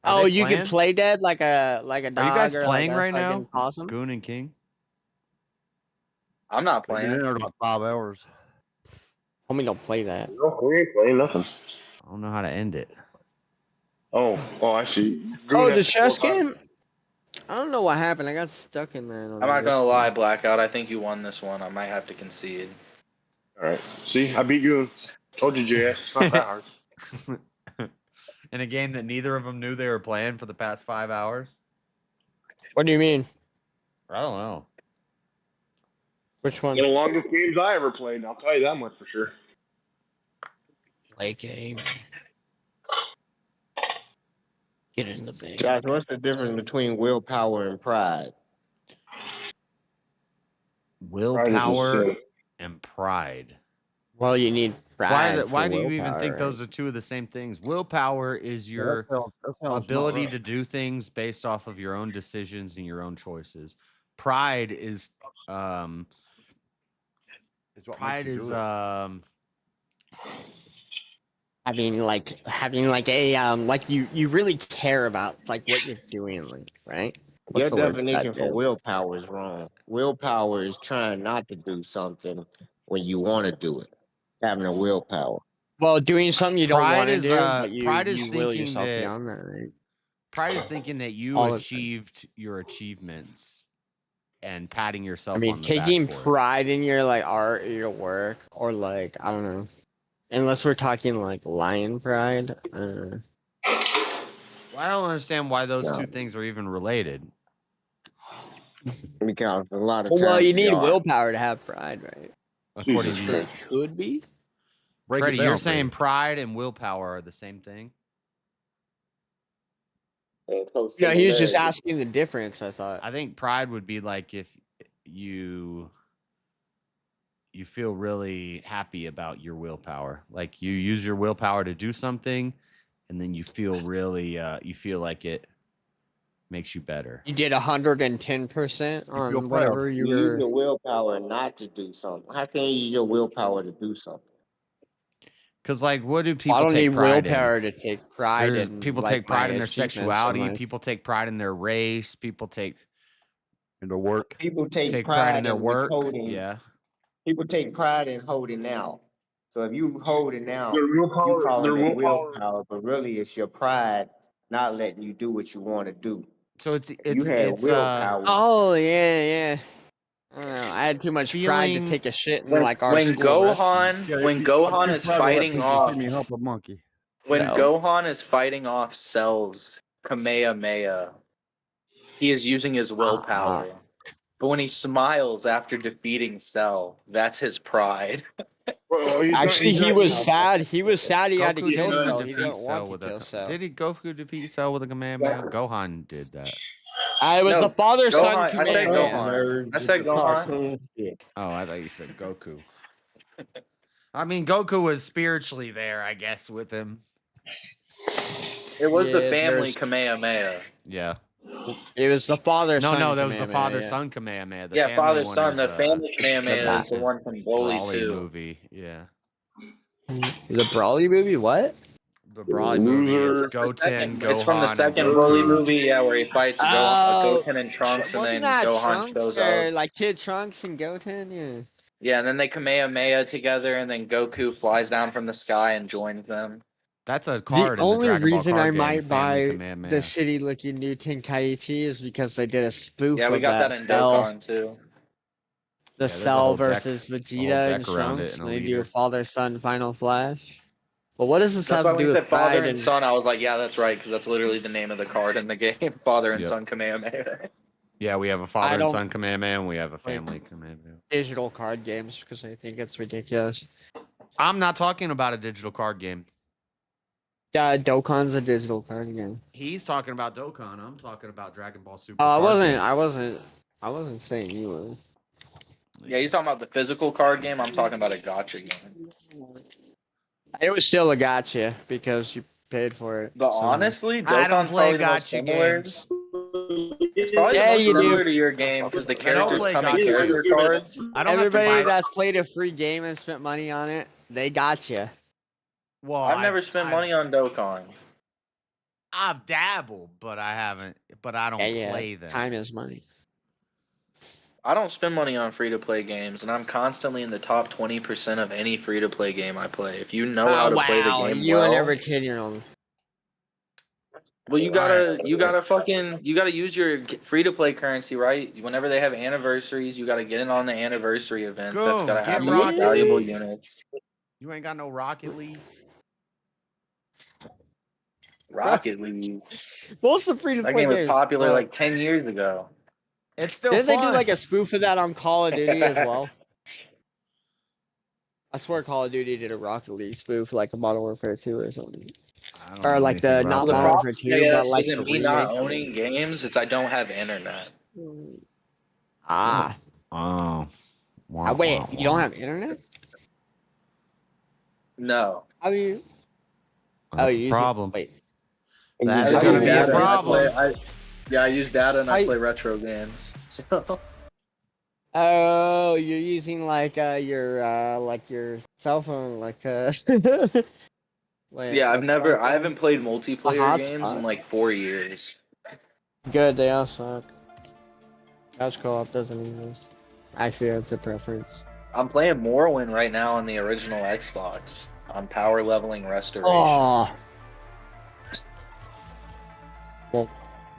S1: Are
S14: Oh,
S1: they
S14: you
S1: playing?
S14: can play dead like a dog
S1: Are you guys
S14: or
S1: playing
S14: like a
S1: right now?
S14: fucking possum.
S1: Goon and King.
S5: I'm not
S7: We've been
S5: playing.
S7: in there about 5 hours.
S14: Homie, don't play that.
S2: No, we ain't playing nothing.
S1: I don't know how to end it.
S2: Oh, I see.
S14: Oh, the chess game. I don't know what happened. I got stuck in there.
S5: I'm not gonna lie, Blackout. I think you won this one. I might have to concede.
S2: All right. See, I beat you. Told you, JS. It's not that hard.
S1: In a game that neither of them knew they were playing for the past 5 hours.
S14: What do you mean?
S1: I don't know.
S14: Which one?
S2: One of the longest games I ever played. I'll tell you that much for sure.
S14: Play game. Get in the bank.
S20: Josh, what's the difference between willpower and pride?
S1: Willpower and pride.
S14: Well, you need pride.
S1: Why
S14: for
S1: do you even
S14: willpower,
S1: think
S14: right?
S1: those are two of the same things? Willpower is your
S7: that sounds
S1: ability
S7: not
S1: to do things based off of your own decisions and your own choices. Pride is
S7: It's what
S1: pride
S7: makes you
S1: is
S7: do it.
S14: having like a like you really care about like what you're doing, like, right? What's
S20: Your
S14: the word for that,
S20: definition for
S14: Jess?
S20: willpower is wrong. Willpower is trying not to do something when you want to do it. Having a willpower.
S14: Well, doing something you don't
S1: Pride
S14: want to
S1: is
S14: do, but you
S1: pride is
S14: you will
S1: thinking
S14: yourself
S1: that
S14: beyond that, right?
S1: pride is thinking that you
S14: All of it.
S1: achieved your achievements and patting yourself
S14: I mean,
S1: on the
S14: taking
S1: back for it.
S14: pride in your like art, or your work, or like I don't know. Unless we're talking like lion pride.
S1: Well, I don't understand why those
S20: No.
S1: two things are even related.
S20: Because a lot of
S14: Well,
S20: times
S14: you
S20: they
S14: need
S20: are.
S14: willpower to have pride, right?
S1: According to
S20: Jesus
S1: you.
S20: Christ.
S14: It could be.
S7: Break it
S1: Freddie,
S7: down
S1: you're
S7: for
S1: saying
S7: me.
S1: pride and willpower are the same thing?
S14: No, he was just asking the difference. I thought.
S1: I think pride would be like if you feel really happy about your willpower. Like you use your willpower to do something and then you feel really you feel like it makes you better.
S14: You did 110%
S7: feel
S14: on
S7: proud.
S14: whatever you
S20: You use
S14: were.
S20: your willpower not to do something. How can you use your willpower to do something?
S1: Because like, what do
S14: I
S1: people
S14: don't
S1: take
S14: need
S1: pride
S14: willpower
S1: in?
S14: to take pride
S1: There's
S14: in.
S1: people
S14: like,
S1: take pride
S14: my
S1: in their
S14: achievements in
S1: sexuality.
S14: life.
S1: People take pride in their race. People take
S7: work.
S20: People take
S1: pride in
S20: pride
S1: their
S20: in
S1: work.
S20: withholding.
S1: Yeah.
S20: People take pride in holding out. So if you holding out,
S2: Their
S20: you
S2: willpower,
S20: calling
S2: their
S20: it
S2: willpower.
S20: willpower, but really it's your pride not letting you do what you want to do.
S1: So it's
S20: You had willpower.
S14: Oh yeah. I don't know. I had too much pride to
S1: Feeling-
S14: take a shit in
S5: When
S14: like our
S5: when
S14: school
S5: Gohan
S14: restroom.
S5: when Gohan is fighting off
S7: help a monkey.
S5: when
S14: No.
S5: Gohan is fighting off Cell's Kamehameha, he is using his willpower. But when he smiles after defeating Cell, that's his pride.
S14: Actually, he was sad. He was sad he had to
S1: Goku
S14: kill
S1: didn't
S14: Cell. He
S1: defeat
S14: didn't
S1: Cell
S14: want
S1: with
S14: to kill
S1: a.
S14: Cell.
S1: Did he Goku defeat Cell with a Kamehameha? Gohan did that.
S14: It was the father-son
S5: Gohan. I said
S14: Kamehameha.
S5: Gohan. I said Gohan.
S1: Oh, I thought you said Goku. I mean, Goku was spiritually there, I guess, with him.
S5: It was the
S14: Yeah,
S5: family
S14: there's-
S5: Kamehameha.
S1: Yeah.
S14: It was the father-son.
S1: No, that was the
S14: Kamehameha,
S1: father-son Kamehameha. The
S5: Yeah,
S1: family
S5: father
S1: one
S5: son.
S1: is,
S5: The family Kamehameha is the
S1: is
S5: one from Broly
S1: Broly
S5: 2.
S1: movie. Yeah.
S14: The Broly movie? What?
S1: The Broly movie. It's
S5: It's the
S1: Goten,
S5: second-
S1: Gohan,
S5: It's from the
S1: and
S5: second
S1: Goku.
S5: Broly movie, yeah, where he fights
S14: Oh,
S5: Goten and Trunks, and
S14: Wasn't
S5: then
S14: that
S5: Gohan
S14: Trunks
S5: shows
S14: or
S5: up.
S14: like Kid Trunks and Goten? Yeah.
S5: Yeah, and then they Kamehameha together, and then Goku flies down from the sky and joins them.
S1: That's a
S14: The
S1: card in the
S14: only
S1: Dragon Ball
S14: reason
S1: card
S14: I
S1: game,
S14: might
S1: Family
S14: buy
S1: Kamehameha.
S14: the shitty looking new Tenkaichi is because they did a spoof
S5: Yeah, we
S14: of
S5: got
S14: that
S5: that in
S14: Cell,
S5: Dokkan too.
S14: the
S1: Yeah, there's a
S14: Cell
S1: whole deck-
S14: versus
S1: a whole
S14: Vegeta and
S1: deck around it
S14: Trunks,
S1: in
S14: and
S1: a
S14: they do
S1: leader.
S14: father-son Final Flash. But what does this
S5: That's
S14: have
S5: why
S14: to
S5: when
S14: do
S5: you
S14: with
S5: said father
S14: pride
S5: and son, I was like, yeah, that's right, because that's literally the name of the card in the game, Father and
S1: Yep.
S5: Son Kamehameha.
S1: Yeah, we have a father and
S14: don't
S1: son Kamehameha, and we have a family Kamehameha.
S14: digital card games because I think it's ridiculous?
S1: I'm not talking about a digital card game.
S14: Dokkan's a digital card game.
S1: He's talking about Dokkan. I'm talking about Dragon Ball Super.
S14: Oh, I
S1: card game.
S14: wasn't saying you were.
S5: Yeah, he's talking about the physical card game. I'm talking about a gotcha game.
S14: It was still a gotcha because you paid for it.
S5: But
S14: so-
S5: honestly,
S1: I don't
S5: Dokkan's
S1: play
S5: probably the most
S1: gotcha
S5: similar.
S1: games.
S5: It's probably
S14: Yeah,
S5: the most
S14: you do.
S5: similar to your game because the
S1: I don't
S5: characters
S1: play
S5: come in
S1: gotcha
S5: character
S1: games.
S5: cards.
S1: I don't have to
S14: Everybody
S1: buy.
S14: that's played a free game and spent money on it, they got you.
S1: Well,
S5: I've never spent money on Dokkan.
S1: I've dabbled, but I haven't. But I don't play them.
S14: Time is money.
S5: I don't spend money on free-to-play games, and I'm constantly in the top 20% of any free-to-play game I play. If you know how to play the game
S14: you
S5: well,
S14: and every 10-year-old.
S5: well, you gotta use your free-to-play currency, right? Whenever they have anniversaries, you gotta get in on the anniversary events. That's
S1: Go,
S5: gotta
S1: get
S5: have the most
S1: Rocket
S5: valuable
S1: League.
S5: units.
S1: You ain't got no Rocket League.
S5: Rocket League.
S14: What's the free to play
S5: That game was
S14: games?
S5: popular like 10 years ago.
S1: It's still
S14: Didn't
S1: fun.
S14: they do like a spoof of that on Call of Duty as well? I swear Call of Duty did a Rocket League spoof, like a Modern Warfare 2 or something.
S1: I don't
S14: Or
S1: know
S14: like the
S1: anything
S14: not
S1: about
S14: Modern
S1: that.
S14: Warfare 2,
S5: Yeah,
S14: but like the
S5: isn't me not
S14: remake.
S5: owning games, it's I don't have internet.
S14: Ah.
S1: Oh. Wah,
S14: Wait,
S1: wah,
S14: you don't
S1: wah.
S14: have internet?
S5: No.
S14: How do you?
S1: That's
S14: you
S1: a
S14: use it-
S1: problem.
S14: Wait.
S1: That's
S14: How do
S1: gonna
S14: you
S1: be a
S14: use data?
S1: problem.
S5: I use data and I play retro games. So.
S14: Oh, you're using like your cell phone, like Wait,
S5: Yeah,
S14: what's
S5: I haven't played multiplayer
S14: hotspot?
S5: games in like 4 years.
S14: Good, they all suck. Couch co-op doesn't exist. Actually, that's a preference.
S5: I'm playing Morrowind right now on the original Xbox. I'm power leveling restoration.
S14: Oh. Well,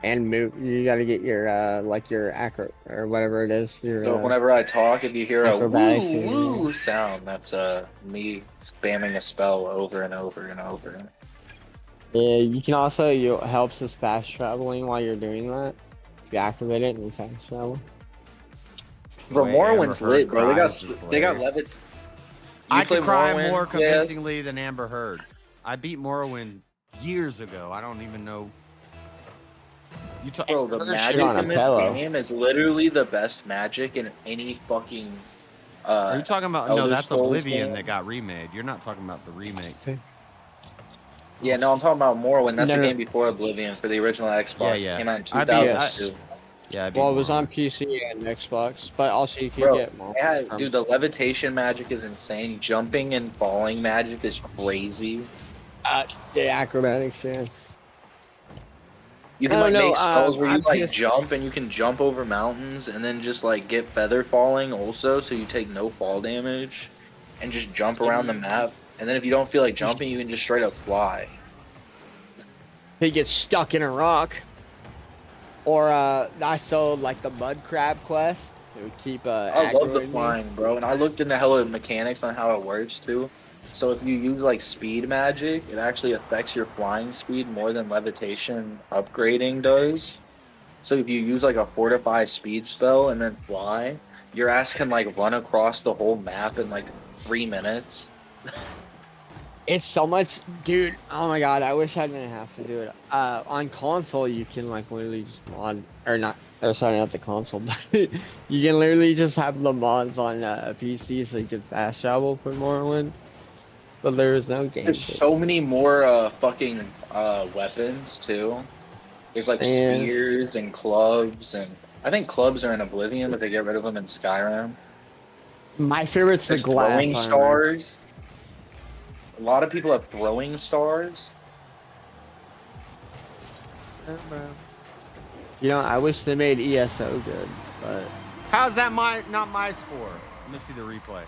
S14: and move. You gotta get your like your acro or whatever it is. Your,
S5: So whenever I talk, if you hear a
S14: acrobatics,
S5: woo woo sound, that's me spamming a spell over and over and over.
S14: Yeah, you can also it helps us fast traveling while you're doing that. If you activate it and you fast travel.
S5: Bro,
S1: Way
S5: Morrowind's
S1: Amber Heard
S5: lit, bro. They
S1: cries is
S5: got
S1: hilarious.
S5: levit.
S1: I
S5: play
S1: can cry
S5: Morrowind?
S1: more
S5: Yes.
S1: convincingly than Amber Heard. I beat Morrowind years ago. I don't even know. You talk.
S5: Bro, the magic in this game is literally the best magic in any fucking.
S1: Are you talking about? No,
S5: Elder
S1: that's
S5: Scrolls
S1: Oblivion
S5: game.
S1: that got remade. You're not talking about the remake.
S5: Yeah, no, I'm talking about Morrowind. That's
S1: No,
S5: the
S1: no.
S5: game before Oblivion for the original Xbox.
S1: Yeah.
S5: It came out in
S1: I beat-
S5: 2002.
S1: Yeah. I beat
S14: Well, it was
S1: Morrowind.
S14: on PC and Xbox, but also you could
S5: Bro,
S14: get more.
S5: yeah, dude, the levitation magic is insane. Jumping and falling magic is crazy.
S14: The acrobatics, yeah.
S5: You can
S14: I
S5: like
S14: don't know,
S5: make spells where you
S14: I'm
S5: like
S14: pissed.
S5: jump and you can jump over mountains and then just like get feather falling also, so you take no fall damage and just jump around the map. And then if you don't feel like jumping, you can just straight up fly.
S14: He gets stuck in a rock. Or I saw like the mud crab quest. It would keep
S5: I love the
S14: aggroing me.
S5: flying, bro, and I looked into hella mechanics on how it works too. So if you use like speed magic, it actually affects your flying speed more than levitation upgrading does. So if you use like a fortify speed spell and then fly, your ass can like run across the whole map in like 3 minutes.
S14: It's so much, dude. Oh my god, I wish I didn't have to do it. On console, you can like literally just mod, or not. Or sorry, not the console, but you can literally just have the mods on PC so you can fast travel for Morrowind. But there is no game.
S5: There's so many more fucking weapons too. There's like
S14: Man.
S5: spears and clubs, and I think clubs are in Oblivion, but they get rid of them in Skyrim.
S14: My favorite's the
S5: There's
S14: glass
S5: throwing
S14: armor.
S5: stars. A lot of people have throwing stars.
S14: You know, I wish they made ESO good, but
S1: How's that not my score? Let me see the replay.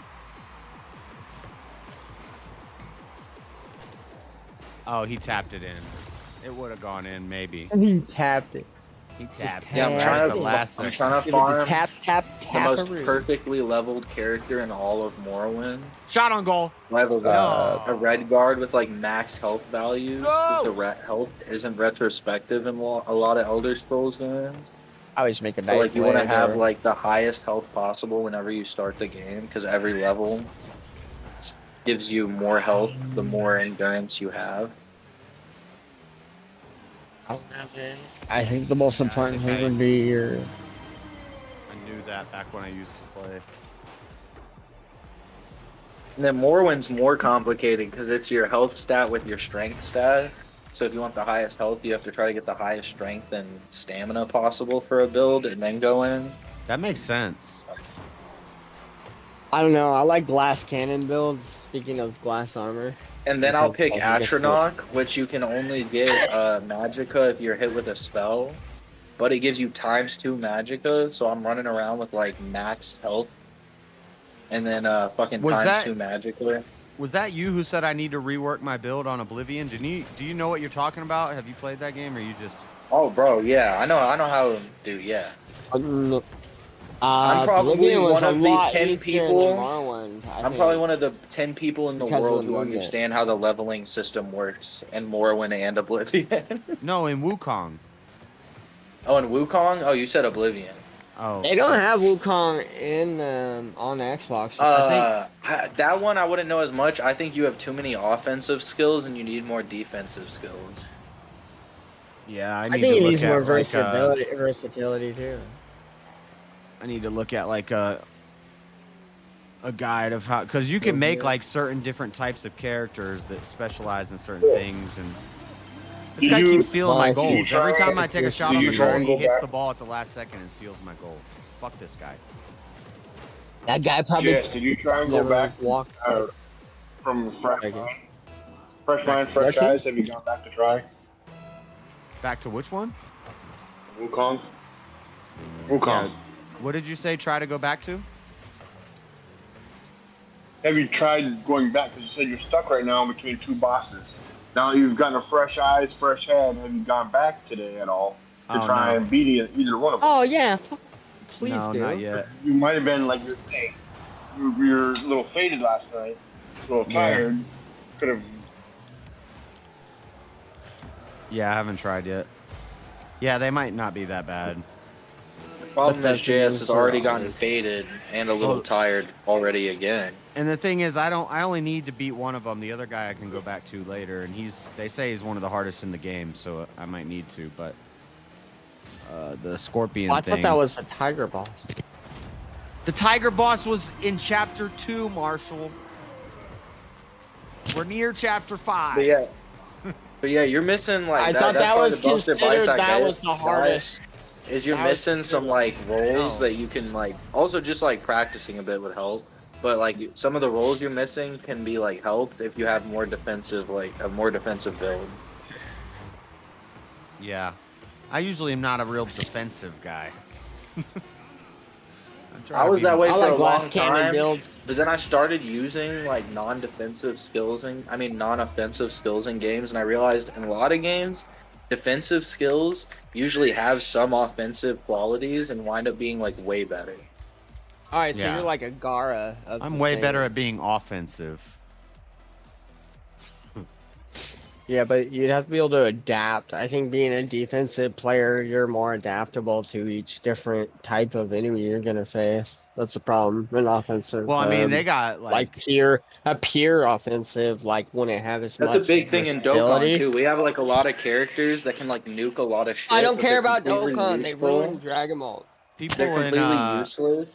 S1: Oh, he tapped it in. It would have gone in, maybe.
S14: he tapped it.
S1: He tapped
S5: Yeah,
S1: it
S5: I'm
S1: right
S5: trying
S1: at
S5: to,
S1: the last
S5: I'm
S1: second.
S5: trying to farm
S14: Tap,
S5: the most
S14: tap-a-roo.
S5: perfectly leveled character in all of Morrowind.
S1: Shot on goal.
S5: Leveled
S1: No.
S5: a red guard with like max health values, because the health isn't retrospective in a lot of Elder Scrolls games.
S14: I always make a
S5: So like you want to
S14: blade
S5: have
S14: or-
S5: like the highest health possible whenever you start the game, because every level gives you more health the more endurance you have.
S14: I think the most important thing would be your.
S1: I knew that back when I used to play.
S5: And then Morrowind's more complicated because it's your health stat with your strength stat. So if you want the highest health, you have to try to get the highest strength and stamina possible for a build and then go in.
S1: That makes sense.
S14: I don't know. I like glass cannon builds. Speaking of glass armor.
S5: And then I'll pick
S14: Because it gets
S5: Atronach, which you can only get Magicka if you're hit with a spell. But it gives you ×2 Magicka, so I'm running around with like max health. And then fucking
S1: Was that-
S5: ×2 Magicka.
S1: Was that you who said I need to rework my build on Oblivion? Do you know what you're talking about? Have you played that game, or you just?
S5: Oh, bro, yeah, I know how to do, yeah.
S14: I'm
S5: probably one of the 10 people.
S14: Morrowind,
S5: I'm probably one of the 10 people in the
S14: Because of
S5: world
S14: the
S5: who
S14: movement.
S5: understand how the leveling system works in Morrowind and Oblivion.
S1: No, in Wukong.
S5: Oh, in Wukong? Oh, you said Oblivion.
S1: Oh.
S14: They don't have Wukong in on Xbox.
S5: That one I wouldn't know as much. I think you have too many offensive skills and you need more defensive skills.
S1: Yeah, I
S14: I
S1: need
S14: think
S1: to
S14: it
S1: look
S14: needs
S1: at
S14: more
S1: like,
S14: versatility too.
S1: I need to look at like a guide of how, because you can make like certain different types of characters that specialize in certain things, and this guy keeps stealing my goals. Every time I take a shot on the goal, he hits the ball at the last second and steals my goal. Fuck this guy.
S14: That guy probably.
S2: Yes, did you try and go
S14: never
S2: back
S14: walked.
S2: from fresh line? Fresh line, fresh eyes. Have you gone back to try?
S1: Back to which one?
S2: Wukong. Wukong.
S1: Yeah. What did you say? Try to go back to?
S2: Have you tried going back? Because you said you're stuck right now between two bosses. Now you've gotten a fresh eyes, fresh head. Have you gone back today at all to
S1: Oh,
S2: try
S1: no.
S2: and beat either one of them?
S14: Oh yeah, please
S1: No,
S14: do.
S1: not yet.
S2: You might have been like you're a little faded last night, a little
S1: Yeah.
S2: tired. Could have.
S1: Yeah, I haven't tried yet. Yeah, they might not be that bad.
S5: The problem
S14: But
S5: is
S14: that's
S5: JS has already
S14: so
S5: gotten
S14: obvious.
S5: faded and a little tired already again.
S1: And the thing is, I only need to beat one of them. The other guy I can go back to later, and they say he's one of the hardest in the game, so I might need to. But the scorpion
S14: Oh, I
S1: thing.
S14: thought that was the tiger boss.
S1: The tiger boss was in chapter 2, Marshall. We're near chapter 5.
S5: But yeah, you're missing like
S14: I thought
S5: that's
S14: that
S5: why
S14: was
S5: the Buster
S14: considered
S5: Bicep
S14: that
S5: guy-
S14: was the hardest.
S5: is you're
S14: That was
S5: missing some like roles that you can like. Also, just like practicing a bit would help. But like some of the roles you're missing can be like helped if you have more defensive, like a more defensive build.
S1: Yeah, I usually am not a real defensive guy.
S5: I was that way
S14: I
S5: for
S14: like
S5: a
S14: glass
S5: long
S14: cannon
S5: time,
S14: builds.
S5: but then I started using like non-defensive skills and non-offensive skills in games, and I realized in a lot of games, defensive skills usually have some offensive qualities and wind up being like way better.
S14: All right, so
S1: Yeah.
S14: you're like a Gara.
S1: I'm way better at being offensive.
S14: Yeah, but you'd have to be able to adapt. I think being a defensive player, you're more adaptable to each different type of enemy you're gonna face. That's the problem. An offensive.
S1: Well, I mean, they got like
S14: a pure offensive, like wouldn't have as
S5: That's
S14: much
S5: a big thing in Dokkan
S14: versatility.
S5: too. We have like a lot of characters that can like nuke a lot of shit.
S14: I don't
S5: but
S14: care
S5: they're
S14: about
S5: completely
S14: Dokkan. They
S5: useful.
S14: ruined Dragon Ball.
S1: people
S5: They're
S1: in
S5: completely useless.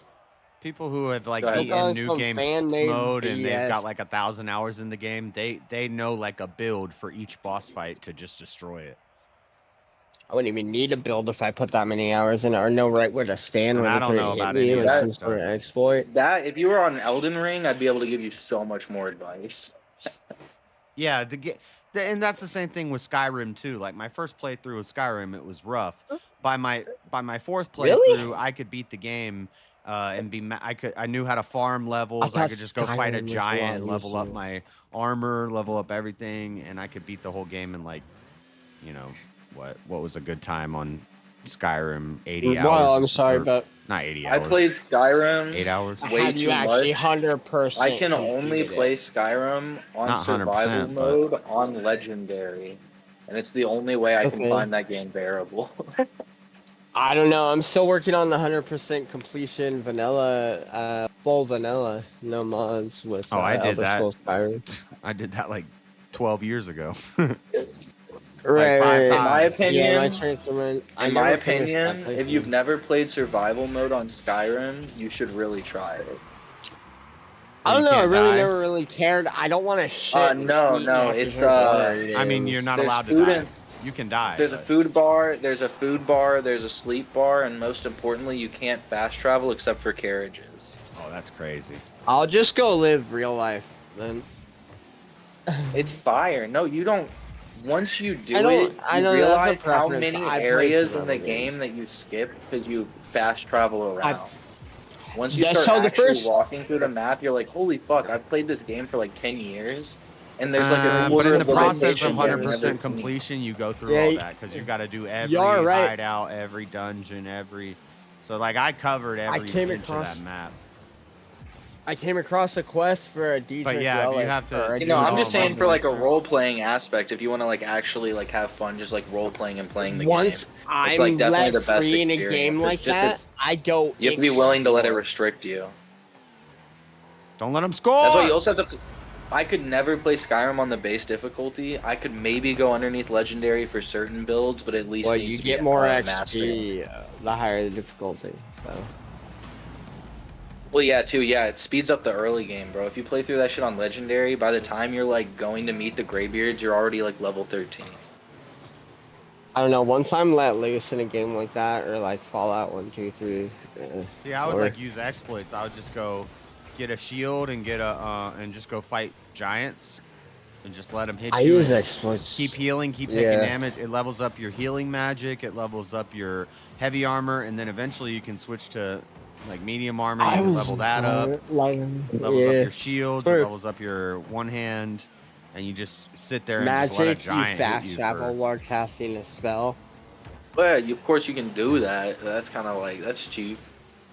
S1: people who have like
S5: Go ahead.
S1: beaten
S14: Dokkan's
S1: New
S14: some
S1: Game
S14: fan-made
S1: mode and they've
S14: BS.
S1: got like 1,000 hours in the game. They know like a build for each boss fight to just destroy it.
S14: I wouldn't even need a build if I put that many hours in, or know right where to stand
S1: And
S14: when
S1: I
S14: it
S1: don't
S14: couldn't
S1: know
S14: hit
S1: about
S14: me
S1: any of
S14: with
S1: that
S14: some sort of exploit.
S5: That if you were on Elden Ring, I'd be able to give you so much more advice.
S1: Yeah, and that's the same thing with Skyrim too. Like my first playthrough of Skyrim, it was rough. By my fourth playthrough,
S14: Really?
S1: I could beat the game and I knew how to farm levels. I
S14: thought
S1: could just go fight a
S14: Skyrim was a
S1: giant
S14: lot
S1: and level up
S14: easier.
S1: my armor, level up everything, and I could beat the whole game in like, you know, what was a good time on Skyrim? 80 hours.
S14: Well,
S1: or
S14: I'm sorry,
S1: or-
S14: but
S1: not 80
S5: I
S1: hours.
S5: played Skyrim
S1: 8 hours.
S5: way
S14: had
S5: too
S14: you actually
S5: much.
S14: 100%.
S5: I can only
S14: completed
S5: play
S14: it.
S5: Skyrim on
S1: Not 100%,
S5: survival
S1: but-
S5: mode on Legendary, and it's the only way I can
S14: Okay.
S5: find that game bearable.
S14: I don't know. I'm still working on the 100% completion vanilla, full vanilla, no mods with
S1: Oh, I did
S14: Elder
S1: that.
S14: Scrolls Skyrim.
S1: I did that like 12 years ago.
S14: Right,
S1: five
S14: right.
S5: In my
S1: times.
S5: opinion,
S14: Yeah, my transformer. I
S5: in my
S14: never finished that
S5: opinion, if
S14: playthrough.
S5: you've never played survival mode on Skyrim, you should really try it.
S14: I don't
S1: You
S14: know. I
S1: can't
S14: really
S1: die?
S14: never really cared. I don't want to shit.
S5: No,
S14: and eat
S5: no,
S14: and have to
S5: it's,
S14: drink water every
S1: I
S14: day.
S1: mean, you're not
S5: There's
S1: allowed to
S5: food
S1: die.
S5: and-
S1: You can die.
S5: There's a
S1: but-
S5: food bar, there's a food bar, there's a sleep bar, and most importantly, you can't fast travel except for carriages.
S1: Oh, that's crazy.
S14: I'll just go live real life then.
S5: It's fire. No, you don't. Once you do
S14: I don't-
S5: it,
S14: I
S5: you
S14: know that's a
S5: realize how
S14: preference.
S5: many
S14: I play
S5: areas in the
S14: survival
S5: game
S14: games.
S5: that you skip because you fast travel around. Once you
S14: Yeah,
S5: start
S14: so the
S5: actually
S14: first-
S5: walking through the map, you're like, holy fuck, I've played this game for like 10 years. And there's like a
S1: but
S5: quarter
S1: in the
S5: of the
S1: process of
S5: locations I've never
S1: 100%
S5: seen.
S1: completion, you go through
S14: Yeah,
S1: all that because you got to do every
S14: you're right.
S1: hideout, every dungeon, So like I covered every
S14: came
S1: inch of
S14: across-
S1: that map.
S14: I came across a quest for a DJ.
S1: But yeah, if you have to-
S5: You know, I'm just saying for like a role playing aspect, if you want to like actually like have fun, just like role playing and playing the
S14: Once
S5: game.
S14: I'm
S5: It's like definitely
S14: let
S5: the best
S14: free in a
S5: experience.
S14: game
S5: It's
S14: like
S5: just
S14: that, I go.
S5: You have to be willing to let it
S14: explore.
S5: restrict you.
S1: Don't let them score.
S5: That's why you also have to. I could never play Skyrim on the base difficulty. I could maybe go underneath Legendary for certain builds, but at least
S14: Well,
S5: needs
S14: you
S5: to
S14: get
S5: be
S14: more
S5: master.
S14: XP the higher the difficulty. So.
S5: Well, yeah, too. Yeah, it speeds up the early game, bro. If you play through that shit on Legendary, by the time you're like going to meet the Greybeards, you're already like level 13.
S14: I don't know. Once I'm let loose in a game like that, or like Fallout 1, 2, 3.
S1: See, I would
S14: or-
S1: like use exploits. I would just go get a shield and get a and just go fight giants and just let them hit
S14: I
S1: you.
S14: use
S1: and just
S14: exploits.
S1: Keep healing, keep taking
S14: Yeah.
S1: damage. It levels up your healing magic. It levels up your heavy armor, and then eventually you can switch to like medium armor. You can level that up. It levels up your shields. It
S14: For
S1: levels up your one hand, and you just sit there and just let a
S14: magic, you
S1: giant
S14: fast
S1: hit you
S14: travel
S1: for-
S14: while casting a spell.
S5: Well, yeah, of course you can do that. That's kind of like that's cheap.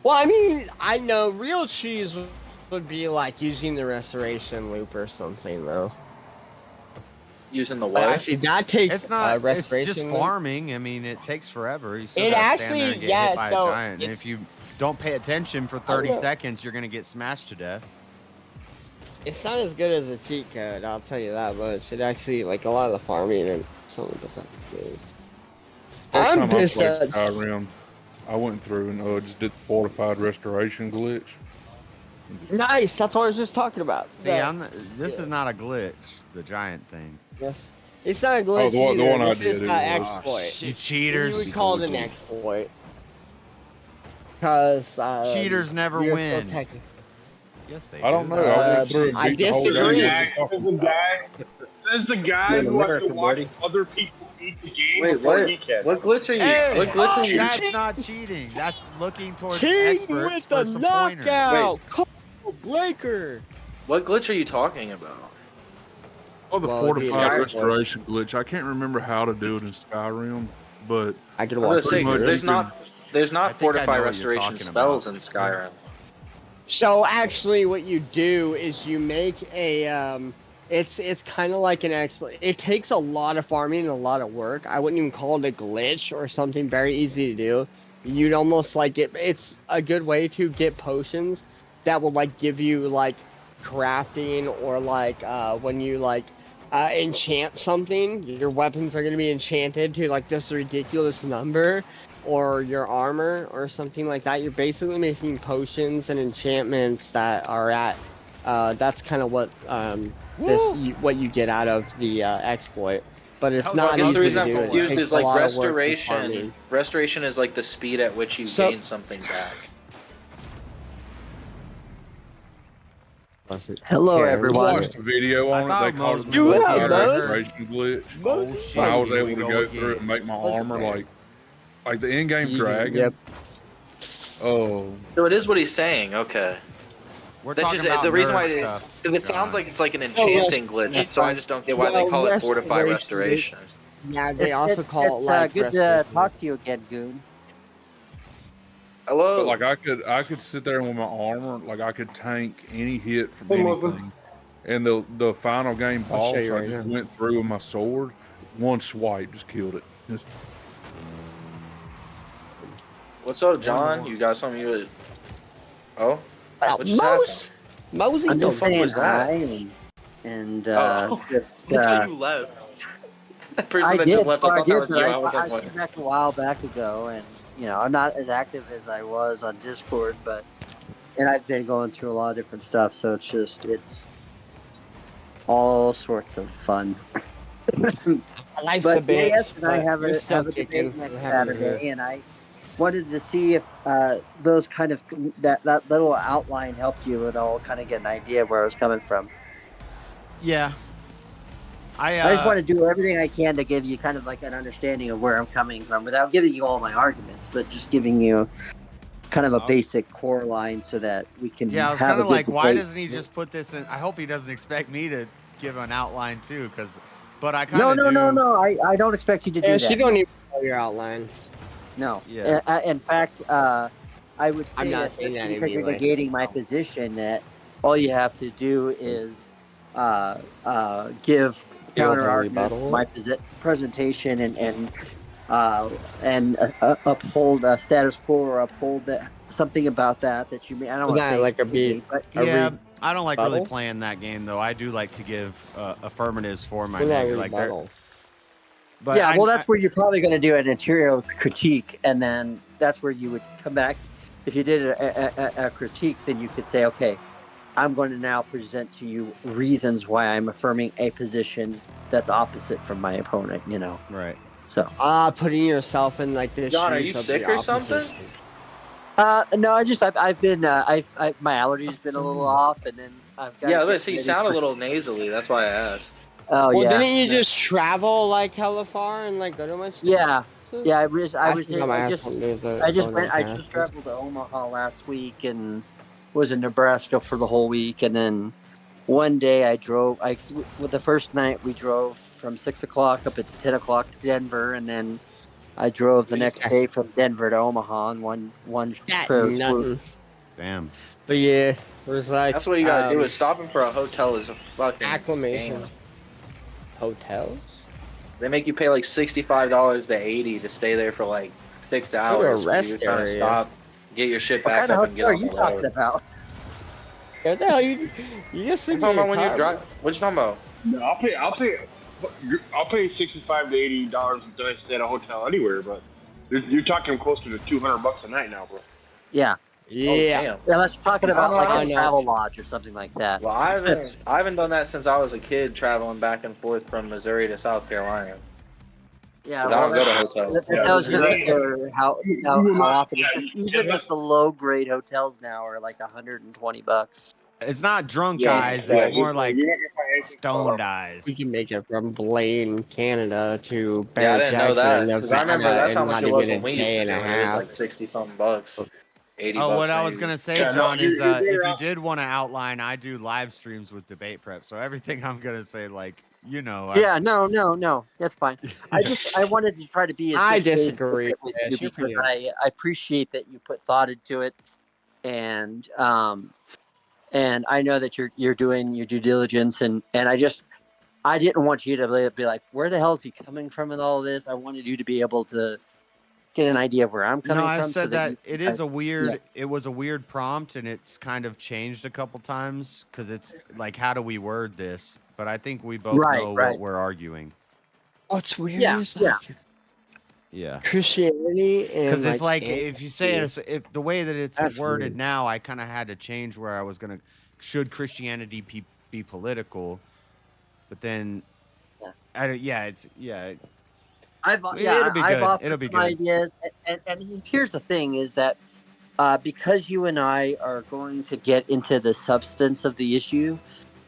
S14: Well, I mean, I know real cheese would be like using the restoration loop or something, though.
S5: Using the
S14: But
S5: what?
S14: actually, that takes
S1: It's not. It's
S14: restoration
S1: just
S14: loop.
S1: farming. I mean, it takes forever. You still
S14: It
S1: gotta stand there
S14: actually-
S1: and get
S14: yeah,
S1: hit by
S14: so
S1: a giant. And
S14: it's-
S1: if you don't pay attention for 30
S14: know.
S1: seconds, you're gonna get smashed to death.
S14: It's not as good as a cheat code, I'll tell you that much. It actually, like, a lot of the farming and some of the best skills.
S12: First
S14: I'm
S12: time I
S14: pissed
S12: played
S14: at-
S12: Skyrim, I went through and just did the fortified restoration glitch.
S14: Nice, that's what I was just talking about.
S1: See,
S14: Yeah.
S1: this is not a glitch. The giant thing.
S14: Yes. It's not a glitch
S12: the one
S14: either.
S12: I
S14: this is
S12: did,
S14: an
S12: it was-
S14: exploit.
S1: You cheaters.
S14: You would call it an exploit. Because
S1: Cheaters never
S14: you're so
S1: win.
S14: technical.
S1: Yes, they
S12: I don't
S1: do.
S12: know. I went through and
S14: I
S12: beat the whole game.
S14: disagree.
S2: Says the guy
S17: In
S2: who has to
S17: America,
S2: watch
S17: Morty.
S2: other people beat the game
S5: Wait,
S2: before
S5: what?
S2: he can.
S5: What glitch are you?
S1: Hey,
S5: what glitch are you?
S1: that's not cheating. That's looking towards
S14: King
S1: experts
S14: with
S1: for
S14: the
S1: some pointers.
S14: knockout. Cole Blaker.
S5: What glitch are you talking about?
S12: Oh, the
S14: Well,
S12: fortified
S5: Skyrim.
S12: restoration glitch. I can't remember how to do it in Skyrim, but
S14: I can
S5: I'm gonna
S14: watch
S5: say, 'cause
S12: much
S5: there's
S12: you can-
S5: not
S1: I think I
S5: fortify
S1: know what you're
S5: restoration
S1: talking
S5: spells
S1: about.
S5: in Skyrim.
S14: So actually, what you do is you make a it's kind of like an exploit. It takes a lot of farming and a lot of work. I wouldn't even call it a glitch or something very easy to do. You'd almost like it. It's a good way to get potions that will like give you like crafting or like when you like enchant something, your weapons are going to be enchanted to like this ridiculous number, or your armor or something like that. You're basically making potions and enchantments that are at that's kind of what what you get out of the exploit. But it's
S1: was
S14: not
S5: I guess
S14: easy
S5: the reason
S14: to
S5: I'm
S14: do. It
S5: confused
S14: takes
S5: is
S14: a
S5: like
S14: lot of work and
S5: restoration.
S14: farming.
S5: Restoration is like the speed at which you
S14: So-
S5: gain something back.
S17: Hello,
S14: Here,
S12: I
S17: everyone.
S12: watched a video
S1: I
S12: on it.
S1: thought
S12: They called it
S1: Moses
S12: the
S14: You have
S12: fortified
S14: those?
S12: restoration glitch.
S14: Moses?
S12: And I was
S1: Here
S12: able
S1: we
S12: to
S1: go
S12: go through it
S1: again.
S12: and make my
S14: What's
S12: armor
S14: it?
S12: like the in-game
S14: You-
S12: dragon.
S14: Yep.
S12: Oh,
S5: So it is what he's saying. Okay.
S1: We're
S5: That's
S1: talking
S5: just
S1: about
S5: the reason why
S1: nerd
S5: it,
S1: stuff.
S5: because it
S1: John.
S5: sounds like it's like an enchanting glitch.
S14: that's
S5: So I
S14: fine.
S5: just don't get why they
S14: Well,
S5: call it fortify
S14: restoration,
S5: restoration.
S14: Yeah, they also call it like
S17: good to
S14: restoration.
S17: talk to you again, Goon.
S5: Hello.
S12: but like I could sit there with my armor, like I could tank any hit from anything. And the final game
S14: I'll
S12: boss,
S14: show you
S12: I
S14: right
S12: just
S14: now.
S12: went through with my sword, one swipe just killed it. Just
S5: What's up, John? You got something you would? Oh, what just
S14: Mose, Mosey,
S17: I'm
S5: the
S17: just
S5: fuck
S17: saying
S5: was that?
S17: hi, and
S5: Oh.
S17: just
S5: I thought you left. The person
S17: I
S5: that
S17: did.
S5: just left, I
S17: I
S5: thought that
S17: did,
S5: was
S17: but
S5: you. I was
S17: I
S5: like, what?
S17: came back a while back ago, and I'm not as active as I was on Discord, and I've been going through a lot of different stuff, so it's all sorts of fun.
S14: Life's
S17: But
S14: a bitch.
S17: JS and I
S14: but
S17: have
S14: you're
S17: a
S14: still
S17: debate
S14: kicking.
S17: next
S14: We're having
S17: Saturday, and I wanted to see if those kind of that little outline helped you at all, kind of get an idea of where I was coming from.
S1: Yeah.
S17: I just want to do everything I can to give you kind of like an understanding of where I'm coming from, without giving you all my arguments, but just giving you kind of a basic core line so that we can
S1: Yeah, I was
S17: have
S1: kind
S17: a
S1: of
S17: good
S1: like, why
S17: debate.
S1: doesn't he just put this in? I hope he doesn't expect me to give an outline too, but I kind of
S17: No. I don't expect you to do
S14: Yeah,
S17: that.
S14: she don't even know your outline.
S17: No.
S1: Yeah.
S17: In fact, I would say
S14: I'm not
S17: that
S14: saying that
S17: because you're
S14: immediately.
S17: negating my position, that all you have to do is give counter arguments to my presentation and uphold status quo, or uphold that something about that you may. I don't want to
S14: Isn't that
S17: say
S14: like a
S17: me,
S14: beat?
S17: but
S1: Yeah, I don't like really
S14: rebuttal?
S1: playing that game though. I do like to give affirmatives for my
S14: Isn't that
S1: nigga. Like they're,
S14: rebuttal?
S1: but
S17: yeah,
S1: I,
S17: well, that's where you're probably going to do an interior critique, and then that's where you would come back. If you did a critique, then you could say, okay, I'm going to now present to you reasons why I'm affirming a position that's opposite from my opponent.
S1: Right.
S17: So.
S14: Putting yourself in like the
S5: John, are
S14: shoes
S5: you
S14: of
S5: sick
S14: the
S5: or something?
S14: opposition.
S17: No, I've been my allergies been a little off, and then I've got.
S5: Yeah, listen, you sound a little nasally. That's why I asked.
S17: Oh
S14: Well,
S17: yeah.
S14: didn't you just travel like hella far and like go to my state?
S17: Yeah. Yeah, I just
S14: traveled
S17: traveled to Omaha last week and was in Nebraska for the whole week, and then one day I drove. The first night we drove from 6 o'clock up at 10 o'clock to Denver, and then I drove the next day from Denver to Omaha on one trip.
S14: Nothing.
S1: Damn.
S14: But yeah, it was like
S5: That's what you gotta do. Is stopping for a hotel is a fucking
S14: acclimation.
S5: scam.
S14: Hotels?
S5: They make you pay like $65 to $80 to stay there for like 6 hours.
S14: rest
S5: You're trying to
S14: area.
S5: stop, get your shit
S17: What
S5: back
S17: kind of
S5: up and get
S17: hotel are
S5: on
S17: you
S5: the
S17: talking
S5: road.
S17: about?
S14: What the hell you just
S5: I'm talking about when you drive. What you talking about?
S2: No, I'll pay $65 to $80 to stay at a hotel anywhere, but you're talking closer to $200 a night now, bro.
S17: Yeah.
S14: Yeah.
S17: Yeah, let's talking about
S5: I
S17: like a
S5: know.
S17: travel lodge or something like that.
S5: Well, I haven't done that since I was a kid, traveling back and forth from Missouri to South Carolina.
S17: Yeah,
S5: I don't
S17: well,
S5: go to hotels.
S17: that was how often. Because even like the low grade hotels now are like $120.
S1: It's not drunk
S5: Yeah,
S1: eyes.
S5: yeah,
S1: It's more like stoned
S14: We
S1: eyes.
S14: can make it from Blaine, Canada to
S5: Yeah, I
S14: Barrett
S5: didn't know
S14: Jackson,
S5: that because I remember
S14: Nevada,
S5: that's how
S14: in
S5: much
S14: not
S5: it was
S14: even
S5: when
S14: a
S5: we used
S14: day
S5: to
S14: and
S5: do
S14: a
S5: it. It was
S14: half.
S5: like 60-something bucks, 80
S1: Oh,
S5: bucks
S1: what I was
S5: maybe.
S1: gonna say,
S9: Yeah, no,
S1: John, is
S9: you're
S1: if
S9: better
S1: you
S9: off.
S1: did want to outline, I do live streams with debate prep. So everything I'm gonna say, like,
S17: Yeah, no, that's fine. I wanted to try to be as
S14: I
S17: persuasive
S14: disagree.
S17: with
S14: Yes,
S17: you
S14: you're
S17: because
S14: pretty.
S17: I appreciate that you put thought into it, and I know that you're doing your due diligence, and I didn't want you to be like, where the hell is he coming from with all this? I wanted you to be able to get an idea of where I'm
S1: No,
S17: coming
S1: I
S17: from, so
S1: said
S17: that
S1: that
S17: you
S1: it
S17: can
S1: is a
S17: yeah.
S1: weird. It was a weird prompt, and it's kind of changed a couple times because it's like, how do we word this? But I think we both
S17: Right,
S1: know
S17: right.
S1: what we're arguing.
S14: What's weird
S17: Yeah,
S14: is
S17: yeah.
S14: like
S1: Yeah.
S14: Christianity and
S1: Because it's like
S14: atheism.
S1: if you say it, if the way that it's
S14: That's
S1: worded
S14: weird.
S1: now, I kind of had to change where I was gonna. Should Christianity be political? But then, it's
S17: I've
S1: it'll be good.
S17: offered
S1: It'll be
S17: some
S1: good.
S17: ideas, and here's the thing: is that because you and I are going to get into the substance of the issue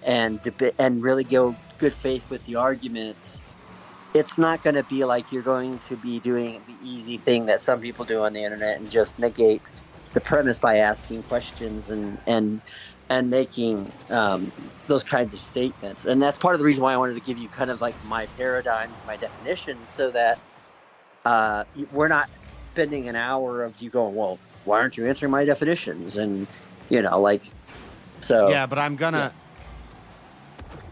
S17: and debate and really go good faith with the arguments, it's not going to be like you're going to be doing the easy thing that some people do on the internet and just negate the premise by asking questions and making those kinds of statements. And that's part of the reason why I wanted to give you kind of like my paradigms, my definitions, so that we're not spending an hour of you going, well, why aren't you answering my definitions? And so
S1: Yeah, but I'm gonna.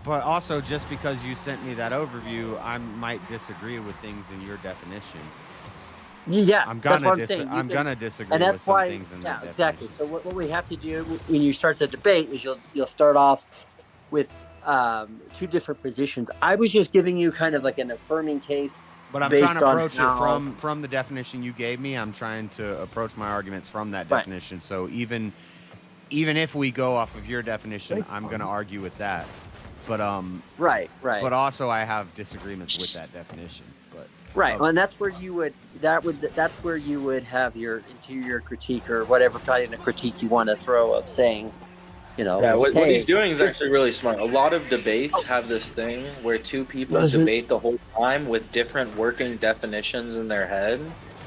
S1: But also, just because you sent me that overview, I might disagree with things in your definition.
S17: Yeah,
S1: I'm
S17: that's
S1: gonna
S17: what I'm saying.
S1: I'm gonna disagree
S17: and
S1: with
S17: that's
S1: some
S17: why,
S1: things in the
S17: yeah,
S1: definition.
S17: exactly. So what we have to do when you start the debate is you'll start off with two different positions. I was just giving you kind of like an affirming case,
S1: But I'm trying
S17: based
S1: to
S17: on
S1: approach
S17: how,
S1: it from the definition you gave me. I'm trying to approach my arguments from that
S17: Right.
S1: definition. So even if we go off of your definition, I'm gonna argue with that. But
S17: right.
S1: But also, I have disagreements with that definition. But
S17: Right, well, and that's where you would that's where you would have your interior critique or whatever kind of critique you want to throw of saying,
S5: Yeah, what
S17: hey,
S5: he's doing is actually really smart. A lot of debates have this thing where two people
S17: Does it?
S5: debate the whole time with different working definitions in their head.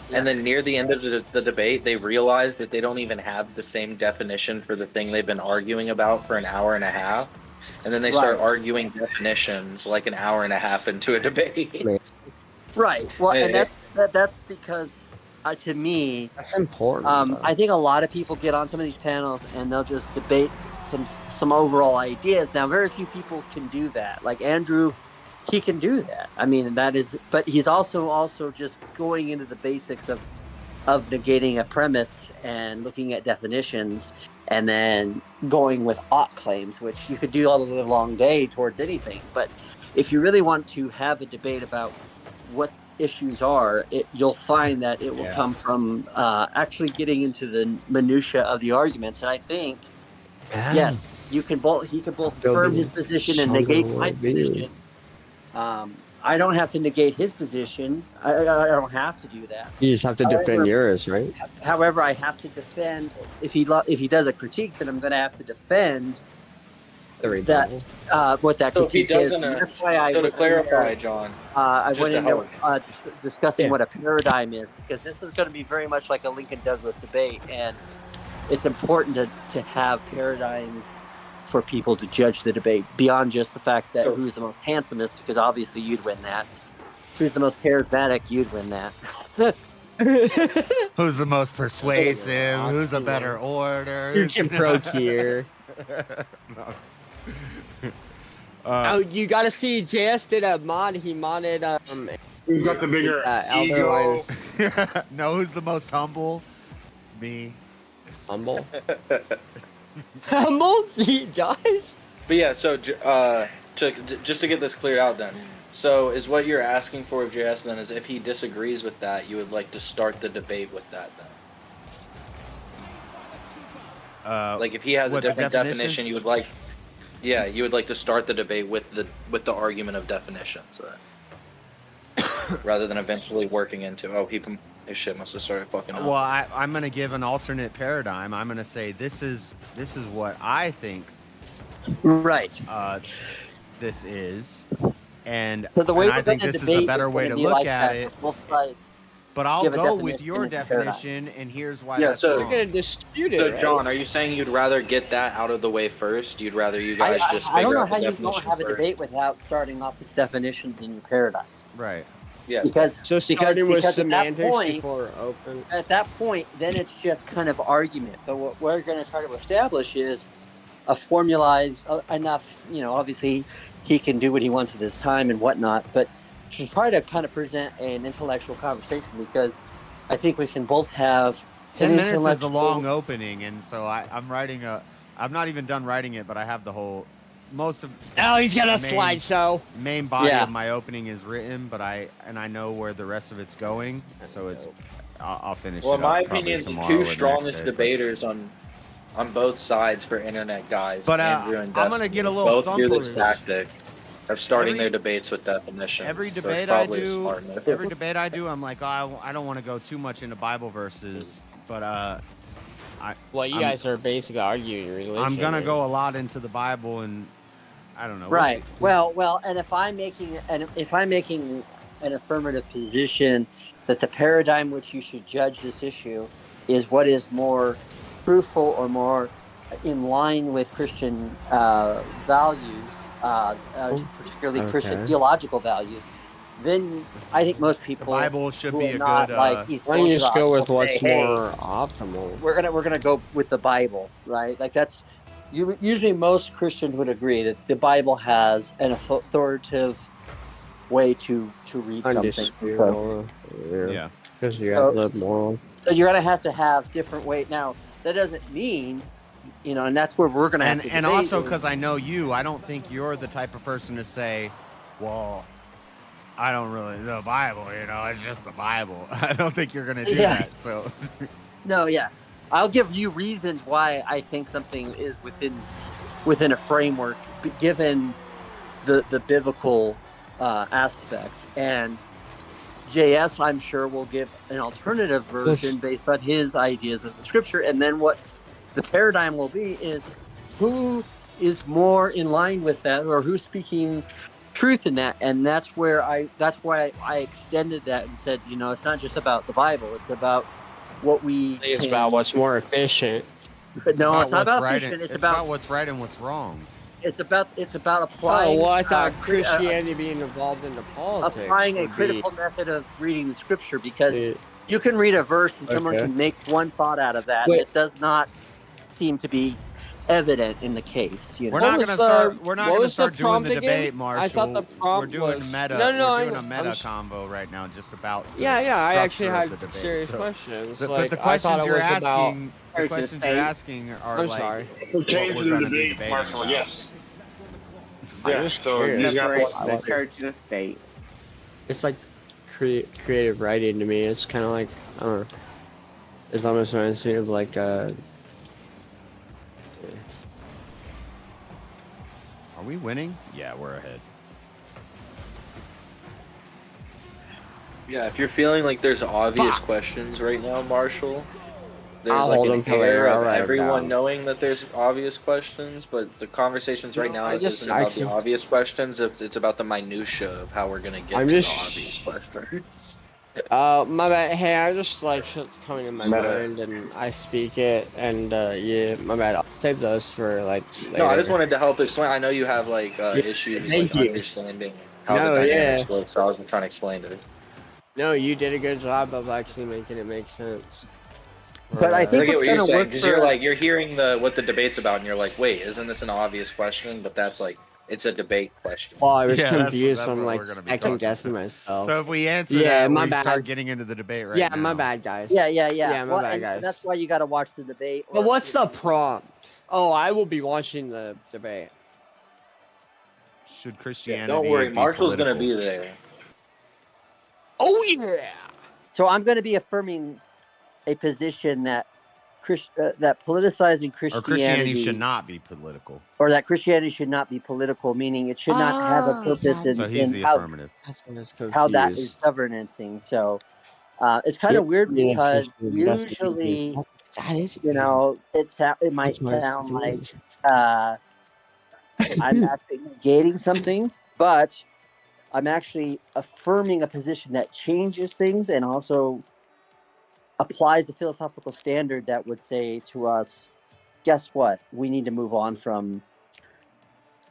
S17: Yeah.
S5: And then near the end of the debate, they realize that they don't even have the same definition for the thing they've been arguing about for an hour and a half. And then they start
S17: Right.
S5: arguing definitions like an hour and a half into a debate.
S17: Right. Well, and
S5: Yeah.
S17: that's because to me,
S14: That's important.
S17: I think a lot of people get on some of these panels and they'll just debate some overall ideas. Now, very few people can do that. Like Andrew, he can do that. I mean, but he's also just going into the basics of negating a premise and looking at definitions and then going with ought claims, which you could do all the long day towards anything. But if you really want to have a debate about what issues are, you'll find that it will come from actually getting into the minutia of the arguments. And I think, yes, he can both affirm his position and negate my position. I don't have to negate his position. I don't have to do that.
S14: You just have to defend yours, right?
S17: However, I have to defend if he does a critique, then I'm going to have to defend that what that
S5: So if he
S17: critique is.
S5: doesn't,
S17: And that's why I
S5: so to
S17: went in
S5: clarify,
S17: there,
S5: John,
S17: I
S5: just
S17: went
S5: to
S17: in there
S5: help.
S17: discussing what a paradigm is, because this is going to be very much like a Lincoln Douglas debate, and it's important to have paradigms for people to judge the debate beyond just the fact that who's the most handsomest, because obviously you'd win that. Who's the most charismatic, you'd win that.
S1: Who's the most persuasive? Who's a better orator?
S14: You can procure. Oh, you gotta see JS did a mod. He modded
S2: Who's got the bigger
S14: Elder
S2: ego?
S1: No, who's the most humble? Me.
S14: Humble? Humble? Josh?
S5: But yeah, so just to get this cleared out then. So is what you're asking for of JS then is if he disagrees with that, you would like to start the debate with that then? Like if he has a different definition, you would like to start the debate with the argument of definitions. rather than eventually working into, oh, his shit must have started fucking up.
S1: Well, I'm going to give an alternate paradigm. I'm going to say this is what I think.
S17: Right.
S1: This is, and,
S17: So the way
S1: and I
S17: we're
S1: think
S17: going to
S1: this is a
S17: debate
S1: better
S17: is
S1: way
S17: going
S1: to
S17: to be
S1: look
S17: like
S1: at
S17: that.
S1: it.
S17: Both sides.
S1: But I'll
S17: give a
S1: go with
S17: definition
S1: your
S17: of the paradigm.
S1: definition, and here's why
S5: Yeah,
S1: that's
S5: so
S1: wrong.
S14: You're gonna dispute it,
S5: So,
S14: right?
S5: John, are you saying you'd rather get that out of the way first? You'd rather you guys just
S17: I don't
S5: figure
S17: know
S5: out
S17: how
S5: the
S17: you don't
S5: definition
S17: have a
S5: first?
S17: debate without starting off with definitions and paradigms.
S1: Right.
S5: Yeah.
S17: Because
S14: So starting with
S17: because at that
S14: semantics
S17: point,
S14: before open.
S17: at that point, then it's just kind of argument. But what we're going to try to establish is a formalized enough. Obviously, he can do what he wants with his time and whatnot. But to try to kind of present an intellectual conversation, because I think we can both have
S1: 10 minutes is a long opening, and so I'm writing I'm not even done writing it, but I have the whole, most of.
S14: Oh, he's got a
S1: main,
S14: slideshow.
S1: Main body
S14: Yeah.
S1: of my opening is written, but I know where the rest of it's going, so I'll finish
S5: Well,
S1: it
S5: in my
S1: up probably
S5: opinion, the
S1: tomorrow or
S5: two
S1: the next
S5: strongest
S1: day,
S5: debaters on both sides for internet guys,
S1: But,
S5: Andrew and
S1: I'm
S5: Destiny,
S1: gonna get a little
S5: both do this
S1: thumperish.
S5: tactic of starting
S1: Every-
S5: their debates with definitions.
S1: Every
S5: so it's
S1: debate I
S5: probably a
S1: do,
S5: smart move.
S1: every debate I do, I'm like, oh, I don't want to go too much into Bible verses, but
S14: Well, you guys are basically arguing religion.
S1: I'm gonna go a lot into the Bible, and I don't know. we'll
S17: Right.
S1: see.
S17: Well, and if I'm making an affirmative position that the paradigm which you should judge this issue is what is more truthful or more in line with Christian values, particularly Christian
S14: Okay.
S17: theological values, then I think most people
S1: The Bible should
S17: who
S1: be
S17: are
S1: a
S17: not
S1: good.
S17: like these
S14: Why don't you just go with
S17: orthodox will
S14: what's
S17: say, hey,
S14: more optimal?
S17: we're gonna go with the Bible, right? Like that's usually most Christians would agree that the Bible has an authoritative way to read something.
S14: Undisputable.
S1: Yeah.
S14: Because you have the moral.
S17: So you're gonna have to have different weight. Now that doesn't mean, and that's where we're gonna have to.
S1: And
S17: debate
S1: also
S17: is-
S1: because I know you, I don't think you're the type of person to say, well, I don't really know the Bible, it's just the Bible. I don't think you're gonna do
S17: Yeah.
S1: that. So
S17: No, yeah, I'll give you reasons why I think something is within a framework, given the biblical aspect. And JS, I'm sure, will give an alternative version based on his ideas of the scripture. And then what the paradigm will be is who is more in line with that, or who's speaking truth in that. And that's why I extended that and said, it's not just about the Bible, it's about what we
S14: It's
S17: can-
S14: about what's more efficient.
S17: But no, it's not
S1: what's
S17: about
S1: right
S17: efficient.
S1: and-
S17: It's
S1: about
S17: about
S1: what's right and what's wrong.
S17: it's about applying.
S14: Oh, well, I thought
S17: cri-
S14: Christianity being involved into politics.
S17: applying a
S14: would be-
S17: critical method of reading the scripture, because you can read a verse and someone
S14: Okay.
S17: can make one thought out of that.
S14: Wait.
S17: It does not seem to be evident in the case.
S1: We're not gonna start. We're not gonna start doing the debate, Marshall.
S14: I thought the prompt
S1: we're doing
S14: was...
S1: meta.
S14: No,
S1: we're
S14: I
S1: doing
S14: know.
S1: a meta convo right now, just about. The
S14: Yeah, I actually
S1: structure
S14: had
S1: of the debate.
S14: serious
S1: So-
S14: questions.
S1: But
S14: like,
S1: the
S14: I thought
S1: questions
S14: it
S1: you're
S14: was about
S1: asking, the questions you're asking are
S14: I'm
S1: like
S14: sorry.
S1: what
S2: Change
S1: we're
S2: the
S1: gonna be
S2: debate,
S1: debating
S2: Marshall.
S1: about.
S2: Yes.
S14: I'm
S2: Yeah.
S14: just
S2: So
S14: curious.
S2: you got
S20: Separation
S14: I
S20: of church and the state.
S14: It's like creative writing to me. It's kind of like, I don't know. It's almost reminds me of like
S1: Are we winning? Yeah, we're ahead.
S5: Yeah, if you're feeling like there's obvious questions right now, Marshall, there's
S14: I'll
S5: like
S14: hold
S5: an
S14: them till
S5: air
S14: later. I'll
S5: of
S14: write 'em
S5: everyone
S14: down.
S5: knowing that there's obvious questions, but the conversations right now
S14: I just
S5: isn't about
S14: actually-
S5: the obvious questions. It's about the minutia of how we're gonna get
S14: I'm
S5: to
S14: just-
S5: the obvious questions.
S14: my bad. Hey, I just like shit coming in my
S5: Meta.
S14: mind and I speak it, and yeah, my bad. I'll save those for like later.
S5: No, I just wanted to help explain. I know you have like issues
S14: thank
S5: like
S14: you.
S5: understanding how
S14: No,
S5: the
S14: yeah.
S5: dynamics work, so I wasn't trying to explain it.
S14: No, you did a good job of actually making it make sense.
S17: But I think
S5: I get
S17: what's
S5: what you're
S17: gonna
S5: saying
S17: work
S5: because
S17: for
S5: you're hearing what the debate's about, and you're like, wait, isn't this an obvious question? But that's like it's a debate question.
S14: Well, I was
S1: Yeah,
S14: confused.
S1: that's
S14: I'm
S1: what
S14: like
S1: we're gonna be
S14: second
S1: talking
S14: guessing myself.
S1: So if we answer
S14: Yeah,
S1: that,
S14: my
S1: we
S14: bad.
S1: start getting into the debate right
S14: yeah,
S1: now.
S14: my bad, guys.
S17: Yeah.
S14: Yeah, my
S17: Well,
S14: bad,
S17: and
S14: guys.
S17: that's why you got to watch the debate.
S14: But what's the prompt? Oh, I will be watching the debate.
S1: Should Christianity?
S5: Don't worry,
S1: be
S5: Marshall's gonna
S1: political?
S5: be there.
S14: Oh yeah.
S17: So I'm going to be affirming a position that that politicizing
S1: Or
S17: Christianity
S1: Christianity should not be political.
S17: or that Christianity should not be political, meaning it should not have a purpose
S1: So he's
S17: in
S1: the
S17: how
S1: affirmative.
S14: That's when it's
S17: how that is
S14: confused.
S17: governancing. So it's kind
S14: You're
S17: of weird
S14: being
S17: because
S14: Christian, that's what it is.
S17: usually,
S14: That is
S17: you know, it might
S14: That's what it's
S17: sound like
S14: confused.
S17: I'm actually negating something, but I'm actually affirming a position that changes things and also applies a philosophical standard that would say to us, guess what? We need to move on from.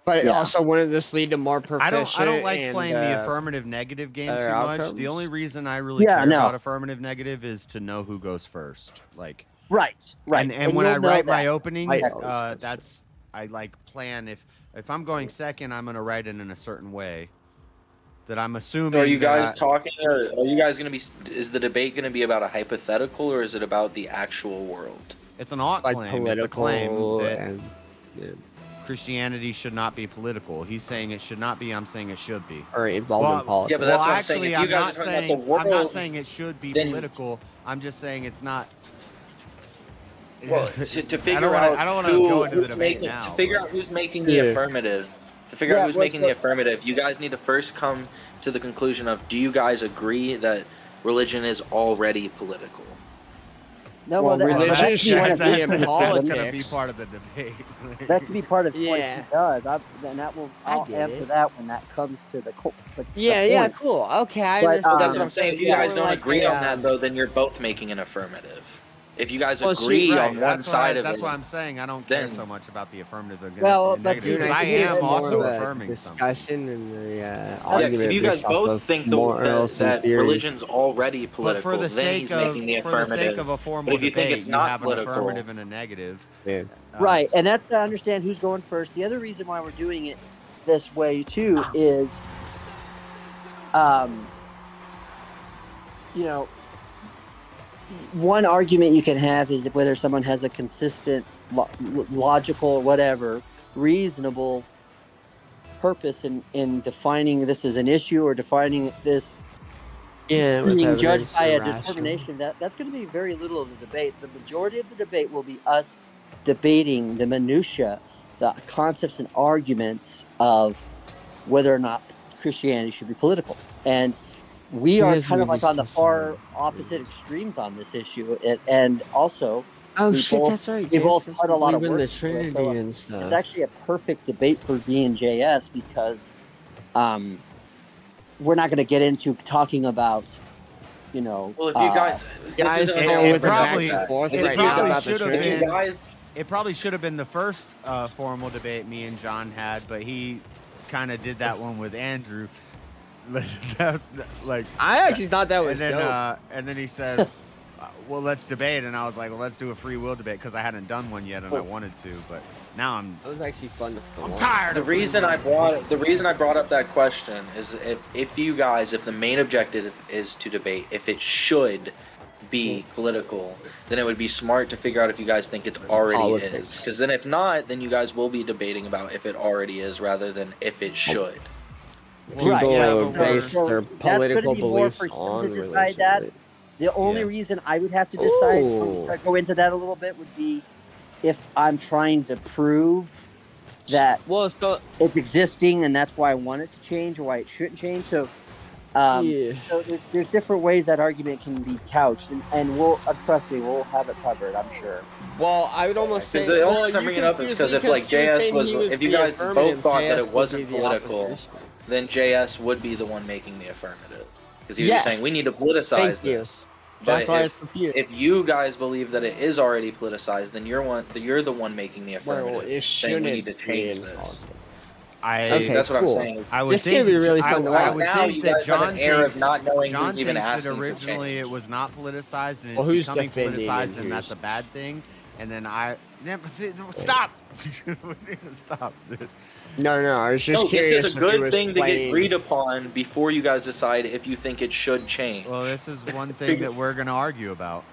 S14: But
S17: Yeah.
S14: also, wouldn't this lead to more proficient?
S1: I don't like
S14: and,
S1: playing the affirmative negative game
S14: better
S1: too much.
S14: outcomes?
S1: The only reason I really care about affirmative negative is to know who goes first. Like
S17: right.
S1: And when I
S17: you'll know
S1: write my
S17: that.
S1: openings,
S17: Right.
S1: I like plan if I'm going second, I'm gonna write it in a certain way. That I'm assuming.
S5: So are you guys talking, or are you guys going to be? Is the debate going to be about a hypothetical, or is it about the actual world?
S1: It's an ought
S14: Like
S1: claim. It's a claim
S14: political
S1: that
S14: and
S1: Christianity should not be political. He's saying it should not be. I'm saying it should be.
S14: or involved in politics.
S5: Yeah, but that's what I'm
S1: actually,
S5: saying. If you
S1: I'm
S5: guys
S1: not
S5: are talking about
S1: saying
S5: the world,
S1: I'm not saying it should be
S5: then-
S1: political. I'm just saying it's not.
S5: Well, to figure
S1: I
S5: out
S1: don't want to go into the debate now.
S5: To figure out who's making the affirmative. To figure out who's making the affirmative, you guys need to first come to the conclusion of: do you guys agree that religion is already political?
S17: No, well,
S14: religion
S17: that's
S14: should
S17: one of
S14: be
S17: the
S14: in
S1: That's
S14: politics.
S1: gonna be part of the debate.
S17: That could be part of what
S14: Yeah.
S17: he does. And that will. I'll
S14: get
S17: answer
S14: it.
S17: that when that comes to the.
S14: Yeah,
S17: point.
S14: cool. Okay, I
S17: But,
S14: understand.
S5: That's what I'm saying. If you
S14: Yeah,
S5: guys
S14: we're
S5: don't
S14: like
S5: agree
S14: the,
S5: on that, though, then you're both making an affirmative. If you guys
S1: Well,
S5: agree
S1: right,
S5: on one side of
S1: that's
S5: it,
S1: why I'm saying I don't care
S5: then-
S1: so much about the affirmative and
S17: Well,
S1: and
S17: but
S1: negative.
S17: dude,
S1: Because I
S17: think it's
S1: am
S17: more
S1: also
S14: of a
S1: affirming something.
S14: discussion and the
S5: Yeah,
S14: argument
S5: because if you guys
S14: based off
S5: both
S14: of
S5: think
S14: morals and
S5: that
S14: theories.
S5: religion's already
S1: But
S5: political,
S1: for the
S5: then
S1: sake
S5: he's
S1: of
S5: making the
S1: for the
S5: affirmative.
S1: sake of a formal
S5: But if you
S1: debate,
S5: think it's
S1: you
S5: not
S1: have
S5: political,
S1: an affirmative and a negative.
S14: Yeah.
S17: Right, and that's to understand who's going first. The other reason why we're doing it this way too is, you know, one argument you can have is whether someone has a consistent, logical, whatever, reasonable purpose in defining this as an issue or defining this
S14: with
S17: being judged
S14: evidence
S17: by a
S14: and rational.
S17: determination. That's going to be very little of the debate. The majority of the debate will be us debating the minutia, the concepts and arguments of whether or not Christianity should be political. And we are kind of like on the far opposite extremes on this issue. And also,
S14: Oh
S17: we
S14: shit,
S17: both,
S14: that's right.
S17: we both
S14: JS
S17: put a lot of
S14: believe in
S17: work
S14: the
S17: into it.
S14: Trinity
S17: So
S14: and stuff.
S17: it's actually a perfect debate for me and JS because we're not going to get into talking about, you know.
S5: Well, if you guys,
S14: guys
S5: this isn't
S14: go
S5: a
S14: with the back
S1: probably
S14: and forth
S5: If
S14: right
S5: you
S14: now
S5: guys
S14: about the
S1: should have
S14: Trinity.
S1: been. It probably should have been the first formal debate me and John had, but he kind of did that one with Andrew. Like
S14: I actually thought that was
S1: and then,
S14: dope.
S1: and then he said, "Well, let's debate," and I was like, "Well, let's do a free will debate," because I hadn't done one yet and I wanted to, but now
S14: It was actually fun.
S1: I'm tired.
S5: The reason I brought up that question is if the main objective is to debate if it should be political, then it would be smart to figure out if you guys think it already is. Because then if not, then you guys will be debating about if it already is rather than if it should.
S14: People base their
S17: That's
S14: political
S17: gonna be more
S14: beliefs
S17: for him
S14: on
S17: to decide that.
S14: religion.
S17: The only reason I would have to decide, go into that a little bit, would be if I'm trying to prove that it's existing and that's why I want it to change or why it shouldn't change. So, so there's different ways that argument can be couched, and we'll trust me, we'll have it covered, I'm sure.
S14: Well, I would almost say.
S5: The only
S14: Well,
S5: reason I'm
S14: you
S5: bringing it up is
S14: confuse
S5: because
S14: me
S5: if like
S14: he was
S5: JS
S14: saying
S5: was,
S14: he was
S5: if you
S14: the
S5: guys both
S14: affirmative,
S5: thought that
S14: JS
S5: it
S14: would
S5: wasn't
S14: be the
S5: political,
S14: opposition.
S5: then JS would be the one making the affirmative. Because he was
S14: Yes.
S5: saying we need to politicize
S14: Thank you.
S5: this.
S14: That's
S5: But
S14: why I was confused.
S5: if you guys believe that it is already politicized, then you're the one making the affirmative.
S14: Well, it
S5: saying we need to
S14: shouldn't
S5: change
S14: be
S5: this.
S14: Okay,
S5: That's what
S14: cool.
S5: I'm saying.
S1: I would
S14: This
S1: think
S14: could be really fun to
S1: I
S14: watch.
S1: would
S5: Now
S1: think
S5: you
S1: that
S5: guys have
S1: John
S5: an air of
S1: thinks,
S5: not knowing
S1: John
S5: who's even
S1: thinks that
S5: asking for
S1: originally
S5: change.
S1: it was not politicized and
S14: Well,
S1: it's
S14: who's
S1: becoming
S14: defending
S1: politicized
S14: and
S1: and that's
S14: who's-
S1: a bad thing. And then stop. Stop.
S14: No, I was just
S5: No,
S14: curious.
S5: this is a
S14: if he
S5: good
S14: was
S5: thing to get
S14: playing-
S5: agreed upon before you guys decide if you think it should change.
S1: Well, this is one thing that we're going to argue about.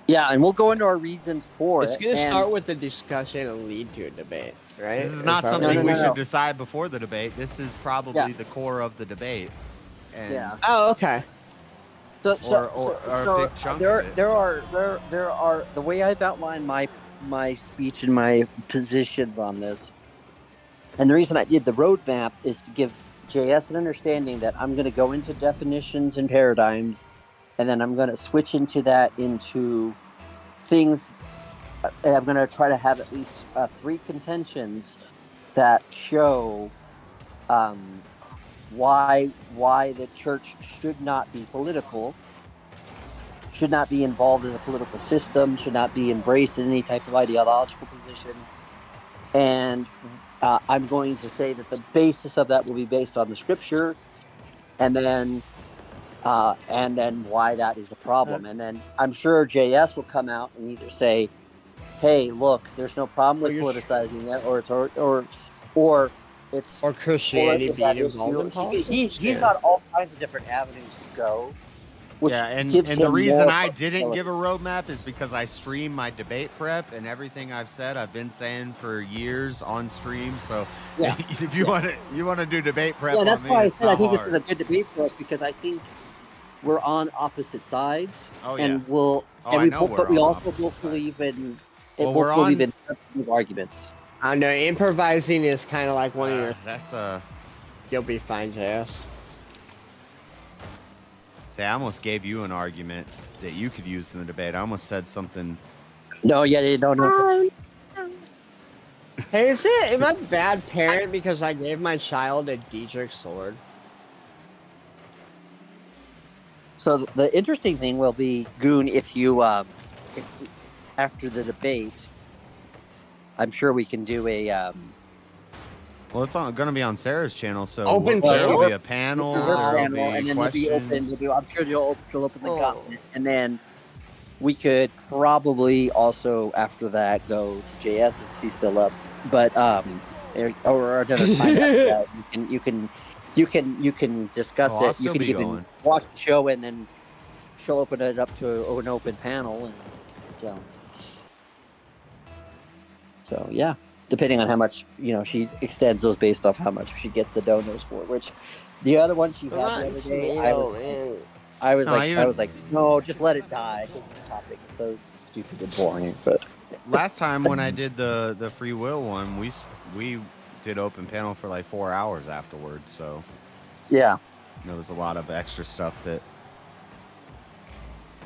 S17: Yeah, and we'll go into our reasons for
S14: It's
S17: it.
S14: gonna
S17: and-
S14: start with the discussion and lead to a debate, right?
S1: This is not
S14: that
S1: something
S14: what
S1: we
S14: it is?
S1: should decide before the debate. This is probably
S17: Yeah.
S1: the core of the debate. And
S17: Yeah.
S14: Oh, okay.
S1: or a big chunk of it.
S17: There are the way I've outlined my speech and my positions on this, and the reason I did the roadmap is to give JS an understanding that I'm going to go into definitions and paradigms, and then I'm going to switch into things, and I'm going to try to have at least 3 contentions that show why the church should not be political, should not be involved as a political system, should not be embraced in any type of ideological position. And I'm going to say that the basis of that will be based on the scripture, and then why that is a problem. And then I'm sure JS will come out and either say, "Hey, look, there's no problem with politicizing that," or
S14: Christianity being involved in politics.
S17: He's got all kinds of different avenues to go.
S1: Yeah, and the reason I didn't give a roadmap is because I stream my debate prep, and everything I've said I've been saying for years on stream. So if you want to do debate prep,
S17: yeah, that's
S1: on me,
S17: why I
S1: it's
S17: said I
S1: not
S17: think
S1: hard.
S17: this is a good debate for us, because I think we're on opposite sides,
S1: Oh,
S17: and
S1: yeah.
S17: we'll
S1: Oh, I know
S17: but
S1: we're
S17: we
S1: on
S17: also both believe in
S1: Well,
S17: both
S1: we're
S17: believe
S1: on-
S17: in arguments.
S14: I know improvising is kind of like one of your.
S1: That's
S14: You'll be fine, JS.
S1: Say, I almost gave you an argument that you could use in the debate. I almost said something.
S17: No.
S14: Hey, am I a bad parent because I gave my child a Diedrich sword?
S17: So the interesting thing will be, Goon, if after the debate, I'm sure we can do a.
S1: Well, it's going to be on Sarah's channel, so
S14: Open
S1: there'll
S14: panel?
S1: be a panel.
S17: Her
S1: There'll
S17: panel,
S1: be
S17: and then
S1: questions.
S17: I'm sure she'll open the gauntlet, and then we could probably also after that go to JS if he's still up, but or another time after that you can discuss
S1: Oh, I'll
S17: it. You
S1: still
S17: can
S1: be
S17: even
S1: going.
S17: watch the show, and then she'll open it up to an open panel, and so yeah. Depending on how much she extends those based off how much she gets the donors for. Which the other one she had the other day, I was like, no, just let it die because the topic is so stupid and boring. But
S1: Last time when I did the free will one, we did open panel for like 4 hours afterwards. So
S17: yeah,
S1: there was a lot of extra stuff that.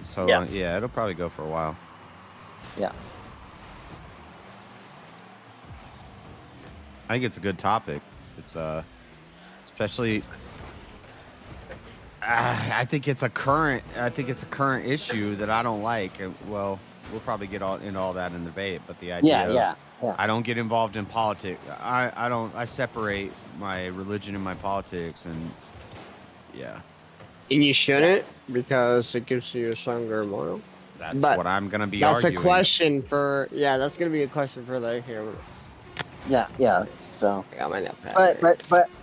S1: So
S17: Yeah.
S1: It'll probably go for a while.
S17: Yeah.
S1: I think it's a good topic. It's especially. I think it's a current issue that I don't like. Well, we'll probably get into all that in the debate, but the idea.
S17: Yeah.
S1: I don't get involved in politics. I separate my religion and my politics, and yeah.
S14: And you shouldn't, because it gives you a stronger moral.
S1: That's what I'm gonna be arguing.
S14: That's a question for. Yeah, that's gonna be a question for the here.
S17: Yeah. So, but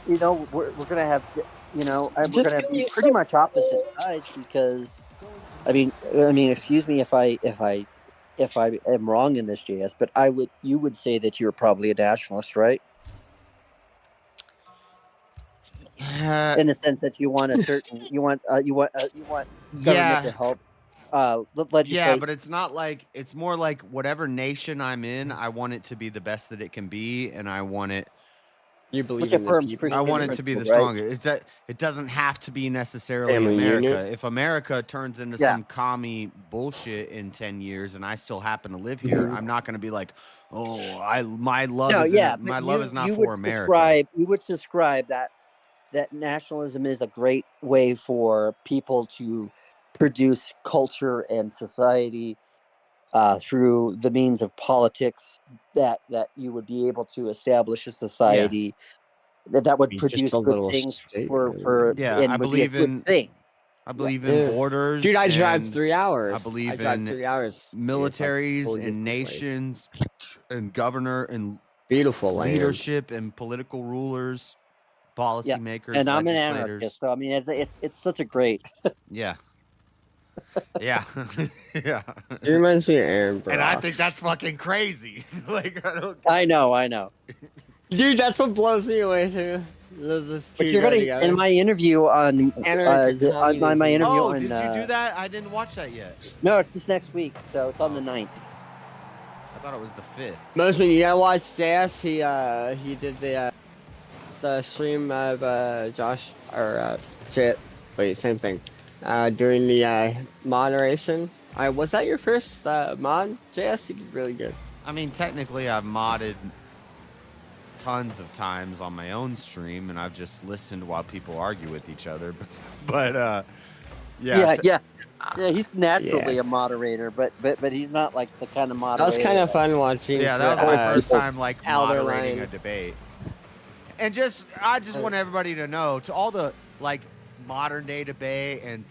S17: we're gonna have, we're gonna be pretty much opposite sides, because, I mean, excuse me if I am wrong in this, JS, but you would say that you're probably a nationalist, right? In the sense that you want government to help.
S1: Yeah, but it's not like, it's more like whatever nation I'm in, I want it to be the best that it can be, and I want it.
S14: You believe in the people.
S1: I want it to be the
S14: Right?
S1: strongest. It's that it doesn't have to be necessarily
S14: Family
S1: America.
S14: unit.
S1: If America turns into some commie bullshit in 10 years, and I still happen to live here, I'm not going to be like, oh, my love is not for America.
S17: You would subscribe that nationalism is a great way for people to produce culture and society through the means of politics, that you would be able to establish a society that would produce good things
S1: I believe in
S17: thing.
S1: I believe in borders.
S14: Dude, I drive
S1: and
S14: 3 hours.
S1: I believe
S14: drive
S1: in
S14: 3 hours.
S1: militaries
S14: It's
S1: and nations and governor and
S14: beautiful land.
S1: leadership and political rulers, policymakers,
S17: And I'm an
S1: legislators.
S17: anarchist, so I mean, it's such a great.
S1: Yeah. Yeah. Yeah.
S14: It reminds me of Aaron Brock.
S1: And I think that's fucking crazy. Like,
S17: I know.
S14: Dude, that's what blows me away too.
S17: But you're gonna in my interview on my interview
S1: Oh,
S17: on.
S1: did you do that? I didn't watch that yet.
S17: No, it's this next week, so it's on the 9th.
S1: I thought it was the 5th.
S14: Mostly, you gotta watch JS. He did the stream of Josh or Chit. Wait, same thing. During the moderation. Was that your first mod, JS? You did really good.
S1: I mean, technically, I've modded tons of times on my own stream, and I've just listened while people argue with each other. But
S17: Yeah, he's naturally a moderator, but he's not like the kind of moderator.
S14: That was kind of fun watching.
S1: Yeah, that was my first time like
S14: Elder
S1: moderating
S14: Line.
S1: a debate. And I just want everybody to know, to all the like modern day debate, and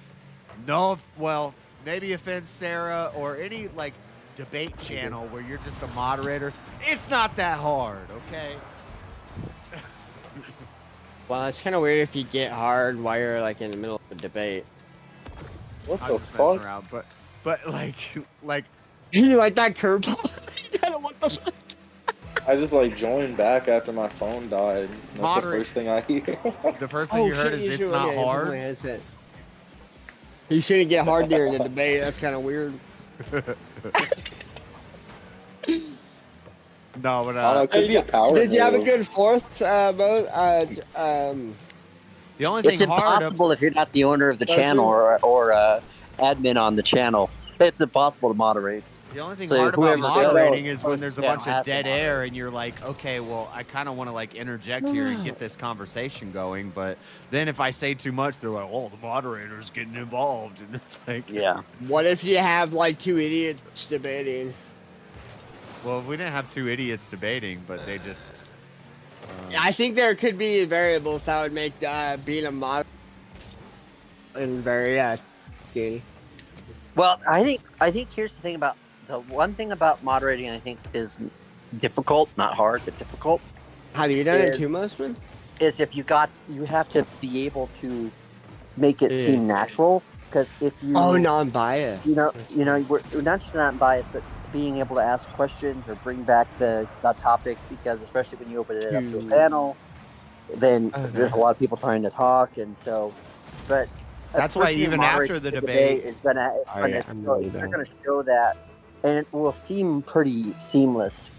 S1: maybe offend Sarah or any like debate channel where you're just a moderator. It's not that hard, okay?
S14: Well, it's kind of weird if you get hard while you're like in the middle of a debate.
S15: What
S1: I'm
S15: the
S1: just messing
S15: fuck?
S1: around, but like
S14: you like that curveball? What the fuck?
S15: I just like joined back after my phone died. That's
S1: Moderate.
S15: the first thing I hear.
S1: The first thing you heard is it's not hard.
S14: You shouldn't get hard during the debate. That's kind of weird.
S1: No, but
S15: I don't know, it could be a power
S14: Did you have a
S15: move.
S14: good fourth vote?
S1: The only thing
S17: It's impossible if you're not the owner of the channel or admin on the channel. It's impossible to moderate.
S1: The only thing
S17: So
S1: hard about
S17: whoever-
S1: moderating is when there's a bunch
S17: has
S1: of
S17: to
S1: dead
S17: moderate.
S1: air and you're like, okay, well, I kind of want to like interject here and get this conversation going. But then if I say too much, they're like, oh, the moderator's getting involved. And it's like,
S14: What if you have like two idiots debating?
S1: well, we didn't have two idiots debating, but they just.
S14: I think there could be variables that would make being a mod and very scary.
S17: Well, I think here's the thing about the one thing about moderating. I think is difficult, not hard, but difficult.
S14: Have you done it too, Mustard?
S17: Is if you have to be able to make it seem natural. Because if you
S14: non-biased.
S17: we're not just not biased, but being able to ask questions or bring back the topic, because especially when you open it up to a panel, then there's a lot of people trying to talk, and so, but
S1: That's why even after the debate,
S17: is gonna they're gonna show that, and it will seem pretty seamless.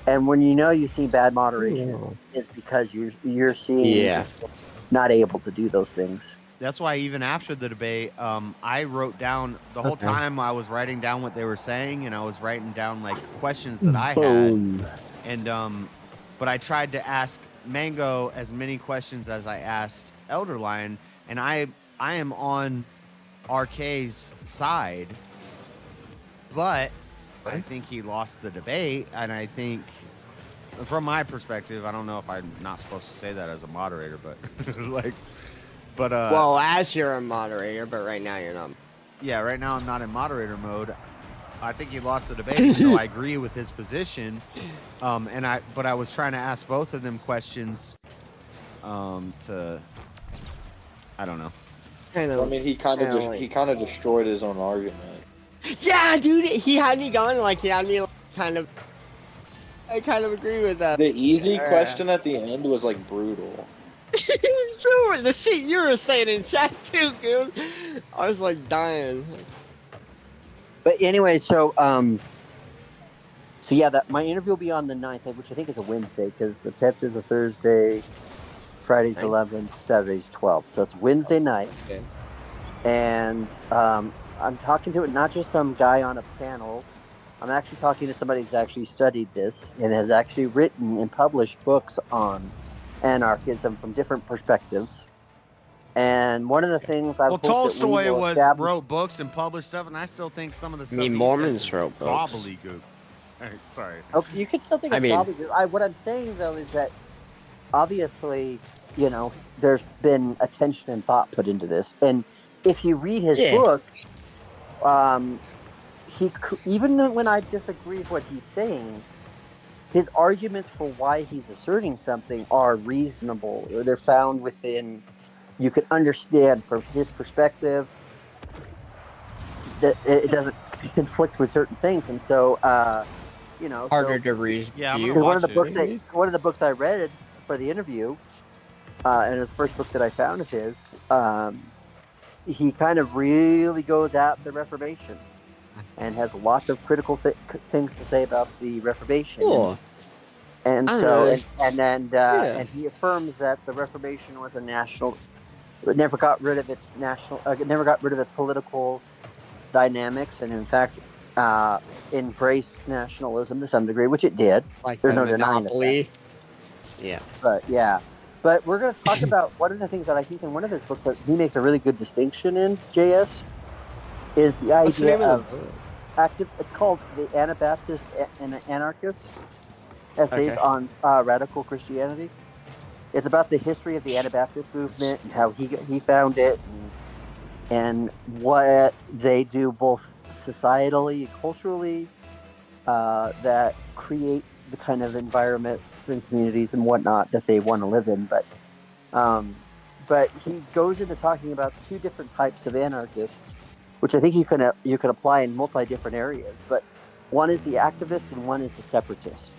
S17: And when you see bad moderation, it's because you're seeing people not able to do those things.
S1: That's why even after the debate, I wrote down the whole time I was writing down what they were saying, and I was writing down like questions that I had, and but I tried to ask Mango as many questions as I asked Elderline, and I am on RK's side, but I think he lost the debate, and I think from my perspective, I don't know if I'm not supposed to say that as a moderator, but like. But
S14: well, as you're a moderator, but right now you're not.
S1: Yeah, right now I'm not in moderator mode. I think he lost the debate, even though I agree with his position. But I was trying to ask both of them questions. I don't know.
S15: I mean, he kind of destroyed his own argument.
S14: Yeah, dude, he had me going like he had me kind of. I kind of agree with that.
S15: The easy question at the end was like brutal.
S14: True, the shit you were saying in chat too, dude. I was like dying.
S17: But anyway, so yeah, my interview will be on the 9th, which I think is a Wednesday, because the 10th is a Thursday, Friday's 11th, Saturday's 12th. So it's Wednesday night.
S14: Okay.
S17: And I'm talking to not just some guy on a panel. I'm actually talking to somebody who's actually studied this and has actually written and published books on anarchism from different perspectives. And one of the things I
S1: Tolstoy wrote books and published stuff, and I still think some of the stuff
S14: Mormons wrote books.
S1: Gobbledygook. Sorry.
S17: Okay, you could still think it's gobbledygook. What I'm saying though is that obviously, there's been attention and thought put into this, and if you read his book, even when I disagree with what he's saying, his arguments for why he's asserting something are reasonable. They're found within. You can understand from his perspective that it doesn't conflict with certain things, and so
S14: harder to read.
S1: Yeah,
S17: one of the books I read for the interview, and it's the first book that I found of his. He kind of really goes at the Reformation and has lots of critical things to say about the Reformation.
S14: Cool.
S17: And
S14: I
S17: so,
S14: don't know,
S17: and he affirms that the Reformation was a national. It never got rid of its never got rid of its political dynamics, and in fact, embraced nationalism to some degree, which it did.
S14: Like
S17: There's
S14: the
S17: no denying that.
S14: Monopoly. Yeah.
S17: But yeah, but we're going to talk about one of the things that I think in one of his books that he makes a really good distinction in, JS, is the
S14: What's the
S17: idea
S14: name
S17: of
S14: of the book?
S17: active. It's called The Anabaptist and the Anarchist Essays
S14: Okay.
S17: on Radical Christianity. It's about the history of the Anabaptist movement and how he found it, and what they do both societally and culturally that create the kind of environments and communities and whatnot that they want to live in. But he goes into talking about two different types of anarchists, which I think you can apply in multi different areas. But one is the activist and one is the separatist.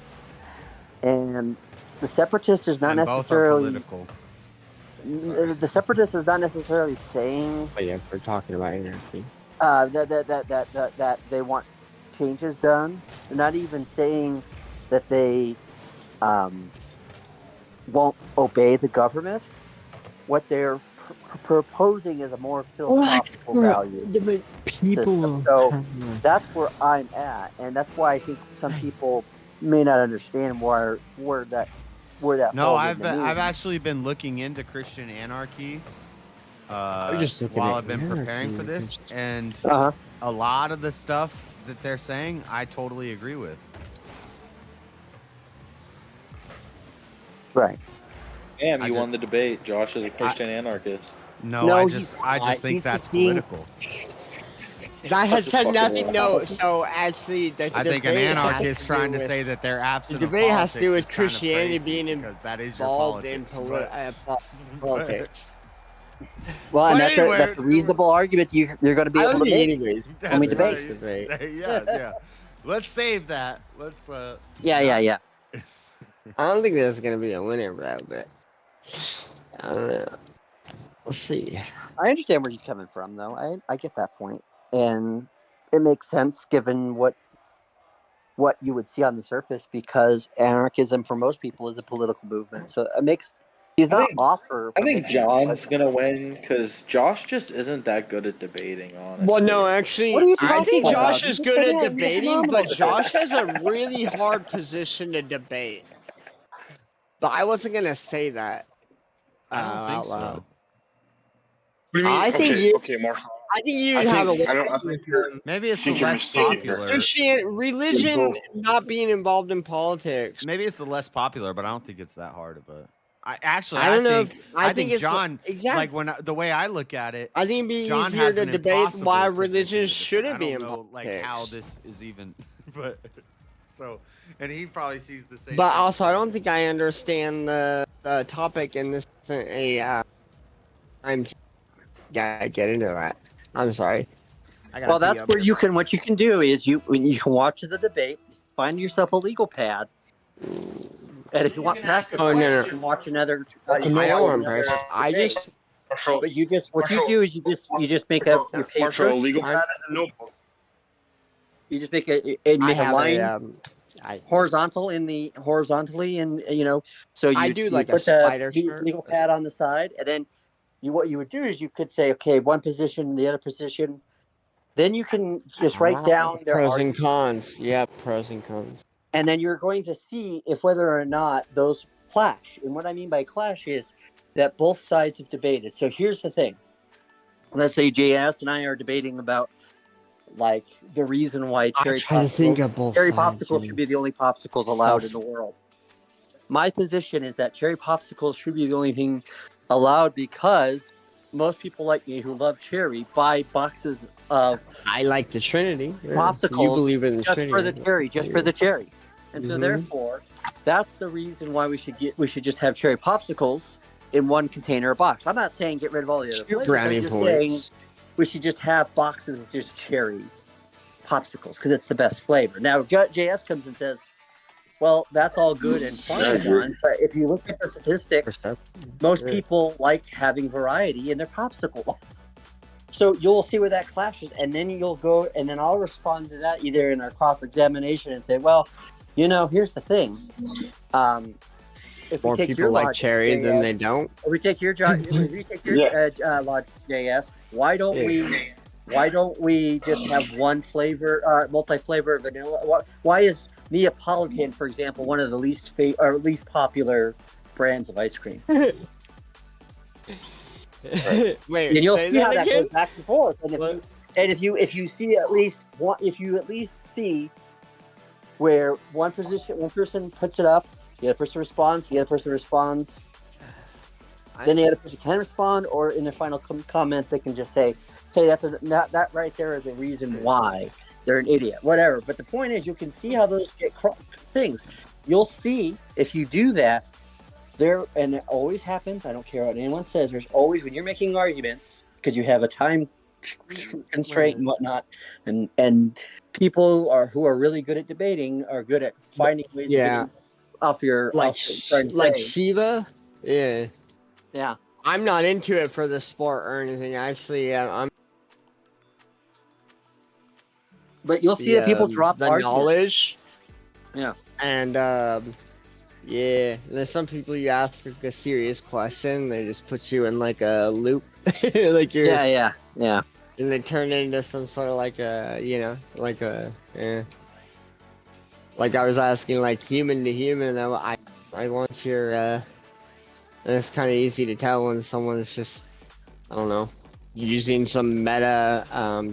S17: And the separatist is not
S1: And both are
S17: necessarily
S1: political.
S17: the separatist is not necessarily saying
S14: Oh, yeah, we're talking about anarchy.
S17: that they want changes done. They're not even saying that they won't obey the government. What they're proposing is a more philosophical value system. So that's where I'm at, and that's why I think some people may not understand where that
S1: No,
S17: falls
S1: I've
S17: into me.
S1: actually been looking into Christian anarchy
S14: just looking
S1: while
S14: at
S1: I've been preparing for
S14: anarchy,
S1: this, and a lot of the stuff that they're saying, I totally agree with.
S17: Right.
S5: Damn, you won the debate. Josh is a Christian anarchist.
S1: No, I just think that's political.
S14: I had said
S5: fucking
S14: nothing.
S5: wrong.
S14: No, so actually, the
S1: I think an
S14: debate has
S1: anarchist
S14: to
S1: trying
S14: do
S1: to
S14: with-
S1: say that they're absent
S14: the
S1: of
S14: debate has to do
S1: politics
S14: with
S1: is kind of
S14: Christianity
S1: crazy,
S14: being
S1: because that is your
S14: involved in
S1: politics.
S14: politics.
S17: Well, and
S1: But
S17: that's,
S1: anyway,
S17: that's a reasonable argument you're going to be
S14: I
S17: able
S14: don't
S17: to
S14: think
S17: make
S14: anybody's
S17: when we
S1: That's
S17: debate.
S1: right. Yeah. Let's save that. Let's.
S17: Yeah.
S14: I don't think there's gonna be a winner for that, but I don't know. Let's see.
S17: I understand where he's coming from, though. I get that point, and it makes sense given what you would see on the surface, because anarchism for most people is a political movement. So it makes he's not offer.
S5: I think John's gonna win because Josh just isn't that good at debating. Honestly.
S14: Well, no, actually,
S17: What are you
S14: I
S17: talking
S14: think Josh
S17: about?
S14: is
S17: You
S14: good
S17: said,
S14: at
S17: yeah, he's
S14: debating,
S17: phenomenal
S14: but
S17: at
S14: Josh has a really hard position to debate. But I wasn't gonna say that.
S1: I don't think
S14: out loud.
S1: so.
S2: What do you mean?
S14: I think
S2: Okay, Marshall.
S14: I think you'd have a.
S2: I think you're.
S1: Maybe it's the
S2: think you're
S1: less
S2: mistaken here.
S1: popular.
S14: Religion not being involved in politics.
S1: Maybe it's the less popular, but I don't think it's that hard of a.
S14: I don't know.
S1: I think
S14: it's
S1: John.
S14: exactly.
S1: Like the way I look at it,
S14: I think it'd be
S1: John
S14: easier
S1: has
S14: to
S1: an
S14: debate
S1: impossible
S14: why
S1: position
S14: religion
S1: to defend.
S14: shouldn't
S1: I
S14: be
S1: don't
S14: in
S1: know,
S14: politics.
S1: like how this is even, but so, and he probably sees the same.
S14: But
S1: thing.
S14: also, I don't think I understand the topic, and this isn't a. I'm. Yeah, get into that. I'm sorry.
S17: Well, that's where you can. What you can do is you can watch the debate, find yourself a legal pad, and if you want practice,
S14: Oh, no.
S17: you can watch another.
S14: I know I'm precious. I just.
S17: But you just what you do is you just make a your paper.
S2: Marshall, a legal pad is a notebook.
S17: You just make a line horizontally and so
S14: I
S17: you
S14: do like a
S17: put
S14: spider
S17: the
S14: shirt.
S17: legal pad on the side, and then what you would do is you could say, okay, one position, the other position. Then you can just write down their
S14: pros and
S17: arguments,
S14: cons. Yeah, pros and cons.
S17: and then you're going to see if whether or not those clash. And what I mean by clash is that both sides have debated. So here's the thing. Let's say JS and I are debating about like the reason why cherry popsicles should be the only popsicles allowed in the world. My position is that cherry popsicles should be the only thing allowed because most people like me who love cherry buy boxes of
S14: I like the Trinity.
S17: popsicles
S14: You believe in the
S17: just
S14: Trinity.
S17: for the cherry, just for the cherry. And so
S14: Mhm.
S17: therefore, that's the reason why we should just have cherry popsicles in one container or box. I'm not saying get rid of all the other flavors.
S14: Brownie
S17: I'm just
S14: points.
S17: saying we should just have boxes with just cherry popsicles because it's the best flavor. Now JS comes and says, Well, that's all good and fine, John. But if you look at the statistics, most people like having variety in their popsicle. So you'll see where that clashes, and then you'll go, and then I'll respond to that either in our cross-examination and say, well, here's the thing. If
S14: More
S17: we take
S14: people
S17: your
S14: like
S17: logic,
S14: cherry
S17: JS,
S14: than they don't.
S17: If we take your logic, JS, why don't we just have one flavor, multi-flavor vanilla? Why is Neapolitan, for example, one of the least popular brands of ice cream?
S14: Wait,
S17: and you'll
S14: say
S17: see how that
S14: again?
S17: goes back and forth. And if you see at least one, if you at least see where one person puts it up, the other person responds, then the other person can respond, or in their final comments they can just say, "Hey, that right there is a reason why they're an idiot," whatever. But the point is, you can see how those get things. You'll see if you do that. And it always happens. I don't care what anyone says. There's always, when you're making arguments, because you have a time constraint and whatnot, and people who are really good at debating are good at finding ways to get off your
S14: Shiva. Yeah.
S17: Yeah.
S14: I'm not into it for the sport or anything. Actually, I'm.
S17: But you'll see that people drop
S14: the
S17: arguments.
S14: knowledge.
S17: Yeah.
S14: And yeah, there's some people you ask like a serious question, they just put you in like a loop, like you're.
S17: Yeah.
S14: And they turn it into some sort of like like I was asking like human to human. I want your. And it's kind of easy to tell when someone's just, I don't know, using some meta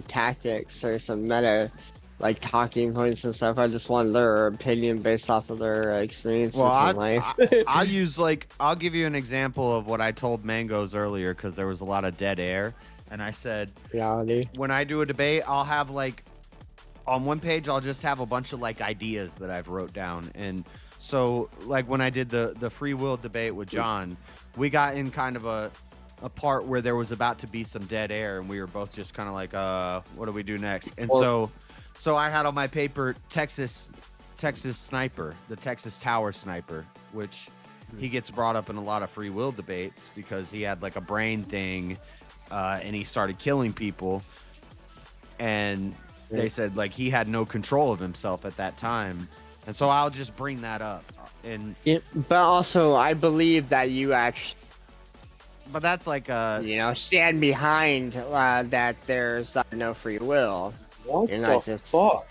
S14: tactics or some meta like talking points and stuff. I just want their opinion based off of their experiences in life.
S1: I'll give you an example of what I told Mangoes earlier, because there was a lot of dead air, and I said, when I do a debate, I'll have like on one page I'll just have a bunch of like ideas that I've wrote down. And so like when I did the free will debate with John, we got in kind of a part where there was about to be some dead air, and we were both just kind of like, what do we do next? And so I had on my paper Texas Sniper, the Texas Tower Sniper, which he gets brought up in a lot of free will debates because he had like a brain thing, and he started killing people. And they said like he had no control of himself at that time. And so I'll just bring that up. And
S14: but also I believe that you actually.
S1: But that's like
S14: stand behind that there's no free will.
S1: What
S14: You're not
S1: the
S14: just
S1: fuck?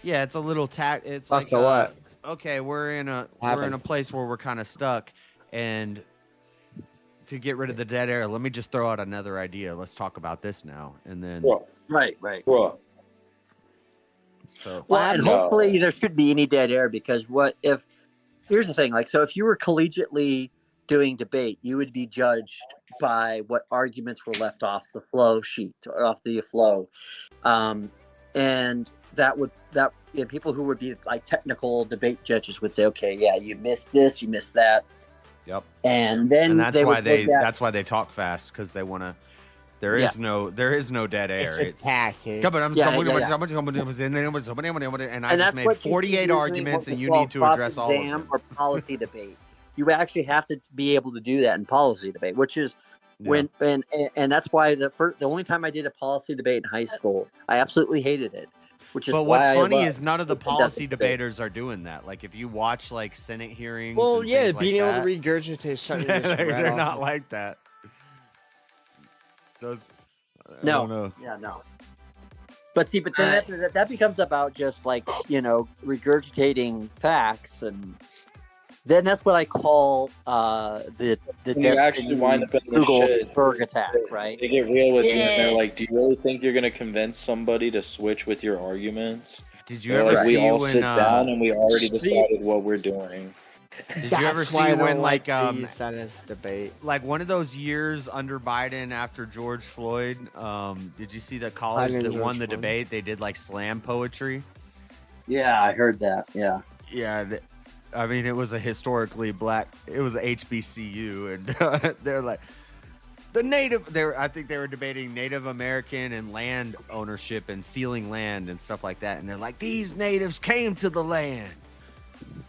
S1: Yeah, it's a little It's
S14: Fuck
S1: like
S14: what?
S1: Okay, we're in a place where we're kind of stuck, and to get rid of the dead air, let me just throw out another idea. Let's talk about this now, and then
S17: Right.
S1: So
S17: and hopefully there shouldn't be any dead air, because here's the thing, like, so if you were collegiately doing debate, you would be judged by what arguments were left off the flow sheet or off the flow, and people who would be like technical debate judges would say, okay, yeah, you missed this, you missed that.
S1: Yep.
S17: And then
S1: that's why they talk fast, because they want to. There is no dead air. It's
S14: attacking.
S1: And I just made 48 arguments, and you need to address all of them.
S17: Or policy debate. You actually have to be able to do that in policy debate, which is and that's why the only time I did a policy debate in high school, I absolutely hated it.
S1: But what's funny is none of the policy debaters are doing that. Like if you watch like Senate hearings,
S14: well,
S1: and
S14: yeah,
S1: things
S14: being
S1: like
S14: able to regurgitate something.
S1: they're not like that. Those. I don't know.
S17: Yeah, no. But see, then that becomes about just like regurgitating facts, and then that's what I call the
S5: you actually wind up in the shit.
S17: Berg attack, right?
S5: They get real with you, and they're like, "Do you really think you're gonna convince somebody to switch with your arguments?"
S1: Did you
S5: They're
S1: ever
S5: like,
S1: see
S5: we all
S1: when,
S5: sit down and we already decided what we're doing?
S1: Did you ever see when like
S14: debate,
S1: like one of those years under Biden after George Floyd? Did you see the college that won the debate? They did like slam poetry.
S17: Yeah, I heard that. Yeah.
S1: Yeah. I mean, it was a historically black. It was a HBCU, and they're like I think they were debating Native American and land ownership and stealing land and stuff like that. And they're like, these natives came to the land,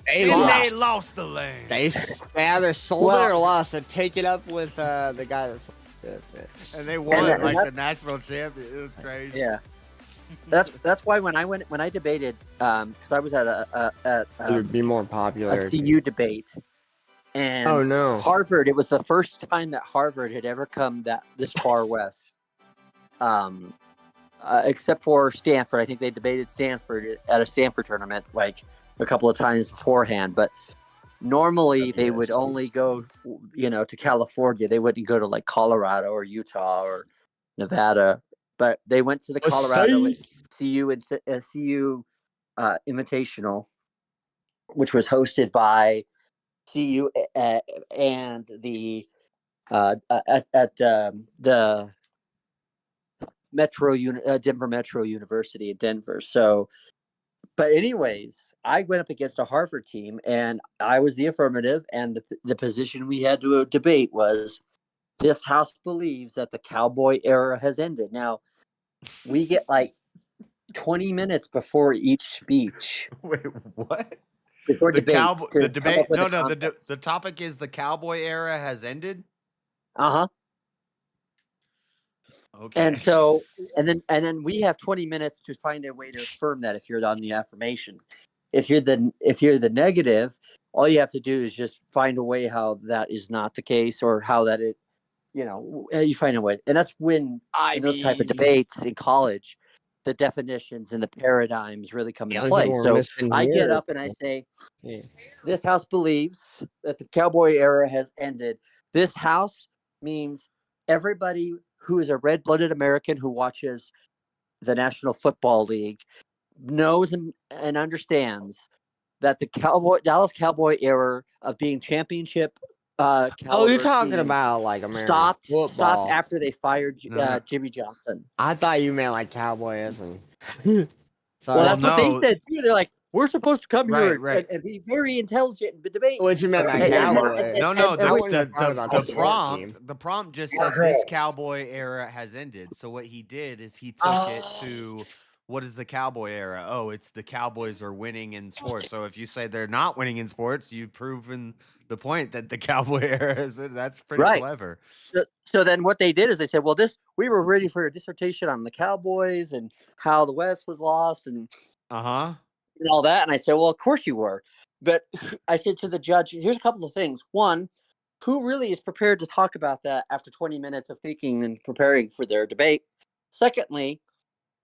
S14: They
S1: and they
S14: lost.
S1: lost the land.
S14: They either sold it or lost it. Take it up with the guy that sold it.
S1: And they won
S17: And
S1: like the
S17: that's-
S1: national champion. It was crazy.
S17: Yeah. That's why when I debated, because I was at
S14: It would be more popular.
S17: a CU debate, and
S14: Oh, no.
S17: Harvard. It was the first time that Harvard had ever come this far west, except for Stanford. I think they debated Stanford at a Stanford tournament like a couple of times beforehand, but normally they would only go, to California. They wouldn't go to like Colorado or Utah or Nevada, but they went to the Colorado CU and CU Invitational, which was hosted by CU and the at the Denver Metro University in Denver. So, but anyways, I went up against a Harvard team, and I was the affirmative, and the position we had to debate was, this house believes that the cowboy era has ended. Now, we get like 20 minutes before each speech.
S1: Wait, what?
S17: Before
S1: The
S17: debates.
S1: the debate. No, the topic is the cowboy era has ended.
S17: Uh-huh.
S1: Okay.
S17: And so, and then we have 20 minutes to find a way to affirm that if you're on the affirmation. If you're the negative, all you have to do is just find a way how that is not the case, or how that you find a way. And that's when in those type of debates in college, the definitions and the paradigms really come into play. So I get up and I say, this house believes that the cowboy era has ended. This house means everybody who is a red-blooded American who watches the National Football League knows and understands that the Dallas Cowboy era of being championship
S14: you're talking about like American football.
S17: stopped after they fired Jimmy Johnson.
S14: I thought you meant like cowboyism.
S17: Well, that's what they said too. They're like, we're supposed to come here and be very intelligent and debate.
S14: What you meant by cowboy?
S1: No,
S14: the
S1: the prompt just said this cowboy era has ended. So what he did is he took it to, what is the cowboy era? Oh, it's the Cowboys are winning in sports. So if you say they're not winning in sports, you've proven the point that the cowboy era is. That's pretty clever.
S17: So then what they did is they said, well, we were ready for a dissertation on the Cowboys and how the West was lost and and all that. And I said, well, of course you were. But I said to the judge, here's a couple of things. One, who really is prepared to talk about that after 20 minutes of thinking and preparing for their debate? Secondly,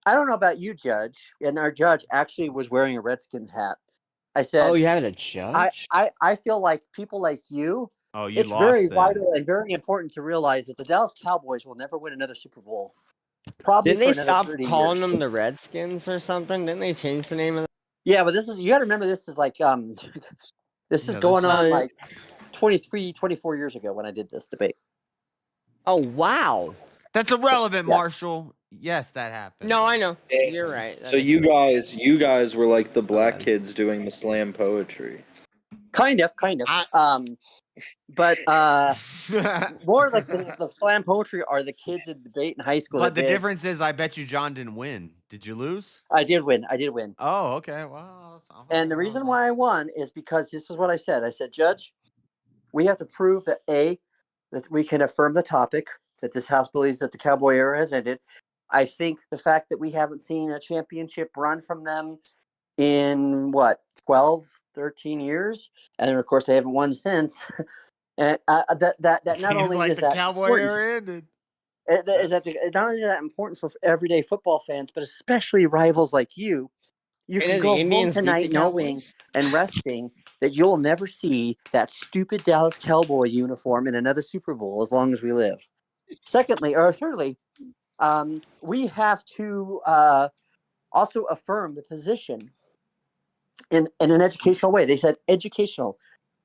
S17: I don't know about you, Judge, and our judge actually was wearing a Redskins hat. I said,
S14: oh, you had a judge?
S17: I feel like people like you,
S1: you
S17: it's
S1: lost
S17: very
S1: then.
S17: vital and very important to realize that the Dallas Cowboys will never win another Super Bowl. Probably
S14: Didn't they
S17: for another
S14: stop
S17: 30
S14: calling
S17: years.
S14: them the Redskins or something? Didn't they change the name of
S17: Yeah, but you got to remember, this is like this is going on like 23, 24 years ago when I did this debate.
S14: Oh, wow.
S1: That's irrelevant, Marshall. Yes, that happened.
S14: No, I know. You're right.
S15: So you guys were like the black kids doing the slam poetry.
S17: Kind of. But more like the slam poetry are the kids in debate in high school.
S1: But the difference is, I bet you John didn't win. Did you lose?
S17: I did win.
S1: Oh, okay. Well,
S17: and the reason why I won is because this is what I said. I said, Judge, we have to prove that that we can affirm the topic, that this house believes that the cowboy era has ended. I think the fact that we haven't seen a championship run from them in 12, 13 years, and then of course they haven't won since. And that not only
S1: like
S17: is
S1: the
S17: that
S1: cowboy
S17: important,
S1: era ended.
S17: Not only is that important for everyday football fans, but especially rivals like you. You
S14: And
S17: can
S14: then
S17: go
S14: the
S17: home
S14: Indians beat
S17: tonight
S14: the
S17: knowing
S14: Cowboys?
S17: and resting that you'll never see that stupid Dallas Cowboy uniform in another Super Bowl as long as we live. Thirdly, we have to also affirm the position in an educational way. They said educational.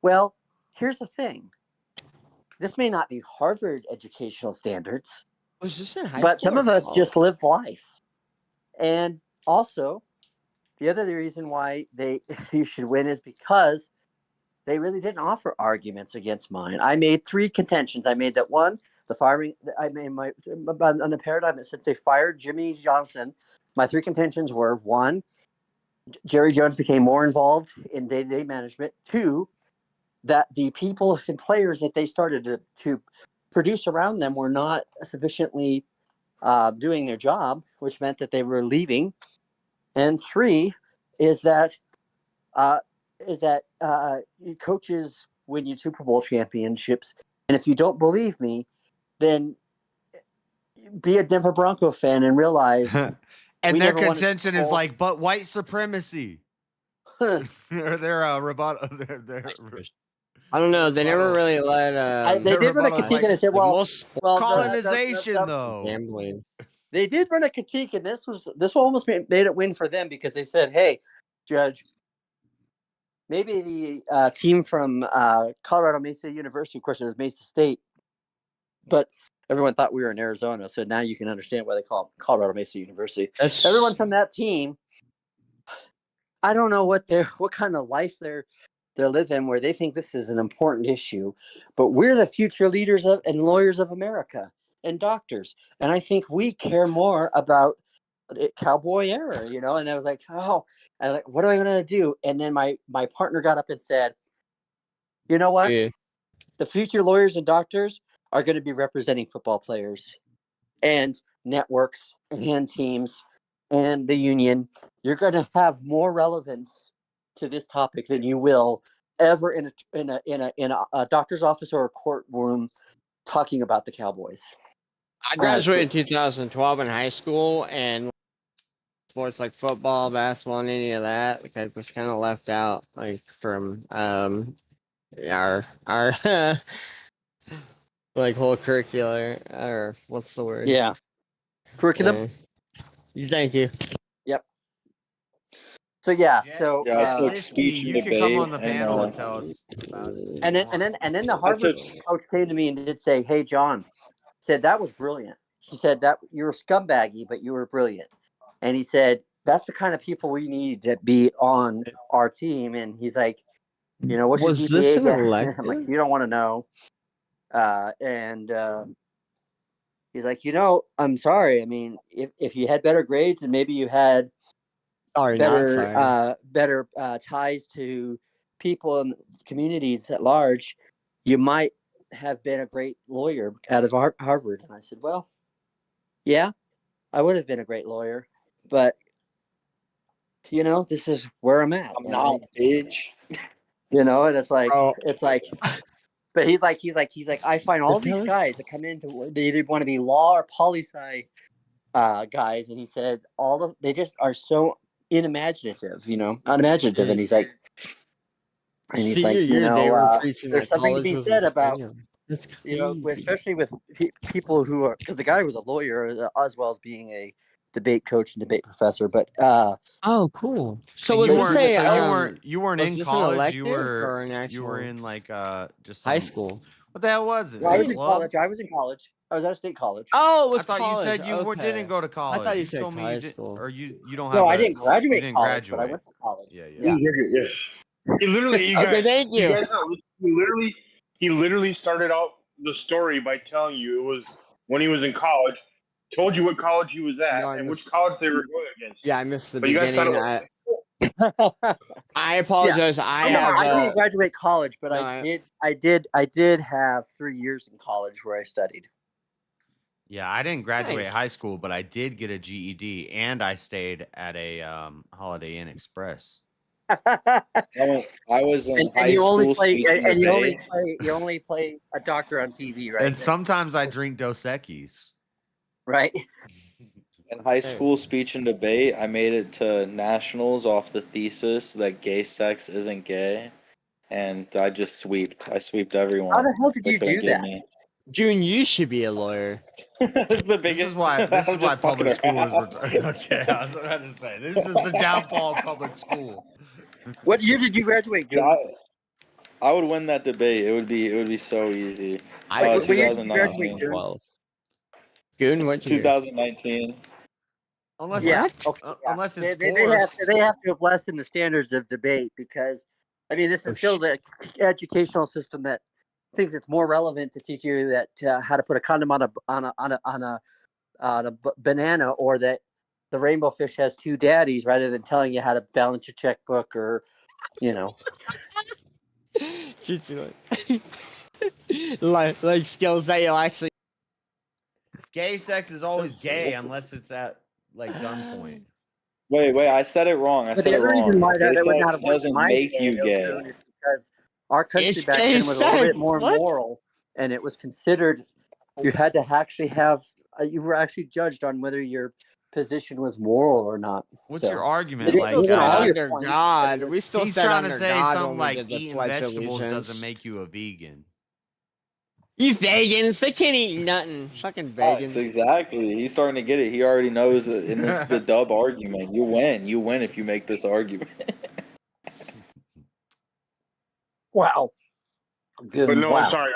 S17: Well, here's the thing. This may not be Harvard educational standards, but some of us just live life. And also, the other reason why you should win is because they really didn't offer arguments against mine. I made 3 contentions. I made that one, the firing. I made on the paradigm that since they fired Jimmy Johnson, my 3 contentions were: 1, Jerry Jones became more involved in day-to-day management. 2, that the people and players that they started to produce around them were not sufficiently doing their job, which meant that they were leaving. And 3 is that coaches win you Super Bowl championships. And if you don't believe me, then be a Denver Bronco fan and realize.
S1: And their contention is like, but white supremacy. Or their rebuttal.
S14: I don't know. They never really let.
S17: They did run a critique, and I said, "Well,
S1: colonization, though."
S14: Gambling.
S17: They did run a critique, and this almost made it win for them because they said, "Hey, Judge, maybe the team from Colorado Mesa University, of course, it was Mesa State, but everyone thought we were in Arizona, so now you can understand why they call it Colorado Mesa University. Everyone from that team, I don't know what kind of life they're living where they think this is an important issue, but we're the future leaders and lawyers of America and doctors, and I think we care more about cowboy era, And I was like, oh, what am I gonna do? And then my partner got up and said, you know what?
S14: Yeah.
S17: The future lawyers and doctors are going to be representing football players and networks and teams and the union. You're going to have more relevance to this topic than you will ever in a doctor's office or a courtroom talking about the Cowboys.
S14: I graduated in 2012 in high school, and sports like football, basketball, and any of that, like, was kind of left out, like from our like whole curricular, or what's the word?
S17: Yeah, curriculum.
S14: Thank you.
S17: Yep. So yeah,
S1: you can come on the panel and tell us about it.
S17: And then the Harvard coach came to me and did say, "Hey, John," said, "that was brilliant." He said that you're a scumbaggy, but you were brilliant. And he said, "That's the kind of people we need to be on our team." And he's like, "What's your
S14: Was this
S17: GPA?"
S14: an elective?
S17: I'm like, "You don't want to know." He's like, "I'm sorry. I mean, if you had better grades and maybe you had better ties to people and communities at large, you might have been a great lawyer out of Harvard." And I said, "Well, yeah, I would have been a great lawyer, but this is where I'm at.
S15: I'm not, bitch."
S17: And it's like, but he's like, I find all these guys that come in they either want to be law or poli-sci guys, and he said they just are so unimaginative. And he's like, there's something to be said about especially with people who are, because the guy was a lawyer as well as being a debate coach and debate professor. But
S14: oh, cool. So
S1: you weren't
S14: was
S1: in
S14: this
S1: college.
S14: An elective
S1: You were in like just
S14: high school.
S1: What the hell was this?
S17: No, I was in college. I was at a state college.
S14: Oh, it was
S1: I thought
S14: college.
S1: you said you didn't go to college.
S14: I thought you
S1: said
S14: told
S1: high
S14: school.
S1: Or you don't have.
S17: No, I didn't graduate
S1: you didn't
S17: college,
S1: graduate.
S17: but I went to college.
S1: Yeah.
S2: Yes. He literally.
S14: Okay, thank you.
S2: Guys know, he literally started out the story by telling you it was when he was in college. Told you what college he was at and which college they were going against.
S14: Yeah, I missed the
S2: but
S14: beginning.
S2: You guys
S14: I apologize.
S17: Yeah.
S14: I
S17: didn't graduate college, but I did have 3 years in college where I studied.
S1: Yeah, I didn't graduate high school, but I did get a GED, and I stayed at a Holiday Inn Express.
S15: I was in high school speech and debate.
S17: You only play a doctor on TV, right?
S1: And sometimes I drink Dos Equis.
S17: Right.
S5: In high school speech and debate, I made it to nationals off the thesis that gay sex isn't gay, and I just sweeped. I sweeped everyone.
S17: How the hell did
S5: They
S17: you
S5: couldn't
S17: do
S5: get
S17: that?
S5: me.
S14: June, you should be a lawyer.
S1: This is why public school is okay. I was about to say this is the downfall of public school.
S17: What year did you graduate, Goon?
S5: I would win that debate. It would be so easy.
S17: What year did you graduate,
S5: 2019.
S14: Goon, what year?
S5: 2019.
S1: Unless
S17: unless
S1: it's
S17: they have to have lessened the standards of debate, because this is still the educational system that thinks it's more relevant to teach you that how to put a condom on a banana, or that the rainbow fish has two daddies rather than telling you how to balance your checkbook or, you know.
S14: like skills that you'll actually.
S1: Gay sex is always gay unless it's at like gunpoint.
S15: Wait, I said it wrong. I
S17: But
S15: said
S17: the
S15: it
S17: other reason
S15: wrong.
S17: why that
S15: Gay
S17: would not
S15: sex
S17: have worked in
S15: doesn't
S17: my
S15: make you
S17: scenario,
S15: gay.
S17: Coon, is because our country
S14: It's
S17: back
S14: gay
S17: then was a little bit
S14: sex.
S17: more
S14: What?
S17: moral, and it was considered you had to actually have you were actually judged on whether your position was moral or not.
S1: What's
S17: So,
S1: your
S17: it
S1: argument?
S17: didn't-
S14: We
S1: Like,
S14: still
S17: wasn't
S14: said
S17: all your
S14: under
S17: points, but
S14: God.
S17: it was-
S14: We still
S1: he's
S14: said
S1: trying to
S14: under
S1: say
S14: God
S1: something
S14: when we
S1: like
S14: did the
S1: eating
S14: Pledge of
S1: vegetables
S14: Allegiance.
S1: doesn't make you a vegan.
S14: You vegans, they can't eat nothing. Fucking
S15: Yes,
S14: vegans.
S15: exactly. He's starting to get it. He already knows it, and it's the dub argument. You win. You win if you make this argument.
S17: Wow.
S2: But no,
S17: Wow.
S2: I'm sorry.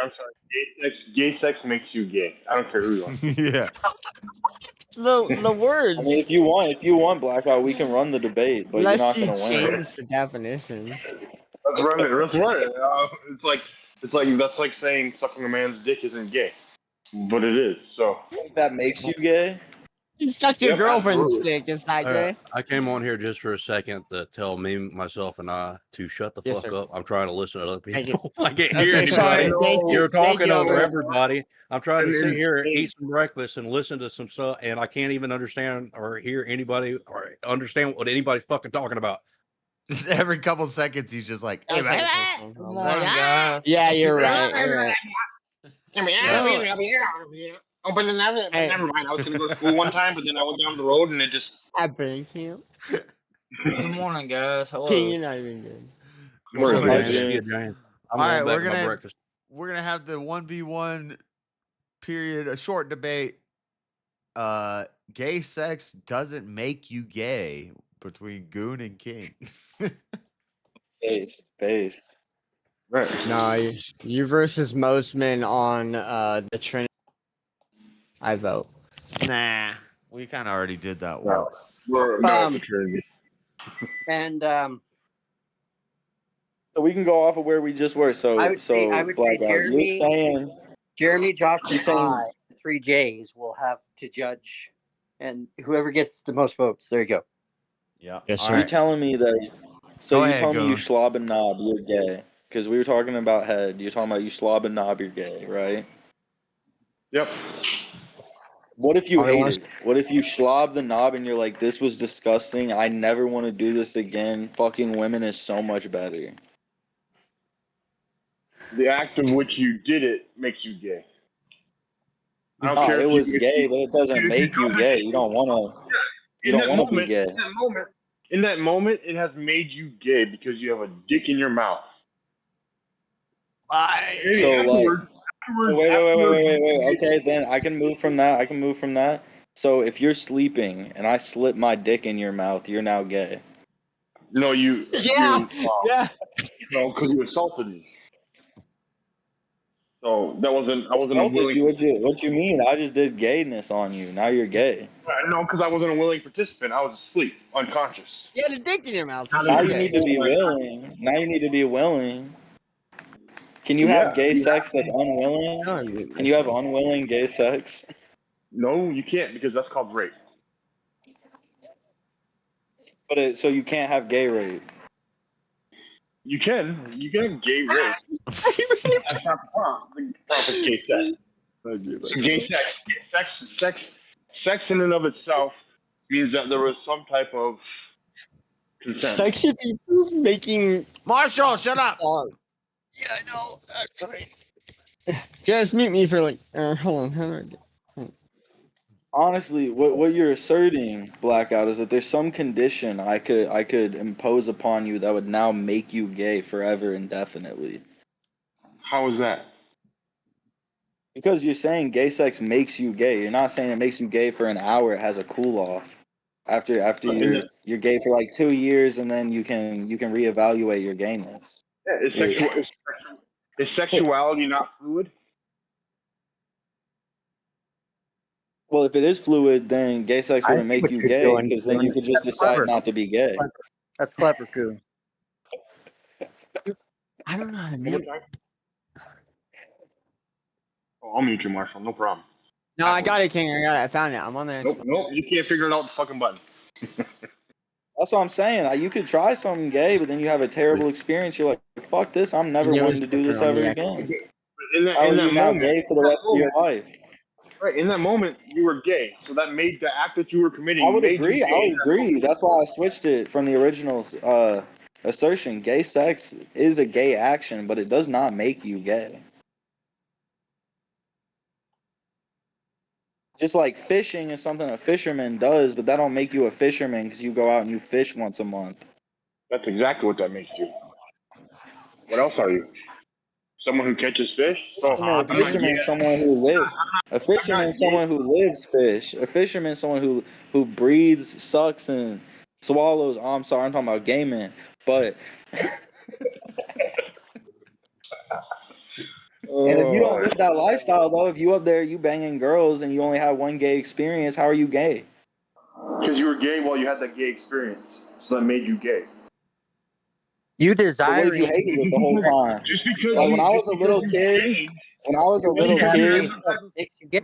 S2: Gay sex makes you gay. I don't care who you are.
S1: Yeah.
S14: The words.
S15: I mean, if you want Blackout, we can run the debate, but you're
S14: Unless
S15: not
S14: you
S15: gonna win.
S14: change the definition.
S2: Let's run it. Let's run it. It's like that's like saying sucking a man's dick isn't gay, but it is. So
S15: That makes you gay.
S14: You sucked your
S2: Yep,
S14: girlfriend's
S2: absolutely.
S14: dick. Is that gay?
S10: I came on here just for a second to tell me, myself, and I to shut the
S14: Yes,
S10: fuck
S14: sir.
S10: up. I'm trying to listen to other
S14: Thank you.
S10: people. I can't hear
S14: Okay, sorry.
S10: anybody.
S14: Thank you.
S10: You're
S14: Thank
S10: talking
S14: you,
S10: over
S14: Albert.
S10: everybody. I'm trying to
S2: And
S10: sit here and
S2: it's-
S10: eat some breakfast and listen to some stuff, and I can't even understand or hear anybody or understand what anybody's fucking talking about.
S1: Just every couple seconds, he's just like,
S14: That's
S1: "Hey,
S14: okay.
S1: oh my God."
S14: Yeah, you're right. You're right.
S2: Oh, but never mind. I was gonna go to school one time, but then I went down the road and it just.
S14: I've been him.
S16: Good morning, guys. Hello.
S14: King, you're not even good.
S10: What's up,
S1: Morning,
S10: James?
S1: Jim.
S10: Yeah, James. I'm
S1: All
S10: going
S1: right,
S10: back to my breakfast.
S1: we're gonna have the 1v1 period, a short debate. Gay sex doesn't make you gay between Goon and King.
S15: Based.
S2: Right.
S14: No, you versus most men on the Trinity. I vote.
S1: Nah, we kind of already did that
S2: No.
S1: once.
S17: And
S15: So we can go off of where we just were.
S17: I would say
S15: Blackout,
S17: Jeremy, Josh,
S15: you're
S17: and
S15: saying
S17: I, the three J's, will have to judge, and whoever gets the most votes, there you go.
S1: Yeah.
S14: Yes,
S1: All
S14: sir.
S15: you're
S1: right.
S15: telling me that. So
S1: Go
S15: you're
S1: ahead,
S15: telling me you
S1: Goon.
S15: slob and knob, you're gay. Because we were talking about head. You're talking about you slob and knob, you're gay, right?
S2: Yep.
S15: What if you
S14: Only
S15: hate
S14: one-
S15: it? What if you slob the knob and you're like, this was disgusting. I never want to do this again. Fucking women is so much better.
S2: The act of which you did it makes you gay. I don't
S15: No,
S2: care
S15: it
S2: if
S15: was
S2: you, if
S15: gay,
S2: you,
S15: but it doesn't
S2: if you
S15: make you
S2: jump
S15: gay.
S2: in-
S15: You don't want to. You
S2: in
S15: don't
S2: that
S15: want to be
S2: moment,
S15: gay.
S2: in that moment, it has made you gay because you have a dick in your mouth.
S15: So like,
S2: Afterwards,
S15: wait. Okay, then I can move from that. So if you're sleeping and I slip my dick in your mouth, you're now gay.
S2: No, you.
S14: Yeah. Yeah.
S2: No, because you assaulted me. So that wasn't. I wasn't a
S15: Assaulted
S2: willing.
S15: you? What you mean? I just did gayness on you. Now you're gay.
S2: No, because I wasn't a willing participant. I was asleep, unconscious.
S14: You had a dick in your mouth.
S15: Now you need to be willing. Now you need to be willing. Can you have gay sex that's unwilling? Can you have unwilling gay sex?
S2: No, you can't because that's called rape.
S15: But so you can't have gay rape.
S2: You can have gay rape. That's not the problem. The problem is gay sex. So gay sex in and of itself means that there was some type of consent.
S14: Sexy people making.
S1: Marshall, shut up.
S14: Yeah, I know. Actually. Just mute me for like. Hold on. How do I get?
S15: Honestly, what you're asserting, Blackout, is that there's some condition I could impose upon you that would now make you gay forever indefinitely.
S2: How is that?
S15: Because you're saying gay sex makes you gay. You're not saying it makes you gay for an hour. It has a cool off. After you're gay for like 2 years, and then you can reevaluate your gayness.
S2: Yeah, is sexuality not fluid?
S15: Well, if it is fluid, then gay sex
S17: I
S15: wouldn't
S17: see
S15: make
S17: what
S15: you
S17: you're
S15: gay,
S17: doing,
S15: because then
S17: Coon.
S15: you could just
S17: That's
S15: decide
S17: clever.
S15: not to be gay.
S17: That's clever, Coon.
S14: I don't know how to
S2: One more
S14: mute.
S2: time. Oh, I'll mute you, Marshall. No problem.
S14: No, I got it, King. I got it. I found it. I'm on there.
S2: Nope. You can't figure it out. The fucking button.
S15: That's what I'm saying. Like, you could try something gay, but then you have a terrible experience. You're like, fuck this. I'm never wanting to do this ever again. How are you now gay for the rest of your life?
S2: Right, in that moment, you were gay, so that made the act that you were committing.
S15: I would
S2: made
S15: agree.
S2: You
S15: I
S2: gay.
S15: would agree. That's why I switched it from the original assertion. Gay sex is a gay action, but it does not make you gay. Just like fishing is something a fisherman does, but that don't make you a fisherman because you go out and you fish once a month.
S2: That's exactly what that makes you. What else are you? Someone who catches fish? So
S15: A fisherman is someone who lives. A fisherman is someone who lives fish. A fisherman is someone who breathes, sucks, and swallows. Oh, I'm sorry, I'm talking about gay men. But and if you don't live that lifestyle, though, if you up there, you banging girls, and you only have one gay experience, how are you gay?
S2: Because you were gay while you had that gay experience, so that made you gay.
S17: You
S15: But what
S17: desire
S15: if you hated it the whole time?
S2: Just because
S15: like
S2: you,
S15: when I was a little kid,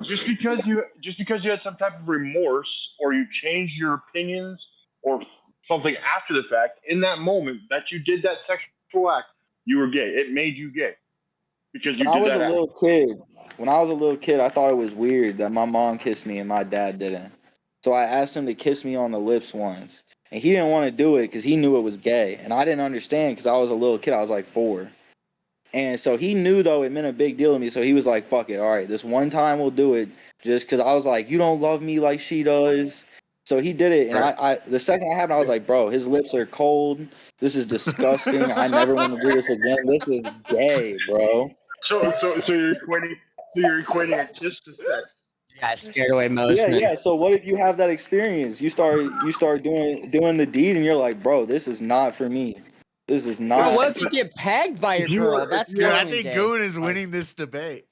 S2: just because you had some type of remorse, or you changed your opinions, or something after the fact, in that moment that you did that sexual act, you were gay. It made you gay because you
S15: when I
S2: did
S15: was
S2: that
S15: a
S2: act.
S15: little kid, I thought it was weird that my mom kissed me and my dad didn't. So I asked him to kiss me on the lips once, and he didn't want to do it because he knew it was gay, and I didn't understand because I was a little kid. I was like 4. And so he knew, though, it meant a big deal to me. So he was like, fuck it. All right, this one time we'll do it, just because I was like, you don't love me like she does. So he did it. And I the second I happened, I was like, bro, his lips are cold. This is disgusting. I never want to do this again. This is gay, bro.
S2: So you're equating a kiss to sex.
S14: Yeah, scared away most men.
S15: Yeah. So what if you have that experience? You start doing the deed, and you're like, bro, this is not for me. This is not.
S14: Bro, what if you get pegged by a girl? That's
S1: Dude, I
S14: totally
S1: think
S14: gay.
S1: Goon is winning this debate.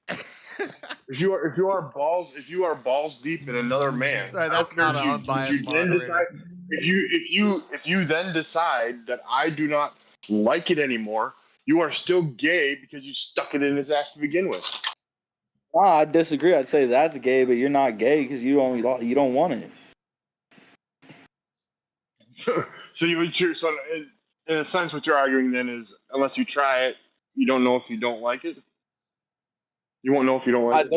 S2: If you are balls deep in another man,
S1: Sorry, that's not an unbiased moderator.
S2: If you then decide that I do not like it anymore, you are still gay because you stuck it in his ass to begin with.
S15: Nah, I disagree. I'd say that's gay, but you're not gay because you don't want it.
S2: So in a sense, what you're arguing then is, unless you try it, you don't know if you don't like it. You won't know if you don't like it.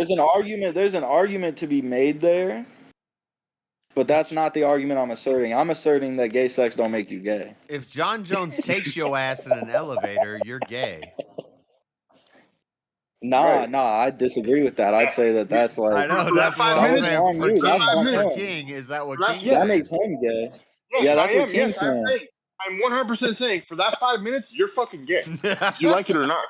S15: There's an argument to be made there, but that's not the argument I'm asserting. I'm asserting that gay sex don't make you gay.
S1: If John Jones takes your ass in an elevator, you're gay.
S15: Nah, I disagree with that. I'd say that's like.
S1: I know, that's what I'm saying. For King, is that what King
S15: That
S1: said?
S15: makes him gay.
S2: Yes,
S15: Yeah, that's
S2: I
S15: what
S2: am.
S15: King's
S2: Yes, I'm
S15: saying.
S2: saying. I'm 100% saying for that 5 minutes, you're fucking gay. If you like it or not.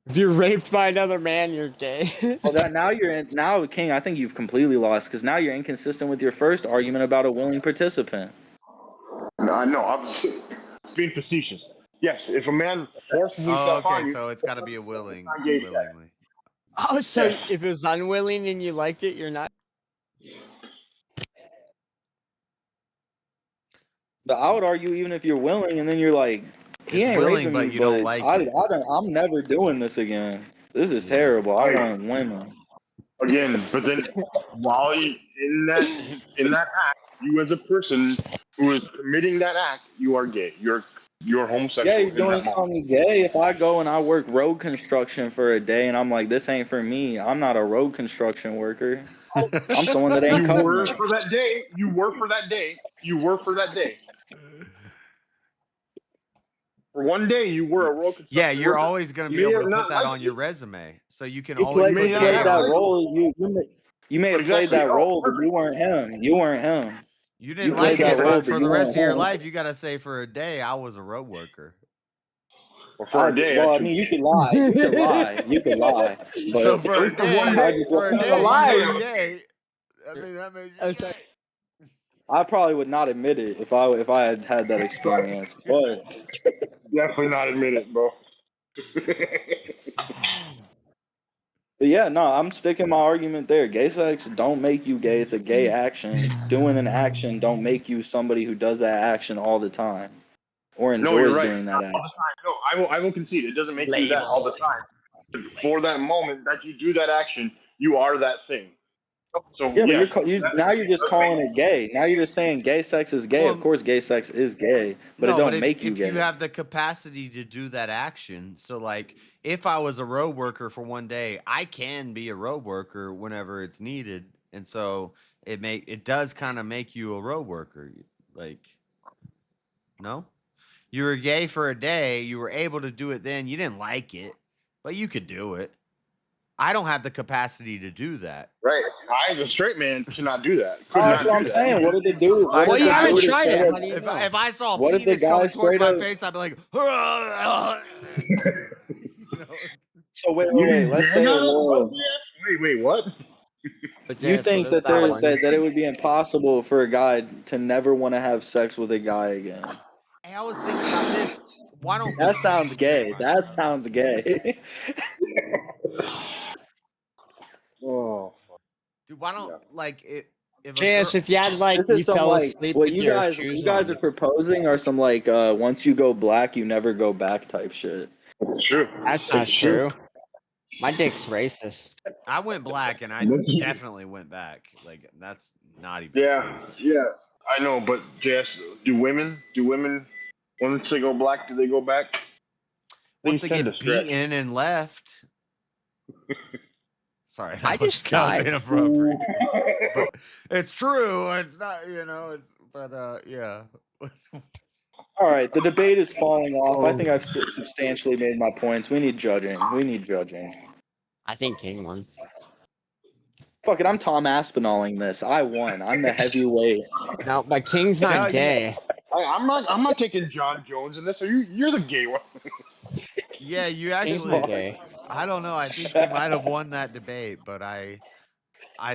S14: If you're raped by another man, you're gay.
S15: Well, now King, I think you've completely lost because now you're inconsistent with your first argument about a willing participant.
S2: No, I'm being facetious. Yes, if a man forces himself on you,
S1: so it's got to be a willingly.
S14: Oh, so if it was unwilling and you liked it, you're not.
S15: But I would argue even if you're willing and then you're like, he
S1: It's
S15: ain't
S1: willing,
S15: raping
S1: but
S15: me,
S1: you don't like it.
S15: I'm never doing this again. This is terrible. I want women.
S2: Again, but then while you in that act, you as a person who is committing that act, you are gay. You're homosexual.
S15: Yeah, you're doing something gay. If I go and I work road construction for a day and I'm like, this ain't for me, I'm not a road construction worker. I'm someone that ain't
S2: You were
S15: cutting.
S2: for that day. You were for that day. You were for that day. For one day, you were a road construction
S1: Yeah, you're
S2: worker.
S1: always going to be
S2: You may
S1: able to
S2: have
S1: put
S2: not
S1: that
S2: liked
S1: on your resume, so you can
S15: You
S1: always
S15: played
S1: put gay
S15: that
S1: on it.
S15: role. You may have played
S2: Exactly.
S15: that
S2: Oh,
S15: role, but you weren't him. You weren't him.
S1: You didn't
S15: played
S1: like
S15: that
S1: it,
S15: role,
S1: but for
S15: you
S1: the rest
S15: weren't
S1: of your
S15: him.
S1: life, you got to say for a day, I was a road worker.
S2: Or for a day,
S15: well, I mean, you could lie. You could lie. You could lie. But
S1: So for a day, you're gay. I mean, that made you gay.
S15: I probably would not admit it if I had had that experience, but
S2: definitely not admit it, bro.
S15: But yeah, no, I'm sticking my argument there. Gay sex don't make you gay. It's a gay action. Doing an action don't make you somebody who does that action all the time or
S2: No,
S15: enjoys
S2: you're right.
S15: doing that
S2: All the
S15: action.
S2: time. No, I will concede. It doesn't make you that all the time. For that moment that you do that action, you are that thing. So
S15: Yeah,
S2: yes,
S15: but now you're just calling it gay. Now you're just saying gay sex is gay. Of course, gay sex is gay, but it
S1: No, but
S15: don't make you
S1: if
S15: gay.
S1: you have the capacity to do that action, so like if I was a road worker for one day, I can be a road worker whenever it's needed, and so it does kind of make you a road worker. Like, no, you were gay for a day, you were able to do it then. You didn't like it, but you could do it. I don't have the capacity to do that.
S2: right. I, as a straight man, cannot do that. Could
S15: Oh,
S2: not
S15: that's what
S2: do
S15: I'm
S2: that.
S15: saying. What did they do?
S1: I
S15: What did
S1: could-
S15: the
S1: I
S15: dude
S1: would-
S15: straight up?
S1: if I saw a
S15: What if the
S1: penis
S15: guy
S1: coming towards
S15: straight
S1: my
S15: up?
S1: face, I'd be like,
S15: So wait.
S2: You
S15: Let's
S2: dare
S15: say,
S2: not?
S15: whoa,
S2: Wait, what?
S14: But
S15: you
S14: Janice,
S15: think
S14: what is
S15: that there
S14: one?
S15: that it would be impossible for a guy to never want to have sex with a guy again?
S1: Hey, I was thinking about this. Why don't
S15: That sounds gay. That sounds gay.
S2: Oh,
S1: dude? Why don't like if a
S14: Janice,
S1: girl?
S14: if you had like
S15: This
S14: you
S15: is some
S14: fell
S15: like
S14: asleep
S15: what
S14: with
S15: you
S14: your
S15: guys
S14: shoes
S15: are
S14: on.
S15: proposing are some like once you go black you never go back type shit.
S2: It's true.
S14: That's not true. My dick's racist.
S1: I went black and I definitely went back. Like that's not even.
S2: Yeah. I know, but Jess, do women once they go black, do they go back?
S1: Once
S2: Things
S1: they
S2: tend
S1: get
S2: to stretch.
S1: beaten and left. Sorry,
S14: I
S1: that was
S14: just
S1: kind of
S14: died.
S1: inappropriate. But it's true. It's not. It's. But yeah.
S15: All right, the debate is falling off. I think I've substantially made my points. We need judging.
S14: I think King won.
S15: Fuck it, I'm Tom Aspinaling this. I won. I'm the heavyweight.
S14: No, but King's not gay.
S2: I'm not taking John Jones in this. You're the gay one.
S1: Yeah, you
S14: King's
S1: actually.
S14: not gay.
S1: I don't know. I think you might have won that debate, but I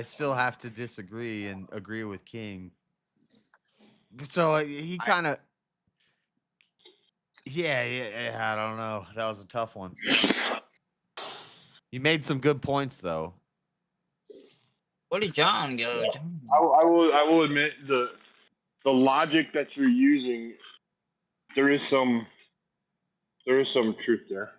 S1: still have to disagree and agree with King. So he kind of. Yeah, I don't know. That was a tough one. You made some good points though.
S16: Where did John go?
S2: I will admit the logic that you're using. There is some truth there.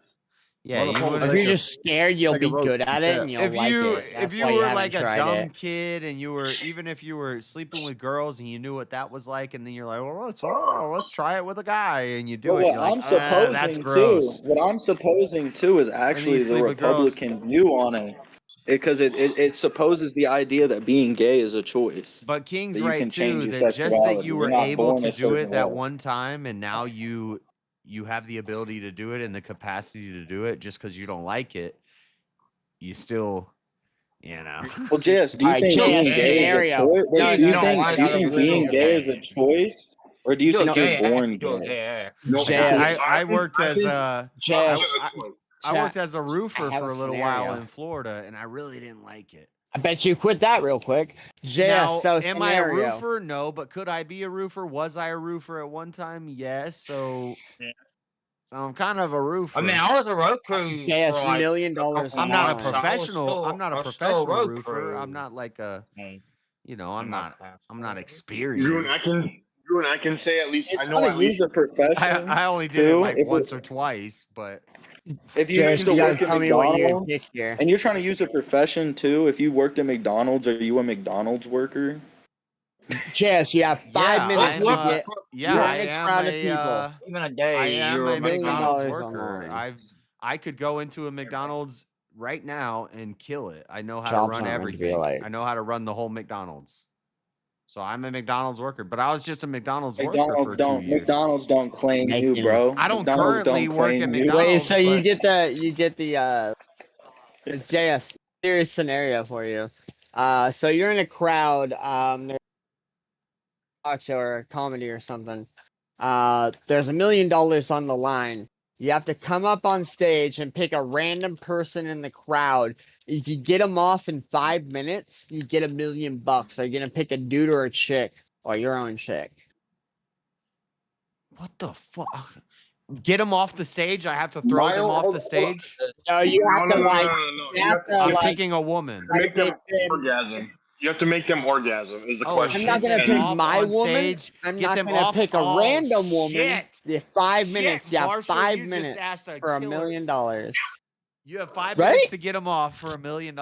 S1: Yeah, you would.
S14: If you're just scared, you'll be good at it and you'll
S1: If
S14: like
S1: you
S14: it. That's
S1: if you
S14: why you
S1: were
S14: haven't
S1: like a
S14: tried
S1: dumb
S14: it.
S1: kid and you were even if you were sleeping with girls and you knew what that was like and then you're like, well, let's try it with a guy and you do
S15: But
S1: it.
S15: what
S1: You're like,
S15: I'm supposing
S1: that's gross.
S15: what I'm supposing too is actually the
S1: sleep with girls.
S15: Republican view on it. Because it supposes the idea that being gay is a choice.
S1: But King's
S15: that you
S1: right
S15: can change
S1: too.
S15: your
S1: That just that
S15: sexuality.
S1: you
S15: You're
S1: were
S15: not
S1: able
S15: born
S1: to
S15: a
S1: do
S15: certain
S1: it that
S15: way.
S1: one time, and now you have the ability to do it and the capacity to do it. Just because you don't like it, you still,
S15: Well, JS, do you think being gay is a choice? Wait, do you think being gay is a choice, or do you think you're born gay?
S1: I worked as a I worked as a
S14: I
S1: roofer
S14: have
S1: for
S14: a
S1: a little while
S14: scenario.
S1: in Florida, and I really didn't like it.
S14: I bet you quit that real quick.
S1: Now,
S14: So
S1: am I a
S14: scenario.
S1: roofer? No, but could I be a roofer? Was I a roofer at one time? Yes. So I'm kind of a roofer.
S16: I mean, I was a road crew.
S14: Yes,
S16: for like
S14: $1 million
S1: I'm not a
S14: online.
S1: professional. I'm not a
S16: I was still
S1: professional
S16: road
S1: roofer.
S16: crew.
S1: I'm not like a, I'm not
S2: You and
S1: experienced.
S2: I can say at least
S15: It's
S2: I know
S15: gonna
S2: at least.
S15: use a profession.
S1: I only did it
S15: too,
S1: like
S15: if
S1: once or twice, but
S15: If you
S14: Jess,
S15: used to
S14: you gotta
S15: work at
S14: tell me what your
S15: McDonald's,
S14: dick here.
S15: and you're trying to use a profession too, if you worked at McDonald's, are you a McDonald's worker?
S14: Jess, you have 5 minutes to get.
S1: yeah,
S14: you're
S1: I
S14: in a
S1: am
S14: crowd of
S1: a,
S14: people.
S16: Even a
S1: I
S16: day,
S1: am
S16: you're
S1: a
S16: a
S1: McDonald's
S14: $1
S1: worker.
S14: online.
S1: I could go into a McDonald's right now and kill it. I know how
S14: Jobs
S1: to run
S14: aren't meant to be
S1: everything.
S14: like-
S1: I know how to run the whole McDonald's. So I'm a McDonald's worker, but I was just a McDonald's worker for 2 years.
S15: McDonald's don't claim you, bro.
S1: I don't
S15: McDonald's
S1: currently
S15: don't
S1: work
S15: claim
S1: at
S15: you.
S1: McDonald's.
S14: Wait, so you
S1: but-
S14: get the it's JS, serious scenario for you. So you're in a crowd, there's a talk show or a comedy or something. There's $1 million on the line. You have to come up on stage and pick a random person in the crowd. If you get them off in 5 minutes, you get $1 million. Are you gonna pick a dude or a chick, or your own chick?
S1: What the fuck? Get them off the stage? I have to throw them off the stage?
S14: No, you have to like. You have to
S1: I'm
S14: like.
S1: picking a woman.
S2: Make them orgasm. You have to make them orgasm. Is the question.
S14: I'm not gonna pick my
S1: on
S14: woman.
S1: stage,
S14: I'm
S1: get
S14: not
S1: them
S14: gonna
S1: off-
S14: pick a
S1: oh,
S14: random woman.
S1: shit.
S14: You have 5 minutes. You have
S1: Marshall,
S14: 5
S1: you just
S14: minutes
S1: asked a
S14: for $1
S1: killer.
S14: million.
S1: You have 5
S14: Right?
S1: minutes to get them off for $1 million?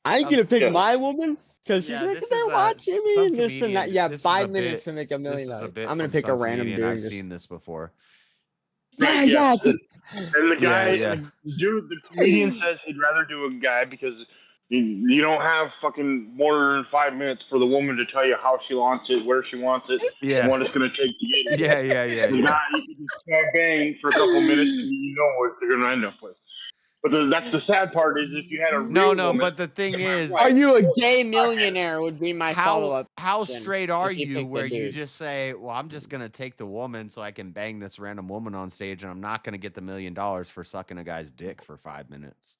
S14: I ain't gonna pick
S2: Yeah.
S14: my woman because she's
S1: Yeah,
S14: like,
S1: this
S14: they're
S1: is
S14: watching me
S1: some
S14: and this and that.
S1: comedian.
S14: Yeah,
S1: This is
S14: 5
S1: a
S14: minutes
S1: bit.
S14: to make $1
S1: This
S14: million.
S1: is a bit
S14: I'm gonna
S1: from
S14: pick a
S1: some
S14: random
S1: comedian.
S14: dude.
S1: I've
S14: Just,
S1: seen this before.
S14: yeah,
S2: Right,
S14: yeah.
S2: yes. And the guy,
S1: Yeah.
S2: the comedian says he'd rather do a guy because you don't have fucking more than 5 minutes for the woman to tell you how she wants it, where she wants it,
S1: Yeah.
S2: and what it's going to take to get it.
S1: Yeah.
S2: The guy, you can just bang for a couple minutes and you know what they're going to end up with. But that's the sad part is if you had a real
S1: No,
S2: woman,
S1: but the thing is,
S14: are you a gay millionaire? Would be my follow up.
S1: how straight are you
S14: picked a
S1: where you
S14: dude.
S1: just say, well, I'm just gonna take the woman so I can bang this random woman on stage, and I'm not gonna get the $1 million for sucking a guy's dick for 5 minutes.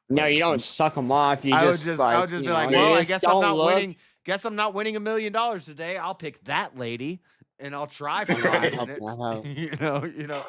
S14: No, you don't suck them off. You
S1: I would
S14: just
S1: just
S14: like,
S1: be
S14: you
S1: like,
S14: know,
S1: well,
S14: you
S1: I
S14: just
S1: guess I'm
S14: don't
S1: not
S14: look.
S1: winning. Guess I'm not winning $1 million today. I'll pick that lady, and I'll try for 5 minutes. you know.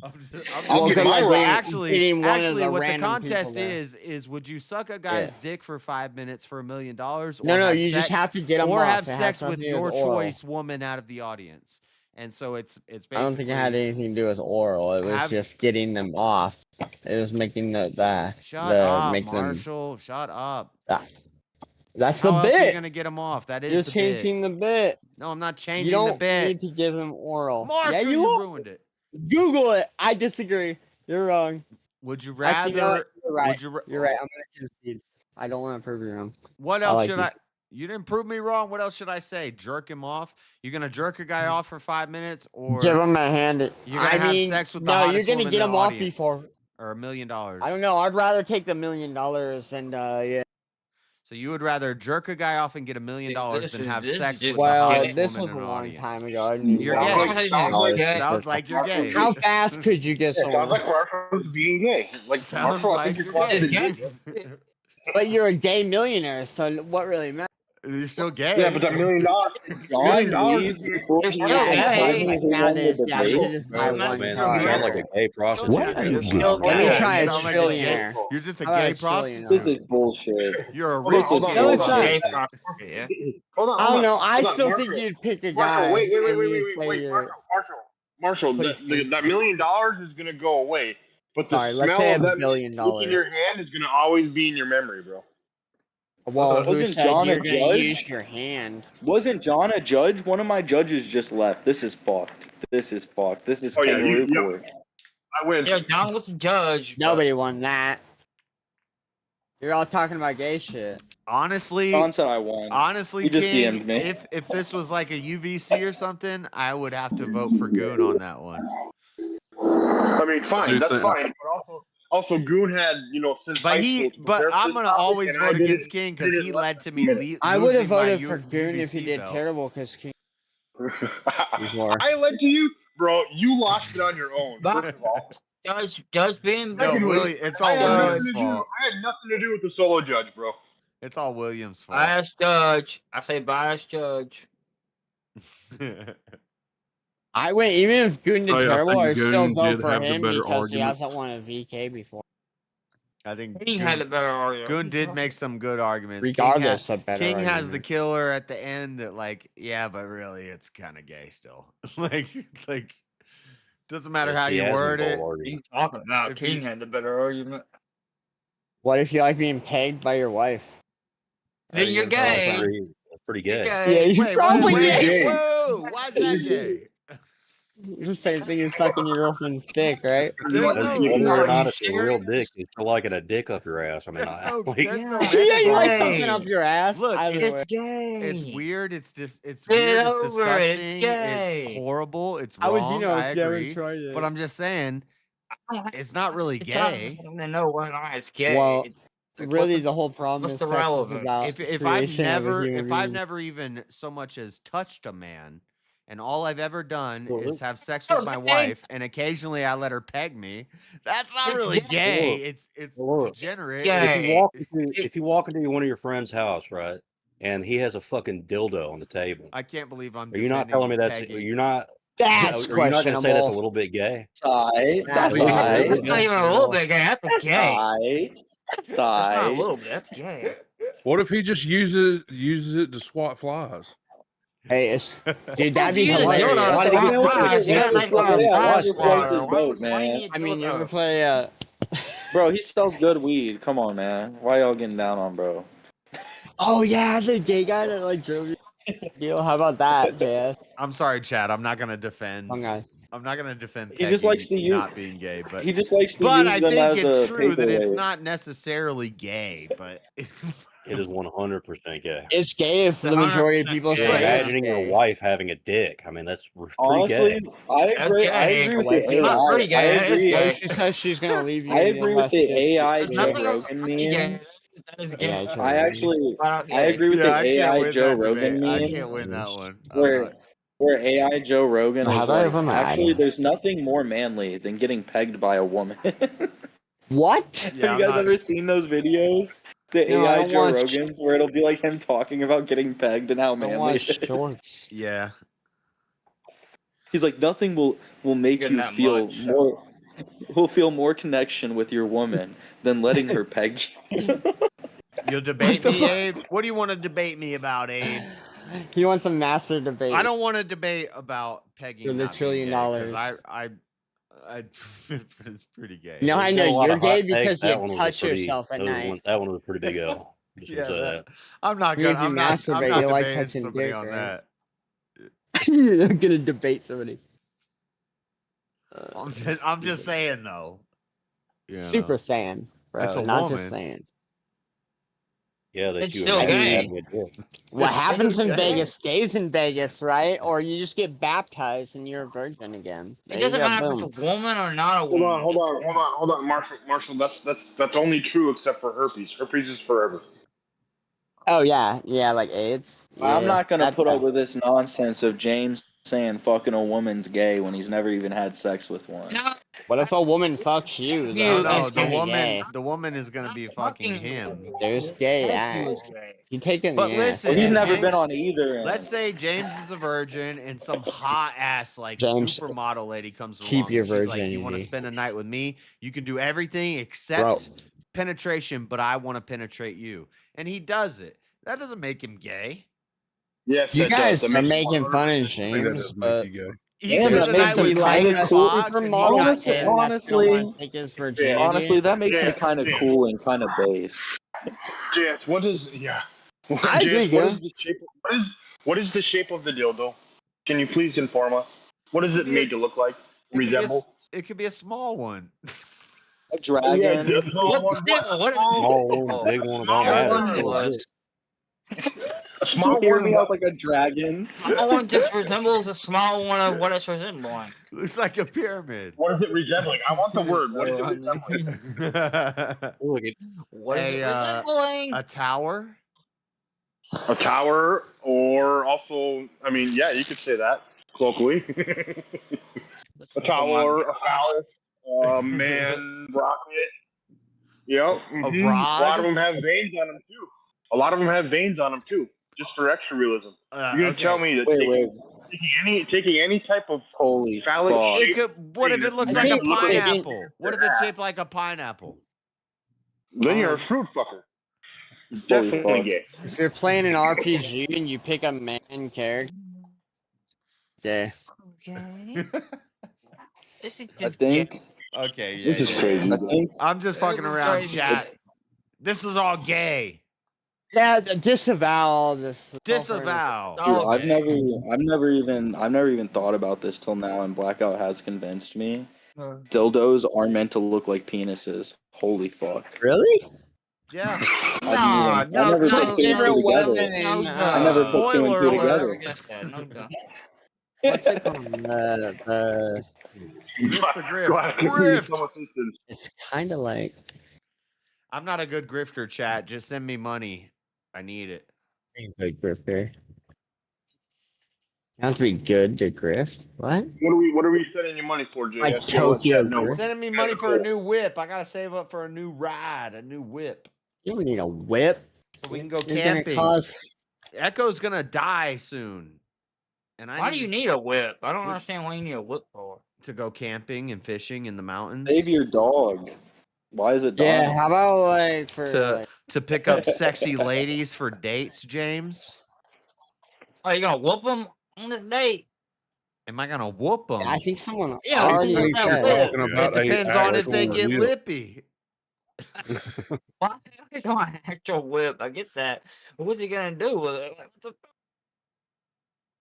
S1: I'm just
S14: Well,
S1: kidding.
S14: good luck getting-
S1: Actually,
S14: getting one of the
S1: what the
S14: random
S1: contest
S14: people there.
S1: is would you suck a guy's dick for 5 minutes for $1 million? Or
S14: No,
S1: have
S14: you just
S1: sex,
S14: have to get 'em
S1: or
S14: off.
S1: have
S14: It has
S1: sex with
S14: nothing to do
S1: your
S14: with oral.
S1: choice woman out of the audience. And so it's basically.
S14: I don't think it had anything to do with oral. It was just getting them off. It was making
S1: Shut up,
S14: make
S1: Marshall. Shut up.
S14: That's
S1: How
S14: the
S1: else are you
S14: bit.
S1: gonna get them off? That is
S14: You're
S1: the
S14: changing
S1: bit.
S14: the bit.
S1: No, I'm not changing
S14: You
S1: the
S14: don't
S1: bit.
S14: need to give them oral.
S1: Marshall,
S14: yeah,
S1: you
S14: are.
S1: ruined it.
S14: Google it. I disagree. You're wrong.
S1: Would you rather?
S14: Actually, you know what? You're right.
S1: Would you?
S14: You're right. I'm gonna concede. I don't want to prove you wrong.
S1: What
S14: I
S1: else
S14: like
S1: should
S14: you.
S1: I? You didn't prove me wrong. What else should I say? Jerk him off? You're gonna jerk a guy off for 5 minutes, or
S14: Give him a hand.
S1: you're gonna have sex with the
S14: no, you're
S1: hottest
S14: gonna
S1: woman
S14: get
S1: in
S14: him
S1: the
S14: off
S1: audience,
S14: before.
S1: or $1 million.
S14: I don't know. I'd rather take the $1 million and yeah.
S1: So you would rather jerk a guy off and get $1 million than have sex with the
S14: Well,
S1: hottest
S14: this
S1: woman
S14: was
S1: in
S14: a
S1: an
S14: long
S1: audience.
S14: time ago. I didn't
S1: You're
S14: even
S1: gay. Sounds like you're gay.
S14: How fast could you get
S2: Sounds
S14: someone?
S2: like Marshall's being gay. Like
S1: Sounds
S2: Marshall, I
S1: like
S2: think
S1: you're
S2: you're classified
S1: gay.
S2: as gay.
S14: But you're a gay millionaire, so what really matters?
S1: You're still gay.
S2: Yeah, but that $1 million, $1 million.
S14: Nowadays, yeah, you can just buy one
S10: Man,
S14: car.
S10: you sound like a gay prostitute.
S1: What are you getting?
S14: Let me try a
S1: You sound like a gay-
S14: trillionaire.
S1: You're just a
S14: How about
S1: gay
S14: a
S1: prostitute.
S14: trillionaire?
S15: This is bullshit.
S1: You're a
S2: Hold on,
S1: rich
S2: hold on,
S1: gay
S14: No, it's
S1: prostitute.
S14: not.
S2: Hold on,
S14: I don't know. I
S2: hold on,
S14: still
S2: Marshall.
S14: think you'd pick a
S2: Marshall,
S14: guy.
S2: wait,
S14: and you'd say you're-
S2: Marshall,
S14: Please,
S2: that $1 million is gonna go away, but the
S14: Sorry, let's
S2: smell
S14: say
S2: of
S14: $1
S2: that
S14: billion
S2: dick in your hand is gonna always be in your memory, bro.
S14: Well, who
S15: Wasn't
S14: said
S15: John
S14: you're
S15: a
S14: gonna
S15: judge?
S14: use your hand?
S15: Wasn't John a judge? One of my judges just left. This is fucked. This is fucked. This is
S2: Oh, yeah,
S15: kangaroo
S2: you-
S15: court.
S2: I win.
S16: Yeah, John was the judge.
S14: Nobody won that. You're all talking about gay shit.
S1: Honestly,
S15: John said I won.
S1: honestly,
S15: He just
S1: King,
S15: DM'd me.
S1: if this was like a UVC or something, I would have to vote for Goon on that one.
S2: I mean, fine,
S12: Dude,
S2: that's
S12: so-
S2: fine, but also Goon had, since
S1: But
S2: high school to
S1: but
S2: prepare for
S1: I'm
S2: this
S1: gonna
S2: topic,
S1: always
S2: and I
S1: vote
S2: didn't-
S1: against King because he
S2: didn't
S1: led to me.
S14: I would have
S1: losing my
S14: voted for Goon if he
S1: UVC
S14: did
S1: belt.
S14: terrible because King.
S2: I led to you, bro. You lost it on your own. First of all,
S16: Judge being
S1: No,
S2: Secondly,
S1: Willie, it's all
S2: I had
S1: Williams'
S2: nothing to do-
S1: fault.
S2: I had nothing to do with the solo judge, bro.
S1: It's all Williams' fault.
S16: biased judge. I say biased judge.
S14: I went even if Goon did
S12: Oh, yeah, I
S14: terrible,
S12: think
S14: I'd still
S12: Goon
S14: vote
S12: did
S14: for
S12: have the
S14: him
S12: better
S14: because he
S12: argument.
S14: hasn't won a VK before.
S1: I think
S16: He had a better argument.
S1: Goon did make some good arguments.
S14: Regardless of better
S1: King has the
S14: argument.
S1: killer at the end that, like, yeah, but really it's kind of gay still. like doesn't matter how
S10: He
S1: you
S10: has no
S1: word it.
S10: bull argument.
S16: He's talking about
S1: If
S16: King
S1: you-
S16: had the better argument.
S14: What if you like being pegged by your wife?
S16: Then you're gay.
S10: That's pretty gay.
S14: Yeah, you're
S1: Wait,
S14: probably
S1: wait,
S14: gay.
S1: whoa, why is that gay?
S14: It's the same thing as sucking your girlfriend's dick, right?
S1: There's
S10: That's
S1: no-
S10: whether or
S1: are
S10: not
S1: you
S10: it's a real dick. It's still liking a dick up your ass. I mean,
S1: There's no
S14: Yeah, you like
S16: Gay.
S14: something up your ass.
S1: Look,
S14: Either way.
S16: It's gay.
S1: It's weird. It's just it's
S16: Get
S1: weird. It's
S16: over it,
S1: disgusting.
S16: gay.
S1: It's horrible. It's
S14: How
S1: wrong.
S14: would you know
S1: I
S14: if you haven't
S1: agree.
S14: tried it?
S1: But I'm just saying, it's not really
S16: It's
S1: gay.
S16: something to know whether or not it's gay.
S14: Well,
S16: Like,
S14: really,
S16: what's
S14: the whole problem
S16: what's
S14: is
S16: the
S14: sex is
S16: relevance?
S14: about
S1: If I've
S14: creation of a human being.
S1: never even so much as touched a man, and all I've ever done
S10: Well,
S1: is have sex with my wife, and occasionally I let her peg me, that's not
S16: It's
S1: really
S16: gay.
S1: gay.
S10: Look,
S1: It's
S10: look.
S1: degenerate.
S16: Gay.
S10: If you walk into one of your friend's house, right, and he has a fucking dildo on the table,
S1: I can't believe I'm.
S10: are you not
S1: defending
S10: telling me that's
S1: pegging.
S10: you're not?
S14: That's
S10: Are you not going to say that's a
S14: questionable.
S10: little bit gay?
S15: That's
S14: That's
S15: aight.
S16: That's not even a little bit gay. That's
S15: That's
S16: gay.
S15: aight. That's
S16: That's not a
S15: aight.
S16: little bit. That's gay.
S12: What if he just uses it to swat flies?
S14: Hey, dude, that'd be
S16: You use a
S14: hilarious.
S16: dildo to swat flies. You got like
S15: Why
S16: flies
S15: your place is
S16: water.
S15: boat,
S16: Why do you
S15: man.
S16: need a
S14: I mean, you ever
S16: dildo?
S14: play
S5: Bro, he sells good weed. Come on, man. Why y'all getting down on bro?
S14: Oh yeah, the gay guy that like drove you. Deal. How about that, JS?
S1: I'm sorry, Chad. I'm not gonna defend.
S14: Okay.
S1: I'm not gonna defend
S5: He just likes
S1: Peggy
S5: to use.
S1: not being gay, but
S5: He just likes to
S1: but
S5: use
S1: I
S5: them
S1: think
S5: as
S1: it's
S5: a
S1: true that it's
S5: paperweight.
S1: not necessarily gay, but
S10: It is 100% gay.
S14: It's gay if the majority of people
S10: Yeah,
S14: say it's
S10: imagining your
S14: gay.
S10: wife having a dick. I mean, that's pretty
S5: Honestly,
S10: gay.
S5: I agree. I
S16: Okay.
S5: agree with
S14: Wait,
S5: the AI.
S16: Not pretty
S5: I
S16: gay. It's
S5: agree.
S16: gay.
S14: She says she's gonna leave you.
S5: I
S14: and
S5: agree with
S14: unless
S5: the
S14: just
S5: AI
S16: There's
S5: Joe
S16: nothing
S5: Rogan
S16: pretty gay.
S5: memes.
S16: That is
S14: Yeah,
S16: gay.
S14: Joe
S5: I
S14: Rogan.
S5: actually,
S16: But not
S5: I
S16: gay.
S5: agree with
S1: yeah,
S5: the
S1: I can't
S5: AI
S1: win
S5: Joe
S1: that
S5: Rogan
S1: debate. I
S5: memes.
S1: can't win that one. I'm
S5: Where
S1: not.
S5: where AI Joe Rogan
S14: How
S5: is
S14: do I
S5: like,
S14: open my
S5: actually,
S14: item?
S5: there's nothing more manly than getting pegged by a woman.
S14: What?
S5: Have
S1: Yeah,
S5: you
S1: I'm
S5: guys
S1: not.
S5: ever seen those videos? The
S14: No, I
S5: AI
S14: don't
S5: Joe
S14: watch.
S5: Rogans where it'll be like him talking about getting pegged and how
S14: I don't
S5: manly
S14: watch
S5: it is.
S14: shorts.
S1: Yeah.
S5: He's like, nothing will make
S16: Getting
S5: you
S16: that
S5: feel
S16: much.
S5: will feel more connection with your woman than letting her peg you.
S1: You'll debate me, Abe? What do you want to debate me about, Abe?
S14: He wants a master debate.
S1: I don't want to debate about pegging
S14: For the
S1: not being
S14: $1
S1: gay because
S14: trillion.
S1: it's pretty gay.
S14: No, I
S10: There's
S14: know
S10: been a lot
S14: you're
S10: of hot
S14: gay
S10: takes.
S14: because
S10: That
S14: you
S10: one was a
S14: touch
S10: pretty.
S14: yourself at night.
S10: That one was a pretty big L. Just
S1: Yeah,
S10: gonna say that.
S1: I'm not
S14: Because
S1: gonna.
S14: you
S1: I'm
S14: masturbate,
S1: not
S14: you like
S1: debating
S14: touching
S1: somebody
S14: dick,
S1: on
S14: right?
S1: that.
S14: You're not gonna debate somebody.
S1: I'm just saying though. You
S14: Super
S1: know,
S14: Saiyan, bro.
S1: it's a
S14: Not just
S1: woman.
S14: saying.
S10: Yeah, that
S16: It's
S10: you
S16: still
S10: imagine
S16: gay.
S10: having a dick.
S14: What
S1: It's
S14: happens
S1: still
S14: in
S1: gay.
S14: Vegas stays in Vegas, right? Or you just get baptized and you're a virgin again.
S16: It
S14: There you
S16: doesn't
S14: go,
S16: matter if
S14: boom.
S16: it's a woman or not a
S2: Hold
S16: woman.
S2: on, hold on, Marshall. That's only true except for herpes. Herpes is forever.
S14: Oh yeah, yeah, like AIDS.
S5: I'm
S14: Yeah,
S5: not gonna
S14: that
S5: put up with this nonsense of James saying fucking a woman's gay when he's never even had sex with one.
S16: No,
S14: What if a woman fucks you?
S1: No,
S14: Though?
S16: you
S1: no,
S14: That's
S16: is
S1: the
S14: kinda
S1: woman,
S14: gay.
S1: the woman is gonna be fucking him.
S14: There's gay
S16: Fuck
S14: ass.
S16: you is gay.
S14: You take it in
S1: But
S14: the ass.
S1: listen,
S5: Well, he's
S1: if
S5: never been
S1: James,
S5: on either
S1: let's
S5: end.
S1: say James is a virgin and some hot ass like
S14: James,
S1: supermodel lady comes
S14: keep
S1: along
S14: your
S1: and she's like, "You want to
S14: virginity,
S1: spend a night with me? You can do everything
S14: bro.
S1: except penetration, but I want to penetrate you." And he does it. That doesn't make him gay.
S2: Yes,
S14: You
S2: that does. That
S14: guys are
S2: makes
S14: making fun of
S12: I think that
S14: James,
S12: does make
S14: but
S12: you gay.
S1: He
S5: And
S1: spent
S5: that
S1: the
S5: makes
S1: night
S5: him
S1: with
S5: kind of
S1: Megan
S5: cool.
S1: Fox and he got
S5: Honestly,
S1: him.
S5: honestly,
S14: take his
S2: Yeah,
S14: virginity.
S5: honestly, that makes him
S2: JS,
S5: kind of cool and kind of base.
S2: JS, what is yeah?
S14: I agree,
S2: JS, what
S14: Gil.
S2: is the shape? What is the shape of the dildo? Can you please inform us? What is
S1: Could
S2: it
S1: be a,
S2: made to look like? Resemble?
S1: it could be a small one.
S5: A
S2: Yeah,
S5: dragon.
S16: What still? What is
S10: Small one, big one, it don't matter. It's
S16: one
S10: still a
S16: was?
S10: dick.
S2: A
S5: Did you
S2: small
S5: hear
S2: one.
S5: me? I was like a dragon.
S16: Small one just resembles a small one of what it's resembling.
S1: Looks like a pyramid.
S2: What is it resembling? I want the word. What is it
S16: So, I
S2: resembling?
S16: mean,
S10: Look, it,
S16: what is it resembling?
S1: A tower.
S2: A tower, or also, I mean, yeah, you could say that colloquially. A tower, a phallus, a man rocket. Yep.
S1: A
S2: A lot of
S1: rod.
S2: them have veins on them too. A lot of them have veins on them too, just for extra realism. You're gonna tell me that taking any type of
S5: holy
S2: phallic
S5: fuck.
S1: It
S2: shape,
S1: could. What if it looks
S2: I
S1: like a
S2: think-
S1: pineapple? What if it's shaped like a pineapple?
S2: then you're a fruit fucker.
S5: Holy
S2: Definitely
S5: fuck.
S2: gay.
S14: If you're playing an RPG and you pick a man character, gay.
S16: Okay. This is
S5: I
S16: just
S5: think.
S1: Okay, yeah,
S2: This is
S1: yeah,
S2: crazy.
S1: yeah.
S5: I think.
S1: I'm just fucking
S16: This is
S1: around,
S16: crazy.
S1: chat. This is all gay.
S14: Yeah, disavow all this.
S1: Disavow.
S16: It's
S5: Dude,
S16: all
S5: I've
S16: gay.
S5: never even thought about this till now, and Blackout has convinced me.
S16: Uh,
S5: Dildos are meant to look like penises. Holy fuck.
S14: Really?
S1: Yeah.
S5: I never
S14: What's my
S5: put two and
S14: favorite
S5: two together.
S14: weapon in?
S5: I never put two and
S1: Spoiler
S5: two
S1: alert.
S5: together.
S16: Just that, no doubt.
S14: What's it called? The
S1: Grift or grift?
S2: Glad I could give you
S1: Grift.
S2: some assistance.
S14: it's kind of like
S1: I'm not a good grifter, chat. Just send me money. I need it.
S14: good grifter. You have to be good to grift. What?
S2: What are we sending you money for, JS?
S14: Like
S2: Let
S14: Tokyo
S2: Chad know.
S14: Drift.
S1: Sending me money for a new whip. I gotta save up for a new ride, a new whip,
S14: You don't need a whip.
S1: so we can go
S14: It's gonna
S1: camping.
S14: cost.
S1: Echo's gonna die soon, and
S16: Why do you need a whip? I don't understand why you need a whip for.
S1: to go camping and fishing in the mountains.
S5: Save your dog. Why is it dying?
S14: Yeah, how about like for
S1: to pick up sexy ladies for dates, James?
S16: Oh, you gonna whoop them on this date?
S1: Am I gonna whoop them?
S14: I think someone
S16: Yeah,
S14: already
S16: what's that
S14: said.
S16: whip?
S12: talking about
S1: It depends on if they
S12: actual
S1: get
S12: whip.
S1: lippy.
S16: Why is on an actual whip? I get that. But what's he gonna do with it? Like, what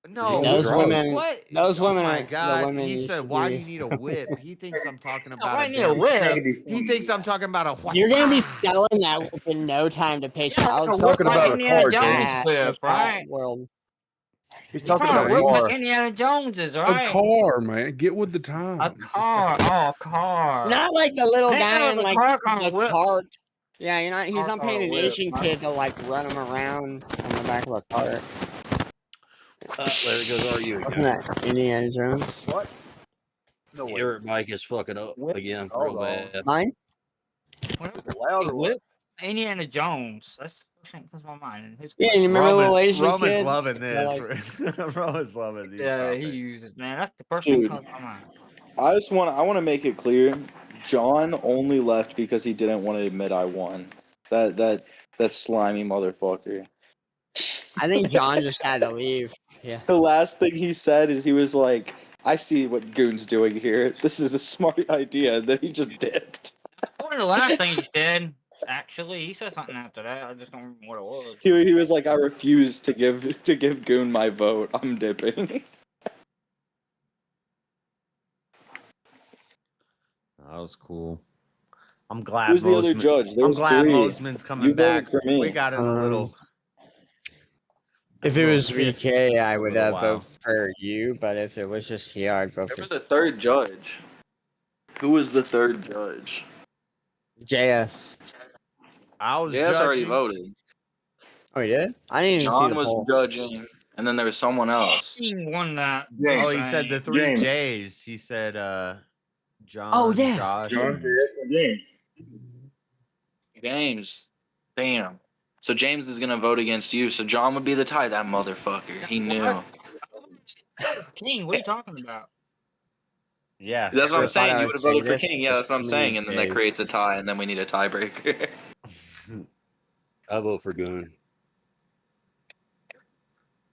S16: the
S1: No,
S14: Those women,
S1: what?
S14: those
S1: Oh
S14: women
S1: my
S14: are the
S1: God!
S14: women
S1: He
S14: you
S1: said,
S14: should
S1: "Why do
S14: be.
S1: you need a whip?" He thinks I'm talking about
S16: why
S1: a
S16: need a
S1: damn.
S16: whip?
S1: He thinks I'm talking about a whip.
S14: You're gonna be selling that whip in no time to pay child
S16: A
S14: support.
S16: whip
S7: Talking
S16: like
S7: about a
S16: Indiana
S7: car,
S16: Jones
S7: James.
S16: whip,
S14: This
S16: right?
S14: world.
S7: He's
S16: He's
S7: talking
S16: trying
S7: about
S16: to
S7: a
S16: whip like
S7: car.
S16: Indiana Jones's,
S12: A
S16: right?
S12: car, man. Get with the
S16: A
S12: times.
S16: car. Oh, a car.
S14: Not like the little
S16: I didn't
S14: guy
S16: know
S14: in
S16: the
S14: like
S16: car called a
S14: the
S16: whip.
S14: cart. Yeah, you're not. He's
S16: Car
S14: not
S16: called
S14: paying
S16: a
S14: an
S16: whip.
S14: Asian kid to like run him around on the back of a cart.
S10: There goes our you
S14: Wasn't
S10: again.
S14: that Indiana Jones?
S7: What? No way.
S10: Your mic is fucking up
S7: Whip?
S10: again,
S7: Hold
S10: real
S7: on.
S10: bad.
S14: Mine?
S7: Loud
S16: A
S7: or what?
S16: whip? Indiana Jones. That's the first thing that comes to my mind. And his
S14: Yeah, you remember the little Asian
S1: Roman's
S14: kid?
S1: loving
S14: That,
S1: this.
S14: like,
S1: Roman's loving these
S16: he
S1: topics.
S16: uses, man. That's the first thing that
S15: Dude,
S16: comes to my mind.
S15: I want to make it clear. John only left because he didn't want to admit I won. That slimy motherfucker.
S14: I think John just had to leave. Yeah.
S15: The last thing he said is he was like, "I see what Goon's doing here. This is a smart idea." And then he just dipped.
S16: One of the last thing he said, actually, he said something after that. I just don't remember what it was.
S15: He was like, "I refuse to give Goon my vote. I'm dipping."
S1: That was cool. I'm glad.
S15: Who's the other
S1: Mosman-
S15: judge? There
S1: I'm
S15: was
S1: glad
S15: 3.
S1: Mosman's coming
S15: You voted
S1: back.
S15: for me.
S1: We got in a little.
S14: If it
S1: little
S14: was
S1: tiff
S14: VK, I
S1: for a
S14: would
S1: little
S14: vote
S1: while.
S14: for you, but if it was just here, I'd vote
S15: There
S14: for
S15: was a third judge. Who was the third judge?
S14: JS.
S1: I was
S15: JS already
S1: judging.
S15: voted.
S14: Oh, you did? I didn't even see
S15: John
S14: the
S15: was
S14: poll.
S15: judging, and then there was someone else.
S16: He won that.
S1: Oh, he said the 3
S9: James.
S1: J's. He said John,
S14: Oh, yeah.
S1: Josh.
S9: John,
S1: and-
S9: JS, and James.
S15: James. Damn. So James is gonna vote against you. So John would be the tie. That motherfucker. He knew.
S16: King, what are you talking about?
S1: Yeah.
S15: That's what
S14: I
S15: I'm
S14: thought
S15: saying.
S14: I
S15: You
S14: would
S15: would have
S14: say
S15: voted for
S14: this,
S15: King.
S14: but
S15: Yeah,
S14: there's
S15: that's what I'm
S14: too
S15: saying.
S14: many
S15: And then that
S14: J's.
S15: creates a tie, and then we need a tiebreaker.
S10: I vote for Goon.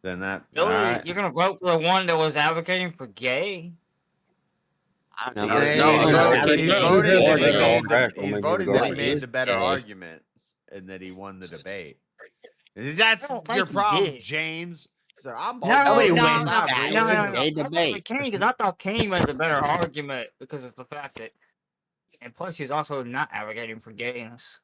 S1: Then that.
S16: Really?
S1: Alright.
S16: You're gonna vote for the one that was advocating for gay?
S14: I don't know.
S1: Yeah,
S15: No,
S1: he's
S15: I'm
S1: voting,
S15: advocating
S1: he's
S15: for
S1: voting that he
S10: They're all
S1: made
S10: trash.
S1: the,
S10: Don't
S1: he's
S10: make me
S1: voting that he
S10: regret it.
S1: made the better
S14: gay.
S1: arguments and that he won the debate.
S16: I
S1: That's
S16: don't
S1: your
S16: think he
S1: problem,
S16: did.
S1: James. So I'm
S16: No,
S14: Nobody
S1: voting
S14: wins
S1: out
S14: that.
S16: no,
S14: It was
S16: no,
S14: a
S16: no.
S14: gay
S16: I voted for
S14: debate.
S16: King because I thought King was the better argument because of the fact that, and plus he's also not advocating for gayness.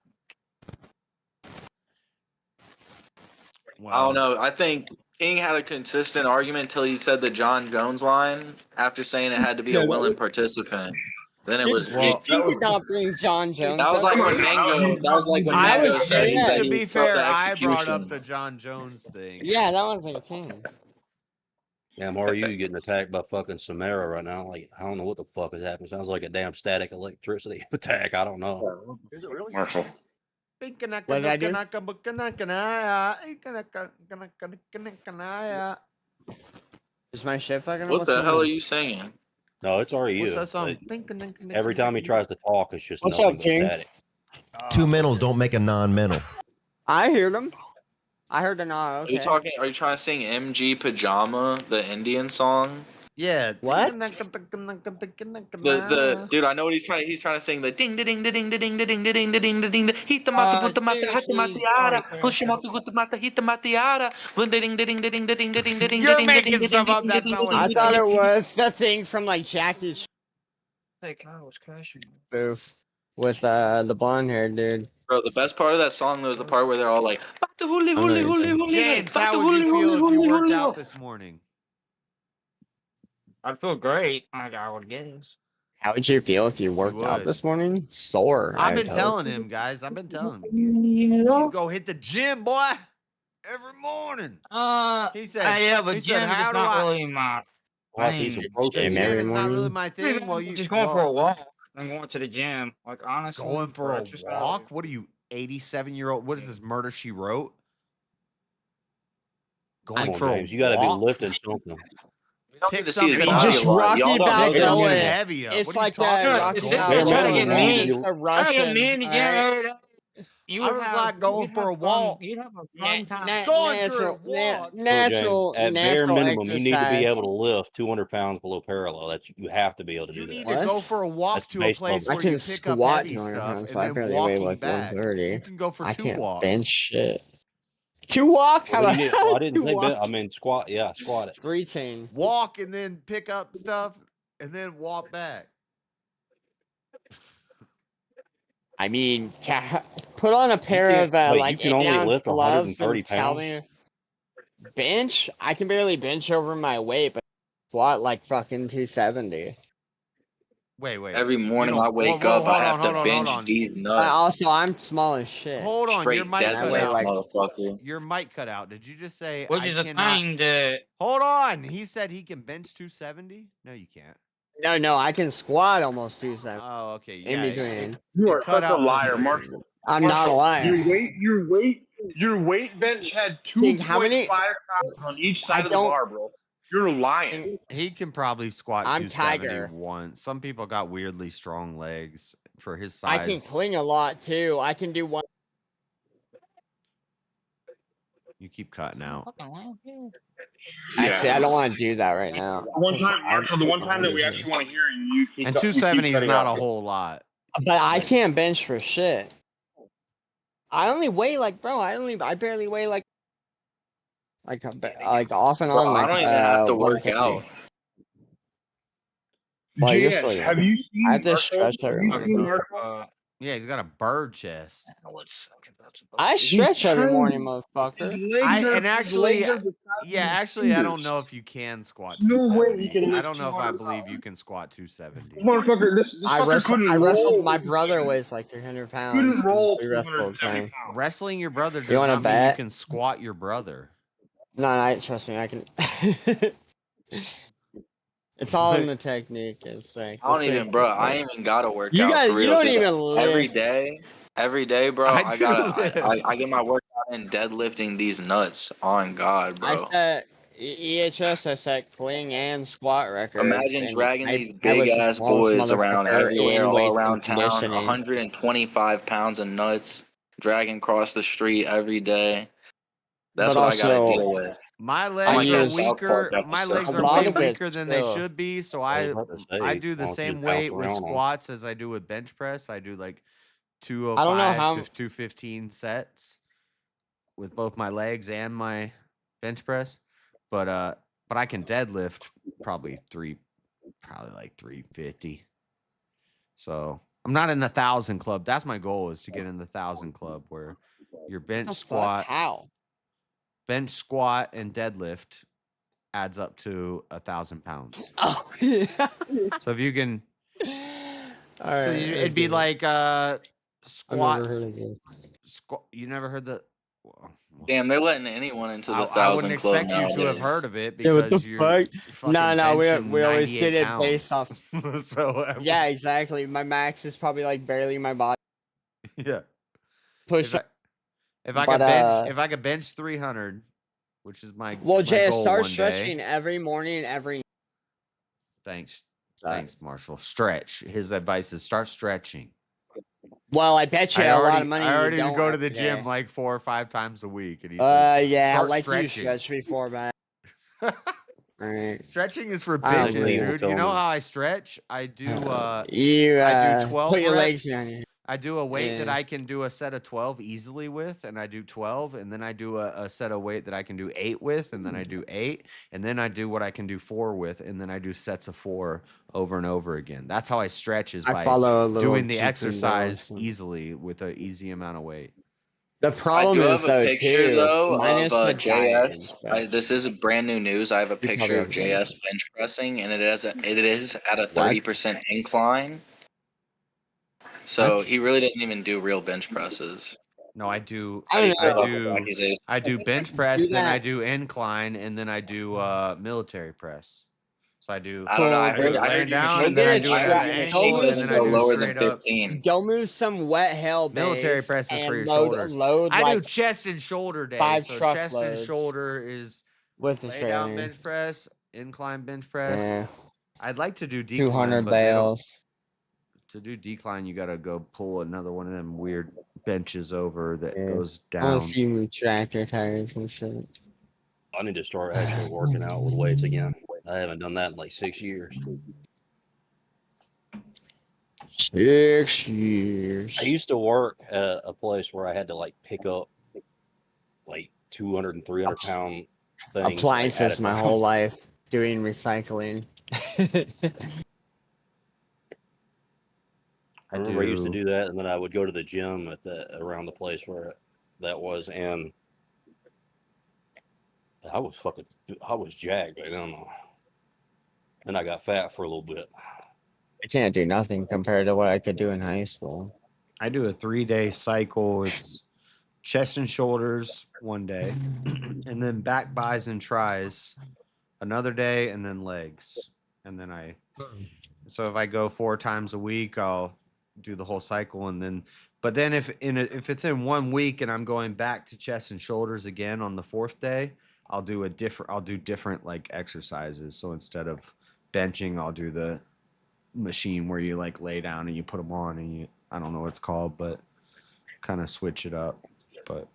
S15: I don't know. I think King had a consistent argument until he said the John Jones line after saying it had to be
S14: Yeah,
S15: a
S14: that
S15: willing
S14: was.
S15: participant. Then it
S14: Dude,
S15: was
S1: Well,
S14: he did not bring John Jones
S15: that was
S14: up.
S15: like when Mango. That was like when
S14: That
S15: Mango
S14: was
S15: said
S14: JS.
S15: that
S1: to
S15: he
S1: be
S15: was pro
S1: fair,
S15: the
S1: I brought up
S15: execution.
S1: the John Jones thing.
S14: Yeah, that was like King.
S10: Yeah, Mario, you getting attacked by fucking Samara right now. Like, I don't know what the fuck is happening. Sounds like a damn static electricity attack. I don't know.
S7: Is it really?
S9: Marshall.
S14: What did I do? Is my shit fucking?
S15: What
S14: What's
S15: the
S14: going
S15: hell
S14: on?
S15: are you singing?
S10: No, it's already
S1: What's
S10: you.
S1: that song?
S10: Every time he tries to talk, it's just
S14: What's
S10: nothing
S14: up,
S10: but
S14: King?
S10: static.
S21: Two mentals don't make a non-mental.
S14: I heard him. I heard the nod.
S15: Are you
S14: Okay.
S15: talking? Are you trying to sing MG Pajama, the Indian song?
S1: Yeah.
S14: What?
S15: The dude, I know what he's trying. He's trying to sing the ding ding ding ding ding ding ding ding ding ding ding ding. Hit the mata put the mata hit the matiara. Push him out to the mata hit the matiara. Ding ding ding ding ding ding ding ding.
S1: You're making stuff up. That's not what
S14: I
S1: he
S14: thought
S1: said.
S14: it was the thing from like Jackie
S16: Hey, Kyle was crashing.
S14: spoof with the blonde haired dude.
S15: Bro, the best part of that song though is the part where they're all like, "Back to huli
S14: I know
S15: huli
S14: what you're
S15: huli
S14: saying.
S15: huli."
S1: James,
S15: back to
S1: how would you
S15: huli,
S1: feel
S15: huli,
S1: if you
S15: huli,
S1: worked
S15: huli,
S1: out
S15: huli."
S1: this morning?
S16: I'd feel great. I would guess.
S14: How would you feel if you worked out
S1: would.
S14: this morning? Sore.
S1: I've
S14: I
S1: been
S14: told
S1: telling
S14: you.
S1: him, guys. I've been telling him. You go hit the gym, boy, every morning. He said.
S16: Yeah, but
S1: he said,
S16: gym
S1: how
S16: is
S1: do
S16: not
S1: I?
S16: really my
S10: Well, I take
S16: thing.
S10: some
S1: The
S10: protein.
S14: Gym
S1: gym
S14: every
S1: is not really
S14: morning.
S1: my thing. Well, you
S16: Just going for
S1: well,
S16: a walk and going to the gym. Like honestly,
S1: going for a
S16: exercise.
S1: walk. What are you, 87-year-old? What is this murder she wrote? Going
S10: Come on,
S1: for
S10: James.
S1: a
S10: You got to be
S1: walk.
S10: lifting something.
S15: We don't
S1: Pick
S15: need to see his
S1: something
S15: body
S1: up.
S14: Just
S15: a lot.
S14: Rocky
S15: Y'all don't know
S1: Pick
S15: that.
S1: something
S14: Balboa.
S1: heavy up.
S14: It's
S1: What are you
S14: like
S1: talking
S14: the
S1: about?
S16: It's
S14: Rocky
S16: just
S10: Bear
S16: trying to
S14: Balboa
S16: get
S10: Mountain, man.
S14: against
S16: me.
S14: the
S16: Trying to get
S14: Russian.
S16: me to get. You
S1: I
S16: would
S1: was
S16: have,
S1: like going
S16: you'd
S1: for
S16: have
S1: a
S16: fun.
S1: walk.
S16: You'd have a fun time.
S1: Going for a walk.
S10: Look, James, at bare
S14: natural
S10: minimum, you need to be
S14: exercise.
S10: able to lift 200 pounds below parallel. That's you have to be able to do
S1: You
S10: that.
S1: need to go for a walk
S10: That's
S1: to a
S10: base
S1: place
S10: level.
S14: I
S1: where
S14: can
S1: you pick up
S14: squat
S1: heavy
S14: 200
S1: stuff
S14: pounds,
S1: and
S14: but I
S1: then
S14: barely weigh
S1: walking
S14: like
S1: back.
S14: 130.
S1: You can go for
S14: I
S1: 2
S14: can't
S1: walks.
S14: bench shit. 2 walk? How
S10: Well,
S14: about
S10: you need, well, I didn't
S14: 2
S10: say
S14: walk?
S10: I mean squat. Yeah, squat it.
S14: 3 chain.
S1: Walk and then pick up stuff and then walk back.
S14: I mean, put on a pair
S10: can't-
S14: of
S10: wait, you
S14: like
S10: can only
S14: 8-ounce
S10: lift
S14: gloves
S10: 130
S14: and tell
S10: pounds?
S14: me bench. I can barely bench over my weight, but squat like fucking 270.
S1: Wait.
S5: Every
S1: You
S5: morning
S1: don't.
S5: I wake
S1: Whoa,
S5: up, I
S1: hold
S5: have
S1: on.
S5: to bench these
S14: But
S5: nuts.
S14: also, I'm small as shit.
S1: Hold on, your
S5: Straight
S1: mic cut
S5: deadlift,
S1: out.
S5: motherfucker.
S1: Your mic cut out. Did you just say
S16: Which
S1: I
S16: is a
S1: cannot?
S16: thing that.
S1: Hold on. He said he can bench 270. No, you can't.
S14: No, I can squat almost 270.
S1: Oh, okay.
S14: In
S1: Yeah.
S14: between.
S2: You
S1: It
S2: are
S1: cut
S2: such a
S1: out for a
S2: liar,
S1: second.
S2: Marshall.
S14: I'm not a liar.
S2: Your weight bench had
S14: King,
S2: 2.5
S14: how many?
S2: pounds on each
S14: I
S2: side of the
S14: don't.
S2: bar, bro. You're lying.
S1: He can probably squat
S14: I'm
S1: 270
S14: Tiger.
S1: once. Some people got weirdly strong legs for his
S14: I can
S1: size.
S14: cling a lot too. I can do one.
S1: You keep cutting out.
S14: Actually, I don't want to do that right now.
S2: One time, Marshall, the one time that we actually want to hear you keep
S1: And
S2: cut- you keep
S1: 270 is
S2: cutting
S1: not
S2: out.
S1: a whole lot.
S14: But I can't bench for shit. I only weigh like, bro. I barely weigh like off and
S5: Bro,
S14: on
S5: I
S14: like
S5: don't even have to work
S14: 150.
S5: out.
S14: Well,
S2: JS,
S14: usually
S2: have you seen
S14: I have to
S2: Marshall?
S14: stretch
S2: Have
S14: every
S2: you
S14: morning.
S2: seen Marshall?
S1: Yeah, he's got a bird chest.
S14: I stretch every
S2: tiny.
S14: morning,
S2: His
S14: motherfucker.
S2: legs are
S1: Actually,
S2: the size of
S1: actually, I don't
S2: fingers.
S1: know if you can squat
S2: No way he
S1: 270.
S2: can
S1: I
S2: lift
S1: don't know if I
S2: 200
S1: believe
S2: pounds.
S1: you can squat 270.
S2: Motherfucker, this
S14: I
S2: fucker couldn't
S14: wrestled.
S2: roll.
S14: My brother weighs like 300 pounds.
S2: Couldn't roll
S14: We wrestled
S2: 270
S14: time.
S2: pounds.
S1: Wrestling your brother
S14: You
S1: does
S14: want to
S1: not mean you
S14: bet?
S1: can squat your brother.
S14: No, trust me, I can. It's all in the technique. It's like
S5: I don't even, bro. I ain't even gotta work out for
S14: You
S5: real.
S14: don't
S5: 'cause
S14: even
S5: every day, bro.
S1: I
S5: I
S1: do
S5: gotta,
S1: live.
S5: I get my workout in deadlifting these nuts. On God,
S14: I
S5: bro.
S14: set EHS. I set cling and squat records.
S5: Imagine
S14: And
S5: dragging these
S14: I
S5: big
S14: was the
S5: ass
S14: smallest
S5: boys around
S14: motherfucker
S5: everywhere,
S14: in
S5: all
S14: weights and
S5: around town.
S14: conditioning.
S5: 125 pounds of nuts, dragging across the street every day. That's
S14: But
S5: what I gotta
S14: also,
S5: deal with.
S1: My
S5: I'm
S1: legs
S5: like
S1: are
S5: a South Park
S1: weaker. My legs
S5: episode.
S1: are
S14: a lot
S1: way
S14: of it
S1: weaker than they
S14: still.
S1: should be. So
S10: I was
S1: I
S10: about to say,
S1: I do the
S10: why don't you
S1: same
S10: just
S1: weight
S10: bounce
S1: with
S10: around on 'em?
S1: squats as I do with bench press. I do like
S14: I don't know
S1: 205
S14: how.
S1: to 215 sets with both my legs and my bench press. But I can deadlift probably like 350. So I'm not in the 1,000 club. That's my goal, is to get in the 1,000 club where your bench
S14: What the fuck?
S1: squat,
S14: How?
S1: and deadlift adds up to 1,000 pounds.
S14: Oh yeah.
S1: So if you can,
S14: All
S1: so
S14: right.
S1: it'd be like
S14: I've
S1: squat.
S14: never heard of this.
S1: You never heard the? Well,
S5: Damn, they're letting anyone into the
S1: I wouldn't
S5: 1,000 club
S1: expect you to have
S5: nowadays.
S1: heard of it
S14: Yeah, what the
S1: because you're
S14: fuck?
S1: fucking
S14: No,
S1: benching
S14: we always
S1: 98
S14: did it
S1: pounds.
S14: based off.
S1: So
S14: Yeah, exactly. My max is probably like barely my body
S1: yeah.
S14: push.
S1: If I
S14: But,
S1: could bench 300, which is my
S14: Well,
S1: my
S14: Jay,
S1: goal
S14: start
S1: one
S14: stretching
S1: day.
S14: every morning,
S1: Thanks, Marshall. Stretch. His advice is start stretching.
S14: Well, I bet you
S1: I
S14: a lot
S1: already
S14: of money
S1: I
S14: you
S1: already
S14: don't
S1: go to the
S14: every
S1: gym
S14: day.
S1: like 4 or 5 times a week, and he says,
S14: Yeah,
S1: start
S14: like you
S1: stretching.
S14: stretched before, man. Alright.
S1: Stretching is for
S14: I don't
S1: bitches,
S14: believe it.
S1: dude. You know how I stretch? I do
S14: You
S1: I do 12
S14: put your
S1: reps.
S14: legs behind you.
S1: I do a weight that
S14: Yeah.
S1: I can do a set of 12 easily with, and I do 12, and then I do a set of weight that I can do 8 with, and then I do 8, and then I do what I can do 4 with, and then I do sets of 4 over and over again. That's how I stretch, is
S14: I
S1: by
S14: follow a little
S1: doing the
S14: Chicken
S1: exercise
S14: Dose.
S1: easily with an easy amount of weight.
S14: The
S5: I
S14: problem
S5: do
S14: is
S5: have a
S14: though
S5: picture
S14: too,
S5: though
S14: minus
S5: of
S14: the
S5: JS.
S14: diet.
S5: This is brand new news. I have a
S14: You probably
S5: picture of
S14: have diet.
S5: JS bench pressing, and it is at a
S14: What?
S5: 30% incline. So
S14: What?
S5: he really doesn't even do real bench presses.
S1: No, I do
S14: I don't know.
S1: I do bench press,
S14: Do
S1: then I
S14: that.
S1: do incline, and then I do military press. So I do
S5: I don't know. I
S1: I do
S5: heard
S1: laying
S5: you
S1: down,
S5: machine
S1: and then I
S5: gun.
S1: do it
S5: I
S1: at
S5: heard
S1: an
S5: you
S1: angle,
S5: machine
S1: and
S5: gun
S1: then I
S5: go
S1: do
S5: lower than
S1: straight up.
S5: 15.
S14: Go move some wet hell
S1: Military
S14: base
S1: presses for
S14: and
S1: your shoulders.
S14: load
S1: I do
S14: like
S1: chest and shoulder day.
S14: 5
S1: So
S14: truck
S1: chest and
S14: loads
S1: shoulder is
S14: with
S1: lay down
S14: Australian.
S1: bench press, incline bench press.
S14: Yeah.
S1: I'd like to do decline,
S14: 200
S1: but they don't.
S14: bales.
S1: To do decline, you gotta go pull another one of them weird benches over that goes
S14: I want to
S1: down.
S14: see you move tractor tires and shit.
S10: I need to start actually working out with weights again. I haven't done that in like 6 years.
S14: 6 years.
S10: I used to work at a place where I had to like pick up like 200 and 300 pound things. Like,
S14: Appliances my whole life doing recycling.
S10: I remember I used to do that, and then I would go to the gym at around the place where that was, and I was jacked. I don't know. Then I got fat for a little bit.
S14: I can't do nothing compared to what I could do in high school.
S1: I do a 3-day cycle. It's chest and shoulders one day, and then back, bis, and tris another day, and then legs. And then so if I go 4 times a week, I'll do the whole cycle, and then. But then if it's in 1 week and I'm going back to chest and shoulders again on the 4th day, I'll do different like exercises. So instead of benching, I'll do the machine where you like lay down and you put them on, and I don't know what it's called, but kind of switch it up. But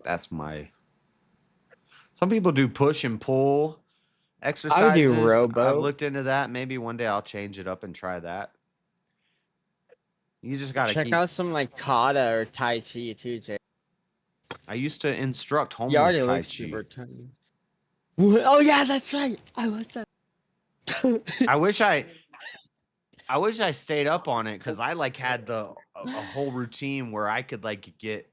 S1: that's some people do push and pull exercises.
S14: I would do robo.
S1: I've looked into that. Maybe one day I'll change it up and try that. You just gotta
S14: check out some like kata or tai chi too, Jay.
S1: I used to instruct
S14: You already
S1: homeless Tai
S14: look
S1: Chi.
S14: super tiny. Oh yeah, that's right. I was that.
S1: I wish I stayed up on it, because I like had a whole routine where I could like get,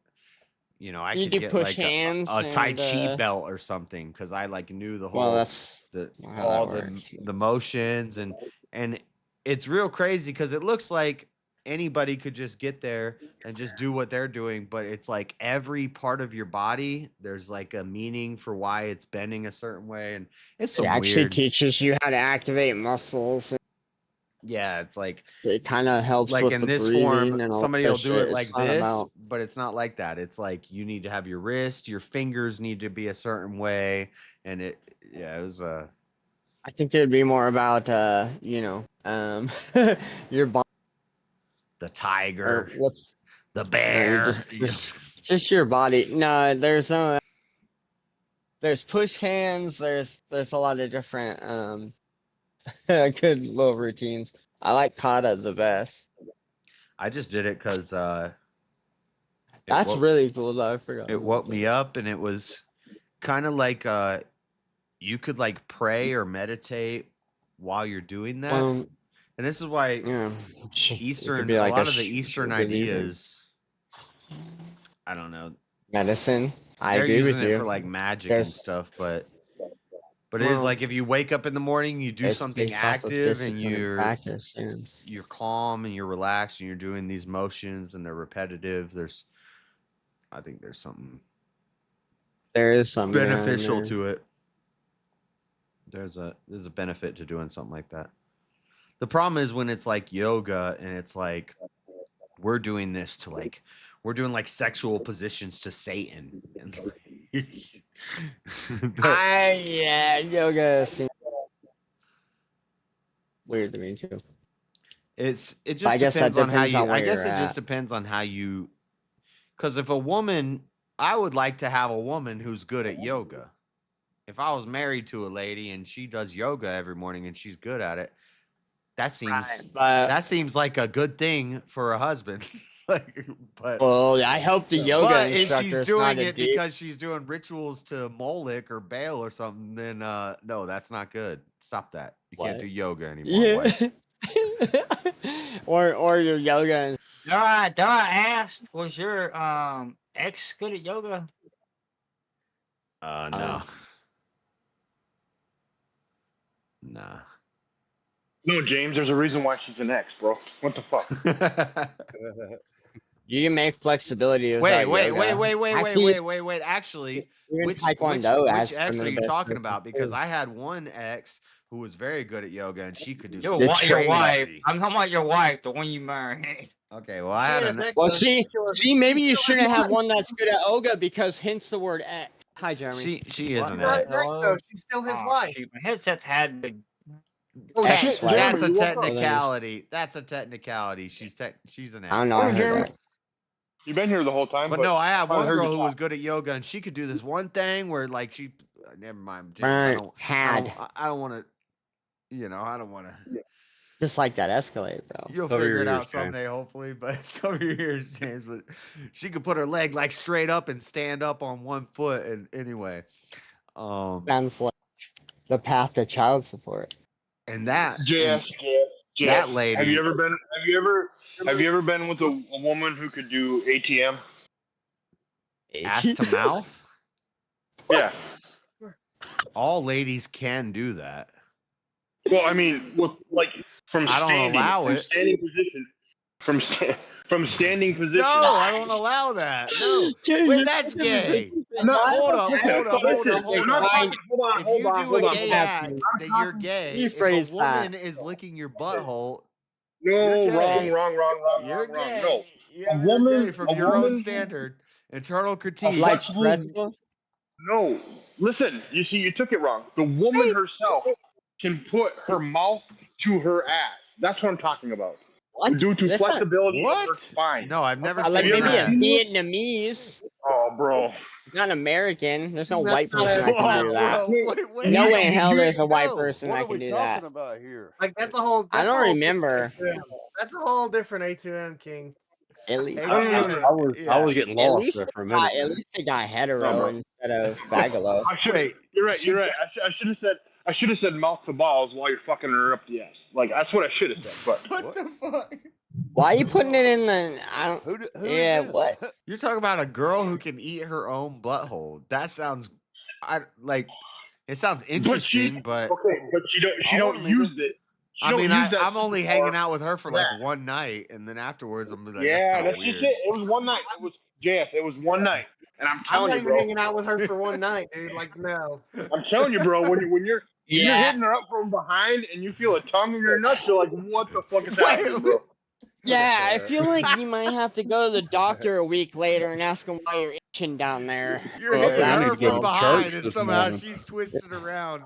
S1: I
S14: You
S1: could
S14: do
S1: get
S14: push
S1: like
S14: hands
S1: a Tai
S14: and,
S1: Chi belt or something, because I like knew the whole
S14: Well, that's how
S1: all
S14: that works.
S1: the motions, and it's real crazy because it looks like anybody could just get there and just do what they're doing, but it's like every part of your body, there's like a meaning for why it's bending a certain way, and it's
S14: It
S1: some
S14: actually
S1: weird.
S14: teaches you how to activate muscles.
S1: Yeah, it's like
S14: It kind of helps
S1: like
S14: with
S1: in
S14: the
S1: this
S14: breathing
S1: form,
S14: and all
S1: somebody
S14: that
S1: will do
S14: shit.
S1: it like
S14: It's not
S1: this,
S14: about.
S1: but it's not like that. It's like you need to have your wrist, your fingers need to be a certain way, and it was
S14: I think it'd be more about your body.
S1: the
S14: Or
S1: tiger,
S14: what's
S1: the
S14: or
S1: bear.
S14: just your body. No, there's no. There's push hands. There's a lot of different good little routines. I like kata the best.
S1: I just did it because
S14: That's really cool though. I forgot.
S1: it woke me up, and it was kind of like you could like pray or meditate while you're doing that.
S14: Well,
S1: And this is why Eastern,
S14: be
S1: a
S14: like
S1: lot
S14: a
S1: of the Eastern
S14: believer.
S1: ideas, I don't know,
S14: Medicine. I
S1: they're
S14: agree
S1: using
S14: with
S1: it
S14: you.
S1: for like magic and
S14: There's-
S1: stuff, but it is
S14: Well,
S1: like if you wake up in the morning, you do
S14: it's
S1: something
S14: based off of
S1: active, and
S14: discipline and practice. Yeah.
S1: you're calm and you're relaxed and you're doing these motions and they're repetitive. I think there's something
S14: There is some
S1: beneficial to it. There's a benefit to doing something like that. The problem is when it's like yoga and it's like we're doing this to like we're doing like sexual positions to Satan. And
S14: yoga seems weird to me too.
S1: it just
S14: I guess that
S1: depends on how
S14: depends
S1: you
S14: on where
S1: I guess
S14: you're
S1: it just
S14: at.
S1: depends on how you, because if a woman, I would like to have a woman who's good at yoga. If I was married to a lady and she does yoga every morning and she's good at it, that seems like a good thing for a husband. But
S14: Well, I hope the yoga
S1: but if
S14: instructor
S1: she's
S14: is
S1: doing
S14: not a
S1: it
S14: dude.
S1: because she's doing rituals to Moloch or Baal or something, then no, that's not good. Stop that. You can't do yoga anymore. Wife.
S14: or your yoga.
S16: Dare I ask, was your ex good at yoga?
S1: No. Nah.
S9: No, James, there's a reason why she's an ex, bro. What the fuck?
S14: You can make flexibility without
S1: Wait.
S14: yoga.
S1: Actually,
S14: even
S1: which
S14: Taekwondo
S1: ex
S14: has some of
S1: are
S14: the
S1: you
S14: best
S1: talking
S14: yoga
S1: about? Because
S14: too.
S1: I had one ex who was very good at yoga and she could do
S16: Your
S1: some crazy.
S16: wife. I'm talking about your wife, the one you married.
S1: Okay, well, I had an
S14: Well, see, maybe you shouldn't have one that's good at yoga because hence the word X. Hi, Jeremy.
S1: She is an
S11: Not
S1: ex.
S11: next though. She's still his wife.
S16: Shoot, my headset's had the.
S14: Oh,
S1: Hey,
S14: shit,
S1: that's a
S14: Jeremy,
S1: technicality. That's a technicality. She's an ex.
S14: I don't know. I heard that.
S2: You've been here the whole time.
S1: But no, I have
S2: finally
S1: one
S2: heard
S1: girl
S2: you
S1: who
S2: talk.
S1: was good at yoga, and she could do this one thing where like she. Never mind, James. I don't want to. I don't want to.
S14: Just like that Escalade, bro.
S1: You'll
S10: Cover
S1: figure
S10: your
S1: it out
S10: ears,
S1: someday, hopefully. But cover your ears, James. But she could put her leg like straight up and stand up on one foot. And anyway,
S14: Sounds like the path to child support.
S1: And that
S2: JS.
S1: that lady.
S2: Have you ever been with a woman who could do ATM?
S1: Ass to mouth?
S2: Yeah.
S1: All ladies can do that.
S2: Well, I mean, with like from
S1: I don't
S2: standing,
S1: allow
S2: from
S1: it.
S2: standing position, from standing position.
S1: No, I don't allow that. No, wait, that's gay. Hold up. If you do a gay act, that you're gay. If a woman is licking your butthole,
S2: No,
S1: you're gay.
S2: wrong.
S1: You're gay.
S2: No,
S1: Yeah, you're gay from your own standard. Internal critique.
S2: No, listen. You see, you took it wrong. The woman herself can put her mouth to her ass. That's what I'm talking about.
S14: What?
S2: Due to
S14: That's not-
S2: flexibility of her spine.
S1: No, I've never
S14: Like
S1: seen
S14: maybe
S1: that.
S14: a Vietnamese.
S2: Oh, bro.
S14: Not American. There's no
S2: That's
S14: white
S2: not
S14: person
S2: a-
S14: that can do that.
S2: Wait,
S14: No
S2: you-
S14: way in hell
S2: you-
S14: there's a white
S2: no.
S14: person
S7: What
S14: that
S7: are
S14: can
S7: we
S14: do
S7: talking
S14: that.
S7: about here?
S6: Like that's a whole.
S14: I
S6: That's a
S14: don't
S6: whole
S14: remember.
S6: That's a whole different A2M King.
S14: At least,
S10: I was getting
S14: At
S10: lost
S14: least
S10: there for a
S14: they got-
S10: minute.
S14: At least they got hetero
S2: No, bro.
S14: instead of fagalo.
S2: You're right. I should have said mouth to balls while you're fucking her up the ass. Like that's what I should have said. But
S1: what the fuck?
S14: Why are you putting it in the? I don't.
S7: Who
S14: yeah, what?
S1: You're talking about a girl who can eat her own butthole. That sounds, it sounds interesting, but
S2: okay, but she don't use it. She
S1: I
S2: don't
S1: mean,
S2: use that
S1: I'm only
S2: for
S1: hanging out with her for like
S2: that.
S1: one night, and then afterwards I'm like,
S2: Yeah,
S1: that's
S2: that's
S1: kind of
S2: just
S1: weird.
S2: it. It was one night. It was JS. It was one night, and I'm
S6: I'm
S2: telling
S6: not
S2: you,
S6: even
S2: bro.
S6: hanging out with her for one night, dude. Like no.
S2: I'm telling you, bro. When you're
S14: Yeah.
S2: hitting her up from behind and you feel a tongue in your nuts, you're like, what the fuck is happening, bro?
S14: Yeah, I feel like you might have to go to the doctor a week later and ask him why you're itching down there.
S1: You're
S12: Well, I
S1: hitting
S12: think I need
S1: her
S12: to go
S1: from
S12: to
S1: behind,
S12: church
S1: and
S12: this
S1: somehow
S12: morning.
S1: she's twisted around.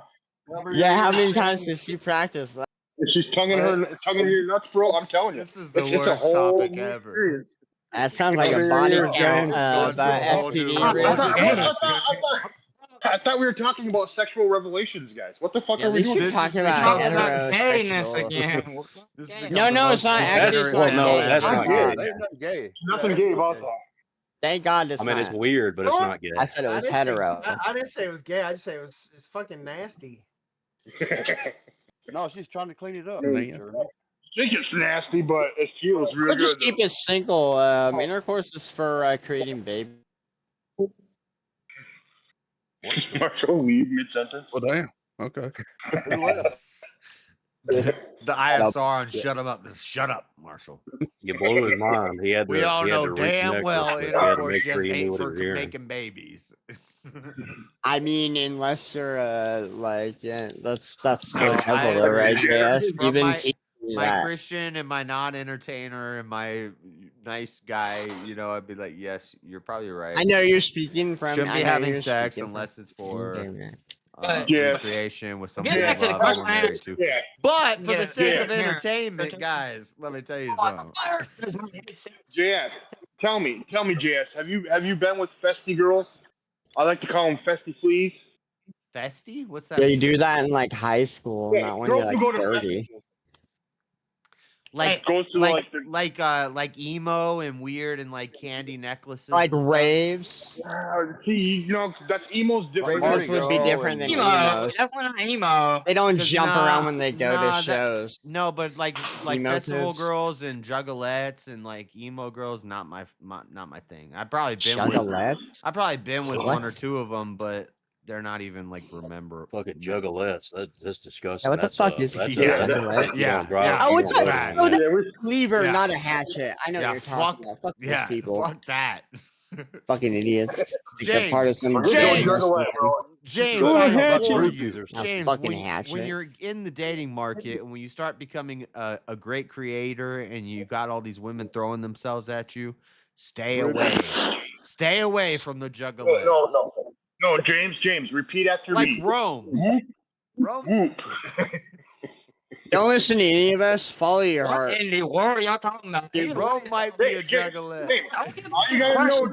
S14: Yeah, how many times does she practice that?
S2: If she's tonguing your nuts, bro, I'm telling you.
S1: This is the
S2: it's a
S1: worst
S2: whole
S1: topic
S2: new
S1: ever.
S2: experience.
S14: That sounds like
S2: Cover
S14: a
S2: your
S14: body
S2: ears,
S14: count
S2: James.
S14: about STD risk.
S2: I thought we were talking about sexual revelations, guys. What the fuck
S14: Yeah,
S2: are we
S14: at least
S2: doing?
S14: you're talking about
S16: gayness
S14: heterosexual.
S16: again.
S14: No, no, it's not actually. It's not
S10: no,
S14: gay.
S10: that's not gay.
S7: They ain't nothing gay.
S2: Nothing gay about that.
S14: Thank God it's
S10: I mean,
S14: not.
S10: it's weird, but it's not gay.
S14: I said it was
S6: I didn't say-
S14: hetero.
S6: I didn't say it was gay. I just say it's fucking nasty.
S7: No, she's trying to clean it up.
S2: I
S7: man.
S2: think it's nasty, but it feels real
S14: But just
S2: good.
S14: keep it single. Intercourse is for creating babies.
S2: Marshall, leave mid-sentence.
S12: Well, damn. Okay.
S1: The ISR on shut him up. Shut up, Marshall.
S10: You blew his mind. He had to.
S1: We all
S10: he had
S1: know
S10: to
S1: damn
S10: reconnect
S1: well
S10: with it. He had to
S1: intercourse
S10: make
S1: just
S10: sure he knew
S1: ain't
S10: what he
S1: for
S10: was hearing.
S1: making babies.
S14: I mean, unless you're like, yeah, that's
S1: No,
S14: the devil, though, right? Yes,
S1: From
S14: you've been
S1: my,
S14: teaching me
S1: my
S14: that.
S1: Christian and my non-entertainer and my nice guy, I'd be like, yes, you're probably right.
S14: I know you're speaking from.
S1: Shouldn't
S14: I
S1: be
S14: know
S1: having
S14: you're
S1: sex
S14: speaking
S1: unless it's
S14: from-
S1: for
S14: Amen.
S2: Yes.
S1: recreation with
S16: Getting
S1: somebody
S16: back to
S1: you
S16: the
S1: love and
S16: question
S1: we're
S16: I
S1: married
S16: asked-
S1: to.
S2: Yeah.
S1: But for
S16: Yeah,
S1: the sake
S2: yeah.
S1: of entertainment, guys, let me tell you something.
S2: JS, tell me, JS, have you been with festy girls? I like to call them festy fleas.
S1: Festy? What's that?
S14: Yeah, you
S1: mean?
S14: do that in like high school, not when you're
S2: girls who
S14: like
S2: go to
S14: 30.
S2: festivals.
S1: Like
S2: Goes to
S1: like emo and weird and like candy necklaces.
S14: Like
S1: and stuff?
S14: raves.
S2: See, that's emo's different.
S14: Raves would be different than
S16: Emo,
S14: emos.
S16: definitely not emo.
S14: They don't
S1: 'Cause
S14: jump around when they go
S1: nah,
S14: to shows.
S1: No, but like
S14: Emo
S1: festival
S14: kids?
S1: girls and juggalettes and like emo girls, not my thing. I've probably been
S14: Juggalettes?
S1: with. I've probably been with
S14: What?
S1: one or two of them, but they're not even like remember.
S10: Fucking juggalettes. That's disgusting.
S14: Yeah, what the
S10: That's,
S14: fuck is a
S1: yeah,
S14: juggalette?
S1: yeah,
S14: Oh,
S1: yeah,
S14: it's
S1: it's
S14: a
S1: bad,
S14: oh,
S1: man.
S14: that's a cleaver,
S1: Yeah.
S14: not a hatchet. I know
S1: Yeah,
S14: what you're talking about. Fuck
S1: yeah,
S14: those people.
S1: fuck that.
S14: Fucking idiots. They're part of some
S1: James,
S14: James,
S1: I
S14: hatchet.
S1: implore you,
S14: A
S1: James,
S14: fucking
S1: when
S14: hatchet.
S1: you're in the dating market and when you start becoming a great creator and you got all these women throwing themselves at you, stay away. Stay away from the juggalettes.
S2: No, James, repeat after
S1: Like
S2: me.
S1: Rome.
S2: Whoop,
S1: Rome.
S2: whoop.
S14: Don't listen to any of us. Follow your
S16: What
S14: heart.
S16: in the world are y'all talking about?
S14: Dude,
S16: Either
S1: Bro
S16: way,
S1: might be a
S2: James,
S1: juggalette.
S2: James, all you gotta know,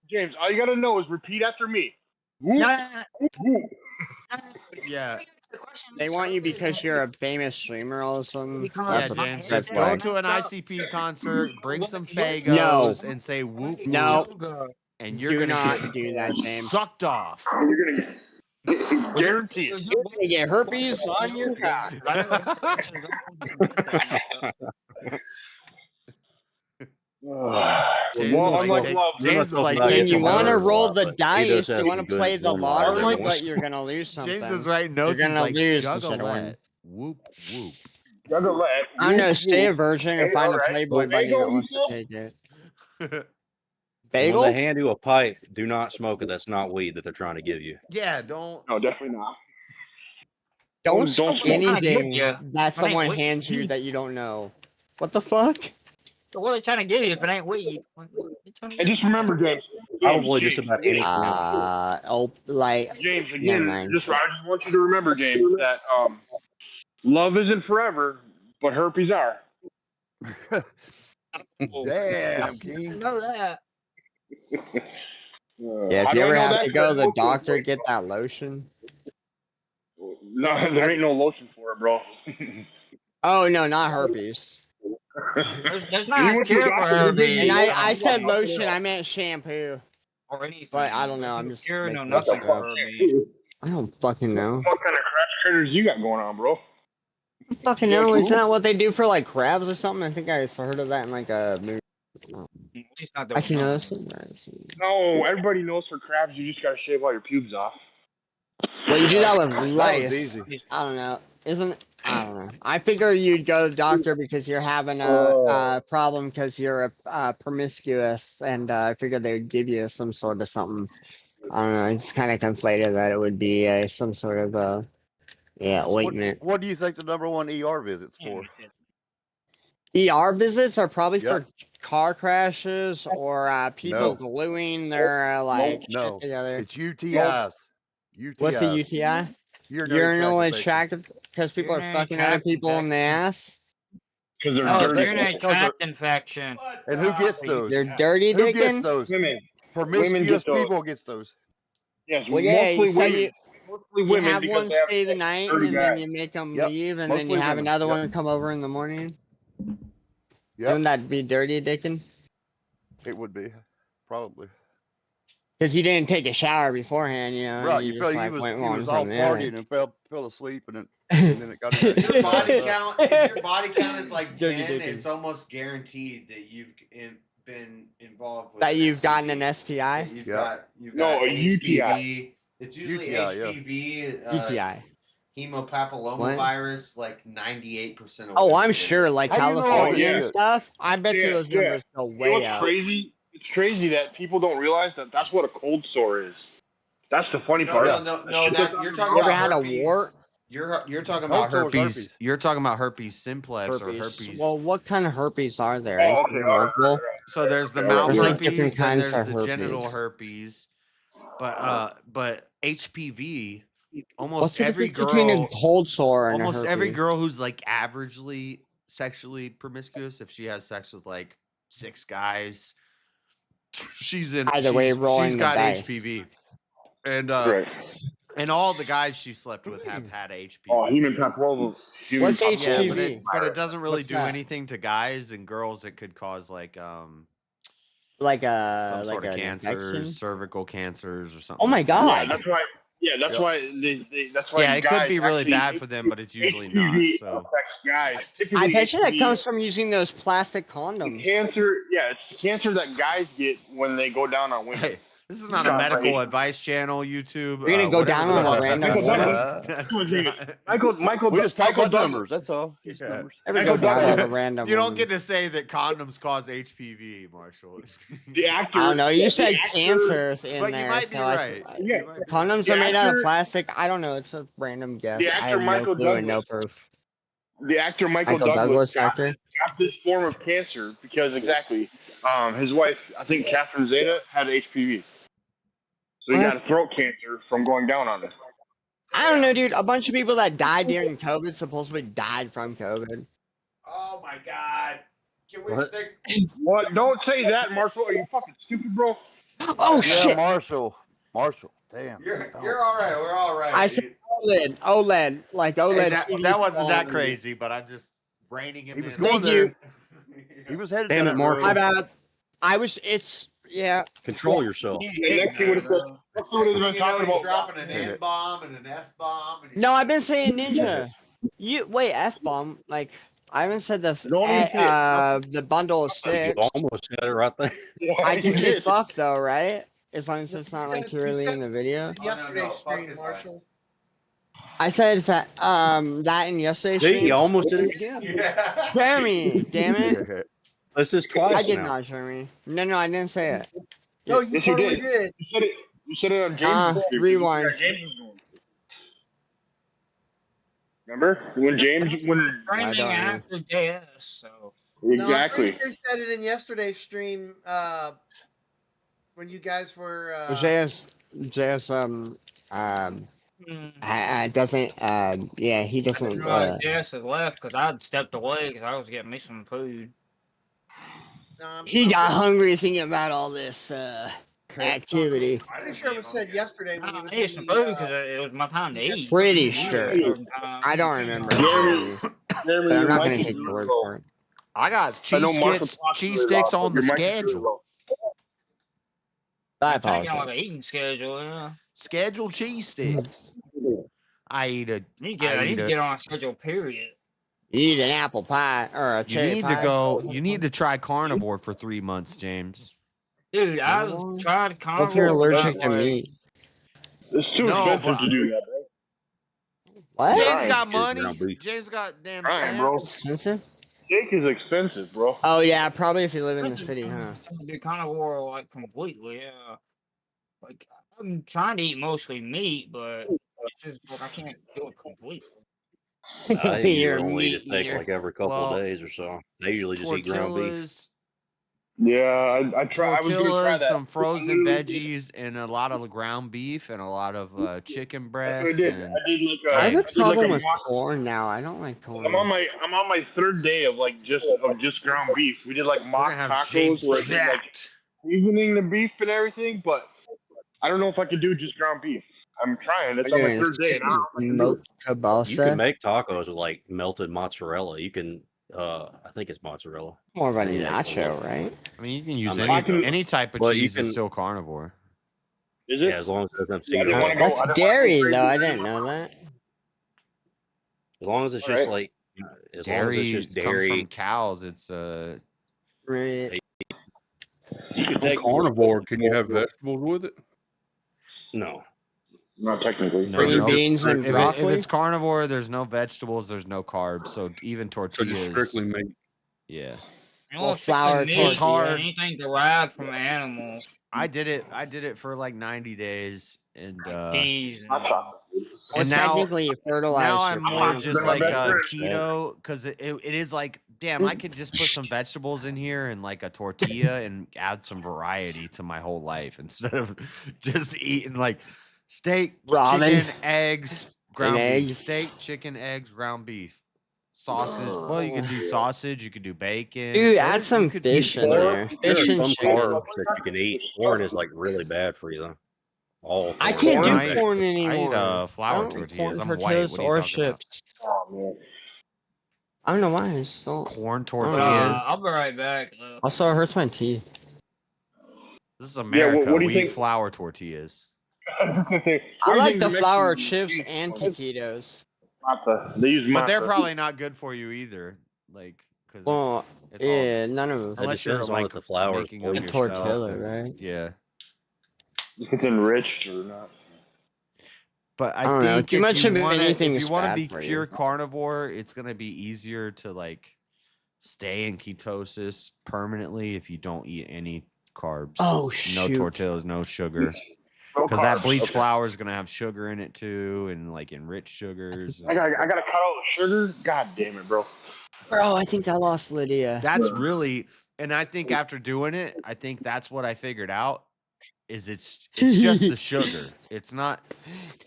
S2: James, all you gotta know is repeat after me. Whoop,
S16: no,
S2: whoop.
S1: Yeah.
S14: They want you because you're a famous streamer all of a sudden.
S1: Yeah,
S14: That's what.
S1: James.
S14: That's
S1: Just go
S14: why.
S1: to an ICP concert, bring some
S14: No.
S1: Fagos, and say whoop whoop,
S14: No.
S1: and you're
S14: Do
S1: gonna
S14: not
S1: get
S14: do that, James.
S1: sucked off.
S2: You're gonna get guaranteed.
S14: You're gonna get herpes on your cock.
S1: James is like, James is like,
S14: When you want to
S1: notes.
S14: roll the
S10: but he
S14: dice,
S10: does
S14: you
S10: have
S14: want
S10: some
S14: to
S10: good
S14: play the
S10: one-liners
S14: lottery,
S10: every
S14: but
S10: once-
S14: you're gonna lose something.
S1: James is writing notes.
S14: You're
S1: He's
S14: gonna
S1: like,
S14: lose instead of win.
S1: juggalette. Whoop whoop.
S2: Juggalette.
S14: I don't know.
S2: Whoop,
S14: Stay a
S2: whoop.
S14: virgin or
S2: Hey,
S14: find a
S2: alright.
S14: Playboy bunny
S2: Bagel,
S14: that
S2: you
S14: wants to
S2: still?
S14: take it.
S10: And
S14: Bagel?
S10: when they hand you a pipe, do not smoke it. That's not weed that they're trying to give you.
S1: Yeah, don't.
S2: No, definitely not.
S14: Don't smoke anything
S16: Yeah.
S14: that
S16: If it ain't
S14: someone
S16: weed,
S14: hands you that you don't know. What the fuck?
S16: So what are they trying to give you if it ain't weed?
S2: And just remember, James.
S10: Probably just about any.
S14: Like
S2: James,
S14: never
S2: again,
S14: mind.
S2: I just want you to remember, James, that love isn't forever, but herpes are.
S7: Damn, King.
S16: know that.
S14: Yeah, if
S2: how
S14: you
S2: do I
S14: ever
S2: know
S14: have
S2: that?
S14: to
S2: 'Cause
S14: go
S2: I
S14: to the
S2: spoke to a
S14: doctor,
S2: boy.
S14: get that lotion.
S2: No, there ain't no lotion for it, bro.
S14: Oh no, not herpes.
S16: There's
S2: You
S16: not a
S2: went to a
S16: cure for
S2: doctor, they gave
S16: herpes.
S2: you
S14: And
S2: lotion.
S14: I said
S2: What the
S14: lotion,
S2: hell?
S14: I meant shampoo.
S16: Or anything.
S14: But I don't know.
S16: There's
S14: I'm
S16: no
S14: just
S16: cure,
S14: making
S16: no nothing
S14: shit
S16: for
S14: up.
S16: herpes.
S14: I don't fucking know.
S2: What kind of crap critters you got going on, bro?
S14: I fucking know. Isn't that what they do for like crabs or something? I think I heard of that in like a movie.
S16: He's not doing
S14: Actually, no,
S16: nothing.
S14: that's
S2: No, everybody knows for crabs, you just gotta shave all your pubes off.
S14: well, you do that with
S7: That was
S14: lice.
S7: easy.
S14: I don't know. I don't know. I figure you'd go to the doctor because you're having a
S2: Oh.
S14: problem because you're promiscuous, and I figured they would give you some sort of something. I don't know. It's kind of conflated that it would be some sort of ointment.
S7: What do you think the #1 ER visits for?
S14: ER visits are probably
S7: Yep.
S14: for car crashes or people
S7: No.
S14: gluing their like
S7: No.
S14: shit together.
S7: It's UTIs. UTIs.
S14: What's a UTI?
S7: Urinary
S14: Urinal
S7: tract infection.
S14: attractive because people are
S16: Urinary
S14: fucking other
S16: tract
S14: people in the ass.
S2: Because they're
S16: Oh, it's
S2: dirty.
S16: urinary tract infection.
S7: And who gets those?
S14: They're dirty
S7: Who gets
S14: dicking.
S7: those?
S2: Women.
S7: Promiscuous
S2: get those.
S7: people gets those.
S2: Yes,
S14: Well, yeah,
S2: mostly
S14: you say
S2: women. Mostly
S14: You
S2: women
S14: have
S2: because
S14: one
S2: they have
S14: stay the night,
S2: dirty
S14: and then
S2: guys.
S14: you make them
S7: Yep,
S14: leave, and then you
S7: mostly
S14: have
S7: women.
S14: another
S7: Yep.
S14: one come over in the morning.
S7: Yep.
S14: Wouldn't that be dirty dicking?
S7: It would be. Probably.
S14: Because you didn't take a shower beforehand, you know.
S7: Right.
S14: You
S7: You
S14: just
S7: felt
S14: like
S7: you
S14: went
S7: was
S14: one
S7: all
S14: from there.
S7: partying and fell asleep and then it got in
S1: If your body
S7: there.
S1: count, if your body count is like
S14: Dirty
S1: 10,
S14: dicking.
S1: it's almost guaranteed that you've been involved with
S14: That
S1: an
S14: you've gotten
S1: STD.
S14: an STI.
S1: You've
S7: Yep.
S1: got
S2: No, a UTI.
S1: HPV. It's usually
S7: UTI, yeah.
S1: HPV,
S14: UTI.
S1: hemopapillomavirus, like 98% of
S14: Oh,
S1: women
S14: I'm
S1: get
S14: sure,
S1: it.
S14: like
S7: How do you know all
S14: California
S7: this
S14: and
S7: shit?
S14: stuff. I bet you
S2: Yeah,
S14: those
S2: yeah.
S14: numbers go
S2: You know
S14: way
S2: what's
S14: up.
S2: crazy? It's crazy that people don't realize that that's what a cold sore is. That's the funny part.
S1: No, that you're talking
S14: You ever
S1: about
S14: had a
S1: herpes.
S14: wart?
S1: You're talking
S7: Cold
S1: about
S7: sore is
S1: herpes.
S7: herpes.
S1: You're talking about herpes simplex or
S14: Herpes.
S1: herpes.
S14: Well, what kind of herpes are there?
S2: Oh,
S14: Is
S2: okay.
S14: there
S2: All right,
S14: multiple?
S1: So there's the
S2: all right,
S1: mouth
S14: There's
S2: you're
S14: like
S2: right.
S14: different
S1: herpes, then
S14: kinds
S1: there's
S14: of
S1: the genital
S14: herpes.
S1: herpes. But HPV,
S14: What's
S1: almost
S14: the
S1: every
S14: difference between a
S1: girl,
S14: cold sore and a
S1: almost every
S14: herpes?
S1: girl who's like averagely sexually promiscuous, if she has sex with like 6 guys, she's
S14: Either way, rolling
S1: she's
S14: the
S1: got
S14: dice.
S1: HPV. And
S2: Right.
S1: and all the guys she slept with have had HPV.
S2: Oh, human papilloma.
S14: What's
S1: Yeah,
S14: HPV?
S1: but it doesn't really
S14: What's
S1: do
S14: that?
S1: anything to guys, and girls it could cause like some
S14: Like
S1: sort of
S14: an
S1: cancers,
S14: infection?
S1: cervical cancers or something.
S14: Oh my
S1: like that.
S2: Yeah,
S14: god!
S2: that's why. Yeah, that's
S7: Yep.
S2: why. That's why.
S1: Yeah, it could
S2: guys
S1: be really
S2: actually-
S1: bad for them, but it's usually not.
S2: HPV
S1: So
S2: affects guys.
S14: I
S2: Typically,
S14: bet you that
S2: HPV
S14: comes from using those plastic condoms.
S2: cancer. Yeah, it's cancer that guys get when they go down on women.
S1: hey, this is not a medical advice channel, YouTube.
S14: You're gonna go
S1: whatever
S14: down
S1: the
S14: on a
S1: fuck
S14: random
S1: this is.
S14: woman?
S1: That's
S2: Come on, James.
S1: not-
S2: Michael.
S7: We just talk
S2: Michael
S7: about
S2: Douglas.
S7: numbers. That's all. Just
S1: Yeah.
S7: numbers.
S14: Ever
S2: Michael
S14: go down on a
S2: Douglas.
S14: random
S1: You don't
S14: woman?
S1: get to say that condoms cause HPV, Marshall.
S2: The actor.
S14: I don't know. You said
S2: the actor-
S14: cancer in
S1: But
S14: there.
S1: you might be
S14: so
S1: right.
S2: Yeah.
S1: You might be
S14: condoms
S2: The
S14: are made out of
S2: actor-
S14: plastic. I don't know. It's a random guess.
S2: The
S14: I
S2: actor
S14: have no
S2: Michael
S14: clue and no
S2: Douglas.
S14: proof.
S2: The actor Michael
S14: Douglas
S2: got
S14: actor.
S2: this form of cancer because exactly, his wife, I think Catherine Zeta, had HPV. So he
S14: What?
S2: got throat cancer from going down on her.
S14: I don't know, dude. A bunch of people that died during COVID supposedly died from COVID.
S1: Oh my god. Can we
S10: What?
S1: stick?
S2: What? Don't say that, Marshall. Are you fucking stupid, bro?
S14: Oh
S7: Yeah,
S14: shit!
S7: Marshall. Damn.
S1: You're all right. We're all right.
S14: I said OLED, like
S1: Hey,
S14: OLED
S1: that
S14: TV.
S1: wasn't that
S14: quality.
S1: crazy, but I'm just reining him
S7: He was
S1: in.
S7: going
S14: Thank
S7: there.
S14: you.
S7: He was headed
S10: Damn
S7: down
S10: it,
S7: that
S10: Marshall.
S14: My
S7: road.
S14: bad. I was. It's yeah.
S10: Control yourself.
S2: Hey, next thing would have said. Next thing would have been
S1: You know,
S2: talking
S1: he's
S2: about.
S1: dropping an N bomb and an F bomb.
S14: No, I've been saying ninja. You wait, F bomb. Like I haven't said the the bundle of
S10: You
S14: six.
S10: almost said it right there.
S14: I can say fuck though, right? As long as it's not like too early in the video.
S6: Yesterday's stream, Marshall.
S14: I said that in yesterday's
S10: See,
S14: stream.
S10: you almost did it again.
S14: Jeremy, damn it.
S10: This is twice
S14: I did
S10: now.
S14: not, Jeremy. No, I didn't say it.
S6: No, you
S2: Yes,
S6: totally
S2: you did.
S6: did.
S2: You said it. You said it on James.
S14: Rewind.
S2: Remember when James when
S16: Streaming after JS, so.
S2: exactly.
S6: No, I'm pretty sure said it in yesterday's stream. When you guys were.
S14: JS doesn't yeah, he doesn't
S16: JS has left because I'd stepped away because I was getting me some food.
S14: he got hungry thinking about all this activity.
S6: I'm pretty sure it was said yesterday when he was.
S16: I ate some food because it was my time to eat.
S14: Pretty sure. I don't remember. But I'm not gonna take your word for it.
S1: I got cheese sticks on the schedule.
S14: I
S16: I'm taking
S14: apologize.
S16: on an eating schedule, yeah.
S1: Scheduled cheese sticks. I eat a.
S16: I need to get on a schedule, period.
S14: You need an apple pie or a
S1: You
S14: cherry
S1: need
S14: pie.
S1: to go. You need to try carnivore for 3 months, James.
S16: Dude, I've tried carnivore.
S14: If you're allergic to
S16: but-
S14: meat.
S2: It's too expensive to do that, bro.
S14: What?
S1: James got money. James got damn
S2: Right, bro.
S1: stamps.
S14: Expensive?
S2: Steak is expensive, bro.
S14: Oh yeah, probably if you live in the city, huh?
S16: Do carnivore like completely, yeah. Like I'm trying to eat mostly meat, but it's just like I can't do it completely.
S10: I think
S14: You're
S10: you
S14: a
S10: only
S14: meat
S10: just take
S14: eater.
S10: like every couple
S1: Well,
S10: of days or so. They usually just eat ground beef.
S1: Tortillas,
S2: Yeah, I try. I was gonna try
S1: tortillas,
S2: that.
S1: some frozen veggies, and a lot of ground beef, and a lot of chicken
S2: That's what I
S1: breasts.
S2: did.
S1: And
S2: I did like
S14: I have a
S2: I did like
S14: problem
S2: a
S14: with
S2: mock-
S14: corn now. I don't like corn.
S2: I'm on my third day of just ground beef. We did like mock
S1: gonna have
S2: tacos
S1: James
S2: where I did like
S1: jacked.
S2: seasoning the beef and everything, but I don't know if I could do just ground beef. I'm trying. It's on my third day, and I don't know if I can do it.
S10: You can make tacos with like melted mozzarella. You can, I think it's mozzarella.
S14: More of a
S10: Yeah,
S14: nacho, right?
S1: I mean, you can use
S10: I mean,
S1: any type of
S10: but you
S1: cheese.
S10: can-
S1: Is still carnivore.
S2: Is it?
S10: Yeah, as long as it doesn't
S2: Yeah, I
S10: seed
S2: didn't
S10: oil.
S2: wanna go- I
S14: That's
S2: didn't
S14: dairy
S2: wanna go
S14: though. I
S2: crazy.
S14: didn't know that.
S10: As long as it's
S2: All
S10: just
S2: right.
S10: like, as long as
S1: Dairy
S10: it's just
S1: comes
S10: dairy.
S1: from cows. It's
S14: Right.
S10: You can
S12: On
S10: take
S12: carnivore, can you have vegetables with it?
S10: No.
S2: Not technically.
S1: no,
S14: Green
S1: no-
S14: beans and
S1: if
S14: broccoli.
S1: it's carnivore, there's no vegetables, there's no carbs. So even
S12: So just
S1: tortillas.
S12: strictly meat.
S1: Yeah,
S16: You
S14: Well,
S16: want
S14: flour
S16: meat,
S1: It's hard.
S16: anything derived from animals.
S1: I did it for like 90 days, and
S16: Cheese and
S14: Well,
S1: and now
S14: technically, you fertilize
S1: now
S14: your
S1: I'm more
S14: plants
S1: just
S14: with
S1: like
S14: it.
S1: keto because it is like, damn, I could just put some vegetables in here and like a tortilla and add some variety to my whole life instead of just eating like steak,
S14: Ramen.
S1: chicken, eggs, ground beef.
S14: eggs.
S1: Steak, chicken, eggs, ground beef. Sausage. Well, you could do sausage. You could do bacon.
S14: Dude, add some
S1: could
S14: fish in there.
S10: There
S14: Fish
S10: are
S14: and
S10: some
S14: chicken.
S10: carbs that you can eat. Corn is like really bad for you though. All
S14: I
S10: corn.
S14: can't
S1: I
S14: do
S1: eat-
S14: corn
S1: I
S14: anymore.
S1: eat flour
S14: I don't eat
S1: tortillas.
S14: corn
S1: I'm white.
S14: tortillas
S1: What are you
S14: or
S1: talking about?
S14: chips.
S2: Oh man.
S14: I don't know why. I just don't.
S1: Corn
S14: I don't know.
S1: tortillas.
S16: I'll be right back.
S14: Also, it hurts my teeth.
S1: This is
S2: Yeah,
S1: America.
S2: what do you
S1: We
S2: think?
S1: eat flour tortillas.
S14: I
S2: What do you
S14: like
S2: think
S14: the
S2: the
S14: flour
S2: Mexicans
S14: chips
S2: use?
S14: and taquitos.
S2: Masa. They use
S1: But they're
S2: masa.
S1: probably not good for you either. Like, because
S14: Well,
S1: it's all
S14: yeah, none of
S10: It
S1: unless you're
S10: depends on
S1: like
S10: if the flour is
S1: making them
S14: a
S10: moist.
S1: yourself.
S14: tortilla,
S1: and-
S14: right?
S1: Yeah.
S2: If it's enriched or not.
S1: But I
S14: I don't know.
S1: think
S14: Too
S1: if
S14: much
S1: you
S14: of
S1: wanna,
S14: anything
S1: if
S14: is
S1: you want to
S14: bad
S1: be
S14: for
S1: pure
S14: you.
S1: carnivore, it's gonna be easier to like stay in ketosis permanently if you don't eat any carbs.
S14: Oh,
S1: No
S14: shoot.
S1: tortillas, no sugar.
S2: No
S1: Because that
S2: carbs,
S1: bleached
S2: okay.
S1: flour is gonna have sugar in it too, and like enriched sugars.
S2: I gotta cut out the sugar. God damn it, bro.
S14: Bro, I think I lost Lydia.
S1: That's really, and I think after doing it, I think that's what I figured out is it's just the sugar. It's not.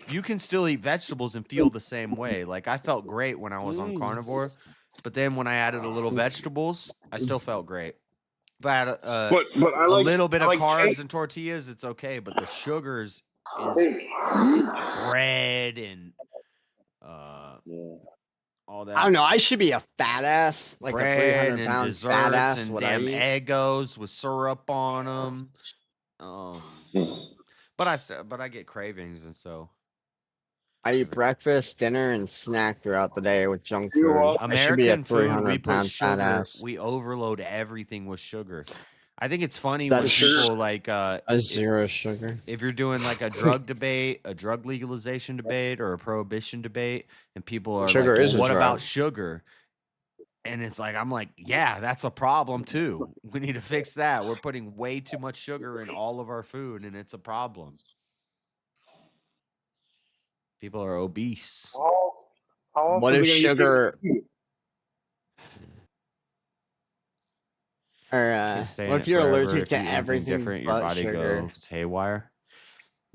S1: You can still eat vegetables and feel the same way. Like I felt great when I was on carnivore, but then when I added a little vegetables, I still felt great. If I had
S2: But I
S1: a
S2: like
S1: little bit
S2: I
S1: of
S2: like
S1: carbs and tortillas, it's okay. But the sugars is bread and all
S14: I don't
S1: that
S14: know. I should be a fat ass, like a
S1: bread
S14: 300
S1: and
S14: pound fat
S1: desserts
S14: ass.
S1: and
S14: What I
S1: damn
S14: eat.
S1: Eggos with syrup on them. But I get cravings, and so
S14: I eat breakfast, dinner, and snack throughout the day with junk food. I should be a
S1: American food, we
S14: 300
S1: put
S14: pound fat
S1: sugar.
S14: ass.
S1: We overload everything with sugar. I think it's funny when
S14: That's
S1: people like
S14: a zero sugar.
S1: if you're doing like a drug debate, a drug legalization debate, or a prohibition debate, and people are
S14: Sugar
S1: like, "Well,
S14: is a
S1: what about
S14: drug.
S1: sugar?" And it's like, I'm like, yeah, that's a problem too. We need to fix that. We're putting way too much sugar in all of our food, and it's a problem. People are obese.
S2: How else
S14: What
S2: are
S14: if
S2: they gonna get
S14: sugar
S2: food?
S14: or
S1: Can't stay
S14: what
S1: in
S14: if
S1: it
S14: you're
S1: forever.
S14: allergic
S1: If
S14: to
S1: you eat anything
S14: everything
S1: different, your
S14: but
S1: body
S14: sugar?
S1: goes haywire.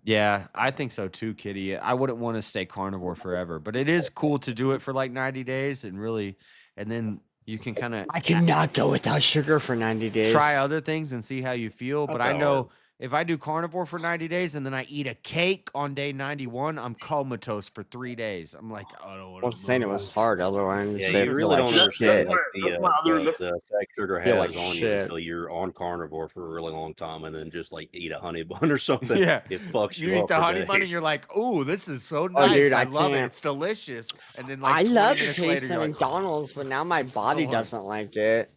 S1: Yeah, I think so too, Kitty. I wouldn't want to stay carnivore forever, but it is cool to do it for like 90 days and really, and then you can kind of
S14: I cannot go without sugar for 90 days.
S1: try other things and see how you feel. But I
S14: Okay.
S1: know if I do carnivore for 90 days and then I eat a cake on day 91, I'm comatose for 3 days. I'm like, I don't
S14: I
S1: want
S14: was
S1: to
S14: saying it was
S1: move.
S14: hard, otherwise
S10: Yeah,
S14: they
S10: you
S14: feel
S10: really
S14: like
S10: don't understand
S14: shit.
S10: like
S2: that's
S10: the effect sugar
S14: Feel
S10: has
S14: like
S10: on you
S14: shit.
S10: until you're on carnivore for a really long time, and then just like eat a honey bun or something.
S1: Yeah,
S10: It fucks
S1: you
S10: you
S1: eat
S10: up
S1: the
S10: for
S1: honey bun and
S10: days.
S1: you're like, "Ooh, this is so
S14: Oh,
S1: nice.
S14: dude,
S1: I
S14: I
S1: love it.
S14: can't.
S1: It's delicious." And then
S14: I
S1: like 20
S14: love the
S1: minutes later,
S14: taste
S1: you're
S14: of
S1: like,
S14: McDonald's, but now my
S1: "It's so
S14: body
S1: hard."
S14: doesn't like it.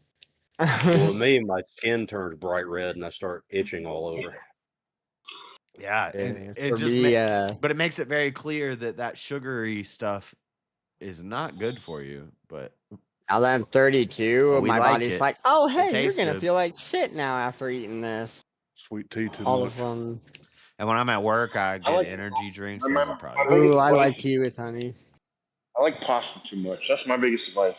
S10: Well, with me, my skin turns bright red, and I start itching all over.
S1: Yeah, and
S14: Yeah,
S1: it
S14: for
S1: just
S14: me,
S1: but it makes it very clear that that sugary stuff is not good for you. But
S14: now that I'm 32,
S1: we
S14: my
S1: like
S14: body's
S1: it.
S14: like, oh,
S1: It
S14: hey, you're
S1: tastes
S14: gonna
S1: good.
S14: feel like shit now after eating this.
S12: Sweet tea too
S14: All
S12: much.
S14: of them.
S1: And when I'm at work, I get
S2: like
S1: energy drinks.
S2: my
S1: Those are probably
S2: biggest
S14: Ooh, I
S2: advice.
S14: like tea with honey.
S2: I like pasta too much. That's my biggest advice.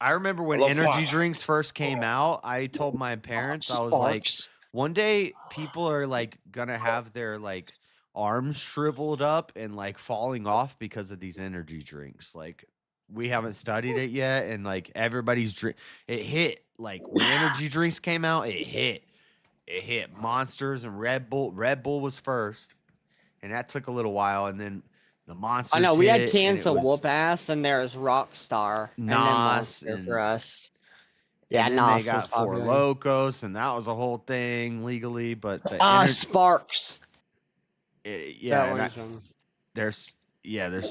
S1: I remember when
S2: I love
S1: energy
S2: pasta.
S1: drinks first came out, I told my parents, I was like,
S14: Sparks.
S1: one day people are like gonna have their like arms shriveled up and like falling off because of these energy drinks. Like we haven't studied it yet, and like everybody's drink it hit. Like when energy drinks came out, it hit. It hit Monsters and Red Bull. Red Bull was first, and that took a little while, and then the
S14: I
S1: Monsters
S14: know we had
S1: hit, and
S14: cans
S1: it
S14: of
S1: was
S14: whoop ass, and there's Rockstar, and then
S1: Nos
S14: Monster for
S1: and
S14: us. Yeah,
S1: And then they
S14: Nos was
S1: got Four
S14: popular.
S1: Locos, and that was a whole thing legally. But the
S14: Sparks.
S1: yeah,
S14: That
S1: and
S14: one's one.
S1: there's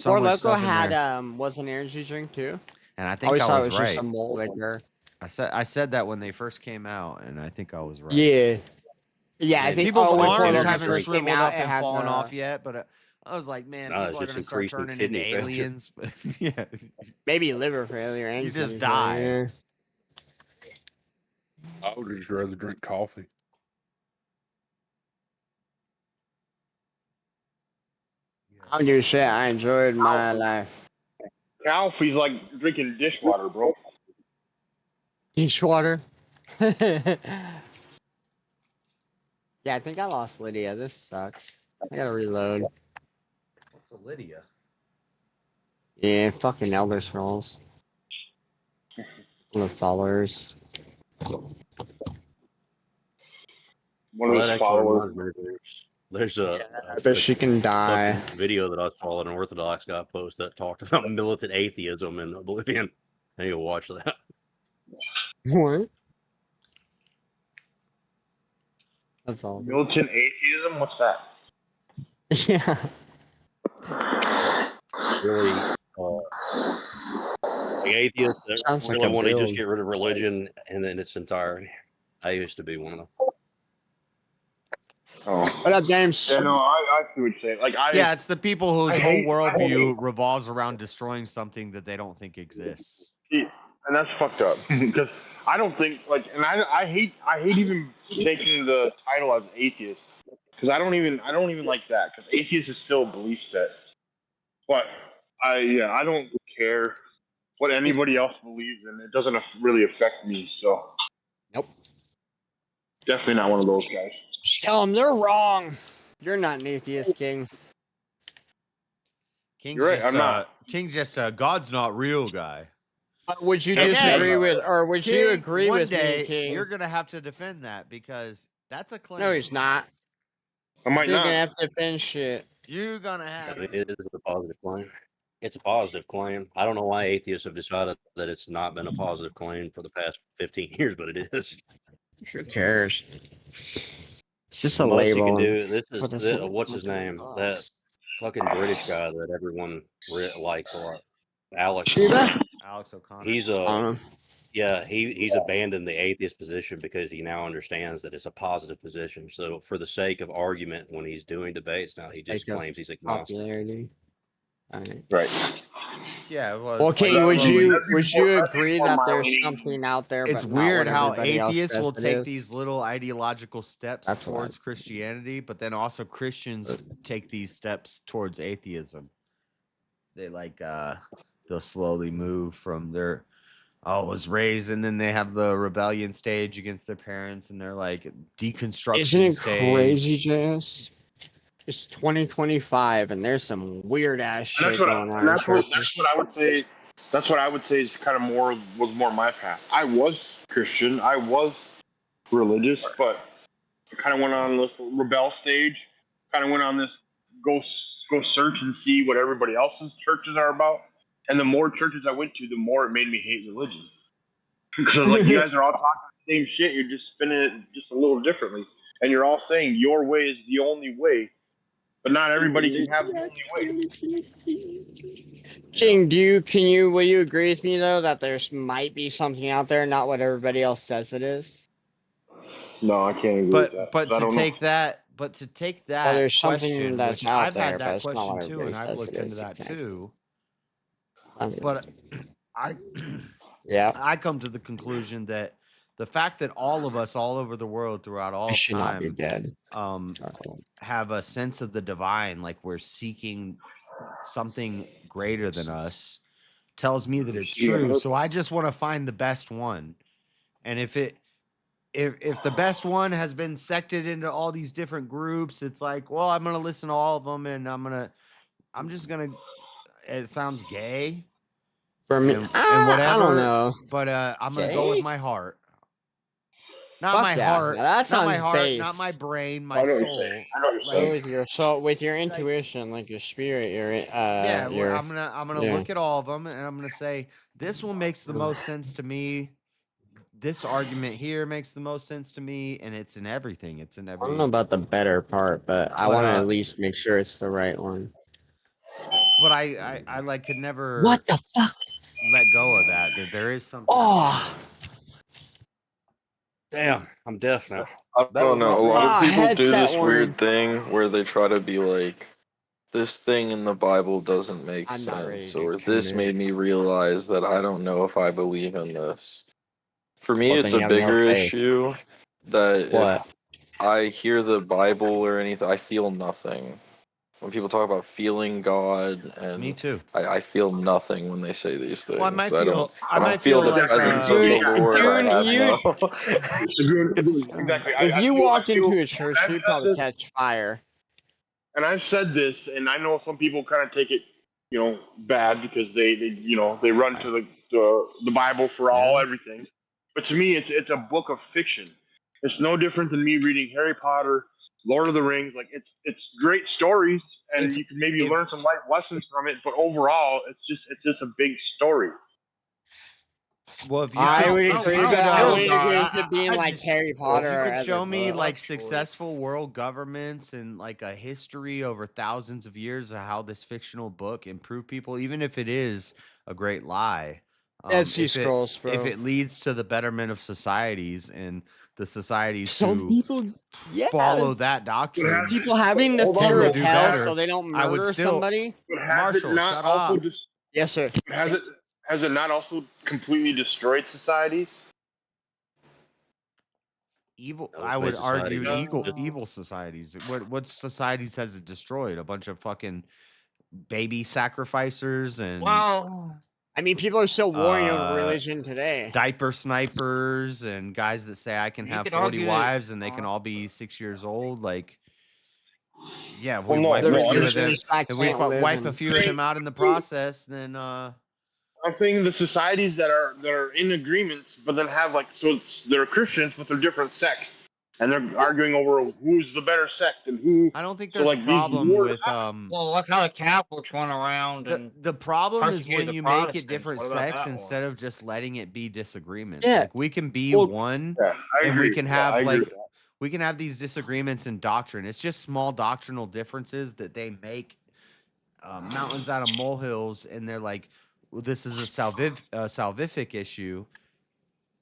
S1: so
S14: Four
S1: much
S14: Loco
S1: stuff in
S14: had
S1: there,
S14: was an energy drink too.
S1: and I
S14: I
S1: think
S14: always
S1: I
S14: thought it
S1: was
S14: was just a
S1: right.
S14: malt liquor.
S1: I said that when they first came out, and I think I was right.
S14: Yeah. Yeah, I
S1: And
S14: think
S1: people's
S14: when Four
S1: arms
S14: Loko
S1: haven't
S14: first came
S1: shriveled
S14: out,
S1: up
S14: it
S1: and
S14: had
S1: fallen
S14: the
S1: off yet, but I was like, man,
S10: No, it's
S1: people are
S10: just
S1: gonna start
S10: increasing
S1: turning into
S10: kidney failure.
S1: aliens. Yeah,
S14: maybe liver failure and
S1: you just
S14: kidney failure.
S1: die.
S12: I would just rather drink coffee.
S14: I don't do shit. I enjoyed my life.
S2: Coffee's like drinking dishwater, bro.
S14: Dishwater. Yeah, I think I lost Lydia. This sucks. I gotta reload.
S1: What's a Lydia?
S14: Yeah, fucking Elder Scrolls. The followers.
S2: One
S10: Well,
S2: of
S10: that
S2: his
S10: actually
S2: followers.
S10: reminds me. There's a
S14: But she can die.
S10: fucking video that I saw that an Orthodox guy posted that talked about militant atheism in Oblivion. I need to watch that.
S14: What? That's all.
S2: Militant atheism? What's that?
S14: Yeah.
S10: Really, like atheists that
S14: Sounds like
S10: really
S14: a
S10: want to just
S14: build.
S10: get rid of religion and in its entirety. I used to be one of them.
S2: Oh.
S14: What up, James?
S2: Yeah, no, I see what you're saying. Like,
S1: Yeah, it's the people whose
S2: I
S1: whole
S2: hate-
S1: worldview revolves around destroying something that they don't think exists.
S2: See, and that's fucked up because I don't think like, and I hate even taking the title as atheist because I don't even like that because atheist is still a belief set. But I don't care what anybody else believes in. It doesn't really affect me. So
S14: nope,
S2: definitely not one of those guys.
S14: tell them they're wrong. You're not an atheist, King.
S1: King's
S2: You're right,
S1: just
S2: I'm not.
S1: King's just a God's not real guy.
S14: Would you
S1: And
S14: disagree
S1: hey,
S14: with, or would you
S1: King,
S14: agree
S1: one
S14: with
S1: day
S14: me, King?
S1: you're gonna have to defend that because that's a claim.
S14: No, he's not.
S2: I might
S14: You're
S2: not.
S14: gonna have to defend shit.
S1: You're gonna have.
S10: I mean, it is a positive claim. It's a positive claim. I don't know why atheists have decided that it's not been a positive claim for the past 15 years, but it is.
S14: Who cares? It's just a
S10: The most you can
S14: label.
S10: do. This
S14: for the
S10: is what's his name?
S14: box.
S10: That fucking British guy that everyone likes a lot. Alex.
S14: Sheila?
S1: Alex O'Connor.
S10: He's he's abandoned the atheist position because he now understands that it's a positive position. So for the sake of argument, when he's doing debates now, he just
S14: Like,
S10: claims he's agnostic.
S14: Popularity.
S2: Right.
S1: Yeah. Well,
S14: Well,
S1: it's
S14: King,
S1: like
S14: would
S1: slowly-
S14: you agree that there's something out there?
S1: It's
S14: but not
S1: weird
S14: what
S1: how
S14: everybody else
S1: atheists
S14: says
S1: will
S14: it
S1: take
S14: is?
S1: these little ideological steps
S14: That's what I-
S1: towards Christianity, but then also Christians take these steps towards atheism. They they'll slowly move from their was raised, and then they have the rebellion stage against their parents, and they're like deconstruction
S14: Isn't it
S1: stage.
S14: crazy, JS? It's 2025, and there's some weird ass shit
S2: That's what
S14: going on.
S2: that's what I would say. That's what I would say is kind of more my path. I was Christian. I was religious, but I kind of went on this rebel stage. Kind of went on this go search and see what everybody else's churches are about. And the more churches I went to, the more it made me hate religion. Because like you guys are all talking the same shit. You're just spinning it just a little differly, and you're all saying your way is the only way. But not everybody can have the only way.
S14: King, will you agree with me though that there's might be something out there, not what everybody else says it is?
S2: No, I can't agree with that.
S1: But to take that
S14: Well, there's something
S1: question,
S14: that's
S1: which
S14: out
S1: I've
S14: there,
S1: had
S14: but
S1: that
S14: it's not
S1: question
S14: what
S1: too,
S14: everybody
S1: and I've
S14: says
S1: looked
S14: it
S1: into
S14: is,
S1: that
S14: exactly.
S1: too. But
S14: yeah,
S1: I come to the conclusion that the fact that all of us all over the world throughout all
S14: should not be
S1: time
S14: dead.
S1: have a sense of the divine, like we're seeking something greater than us, tells me that it's true. So I just want to find the best one. And if the best one has been sected into all these different groups, it's like, well, I'm going to listen to all of them, and I'm just going to, it sounds gay
S14: For me,
S1: and
S14: I
S1: whatever,
S14: don't know.
S1: but I'm going to go with
S14: Gay?
S1: my heart. Not
S14: Fuck
S1: my
S14: yeah.
S1: heart,
S14: Now that
S1: not
S14: sounds
S1: my heart,
S14: based.
S1: not my brain,
S2: I
S1: my
S2: know what you're
S1: soul.
S2: saying. I know what you're
S14: Go
S2: saying.
S14: with your soul, with your intuition, like your spirit,
S1: Yeah,
S14: your
S1: I'm gonna look at all of them, and I'm gonna say this one makes the most sense to me. This argument here makes the most sense to me, and it's in everything. It's in
S14: I don't know
S1: every.
S14: about the better part, but I want to at least make sure it's the right one.
S1: But I like could never.
S14: What the fuck?
S1: Let go of that. That there is something.
S14: Oh.
S10: Damn, I'm deaf now.
S8: I don't know. A lot of people do
S14: headset
S8: this
S14: warning.
S8: weird thing where they try to be like, this thing in the Bible doesn't make
S14: I'm not ready
S8: sense,
S14: to
S8: or this made me realize that I don't know if I believe in this. For me,
S14: Well,
S8: it's
S14: then
S8: a
S14: you have no
S8: bigger
S14: faith.
S8: issue that
S14: What?
S8: if I hear the Bible or anything, I feel nothing. When people talk about feeling God, and
S1: Me too.
S8: I feel nothing when they say these things.
S1: Well, I might
S8: I
S1: feel.
S8: don't feel the
S1: like,
S8: presence of the Lord. I have
S2: Exactly.
S14: If you walked into a church,
S2: I've
S14: you'd
S2: said
S14: probably
S2: this-
S14: catch fire.
S2: And I've said this, and I know some people kind of take it, bad because they run to the Bible for everything. But to me, it's a book of fiction. It's no different than me reading Harry Potter, Lord of the Rings. Like it's great stories, and you can maybe learn some life lessons from it. But overall, it's just a big story.
S1: Well, if you
S14: I
S1: could,
S14: would
S1: if
S14: agree
S1: you
S14: with
S1: could,
S14: that. I wouldn't agree with it being like Harry
S1: Well, if
S14: Potter
S1: you
S14: or
S1: could
S14: other
S1: show me
S14: books.
S1: like successful world governments and like a history over thousands of years of how this fictional book improved people, even if it is a great lie.
S14: Dead Sea Scrolls, bro.
S1: If it leads to the betterment of societies and the societies
S14: Some
S1: who
S14: people, yeah,
S1: follow that doctrine,
S14: people having the
S1: tend
S14: fear
S1: to
S14: of
S1: do
S14: hell
S1: better,
S14: so they don't
S1: I would
S14: murder
S1: still,
S14: somebody.
S2: But has
S1: Marshall,
S2: it not
S1: shut
S2: also
S1: up.
S14: Yes, sir.
S2: Has it not also completely destroyed societies?
S1: Evil.
S10: Other
S1: I would
S10: societies.
S1: argue evil societies. What societies has it destroyed? A bunch of fucking baby sacrificers and
S16: Well,
S14: I mean, people are still warring over
S1: uh,
S14: religion today.
S1: diaper snipers and guys that say I can
S16: You
S1: have
S16: could
S1: 40
S16: argue that.
S1: wives and they can all be 6 years old. Like, yeah, if we
S2: Well, no,
S1: wipe
S14: The
S1: a
S2: no. I'm
S1: few of
S2: just
S1: them,
S2: saying.
S14: religions I
S1: if we
S14: can't live
S1: wipe a
S14: in.
S1: few of them out in the process, then
S2: I'm saying the societies that are in agreements, but then have like they're Christians, but they're different sects, and they're arguing over who's the better sect and who.
S1: I don't think
S2: So
S1: there's a
S2: like these
S1: problem
S2: wars.
S1: with
S16: Well, look how the Catholics went around
S1: the
S16: and
S1: the problem is
S16: persecuted
S1: when
S16: the
S1: you make it
S16: Protestants.
S1: different
S16: What about
S1: sects
S16: that
S1: instead
S16: one?
S1: of just letting it be disagreements.
S14: Yeah.
S1: Like we can be
S14: Well,
S1: one
S2: Yeah, I
S1: and we
S2: agree.
S1: can
S2: Yeah,
S1: have
S2: I agree
S1: like
S2: with that.
S1: we can have these disagreements in doctrine. It's just small doctrinal differences that they make mountains out of molehills, and they're like, well, this is a salvific issue,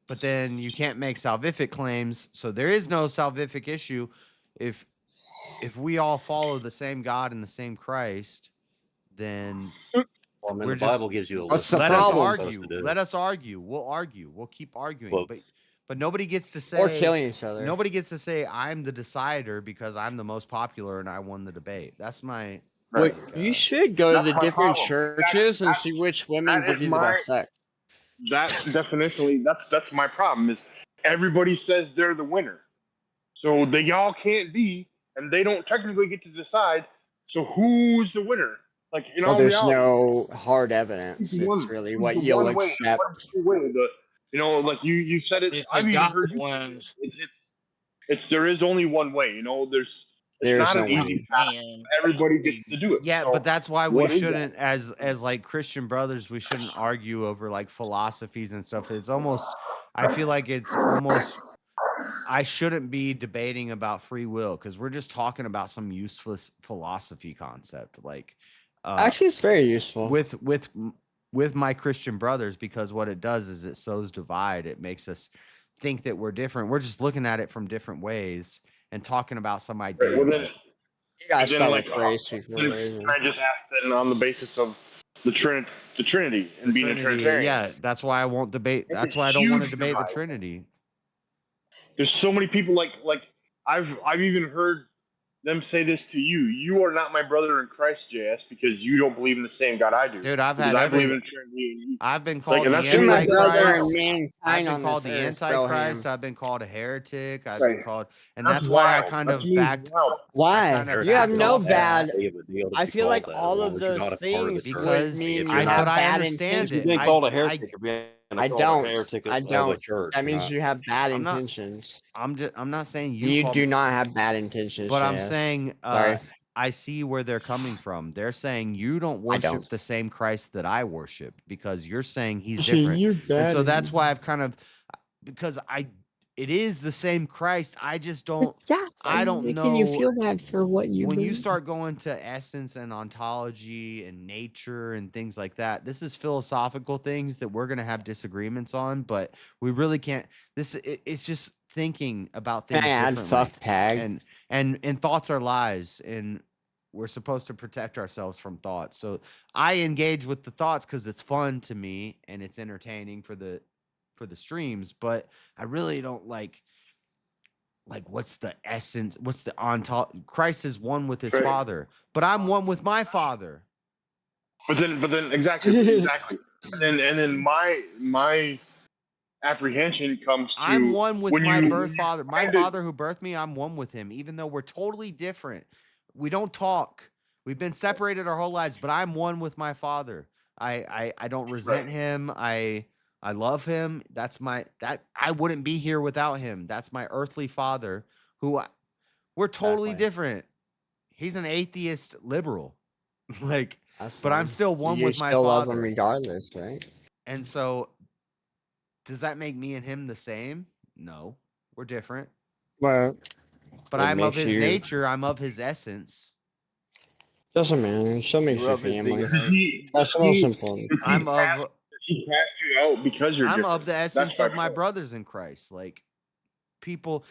S1: but then you can't make salvific claims, so there is no salvific issue if we all follow the same God and the same Christ, then
S10: Well, I mean,
S1: we're
S10: the
S1: just
S10: Bible gives you a
S14: What's
S10: list
S14: the
S10: of
S1: let
S10: things
S1: us
S10: you're
S14: problem?
S10: supposed
S1: argue.
S10: to do.
S1: Let us argue. We'll argue. We'll keep arguing.
S10: Well,
S1: But nobody gets to
S14: Or
S1: say
S14: killing each other.
S1: nobody gets to say I'm the decider because I'm the most popular and I won the debate. That's my
S14: Wait,
S1: like,
S14: you should go to
S2: That's
S14: the
S2: my
S14: different
S2: problem.
S14: churches and see which women
S2: That
S14: give
S2: is
S14: you the
S2: my
S14: best sex.
S2: that definitionally that's my problem is everybody says they're the winner, so they all can't be, and they don't technically get to decide. So who's the winner? Like in
S14: Well,
S2: all
S14: there's
S2: reality,
S14: no hard evidence. It's really
S2: who's
S14: what
S2: the
S14: you'll
S2: one way, the one
S14: accept.
S2: true way. Like you said it.
S16: If the
S2: I've even heard
S16: gospel
S2: you say it.
S16: wins,
S2: It's there is only one way. It's
S14: There's
S2: not
S14: no
S2: an easy
S14: winning.
S2: path.
S16: man,
S2: Everybody gets to do it.
S1: yeah,
S2: So
S1: but that's why we
S2: what is that?
S1: shouldn't as like Christian brothers, we shouldn't argue over like philosophies and stuff. It's almost I feel like it's almost I shouldn't be debating about free will because we're just talking about some useless philosophy concept. Like
S14: Actually, it's very useful.
S1: with my Christian brothers, because what it does is it sows divide. It makes us think that we're different. We're just looking at it from different ways and talking about some idea.
S2: Well, then,
S1: like,
S14: You gotta
S2: then
S14: start
S2: like,
S14: with grace before
S2: then
S14: religion.
S2: I just asked then on the basis of the Trinity and being a
S1: Trinity,
S2: Trinitarian.
S1: yeah, that's why I won't debate.
S2: That's
S1: That's
S2: a
S1: why I don't want to
S2: huge
S1: debate the
S2: divide.
S1: Trinity.
S2: There's so many people like I've even heard them say this to you. You are not my brother in Christ, JS, because you don't believe in the same God I do.
S1: Dude, I've
S2: Because
S1: had
S2: I believe
S1: every.
S2: in Trinity.
S1: I've been
S2: Like,
S1: called
S2: and
S1: the
S2: that's
S14: You're my
S2: just
S14: brother in
S1: Antichrist.
S14: mankind
S1: I've been
S14: on
S1: called
S14: this
S1: the
S14: earth,
S1: Antichrist.
S14: Broham.
S1: I've been called a heretic. I've
S2: Right.
S1: been called, and
S2: That's
S1: that's why I
S2: wild.
S1: kind
S2: That's
S1: of backed.
S2: wild.
S14: Why?
S1: kind of
S14: You have
S1: backed
S14: no
S1: off
S14: bad.
S1: that
S10: big of a deal to
S14: I
S10: be
S14: feel
S10: called
S14: like
S10: that, as
S14: all
S10: long
S14: of
S10: as you're
S14: those
S10: not a part of the
S14: things
S10: church.
S14: would
S1: because
S14: mean
S10: If
S14: you
S10: you're
S14: have
S1: but I
S14: bad
S1: understand
S10: if you've
S1: it.
S10: been
S14: intentions.
S10: called a heretic, you're being
S14: I
S10: called a
S14: don't.
S10: heretic
S14: I
S10: of a
S14: don't.
S10: church.
S14: That
S10: You're
S14: means
S10: not.
S14: you have bad
S1: I'm not.
S14: intentions.
S1: I'm not saying you
S14: You
S1: called
S14: do
S1: me,
S14: not have bad intentions,
S1: but I'm
S14: JS.
S1: saying
S14: Sorry,
S1: I see where they're coming from. They're saying you don't
S14: I
S1: worship
S14: don't.
S1: the same Christ that I worship because you're saying he's
S14: So
S1: different,
S14: you're
S1: and
S14: bad.
S1: so that's why I've kind of because it is the same Christ. I just don't.
S14: Yes,
S1: I
S14: I'm
S1: don't
S14: making you
S1: know.
S14: feel bad for what you
S1: When you
S14: believe.
S1: start going to essence and ontology and nature and things like that, this is philosophical things that we're going to have disagreements on, but we really can't. It's just thinking about
S14: Can I
S1: things
S14: add
S1: differently,
S14: fuck tag?
S1: and thoughts are lies, and we're supposed to protect ourselves from thoughts. So I engage with the thoughts because it's fun to me and it's entertaining for the streams, but I really don't like what's the essence, what's the on top. Christ is one with his
S2: Right.
S1: Father, but I'm one with my Father.
S2: But then exactly. And then my apprehension comes to
S1: I'm one with
S2: when
S1: my
S2: you
S1: birth father. My
S2: find it-
S1: father who birthed me, I'm one with him, even though we're totally different. We don't talk. We've been separated our whole lives, but I'm one with my father. I don't resent him. I love him. I wouldn't be here without him. That's my earthly father we're totally different. He's an atheist liberal. Like,
S14: That's
S1: but I'm
S14: fine.
S1: still one
S14: You
S1: with my
S14: still love him
S1: father.
S14: regardless, right?
S1: And so does that make me and him the same? No. We're different.
S14: Well,
S1: But
S14: it
S1: I'm of
S14: makes
S1: his
S14: you-
S1: nature. I'm of his essence.
S14: Doesn't matter. It still makes
S1: You
S14: your
S1: love his
S14: family.
S1: DNA.
S14: That's the most important.
S1: I'm of
S2: Does he cast you out because you're
S1: I'm
S2: different?
S1: of the essence of my brothers in Christ. Like, people,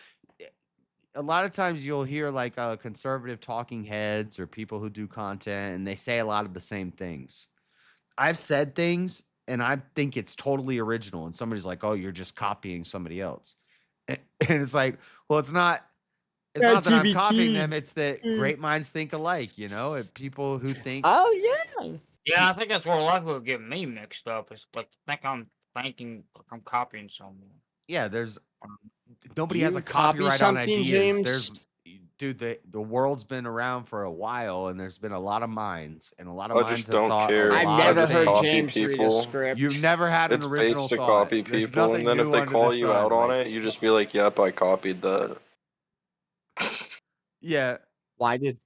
S1: a lot of times you'll hear like conservative talking heads or people who do content, and they say a lot of the same things. I've said things and I think it's totally original, and somebody's like, "Oh, you're just copying somebody else," and it's like, well, it's not. It's not that I'm copying them. It's that great minds think alike. You know, and people who think.
S14: Oh yeah.
S16: Yeah, I think that's where a lot of people get me mixed up. Is like think I'm thinking I'm copying someone.
S1: Yeah, there's nobody has a
S14: You copy
S1: copyright on
S14: something,
S1: ideas.
S14: James?
S1: Dude, the world's been around for a while, and there's been a lot of minds, and a lot of
S8: I
S1: minds
S8: just
S1: have
S8: don't
S1: thought a
S8: care.
S14: I've
S1: lot
S8: I
S1: of
S14: never
S8: just
S14: heard
S8: copy
S1: things.
S14: James read a
S8: people.
S14: script.
S1: You've never had an
S8: It's
S1: original
S8: based to
S1: thought.
S8: copy
S1: There's
S8: people,
S1: nothing
S8: and then if
S1: new
S8: they
S1: under the
S8: call you out
S1: sun.
S8: on
S1: Like,
S8: it, you just be like, "Yep, I copied that."
S1: yeah,
S14: Why did?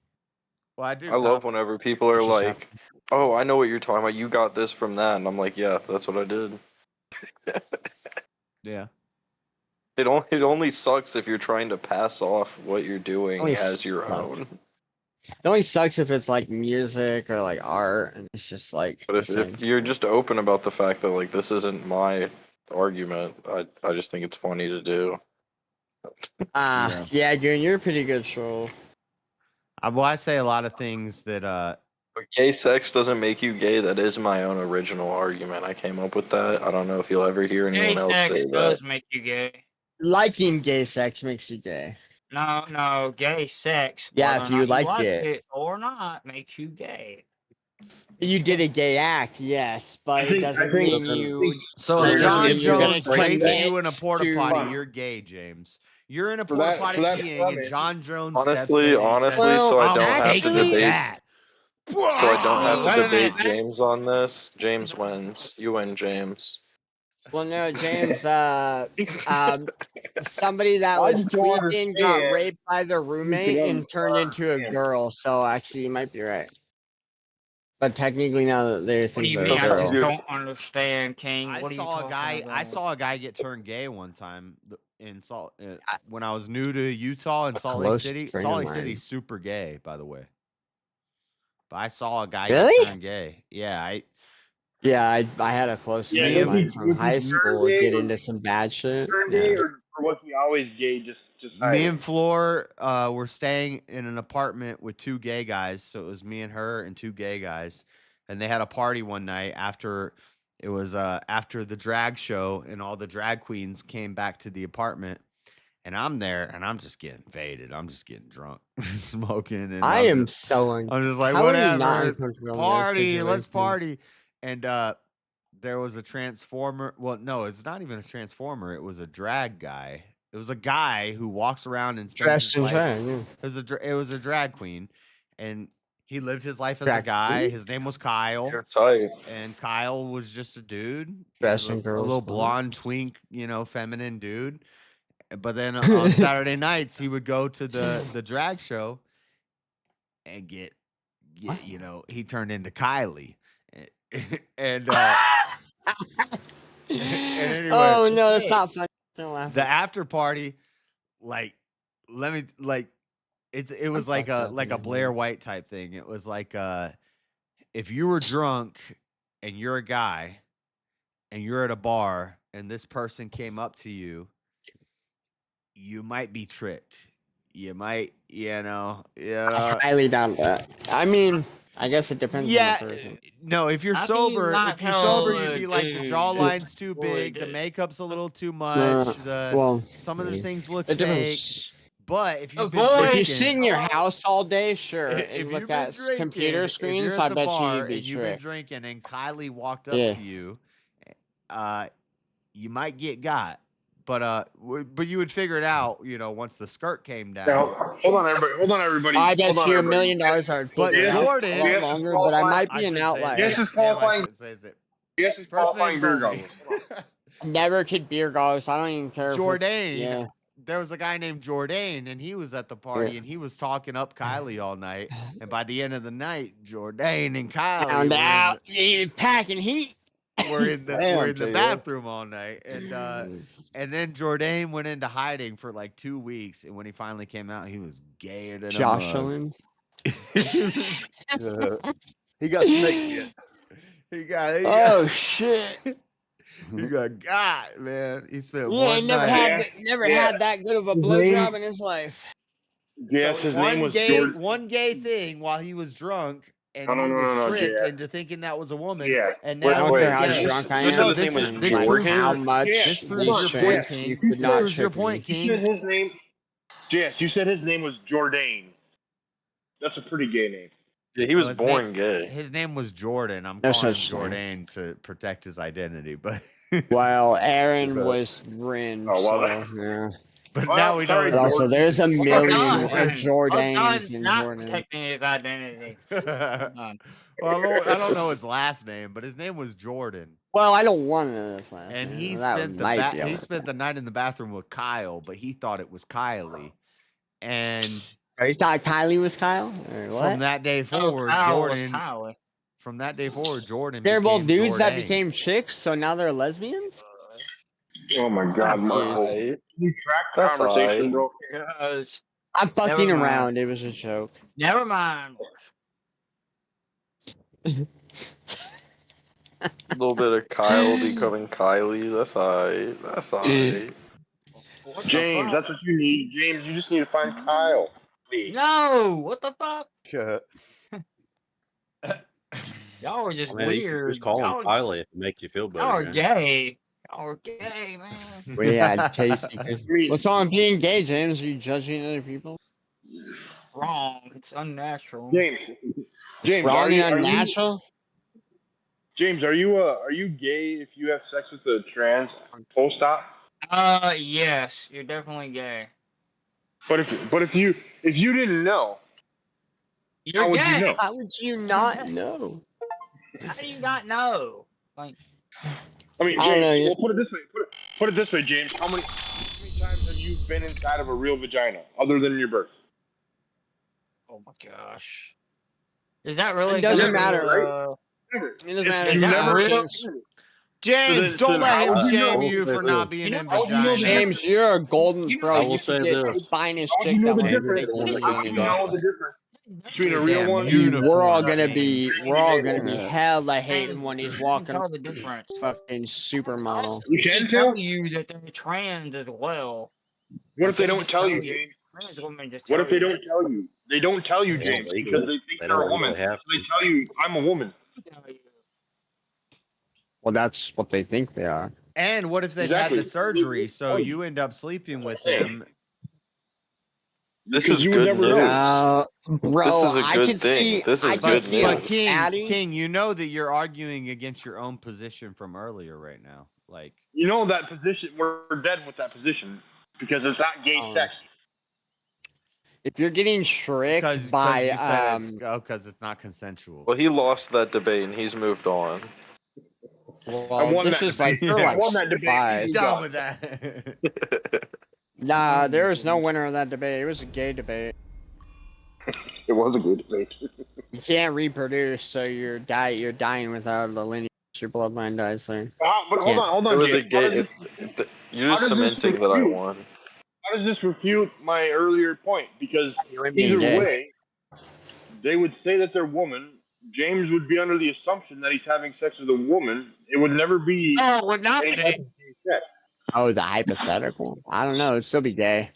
S1: well, I do.
S8: I love
S1: Copy.
S8: whenever people are like, "Oh, I know what you're talking about. You got this from that," and I'm like, "Yeah, that's what I did."
S1: Yeah.
S8: It only sucks if you're trying to pass off what you're doing
S14: Only
S8: as your
S14: sucks.
S8: own.
S14: It only sucks if it's like music or like art, and it's just like
S8: But
S14: the same.
S8: if you're just open about the fact that like this isn't my argument, I just think it's funny to do.
S14: Yeah, Goon, you're a pretty good troll.
S1: Well, I say a lot of things that
S8: But gay sex doesn't make you gay. That is my own original argument. I came up with that. I don't know if you'll ever hear anyone
S16: Gay
S8: else
S16: sex
S8: say that.
S16: does make you gay.
S14: Liking gay sex makes you gay.
S16: No, gay sex.
S14: Yeah,
S16: whether
S14: if
S16: or
S14: you
S16: not
S14: liked
S16: like
S14: it.
S16: or not makes you gay.
S14: You did a gay act, yes, but it doesn't mean you.
S1: So
S14: it
S1: if
S14: doesn't
S1: John
S14: mean you're gonna
S1: Jones rapes
S14: commit
S1: you in a porta
S14: to-
S1: potty, you're gay, James. You're in a
S2: For
S1: porta
S2: that-
S1: potty
S2: for that
S1: peeing, and
S2: premise-
S1: John Jones
S8: Honestly,
S1: steps in and he says,
S8: so I
S1: "I'm
S8: don't have to
S1: taking
S8: debate.
S1: that."
S8: So I don't have to
S16: Wait a
S8: debate
S16: minute,
S8: James on this. James wins. You win, James.
S14: Well, no, James. Somebody that
S9: I
S14: was
S9: just don't
S14: tweaking got
S9: understand.
S14: raped by their roommate and turned into a girl. So actually, you might be right. But technically, now that they
S16: What do
S14: think
S16: you
S14: they're
S16: mean?
S14: a
S16: I
S14: girl.
S16: just don't understand, King.
S1: I
S16: What are you
S1: saw a
S16: talking
S1: guy.
S16: about?
S1: I saw a guy get turned gay one time in Salt when I was new to Utah in Salt Lake
S14: close
S1: City.
S14: friend
S1: Salt
S14: of
S1: Lake
S14: mine.
S1: City's super gay, by the way. But I saw a guy
S14: Really?
S1: get turned gay. Yeah,
S14: Yeah, I had a close
S2: Yeah,
S14: friend of
S2: was he-
S14: mine from
S2: was he
S14: high
S2: turned
S14: school
S2: gay
S14: get
S2: or-
S14: into some bad shit.
S2: Turned
S14: Yeah.
S2: gay, or was he always gay? Just
S1: me
S2: hiding?
S1: and Floor were staying in an apartment with two gay guys. So it was me and her and two gay guys, and they had a party one night after it was after the drag show, and all the drag queens came back to the apartment. And I'm there, and I'm just getting faded. I'm just getting drunk, smoking, and
S14: I am
S1: just,
S14: so.
S1: I'm just like,
S14: How are you not
S1: whatever,
S14: uncomfortable in those
S1: party, let's
S14: situations?
S1: party. And there was a transformer. Well, no, it's not even a transformer. It was a drag guy. It was a guy who walks around and spends
S14: Dressed
S1: his
S14: in
S1: life.
S14: drag, yeah.
S1: It was a drag queen, and he lived his life as a
S14: Drag
S1: guy.
S14: queen?
S1: His name was Kyle.
S8: You're tight.
S1: And Kyle was just a dude. He
S14: Dressed
S1: was
S14: in
S1: a
S14: girls'
S1: little
S14: clothes.
S1: blonde twink, feminine dude. But then on Saturday nights, he would go to the drag show and get he turned into Kylie. And anyway,
S14: Oh no, that's not funny. Don't laugh.
S1: the after party, it was like a Blair White type thing. It was like if you were drunk and you're a guy and you're at a bar and this person came up to you, you might be tricked. You might,
S14: I'm highly down that. I mean, I guess it depends on the person.
S1: No, if you're
S16: How can you
S1: sober,
S16: not
S1: if you're
S16: tell
S1: sober,
S16: a
S1: you'd be like the
S16: dude
S1: jawline's too
S16: what he
S1: big, the
S16: did?
S1: makeup's a little too much, some of the things look
S14: it
S1: fake.
S14: depends.
S1: But if you've been
S14: If
S1: drinking,
S14: you sit in your house all day, sure,
S1: if
S14: and
S1: you've
S14: look
S1: been
S14: at
S1: drinking,
S14: computer
S1: if
S14: screens,
S1: you're
S14: I
S1: at the
S14: bet
S1: bar
S14: you'd be
S1: and you've been
S14: tricked.
S1: drinking, and Kylie walked up
S14: Yeah.
S1: to you, you might get got. But you would figure it out, once the skirt came down.
S2: Now, hold on, everybody.
S14: I bet
S2: Hold on,
S14: you $1
S2: everybody.
S14: million I'd
S1: But
S14: figure it out
S1: Jordan,
S14: a lot longer, but I might be an outlier.
S2: Yes, is qualifying. Yes, is qualifying beer goggles.
S14: Never could beer goggles. I don't even care.
S1: Jordan,
S14: Yeah.
S1: there was a guy named Jordan, and he was at the party, and he was talking up Kylie all night. And by the end of the night, Jordan and Kylie
S14: Found out. You packing heat.
S1: were in the
S14: Damn,
S1: the
S14: JF.
S1: bathroom all night, and then Jordan went into hiding for like 2 weeks, and when he finally came out, he was gayer than
S14: Jocelyn.
S7: He got snake bit.
S1: He got
S14: Oh shit!
S1: he got man. He spent
S14: Yeah,
S1: one
S14: he never
S1: night.
S14: had that good of a blowjob in his life.
S2: Yes, his name was
S1: gay,
S2: Jordan.
S1: one gay thing while he was drunk, and
S2: No,
S1: he was
S2: no,
S1: tricked
S2: JF.
S1: into thinking that was a woman.
S2: Yeah.
S1: And
S2: Wait,
S1: now
S2: wait,
S1: he's
S14: I don't care
S1: gay.
S14: how drunk I
S1: So
S14: am.
S1: no,
S14: His
S1: this
S14: name
S1: this
S14: was
S1: proves
S14: how
S1: your
S14: much
S1: this proves your
S14: you
S1: point,
S14: trick.
S1: King.
S14: You
S1: This
S14: could not
S1: proves your
S14: trick me.
S1: point,
S2: You said
S1: King.
S2: his name. Yes, you said his name was Jordan. That's a pretty gay name.
S8: Yeah, he was
S1: his
S8: born
S1: name,
S8: gay.
S1: His name was Jordan. I'm
S14: No
S1: calling him
S14: such thing.
S1: Jordan to protect his identity, but
S14: Well, Aaron was Rin,
S2: Oh, well,
S14: so yeah.
S1: but
S2: Well,
S1: now we know.
S2: sorry,
S14: But also, there's a
S16: Well
S14: million
S16: done.
S14: Jordans
S16: Don's
S14: and
S16: not
S14: Jordan.
S16: protecting his identity. Well done.
S1: Well, I don't know his last name, but his name was Jordan.
S14: Well, I don't want to know this last
S1: And
S14: name.
S1: he
S14: That
S1: spent
S14: might be
S1: he
S14: on
S1: spent the night in the bathroom with Kyle, but he thought it was Kylie. And
S14: it. You thought Kylie was Kyle? Or what?
S1: from that day forward,
S16: Kyle was
S1: Jordan.
S16: Kylie.
S1: From that day forward, Jordan.
S14: They're both
S1: became
S14: dudes that
S1: Jordan.
S14: became chicks, so now they're lesbians?
S2: Oh my God, Michael! Can you track the
S8: That's
S2: conversation, bro?
S16: Because
S14: I'm fucking
S16: Never mind.
S14: around. It was a joke.
S16: never mind.
S8: A little bit of Kyle becoming Kylie. That's alright. That's alright.
S16: What the
S2: James,
S16: fuck?
S2: that's what you need. James, you just need to find Kyle. Please.
S16: No, what the fuck?
S7: Shut.
S16: Y'all are just
S10: I mean, you can
S16: weird.
S10: just call him
S16: Y'all,
S10: Kylie if it makes you feel better.
S16: y'all are
S10: man.
S16: gay. Y'all are gay, man.
S14: We had tasty. What's wrong with being gay, James? Are you judging other people?
S16: Wrong. It's unnatural.
S2: James, James,
S14: Wrong
S2: are you,
S14: and
S2: are you,
S14: unnatural?
S2: James, are you gay if you have sex with a trans post-op?
S16: Yes, you're definitely gay.
S2: But if you didn't know,
S16: You're
S2: how would
S16: gay.
S2: you know?
S14: How would you not know?
S16: How do you not know? Like,
S2: I mean,
S14: I don't know,
S2: James,
S14: yeah.
S2: well, put it this way. Put it this way, James. How many times have you been inside of a real vagina other than your birth?
S16: oh my gosh. Is that really?
S14: It doesn't
S16: gonna be,
S14: matter.
S2: Never.
S14: It doesn't matter.
S2: You
S16: Is that
S2: never
S16: real?
S14: James,
S1: James,
S2: So
S1: don't
S2: then
S1: let
S2: how
S1: him
S2: would you
S1: shame
S2: know?
S1: you for not being
S16: You
S1: in
S16: know-
S1: vagina.
S14: James, you're a golden
S16: You
S14: bro.
S10: I
S16: know-
S10: will
S14: You
S10: say
S14: should get
S10: this.
S14: the finest
S2: How would
S14: chick
S2: you know
S14: that
S2: the
S14: wants to
S2: difference?
S14: take the
S10: James,
S2: How would you know the difference between a real
S1: Damn
S2: one
S1: unicorn,
S2: and
S14: We're all gonna
S1: James.
S14: be, hella hating
S16: James,
S14: when he's
S16: you
S14: walking
S16: can tell the difference.
S14: fucking supermodel.
S2: You
S16: They
S2: can
S16: tell
S2: tell?
S16: you that they're trans as well.
S2: What if they
S16: They
S2: don't
S16: just
S2: tell you,
S16: you.
S2: James?
S16: Trans women just
S2: What
S16: tell
S2: if they
S16: you.
S2: don't tell you? They don't tell you,
S10: They don't
S2: James,
S10: legally.
S2: because they think
S10: They
S2: you're
S10: don't
S2: a woman.
S10: legally have
S2: So they
S10: to.
S2: tell you, I'm a woman.
S16: Tell you.
S14: Well, that's what they think they are.
S1: And what if they've
S2: Exactly.
S1: had the surgery, so you end up sleeping with them?
S8: This
S2: Because
S8: is
S2: you would
S8: good
S2: never know.
S8: news.
S14: Bro,
S8: This is a
S14: I
S8: good
S14: could
S8: thing.
S14: see.
S8: This
S14: I
S8: is
S14: could
S8: good
S14: see
S1: But
S8: news.
S1: King, you know that you're arguing against your own position from earlier right now. Like,
S2: You know that position, we're dead with that position because it's not gay sex.
S14: If you're getting tricked
S1: because
S14: by
S1: you said because it's not consensual.
S8: Well, he lost that debate and he's moved on.
S14: well,
S2: won
S14: this
S2: that
S14: is like
S2: debate.
S14: they're
S2: I
S14: like
S2: won that debate.
S14: spies.
S1: Done with that.
S14: Nah, there was no winner of that debate. It was a gay debate.
S2: It was a good debate.
S14: You can't reproduce, so you're dying without the lineage. Your bloodline dies there.
S2: But hold on,
S8: It was a
S2: James.
S8: gay. You're
S2: how
S8: just
S2: does this
S8: cementing that I
S2: refute-
S8: won.
S2: How does this refute my earlier point? Because
S14: being
S2: either
S14: gay.
S2: way, they would say that they're woman. James would be under the assumption that he's having sex with a woman. It would never be
S16: Oh, it would not
S2: any
S16: be.
S2: type of gay sex.
S14: Oh, the hypothetical. I don't know. It'd still be gay.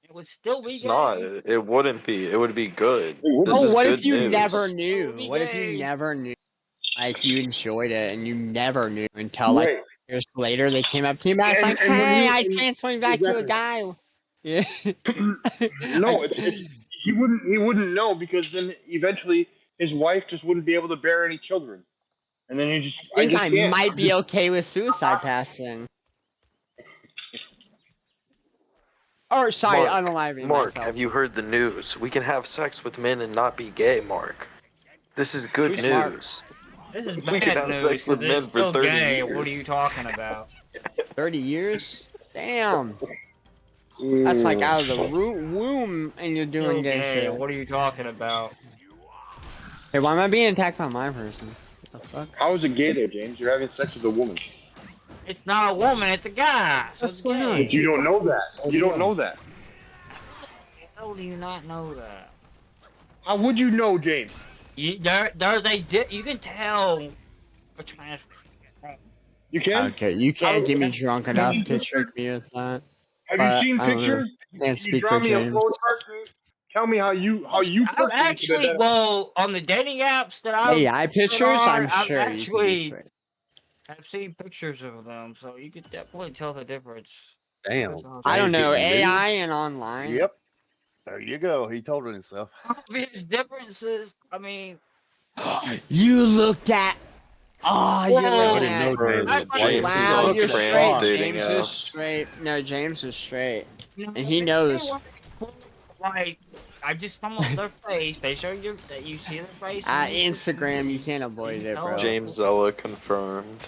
S16: It would still be
S8: It's
S16: gay.
S8: not. It wouldn't be. It would be good. This
S14: Oh,
S8: is
S14: what
S8: good
S14: if you
S8: news.
S14: never
S16: It
S14: knew?
S16: would be
S14: What if
S16: gay.
S14: you never knew? Like you enjoyed it and you never knew until like
S2: Right.
S14: years later they came up to you and it's like,
S2: And when
S14: hey,
S2: you-
S14: I
S2: and-
S14: transformed back to a
S2: exactly.
S14: guy. Yeah.
S2: No, he wouldn't know because then eventually his wife just wouldn't be able to bear any children, and then you just
S14: I think
S2: just
S14: I
S2: can't.
S14: might be okay with suicide passing. Or sorry,
S8: Mark,
S14: unaliving
S8: Mark,
S14: myself.
S8: have you heard the news? We can have sex with men and not be gay, Mark. This is good
S14: Who's Mark?
S8: news.
S16: This is
S8: We can
S16: bad
S8: have
S16: news
S8: sex with
S16: because
S8: men
S16: it's
S8: for
S16: still
S8: 30
S16: gay.
S8: years.
S16: What are you talking about?
S14: 30 years? Damn. That's like out of the womb and you're doing
S16: Still
S14: gay
S16: gay.
S14: shit.
S16: What are you talking about?
S14: Hey, why am I being attacked by my person? What the fuck?
S2: How is it gay though, James? You're having sex with a woman.
S16: It's not a woman. It's a guy. So it's gay.
S2: But you don't know that. You don't know that.
S16: How do you not know that?
S2: How would you know, James?
S16: There's a you can tell a trans.
S2: You can.
S14: Okay, you can't get me drunk enough to trick me with that.
S2: Have
S14: But,
S2: you seen
S14: I don't know.
S2: pictures?
S14: Can't
S2: Can you
S14: speak
S2: draw
S14: for
S2: me a
S14: James.
S2: flow chart, James? Tell me how you
S16: I've
S2: personally could
S16: actually,
S2: identify.
S16: well, on the dating apps that I've
S14: AI
S16: been
S14: pictures,
S16: on,
S14: I'm
S16: I've
S14: sure you can be
S16: actually
S14: straight.
S16: I've seen pictures of them, so you could definitely tell the difference.
S10: Damn.
S14: I don't
S10: James
S14: know,
S10: getting nude?
S14: AI and online.
S7: Yep. There you go. He told it himself.
S16: Obvious differences. I mean,
S14: You looked at. Oh, you're looking
S10: didn't know
S14: at.
S10: James was
S8: James
S10: white.
S8: is
S14: Wow,
S8: on a
S14: you're
S8: trans
S14: straight.
S8: dating
S14: James is
S8: app.
S14: straight. No, James is straight,
S16: no,
S14: and he
S16: they
S14: knows.
S16: say like, I just stumbled their face. They show you that you see their face.
S14: At Instagram, you can't avoid it, bro.
S8: James Zella confirmed.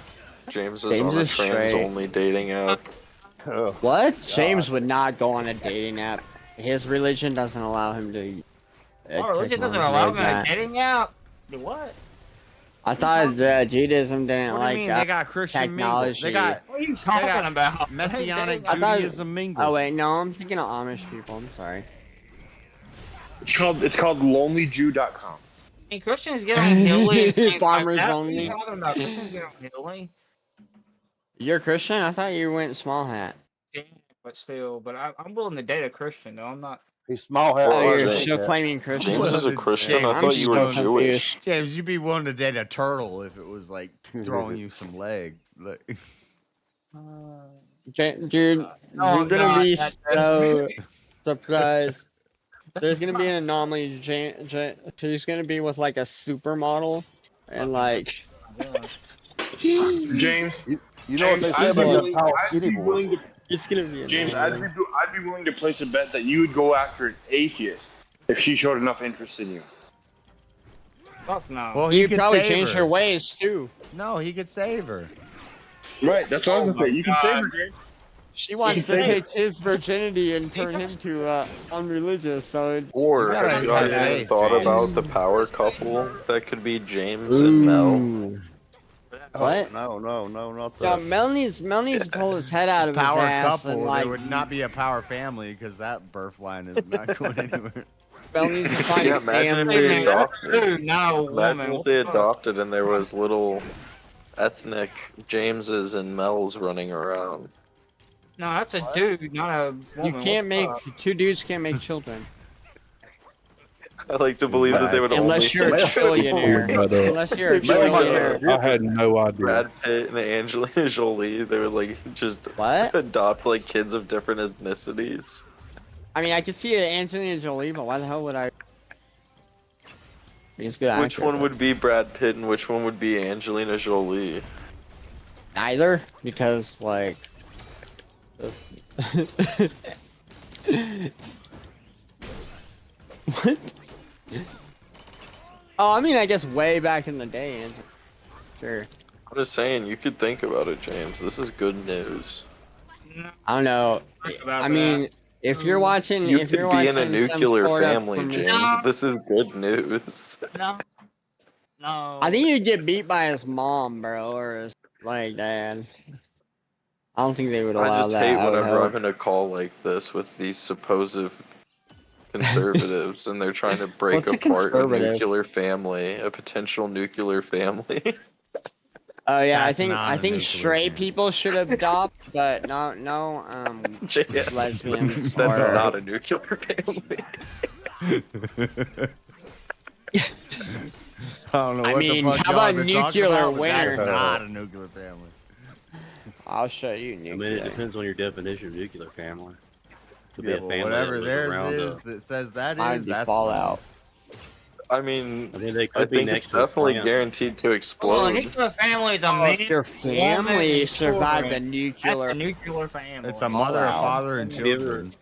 S8: James is
S14: James
S8: on a
S14: is straight.
S8: trans-only dating app.
S7: Oh,
S14: What?
S7: God.
S14: James would not go on a dating app. His religion doesn't allow him to.
S16: Oh, religion doesn't allow me a dating app. What?
S14: I thought Judaism didn't
S1: What do you
S14: like
S1: mean? They got Christian mingle.
S14: technology.
S1: They got
S16: What are you talking about?
S1: Messianic
S14: I thought-
S1: Judaism mingle.
S14: Oh wait, no, I'm thinking of Amish people. I'm sorry.
S2: It's called lonelyjew.com.
S16: Hey, Christians get on Hilly. and things
S14: Farmers
S16: like that.
S14: only.
S16: What are you talking about? Christians get on Hilly.
S14: You're a Christian? I thought you went small hat.
S16: Yeah, but still, I'm willing to date a Christian though. I'm not.
S7: He's small hat.
S14: Oh, you're
S8: James-
S14: still claiming Christian.
S8: James is a Christian? I
S1: James,
S8: thought you were
S14: so
S8: Jewish.
S1: James, you'd be willing to date a turtle if it was like throwing you some leg. Look.
S14: Dude,
S16: Oh,
S14: you're gonna
S16: God,
S14: be
S16: that's-
S14: so surprised. There's gonna be an anomaly. She's gonna be with like a supermodel, and like.
S2: James,
S7: You know what they say
S2: I'd be
S7: about
S2: willing-
S7: tall,
S2: I'd
S7: skinny
S2: be
S7: boys.
S2: willing to
S14: It's gonna be.
S2: James,
S14: amazing.
S2: I'd be willing to place a bet that you would go after an atheist if she showed enough interest in you.
S16: Fuck no.
S1: Well,
S14: You
S1: he could
S14: probably
S1: save
S14: change
S1: her.
S14: her ways too.
S1: No, he could save her.
S2: Right, that's what I was gonna say. You can save her, James.
S14: She wants
S2: can
S14: to
S2: say
S14: take his virginity and turn him to unreligious. So
S8: Or
S1: You gotta
S8: have you
S1: have
S8: guys
S1: faith,
S8: thought
S1: James.
S8: about the power couple that could be James and Mel?
S14: Ooh. What?
S7: Oh, no, not
S14: Yeah,
S7: that.
S14: Mel needs to pull his head out of his
S1: Power
S14: ass
S1: couple,
S14: and like
S1: there would not be a power family because that birth line is not going anywhere.
S14: Mel needs to find
S8: Yeah,
S14: a
S8: imagine if
S14: family.
S8: they adopted.
S16: Dude, not a woman.
S8: Imagine if
S16: What
S8: they
S16: the fuck?
S8: adopted and there was little ethnic Jameses and Mels running around.
S16: No, that's a dude, not a woman.
S14: You can't make
S16: What the fuck?
S14: two dudes can't make children
S8: I like to believe that they would
S14: unless
S8: only
S14: you're a trillionaire.
S12: But,
S14: Unless you're a
S8: Maybe
S14: trillionaire.
S12: I had no idea.
S8: Brad Pitt and Angelina Jolie, they would like just
S14: What?
S8: adopt like kids of different ethnicities.
S14: I mean, I could see Angelina Jolie, but why the hell would I? He's a good
S8: Which
S14: actor,
S8: one
S14: but-
S8: would be Brad Pitt and which one would be Angelina Jolie?
S14: Neither, because like. What? Oh, I mean, I guess way back in the day, sure.
S8: I'm just saying, you could think about it, James. This is good news.
S14: I don't know. I mean, if you're watching,
S8: You
S14: if
S8: could
S14: you're
S8: be
S14: watching
S8: in a
S14: some
S8: nuclear
S14: sort of
S8: family,
S14: promiscuous-
S8: James. This is good news.
S16: No. No.
S14: I think he'd get beat by his mom, bro, or his like dad. I don't think they would allow
S8: I just
S14: that.
S8: hate
S14: I would
S8: whenever
S14: hope.
S8: I'm in a call like this with these supposed conservatives and they're trying to break
S14: What's a
S8: apart a
S14: conservative?
S8: nuclear family, a potential nuclear family.
S14: Oh yeah,
S1: That's not
S14: I
S1: a
S14: think
S1: nuclear
S14: straight people should adopt, but no
S8: JS,
S14: lesbians
S8: That's
S14: or
S8: not a nuclear family.
S1: I don't know
S14: I
S1: what
S14: mean,
S1: the fuck
S14: how
S1: y'all
S14: about
S1: been talking
S14: nuclear
S1: about, but that's
S14: winter?
S1: not a nuclear family.
S14: I'll show you
S10: I
S14: nuclear.
S10: mean, it depends on your definition of nuclear family. Could
S1: Yeah,
S10: be a
S1: but
S10: family
S1: whatever
S10: that lives
S1: theirs
S10: around
S1: is that says that
S14: Might
S1: is,
S14: be
S1: that's
S14: Fallout.
S8: I mean,
S10: they
S8: I
S10: could be
S8: think it's
S10: next to a
S8: definitely
S10: plant.
S8: guaranteed to
S16: Oh,
S8: explode.
S16: nuclear family is a
S14: Oh,
S16: man,
S14: if your
S16: woman,
S14: family
S16: and
S14: survived a
S16: children.
S14: nuclear.
S16: That's a nuclear family.
S1: It's a mother, a
S14: Fallout.
S1: father, and
S10: Have you ever-
S1: children.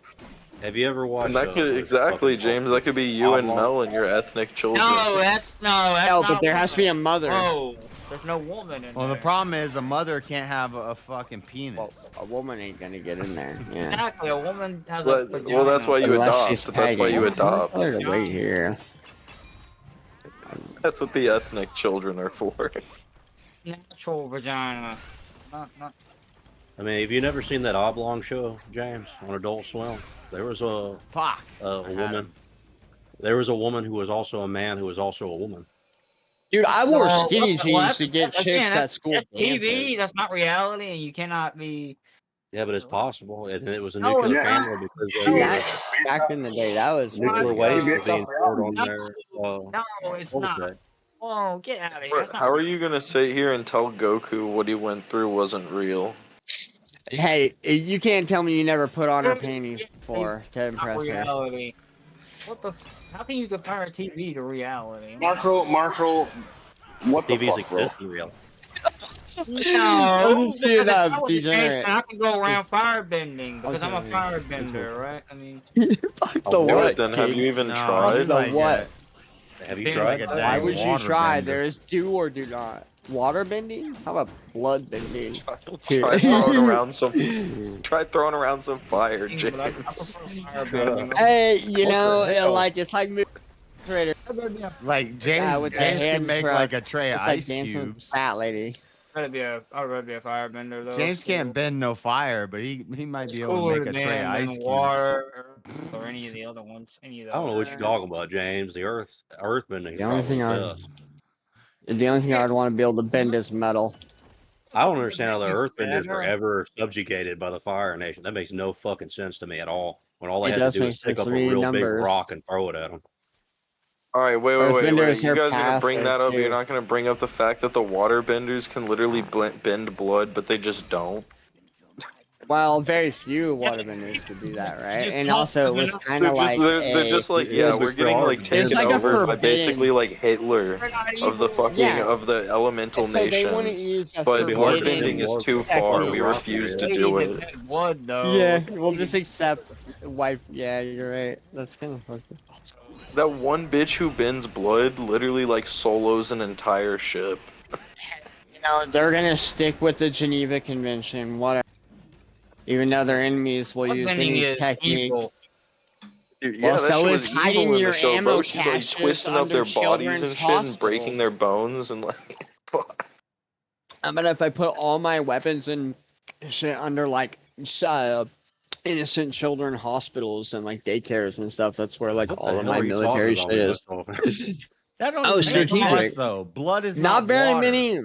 S10: Have you ever watched?
S8: And that could exactly, James. That could be you and Mel and your ethnic children.
S16: No, that's
S14: No,
S16: not
S14: but there has to be a mother.
S16: Whoa, there's no woman in
S1: Well, the
S16: there.
S1: problem is a mother can't have a fucking penis.
S14: A woman ain't gonna get in there. Yeah.
S16: Exactly, a woman has a
S8: But,
S16: vagina.
S8: well, that's why you
S14: Unless she's
S8: adopt. That's why you
S14: pegging.
S8: adopt.
S14: Tell her to wait here.
S8: That's what the ethnic children are for.
S16: Natural vagina. Not.
S10: I mean, have you never seen that Oblong show, James, on Adult Swim? There was a
S1: Fuck.
S10: a woman. There was a woman who was also a man who was also a woman.
S14: Dude, I wore
S16: No,
S14: skinny
S16: well,
S14: jeans
S16: that's-
S14: to get
S16: again,
S14: chicks at
S16: that's-
S14: school.
S16: That's TV.
S14: dancing.
S16: That's not reality, and you cannot be.
S10: Yeah, but it's possible, and it was a
S16: No,
S10: nuclear
S16: it's not.
S10: family because
S16: No,
S10: they
S14: That- back in the day, that was
S10: nuclear waste was being stored on
S16: No,
S10: their.
S16: No, it's
S10: what was
S16: not.
S10: that?
S16: Oh, get out of here.
S8: But
S16: That's not
S8: how are you gonna sit here and tell Goku what he went through wasn't real?
S14: Hey, you can't tell me you never put on her panties before to impress her.
S16: reality. What the? How can you compare a TV to reality?
S2: Marshall, what the
S10: TVs
S2: fuck, bro?
S10: exist in reality.
S16: No,
S14: Let's see
S16: because if
S14: that
S16: that was the case,
S14: degenerate.
S16: then I can go around
S14: It's-
S16: firebending because I'm a
S14: Okay,
S16: firebender, right? I mean,
S14: Fuck
S8: I'll
S14: the
S8: do
S14: what,
S8: it then. Have you
S14: King?
S8: even
S1: No,
S8: tried?
S1: you
S14: The
S1: like
S14: what?
S10: Have you
S16: Being
S10: tried?
S1: like a
S14: Why
S1: dang
S14: would you
S1: water
S14: try?
S1: bender.
S14: There's do or do not. Water bending? How about blood bending?
S8: Try throwing around some. Try throwing around some fire,
S16: but I
S8: James.
S16: prefer firebending.
S14: Hey, you
S1: What
S14: know,
S1: the hell?
S14: like it's like moving trader.
S1: Like
S14: Yeah,
S1: James,
S14: with the
S1: James can
S14: hand
S1: make
S14: truck.
S1: like a tray of
S14: It's like
S1: ice
S14: dancing with
S1: cubes.
S14: a fat lady.
S16: I'd rather be a firebender though.
S1: James can't bend no fire, but he might
S16: It's
S1: be able to
S16: cooler
S1: make a tray of
S16: than
S1: ice cubes.
S16: water or any of the other ones. Any of the
S10: I don't know what you're
S16: other.
S10: talking about, James. The earthbending is
S14: The only
S10: probably
S14: thing
S10: the best.
S14: I'd want to be able to bend is metal.
S10: I don't understand how the earthbenders were
S16: Better.
S10: ever subjugated by the Fire Nation. That makes no fucking sense to me at all. When all they
S14: It
S10: had to
S14: does
S10: do
S14: make
S10: is pick
S14: sense
S10: up
S14: to
S10: a
S14: me.
S10: real big
S14: Numbers.
S10: rock and throw it at them.
S8: All right, wait.
S14: Earthbenders
S8: You
S14: are
S8: guys are gonna bring that
S14: passive,
S8: up? You're
S14: too.
S8: not gonna bring up the fact that the waterbenders can literally bend blood, but they just don't.
S14: Well, very few waterbenders could do that, right?
S16: Just
S14: And
S16: don't
S14: also, it was
S16: enough.
S14: kind of like
S8: They're just like, yeah, we're getting like
S14: There's
S8: taken
S14: like a
S8: over by basically
S14: forbidden.
S8: like Hitler of the fucking
S14: Yeah.
S8: of the elemental
S14: So they wouldn't
S8: nations.
S14: use a
S8: But
S14: forbidden
S8: bloodbending is too far. We refuse to do it.
S16: Blood though.
S14: Yeah, we'll just accept wipe. Yeah, you're right. That's kind of fucked up.
S8: That one bitch who bends blood literally like solos an entire ship.
S14: You know, they're gonna stick with the Geneva Convention, whatever. Even though their enemies will use
S16: Bloodbending
S14: any
S16: is
S14: technique.
S16: evil.
S8: Dude, yeah,
S14: Well,
S8: that
S14: so
S8: shit
S14: is
S8: was
S14: hiding
S8: evil in
S14: your
S8: the show,
S14: ammo
S8: bro. She's like
S14: caches
S8: twisting up
S14: under
S8: their bodies and
S14: children's
S8: shit and breaking
S14: hospitals.
S8: their bones and like, fuck.
S14: I bet if I put all my weapons and shit under like innocent children hospitals and like daycares and stuff, that's where like
S10: What
S14: all
S10: the
S14: of
S10: hell
S14: my
S10: are you
S14: military
S10: talking
S14: shit
S10: about?
S14: is.
S1: That don't
S14: Oh,
S1: even make sense
S14: strategic.
S1: though. Blood is
S14: Not
S1: not
S14: very
S1: water.
S14: many.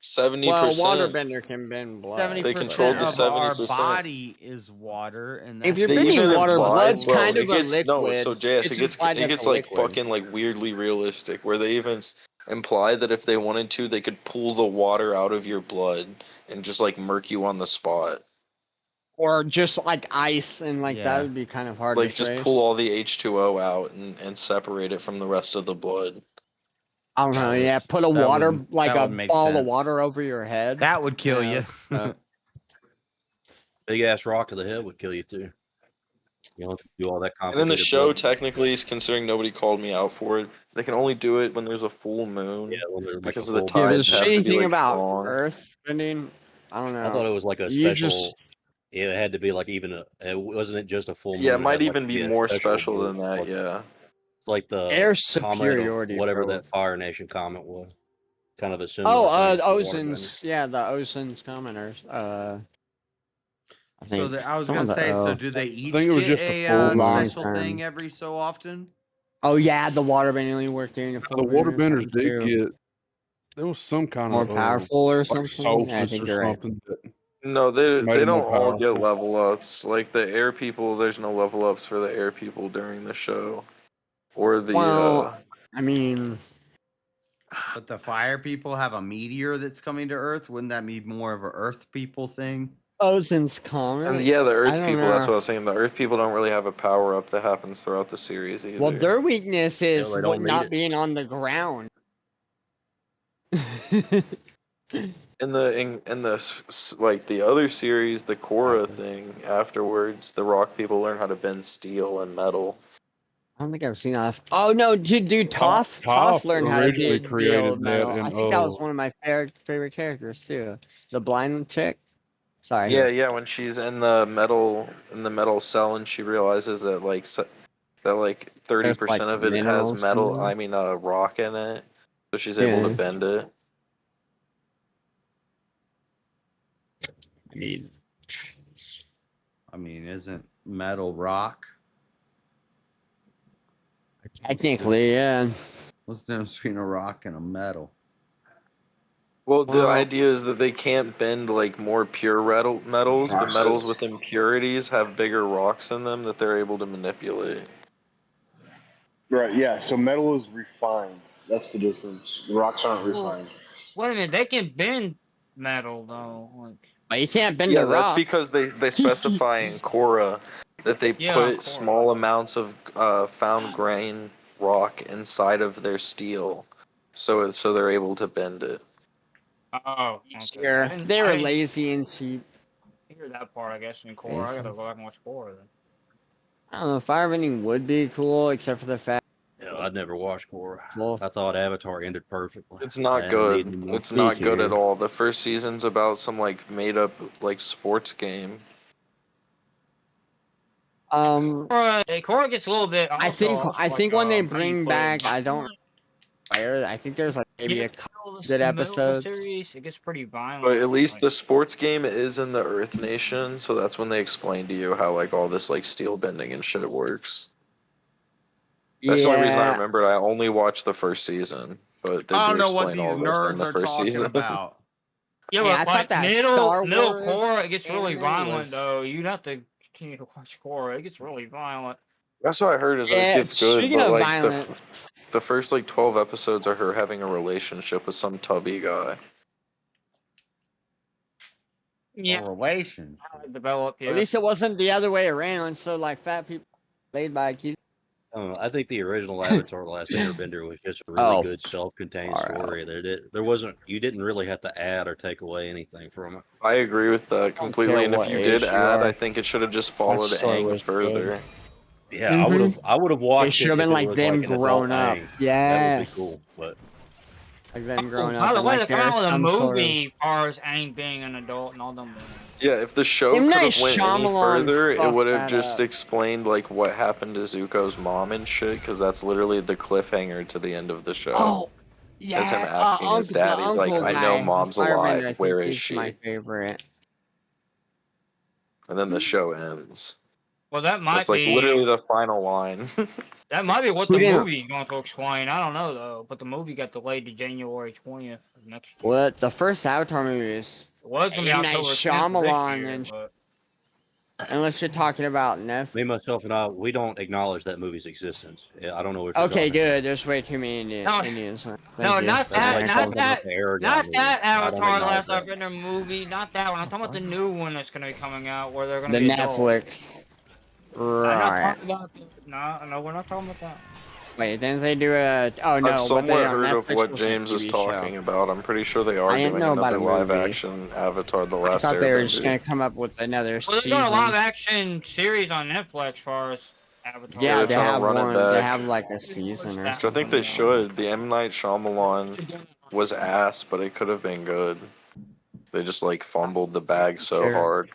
S8: 70%.
S14: Well, waterbender can bend blood.
S8: They controlled the
S1: of our
S8: 70%.
S1: body is water, and that's
S14: If you're
S8: They
S14: bending
S8: even
S14: water,
S8: imply,
S14: blood's
S8: bro,
S14: kind
S8: it
S14: of a
S8: gets no. So
S14: liquid.
S8: JS,
S14: It's
S8: it gets
S14: implied that's a
S8: like
S14: liquid.
S8: fucking like weirdly realistic, where they even imply that if they wanted to, they could pull the water out of your blood and just like murk you on the spot.
S14: Or just like ice, and like that
S8: Yeah.
S14: would be kind of hard
S8: Like
S14: to
S8: just
S14: trace.
S8: pull all the H2O out and separate it from the rest of the blood.
S14: I don't know. Yeah, put a
S1: that
S14: water
S1: would-
S14: like
S1: that
S14: a
S1: would make
S14: ball of
S1: sense.
S14: water over your head.
S1: That would kill
S14: Yeah,
S1: you.
S10: Big ass rock to the head would kill you too. You don't have to do all that
S8: And in the
S10: complicated
S8: show,
S10: blood.
S8: technically, considering nobody called me out for it, they can only do it when there's a full moon.
S10: Yeah, when there's like
S8: because
S10: a
S8: of the
S10: full moon.
S14: Yeah, the
S8: tides have to
S14: shitty
S8: be
S14: thing
S8: like
S14: about
S8: strong.
S14: Earth bending, I don't know.
S10: I thought it was like a
S14: You
S10: special.
S14: just
S10: Yeah, it had to be like even a. It wasn't just a full moon.
S8: Yeah, it might
S10: had, like,
S8: even
S10: to
S8: be
S10: a
S8: more special
S10: moon.
S8: than that. Yeah.
S10: It's like the
S14: air
S10: comment of
S14: superiority,
S10: whatever
S14: bro.
S10: that Fire Nation comment was. Kind of a similar
S14: Oh,
S10: thing. for waterbending.
S14: Ozen's. Yeah, the Ozen's commenters. I
S1: So
S14: think
S1: I was
S14: some
S1: gonna
S14: of the
S1: say, so
S14: O.
S1: do they each
S12: think it was
S1: get
S12: just a
S1: a
S12: full moon.
S1: special
S14: Long
S1: thing
S14: term.
S1: every so often?
S14: Oh yeah, the waterbending only worked during the full
S12: The
S14: moon or
S12: waterbenders
S14: something,
S12: did
S14: too.
S12: get. There was some kind
S14: More
S12: of
S14: powerful or
S12: like
S14: something. Yeah, I
S12: solstice
S14: think
S12: or
S14: you're right.
S12: something that
S8: No, they
S12: made it
S8: don't
S12: more
S8: all get
S12: powerful.
S8: level ups. Like the air people, there's no level ups for the air people during the show, or the
S14: Well, I mean,
S1: But the fire people have a meteor that's coming to Earth. Wouldn't that be more of a Earth people thing?
S14: Ozen's comment.
S8: and yeah, the
S14: I
S8: Earth
S14: don't
S8: people. That's
S14: know.
S8: what I was saying. The Earth people don't really have a power up that happens throughout the series either.
S14: Well, their weakness is
S10: they
S14: what
S10: don't need
S14: not
S10: it.
S14: being on the ground.
S8: in the like the other series, the Korra thing. Afterwards, the Rock people learn how to bend steel and metal.
S14: I don't think I've seen that. Oh no, dude, Toph
S12: Toph
S14: learned how to
S12: originally
S14: build
S12: created that
S14: metal.
S12: in
S14: I think that was
S12: O.
S14: one of my favorite characters too. The blind chick. Sorry.
S8: Yeah, when she's in the metal cell and she realizes that like that like 30%
S14: like,
S8: of it has
S14: minerals
S8: metal.
S14: in
S8: I mean, rock in it, so she's able to
S14: Yeah.
S8: bend it.
S1: I mean, isn't metal rock?
S14: Technically, yeah.
S1: What's the difference between a rock and a metal?
S8: Well, the
S14: Well-
S8: idea is that they can't bend like more pure metals, but metals with impurities have bigger rocks in them that they're able to manipulate.
S2: Right, yeah. So metal is refined. That's the difference. The rocks aren't refined.
S16: Wait a minute, they can bend metal though. Like,
S14: But you can't bend
S8: Yeah,
S14: a
S8: that's
S14: rock.
S8: because they specify in Korra that they
S16: Yeah,
S8: put small amounts of found grain rock inside of their steel, so they're able to bend it.
S16: Oh, okay.
S14: Sure. They were lazy and cheap.
S16: I hear that part, I guess, in Korra. I gotta go back and watch Korra then.
S14: I don't know. Firebending would be cool, except for the fact.
S10: Yeah, I'd never watched Korra. I thought Avatar ended perfectly.
S8: It's
S10: I
S8: not
S10: didn't
S8: good.
S10: need any more.
S8: It's not good at all. The first season's about some like made up like sports game.
S16: Korra gets a little bit.
S14: I think when they bring back, I don't. I think there's like maybe a couple good episodes.
S16: Series, it gets pretty violent.
S8: But at least the sports game is in the Earth Nation, so that's when they explain to you how like all this like steel bending and shit works. That's the only reason I remembered. I only watched the first season, but they
S1: I don't
S8: do
S1: know what
S8: explain
S1: these
S8: all this in
S1: nerds
S8: the
S1: are
S8: first
S1: talking
S8: season.
S1: about.
S16: Yeah,
S14: Yeah,
S16: but
S14: I thought
S16: like
S14: that
S16: middle
S14: Star
S16: Korra, it gets really
S14: anime
S16: violent
S14: was-
S16: though. You'd have to continue to watch Korra. It gets really violent.
S8: That's what I heard is that
S14: Yeah,
S8: it gets good,
S14: speaking
S8: but
S14: of
S8: like
S14: violent-
S8: the first like 12 episodes are her having a relationship with some tubby guy.
S16: Yeah,
S1: relation.
S16: Develop.
S14: At least it wasn't the other way around. So like fat people played by kids.
S10: I don't know. I think the original Avatar: The Last Airbender was just a really
S14: Oh,
S10: good self-contained story. There wasn't. You didn't really have to add or take away anything from it.
S8: I agree with that completely,
S10: care
S8: and if
S10: what
S8: you
S10: age
S8: did
S10: you
S8: add,
S10: are.
S8: I think it should have just followed
S14: story
S8: Aang
S14: was
S8: further.
S10: Yeah, I would have watched
S14: should
S10: it.
S14: have been
S10: if it
S14: like
S10: was
S14: them
S10: like an
S14: grown
S10: adult
S14: up.
S10: Aang. That would be
S14: Yes.
S10: cool. But
S14: Like them
S16: Oh,
S14: growing
S16: by
S14: up.
S16: the
S14: And
S16: way,
S14: like
S16: they come out
S14: there's
S16: with a
S14: some sort of.
S16: movie as far as Aang being an adult and all them.
S8: Yeah, if the show
S14: M.
S8: could
S14: Night
S8: have went any
S14: Shyamalan
S8: further, it
S14: fucked
S8: would have
S14: that
S8: just
S14: up.
S8: explained like what happened to Zuko's mom and shit, because that's literally the cliffhanger to the end of the show.
S14: Oh,
S8: As him
S14: yeah.
S8: asking his
S14: The
S8: dad, he's like,
S14: uncle
S8: "I know
S14: guy,
S8: mom's
S14: the Firebender,
S8: alive.
S14: I
S8: Where
S14: think
S8: is
S14: he's
S8: she?"
S14: my favorite.
S8: And then the show ends.
S16: Well, that might
S8: That's like
S16: be
S8: literally the final line.
S16: that might be what
S14: Who
S16: the
S14: didn't-
S16: movie is going to explain. I don't know though, but the movie got delayed to January 20th of next year.
S14: What the first Avatar movie is?
S16: It was gonna be
S14: M. Night
S16: October 10th of this
S14: Shyamalan,
S16: year,
S14: and
S16: but
S14: unless you're talking about Netflix.
S10: me, myself, and I, we don't acknowledge that movie's existence. I don't know what you're
S14: Okay,
S10: talking
S14: good. There's way too many
S16: No,
S14: Indians. Thank
S16: no,
S14: you.
S16: not
S10: That's
S16: that,
S10: like
S16: not
S10: talking
S16: that,
S10: about the Aragon
S16: not
S10: movie.
S16: that
S10: I don't
S16: Avatar: The Last
S10: acknowledge that.
S16: Airbender movie. Not that one. I'm talking about the new one that's gonna be coming out where they're gonna
S14: The
S16: be adults.
S14: Netflix.
S16: I'm not
S14: Right.
S16: talking about. No, we're not talking about that.
S14: Wait, didn't they do a? Oh no,
S8: I've
S14: what they
S8: somewhat
S14: on
S8: heard of
S14: Netflix
S8: what
S14: was a
S8: James is
S14: TV
S8: talking
S14: show.
S8: about. I'm pretty sure they are
S14: I didn't
S8: doing
S14: know about
S8: another
S14: a movie.
S8: live-action Avatar: The
S14: I
S8: Last
S14: thought they were just
S8: Airbender.
S14: gonna come up with another
S16: Well, they're doing a
S14: season.
S16: live action series on Netflix as far as Avatar.
S14: Yeah,
S8: They're
S14: they
S8: trying to
S14: have
S8: run it
S14: one. They
S8: back.
S14: have like a season or
S8: Which I
S14: something.
S8: think they should. The M. Night Shyamalan was ass, but it could have been good. They just like fumbled the bag so
S14: Sure.
S8: hard.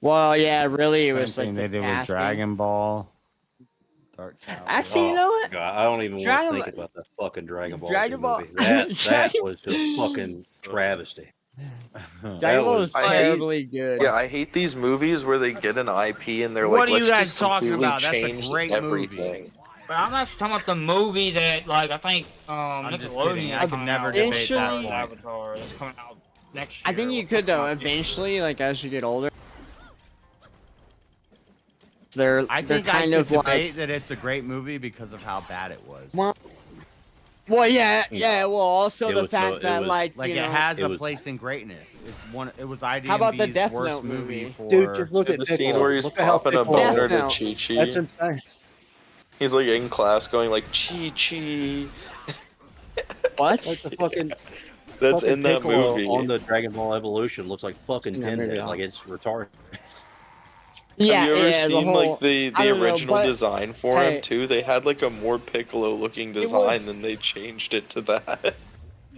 S14: Well, yeah, really, it
S13: Same
S14: was
S13: thing
S14: like
S13: they
S14: the
S13: did with
S14: casting.
S13: Dragon Ball. Dark Tower.
S14: Actually, you know what?
S10: God, I don't even want to
S14: Dragon
S10: think
S14: Ball-
S10: about that fucking Dragon Ball
S14: Dragon
S10: Z
S14: Ball-
S10: movie. That
S14: Dragon-
S10: was just fucking travesty.
S14: Dragon Ball is
S8: I hate-
S14: terribly good.
S8: Yeah, I hate these movies where they get an IP and they're
S1: What
S8: like,
S1: are you
S8: let's
S1: guys
S8: just
S1: talking
S8: completely
S1: about? That's a
S8: change
S1: great movie.
S8: everything.
S16: But I'm actually talking about the movie that, like, I think
S1: I'm just
S16: Nickelodeon
S1: kidding.
S16: is
S1: I could
S16: coming
S1: never
S16: out
S1: debate
S16: with
S1: that
S14: Eventually-
S1: point.
S16: Avatar that's coming out next year.
S14: I think you could though. Eventually, like as you get older, they're
S1: I
S14: they're
S1: think I
S14: kind
S1: could
S14: of like.
S1: debate that it's a great movie because of how bad it was.
S14: Well, yeah. Well, also
S10: It
S14: the
S10: was
S14: fact
S10: it
S14: that
S10: was-
S14: like
S1: Like
S14: you
S1: it
S14: know,
S1: has
S10: It
S1: a
S10: was-
S1: place in greatness. It's one. It was IDMB's
S14: How about the Death
S1: worst
S14: Note movie?
S1: for.
S7: Dude, just look at
S8: The scene
S7: Piccolo.
S8: where he's
S7: Look at how
S8: popping a
S7: Piccolo
S8: boner
S7: is.
S8: to
S14: Death Note.
S8: Chi Chi.
S7: That's insane.
S8: He's like in class going like Chi Chi.
S14: What?
S7: Like the fucking.
S8: That's
S7: fucking
S8: in that
S7: Piccolo
S8: movie.
S10: On the Dragon Ball Evolution looks like fucking
S14: Yeah, maybe
S10: Pinhead.
S14: not.
S10: Like it's retarded.
S14: Yeah,
S8: Have you ever
S14: yeah.
S8: seen
S14: the whole,
S8: like the
S14: I don't know,
S8: original
S14: but-
S8: design for
S14: hey.
S8: him too? They had like a more Piccolo looking design,
S14: was-
S8: then they changed it to that.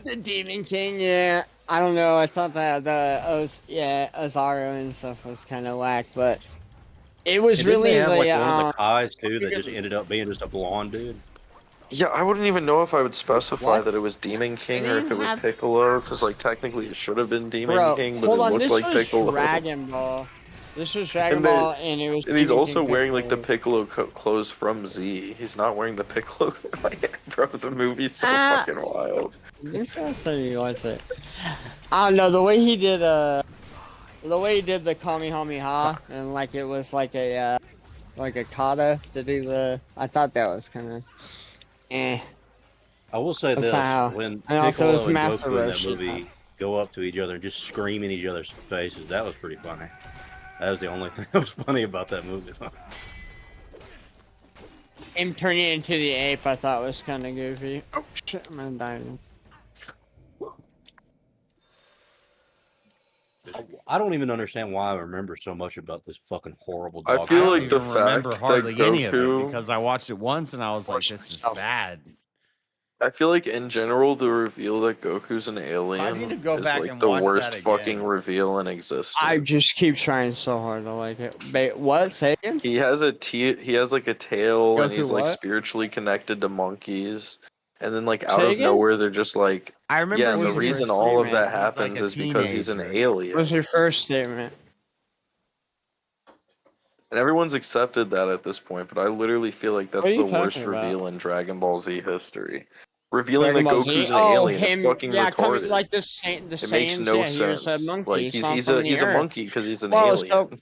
S14: The Demon King, yeah. I don't know. I thought that Ozaru and stuff was kind of whack, but it was
S10: And didn't
S14: really
S10: they have,
S14: the
S10: like one of the Kais too that just ended up being just a blonde dude.
S8: Yeah, I wouldn't even know if I would specify
S14: What?
S8: that it was Demon King
S14: They
S8: or if
S14: didn't
S8: it was
S14: have-
S8: Piccolo, because like technically it should have been Demon
S14: Bro,
S8: King, but
S14: hold
S8: it
S14: on.
S8: looked
S14: This
S8: like
S14: was
S8: Piccolo.
S14: Dragon Ball. This was Dragon
S8: And they-
S14: Ball, and it was.
S8: And he's
S14: Demon
S8: also
S14: King
S8: wearing like the
S14: Piccolo.
S8: Piccolo clothes from Z. He's not wearing the Piccolo. Like, bro, the movie's so
S14: Ah.
S8: fucking wild.
S14: This is how you watch it. I don't know the way he did the way he did the Kamehameha and like it was like a kata to do the. I thought that was kind of, eh.
S10: I will say
S14: That's
S10: this:
S14: how-
S10: when
S14: and also
S10: Piccolo
S14: it was
S10: and
S14: Master
S10: Goku in that
S14: Roshi.
S10: movie go up to each other and just scream in each other's faces, that was pretty funny. That was the only thing that was funny about that movie.
S14: Him turning into the ape, I thought was kind of goofy. Oh shit, I'm gonna die.
S10: I don't even understand why I remember so much about this fucking horrible
S8: I
S10: dog.
S8: feel
S1: I
S8: like
S1: don't
S8: the
S1: even remember
S8: fact
S1: hardly
S8: that
S1: any of it
S8: Goku.
S1: because I watched it once and I was like, "This is bad."
S8: I feel like in general, the reveal that Goku's an
S1: I need
S8: alien
S1: to go
S8: is
S1: back
S8: like
S1: and
S8: the
S1: watch
S8: worst
S1: that
S8: fucking
S1: again.
S8: reveal in existence.
S14: I just keep trying so hard to like it. What? Say again?
S8: He has like a tail, and
S14: Goku
S8: he's like
S14: what?
S8: spiritually connected to monkeys. And then like out
S14: Say
S8: of
S14: again?
S8: nowhere, they're just like,
S1: I remember
S8: yeah. And the
S1: his
S8: reason
S1: first
S8: all of that
S1: statement, he's like
S8: happens
S1: a
S8: is because he's an
S1: teenager.
S8: alien.
S14: What's your first statement?
S8: And everyone's accepted that at this point, but I literally feel like
S14: What
S8: that's
S14: are you
S8: the worst
S14: talking about?
S8: reveal in Dragon Ball Z history. Revealing
S14: Dragon
S8: that
S14: Ball
S8: Goku's
S14: Z?
S8: an
S14: Oh,
S8: alien, it's
S14: him,
S8: fucking
S14: yeah, coming
S8: retarded.
S14: like the
S8: It makes
S14: Saiyans,
S8: no
S14: yeah, he was a
S8: sense.
S14: monkey,
S8: Like
S14: he spawned from the
S8: he's a
S14: earth.
S8: monkey because he's an
S14: Well,
S8: alien.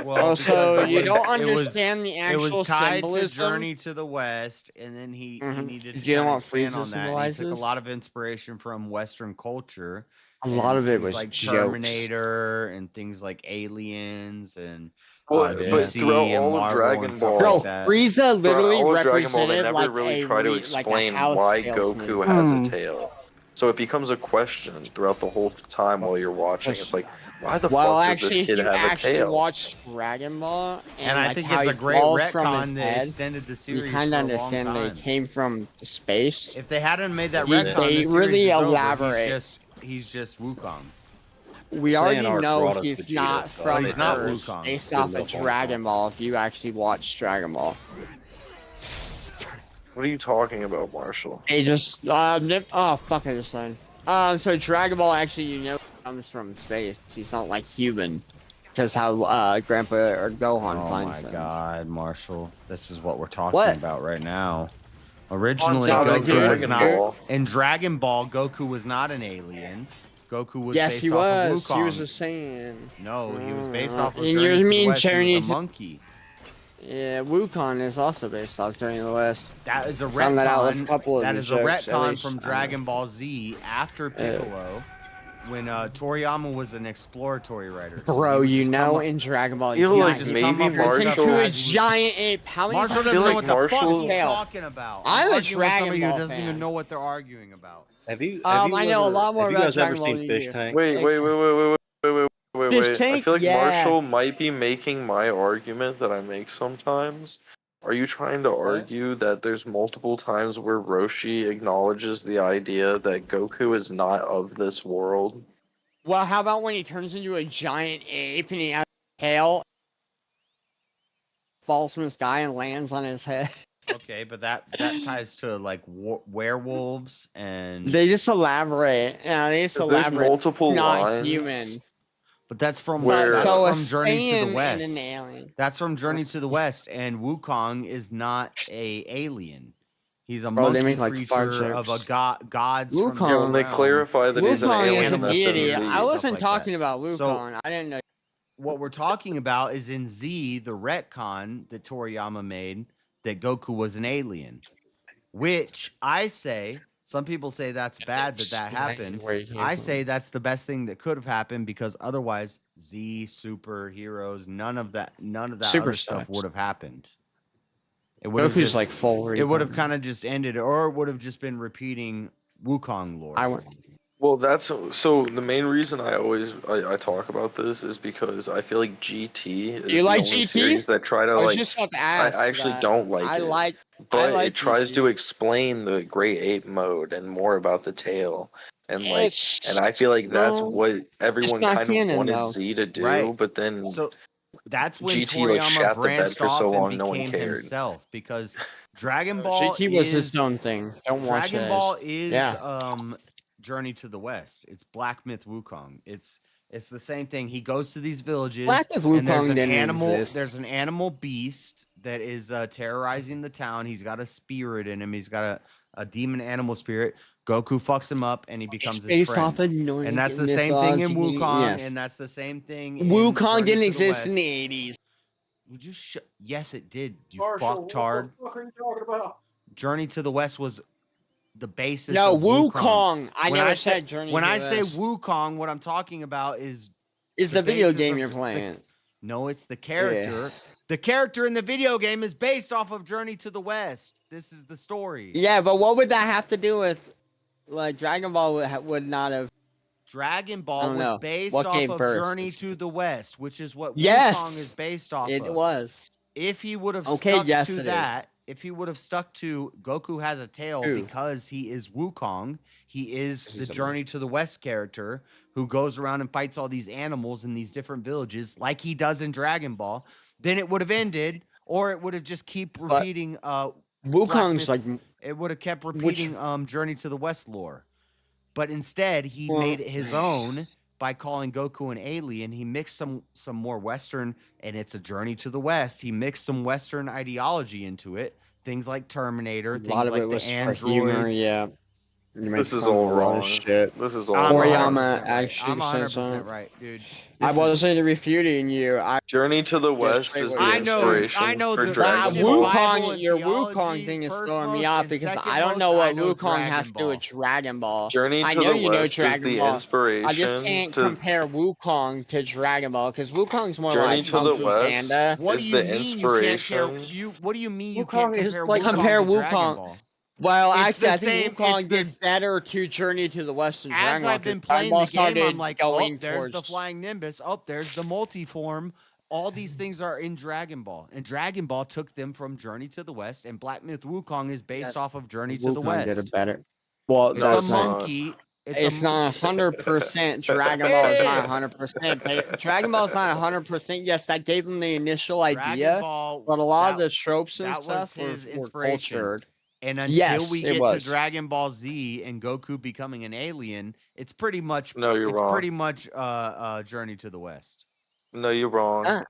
S1: Well,
S14: so
S1: because
S14: you don't
S1: it was
S14: understand the actual
S1: tied to
S14: symbolism?
S1: Journey to the West, and then he needed to
S14: Do you know
S1: kind of
S14: what
S1: expand
S14: Frieza
S1: on that. And he took a
S14: symbolizes?
S1: lot of inspiration from Western culture.
S14: A lot
S1: and
S14: of it
S1: things
S14: was
S1: like
S14: jokes.
S1: Terminator and things like Aliens and
S8: Well, but
S1: DC
S8: throughout
S1: and
S8: all of
S1: Marvel
S8: Dragon
S1: and stuff
S8: Ball,
S14: Bro,
S1: like that.
S14: Frieza
S8: throughout
S14: literally
S8: all of Dragon Ball, they
S14: represented
S8: never
S14: like
S8: really
S14: a
S8: try to
S14: like a
S8: explain
S14: house
S8: why
S14: salesman.
S8: Goku has a tail. So it becomes a question throughout the whole time while you're watching. It's like, why the
S14: Well,
S8: fuck does
S14: actually,
S8: this
S14: if
S8: kid
S14: you
S8: have a
S14: actually
S8: tail?
S14: watch Dragon Ball
S1: And I
S14: like
S1: think
S14: how
S1: it's
S14: he
S1: a great
S14: falls from his
S1: retcon that
S14: head,
S1: extended the
S14: you
S1: series
S14: kind
S1: for
S14: of
S1: a long
S14: understand that
S1: time.
S14: he came from space.
S1: If they hadn't made that
S14: He-
S1: retcon,
S14: they
S1: the series
S14: really
S1: is over.
S14: elaborate.
S1: He's just Wukong.
S14: We already
S10: Saiyanark
S14: know
S10: brought us
S14: he's
S10: Vegeta,
S14: not
S10: so
S14: from
S1: he's not
S14: Earth,
S1: Wukong.
S14: based
S10: Good
S14: off of
S10: enough on
S14: Dragon Ball. If you actually watch Dragon Ball,
S8: What are you talking about, Marshall?
S14: they just oh fuck, I just learned. So Dragon Ball actually, comes from space. He's not like human, because how Grandpa or Gohan
S1: Oh
S14: finds
S1: my
S14: him.
S1: God, Marshall! This is what we're talking
S14: What?
S1: about right now. Originally,
S14: On top of
S1: Goku was
S14: Dragon
S1: not
S14: Ball.
S1: in Dragon Ball. Goku was not an alien. Goku was
S14: Yes,
S1: based
S14: he
S1: off
S14: was.
S1: of Wukong.
S14: He was a Saiyan.
S1: No, he was based off of
S14: And
S1: Journey
S14: you
S1: to the
S14: mean
S1: West. He
S14: Journey
S1: was a
S14: to-
S1: monkey.
S14: Yeah, Wukong is also based off Journey to the West.
S1: That is a
S14: Found that out with a
S1: retcon.
S14: couple of
S1: That
S14: the
S1: is a
S14: jokes, at
S1: retcon
S14: least.
S1: from Dragon Ball Z after Piccolo, when Toriyama was an exploratory writer. So
S14: Bro,
S1: he would just come up-
S14: in Dragon Ball,
S8: Feel
S14: he's
S8: like
S14: not
S8: maybe
S1: come up with
S14: Listen
S1: stuff
S14: to a
S1: as he was-
S14: giant ape. How many
S1: Marshall
S14: times
S1: doesn't know
S8: like
S1: what the fuck
S8: Marshall-
S1: he's
S14: Tail.
S1: talking about.
S14: I'm a
S1: arguing with
S14: Dragon
S1: somebody
S14: Ball
S1: who doesn't
S14: fan.
S1: even know what they're arguing about.
S10: Have you?
S14: I know a lot more
S10: Have you
S14: about
S10: guys ever
S14: Dragon Ball
S10: seen
S14: than
S10: Fish
S14: you.
S10: Tank?
S8: Wait.
S14: Fish
S8: I
S14: Tank?
S8: feel like
S14: Yeah.
S8: Marshall might be making my argument that I make sometimes. Are you trying to argue that there's multiple times where Roshi acknowledges the idea that Goku is not of this world?
S14: Well, how about when he turns into a giant ape and he has a tail, falls from the sky and lands on his head?
S1: Okay, but that ties to like werewolves and.
S14: They just elaborate. Yeah, they just
S8: 'Cause there's
S14: elaborate.
S8: multiple
S14: not
S8: lines
S14: human.
S1: But that's from
S8: Where-
S1: that's
S14: So a
S1: from Journey to
S14: Saiyan
S1: the
S14: and
S1: West.
S14: an alien.
S1: That's from Journey to the West, and Wukong is not a alien. He's a
S14: Bro, they
S1: monkey
S14: make, like, fart
S1: creature of a
S14: jokes.
S1: gods
S14: Wukong-
S1: from
S8: Yeah,
S1: this
S8: when they
S1: realm.
S8: clarify that he's an
S14: Wukong
S8: alien,
S14: is a
S8: that's in
S14: deity.
S8: Z.
S14: I
S1: stuff
S14: wasn't
S1: like
S14: talking
S1: that.
S14: about Wukong.
S1: So-
S14: I didn't know.
S1: What we're talking about is in Z, the retcon that Toriyama made that Goku was an alien, which I say, some people say that's bad that happened. I say that's the best thing that could have happened because otherwise Z superheroes, none of that
S14: Super
S1: other stuff
S14: sucks.
S1: would have happened. It would have
S14: Goku's
S1: just
S14: like full.
S1: it would have kind of just ended, or it would have just been repeating Wukong lore.
S14: I went.
S8: Well, that's so. The main reason I talk about this is because I feel like GT is
S14: You
S8: the
S14: like
S8: only
S14: GT?
S8: series that try to
S14: I was
S8: like.
S14: just about to ask.
S8: I actually
S14: that.
S8: don't like
S14: I
S8: it,
S14: like.
S8: but
S14: I like
S8: it tries
S14: GT.
S8: to explain the Great Ape mode and more about the tail, and like,
S14: It's-
S8: and I feel like that's
S14: no,
S8: what everyone
S14: not
S8: kind of
S14: canon,
S8: wanted
S14: though.
S8: Z to do,
S1: Right.
S8: but then
S1: So that's when
S8: GT like
S1: Toriyama
S8: shat the bed
S1: branched
S8: for so
S1: off
S8: long,
S1: and
S8: no one
S1: became
S8: cared.
S1: himself because Dragon Ball
S14: GT was
S1: is
S14: his own thing. Don't watch
S1: Dragon
S14: it.
S1: Ball is
S14: Yeah.
S1: Journey to the West. It's Black Myth Wukong. It's the same thing. He goes to these villages
S14: Black Myth
S1: and there's
S14: Wukong
S1: an
S14: didn't
S1: animal.
S14: exist.
S1: There's an animal beast that is terrorizing the town. He's got a spirit in him. He's got a demon animal spirit. Goku fucks him up and he becomes his
S14: based
S1: friend.
S14: off of Nordic
S1: And that's the same thing in
S14: mythology,
S1: Wukong,
S14: yes.
S1: and that's the same thing in
S14: Wukong
S1: Journey
S14: didn't
S1: to the
S14: exist in
S1: West.
S14: the 80s.
S1: Would you yes, it did. You
S6: Marshall,
S1: fucktard.
S6: what the fuck are you talking about?
S1: Journey to the West was the basis
S14: No,
S1: of
S14: Wukong. I
S1: When
S14: never
S1: say-
S14: said Journey
S1: When
S14: to
S1: I
S14: the
S1: say
S14: West.
S1: Wukong, what I'm talking about is
S14: It's the video
S1: basis
S14: game
S1: of
S14: you're
S1: the-
S14: playing.
S1: No, it's the character. The character in the video game is based off of Journey to the West. This is the story.
S14: Yeah, but what would that have to do with? Like Dragon Ball would not have.
S1: Dragon
S14: I
S1: Ball
S14: don't
S1: was
S14: know.
S1: based
S14: What
S1: off
S14: came
S1: of
S14: first?
S1: Journey to the West, which is what
S14: Yes,
S1: Wukong is based off
S14: it
S1: of.
S14: was.
S1: If he would have
S14: Okay,
S1: stuck
S14: yes,
S1: to
S14: it
S1: that,
S14: is.
S1: if he would have stuck to Goku has a tail
S14: Who?
S1: because he is Wukong, he is the
S14: He's a-
S1: Journey to the West character who goes around and fights all these animals in these different villages like he does in Dragon Ball, then it would have ended, or it would have just keep repeating Black
S14: Wukong's
S1: Myth-
S14: like
S1: it would have kept
S14: which-
S1: repeating Journey to the West lore. But instead, he
S14: Well-
S1: made it his own by calling Goku an alien. He mixed some more Western, and it's a Journey to the West. He mixed some Western ideology into it. Things like Terminator,
S14: a
S1: things
S14: lot of
S1: like
S14: it
S1: the
S14: was for
S1: androids.
S14: humor. Yeah.
S8: This is all wrong.
S14: Shit.
S8: This is all
S1: I'm
S8: wrong.
S1: 100%
S14: 100%
S1: right.
S14: actually
S1: I'm
S14: says
S1: 100% right, dude.
S14: I
S1: This is-
S14: wasn't refuting you. I
S8: Journey to the West
S14: straight
S8: is
S14: what
S8: the
S14: you
S1: I know
S8: inspiration for
S1: the
S8: Dragon
S1: Christian
S8: Ball.
S1: Bible and
S14: your
S1: theology,
S14: Wukong thing is
S1: first
S14: throwing me
S1: most,
S14: off
S1: and
S14: because
S1: second
S14: I don't
S1: most,
S14: know
S1: I
S14: what
S1: know
S14: Wukong has
S1: Dragon
S14: to do
S1: Ball.
S14: with Dragon Ball.
S8: Journey
S14: I
S8: to
S14: know
S8: the
S14: you know
S8: West is
S14: Dragon
S8: the
S14: Ball. I
S8: inspiration
S14: just can't
S8: to
S14: compare Wukong to Dragon Ball because Wukong's more
S8: Journey
S14: like
S8: to
S14: Kung
S8: the
S14: Fu
S8: West
S14: Panda.
S1: What do
S8: is
S1: you
S8: the
S1: mean you can't care?
S8: inspiration.
S1: What do you mean you
S17: Wukong
S1: can't
S17: is
S1: compare
S17: like-
S1: Wukong
S14: Compare
S1: to Dragon
S14: Wukong.
S1: Ball?
S14: Well,
S1: It's
S14: actually,
S1: the
S14: I think
S1: same-
S14: Wukong
S1: it's the
S14: did better to Journey to the West than
S1: As
S14: Dragon Ball.
S1: I've been
S14: 'Cause Dragon
S1: playing
S14: Ball
S1: the game, I'm
S14: started
S1: like,
S14: going
S1: there's the
S14: towards-
S1: flying Nimbus. Oh, there's the multiform. All these things are in Dragon Ball, and Dragon Ball took them from Journey to the West, and Black Myth Wukong is based
S14: Yes,
S1: off of Journey to the
S14: Wukong did
S1: West.
S14: it better. Well,
S1: It's
S8: No,
S1: a
S8: it's not.
S1: monkey.
S14: It's not 100%. Dragon Ball is not 100%. Dragon Ball is not 100%. Yes, that gave them the initial
S1: Dragon
S14: idea,
S1: Ball,
S14: but a lot of
S1: that-
S14: the tropes and
S1: that was
S14: stuff
S1: his
S14: were
S1: inspiration.
S14: cultured.
S1: And until
S14: Yes,
S1: we
S14: it
S1: get to
S14: was.
S1: Dragon Ball Z and Goku becoming an alien, it's pretty much
S8: No, you're wrong.
S1: pretty much Journey to the West.
S8: No, you're wrong.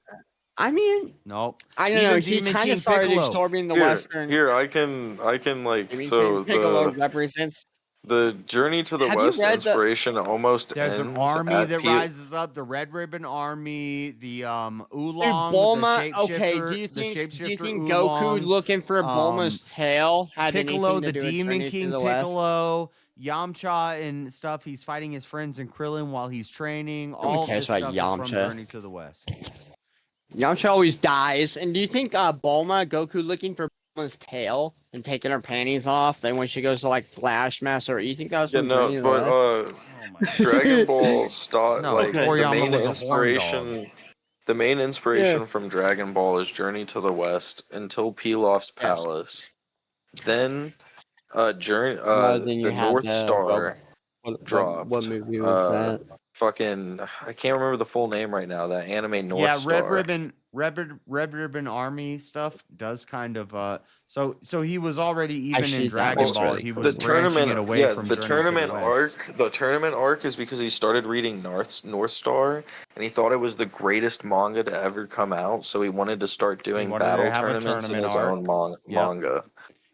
S14: I mean,
S1: Nope.
S14: I don't know.
S1: Even
S14: He
S1: Demon
S14: kind
S1: King
S14: of started
S1: Piccolo.
S14: absorbing the
S8: Here,
S14: Western.
S8: here, I can like
S14: Demon
S8: so
S14: King Piccolo
S8: the
S14: represents.
S8: the Journey to the
S14: Have you
S8: West
S14: read the-
S8: inspiration almost
S1: There's
S8: ends
S1: an army
S8: at
S1: that
S8: P-
S1: rises up, the Red Ribbon Army, the
S14: Dude,
S1: Oolong,
S14: Bulma.
S1: the shapeshifter,
S14: Okay, do you
S1: the
S14: think
S1: shapeshifter
S14: Goku
S1: Oolong,
S14: looking for Bulma's tail had
S1: Piccolo,
S14: anything to
S1: the
S14: do with
S1: Demon
S14: Journey
S1: King
S14: to the West?
S1: Piccolo, Yamcha and stuff. He's fighting his friends in Krillin while he's training. All of
S14: cares
S1: this
S14: about
S1: stuff is from
S14: Yamcha?
S1: Journey to the West.
S14: Yamcha always dies. And do you think Bulma, Goku looking for Bulma's tail and taking her panties off, then when she goes to like Flash Master, you think that was
S8: Yeah,
S14: from Journey to the West?
S8: but Dragon Ball start
S1: No,
S8: like the
S1: Toriyama
S8: main
S1: was a horn
S8: inspiration. The main inspiration from Dragon Ball is Journey to the West until Pilaf's Palace. Then, Journey,
S14: Then you
S8: the
S14: had
S8: North
S14: the
S8: Star dropped.
S14: What movie was that?
S8: Fucking, I can't remember the full name right now. That anime North
S1: Yeah,
S8: Star.
S1: Red Ribbon Army stuff does kind of so he was already even
S14: Actually,
S1: in
S14: that
S1: Dragon
S14: was
S1: Ball.
S14: really
S1: He
S14: cool.
S1: was
S8: The
S1: branching
S8: tournament,
S1: it away
S8: yeah,
S1: from
S8: the
S1: Journey
S8: tournament
S1: to the West.
S8: arc. The tournament arc is because he started reading North Star, and he thought it was the greatest manga to ever come out. So he wanted to start doing
S1: wanted to
S8: battle
S1: have a
S8: tournaments in
S1: tournament
S8: his
S1: arc.
S8: own
S1: Yep.
S8: manga.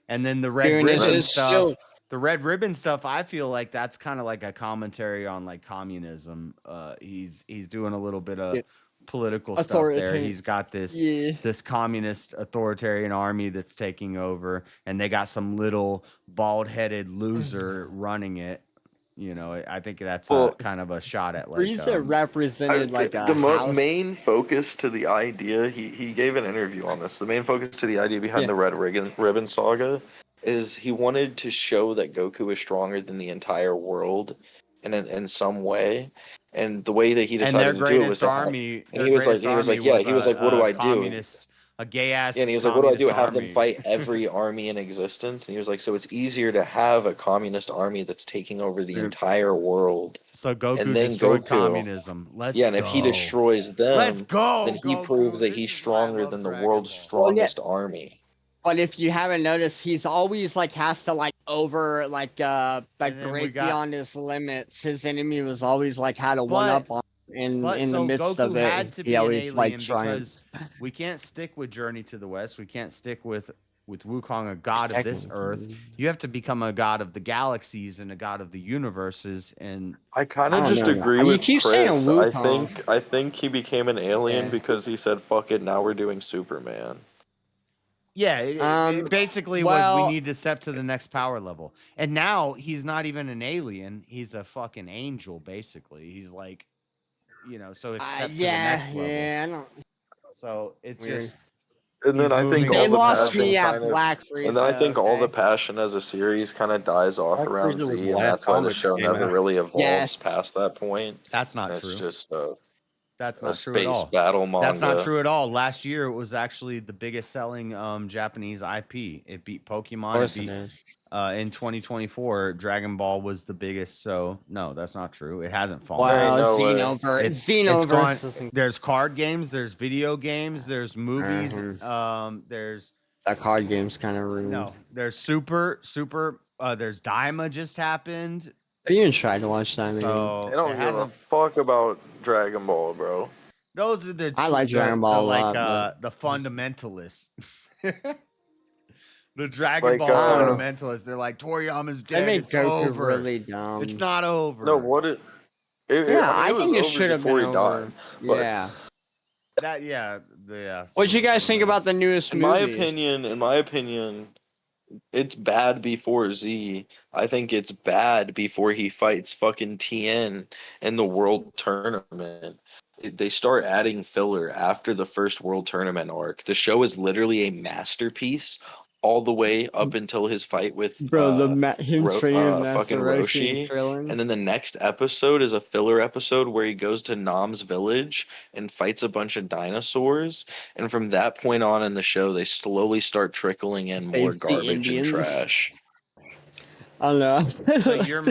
S1: And then the Red
S14: Dude,
S1: Ribbon
S14: it's
S1: stuff.
S14: still-
S1: The Red Ribbon stuff, I feel like that's kind of like a commentary on like communism. He's doing a little bit of
S14: Yeah.
S1: political stuff there.
S14: Authoritarian.
S1: He's got this
S14: Yeah.
S1: this communist authoritarian army that's taking over, and they got some little bald-headed loser running it. You know, I think that's
S8: Well,
S1: a kind of a shot at like
S14: Frieza represented like a house.
S8: Main focus to the idea, he gave an interview on this. The main focus to the idea behind the Red Ribbon Saga is he wanted to show that Goku is stronger than the entire world in some way. And the way that he
S1: and
S8: decided
S1: their
S8: to do it was
S1: greatest
S8: to
S1: army.
S8: and he was like, what do I do?
S1: A gay ass.
S8: Yeah, and he was like, what do I do? Have them
S1: army.
S8: fight every army in existence? And he was like, so it's easier to have a communist army that's taking over the entire world.
S1: So Goku
S8: And then
S1: destroyed
S8: Goku-
S1: communism. Let's
S8: yeah, and if he
S1: go.
S8: destroys them,
S1: Let's go,
S8: then he
S1: Goku.
S8: proves that he's stronger than the world's strongest army.
S14: But if you haven't noticed, he's always like has to like break
S1: then we got-
S14: beyond his limits. His enemy was always like had a one up on in
S1: But
S14: the
S1: so
S14: midst
S1: Goku
S14: of it.
S1: had to
S14: He
S1: be an
S14: always like
S1: alien
S14: trying.
S1: because we can't stick with Journey to the West. We can't stick with Wukong, a god of this earth. You have to become a god of the galaxies and a god of the universes. And
S8: I kind
S14: I
S8: of
S14: don't
S8: just
S14: know.
S8: agree
S14: You
S8: with
S14: keep saying
S8: Chris.
S14: Wukong.
S8: I think he became an alien
S14: Yeah.
S8: because he said, "Fuck it, now we're doing Superman."
S1: yeah, it basically was
S14: well-
S1: we need to step to the next power level. And now he's not even an alien. He's a fucking angel, basically. He's like, you know, so it's step to the
S14: Yeah,
S1: next level.
S14: yeah. I don't.
S1: So it's
S14: Weird.
S1: just.
S8: And then
S1: he's
S8: I think
S1: moving
S8: all
S14: They
S8: the
S14: lost
S8: passion
S14: me at
S8: kind of,
S14: Black
S8: and then I
S14: Frieza.
S8: think all the
S14: Okay.
S8: passion as a series kind of dies off
S10: Black
S8: around
S10: Frieza was
S8: Z,
S10: the
S8: and
S10: last
S8: that's why the
S10: comic
S8: show
S10: that came
S8: never
S10: out.
S8: really evolves
S14: Yes.
S8: past that point.
S1: That's not
S8: And it's
S1: true.
S8: just
S1: That's
S8: a
S1: not true at
S8: space
S1: all.
S8: battle manga.
S1: That's not true at all. Last year it was actually the biggest selling Japanese IP. It beat
S14: Of
S1: Pokemon.
S14: course
S1: It
S14: it
S1: beat
S14: is.
S1: in 2024. Dragon Ball was the biggest. So no, that's not true. It hasn't fallen.
S8: There ain't
S14: Wow,
S8: no way.
S14: Xenoverse.
S1: It's
S14: Xenoverse
S1: gone.
S14: isn't.
S1: There's card games. There's video games. There's movies. There's
S14: That card game's kind of ruined.
S1: no. There's super. There's Daima just happened.
S14: I didn't even try to watch that.
S1: So
S8: They don't
S1: it
S8: give a
S1: hasn't.
S8: fuck about Dragon Ball, bro.
S1: Those are the
S14: I like Dragon Ball a lot,
S1: the fundamentalists. The Dragon
S8: Like,
S1: Ball fundamentalists. They're like Toriyama's
S14: They
S1: dead.
S14: made
S1: It's
S14: Goku
S1: over.
S14: really dumb.
S1: It's not over.
S8: No, what it?
S14: Yeah,
S8: I
S14: I
S8: mean,
S14: think
S8: it
S14: it
S8: was
S14: should
S8: over
S14: have
S8: before
S14: been
S8: he
S14: over.
S8: died. But
S14: Yeah.
S1: That yeah.
S14: What'd you guys think about the newest
S8: in
S14: movies?
S8: my opinion, it's bad before Z. I think it's bad before he fights fucking Tien in the World Tournament. They start adding filler after the first World Tournament arc. The show is literally a masterpiece all the way up until his fight with
S14: Bro, him training Master
S8: fucking
S14: Roshi and
S8: Roshi.
S14: Krillin.
S8: And then the next episode is a filler episode where he goes to Nam's village and fights a bunch of dinosaurs. And from that point on in the show, they slowly start trickling in more
S14: Face the
S8: garbage and
S14: Indians.
S8: trash.
S14: I don't know.
S1: So you're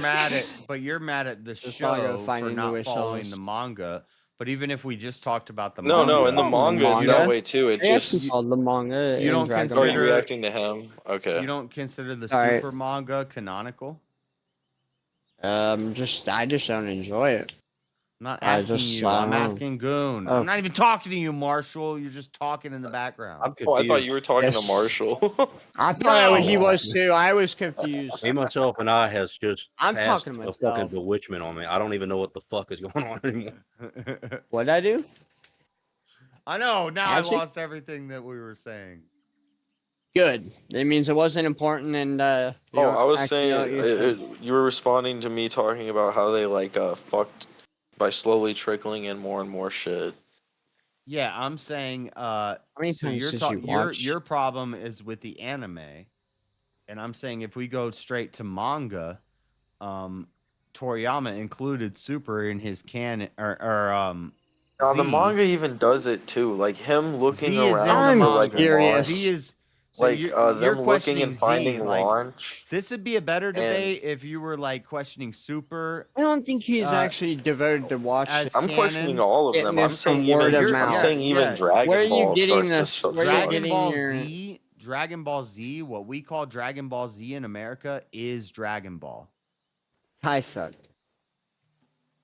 S1: mad at the
S14: Saga
S1: show for
S14: finding
S1: not
S14: new
S1: following
S14: shows.
S1: the manga. But even if we just talked about the
S8: No,
S1: manga,
S8: no, in the manga, it's that way too. It
S14: They actually
S8: just.
S14: called the manga.
S1: you
S14: in
S1: don't
S14: Dragon
S8: Are you
S1: consider
S8: reacting to him? Okay.
S1: you don't consider the
S14: Alright.
S1: super manga canonical?
S14: I just don't enjoy it.
S1: I'm not
S14: I
S1: asking
S14: just-
S1: you.
S14: I
S1: I'm
S14: don't know.
S1: asking Goon.
S14: Oh.
S1: I'm not even talking to you, Marshall. You're just talking in the background.
S10: I'm
S8: Oh, I thought
S10: confused.
S8: you were talking to
S14: Yes.
S8: Marshall.
S14: I thought he
S1: No!
S14: was too. I was confused.
S10: Me, myself, and I has just
S14: I'm
S10: cast
S14: talking to
S10: a fucking
S14: myself.
S10: bewitchment on me. I don't even know what the fuck is going on anymore.
S14: What'd I do?
S1: I know. Now I
S14: Actually-
S1: lost everything that we were saying.
S14: Good. It means it wasn't important and you
S8: Oh,
S14: don't
S8: I was
S14: actually know what
S8: saying
S14: you're saying.
S8: you were responding to me talking about how they fucked by slowly trickling in more and more shit.
S1: Yeah, I'm saying
S14: How many
S1: so
S14: times
S1: you're
S14: did
S1: talking
S14: you watch?
S1: your problem is with the anime. And I'm saying if we go straight to manga, Toriyama included Super in his canon
S8: Now, the
S1: Z.
S8: manga even does it too. Like him looking
S1: Z is in the
S8: around for
S1: manga.
S8: launch.
S1: Z is so
S8: like
S1: you're
S8: them looking
S1: questioning
S8: and finding
S1: Z, like,
S8: launch.
S1: this would be a better debate if you were like questioning Super.
S14: I don't think he's
S1: uh,
S14: actually devoted to watch
S1: as
S14: it.
S8: I'm questioning
S1: canon.
S8: all of
S14: Getting
S8: them. I'm
S14: this from
S8: saying
S14: word
S8: even
S14: of
S8: I'm
S14: mouth.
S8: saying even
S1: Yeah.
S8: Dragon
S14: Where are you
S8: Ball
S14: getting
S8: starts
S14: this?
S8: to
S14: Where are you
S8: suck.
S14: getting your?
S1: Dragon Ball Z, what we call Dragon Ball Z in America is Dragon Ball.
S14: Kai suck.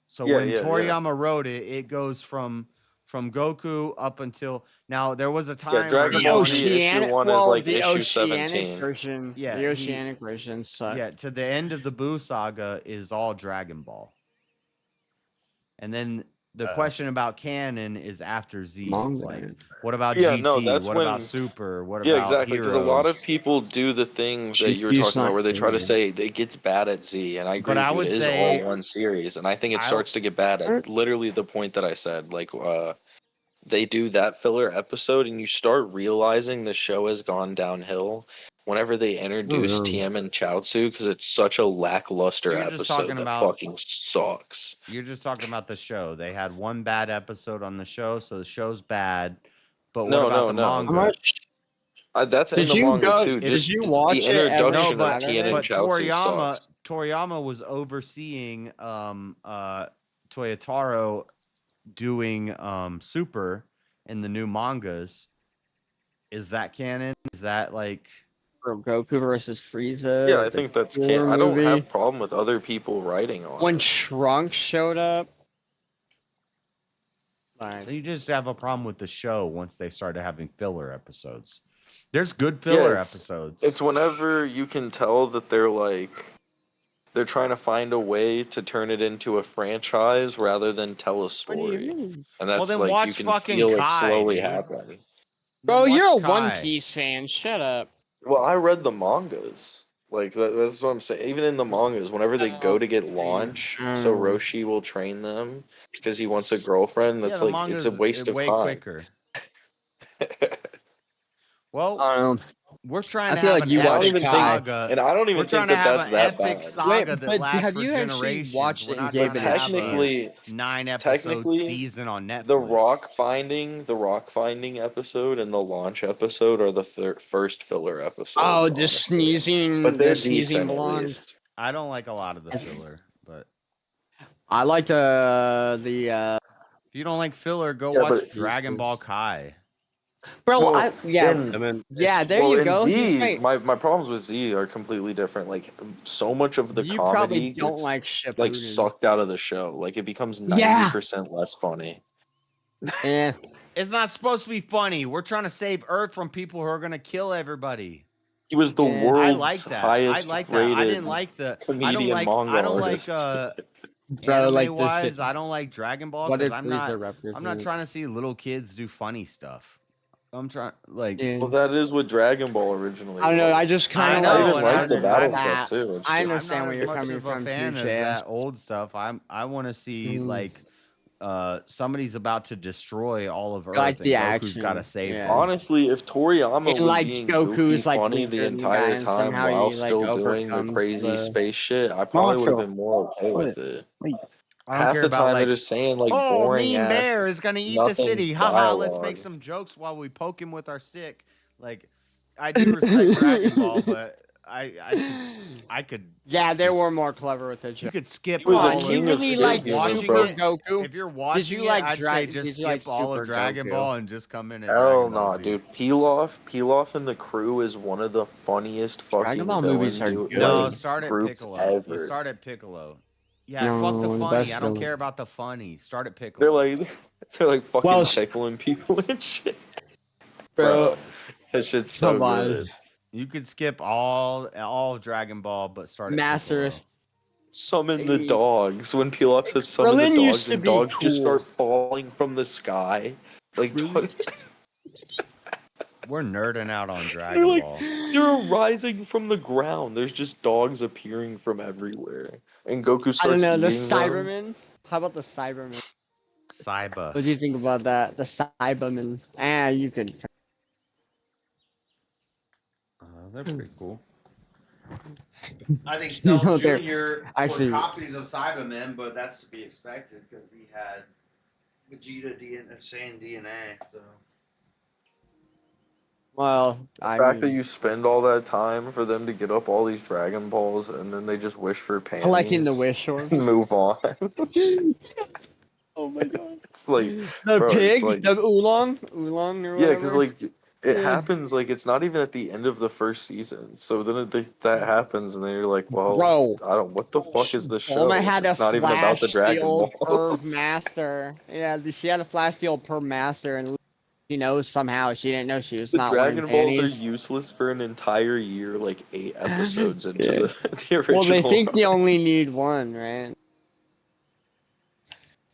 S1: So
S8: Yeah,
S1: when
S8: yeah, yeah.
S1: Toriyama wrote it, it goes from Goku up until now. There was a time
S8: Yeah, Dragon
S14: The
S8: Ball Z
S14: Oceanic,
S8: issue 1
S14: well,
S8: is like
S14: the
S8: issue
S14: Oceanic
S8: 17.
S14: version.
S1: Yeah,
S14: the Oceanic version sucks.
S1: yeah, to the end of the Buu saga is all Dragon Ball. And then the question about canon is after Z. It's
S14: Manga.
S1: like, what about
S8: Yeah,
S1: GT?
S8: no, that's
S1: what
S8: when-
S1: about Super? What
S8: Yeah,
S1: about
S8: exactly.
S1: Heroes?
S8: Because a lot of people do the thing that you were
S14: GT's
S8: talking about,
S14: not
S8: where they try to
S14: good.
S8: say it gets bad at Z, and I agree
S1: But I
S8: with you.
S1: would
S8: It is
S1: say-
S8: all one series, and I think it
S1: I-
S8: starts to get bad at literally the point that I said. They do that filler episode, and you start realizing the show has gone downhill whenever they introduce
S14: no.
S8: Tiem and Chaozu, because it's such a lackluster
S1: So you're just
S8: episode
S1: talking
S8: that
S1: about-
S8: fucking sucks.
S1: You're just talking about the show. They had one bad episode on the show, so the show's bad. But
S8: No,
S1: what about
S8: no,
S1: the
S8: no.
S1: manga?
S14: How much?
S8: That's in
S14: Did
S8: the
S14: you
S8: manga
S14: go?
S8: too.
S14: Did
S8: Just
S14: you watch
S8: the
S14: it every
S8: introduction of
S14: Saturday?
S8: Tien and
S1: But
S8: Chaozu sucks.
S1: Toriyama was overseeing Toyotaro doing Super in the new mangas. Is that canon? Is that like
S14: For Goku versus Frieza.
S8: Yeah, I
S14: the
S8: think that's
S14: War
S8: I don't
S14: movie.
S8: have problem with other people writing on
S14: When
S8: it.
S14: Trunks showed up.
S1: so
S14: Like,
S1: you just have a problem with the show once they started having filler episodes? There's good filler episodes.
S8: It's whenever you can tell that they're trying to find a way to turn it into a franchise rather than tell a
S14: what do you
S8: story.
S14: mean?
S8: And that's
S1: then
S8: like
S1: watch
S8: you can
S1: fucking
S8: feel it
S1: Kai,
S8: slowly
S1: dude.
S8: happen.
S14: Bro,
S1: Then
S14: you're a
S1: watch
S14: One
S1: Kai.
S14: Piece fan. Shut up.
S8: Well, I read the mangas. That's what I'm saying. Even in the mangas, whenever they go to get launch, so Roshi will train them because he wants a girlfriend. That's
S1: the
S8: like it's a
S1: manga's
S8: waste of
S1: way
S8: time.
S1: quicker. Well, we're trying
S14: I
S1: to
S14: feel
S1: have
S14: like
S1: an
S14: you
S8: And I don't
S14: watch
S1: epic
S8: even think,
S14: Kai.
S1: saga.
S8: and I don't
S1: We're
S8: even
S1: trying
S8: think
S1: to
S8: that
S1: have
S8: that's
S1: an
S8: that
S1: epic
S8: bad.
S1: saga that
S14: but
S1: lasts
S14: have
S1: for
S14: you actually
S1: generations.
S14: watched
S1: We're
S14: it and
S1: not
S14: gave
S1: trying to
S14: it a
S1: have a
S14: chance?
S8: Technically,
S1: 9-episode season on Netflix.
S8: the rock finding episode and the launch episode are the first filler episodes.
S14: Oh, the
S8: honestly.
S14: sneezing,
S8: But they're
S14: the sneezing
S8: decent at
S14: blonde.
S8: least.
S1: I don't like a lot of the filler, but
S14: I like the
S1: if you don't like filler, go
S8: Yeah,
S1: watch
S8: but
S1: Dragon Ball Kai.
S14: bro.
S8: Well,
S14: Yeah,
S8: in
S14: yeah. There you
S8: in
S14: go. You
S8: Z,
S14: might,
S8: my problems with Z are completely different. Like so much of the
S14: you probably
S8: comedy
S14: don't
S8: gets
S14: like Shippuden.
S8: sucked out of the show. Like it becomes
S14: Yeah.
S8: 90% less funny.
S14: Yeah.
S1: It's not supposed to be funny. We're trying to save Earth from people who are gonna kill everybody.
S8: He was the
S14: Yeah.
S8: world's
S1: I like that.
S8: highest
S1: I like that. I
S8: rated
S1: didn't like the.
S8: comedian manga
S1: I don't like.
S8: artist.
S14: Bro, like
S1: Anime
S14: the
S1: wise,
S14: shit.
S1: I don't like Dragon Ball
S14: What
S1: because
S14: if Frieza represents?
S1: I'm not trying to see little kids do funny stuff. I'm trying like.
S14: Yeah.
S8: Well, that is what Dragon Ball originally
S14: I don't know.
S8: was.
S14: I just kind
S1: I
S14: of
S1: know,
S8: I
S14: like.
S8: even
S1: and
S8: like the battle stuff too. It's
S14: I
S8: just-
S14: understand
S1: I'm not
S14: where
S1: as
S14: you're
S1: much
S14: coming
S1: of a
S14: from,
S1: fan as
S14: Touche.
S1: that old stuff. I want to see like somebody's about to destroy all of Earth,
S14: Like
S1: and
S14: the
S1: Goku's got to
S14: action,
S1: save
S14: yeah.
S1: them.
S8: Honestly, if Toriyama
S14: And
S8: was
S14: like
S8: being
S14: Goku's
S8: goofy
S14: like
S8: funny
S14: weaker
S8: the
S14: than the guy,
S8: entire
S14: and
S8: time
S14: somehow
S8: while
S14: he like
S8: still doing the
S14: overcomes
S8: crazy
S14: the.
S8: space shit, I probably would have been more okay with it.
S1: I don't
S8: Half
S1: care
S8: the
S1: about
S8: time
S1: like,
S8: they're just saying like
S1: oh,
S8: boring
S1: Mean
S8: ass
S1: Bear is gonna eat the
S8: nothing
S1: city. Haha, let's
S8: dialogue.
S1: make some jokes while we poke him with our stick. Like, I do respect Dragon Ball, but I could.
S14: Yeah, they were more clever with the
S1: You
S14: joke.
S1: could skip
S8: He was
S1: all
S8: the
S1: of
S8: king
S14: you
S8: of
S14: really
S8: skip
S14: like
S8: humor,
S14: Super
S8: bro.
S14: Goku?
S1: If you're watching it,
S14: like
S1: I'd say just
S14: did you
S1: skip
S14: like
S1: all of
S14: Super
S1: Dragon
S14: Goku?
S1: Ball and just come in at
S8: Hell
S1: Dragon Ball
S8: no,
S1: Z.
S8: dude. Pilaf and the crew is one of the funniest fucking
S14: Dragon Ball
S8: villain
S14: movies are good.
S1: No,
S8: like,
S1: start at
S8: groups
S1: Piccolo. You
S8: ever.
S1: start at Piccolo. Yeah,
S14: No,
S1: fuck the
S14: the
S1: funny.
S14: best
S1: I don't
S14: villain.
S1: care about the funny. Start at
S8: They're
S1: Piccolo.
S8: like fucking
S14: Well,
S8: tickling people and shit.
S14: Bro,
S8: That shit's so
S14: come on.
S8: good.
S1: You could skip all of Dragon Ball, but start at
S14: Master.
S1: Piccolo.
S8: Summon the dogs. When Pilaf says summon
S14: Krillin
S8: the
S14: used
S8: dogs
S14: to
S8: and
S14: be
S8: dogs just
S14: cool.
S8: start falling from the sky. Like
S1: We're nerding out on
S8: they're
S1: Dragon
S8: like
S1: Ball.
S8: they're rising from the ground. There's just dogs appearing from everywhere. And Goku starts
S14: I don't know, the
S8: eating them.
S14: Cybermen? How about the Cybermen?
S1: Saiba.
S14: What do you think about that? The Cybermen. You could.
S1: They're pretty cool. I think
S14: You
S1: Cell
S14: know, they're-
S1: Jr.
S14: actually-
S1: were copies of Cybermen, but that's to be expected because he had Vegeta DNA, Saiyan DNA. So
S14: Well,
S8: The
S14: I
S8: fact that
S14: mean,
S8: you spend all that time for them to get up all these Dragon Balls and then they just wish for panties
S14: collecting the wish orbs.
S8: and move on.
S14: Oh my god.
S8: It's like
S14: The
S8: bro, it's
S14: pig,
S8: like-
S14: the oolong or
S8: yeah,
S14: whatever.
S8: because like it
S14: Yeah.
S8: happens like it's not even at the end of the first season. So then that happens and then you're like, well,
S14: Bro.
S8: I don't. What the fuck is the show?
S14: Bulma had
S8: It's
S14: to
S8: not even about the
S14: flash
S8: Dragon
S14: old
S8: Balls.
S14: Perv master. Yeah, she had to flash the old Perv master, and she knows somehow. She didn't know she was
S8: The
S14: not
S8: Dragon
S14: wearing
S8: Balls
S14: panties.
S8: are useless for an entire year, like 8 episodes into
S14: Yeah.
S8: the original.
S14: Well, they think you only need one, right?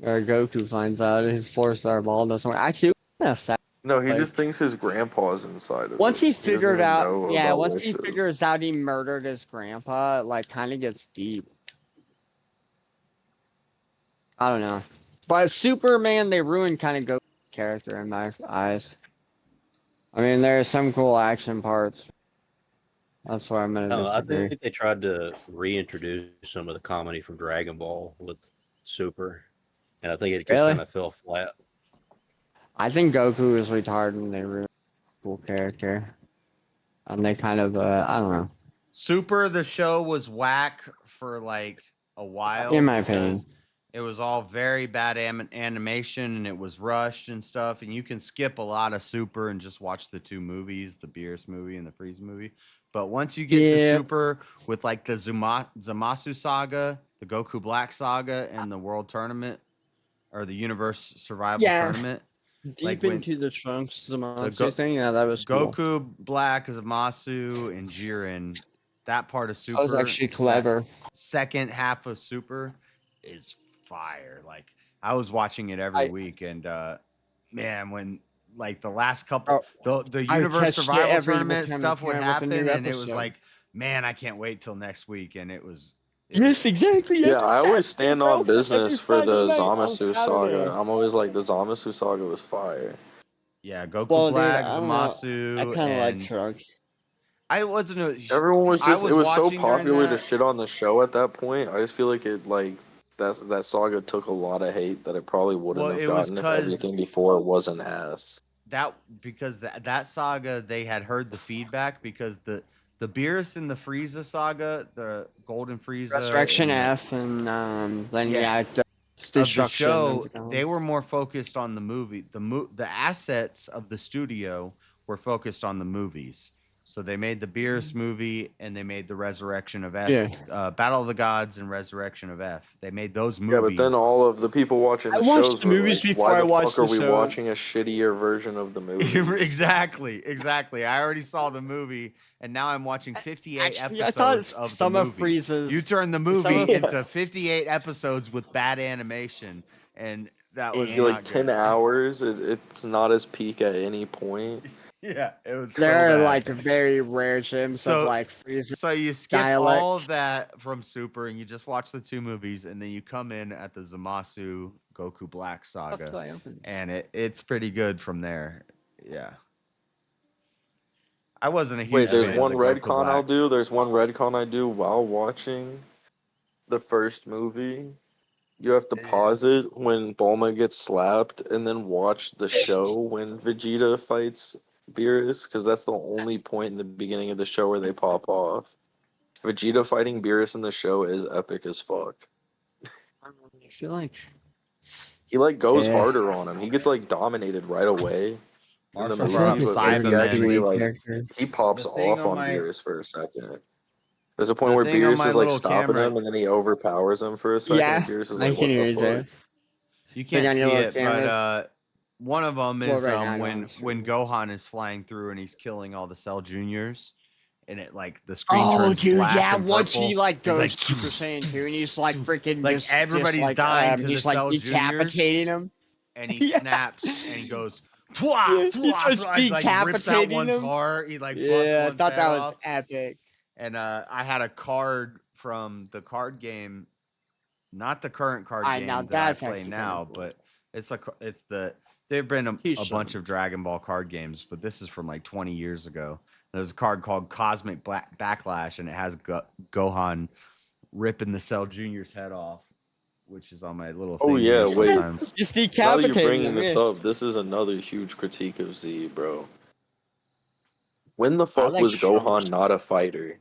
S14: Or Goku finds out his 4-star ball doesn't work. Actually, that's sad.
S8: No, he
S14: Like-
S8: just thinks his grandpa's inside of
S14: Once
S8: it.
S14: he
S8: doesn't
S14: figured
S8: even
S14: out,
S8: know
S14: yeah,
S8: about
S14: once he
S8: wishes.
S14: figures out he murdered his grandpa, it, like, kind of gets deep. I don't know. But Superman, they ruined kind of Goku's character in my eyes. I mean, there are some cool action parts. That's why I'm gonna
S10: No, I
S14: disagree.
S10: think they tried to reintroduce some of the comedy from Dragon Ball with Super, and I think it just
S14: Really?
S10: kind of fell flat.
S14: I think Goku is retarded and they ruined a cool character. And they kind of, I don't know.
S1: Super, the show was whack for like a while.
S14: In my opinion.
S1: because It was all very bad animation and it was rushed and stuff. And you can skip a lot of Super and just watch the 2 movies, the Beerus movie and the Frieza movie. But once you get to
S14: Yeah.
S1: Super with like the Zamasu saga, the Goku Black saga, and the World Tournament or the Universe Survival
S14: Yeah.
S1: Tournament.
S14: Deep
S1: Like when-
S14: into the Trunks Zamasu
S1: Go-
S14: thing, yeah, that was cool.
S1: Goku Black, Zamasu, and Jiren. That part of Super.
S14: That was actually
S1: that
S14: clever.
S1: Second half of Super is fire. Like I was watching it every week, and man, when like the last couple, the
S14: I
S1: Universe
S14: catch it
S1: Survival
S14: every
S1: Tournament
S14: time it
S1: stuff would
S14: came out with a new
S1: happen, and it was
S14: episode.
S1: like, man, I can't wait till next week, and it was.
S14: Yes, exactly.
S8: Yeah, I always stand on business for the
S14: Friday night on
S8: Zamasu
S14: Saturday.
S8: saga. I'm always like, the Zamasu saga was fire.
S1: Yeah, Goku
S14: Well, dude,
S1: Black,
S14: I don't know. I
S1: Zamasu,
S14: kind of like
S1: and
S14: Trunks.
S1: I wasn't.
S8: Everyone was
S1: I
S8: just it was so
S1: watching during
S8: popular to
S1: that.
S8: shit on the show at that point. I just feel like it like that saga took a lot of hate that it probably wouldn't
S1: Well,
S8: have
S1: it was
S8: gotten if
S1: because
S8: everything before was an ass.
S1: that saga they had heard the feedback because the Beerus and the Frieza saga, the Golden Frieza
S14: Resurrection
S1: and
S14: F, and then
S1: yeah,
S14: the
S1: of the
S14: destruction.
S1: show, they were more focused on the movie. The assets of the studio were focused on the movies. So they made the Beerus movie and they made the Resurrection of F,
S14: Yeah.
S1: Battle of the Gods and Resurrection of F. They made those
S8: Yeah,
S1: movies.
S8: but then all of the people watching
S14: I
S8: the
S14: watched
S8: shows
S14: the
S8: were
S14: movies
S8: like,
S14: before
S8: "Why
S14: I
S8: the
S14: watched
S8: fuck are
S14: the
S8: we
S14: show."
S8: watching a shittier version of the movie?"
S1: Exactly. I already saw the movie, and now I'm watching 58
S14: Actually, I thought
S1: episodes of the
S14: some of
S1: movie.
S14: Frieza's.
S1: You turn the
S14: some
S1: movie
S14: of-
S1: into 58 episodes with bad animation, and that was
S8: You're
S1: not
S8: like 10
S1: good.
S8: hours. It's not as peak at any point.
S1: Yeah, it was
S14: There
S1: so
S14: are
S1: bad.
S14: like very rare gems of like Frieza.
S1: So you skip
S14: dialect.
S1: all of that from Super, and you just watch the two movies, and then you come in at the Zamasu Goku Black saga, and it's pretty good from there. Yeah. I wasn't a huge
S8: Wait, there's
S1: fan
S8: one
S1: of the Goku
S8: retcon I'll
S1: Black.
S8: do. There's one retcon I do while watching the first movie. You have to pause it when Bulma gets slapped, and then watch the show when Vegeta fights Beerus, because that's the only point in the beginning of the show where they pop off. Vegeta fighting Beerus in the show is epic as fuck.
S14: I feel like
S8: He like goes
S14: Yeah.
S8: harder on him. He gets like dominated right away in the
S1: Marshall brought
S8: movie,
S1: up
S8: but like, he
S1: Cybermen.
S8: actually like
S14: characters.
S8: he pops
S1: The thing
S8: off
S1: on
S8: on
S1: my-
S8: Beerus for a second. There's a point
S1: The
S8: where
S1: thing on
S8: Beerus
S1: my
S8: is like
S1: little
S8: stopping
S1: camera-
S8: him, and then he overpowers him for a second.
S14: Yeah,
S8: and Beerus is
S14: I
S8: like,
S14: can
S8: "What
S14: hear
S8: the
S14: you, Jay.
S8: fuck?"
S1: You
S14: Thing
S1: can't
S14: on your
S1: see
S14: little
S1: it, but
S14: cameras.
S1: one of them
S14: Well,
S1: is
S14: right now,
S1: when
S14: I'm
S1: when Gohan is flying through and he's killing all the Cell Juniors, and it like the screen
S14: Oh,
S1: turns
S14: dude,
S1: black
S14: yeah.
S1: and
S14: Once
S1: purple.
S14: he like
S1: He's
S14: goes
S1: like,
S14: Super Saiyan 2, and he's like freaking
S1: like
S14: just
S1: everybody's
S14: like,
S1: dying to the
S14: he's like
S1: Cell Juniors,
S14: decapitating him.
S1: and he
S14: Yeah.
S1: snaps and he goes,
S14: Yeah, he starts
S1: like rips out
S14: decapitating
S1: one's
S14: him.
S1: heart. He like busts
S14: Yeah, I
S1: one's
S14: thought
S1: head
S14: that was
S1: off.
S14: epic.
S1: And I had a card from the card game, not the current card
S14: I
S1: game
S14: know,
S1: that I
S14: that's
S1: play
S14: actually
S1: now,
S14: kinda cool.
S1: but it's the there've been a
S14: He's
S1: bunch of Dragon Ball card games, but this is from like 20 years ago. There's a card called Cosmic Backlash, and it has Gohan ripping the Cell Junior's head off, which is on my little thing.
S8: Oh yeah,
S1: here
S8: wait.
S1: sometimes.
S14: Just
S8: Now that
S14: decapitating
S8: you're bringing
S14: him.
S8: this
S14: Yeah.
S8: up, this is another huge critique of Z, bro. When the fuck
S14: like
S8: was
S14: Trunks.
S8: Gohan not a fighter?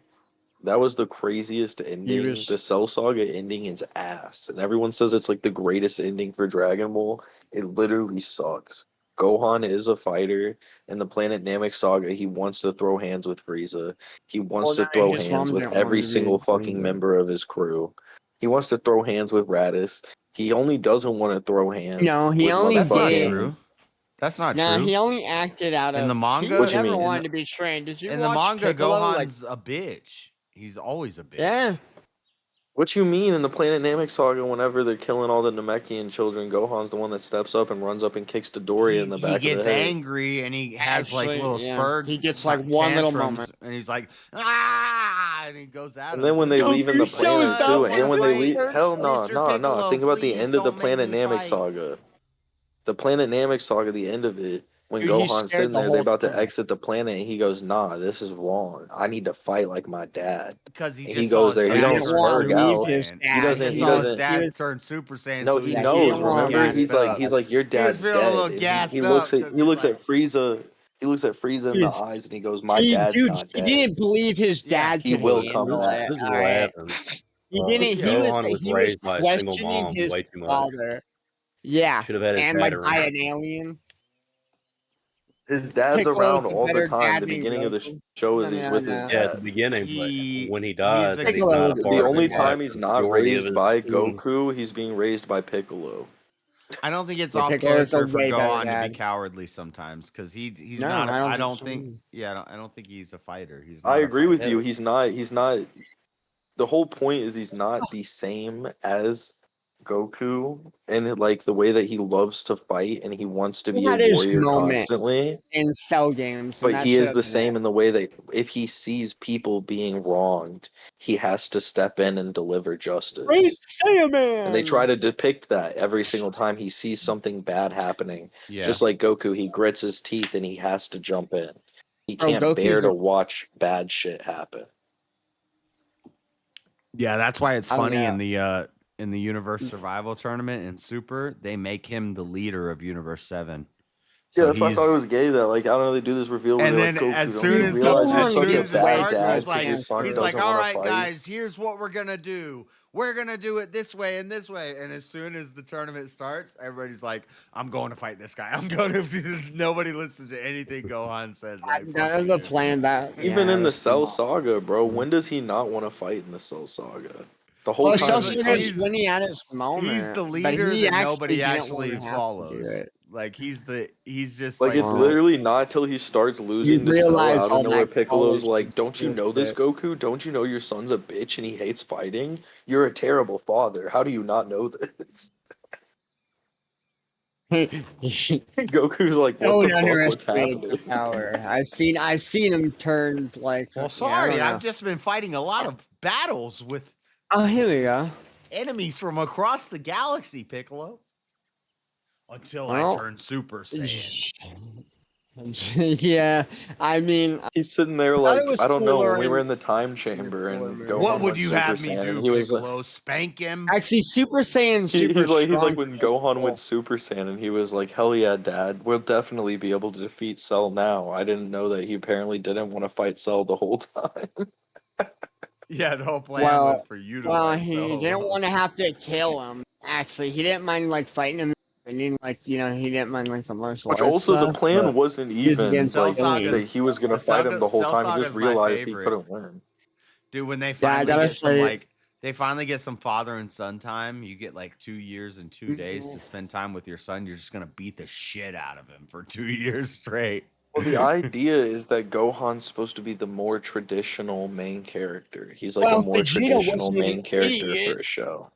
S8: That was the craziest ending.
S14: was-
S8: The Cell Saga ending is ass, and everyone says it's like the greatest ending for Dragon Ball. It literally sucks. Gohan is a fighter. In the Planet Namek Saga, he wants to throw hands with Frieza. He wants to
S14: no,
S8: throw
S14: his
S8: hands
S14: mom
S8: with
S14: didn't want
S8: every
S14: to be
S8: single
S14: with
S8: fucking
S14: Frieza.
S8: member of his crew. He wants to throw hands with Raditz. He only doesn't want to throw hands.
S14: No, he
S8: with
S14: only
S1: That's not
S14: did.
S1: true. That's not
S14: Nah,
S1: true.
S14: he only acted out of
S1: In the manga?
S14: He
S8: What you
S14: never
S8: mean? In
S14: wanted
S1: the-
S14: to be trained. Did you
S1: In the
S14: watch
S1: manga,
S14: Piccolo?
S1: Gohan's a bitch. He's always a bitch.
S14: Yeah.
S8: What you mean in the Planet Namek Saga? Whenever they're killing all the Namekian children, Gohan's the one that steps up and runs up and kicks Dodoria in the
S1: He
S8: back of
S1: gets
S8: the head.
S1: angry and he has like
S14: Actually,
S1: little
S14: yeah.
S1: spur.
S14: He gets, like, one little
S1: tantrums,
S14: moment.
S1: and he's like and he goes at
S8: And
S1: him.
S8: then when they leave in the
S14: Goku shows
S8: planet
S14: up
S8: too,
S14: with
S8: and when they
S14: his
S8: leave, hell no,
S1: Mr.
S8: no, no.
S1: Piccolo,
S8: Think about the
S1: please
S8: end of the
S1: don't make
S8: Planet
S1: me
S8: Namek
S1: fight.
S8: Saga. The Planet Namek Saga, the end of it, when
S14: Dude, he's
S8: Gohan's
S14: scared
S8: sitting
S14: the
S8: there, they're
S14: whole
S8: about to
S14: time.
S8: exit the planet, and he goes, "Nah, this is wrong. I need to fight like my dad."
S1: Because he
S8: And
S1: just
S8: he
S1: saw
S8: goes
S1: his
S8: there. He
S1: dad
S8: don't
S1: turn
S8: spurg
S1: Super
S8: out.
S1: Saiyan.
S8: He doesn't.
S1: just
S8: He
S1: saw his
S8: doesn't.
S1: dad turn Super Saiyan.
S8: No,
S1: so
S8: he
S1: was
S8: knows.
S1: feeling a little
S8: Remember,
S1: gassed
S8: he's
S1: up.
S8: like, your dad's
S1: feeling a
S8: dead.
S1: little
S8: And
S1: gassed
S8: he
S1: up
S8: looks at
S1: 'cause
S8: he
S1: he's
S8: looks
S1: like-
S8: at Frieza. He looks at Frieza in the
S14: He's-
S8: eyes, and he goes, "My dad's
S14: dude,
S8: not
S14: he
S8: dead."
S14: didn't believe his dad
S8: He
S14: could
S8: will
S14: handle
S8: come back.
S14: it.
S10: This is
S14: All
S10: what
S14: right.
S10: happened.
S14: He didn't. He
S10: Gohan
S14: was.
S10: was
S14: He was
S10: raised by a single
S14: questioning
S10: mom
S14: his
S10: way too much.
S14: father. Yeah,
S10: Should have had his
S14: and
S10: dad
S14: like by
S10: around.
S14: an alien.
S8: His dad's
S14: Piccolo's
S8: around
S14: a
S8: all the
S14: better
S8: time.
S14: dad
S8: The
S14: than
S8: beginning of the
S14: Goku.
S8: show is
S14: No,
S8: he's
S14: no,
S8: with his
S14: no.
S10: Yeah, at the
S8: dad.
S10: beginning, but when he dies,
S1: a
S10: then he's
S14: Piccolo
S10: not
S14: is
S10: a
S14: a
S10: part
S8: The
S10: of
S8: only
S10: his life
S8: time
S10: for
S8: he's
S10: the
S8: not
S10: majority of
S8: raised
S10: his
S8: by
S10: doing.
S8: Goku, he's being raised by Piccolo.
S1: I don't think it's
S14: Yeah,
S1: off
S14: Piccolo's a
S1: character for
S14: way better
S1: Gohan to
S14: dad.
S1: be cowardly sometimes because he's
S14: No,
S1: not.
S14: I
S1: I
S14: don't
S1: don't
S14: think
S1: think.
S14: so.
S1: Yeah, I don't think he's a fighter. He's. Not
S8: I
S1: a
S8: agree with
S1: fighter.
S8: you. He's not. The whole point is he's not the same as Goku and like the way that he loves to fight and he wants to
S14: He
S8: be a
S14: had his
S8: warrior
S14: moment
S8: constantly.
S14: in Cell games, and
S8: But
S14: that
S8: he
S14: shit
S8: is the
S14: doesn't
S8: same
S14: happen.
S8: in the way that if he sees people being wronged, he has to step in and deliver justice.
S14: Great Saiyaman!
S8: And they try to depict that every single time he sees something bad happening.
S1: Yeah.
S8: Just like Goku, he grits his teeth and he has to jump in. He
S14: Bro,
S8: can't
S14: Goku's
S8: bear to
S14: a-
S8: watch bad shit happen.
S1: Yeah, that's why it's
S14: I don't
S1: funny
S14: know.
S1: in the Universe Survival Tournament in Super, they make him the leader of Universe 7.
S8: Yeah,
S1: So
S8: that's why I thought it
S1: he's
S8: was gay that like I don't know they do this reveal where
S1: and
S8: they're
S1: then
S8: like Goku,
S1: as
S8: don't
S1: soon
S8: you
S1: as
S8: realize you're
S1: as
S8: such
S1: soon
S8: a
S1: as it
S8: bad
S1: starts,
S8: dad
S1: he's
S8: 'cause
S1: like
S8: your son
S1: he's
S8: doesn't
S1: like, all
S8: want to
S1: right,
S8: fight?
S1: guys, here's what we're gonna do. We're gonna do it this way and this way. And as soon as the tournament starts, everybody's like, I'm going to fight this guy. I'm going to. Nobody listens to anything Gohan says. Like,
S14: That
S1: fuck
S14: was
S1: you,
S14: the
S1: dude.
S14: plan. That
S8: Even
S14: yeah,
S8: in the
S14: that's
S8: Cell
S14: true.
S8: Saga, bro, when does he not want to fight in the Cell Saga? The whole
S14: Well,
S8: time
S14: Cell
S8: he's
S14: Saga's
S8: like,
S14: when he had his moment,
S1: He's the
S14: but
S1: leader
S14: he
S1: that
S14: actually
S1: nobody
S14: didn't
S1: actually
S14: want to have to do
S1: follows.
S14: it.
S1: Like he's just
S8: like
S1: like
S8: it's
S1: the
S8: literally not till he starts
S14: You
S8: losing to Cell
S14: realize
S8: out of
S14: all
S8: nowhere.
S14: that
S8: Piccolo's
S14: college
S8: like, "Don't you know this,
S14: shit.
S8: Goku? Don't you know your son's a bitch and he hates fighting? You're a terrible father. How do you not know this?" Goku's like, "What
S14: Don't
S8: the fuck? What's
S14: underestimate the
S8: happening?"
S14: power. I've seen him turn like.
S1: Well,
S14: Yeah, I
S1: sorry,
S14: don't
S1: I've
S14: know.
S1: just been fighting a lot of battles with
S14: Oh, here we go.
S1: enemies from across the galaxy, Piccolo. Until I
S14: Well,
S1: turn Super Saiyan.
S14: yeah, I mean,
S8: He's sitting there
S14: I thought
S8: like,
S14: it was
S8: I don't know.
S14: cooler
S8: When we were
S14: in
S8: in the time chamber and
S14: movie.
S1: What
S8: Gohan
S1: would
S8: went
S1: you
S8: Super
S1: have me
S8: Saiyan,
S1: do,
S8: and he was like,
S1: Piccolo? Spank him?
S14: Actually, Super Saiyan Super
S8: he's like
S14: strong.
S8: when Gohan went Super Saiyan and he was like, "Hell yeah, Dad, we'll definitely be able to defeat Cell now." I didn't know that he apparently didn't want to fight Cell the whole time.
S1: Yeah, the whole plan was for you to fight
S14: He
S1: Cell
S14: didn't
S1: alone.
S14: want to have to kill him. Actually, he didn't mind like fighting him. He didn't he didn't mind like the martial
S8: Which
S14: arts
S8: also the
S14: stuff.
S8: plan
S14: but
S8: wasn't
S14: he was
S8: even
S14: against
S1: Cell
S8: like that
S1: Saga's
S8: he was gonna
S1: the
S8: fight him the whole
S1: Cell
S8: time. He just
S1: Saga's my
S8: realized he
S1: favorite.
S8: couldn't win.
S1: Dude, when they
S14: Yeah, I
S1: finally
S14: gotta
S1: get some
S14: say-
S1: they finally get some father and son time, you get like 2 years and 2 days to spend time with your son. You're just gonna beat the shit out of him for 2 years straight.
S8: Well, the idea is that Gohan's supposed to be the more traditional main character. He's like a more
S14: Vegeta
S8: traditional
S14: wasn't an
S8: main character
S14: idiot.
S8: for a show.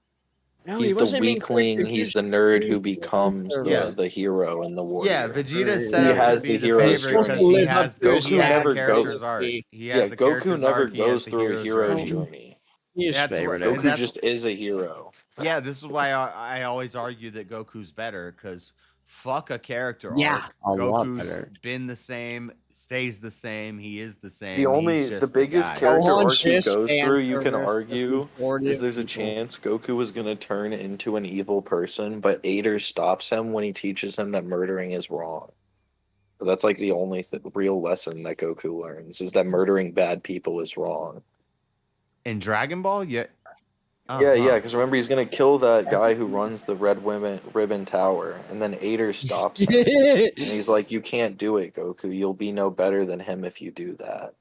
S14: No,
S8: He's
S14: he
S8: the
S14: wasn't a main
S8: weakling.
S14: character.
S8: He's the nerd who becomes
S1: Yeah.
S8: the hero and the warrior.
S1: Yeah, Vegeta's set
S8: He
S1: up to
S8: has
S1: be
S8: the
S1: the
S8: hero's
S1: favorite
S8: journey.
S1: because he has
S8: Goku never
S1: the character's
S8: goes.
S1: arc. He has
S8: Yeah,
S1: the
S8: Goku
S1: character's
S8: never
S1: arc. He has
S8: goes
S1: the
S8: through a hero's
S1: journey.
S8: journey.
S14: He's
S1: That's what,
S14: favorite.
S1: and
S8: Goku
S1: that's
S8: just is a hero.
S1: yeah. This is why I always argue that Goku's better because fuck a character
S14: Yeah,
S1: arc.
S14: a lot
S1: Goku's
S14: better.
S1: been the same, stays the same. He is the same.
S8: The biggest
S1: guy.
S8: character arc he
S14: just
S8: goes
S14: stands
S8: through, you can
S14: for
S8: argue, is there's a
S14: people.
S8: chance Goku was gonna turn into an evil person, but Ader stops him when he teaches him that murdering is wrong. So that's like the only real lesson that Goku learns is that murdering bad people is wrong.
S1: In Dragon Ball, yeah.
S8: Yeah, because remember he's gonna kill that guy who runs the Red Ribbon Tower, and then Ader stops him, and he's like, "You can't do it, Goku. You'll be no better than him if you do that."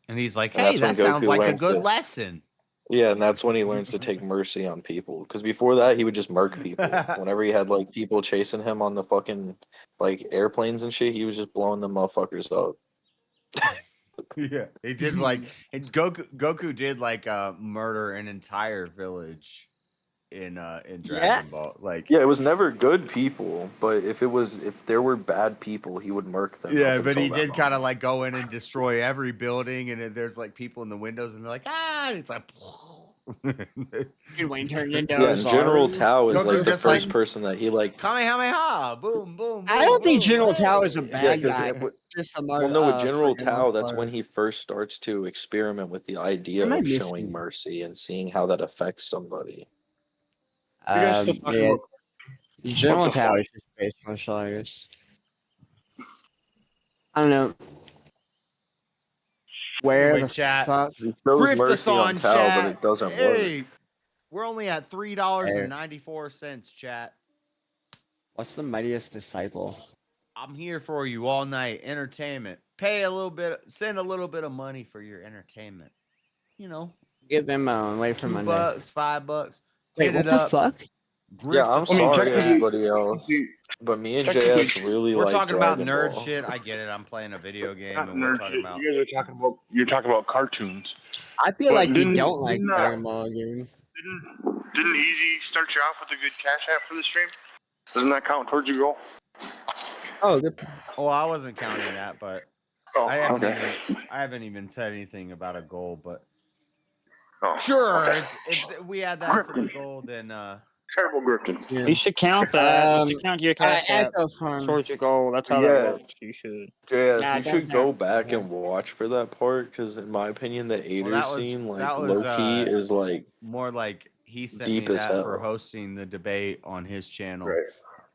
S1: And he's like,
S8: And
S1: "Hey,
S8: that's when
S1: that sounds
S8: Goku
S1: like a
S8: learns
S1: good
S8: to-
S1: lesson."
S8: Yeah, and that's when he learns to take mercy on people. Because before that, he would just murk people. Whenever he had like people chasing him on the fucking like airplanes and shit, he was just blowing them motherfuckers up.
S1: Yeah, he did like Goku did like murder an entire village in Dragon Ball. Like
S8: Yeah, it was never good people, but if there were bad people, he would murk them.
S1: yeah,
S8: up
S1: but he
S8: until that
S1: did kind of like go in and destroy every building, and then there's like people in the windows, and they're like, and it's like.
S14: When he turned into
S8: Yeah, and General Tao is
S1: Goku's
S8: like the
S1: just
S8: first
S1: like,
S8: person that he like.
S1: Kamehameha, boom, boom.
S14: I don't think General Tao is a bad
S8: Yeah,
S14: guy.
S8: because
S14: Just a
S8: well, no, with General
S14: freaking
S8: Tao, that's
S14: player.
S8: when he first starts to experiment with the idea
S14: Am I
S8: of
S14: missing-
S8: showing mercy and seeing how that affects somebody.
S14: Yeah, General
S8: What the
S14: Tao
S8: fuck?
S14: is just based on Cyrus. I don't know. Where
S1: Anyway,
S14: the
S1: chat.
S14: fuck?
S8: He shows mercy on
S1: Griftathon
S8: Tao,
S1: chat.
S8: but it doesn't
S1: Hey,
S8: work.
S1: we're only at $3.94, chat.
S14: What's the mightiest disciple?
S1: I'm here for you all night. Entertainment. Pay a little bit. Send a little bit of money for your entertainment. You know,
S14: Give them wait for Monday.
S1: $2, $5.
S14: Wait,
S1: Hit
S14: what
S1: it
S14: the
S1: up.
S14: fuck?
S8: Yeah, I'm
S1: Griftathon
S8: sorry,
S1: chat.
S8: everybody else, but me and JS really
S1: We're
S8: like
S1: talking about
S8: Dragon
S1: nerd
S8: Ball.
S1: shit. I get it. I'm playing a video game,
S2: Not
S1: and we're
S2: nerd
S1: talking
S2: shit.
S1: about.
S2: You guys are talking about cartoons.
S14: I feel
S2: But
S14: like you
S2: didn't-
S14: don't like
S2: didn't,
S14: Dragon Ball, dude.
S2: Didn't Easy start you off with a good Cash App for the stream? Doesn't that count towards your goal?
S14: Oh, good.
S1: Oh, I wasn't counting that, but
S2: Oh,
S1: I haven't
S2: okay.
S1: even said anything about a goal, but
S2: Oh,
S1: sure,
S2: okay.
S1: it's we add that to the goal, then
S2: Terrible Grifton.
S16: You should count that. You should count your Cash App
S14: Echo Farm.
S16: towards your goal. That's how that
S8: Yeah,
S16: works. You should.
S8: JS,
S14: Yeah,
S8: you
S14: don't
S8: should go
S14: count.
S8: back and watch for that part because, in my opinion, the Ader
S1: that was
S8: scene, like
S1: that was
S8: Loki, is like
S1: more like he sent
S8: deep
S1: me
S8: as
S1: that for
S8: hell.
S1: hosting the debate on his channel.
S2: Right.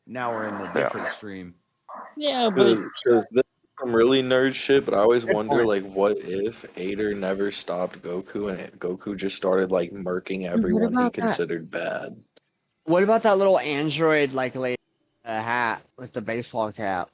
S1: Now we're in the different stream.
S16: Yeah, but
S8: Because this is some really nerd shit, but I always
S14: Good
S8: wonder,
S14: point.
S8: like, what if Ader never stopped Goku and Goku just started like murking
S14: What
S8: everyone he
S14: about that?
S8: considered bad?
S14: What about that little android like lady hat with the baseball cap?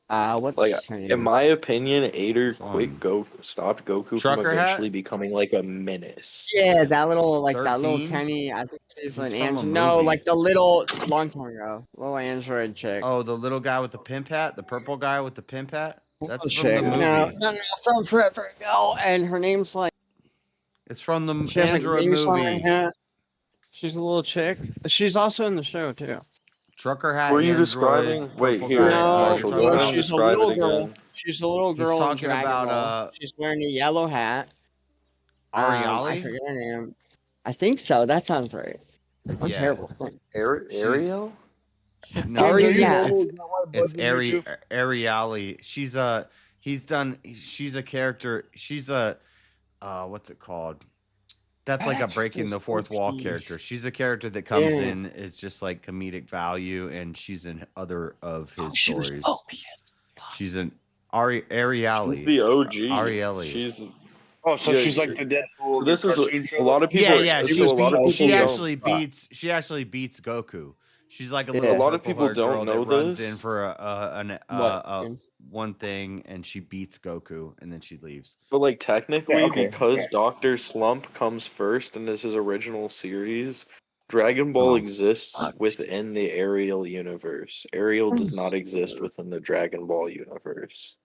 S14: What's
S8: Like,
S14: her
S8: in
S14: name?
S8: my opinion, Ader
S1: Which one?
S8: stopped Goku from
S1: Trucker
S8: eventually
S1: hat?
S8: becoming like a menace.
S14: Yeah, that little that little
S1: 13?
S14: Kenny. I think she's
S1: He's
S14: an
S1: from a
S14: android. No,
S1: movie.
S14: like the little long time ago, little android chick.
S1: Oh, the little guy with the pimp hat, the purple guy with the pimp hat. That's
S14: Little
S1: from the
S14: chick.
S1: movie.
S14: No, from forever ago, and her name's like
S1: It's from the
S14: she has like
S1: Android
S14: wings on her
S1: movie.
S14: hat. She's a little chick. She's also in the show too.
S1: Trucker hat.
S8: Were you
S1: Android,
S8: describing? Wait,
S1: purple
S8: here,
S1: guy.
S14: No,
S8: Marshall,
S1: You're
S8: go
S1: talking
S8: ahead and
S14: she's a
S8: describe
S14: little
S8: it
S14: girl.
S8: again.
S14: She's a little
S1: He's
S14: girl in
S1: talking
S14: Dragon
S1: about
S14: Ball. She's wearing a yellow hat. I
S1: Ariali.
S14: forget her name. I think so. That sounds right. I'm
S1: Yeah.
S14: terrible.
S8: Ariel?
S1: No,
S14: Ari, yeah.
S1: it's Ariali. She's a character. She's a what's it called? That's like a breaking the fourth wall character. She's a character that comes
S14: Yeah.
S1: in. It's just like comedic value, and she's in other of his
S14: she was-
S1: stories.
S14: oh,
S1: She's an Ariali.
S8: She's the OG.
S1: Arieli.
S8: She's
S2: Oh, so
S8: Yeah,
S2: she's like the Deadpool.
S8: this is
S2: cartoon show?
S8: a lot of people.
S1: Yeah.
S8: So a lot of people
S1: She
S8: don't-
S1: actually beats Goku. She's like a
S14: Yeah.
S1: little.
S8: A lot of
S1: purple
S8: people
S1: haired
S8: don't
S1: girl
S8: know
S1: that runs
S8: this.
S1: in for
S14: What?
S1: one thing, and she beats Goku, and then she leaves.
S8: But like technically,
S2: Yeah, okay.
S8: because Doctor Slump comes first in this his original series, Dragon Ball exists within the Ariel universe. Ariel does not exist within the Dragon Ball universe.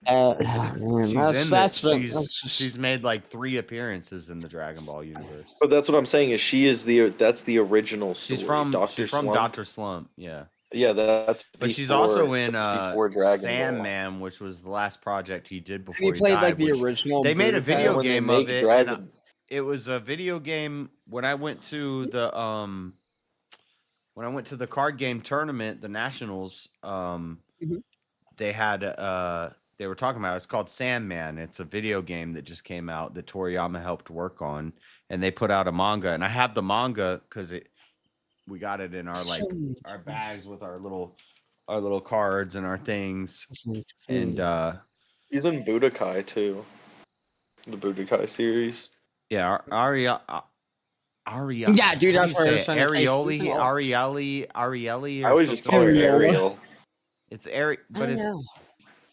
S1: She's made like 3 appearances in the Dragon Ball universe.
S8: But that's what I'm saying is that's the original story.
S1: She's from
S8: Slump.
S1: Dr. Slump, yeah.
S8: Yeah, that's.
S1: But she's also
S8: before-
S1: in
S8: that's before Dragon Ball.
S1: Sandman, which was the last project he did before
S14: He
S1: he
S14: played
S1: died.
S14: like the
S1: which
S14: original.
S1: They made a
S14: Budokai.
S1: video
S8: when they
S1: game
S8: make
S1: of it.
S8: Dragon-
S1: And it was a video game when I went to the card game tournament, the Nationals. They had they were talking about it. It's called Sandman. It's a video game that just came out that Toriyama helped work on, and they put out a manga. And I have the manga because we got it in our bags with our little cards and our things. And
S8: He's in Budokai too. The Budokai series.
S1: yeah, Aria.
S14: Yeah, dude, that's what I was trying to say.
S1: Arieli.
S8: I always just call her Ariel.
S1: It's Ari, but it's
S14: know.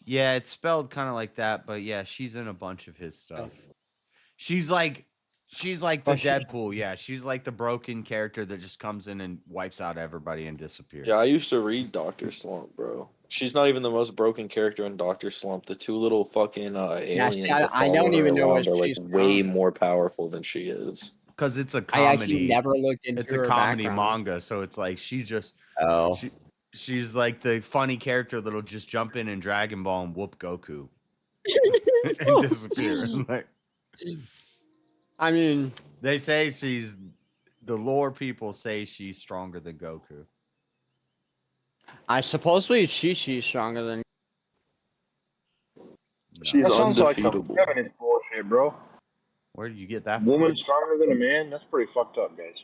S1: yeah, it's spelled kind of like that. But yeah, she's in a bunch of his stuff. She's like the Deadpool. Yeah, she's like the broken character that just comes in and wipes out everybody and disappears.
S8: Yeah, I used to read Dr. Slump, bro. She's not even the most broken character in Dr. Slump. The 2 little fucking aliens that
S14: I don't
S8: follow her
S14: even know
S8: around
S14: what
S8: are like
S14: she's
S8: way
S14: from.
S8: more powerful than she is.
S1: Because it's a
S14: I actually
S1: comedy.
S14: never looked into
S1: It's a
S14: her
S1: comedy
S14: background.
S1: manga, so it's like she's like the funny character that'll just jump in Dragon Ball and whoop Goku and disappear. Like,
S14: I mean,
S1: they say the lore people say she's stronger than Goku.
S14: I supposedly Chi-Chi's stronger than.
S8: She's
S2: That sounds like a
S8: undefeatable.
S2: feminist bullshit, bro.
S1: Where do you get that from?
S2: Woman stronger than a man? That's pretty fucked up, guys.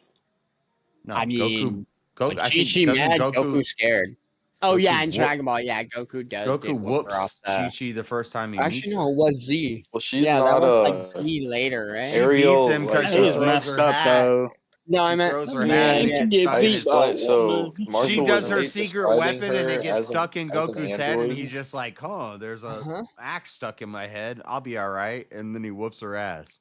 S1: No,
S14: I mean,
S1: Goku.
S14: when
S1: I think
S14: Chi-Chi
S1: doesn't
S14: mad,
S1: Goku.
S14: Goku's scared. Oh
S1: Goku
S14: yeah, in
S1: whoop-
S14: Dragon Ball, yeah, Goku does.
S1: Goku
S14: did whoop her off
S1: whoops
S14: the-
S1: Chi-Chi the first time he
S14: Actually,
S1: meets
S14: no,
S1: her.
S14: it was Z.
S8: Well, she's
S14: Yeah,
S8: not
S14: that was like
S8: a
S14: Z later, right?
S1: She
S8: Ariel.
S1: beats him because
S8: like,
S1: she
S16: He's
S1: throws
S16: messed
S1: her
S16: up
S1: hat.
S16: though.
S14: No, I
S1: She
S14: meant.
S1: throws her
S14: yeah,
S1: hat and
S14: yeah.
S1: it gets
S16: get
S1: stuck in
S16: beat
S1: his
S16: by
S8: so Marshall
S1: She
S8: was
S1: does her
S8: late
S1: secret
S8: describing
S1: weapon and
S8: her
S1: it gets
S8: as
S1: stuck in
S8: as an
S1: Goku's head, and
S8: android.
S1: he's just like, "Huh, there's a
S14: Uh-huh.
S1: axe stuck in my head. I'll be all right." And then he whoops her ass.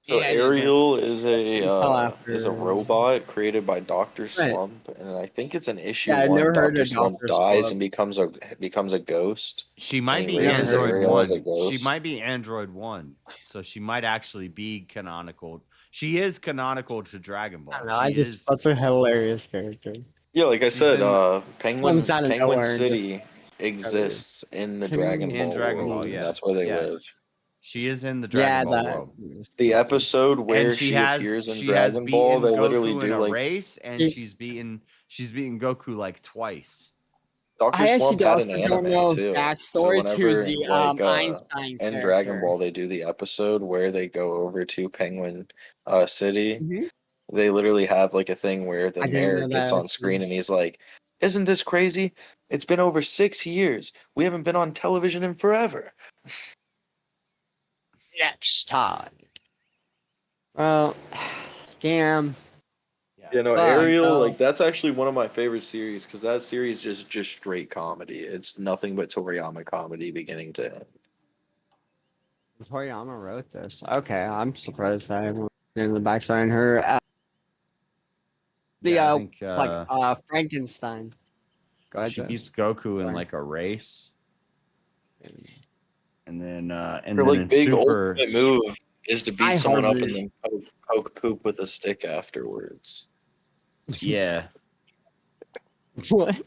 S8: So
S14: Yeah, I did hear.
S8: Ariel is
S14: Until
S8: a
S14: after.
S8: robot created by Dr.
S14: Right.
S8: Slump, and I think it's in issue
S14: Yeah, I've
S8: one.
S14: never heard
S8: Dr.
S14: of
S8: Slump
S14: Dr.
S8: dies
S14: Slump.
S8: and becomes a ghost,
S1: She
S8: and
S1: might
S8: he
S1: be
S8: raises
S14: Never heard
S1: Android
S14: of
S8: Ariel as a
S1: 1. She
S8: ghost.
S1: might be Android 1. So she might actually be canonical. She is canonical to Dragon
S14: I don't
S1: Ball.
S14: know. I
S1: She
S14: just
S1: is.
S14: that's a hilarious character.
S8: Yeah, like I
S1: She's
S8: said,
S1: in
S14: Comes out of
S8: Penguin
S14: nowhere and just
S8: City exists in the Dragon
S1: in
S8: Ball
S1: Dragon Ball.
S8: world, and
S1: Yeah,
S8: that's where they
S1: yeah.
S8: live.
S1: She is in the
S14: Yeah,
S1: Dragon Ball
S14: that.
S1: world.
S8: The episode
S1: And
S8: where she appears in
S1: she has
S8: Dragon Ball,
S1: beaten
S8: they literally
S1: Goku in
S8: do
S1: a
S8: like
S1: race, and she's beaten Goku like twice.
S8: Dr.
S14: I actually
S8: Slump had
S14: also
S8: an
S14: don't
S8: anime
S14: know
S8: too. So
S14: backstory to
S8: whenever
S14: the
S8: like
S14: Einstein
S8: in Dragon
S14: character.
S8: Ball they do the episode where they go over to Penguin City,
S14: Mhm.
S8: they literally have like a thing where the
S14: I didn't
S8: mayor
S14: know
S8: gets
S14: that.
S8: on screen and he's like, "Isn't this crazy? It's been over 6 years. We haven't been on television in forever."
S14: Next time. Well, damn.
S8: You know,
S14: Fuck,
S8: Ariel,
S14: no.
S8: like that's actually one of my favorite series because that series is just straight comedy. It's nothing but Toriyama comedy beginning to end.
S14: Toriyama wrote this. Okay, I'm surprised I haven't been in the backstory on her.
S1: Yeah, I think
S14: Frankenstein. Go ahead,
S1: she
S14: Josh.
S1: beats Goku in
S14: Sorry.
S1: like a race. And then
S8: Her
S1: in
S8: like big
S1: Super
S8: ultimate move is to beat
S14: I
S8: someone up
S14: hardly-
S8: and then poke poop with a stick afterwards.
S1: Yeah.
S14: What?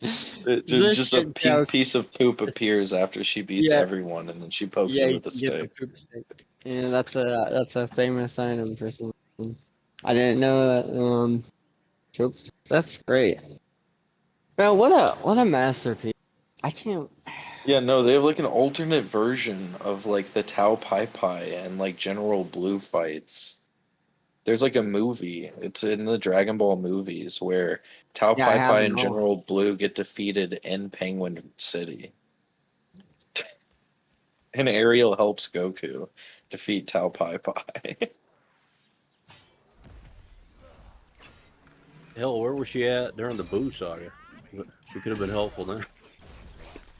S14: This
S8: Just a
S14: shit
S8: pink
S14: joke.
S8: piece of poop appears after she beats
S14: Yeah.
S8: everyone, and then she pokes
S14: Yeah,
S8: him
S14: you
S8: with a
S14: can get the
S8: stick.
S14: poop stick. Yeah, that's a famous item for some reason. I didn't know that. Oops, that's great. Well, what a masterpiece. I can't.
S8: Yeah, no, they have like an alternate version of like the Tao Pai Pai and like General Blue fights. There's like a movie. It's in the Dragon Ball movies where Tao
S14: Yeah, I
S8: Pai
S14: have
S8: Pai
S14: it
S8: and
S14: all.
S8: General Blue get defeated in Penguin City. And Ariel helps Goku defeat Tao Pai Pai.
S10: Hell, where was she at during the Boo saga? She could have been helpful then.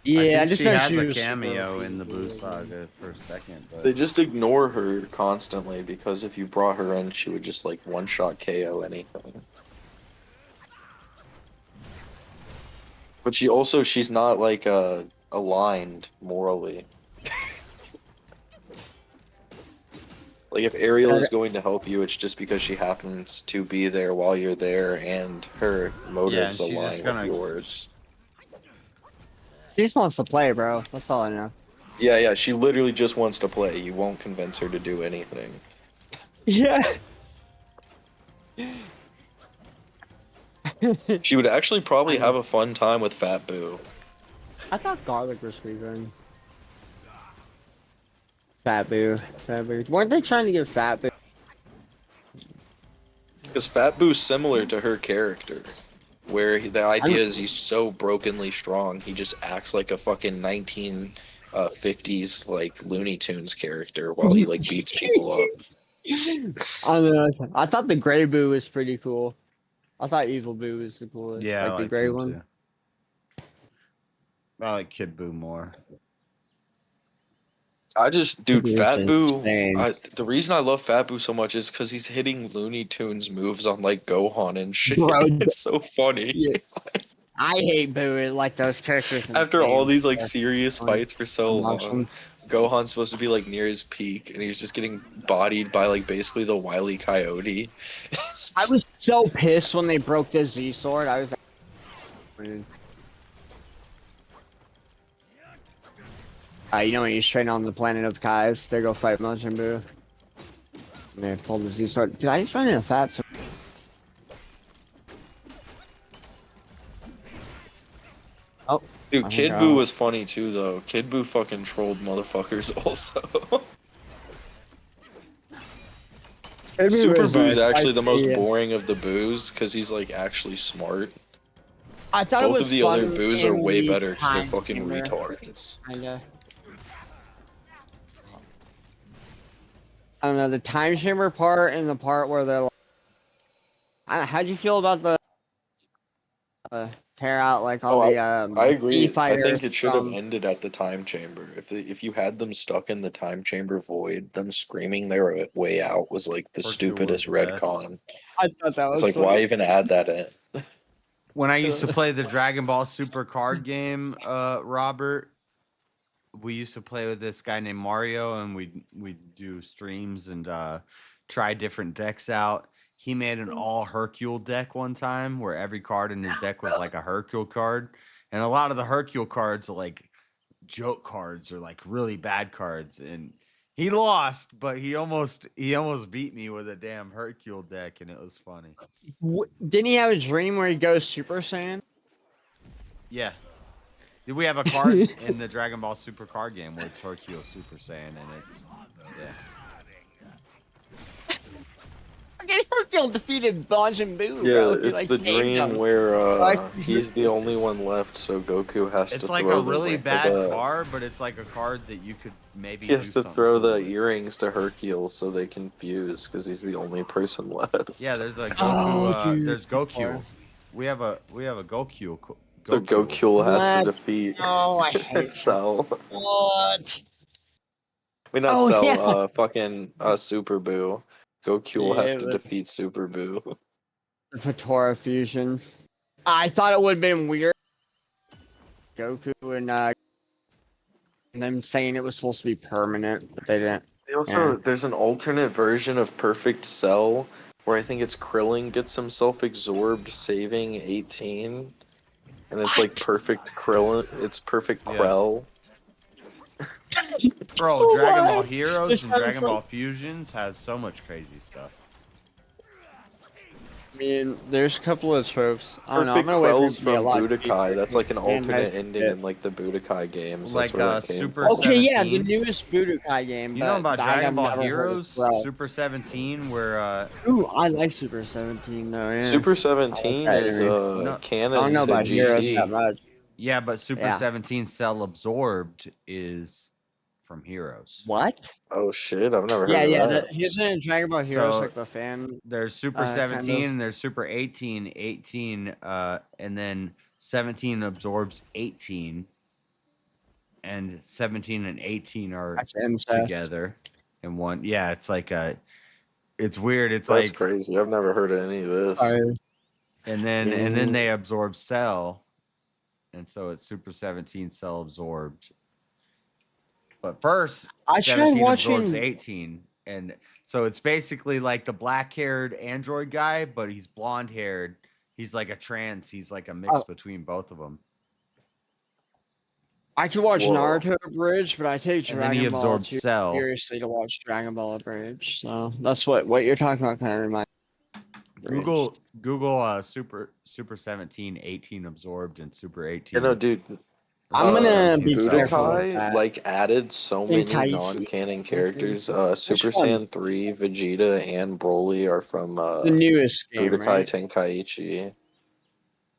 S14: Yeah,
S1: I
S14: I
S1: think
S14: just
S1: she
S14: know
S1: has
S14: she
S1: a
S14: was
S1: cameo
S14: super
S1: in the Boo
S14: OP.
S1: Saga for a second, but
S8: They just ignore her constantly because if you brought her in, she would just like one-shot KO anything. But she's not like aligned morally. Like if Ariel is going to help you, it's just because she happens to be there while you're there and her motives
S1: she's
S8: align
S1: just
S8: with
S1: gonna-
S8: yours.
S14: She just wants to play, bro. That's all I know.
S8: Yeah, she literally just wants to play. You won't convince her to do anything.
S14: Yeah.
S8: She would actually probably have a fun time with Fat Boo.
S14: I thought garlic was free then. Fat Boo. Weren't they trying to get Fat Boo?
S8: Because Fat Boo's similar to her character, where the idea is he's so brokenly strong, he just acts like a fucking 1950s like Looney Tunes character while he like beats people up.
S14: I don't know. I thought the gray Boo was pretty cool. I thought Evil Boo was the coolest.
S1: yeah, I
S14: like the
S1: liked
S14: gray
S1: him
S14: one.
S1: too. I like Kid Boo more.
S8: I just, dude,
S14: It's
S8: Fat Boo.
S14: insane.
S8: The reason I love Fat Boo so much is because he's hitting Looney Tunes moves on like Gohan and shit.
S14: Bro,
S8: It's so funny.
S14: Yeah. I hate Boo. Like those characters. in
S8: After
S14: the
S8: all
S14: game.
S8: these like
S14: Yeah.
S8: serious fights for so
S14: I'm
S8: long,
S14: watching.
S8: Gohan's supposed to be like near his peak, and he's just getting bodied by like basically the Wile E. Coyote.
S14: I was so pissed when they broke the Z sword. I was like, you know when you straight on the planet of Kais, they go fight Majin Buu. And they pull the Z sword. Dude, I just ran in a fat sword. Oh.
S8: Dude,
S14: I
S8: Kid
S14: forgot.
S8: Buu was funny too, though. Kid Buu fucking trolled motherfuckers also. Super Boo's actually the most boring of the Boos because he's like actually smart.
S14: I thought it
S8: Both
S14: was
S8: of the other
S14: funny
S8: Boos are
S14: in
S8: way
S14: the
S8: better because they're
S14: time
S8: fucking
S14: chamber.
S8: retards.
S14: Kinda. I don't know, the time chamber part and the part where they're like, how'd you feel about the tear out like all
S8: Oh,
S14: the
S8: I agree. I
S14: fighters
S8: think it should have
S14: from.
S8: ended at the time chamber. If you had them stuck in the time chamber void, them screaming their way out was like the
S1: Hercule was
S8: stupidest
S1: the best.
S8: retcon.
S14: I thought that
S8: It's
S14: was
S8: like,
S14: funny.
S8: why even add that in?
S1: When I used to play the Dragon Ball Super card game, Robert, we used to play with this guy named Mario, and we'd do streams and try different decks out. He made an all Hercule deck one time where every card in his deck was like a Hercule card, and a lot of the Hercule cards are like joke cards or like really bad cards, and he lost, but he almost beat me with a damn Hercule deck, and it was funny.
S14: Didn't he have a dream where he goes Super Saiyan?
S1: Yeah. We have a card in the Dragon Ball Super card game where it's Hercule Super Saiyan, and it's
S14: Okay, Hercule defeated Majin Buu.
S8: Yeah,
S14: bro. He,
S8: it's
S14: like,
S8: the
S14: saved
S8: dream
S14: him.
S8: where he's the only one left, so Goku has
S1: it's
S8: to
S1: like
S8: throw
S1: a really
S8: the,
S1: bad
S8: like
S1: card, but it's like a card that you could maybe.
S8: he has
S1: do
S8: to
S1: something
S8: throw
S1: cool
S8: the
S1: with.
S8: earrings to Hercule so they can fuse because he's the only person left.
S1: Yeah, there's a Goku.
S14: Oh, dude.
S1: There's Goku. We have a Goku.
S8: So Goku has to
S14: What?
S8: defeat
S14: Oh, I hate
S8: Cell.
S14: What?
S8: I mean, not
S14: Oh,
S8: Cell,
S14: yeah.
S8: fucking Super Boo. Goku
S14: Yeah,
S8: has
S14: it
S8: to
S14: was
S8: defeat Super Boo.
S14: the Fatora fusion. I thought it would have been weird. Goku and them saying it was supposed to be permanent, but they didn't.
S8: They also,
S14: Yeah.
S8: there's an alternate version of Perfect Cell where I think it's Krillin gets himself absorbed, saving 18. And it's like perfect Krillin. It's perfect Krell.
S1: Bro, Dragon Ball
S14: What?
S1: Heroes
S14: This
S1: and
S14: sounds
S1: Dragon
S14: like-
S1: Ball Fusions has so much crazy stuff.
S14: I mean, there's a couple of tropes. I don't know. I'm
S8: Perfect
S14: gonna wait for it
S8: Krell's
S14: to be a
S8: from
S14: lot
S8: Budokai.
S14: deeper.
S8: That's like an
S14: And
S8: alternate
S14: I-
S8: ending in like the Budokai games.
S1: Like,
S8: That's where that came
S1: Super
S8: from.
S14: Okay, yeah, the
S1: 17.
S14: newest Budokai game.
S1: You know
S14: but
S1: about
S14: I
S1: Dragon
S14: have
S1: Ball
S14: never heard of
S1: Heroes
S14: Krell.
S1: Super 17, where
S14: Ooh, I like Super 17 though. Yeah.
S8: Super 17
S14: I like that
S8: is
S14: anime.
S1: No,
S8: canon
S14: I don't know
S8: to
S14: about Heroes
S8: GT.
S14: that much.
S1: yeah, but Super
S14: Yeah.
S1: 17 Cell Absorbed is from Heroes.
S14: What?
S8: Oh shit, I've never
S14: Yeah,
S8: heard of
S14: yeah.
S8: that.
S14: Here's in Dragon Ball Heroes,
S1: So
S14: like the fan.
S1: there's Super
S14: kind
S1: 17
S14: of.
S1: and there's Super 18. And then 17 absorbs 18, and 17 and 18 are
S14: That's incest.
S1: together in one. Yeah, it's like it's weird. It's
S8: That's
S1: like
S8: crazy. I've never heard of any of this.
S1: and then they absorb Cell, and so it's Super 17 Cell Absorbed. But first,
S14: I tried
S1: 17 absorbs
S14: watching.
S1: 18, and so it's basically like the black-haired android guy, but he's blonde-haired. He's like a trans. He's like a mix
S14: Oh.
S1: between both of them.
S14: I could watch
S8: Whoa.
S14: Naruto Abridged, but I take
S1: And then he
S14: Dragon Ball
S1: absorbs
S14: too
S1: Cell.
S14: seriously to watch Dragon Ball Abridged. So that's what you're talking about. Kind of reminds.
S1: Google Super 17, 18 absorbed, and Super 18.
S8: You know, dude.
S14: I'm gonna
S1: 17
S14: be
S1: Cell
S14: careful with
S8: Budokai
S14: that.
S8: like added so many
S14: Tenkaichi.
S8: non-canon characters. Super
S14: Which one?
S8: Saiyan 3, Vegeta, and Broly are from
S14: The newest game,
S8: Budokai
S14: right?
S8: Tenkaichi.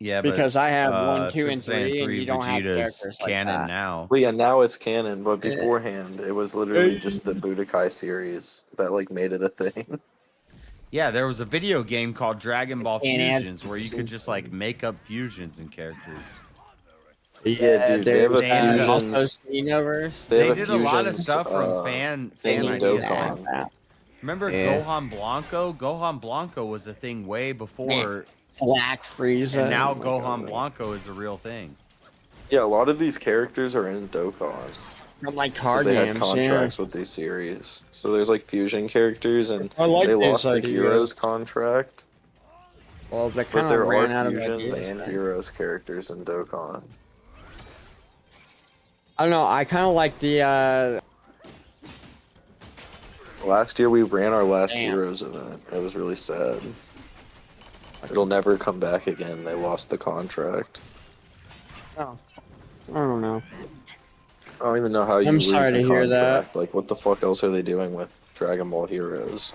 S1: Yeah,
S14: Because I have 1, 2,
S1: Super
S14: and
S1: Saiyan
S14: 3, and you don't have
S1: Vegeta's
S14: characters like
S1: canon
S14: that.
S1: now.
S8: Well, yeah, now it's canon, but
S14: Yeah.
S8: beforehand it was literally just the Budokai series that like made it a thing.
S1: Yeah, there was a video game called Dragon Ball
S14: And add
S1: Fusions where you could just like make up fusions and characters.
S8: Yeah, dude, they have a
S1: they had
S8: fusions.
S14: Xenoverse.
S8: They
S1: They
S8: have a
S1: did a lot of
S8: fusions,
S1: stuff from fan
S8: thing in
S1: ideas.
S8: Dokkan.
S1: Remember
S14: Yeah.
S1: Gohan Blanco? Gohan Blanco was a thing way before,
S14: Black Frieza.
S1: and now
S14: Oh my
S1: Gohan
S14: God.
S1: Blanco is a real thing.
S8: Yeah, a lot of these characters are in Dokkan.
S14: From like
S8: 'Cause
S14: card
S8: they had
S14: games,
S8: contracts with these series. So there's like fusion characters, and
S14: I like
S8: they
S14: this
S8: lost the
S14: idea.
S8: Heroes contract.
S14: Well, they
S8: But
S14: kind
S8: there
S14: of
S8: are
S14: ran out of
S8: fusions
S14: ideas.
S8: and
S14: then.
S8: Heroes characters in Dokkan.
S14: I don't know. I kind of like the.
S8: Last year we ran our last
S14: Damn.
S8: Heroes event. It was really sad. It'll never come back again. They lost the contract.
S14: Oh, I don't know.
S8: I don't even know how you
S14: I'm
S8: lose
S14: sorry
S8: the
S14: to hear that.
S8: contract. Like, what the fuck else are they doing with Dragon Ball Heroes?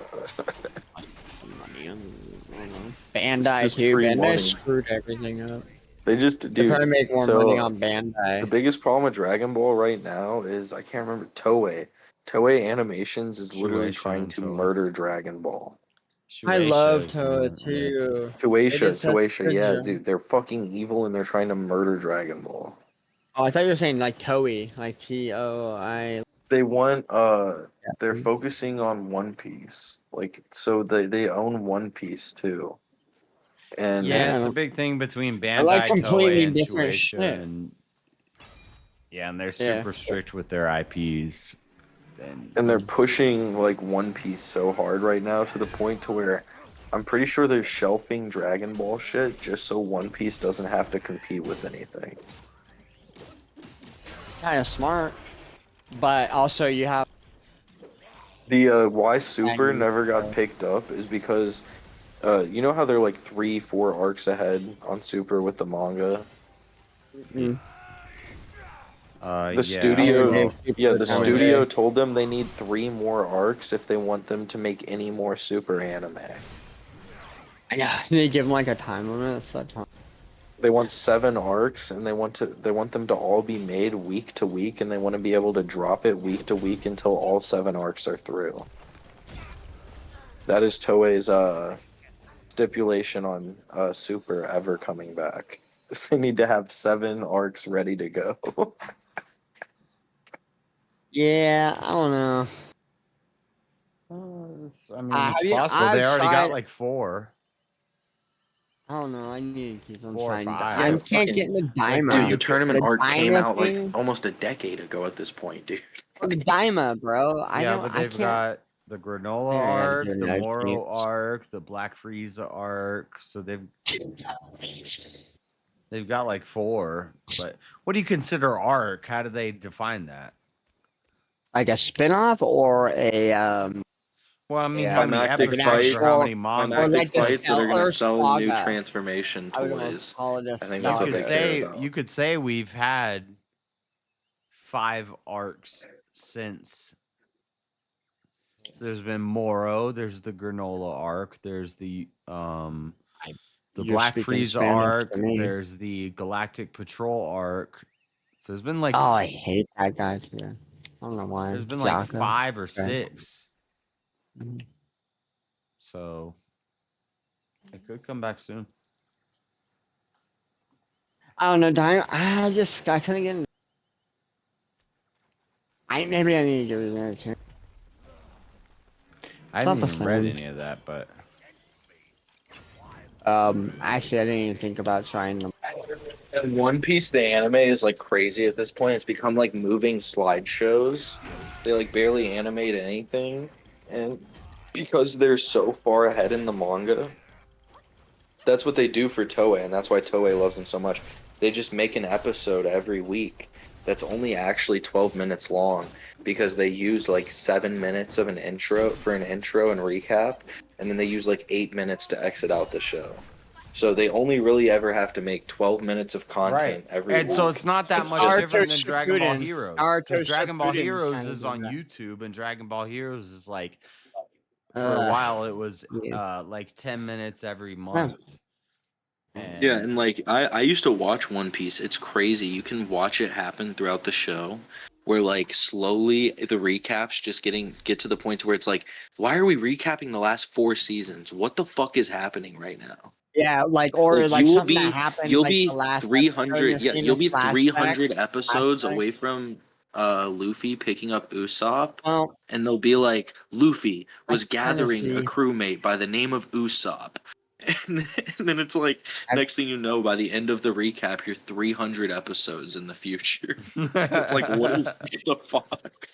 S14: Bandai
S8: just
S14: too.
S8: free
S14: Bandai
S8: money.
S14: screwed everything up.
S8: They just
S14: They
S8: do.
S14: probably make more
S8: so,
S14: money on Bandai.
S8: The biggest problem with Dragon Ball right now is I can't remember Toei. Toei Animations is literally
S1: Shueisha
S8: trying
S1: and
S8: to
S1: Toei.
S8: murder Dragon Ball.
S14: I love
S1: Shueisha's
S14: Toa
S1: one, yeah.
S14: too.
S8: Shueisha, yeah, dude, they're fucking evil and they're trying to murder Dragon Ball.
S14: Oh, I thought you were saying like Toei, like Toi.
S8: They want they're focusing on One Piece. Like so they own One Piece too. And
S1: Yeah, it's a big thing between
S14: I like
S1: Bandai,
S14: completely
S1: Toei, and
S14: different
S1: Shueisha,
S14: shit.
S1: and and they're
S14: Yeah.
S1: super strict with their IPs.
S8: and they're pushing like One Piece so hard right now to the point to where I'm pretty sure they're shelving Dragon Ball shit just so One Piece doesn't have to compete with anything.
S14: Kind of smart, but also you have
S8: The why Super never got picked up is because you know how they're like 3-4 arcs ahead on Super with the manga? The studio, the studio told them they need 3 more arcs if they want them to make any more Super anime.
S14: I know they give them like a time limit. It's that time.
S8: They want 7 arcs, and they want them to all be made week to week, and they want to be able to drop it week to week until all 7 arcs are through. That is Toei's stipulation on Super ever coming back. They need to have 7 arcs ready to go.
S14: Yeah, I don't know.
S1: I mean, it's possible. They already got like 4.
S14: I don't know. I need to keep on
S1: 4 or
S14: trying.
S1: 5.
S14: I can't get in the Daima.
S8: Dude, the tournament art came out like
S14: thing?
S8: almost a decade ago at this point, dude.
S14: The Daima, bro. I
S1: Yeah,
S14: don't.
S1: but
S14: I
S1: they've
S14: can't.
S1: got the Granola
S14: Yeah,
S1: arc,
S14: they're
S1: the
S14: nice
S1: Moro
S14: games.
S1: arc, the Black Frieza arc. So they've got like 4. But what do you consider arc? How do they define that?
S14: Like a spin-off or a
S1: Well, I mean, how many
S8: Climactic
S1: episodes or how many
S8: fights,
S1: manga?
S8: climactic fights that are going to sell new
S14: saga.
S8: transformation
S14: I would almost
S8: toys.
S14: call it a
S8: I think
S1: You
S8: that's what
S1: could
S8: they care
S1: say
S8: about.
S1: you could say we've had 5 arcs since. So there's been Moro, there's the Granola arc, there's the
S14: You're
S1: Black
S14: speaking
S1: Frieza
S14: Spanish
S1: arc,
S14: to me.
S1: there's the Galactic Patrol arc. So there's been like
S14: Oh, I hate that guy too. I don't know why.
S1: there's been like
S14: Jocko.
S1: 5 or
S14: Okay.
S1: 6. So it could come back soon.
S14: I don't know, Daima. I couldn't get. Maybe I need to give it another chance.
S1: I
S14: It's not
S1: haven't
S14: the
S1: even read
S14: same.
S1: any of that, but
S14: Actually, I didn't even think about trying them.
S8: And One Piece, the anime is like crazy at this point. It's become like moving slideshows. They like barely animate anything, and because they're so far ahead in the manga, that's what they do for Toei, and that's why Toei loves them so much. They just make an episode every week that's only actually 12 minutes long because they use like 7 minutes of an intro and recap, and then they use like 8 minutes to exit out the show. So they only really ever have to make 12 minutes of content every
S1: and
S8: week.
S1: so it's not that
S8: It's
S1: much
S8: just-
S1: different than Dragon Ball
S14: Shippuden.
S1: Heroes.
S14: Naruto
S1: Because Dragon Ball
S14: Shippuden
S1: Heroes
S14: kinda
S1: is
S14: did
S1: on
S14: that.
S1: YouTube, and Dragon Ball Heroes is like for a while it was like 10 minutes every month.
S8: Yeah, and like I used to watch One Piece. It's crazy. You can watch it happen throughout the show where like slowly the recaps just get to the point where it's like, why are we recapping the last 4 seasons? What the fuck is happening right now?
S14: Yeah, or
S8: Like you will
S14: something that
S8: be
S14: happened
S8: you'll
S14: like
S8: be
S14: the last
S8: 300 yeah, you'll be 300 episodes
S14: flashback.
S8: away from Luffy picking up Usopp,
S14: Well,
S8: and they'll be like, Luffy was
S14: I kinda
S8: gathering a
S14: see.
S8: crewmate by the name of Usopp. And then it's like, next thing you know, by the end of the recap, you're 300 episodes in the future. It's like, what the fuck?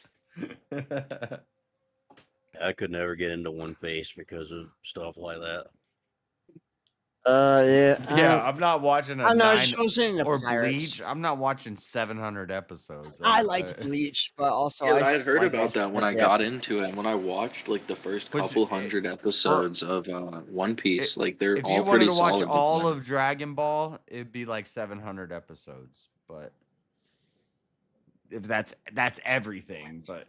S10: I could never get into One Piece because of stuff like that.
S14: Yeah.
S1: I'm not watching a
S14: I know,
S1: 9
S14: it's supposed to be the
S1: or
S14: Pirates.
S1: Bleach. I'm not watching 700 episodes.
S14: I liked Bleach, but also
S8: Yeah, I had heard
S14: like
S8: about that when I
S14: yeah.
S8: got into it. When I watched like the first couple hundred episodes of One Piece, like they're
S1: If
S8: all
S1: you wanted
S8: pretty
S1: to watch
S8: solid.
S1: all of Dragon Ball, it'd be like 700 episodes. But if that's everything, but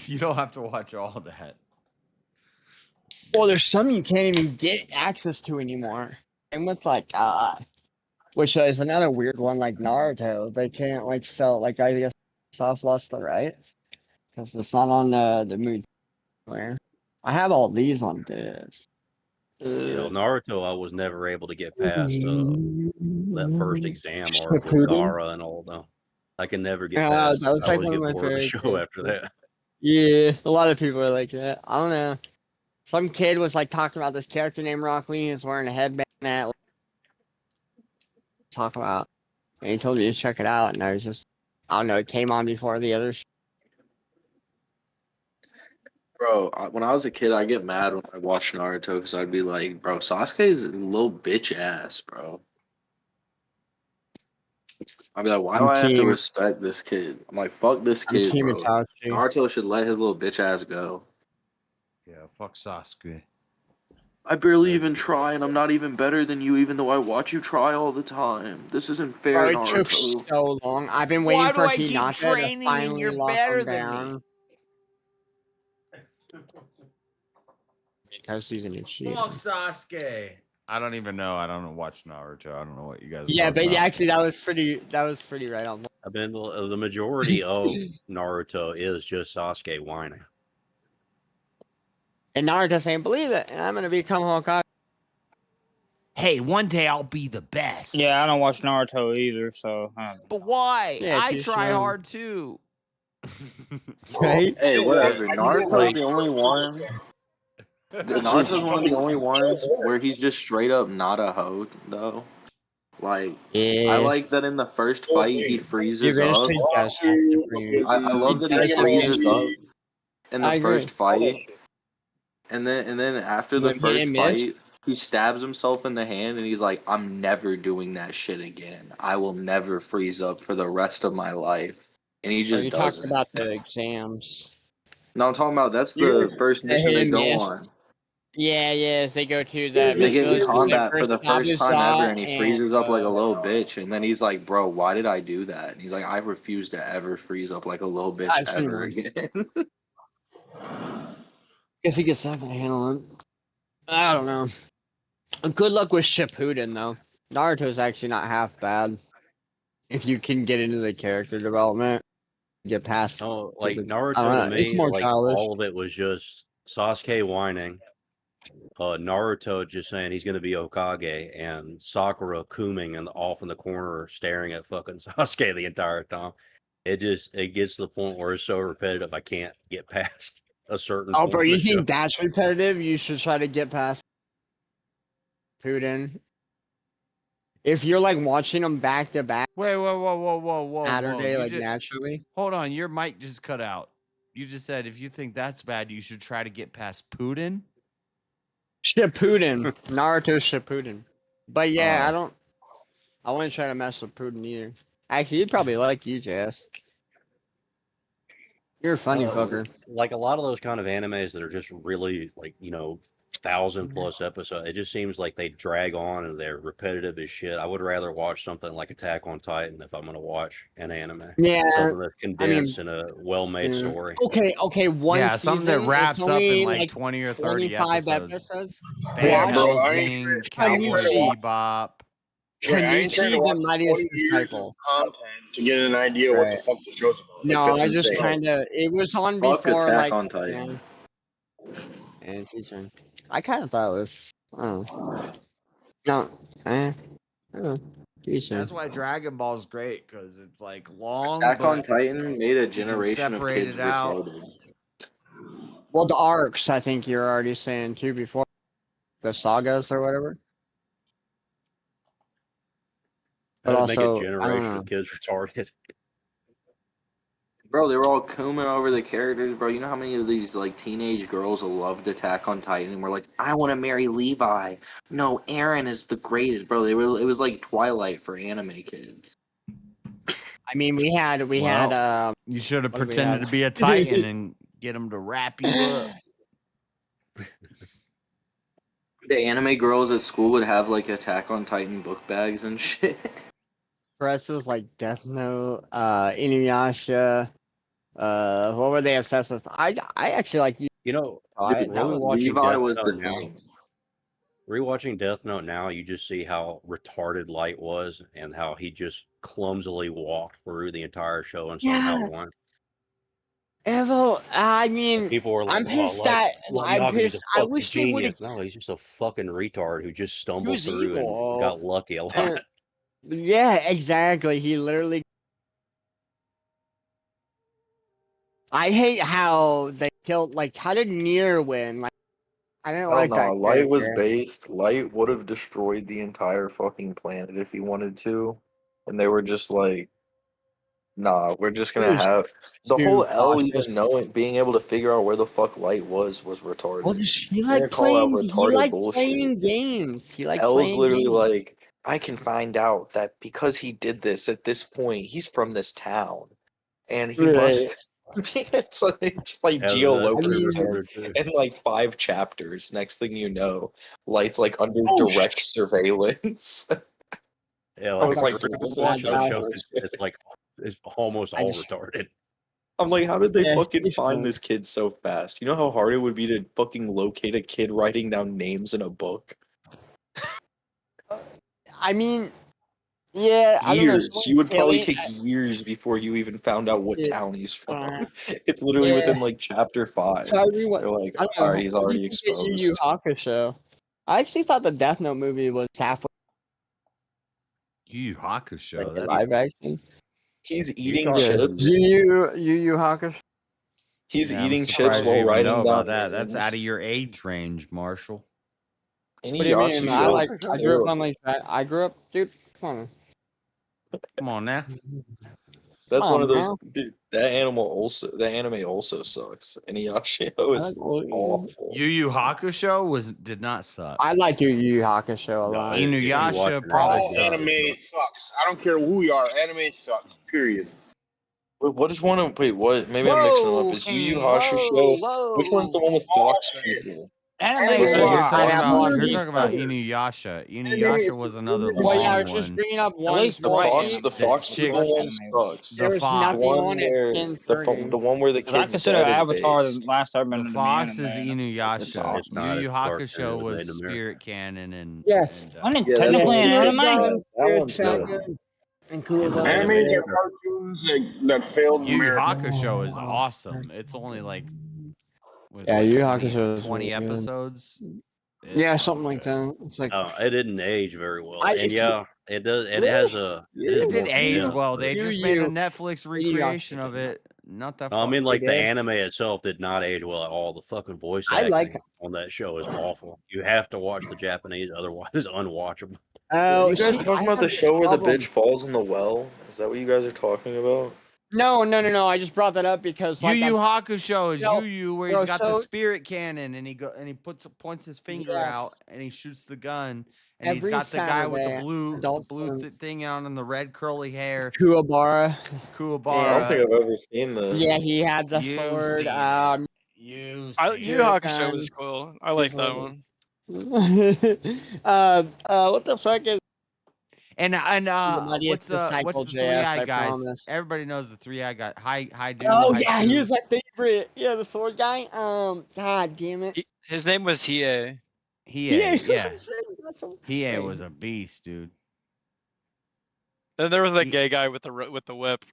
S1: you don't have to watch all that.
S14: Well, there's some you can't even get access to anymore. And with like which is another weird one, like Naruto. They can't like sell like I guess Soft lost the rights because it's not on the movie. Where I have all these on disc.
S10: Naruto, I was never able to get past that first exam arc with
S14: Shippuden?
S10: Gaara and all though. I can never get
S14: Yeah,
S10: past
S14: that
S10: it.
S14: was
S10: I
S14: like
S10: always
S14: one of
S10: get
S14: my
S10: bored of the
S14: favorite
S10: show after
S14: characters.
S10: that.
S14: Yeah, a lot of people are like that. I don't know. Some kid was like talking about this character named Rock Lee and is wearing a headband that talk about, and he told me to check it out, and I was just, I don't know, it came on before the others.
S5: Bro, when I was a kid, I get mad when I watch Naruto because I'd be like, bro, Sasuke's a little bitch ass, bro. I'd be like, why do
S14: I'm
S5: I have to
S14: team,
S5: respect this kid? I'm like, fuck this
S14: I'm
S5: kid,
S14: team
S5: bro.
S14: Itachi.
S5: Naruto should let his little bitch ass go.
S13: Yeah, fuck Sasuke.
S5: I barely even try, and I'm not even better than you, even though I watch you try all the time. This isn't fair,
S14: Bro, it took
S5: Naruto.
S14: so long. I've been
S6: Why
S14: waiting
S6: do
S14: for
S6: I keep
S14: Hinata to
S6: training and
S14: finally
S6: you're
S14: lock
S6: better
S14: him
S6: than me?
S14: down. Because he's an idiot.
S1: Fuck Sasuke. I don't even know. I don't watch Naruto. I don't know what you guys are
S14: Yeah,
S1: talking
S14: but
S1: about.
S14: actually, that was pretty right on.
S10: I mean, the majority of Naruto is just Sasuke whining.
S14: And Naruto saying, believe it, and I'm gonna become Hokage.
S6: Hey, one day I'll be the best.
S16: Yeah, I don't watch Naruto either, so.
S6: But why?
S14: Yeah,
S6: I
S14: too
S6: try
S14: young.
S6: hard too.
S14: Right?
S5: Hey, whatever.
S10: Like,
S5: Naruto's the only one. Naruto's one of the only ones where he's just straight up not a hoe, though. Like, I
S14: Yeah.
S5: like that in the first fight he freezes up.
S14: Eventually, he does have to bring.
S5: I love that he
S14: does have to
S5: freezes
S14: end
S5: up
S14: it.
S5: in the
S14: I agree.
S5: first fight, and then after the
S14: When hit
S5: first
S14: and miss.
S5: fight, he stabs himself in the hand, and he's like, "I'm never doing that shit again. I will never freeze up for the rest of my life." And he
S14: Oh,
S5: just
S14: you talked
S5: doesn't.
S14: about the exams.
S5: No, I'm talking about that's
S14: You
S5: the first
S14: the
S5: mission
S14: hit
S5: they
S14: and
S5: go
S14: miss.
S5: on.
S14: Yeah, as they go to the
S5: They get in
S14: village
S5: combat for
S14: first
S5: the first time ever, and he
S14: and
S5: freezes up like a little bitch. And then he's like, "Bro, why did I do that?" And he's like, "I refuse to ever freeze up like a little bitch
S14: I've seen
S5: ever
S14: one.
S5: again."
S14: Guess he gets not gonna handle it. I don't know. Good luck with Shippuden though. Naruto's actually not half bad. If you can get into the character development, get past.
S10: oh, like
S14: I
S10: Naruto
S14: don't
S10: to
S14: know. It's
S10: me,
S14: more
S10: like
S14: childish.
S10: all of it was just Sasuke whining, Naruto just saying he's going to be Hokage, and Sakura cooming and off in the corner staring at fucking Sasuke the entire time. It gets to the point where it's so repetitive I can't get past a certain
S14: Oh,
S10: point
S14: bro,
S10: in the
S14: you
S10: show.
S14: think that's repetitive? You should try to get past Shippuden. If you're like watching them back to back,
S6: Wait, whoa.
S14: Saturday,
S6: You
S14: like
S6: just,
S14: naturally.
S6: hold on, your mic just cut out. You just said if you think that's bad, you should try to get past Putin.
S14: Shippuden, Naruto Shippuden. But yeah,
S6: Oh.
S14: I wouldn't try to mess with Putin either. Actually, he'd probably like you, Jess. You're a funny fucker.
S10: Like a lot of those kind of animes that are just really like 1,000+ episodes. It just seems like they drag on and they're repetitive as shit. I would rather watch something like Attack on Titan if I'm going to watch an anime.
S14: Yeah,
S10: Something that's
S14: I mean,
S10: condensed in a well-made story.
S14: Okay, one
S6: Yeah,
S14: season.
S6: something that wraps
S14: it's
S6: up
S14: only
S6: in like 20 or 30
S14: 25
S6: episodes. Fan
S2: Yeah, bro, I ain't
S6: Helsing,
S2: trying
S6: Cowboy
S2: to watch.
S6: Bebop.
S2: Right, I ain't trying to watch
S14: the Mightiest
S2: 20 years
S14: Disciple.
S2: of content to get an idea what the
S14: Right.
S2: fuck the show's about. Like,
S14: No,
S2: that's
S14: I just
S2: insane.
S14: kind of. It was on
S5: Fuck
S14: before,
S5: Attack
S14: like.
S5: on Titan.
S14: And it's his turn. I kind of thought it was. Oh. No. I don't know. Decent.
S6: That's why Dragon Ball's great, because it's like long.
S5: Attack on
S6: but
S5: Titan made a
S6: you can
S5: generation of
S6: separate
S5: kids
S6: it out.
S5: retarded.
S14: Well, the arcs, I think you're already saying too before. The sagas or whatever. But
S10: That would make a
S14: also, I don't
S10: generation
S14: know.
S10: of kids retarded.
S5: Bro, they were all cooming over the characters, bro. You know how many of these like teenage girls loved Attack on Titan and were like, "I want to marry Levi." No, Aaron is the greatest, bro. It was like Twilight for anime kids.
S14: I mean, we had.
S6: You should have
S14: what did we
S6: pretended
S14: have?
S6: to be a Titan and get them to wrap you up.
S5: The anime girls at school would have like Attack on Titan book bags and shit.
S14: For us, it was like Death Note, Inuyasha. What were they obsessed with? I actually like you.
S5: Levi was the thing.
S10: Rewatching Death Note now, you just see how retarded Light was and how he just clumsily walked through the entire show and somehow won.
S14: Evo, I mean,
S10: People were like,
S14: I'm
S10: "Oh,
S14: pissed that I'm
S10: Miyagi, he's a
S14: pissed. I
S10: fucking
S14: wish they would have.
S10: genius." No, he's just a fucking retard who just
S14: He
S10: stumbled
S14: was
S10: through and
S14: evil.
S10: got lucky a lot.
S14: And, yeah, exactly. He literally. I hate how they killed. Like, how did Nier win? Like, I didn't
S8: I don't
S14: like
S8: know.
S14: that
S8: Light was
S14: character.
S8: based. Light would have destroyed the entire fucking planet if he wanted to, and they were just like, "Nah, we're just
S14: He
S8: gonna
S14: was
S8: have." The
S14: too
S8: whole L
S14: cautious.
S8: even knowing, being able to figure out where the fuck Light was
S14: Well,
S8: retarded.
S14: he
S8: They're gonna
S14: liked
S8: call out
S14: playing. He
S8: retarded
S14: liked
S8: bullshit.
S14: playing games. He liked
S8: L's
S14: playing
S8: literally
S14: games.
S8: like, I can find out that because he did this at this point, he's from this town, and he
S14: Right.
S8: must. It's like
S10: Yeah, that's
S8: geolocates him
S10: retarded too.
S8: in like 5 chapters. Next thing you know, Light's like under
S14: Oh,
S8: direct surveillance.
S10: Yeah,
S8: I
S10: like
S8: was like,
S10: the
S8: this
S10: whole
S8: is
S10: show
S8: some
S10: shows
S8: bullshit.
S10: it's like it's almost all retarded.
S8: I'm like, how did they
S14: Yeah,
S8: fucking
S14: he's
S8: find
S14: fine.
S8: this kid so fast? You know how hard it would be to fucking locate a kid writing down names in a book?
S14: I mean, yeah, I don't know.
S8: Years. You would probably
S14: Alien,
S8: take years before you even found out what
S14: yeah,
S8: town he's from.
S14: uh,
S8: It's literally
S14: yeah.
S8: within like chapter 5.
S14: So I rewatched.
S8: They're like,
S14: I don't
S8: alright,
S14: know.
S8: he's
S14: What do you
S8: already
S14: think of Yu Yu
S8: exposed.
S14: Hakusho? I actually thought the Death Note movie was halfway
S6: Yu Yu Hakusho.
S14: like a
S6: That's
S14: live action.
S8: He's
S6: you
S8: eating
S6: talking.
S8: chips.
S14: Yu Yu Hakusho.
S8: He's
S6: Yeah, I'm
S8: eating chips
S6: surprised you
S8: while
S6: even
S8: writing
S6: know
S8: down
S6: about that. That's out
S8: names.
S6: of your age range, Marshall.
S8: Any
S14: What do you mean? I
S8: Yasha
S14: like.
S8: shows
S14: I grew up on
S8: terrible.
S14: like. I grew up, dude. Come on.
S6: Come on now.
S8: That's
S14: Come
S8: one
S14: on,
S8: of those.
S14: man.
S8: Dude, that anime also sucks. Inuyasha is awful.
S6: Yu Yu Hakusho did not suck.
S14: I like Yu Yu Hakusho a
S10: No,
S14: lot.
S10: if you watch
S6: Inuyasha
S10: an
S6: probably
S2: All
S6: sucked.
S2: anime sucks. I don't care who you are. Anime sucks. Period.
S8: Wait, what is one of? Wait, what? Maybe I'm mixing them up.
S16: Whoa,
S8: Is Yu Yu
S16: King.
S8: Hakusho?
S16: Whoa,
S8: Which one's the
S16: whoa.
S8: one with fox people?
S16: Anime
S8: What's
S6: You're
S8: that?
S6: talking
S14: Pineapple
S6: about
S14: on
S6: you're
S14: Pizza.
S6: talking about Inuyasha.
S14: Anime
S6: Inuyasha
S14: is
S6: was another
S14: well, yeah, I
S6: long
S14: was just
S6: one.
S14: bringing up
S16: At
S14: one
S16: least
S8: The
S16: the right
S14: small
S8: fox,
S14: sheep.
S8: the
S6: The
S8: fox
S6: chicks,
S8: people one
S16: animes.
S8: sucks.
S6: the
S14: There was
S6: fox.
S14: nothing
S8: One
S14: on it
S8: where
S14: in
S8: the
S14: 30.
S8: one where the
S16: 'Cause I
S8: kid's
S16: consider
S8: dead is
S16: Avatar the
S8: based.
S16: last Airbender
S6: The
S16: to be
S6: fox is
S16: anime. It's
S6: Inuyasha.
S16: awesome.
S10: It's
S6: Yu
S10: not
S6: Yu
S10: a cartoon.
S6: Hakusho
S10: It was
S6: was
S10: made in America.
S6: Spirit Canon and
S14: Yeah.
S16: Wasn't it
S8: Yeah, that's
S16: technically an
S8: good.
S16: anime?
S8: That
S14: Spirit
S8: one's good.
S14: Chakra and
S10: It's
S14: Kuwabara.
S10: an
S2: Animes
S10: animated
S2: are
S10: show.
S2: cartoons that failed
S6: Yu Yu
S2: America.
S6: Hakusho is awesome. It's only like was
S14: Yeah,
S6: like
S14: Yu Yu
S6: 20,
S14: Hakusho is
S6: 20
S14: really good.
S6: episodes.
S14: Yeah,
S6: It's so
S14: something like
S6: good.
S14: that. It's like
S10: It didn't age very well,
S14: I
S10: and
S14: if you
S10: yeah, it does. It has a. It is
S6: It
S10: more
S6: did age
S10: condensed,
S6: well.
S10: but
S6: They
S14: Yu
S6: just made a
S14: Yu
S6: Netflix
S14: Yu Yu
S6: recreation
S14: Hakusho
S6: of
S14: did not.
S6: it not that
S10: no, I
S6: far.
S10: mean,
S14: They
S10: like the
S14: did.
S10: anime itself did not age well at all. The fucking voice
S14: I like.
S10: acting on that show is awful. You have to watch the Japanese, otherwise it's unwatchable.
S14: Oh,
S8: You guys
S14: see,
S8: talking
S14: I
S8: about the
S14: have this
S8: show where the
S14: problem.
S8: bitch falls in the well? Is that what you guys are talking about?
S14: No. I just brought that up because
S6: Yu
S14: like
S6: Yu Hakusho is
S14: no,
S6: Yu Yu where
S14: bro,
S6: he's got the
S14: so
S6: spirit cannon and he points his finger out
S14: yes,
S6: and he shoots the gun and he's
S14: every
S6: got the guy with the
S14: Saturday,
S6: blue
S14: Adult Swim,
S6: thing on and the red curly hair.
S14: Kuwabara.
S8: I don't
S6: Kuwabara.
S8: think I've ever seen
S14: Yeah,
S8: this.
S14: he had the
S6: You've
S14: sword.
S6: seen it. You've
S19: Yu
S6: seen
S19: Yu
S14: Spirit
S6: it.
S19: Hakusho was
S14: gun.
S19: cool. I like that one.
S14: What the fuck is
S6: And
S14: the mightiest
S6: what's
S14: disciple,
S6: the three
S14: JS?
S6: eyed
S14: I
S6: guys?
S14: promise.
S6: Everybody knows the 3-eyed guy. Haidu.
S14: Oh yeah, he
S6: Haiku.
S14: was my favorite. Yeah, the sword guy. God damn it.
S19: His name was Hiei.
S6: Hiei, yeah.
S14: Awesome.
S6: Hiei was a beast, dude.
S19: Then there was that gay guy with the whip.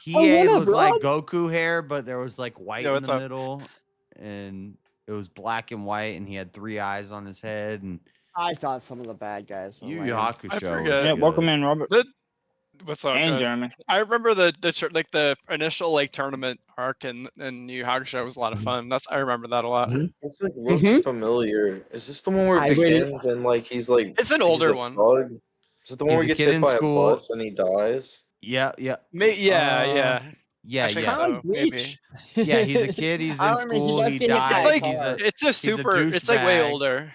S6: Hiei
S14: what up,
S6: looked like
S14: Rod?
S6: Goku hair, but there was like white
S19: Yeah,
S6: in
S19: what's
S6: the
S19: up?
S6: middle, and it was black and white, and he had 3 eyes on his head. And
S14: I thought some of the bad guys were
S6: Yu
S14: lame.
S6: Yu
S19: I
S6: Hakusho
S19: forget.
S6: was
S16: Yeah,
S6: good.
S16: welcome in, Robert.
S19: What's up,
S16: And
S19: guys?
S16: Jeremy.
S19: I remember the initial like tournament arc in Yu Yu Hakusho was a lot of fun. I remember that a lot.
S8: This like looks familiar. Is this the one where
S14: I
S8: it
S14: really-
S8: begins and like he's like
S19: It's an
S8: he's
S19: older
S8: a
S19: one.
S8: thug? Is it the one
S6: He's
S8: where
S6: a
S8: he gets
S6: kid
S8: hit
S6: in
S8: by
S6: school.
S8: a bus and he dies?
S6: Yeah.
S19: Yeah,
S6: Yeah,
S19: I think
S6: yeah.
S19: so, maybe.
S6: Yeah, he's a kid. He's
S14: I
S6: in
S14: don't remember, he
S6: school.
S14: does
S6: He
S14: get hit by
S6: died.
S14: a
S19: It's like
S14: car.
S19: it's a
S6: he's a
S19: super. It's like way
S6: douchebag.
S19: older.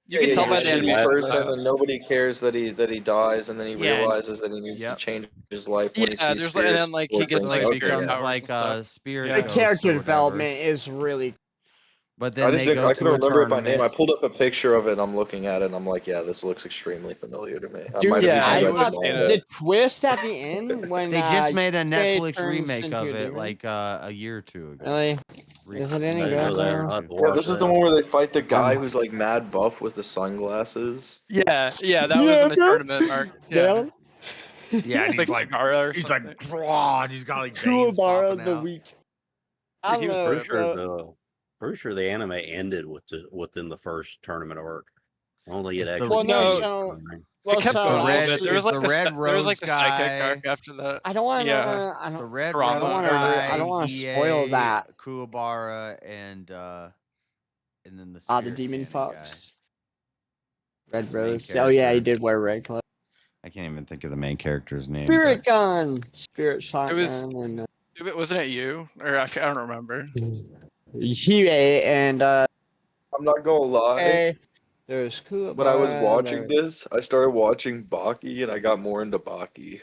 S19: You
S8: Yeah,
S19: can tell
S8: he's
S19: by
S8: a
S19: the
S8: shitty
S19: animation
S8: person,
S19: style.
S8: and nobody cares that he dies, and then he
S6: Yeah.
S8: realizes that he needs to change his life when he
S19: Yeah,
S8: sees
S19: there's
S8: spirits.
S19: and then like he
S8: towards
S19: gets
S8: him.
S6: So
S19: like
S6: he
S8: Okay,
S19: spirit
S6: becomes
S19: powers
S6: like
S19: and stuff.
S6: a spirit
S19: Yeah.
S14: The
S6: ghost
S14: character
S6: or whatever.
S14: development is really.
S6: But
S8: I
S6: then
S8: just
S6: they go
S8: I
S6: to
S8: couldn't
S6: a
S8: remember it by name.
S6: tournament.
S8: I pulled up a picture of it, and I'm looking at it, and I'm like, yeah, this looks extremely familiar to me. I
S14: Dude,
S8: might have
S19: Yeah,
S14: I
S8: even
S19: you
S8: read
S19: would have
S8: the
S19: seen
S8: manga.
S14: the twist at the end when
S6: They just made a
S14: Yusuke
S6: Netflix
S14: turns
S6: remake
S14: into
S6: of
S14: a
S6: it
S14: demon.
S6: like a year or two ago.
S14: Really? Is it
S6: Recently,
S14: any
S10: I didn't
S14: good
S10: know that.
S14: though?
S10: I'll have to
S8: Yeah,
S10: watch
S8: this is
S10: that.
S8: the one where they fight the guy who's like mad buff with the sunglasses.
S19: Yeah, that was in the tournament arc. Yeah,
S6: Yeah, and
S19: It's
S6: he's
S19: like
S6: like,
S19: Nagara or
S6: he's
S19: something.
S6: like broad. He's got like veins
S14: Kuwabara
S6: popping
S14: the
S6: out.
S14: weak. I
S19: He
S14: don't
S19: was
S10: Pretty
S14: know.
S10: sure the anime ended within the first tournament arc. I don't think it
S6: It's the-
S10: actually.
S14: Well, no,
S10: continued
S14: so
S10: from there.
S14: well,
S19: It kept
S14: so
S19: going a little
S6: red-
S19: bit. There was
S6: is
S19: like
S6: the Red
S19: there was like
S6: Rose
S19: the psychic
S6: guy-
S19: arc after that.
S14: I don't want to.
S19: Yeah.
S14: I don't.
S6: The Red
S19: Drama.
S6: Rose
S14: wanna-
S6: guy.
S14: I don't wanna spoil
S6: Hiei,
S14: that.
S6: Kuwabara and then the
S14: The
S6: Spirit
S14: demon
S6: Cannon
S14: fox. Red
S6: The main
S14: Rose. Oh yeah, he
S6: character.
S14: did wear red clothes.
S6: I can't even think of the main character's name.
S14: Spirit gun, spirit shotgun,
S19: was-
S14: and
S19: Wasn't it you? Or I don't remember.
S14: Hiei and
S8: I'm not gonna lie.
S14: hey, there's Kuwabara.
S8: When I was watching
S14: there's-
S8: this, I started watching Baki, and I got more into Baki.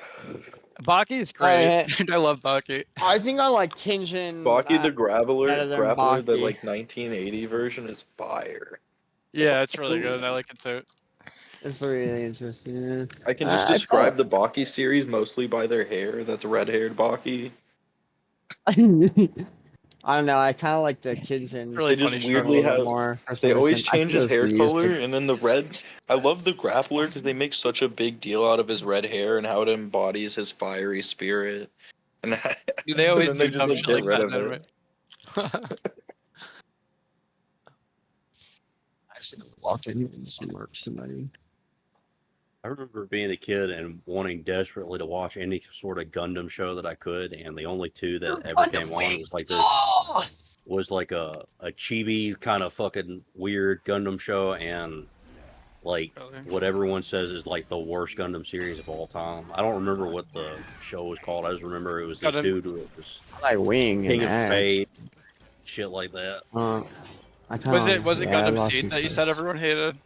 S19: Baki is great. I love Baki.
S14: I think I like Kenshin.
S8: Baki the
S14: better than
S8: Grappler, the
S14: Baki.
S8: like 1980 version is fire.
S19: Yeah, it's really good. I like it too.
S14: It's really interesting.
S8: I can just describe the Baki series mostly by their hair. That's red-haired Baki.
S14: I don't know. I kind of like the Kenshin.
S8: They just weirdly have.
S14: more. for
S8: They
S14: some
S8: always
S14: reason. I
S8: change
S14: think
S8: his
S14: it
S8: hair
S14: was
S8: color,
S14: music.
S8: and then the red. I love the Grappler because they make such a big deal out of his red hair and how it embodies his fiery spirit. And
S19: Dude, they always
S8: and then
S19: do
S8: they just
S19: dumb
S8: like,
S19: shit
S8: get
S19: like
S8: rid
S19: that
S8: of
S19: in
S8: it.
S19: anime.
S14: I should have walked in and just marked somebody.
S10: I remember being a kid and wanting desperately to watch any sort of Gundam show that I could, and the only two that ever came on was like this, was like a chibi kind of fucking weird Gundam show, and like what everyone says is like the worst Gundam series of all time. I don't remember what the show was called. I just remember it was this
S19: Gundam.
S10: dude who was
S14: I like Wing
S10: King
S14: and
S10: of
S14: Axe.
S10: Fate, shit like that.
S19: Was it Gundam Seed that you said everyone hated?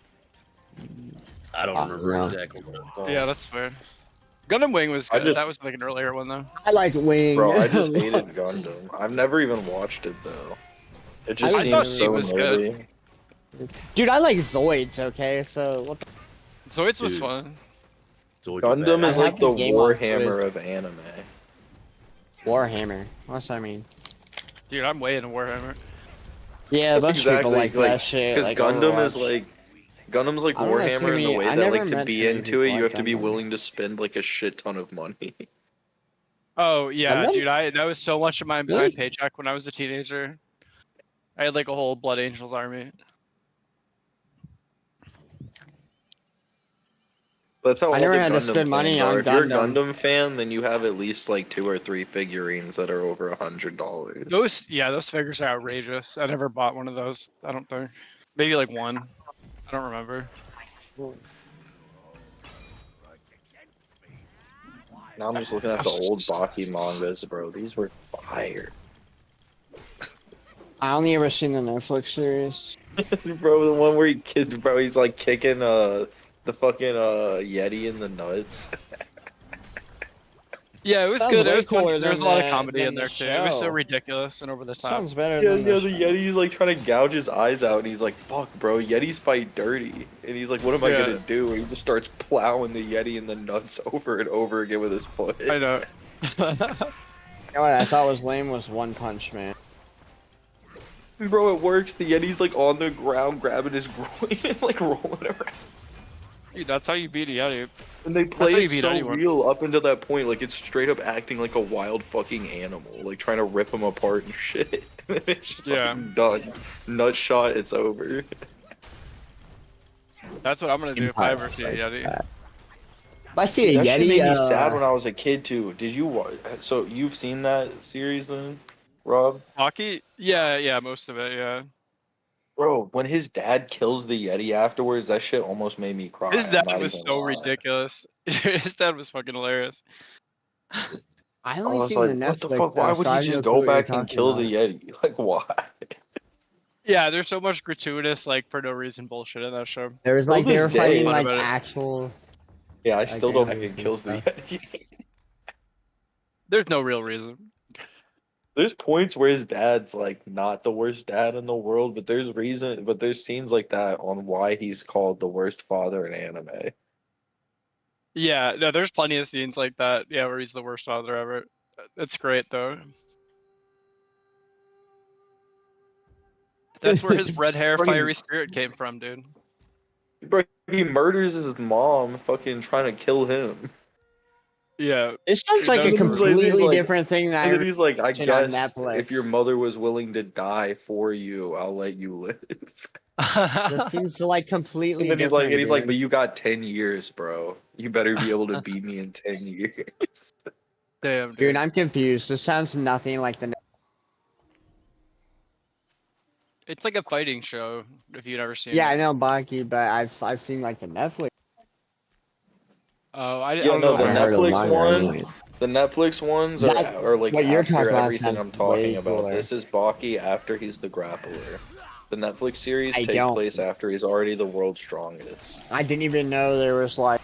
S10: I don't remember
S14: no.
S10: exactly what it was called.
S19: Yeah, that's fair. Gundam Wing was
S8: I
S19: good.
S8: just-
S19: That was like an earlier one though.
S14: I like Wing.
S8: Bro, I just hated Gundam. I've never even watched it though. It just
S19: I thought
S8: seems
S19: Seed
S8: so
S19: was good.
S8: nerdy.
S14: Dude, I like Zoids. Okay, so what the
S19: Zoids was
S8: Dude.
S19: fun.
S8: Gundam is
S14: I
S8: like
S14: have
S8: the
S14: the game on
S8: Warhammer of anime.
S14: Warhammer? What's that mean?
S19: Dude, I'm way into Warhammer.
S14: Yeah, a bunch of people like that shit.
S8: Because
S14: Like
S8: Gundam is
S14: Overwatch.
S8: like Gundam's like
S14: I don't know,
S8: Warhammer in the
S14: Timmy,
S8: way
S14: I
S8: that
S14: never
S8: like to
S14: met
S8: be
S14: too many
S8: into it,
S14: people
S8: you have
S14: like
S8: to be
S14: Gundam.
S8: willing to spend like a shit ton of money.
S19: Oh yeah,
S14: Gundam?
S19: dude, that was so much of my
S14: Really?
S19: paycheck when I was a teenager. I had like a whole Blood Angels army.
S8: That's how
S14: I
S8: all
S14: never
S8: the
S14: had to
S8: Gundam
S14: spend money
S8: fans are.
S14: on
S8: If you're a
S14: Gundam.
S8: Gundam fan, then you have at least like 2 or 3 figurines that are over $100.
S19: Those figures are outrageous. I never bought one of those. I don't think. Maybe like one. I don't remember.
S8: Now I'm just looking at the old Baki mangas, bro. These were fire.
S14: I only ever seen the Netflix series.
S8: Bro, the one where he's like kicking the fucking Yeti in the nuts.
S19: Yeah, it was
S14: Sounds
S19: good. It
S14: way
S19: was fun.
S14: cooler
S19: There was a
S14: than
S19: lot of
S14: the-
S19: comedy
S14: than
S19: in
S14: the
S19: there too. It was so
S14: show.
S19: ridiculous and over the top.
S14: Sounds better
S8: Yeah,
S14: than
S8: yeah,
S14: the
S8: the Yeti's like trying to gouge his eyes out, and he's like, "Fuck, bro, Yetis fight dirty." And he's like, "What am I
S19: Yeah.
S8: gonna do?" And he just starts plowing the Yeti in the nuts over and over again with his foot.
S19: I know.
S14: You know what I thought was lame was One Punch Man.
S8: Bro, it works. The Yeti's like on the ground, grabbing his groin and like rolling around.
S19: Dude, that's how you beat a Yeti.
S8: And they
S19: That's
S8: play
S19: how you
S8: it
S19: beat
S8: so
S19: anyone.
S8: real up until that point, like it's straight up acting like a wild fucking animal, like trying to rip him apart and shit. It's just like done. Nut shot, it's over.
S19: That's what I'm gonna do if I ever see a Yeti.
S14: If I see a
S8: That shit
S14: Yeti,
S8: made me sad when I was a kid too. Did you watch? So you've seen that series then, Rob?
S19: Hockey? Yeah, most of it, yeah.
S8: Bro, when his dad kills the Yeti afterwards, that shit almost made me cry.
S19: His
S8: I'm
S19: dad
S8: not
S19: was
S8: even
S19: so
S8: lying.
S19: ridiculous. His dad was fucking hilarious.
S14: I
S8: I
S14: only
S8: was
S14: seen
S8: like,
S14: the
S8: what the
S14: Netflix.
S8: fuck? Why
S14: though,
S8: would
S14: so I
S8: he
S14: have
S8: just
S14: no
S8: go
S14: clue what you're
S8: back and
S14: talking
S8: kill
S14: about.
S8: the Yeti? Like, why?
S19: Yeah, there's so much gratuitous, like for no reason bullshit in that show.
S14: There was
S8: Till
S14: like they
S8: this
S14: were
S8: day-
S14: fighting
S19: Fun
S14: like
S19: about it.
S14: actual.
S8: Yeah, I
S14: like,
S8: still don't think
S14: enemies
S8: it
S14: and
S8: kills the
S14: stuff.
S8: Yeti.
S19: There's no real reason.
S8: There's points where his dad's like not the worst dad in the world, but there's scenes like that on why he's called the worst father in anime.
S19: Yeah, no, there's plenty of scenes like that. Yeah, where he's the worst father ever. That's great though. That's where his red hair,
S8: Fucking-
S19: fiery spirit came from, dude.
S8: Bro, he murders his mom, fucking trying to kill him.
S19: Yeah.
S14: It sounds like a
S5: And then he's like- he's
S14: completely
S5: like-
S14: different thing that
S5: And then he's like, I
S14: seen on
S5: guess
S14: Netflix.
S5: if your mother was willing to die for you, I'll let you live.
S14: This seems like completely
S5: And then he's
S14: different.
S5: like,
S14: dude.
S5: but you got 10 years, bro. You better be able to beat me in 10 years.
S19: Damn,
S14: Dude, I'm confused. This sounds nothing like the.
S19: It's like a fighting show. If you've never seen
S14: Yeah,
S19: it.
S14: I know Baki, but I've seen like the Netflix.
S19: Oh, I
S5: Yeah,
S19: don't
S5: no,
S19: know.
S5: the
S14: I heard of
S5: Netflix
S14: manga,
S5: one,
S14: anyway.
S5: the Netflix ones
S14: That-
S5: are like
S14: what you're talking
S5: after
S14: about
S5: everything
S14: sounds
S5: I'm talking
S14: way
S5: about.
S14: cooler.
S5: This is Baki after he's the grappler. The Netflix series
S14: I
S5: take
S14: don't-
S5: place after he's already the world's strongest.
S14: I didn't even know there was like.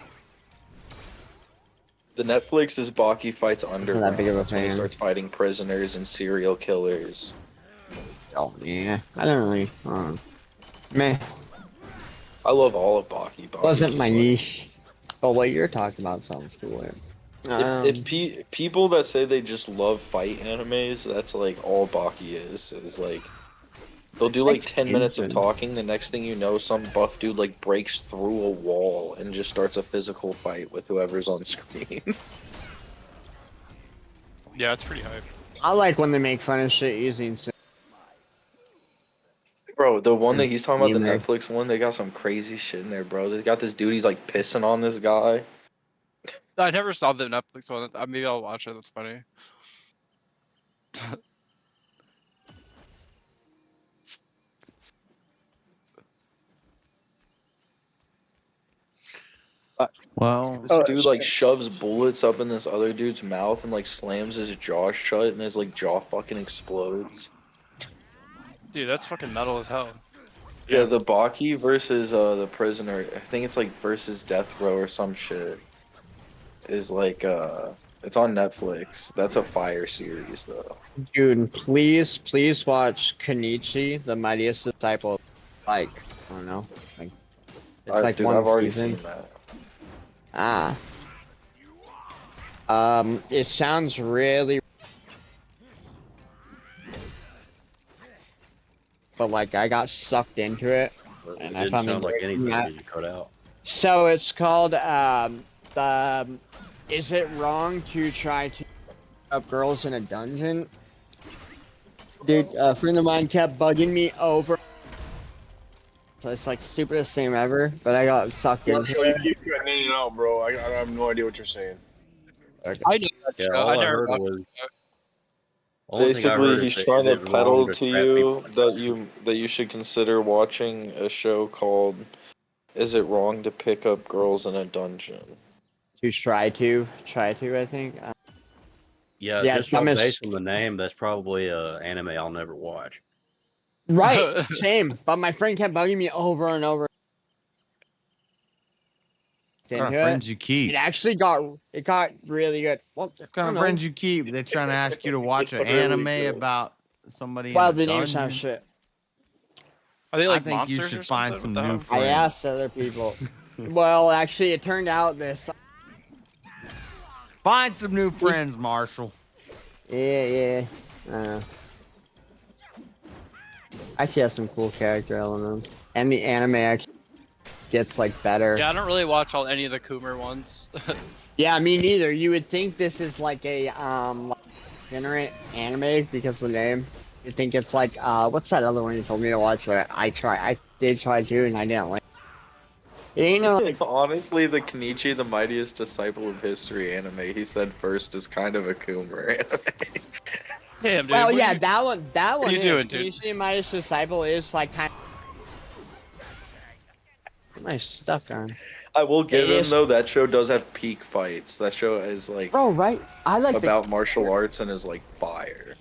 S5: The Netflix is Baki fights
S14: that
S5: underground.
S14: big of a
S5: That's when he
S14: fan.
S5: starts fighting prisoners and serial killers.
S14: Oh yeah, I don't really. Meh,
S5: I love all of Baki. Baki
S14: wasn't
S5: is
S14: my
S5: like-
S14: niche. But what you're talking about sounds cooler.
S5: People that say they just love fight animes, that's like all Baki is like they'll do like 10 minutes of
S14: Interesting.
S5: talking, the next thing you know some buff dude like breaks through a wall and just starts a physical fight with whoever's on screen.
S19: Yeah, it's pretty hype.
S14: I like when they make fun of shit using.
S5: Bro, the one that he's talking about, the
S14: Anime.
S5: Netflix one, they got some crazy shit in there, bro. They got this dude, he's like pissing on this guy.
S19: I never saw the Netflix one. Maybe I'll watch it. That's funny.
S6: Well,
S5: This dude like shoves bullets up in this other dude's mouth and like slams his jaw shut and his like jaw fucking explodes.
S19: Dude, that's fucking metal as hell.
S5: Yeah, the Baki versus the prisoner, I think it's like versus Death Row or some shit. Is like it's on Netflix. That's a fire series though.
S14: Dude, please watch Kenichi, the Mightiest Disciple. Like, I don't know, like it's like
S5: Dude,
S14: one
S5: I've already
S14: season.
S5: seen that.
S14: It sounds really. But like, I got sucked into it, and
S10: It
S14: I
S10: didn't
S14: found
S10: sound like
S14: it.
S10: anything that you cut out.
S14: So it's called Is it wrong to try to up girls in a dungeon? Dude, a friend of mine kept bugging me over. So it's like stupidest thing ever, but I got sucked into
S2: Marshall,
S14: it.
S2: you got in and out, bro. I have no idea what you're saying.
S19: I know that
S10: Yeah,
S19: show.
S10: all
S19: I
S10: I
S19: never
S10: heard
S19: watched
S10: was.
S19: it.
S10: Only thing I
S5: Basically,
S10: heard
S5: he's
S10: is
S5: trying to
S10: is it wrong
S5: peddle
S10: to
S5: to
S10: trap
S5: you
S10: people?
S5: that you should consider watching a show called "Is It Wrong to Pick Up Girls in a Dungeon?"
S14: To try to, I think.
S10: Yeah,
S14: Yeah,
S10: just
S14: some is-
S10: based on the name, that's probably a anime I'll never watch.
S14: Right, same. But my friend kept bugging me over and over.
S6: What kind of
S14: Into
S6: friends
S14: it.
S6: you keep?
S14: It actually got really good. Well,
S6: What kind of friends you keep? They're trying to ask you to watch
S5: It's
S6: an
S5: really
S6: anime
S5: good.
S6: about somebody
S14: Well,
S6: in a
S14: the names have
S6: dungeon.
S14: shit.
S19: Are they like
S6: I think you
S19: monsters
S6: should
S19: or
S6: find
S19: something?
S6: some
S19: What the
S6: new
S19: hell?
S6: friends.
S14: I asked other people. Well, actually, it turned out this.
S6: Find some new friends, Marshall.
S14: Yeah. Actually, has some cool character elements, and the anime actually gets like better.
S19: Yeah, I don't really watch any of the Coomer ones.
S14: Yeah, me neither. You would think this is like a like generate anime because of the name. You think it's like what's that other one you told me to watch? But I did try to, and I didn't like. It ain't no like.
S5: Honestly, the Kenichi, the Mightiest Disciple of History anime, he said first is kind of a Coomer anime.
S19: Damn, dude.
S14: Well,
S19: what
S14: yeah,
S19: you-
S14: that one
S19: you
S14: is.
S19: doing, dude?
S14: Usually, my disciple is like kind. What am I stuck on?
S5: I will give
S14: It
S5: him
S14: is-
S5: though, that show does have peak fights. That show is like
S14: Bro, right? I like
S5: about martial arts and is like fire.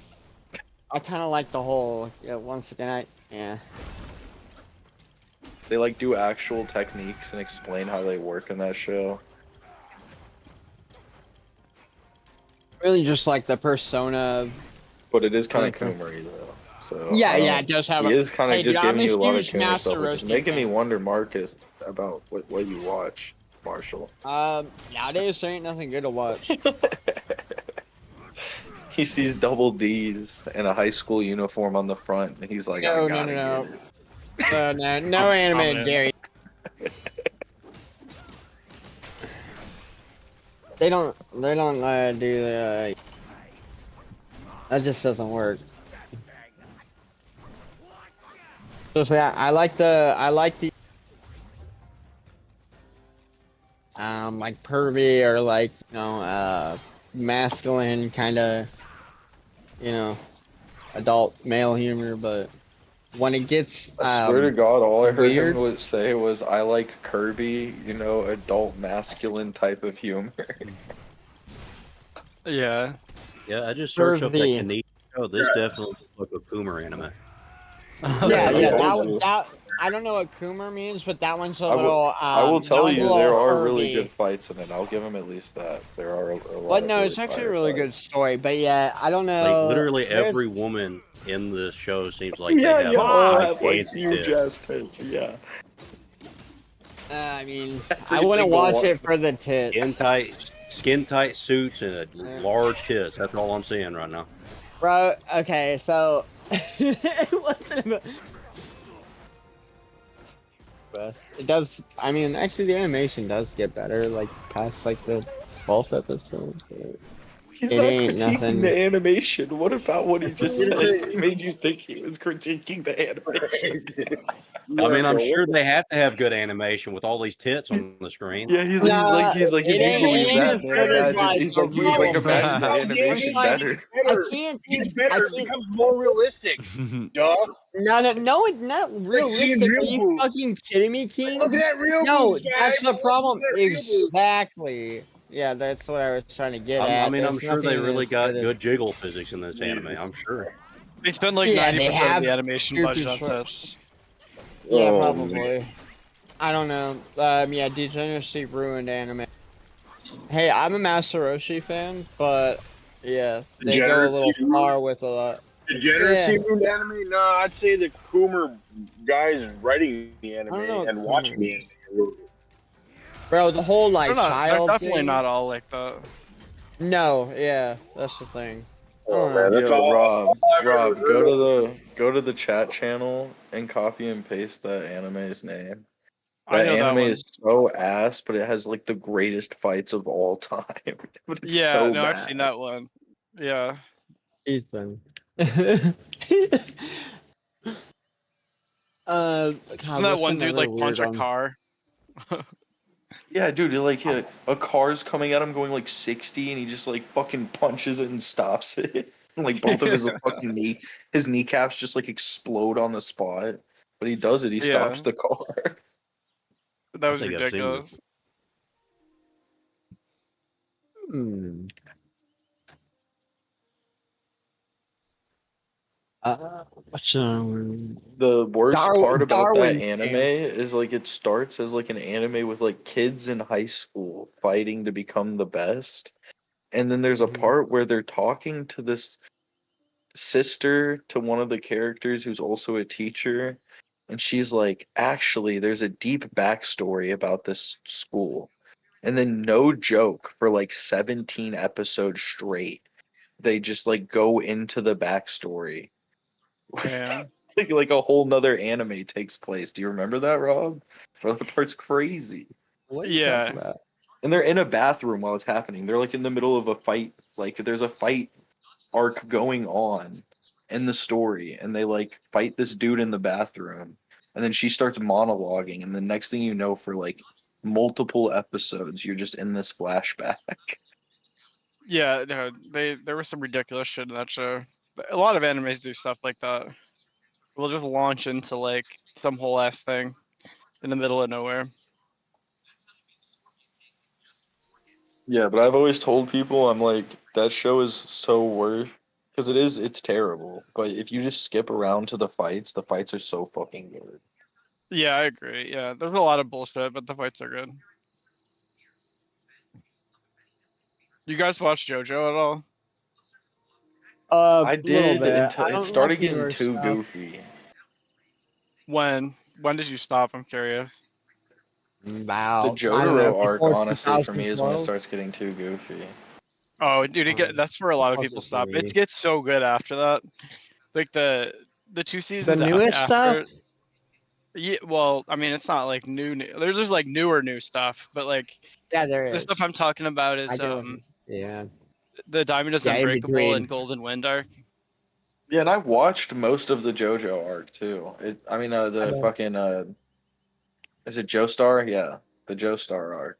S14: I kind of like the whole. Yeah, once again, yeah.
S5: They like do actual techniques and explain how they work in that show.
S14: Really, just like the persona.
S5: But it is kind of
S14: Like,
S5: Coomery though. So
S14: Yeah,
S5: I don't-
S14: it does have.
S5: He is kind of
S14: Hey,
S5: just
S14: dude, I'm
S5: giving you a lot of
S14: huge
S5: Coomer
S14: Master
S5: stuff, which is
S14: Roshi
S5: making me
S14: fan.
S5: wonder, Marcus, about what you watch, Marshall.
S14: Nowadays there ain't nothing good to watch.
S5: He sees double D's and a high school uniform on the front, and he's like,
S14: No,
S5: I
S14: no,
S5: gotta
S14: no,
S5: get it.
S14: no anime,
S19: in.
S14: Gary. They don't do that just doesn't work. So yeah, I like the like pervy or like masculine kind of adult male humor, but when it gets
S8: I swear to God, all I heard
S14: weird.
S8: him say was, "I like Kirby, adult masculine type of humor."
S19: Yeah.
S10: Yeah, I just searched up that
S14: Pervy.
S10: Canadian show. This definitely looks like a Coomer anime.
S14: Yeah, that I don't know what Coomer means, but that one's a little
S8: I will tell
S14: that one's a
S8: you,
S14: little
S8: there are really
S14: pervy.
S8: good fights in it. I'll give him at least that. There are a lot
S14: But
S8: of
S14: no,
S8: really
S14: it's actually a
S8: fire
S14: really
S8: fights.
S14: good story. But yeah, I don't
S10: Like
S14: know.
S10: literally
S14: There's
S10: every woman in the show seems like they
S8: Yeah,
S10: have
S8: yeah, all have like
S10: gigantic
S8: huge
S10: tits.
S8: ass tits. Yeah.
S14: I mean,
S8: Every
S14: I wouldn't
S8: single
S14: watch
S8: one.
S14: it for the tits.
S10: Skin tight suits and large tits. That's all I'm seeing right now.
S14: Bro, okay, so it wasn't about... It does. I mean, actually, the animation does get better, like past like the 12th episode.
S8: He's
S14: It
S8: not
S14: ain't
S8: critiquing
S14: nothing.
S8: the animation. What about what he just said made you think he was critiquing the animation?
S10: I mean, I'm sure they have to have good animation with all these tits on the screen.
S8: Yeah, he's
S14: Nah,
S8: like, if
S14: it
S8: you
S14: ain't
S8: believe that,
S14: as
S8: then
S14: good as
S8: imagine.
S14: like
S8: He's
S14: the
S8: like,
S14: real
S8: imagine the
S14: thing.
S8: animation
S14: Like,
S8: better.
S14: I can't
S20: It
S14: think.
S20: gets better.
S14: I
S20: It
S14: can't.
S20: becomes more realistic. Duh.
S14: No, it's not
S20: Like seeing
S14: realistic. Are
S20: real
S14: you
S20: boobs.
S14: fucking kidding me, King?
S20: Looking at real
S14: No,
S20: boobs, guys.
S14: that's the problem.
S20: Looking at real boobs.
S14: Exactly. Yeah, that's what I was trying to get
S10: I
S14: at.
S10: mean, I'm
S14: There's
S10: sure they
S14: nothing
S10: really
S14: as good
S10: got
S14: as.
S10: good jiggle physics in this anime. I'm sure.
S19: They spend like
S14: Yeah,
S19: 90%
S14: they
S19: of
S14: have
S19: the animation
S14: goofy
S19: budget on
S14: short-
S19: tits.
S14: Yeah,
S2: Oh,
S14: probably. I don't know. Yeah, Degeneracy ruined anime. Hey, I'm a Master Roshi fan, but yeah, they go a little
S2: Degeneracy
S14: far with a lot.
S2: Degeneracy
S14: Yeah.
S2: ruined anime? No, I'd say the Coomer guys writing the anime
S14: I don't know what
S2: and watching
S14: Coomer
S2: the anime. ruined it.
S14: Bro, the whole like
S19: They're
S14: child
S19: definitely
S14: thing.
S19: not all like that.
S14: No, yeah, that's the thing. I
S2: Oh
S14: don't
S2: man,
S14: know.
S2: that's
S8: Yo,
S2: all I've ever
S8: Rob,
S2: heard of.
S8: go to the chat channel and copy and paste that anime's name.
S19: I
S8: That
S19: know that
S8: anime
S19: one.
S8: is so ass, but it has like the greatest fights of all time. But it's
S19: Yeah,
S8: so
S19: no, I've
S8: bad.
S19: seen that one. Yeah.
S14: Ethan. God,
S19: Isn't that
S14: what's
S19: one dude
S14: another
S19: like punch
S14: weird
S19: a
S14: one?
S19: car?
S8: Yeah, dude, a car's coming at him going like 60, and he just like fucking punches it and stops it. Like both of his fucking his kneecaps just like explode on the spot. But he does it. He stops
S19: Yeah.
S8: the car.
S19: That
S10: I
S19: was
S10: think I've seen
S19: ridiculous.
S10: this.
S14: Hmm. What's
S8: The worst part about that
S14: Darwin
S8: anime
S14: game.
S8: is like it starts as like an anime with like kids in high school fighting to become the best. And then there's a part where they're talking to this sister to one of the characters who's also a teacher. And she's like, actually, there's a deep backstory about this school. And then, no joke, for like 17 episodes straight, they just like go into the backstory.
S19: Yeah.
S8: Like a whole nother anime takes place. Do you remember that, Rob? Bro, that part's crazy.
S14: What are you
S19: Yeah.
S14: talking about?
S8: And they're in a bathroom while it's happening. They're like in the middle of a fight. Like there's a fight arc going on in the story, and they like fight this dude in the bathroom. And then she starts monologuing, and the next thing you know, for like multiple episodes, you're just in this flashback.
S19: Yeah, no, there was some ridiculous shit in that show. A lot of animes do stuff like that. We'll just launch into like some whole ass thing in the middle of nowhere.
S8: Yeah, but I've always told people, I'm like, that show is so worth, because it's terrible. But if you just skip around to the fights are so fucking good.
S19: Yeah, I agree. Yeah, there's a lot of bullshit, but the fights are good. You guys watch JoJo at all?
S8: I
S14: Little
S8: did
S14: bit.
S8: until
S14: I
S8: it
S14: don't like
S8: started getting
S14: newer
S8: too
S14: stuff.
S8: goofy.
S19: When did you stop? I'm curious.
S8: The
S14: About, I don't know,
S8: Jotaro arc,
S14: before
S8: honestly, for me, is when it
S14: 2012.
S8: starts getting too goofy.
S19: Oh, dude, that's where a lot of people stop. It gets so good after that. Like the two
S14: The
S19: seasons
S14: newest stuff?
S19: after. Yeah, well, I mean, it's not like There's just like newer new stuff, but like
S14: Yeah, there
S19: the
S14: is.
S19: stuff I'm talking about
S14: I
S19: is
S14: do. Yeah.
S19: the Diamond is
S14: Yeah, in
S19: Unbreakable and
S14: between.
S19: Golden Wind arc.
S8: Yeah, and I watched most of the JoJo arc too. I mean, the
S14: know.
S8: fucking is it Joestar? Yeah, the Joestar arc.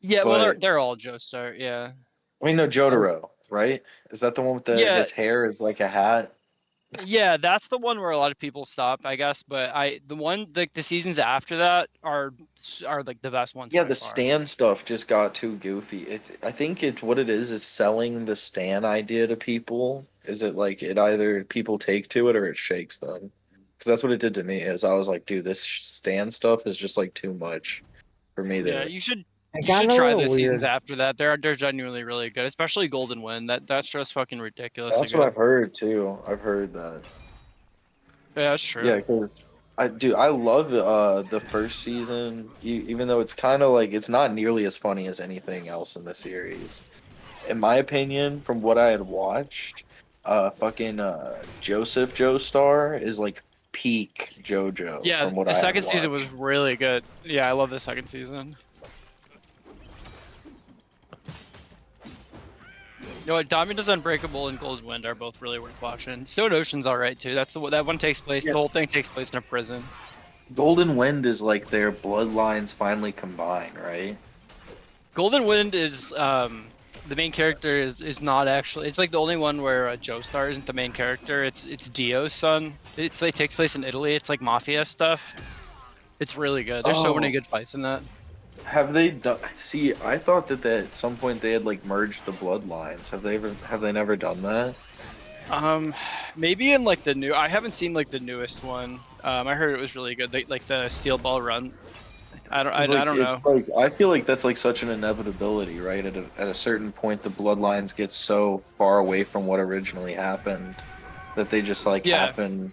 S19: Yeah, well,
S8: But
S19: they're all Joestar. Yeah.
S8: I mean, no, Jotaro, right? Is that the one with
S19: Yeah,
S8: his hair is like a hat?
S19: yeah, that's the one where a lot of people stop, I guess. But the seasons after that are like the best ones
S8: Yeah,
S19: by
S8: the
S19: far.
S8: Stan stuff just got too goofy. I think it's what it is selling the Stan idea to people. Is it like it either people take to it or it shakes them? Because that's what it did to me. Is I was like, dude, this Stan stuff is just like too much for me
S19: Yeah,
S8: to.
S19: you should
S14: It
S19: you
S14: got
S19: should
S14: a
S19: try
S14: little
S19: the seasons
S14: weird.
S19: after that. They're genuinely really good, especially Golden Wind. That show's fucking ridiculously
S8: That's what
S19: good.
S8: I've heard too. I've heard that.
S19: Yeah, that's true.
S8: Yeah, because I love the first season, even though it's kind of like it's not nearly as funny as anything else in the series. In my opinion, from what I had watched, fucking Joseph Joestar is like peak JoJo
S19: Yeah,
S8: from what
S19: the
S8: I had
S19: second season was
S8: watched.
S19: really good. Yeah, I love the second season. You know what? Diamond is Unbreakable and Golden Wind are both really worth watching. Stone Ocean's alright too. That one takes place. The whole thing takes place in a prison.
S8: Golden Wind is like their bloodlines finally combine, right?
S19: Golden Wind is the main character is not actually. It's like the only one where Joestar isn't the main character. It's Dio's son. It takes place in Italy. It's like mafia stuff. It's really good. There's so many
S8: Oh.
S19: good fights in that.
S8: Have they done? See, I thought that at some point they had like merged the bloodlines. Have they never done that?
S19: Maybe in like the new. I haven't seen like the newest one. I heard it was really good. Like the Steel Ball Run. I don't know.
S8: It's like I feel like that's like such an inevitability, right? At a certain point, the bloodlines get so far away from what originally happened that they just like
S19: Yeah.
S8: happen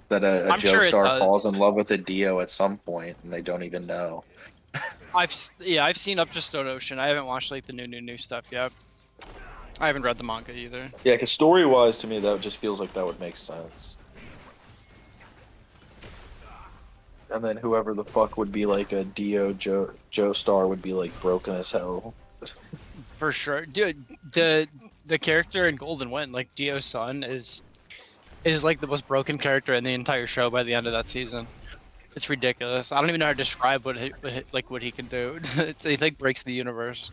S8: that a
S19: I'm sure it
S8: Joestar
S19: does.
S8: falls in love with a Dio at some point and they don't even know.
S19: I've seen up to Stone Ocean. I haven't watched like the new stuff yet. I haven't read the manga either.
S8: Yeah, because story-wise, to me, that just feels like that would make sense. And then whoever the fuck would be like a Dio Joestar would be like broken as hell.
S19: For sure, dude. The character in Golden Wind, like Dio's son, is like the most broken character in the entire show by the end of that season. It's ridiculous. I don't even know how to describe what he can do. It like breaks the universe.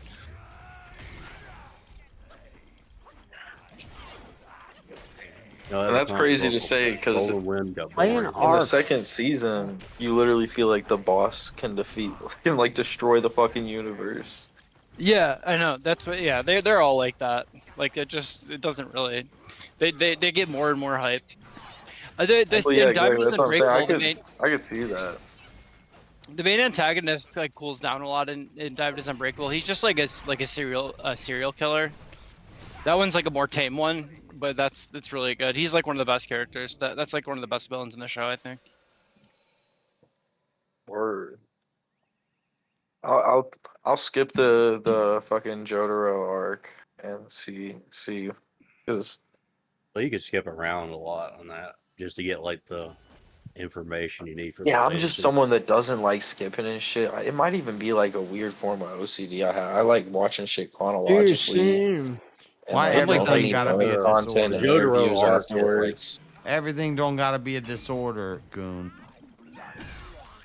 S10: No,
S8: And that's crazy to say because
S10: Golden Wind got
S8: in
S10: boring.
S8: the second season, you literally feel like the boss can like destroy the fucking universe.
S19: Yeah, I know. That's what. Yeah, they're all like that. Like it doesn't really. They get more and more hype. This
S8: Well, yeah,
S19: in Diamond
S8: exactly.
S19: is
S8: That's what I'm saying.
S19: Unbreakable.
S8: I could see that.
S19: The main antagonist like cools down a lot in Diamond is Unbreakable. He's just like a serial killer. That one's like a more tame one, but that's really good. He's like one of the best characters. That's like one of the best villains in the show, I think.
S8: Word. I'll skip the fucking Jotaro arc and see because
S10: Well, you could skip around a lot on that just to get like the information you need for.
S8: yeah,
S10: the
S8: I'm just
S10: basic.
S8: someone that doesn't like skipping and shit. It might even be like a weird form of OCD I have. I like watching shit chronologically. And
S6: Why
S8: like, don't
S6: everything
S8: need
S6: gotta be a
S8: bonus content
S6: disorder?
S8: and interviews afterwards.
S6: Everything don't gotta be a disorder, goon.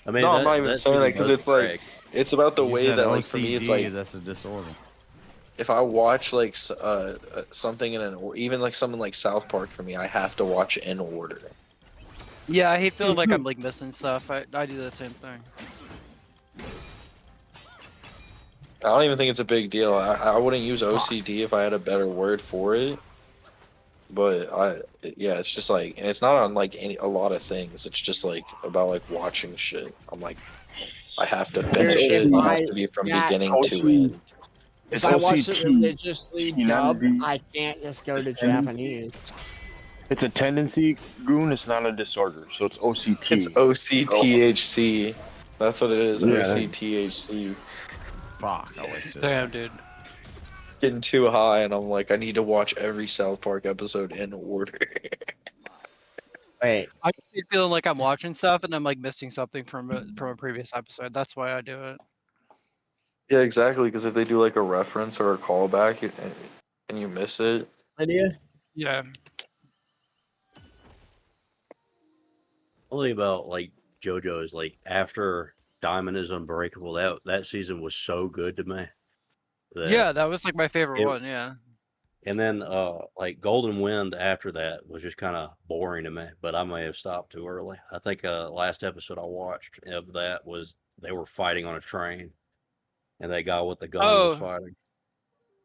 S10: I mean,
S8: No, I'm not even saying that because it's like it's about the
S6: You
S8: way
S6: said
S8: that like for me it's
S6: OCD,
S8: like
S6: that's a disorder.
S8: if I watch like something in an or even like something like South Park for me, I have to watch it in order.
S19: Yeah, I hate feeling like I'm like missing stuff. I do the same thing.
S8: I don't even think it's a big deal. I wouldn't use OCD if I had a better word for it. But yeah, it's just like, and it's not on like a lot of things. It's just like about like watching shit. I'm like, I have to finish it. It has to be from beginning to end.
S14: If I watch it religiously dubbed, I can't just go to Japanese.
S2: It's a tendency, Goon. It's not a disorder, so it's OCT.
S8: It's OCTHC. That's what it is.
S2: Yeah.
S8: OCTHC.
S6: Fuck, I wasted.
S19: Damn, dude.
S8: Getting too high, and I'm like, I need to watch every South Park episode in order.
S14: Wait.
S19: I keep feeling like I'm watching stuff and I'm like missing something from a previous episode. That's why I do it.
S8: Yeah, exactly. Because if they do like a reference or a callback and you miss it,
S14: Idea?
S19: Yeah.
S10: Only about like JoJo is like after Diamond is Unbreakable. That season was so good to me.
S19: Yeah, that was like my favorite
S10: it-
S19: one. Yeah.
S10: And then like Golden Wind after that was just kind of boring to me, but I may have stopped too early. I think last episode I watched of that was they were fighting on a train, and that guy with the gun was
S19: Oh.
S10: fighting.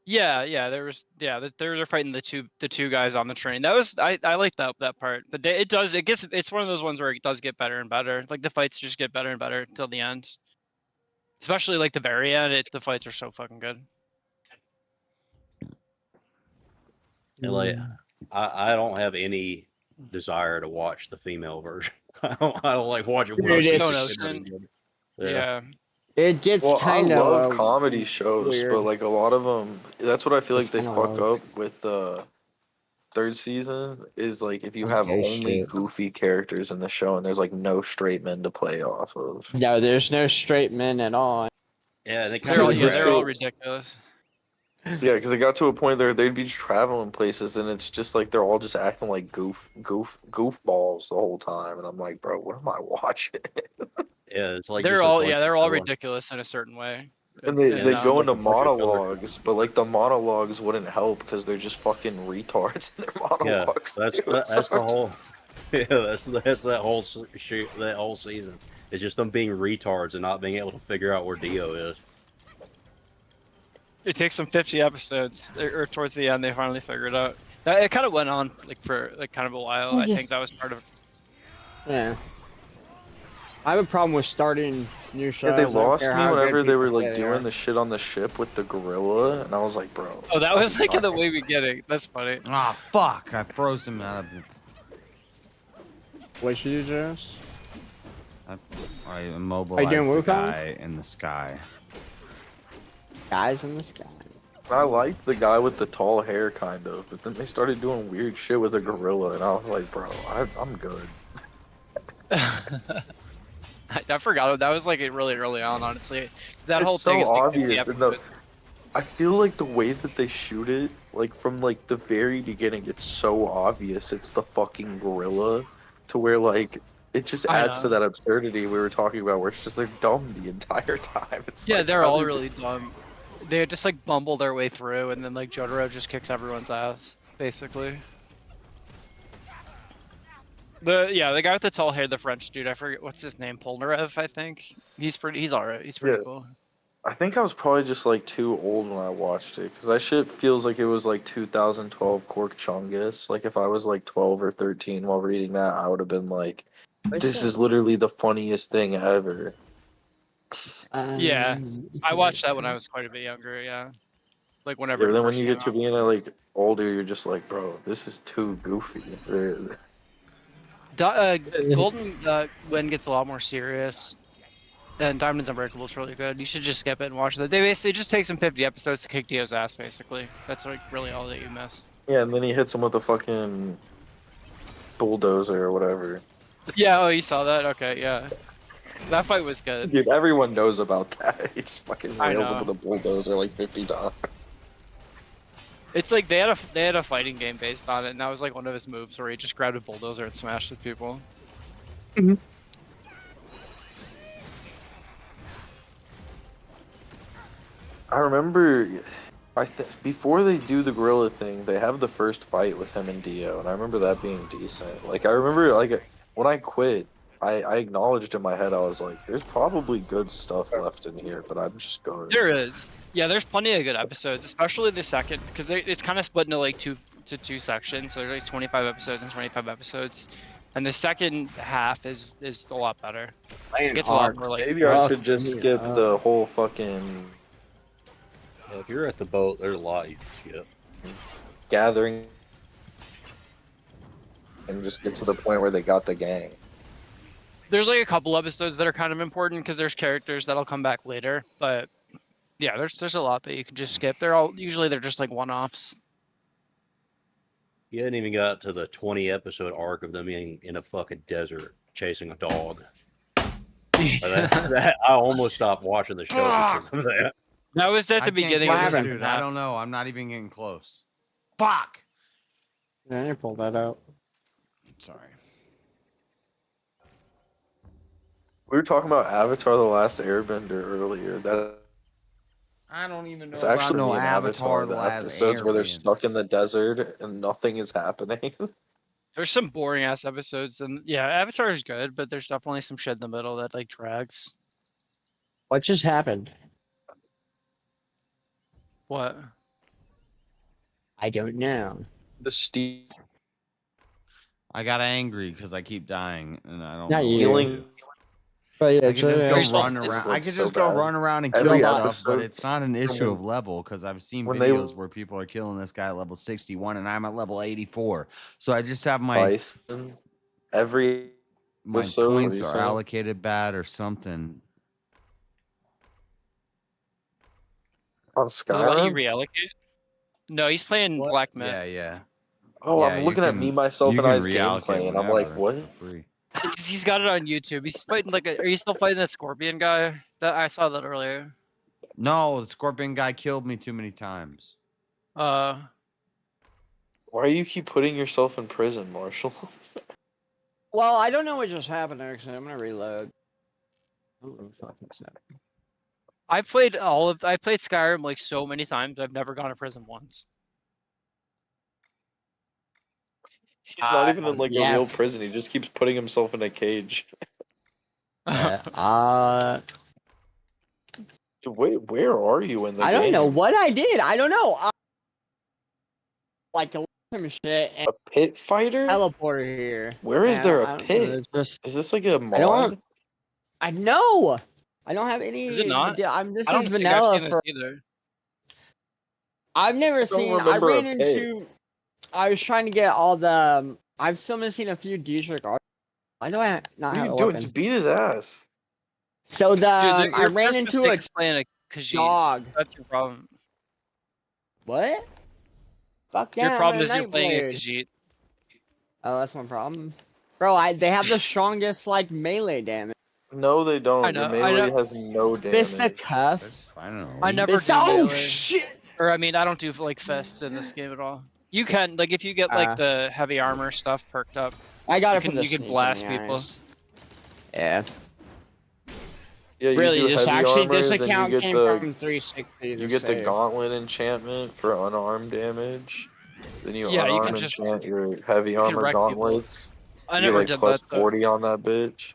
S19: Yeah, they're fighting the two guys on the train. That was I like that part, but it's one of those ones where it does get better and better. Like the fights just get better and better till the end. Especially like the very end, the fights are so fucking good.
S10: And like I don't have any desire to watch the female version. I don't like watching
S14: Dude,
S10: women.
S14: it's-
S19: Yeah.
S14: It gets
S8: well, I
S14: kind
S8: love
S14: of
S8: comedy shows,
S14: weird.
S8: but like a lot of them, that's what I feel like they
S14: kinda
S8: fuck
S14: rough.
S8: up with the third season. Is like if you have
S14: Okay,
S8: only
S14: shit.
S8: goofy characters in the show and there's like no straight men to play off of.
S14: No, there's no straight men at all.
S10: Yeah, they
S19: They're all ridiculous.
S8: Yeah, because it got to a point there they'd be traveling places and it's just like they're all just acting like goofballs the whole time, and I'm like, bro, what am I watching?
S10: Yeah, it's like
S19: they're
S10: just a
S19: all
S10: bunch
S19: they're
S10: of
S19: all
S10: filler.
S19: ridiculous in a certain way.
S8: And they go into
S10: bunch of filler.
S8: monologues, but like the monologues wouldn't help because they're just fucking retards in their
S10: Yeah,
S8: monologues.
S10: that's the whole. Yeah, that's that whole shoot, that whole season. It's just them being retards and not being able to figure out where Dio is.
S19: It takes them 50 episodes, or towards the end they finally figure it out. It kind of went on like for like kind of a while. I think that was part of.
S14: Yeah. I have a problem with starting new shows.
S8: Yeah, they
S14: I don't
S8: lost
S14: care
S8: me
S14: how good
S8: whenever they were
S14: people
S8: like
S14: say they are.
S8: doing the shit on the ship with the gorilla, and I was like, bro.
S19: Oh, that was like in the way beginning. That's funny.
S6: Ah, fuck! I froze him out of the.
S14: What should you do, Jonas?
S6: I immobilized
S14: doing
S6: the
S14: Wukong?
S6: guy in the sky.
S14: Guys in the sky.
S8: I liked the guy with the tall hair, kind of, but then they started doing weird shit with a gorilla, and I was like, bro, I'm good.
S19: I forgot that was like really early on, honestly. That
S8: It's
S19: whole
S8: so
S19: thing is like 50
S8: obvious, and
S19: episodes.
S8: I feel like the way that they shoot it, like from like the very beginning, it's so obvious it's the fucking gorilla, to where like it just
S19: I
S8: adds to
S19: know.
S8: that absurdity we were talking about, where it's just they're dumb the entire time. It's
S19: Yeah,
S8: like,
S19: they're
S8: how
S19: all
S8: did-
S19: really dumb. They just like bumble their way through, and then like Jotaro just kicks everyone's ass, basically. The guy with the tall hair, the French dude, I forget what's his name, Polnareff, I think. He's alright. He's pretty
S8: Yeah.
S19: cool.
S8: I think I was probably just like too old when I watched it, because that shit feels like it was like 2012 Cork Chungus. Like if I was like 12 or 13 while reading that, I would have been like, this is literally the funniest thing ever.
S19: Yeah, I watched that when I was quite a bit younger. Yeah, like
S8: Yeah,
S19: whenever
S8: but
S19: it
S8: then when
S19: first
S8: you
S19: came
S8: get to
S19: out.
S8: being like older, you're just like, bro, this is too goofy.
S19: Golden Wind gets a lot more serious, and Diamond's Unbreakable is really good. You should just skip it and watch that. They basically just take some 50 episodes to kick Dio's ass, basically. That's like really all that you missed.
S8: Yeah, and then he hits him with a fucking bulldozer or whatever.
S19: Yeah, oh, you saw that? Okay, yeah. That fight was good.
S8: Dude, everyone knows about that. He just fucking
S19: I
S8: rails him
S19: know.
S8: with a bulldozer like 50 times.
S19: It's like they had a fighting game based on it, and that was like one of his moves where he just grabbed a bulldozer and smashed at people.
S8: I remember, before they do the gorilla thing, they have the first fight with him and Dio, and I remember that being decent. Like I remember, like when I quit, I acknowledged in my head, I was like, "There's probably good stuff left in here," but I'm just going.
S19: There is. Yeah, there's plenty of good episodes, especially the second, because it's kind of split into like two sections. So there's like 25 episodes and 25 episodes, and the second half is a lot better. It gets a lot more like.
S8: Maybe I should just skip the whole fucking
S10: Yeah, if you're at the boat, there's a lot you can skip.
S8: gathering and just get to the point where they got the gang.
S19: There's like a couple episodes that are kind of important because there's characters that'll come back later, but yeah, there's a lot that you can just skip. They're just like one-offs.
S10: You hadn't even got to the 20 episode arc of them being in a fucking desert chasing a dog. I almost stopped watching the show because of that.
S19: That was at the
S6: I can't
S19: beginning
S6: kill
S19: of
S6: this
S19: the
S6: dude.
S19: second
S6: I
S19: half.
S6: don't know. I'm not even getting close. Fuck.
S14: Yeah, I didn't pull that out.
S6: Sorry.
S8: We were talking about Avatar: The Last Airbender earlier.
S6: I don't even know
S8: It's
S6: about
S8: actually
S6: no
S8: an
S6: Avatar:
S8: Avatar.
S6: The
S8: The
S6: Last
S8: episodes where they're
S6: Airbender.
S8: stuck in the desert and nothing is happening.
S19: There's some boring ass episodes, and yeah, Avatar is good, but there's definitely some shit in the middle that like drags.
S14: What just happened?
S19: What?
S14: I don't know.
S8: The Steve.
S6: I got angry because I keep dying, and I don't
S14: Not
S6: know
S14: you.
S6: what to do.
S14: But yeah,
S6: I could just go
S14: Jay.
S6: run around. I could just go run around and kill
S8: Every
S6: stuff, but
S8: episode,
S6: it's not an issue of level because I've seen
S8: when they-
S6: videos where people are killing this guy at level 61 and I'm at level 84. So I just have my
S8: Bison, every
S6: my
S8: episode,
S6: points
S8: what
S6: are
S8: are you saying?
S6: allocated bad or something.
S8: On
S19: Does it let you
S8: Skyrim?
S19: reallocate? No, he's playing Black Myth.
S6: Yeah, yeah.
S8: Oh,
S6: Yeah,
S8: I'm
S6: you
S8: looking at
S6: can-
S8: me, myself,
S6: you
S8: and
S6: can
S8: I's
S6: reallocate
S8: gameplay, and I'm like,
S6: whenever
S8: what?
S6: for free.
S19: He's got it on YouTube. He's fighting like are you still fighting that scorpion guy? That I saw that earlier.
S6: No, the scorpion guy killed me too many times.
S19: Uh,
S8: Why do you keep putting yourself in prison, Marshall?
S14: Well, I don't know what just happened actually. I'm gonna reload. I don't know what the fuck just happened.
S19: I played Skyrim like so many times. I've never gone to prison once.
S8: He's not even in like
S14: yeah.
S8: a real prison. He just keeps putting himself in a cage. Wait, where are you in the
S14: I
S8: game?
S14: don't know what I did. I don't know. Like some shit and
S8: A pit fighter?
S14: teleporter here.
S8: Where is
S14: And
S8: there
S14: I
S8: a
S14: don't know,
S8: pit?
S14: it's just-
S8: Is this like a
S14: I
S8: mod?
S14: don't. I know. I don't have any.
S19: Is it not?
S14: This
S19: I
S14: is
S19: don't think I've
S14: vanilla
S19: seen this
S14: for.
S19: either.
S14: I've never
S8: don't
S14: seen. I
S8: remember a
S14: ran
S8: pit.
S14: into. I was trying to get all the. I've still missing a few Dietrich art. Why do I not
S8: What are
S14: have
S8: you
S14: a
S8: doing?
S14: weapon?
S8: Just beat his ass.
S14: So the
S19: Dude,
S14: I ran into a
S19: playing a Khajiit.
S14: dog.
S19: That's your problem.
S14: What? Fuck
S19: Your
S14: yeah!
S19: problem
S14: I'm
S19: is
S14: a
S19: you're playing a
S14: Nightblade.
S19: Khajiit.
S14: Oh, that's my problem, bro. They have the strongest like melee damage.
S8: No, they don't.
S19: I know,
S8: Your
S19: I
S8: melee
S19: know.
S8: has no damage.
S14: Fisticuffs.
S19: I never
S14: This-
S19: do
S14: oh
S19: melee.
S14: shit!
S19: Or I mean, I don't do like fists in this game at all. You can like if you get like the heavy armor stuff perked up.
S14: I got
S19: you
S14: it from
S19: can
S14: the
S19: you can
S14: sneak in
S19: blast
S14: the
S19: people.
S14: eyes. Yeah.
S8: Yeah, you
S14: Really,
S8: do
S14: this
S8: heavy
S14: actually
S8: armor,
S14: this
S8: then
S14: account
S8: you get
S14: came
S8: the
S14: from 360.
S8: you
S14: to
S8: get the
S14: save.
S8: gauntlet enchantment for unarmed damage. Then you
S19: Yeah, you can
S8: unarm
S19: just-
S8: enchant your heavy
S19: can
S8: armor
S19: wreck people.
S8: gauntlets.
S19: I
S8: You
S19: never
S8: like
S19: did
S8: plus
S19: that, though.
S8: 40 on that bitch.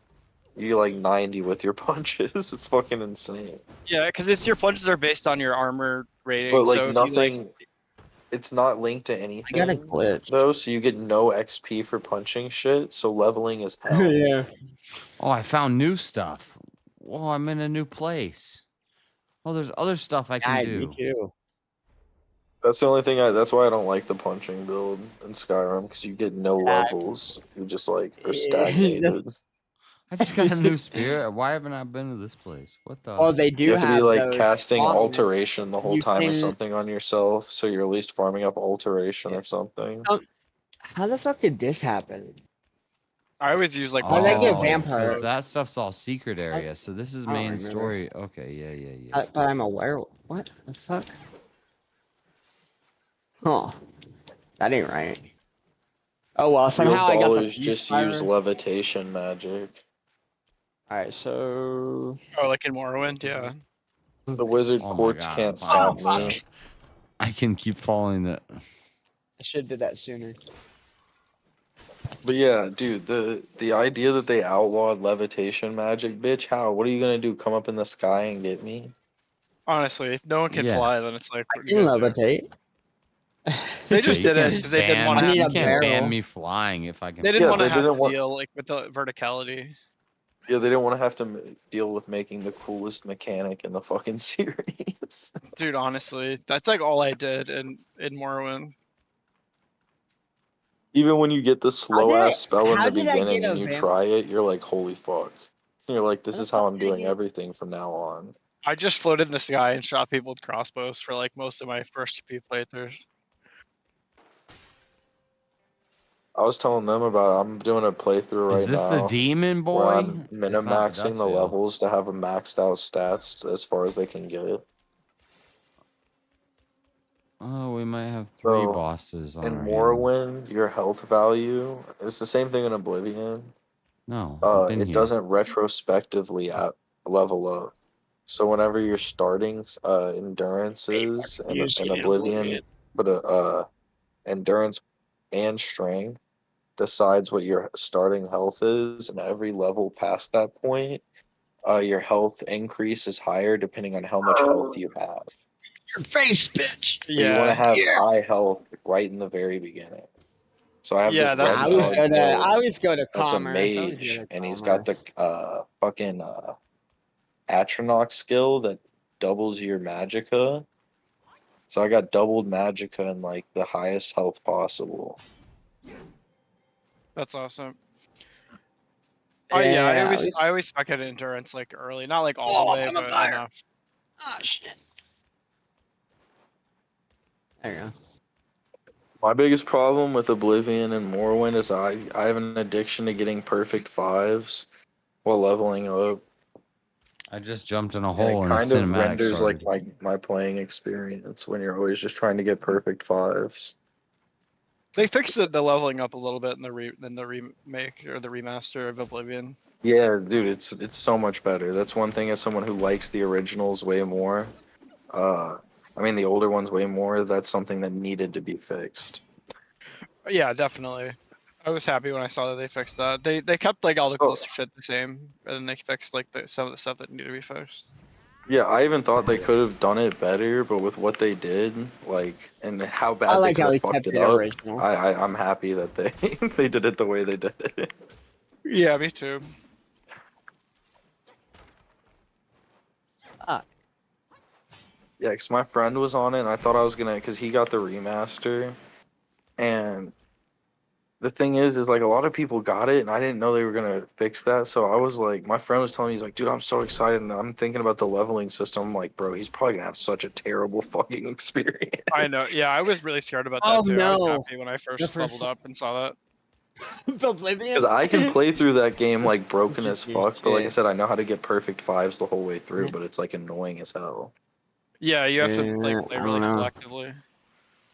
S8: You get like 90 with your punches. It's fucking insane.
S19: Yeah, because your punches are based on your armor rating.
S8: But like
S19: so if
S8: nothing,
S19: You, like,
S8: it's not linked to anything.
S14: got a glitch.
S8: Though, so you get no XP for punching shit. So leveling is hell.
S14: Yeah.
S6: Oh, I found new stuff. Well, I'm in a new place. Oh, there's other stuff I can do.
S14: Me too.
S8: That's the only thing. That's why I don't like the punching build in Skyrim because you get no levels. You just like are stagnated.
S6: I just got a new spirit. Why haven't I been to this place? What the?
S14: Oh, they do
S8: You have to be
S14: have
S8: like
S14: those
S8: casting
S14: gauntlets.
S8: alteration the whole
S14: You
S8: time or
S14: can-
S8: something on yourself, so you're at least farming up alteration or something.
S14: How the fuck did this happen?
S19: I always use like.
S14: How did I get
S6: Oh,
S14: vampire?
S6: 'cause that stuff's all secret area. So this is
S14: I don't
S6: main
S14: remember.
S6: story. Okay, yeah.
S14: But I'm a werewolf. What the fuck? Huh. That ain't right. Oh well, somehow I got the
S8: Ballers just
S14: virus.
S8: use levitation magic.
S14: Alright, so
S19: Oh, like in Morrowind, yeah.
S8: The wizard
S6: Oh my
S8: courts
S6: God,
S8: can't
S6: fine.
S8: stop me.
S6: I can keep following the.
S14: I should have did that sooner.
S8: But yeah, dude, the idea that they outlawed levitation magic, bitch, how? What are you gonna do? Come up in the sky and get me?
S19: Honestly, if no one can
S6: Yeah.
S19: fly, then it's like.
S14: I can levitate.
S19: They just
S6: you
S19: did it
S6: can't
S19: because they didn't
S6: ban-
S19: want to.
S14: I need
S6: You
S14: a
S6: can't ban
S14: barrel.
S6: me flying if I can.
S19: They didn't want to
S8: they
S19: have
S8: didn't
S19: to
S8: want-
S19: deal like with the verticality.
S8: Yeah, they didn't want to have to deal with making the coolest mechanic in the fucking series.
S19: Dude, honestly, that's like all I did in Morrowind.
S8: Even when you get the slow
S14: did I-
S8: ass spell in
S14: how
S8: the
S14: did I
S8: beginning
S14: get
S8: and
S14: a
S8: you
S14: vamp-
S8: try it, you're like, holy fuck. You're like, this
S14: How the
S8: is how
S14: fuck
S8: I'm
S14: did I
S8: doing
S14: get-
S8: everything from now on.
S19: I just floated in the sky and shot people with crossbows for like most of my first few playthroughs.
S8: I was telling them about it. I'm doing a playthrough
S6: Is
S8: right
S6: this the
S8: now
S6: demon
S8: where
S6: boy?
S8: I'm
S6: It's not
S8: minimaxing the
S6: Dustvale.
S8: levels to have a maxed out stats as far as they can get.
S6: Oh, we might have 3
S8: So
S6: bosses on
S8: in
S6: our hands.
S8: Morrowind, your health value is the same thing in Oblivion.
S6: No, I've been
S8: It
S6: here.
S8: doesn't retrospectively level up. So whenever you're starting endurances in Oblivion, but endurance and strength decides what your starting health is, and every level past that point, your health increase is higher depending on how much health you have.
S14: Your face, bitch.
S8: So you want to
S19: Yeah.
S8: have high health right in the very beginning. So I have
S19: Yeah,
S8: this
S19: that's
S8: red
S14: I was
S8: dog
S14: gonna.
S8: build
S14: I was going to
S8: that's a
S14: commerce. I was going
S8: mage,
S14: to
S8: and he's got
S14: commerce.
S8: the fucking Atronach skill that doubles your magicka. So I got doubled magicka and like the highest health possible.
S19: that's awesome. Yeah,
S14: Yeah.
S19: I always spec at endurance like early, not like all the
S14: Oh,
S19: way,
S14: I'm on
S19: but
S14: fire.
S19: enough.
S14: Oh shit. There you go.
S8: My biggest problem with Oblivion and Morrowind is I have an addiction to getting perfect 5s while leveling up.
S6: I just jumped in a
S8: And
S6: hole
S8: it
S6: and a
S8: kind of
S6: cinematic
S8: renders like
S6: started.
S8: my playing experience when you're always just trying to get perfect 5s.
S19: They fixed the leveling up a little bit in the remake or the remaster of Oblivion.
S8: Yeah, dude, it's so much better. That's one thing as someone who likes the originals way more. I mean the older ones way more. That's something that needed to be fixed.
S19: Yeah, definitely. I was happy when I saw that they fixed that. They kept like all the
S8: So
S19: cool shit the same, and then they fixed like some of the stuff that needed to be fixed.
S8: yeah, I even thought they could have done it better, but with what they did, like, and how
S14: I
S8: bad they
S14: like
S8: could
S14: how
S8: have
S14: he
S8: fucked
S14: kept
S8: it
S14: it
S8: up,
S14: original.
S8: I'm happy that they they did it the way they did it.
S19: Yeah, me too.
S8: Yeah, because my friend was on it, and I thought I was gonna, because he got the remaster, and the thing is like a lot of people got it, and I didn't know they were gonna fix that. So I was like, my friend was telling me, he's like, dude, I'm so excited, and I'm thinking about the leveling system. I'm like, bro, he's probably gonna have such a terrible fucking experience.
S19: I know. Yeah, I was really scared about
S14: Oh
S19: that too. I was
S14: no.
S19: happy when I
S14: The
S19: first
S14: first
S19: leveled up and saw that.
S14: Oblivion.
S8: Because I can play through that game like broken as
S14: Interesting
S8: fuck, but like I
S14: shit.
S8: said, I know how to get perfect 5s the whole way through, but it's like annoying as hell.
S19: Yeah, you have to like play
S14: I
S19: really
S14: don't know.
S19: selectively.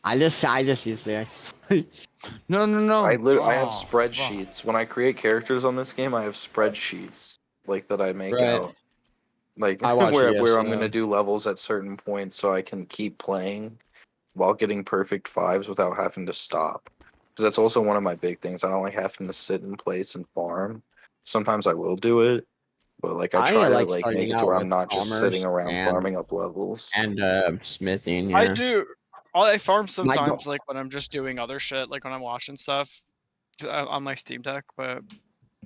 S14: I just use the exploits.
S6: No, no, no.
S8: I have
S6: Oh, fuck.
S8: spreadsheets. When I create characters on this game, I have spreadsheets like that I make
S14: Right.
S8: out. Like
S14: I watched it
S8: where I'm
S14: yesterday.
S8: gonna do levels at certain points so I can keep playing while getting perfect 5s without having to stop. Because that's also one of my big things. I don't like having to sit in place and farm. Sometimes I will do it, but like I
S14: I
S8: try to
S14: like
S8: like make
S14: starting
S8: it to
S14: out
S8: where
S14: with
S8: I'm not just sitting
S14: commerce
S8: around farming up levels.
S14: and smithing.
S19: I
S14: Yeah.
S19: do. I farm
S14: My goal.
S19: sometimes, like when I'm just doing other shit, like when I'm watching stuff on my Steam Deck. But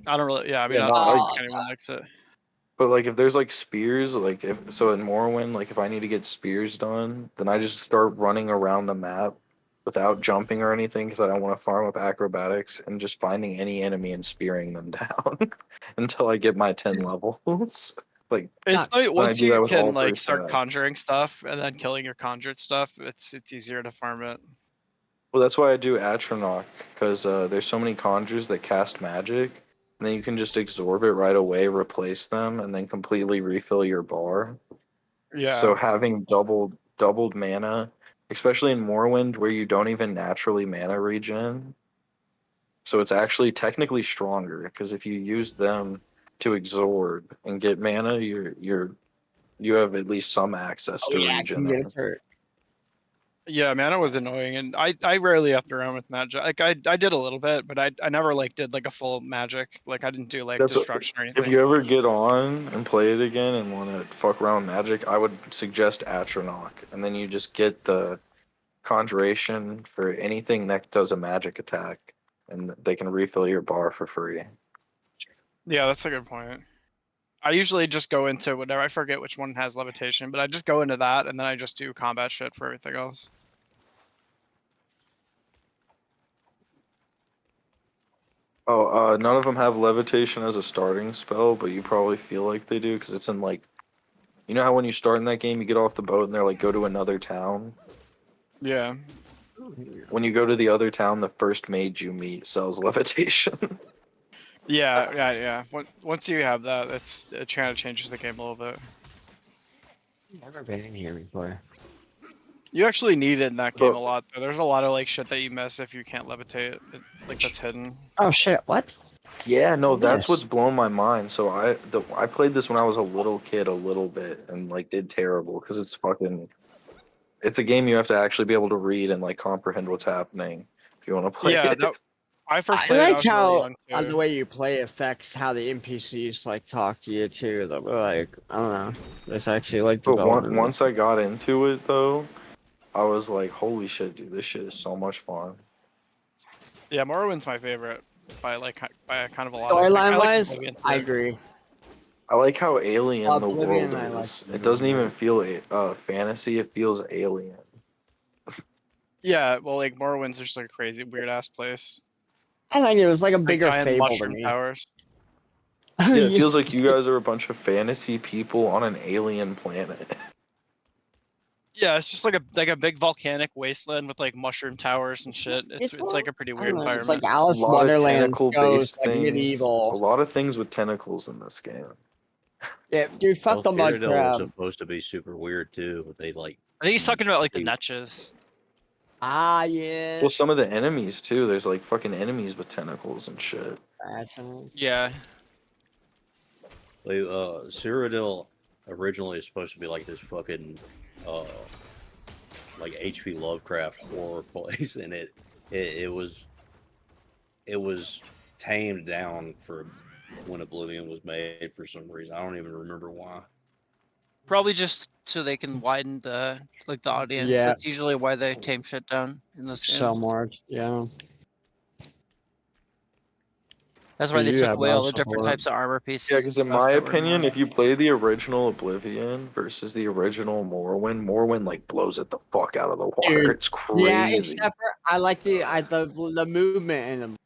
S19: I don't really. Yeah, I mean,
S8: Yeah,
S19: I
S8: no,
S19: don't
S8: I,
S19: think anyone likes it.
S8: but like if there's like spears, like if so in Morrowind, like if I need to get spears done, then I just start running around the map without jumping or anything because I don't want to farm up acrobatics and just finding any enemy and spearing them down until I get my 10 levels. Like
S19: It's like
S8: and I
S19: once
S8: do that
S19: you
S8: with all
S19: can like
S8: first
S19: start
S8: acts.
S19: conjuring stuff and then killing your conjured stuff, it's easier to farm it.
S8: Well, that's why I do Atronach because there's so many conjures that cast magic, and then you can just absorb it right away, replace them, and then completely refill your bar. So
S19: Yeah.
S8: having doubled mana, especially in Morrowind where you don't even naturally mana regen, so it's actually technically stronger because if you use them to absorb and get mana, you have at least some access
S14: Oh
S8: to
S14: yeah, I
S8: regen.
S14: can get it hurt.
S19: Yeah, mana was annoying, and I rarely effed around with magic. Like I did a little bit, but I never like did like a full magic. Like I didn't do like
S8: That's what,
S19: destruction or
S8: if
S19: anything.
S8: you ever get on and play it again and want to fuck around with magic, I would suggest Atronach, and then you just get the conjuration for anything that does a magic attack, and they can refill your bar for free.
S19: Yeah, that's a good point. I usually just go into whatever. I forget which one has levitation, but I just go into that and then I just do combat shit for everything else.
S8: Oh, none of them have levitation as a starting spell, but you probably feel like they do because it's in like, you know how when you start in that game, you get off the boat and they're like, go to another town.
S19: Yeah.
S8: when you go to the other town, the first mage you meet sells levitation.
S19: Yeah. Once you have that, it kind of changes the game a little bit.
S14: Never been in here before.
S19: You actually need it in that game a lot, though. There's a lot of like shit that you miss if you can't levitate. Like that's hidden.
S14: Oh shit! What?
S8: Yeah, no, that's
S14: Yes.
S8: what's blown my mind. So I played this when I was a little kid, a little bit, and like did terrible because it's a game you have to actually be able to read and like comprehend what's happening if you want to play
S19: Yeah,
S8: it.
S19: I first
S14: I
S19: played it. I
S14: like
S19: was really
S14: how
S19: young
S14: the
S19: too.
S14: way you play affects how the NPCs like talk to you too. Like I don't know, it's actually like
S8: But
S14: development.
S8: once I got into it though, I was like, holy shit, dude, this shit is so much fun.
S19: Yeah, Morrowind's my favorite by kind of a lot.
S14: Storyline
S19: I like
S14: wise,
S19: Oblivion,
S14: I
S19: too.
S14: agree.
S8: I like how alien the
S14: Oblivion,
S8: world
S14: I like
S8: is. It
S14: Oblivion
S8: doesn't
S14: more.
S8: even feel fantasy, it feels alien.
S19: Yeah, well, like Morrowind's just like a crazy, weird ass place.
S14: I think it was like a
S19: Like
S14: bigger
S19: giant
S14: Fable to
S19: mushroom
S14: me.
S19: towers.
S8: Yeah, it
S14: Yeah.
S8: feels like you guys are a bunch of fantasy people on an alien planet.
S19: Yeah, it's just like a big volcanic wasteland with like mushroom towers and shit. It's like a pretty
S14: I
S19: weird
S14: don't know, it's
S19: environment.
S14: like
S8: A
S14: Alice
S8: lot of
S14: Wonderland goes
S8: tentacle-based
S14: like
S8: things. A
S14: medieval.
S8: lot of things with tentacles in this game.
S14: Yeah, dude, fuck
S10: Well,
S14: the mud
S10: Cyrodiil was
S14: crab.
S10: supposed to be super weird too, but they like.
S19: I think he's talking about like the
S10: they-
S19: Netches.
S14: Ah, yeah.
S8: Well, some of the enemies too. There's like fucking enemies with tentacles and shit.
S19: Yeah.
S10: Cyrodiil originally is supposed to be like this fucking like H.P. Lovecraft horror place, and it was tamed down for when Oblivion was made for some reason. I don't even remember why.
S4: Probably just so they can widen the audience.
S14: Yeah.
S4: That's usually why they tame shit down in those games.
S14: So much, yeah.
S4: That's why
S14: You
S4: they
S14: do
S4: took
S14: have
S4: away all the
S14: lots of
S4: different
S14: horror.
S4: types of armor pieces.
S8: Yeah,
S4: and
S8: because in
S4: stuff
S8: my
S4: that were
S8: opinion,
S4: normal.
S8: if you play the original Oblivion versus the original Morrowind like blows it the fuck out of the water.
S14: Dude,
S8: It's crazy.
S14: yeah, except for I like the movement in them.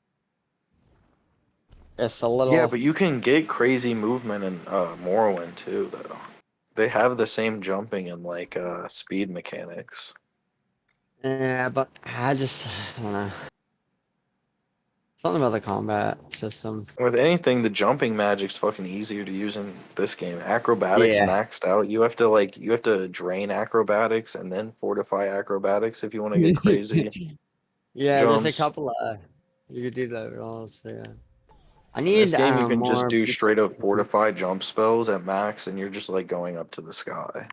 S14: It's a little.
S8: Yeah, but you can get crazy movement in Morrowind too, though. They have the same jumping and like speed mechanics.
S14: Yeah, but I don't know. Something about the combat system.
S8: With anything, the jumping magic's fucking easier to use in this game. Acrobatics
S14: Yeah.
S8: maxed out. You have to drain acrobatics and then fortify acrobatics if you want to get crazy
S14: Yeah, there's a
S8: jumps.
S14: couple of you could do that also. Yeah. I
S8: In
S14: need
S8: this game, you can just
S14: more.
S8: do straight up fortify jump spells at max, and you're just like going up to the sky.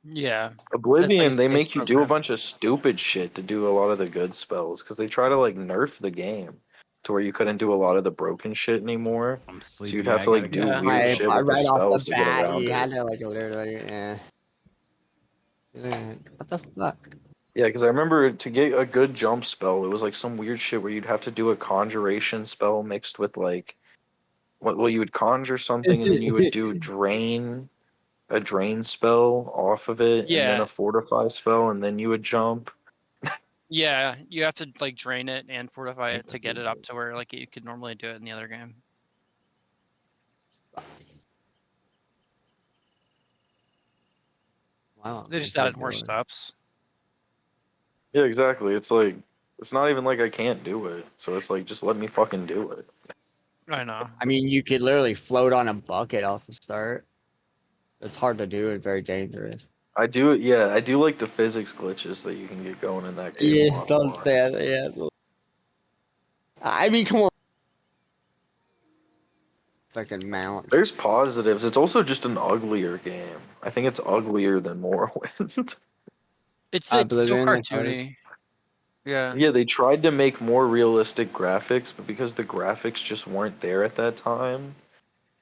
S4: Yeah.
S8: Oblivion, they
S4: space
S8: make you do a
S4: program.
S8: bunch of stupid shit to do a lot of the good spells because they try to like nerf the game to where you couldn't do a lot of the broken shit anymore.
S6: I'm
S8: So
S6: sleepy.
S8: you'd have
S6: I
S8: to
S6: gotta
S8: like
S6: get
S8: do
S6: some
S8: weird
S6: sleep.
S8: shit with the
S14: Right off the
S8: spells to get
S14: bat,
S8: around
S14: you
S8: it.
S14: had to like literally, yeah. What the fuck?
S8: Yeah, because I remember to get a good jump spell, it was like some weird shit where you'd have to do a conjuration spell mixed with like, well, you would conjure something and then you would do a drain spell off of it, and then
S19: Yeah.
S8: a fortify spell, and then you would jump.
S19: Yeah, you have to like drain it and fortify it to get it up to where like you could normally do it in the other game.
S14: Wow.
S19: They just added more steps.
S8: Yeah, exactly. It's like it's not even like I can't do it, so it's like just let me fucking do it.
S19: I know.
S14: I mean, you could literally float on a bucket off the start. It's hard to do. It's very dangerous.
S8: I do it. Yeah, I do like the physics glitches that you can get going in that game a
S14: Yeah,
S8: lot
S14: don't
S8: more.
S14: say that. Yeah. I mean, come on. Fucking mount.
S8: There's positives. It's also just an uglier game. I think it's uglier than Morrowind.
S4: It's so
S14: Oblivion, I heard.
S4: cartoony. Yeah.
S8: Yeah, they tried to make more realistic graphics, but because the graphics just weren't there at that time,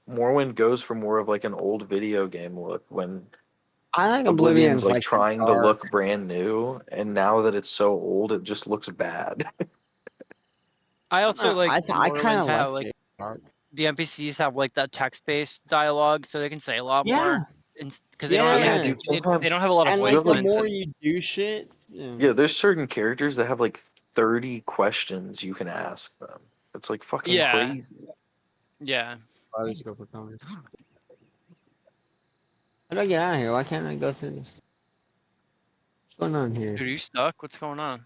S8: Morrowind goes for more of like an old video game look when
S14: I think
S8: Oblivion's
S14: Oblivion's
S8: like
S14: like
S8: trying to
S14: dark.
S8: look brand new, and now that it's so old, it just looks bad.
S4: I also like
S14: I kind
S4: Morrowind
S14: of
S4: how
S14: like
S4: like
S14: it. Dark.
S4: the NPCs have like that text-based dialogue, so they can say a lot
S14: Yeah.
S4: more. Because they don't have
S14: Yeah,
S4: like
S8: dude,
S4: they
S8: sometimes
S4: don't have a lot of
S14: And
S4: voice
S14: like the
S4: lines.
S14: more you do shit,
S8: yeah, there's certain characters that have like 30 questions you can ask them. It's like fucking
S19: Yeah.
S8: crazy.
S19: Yeah.
S14: I just go for comments. How do I get out of here? Why can't I go through this? going on here?
S19: Dude, are you stuck? What's going on?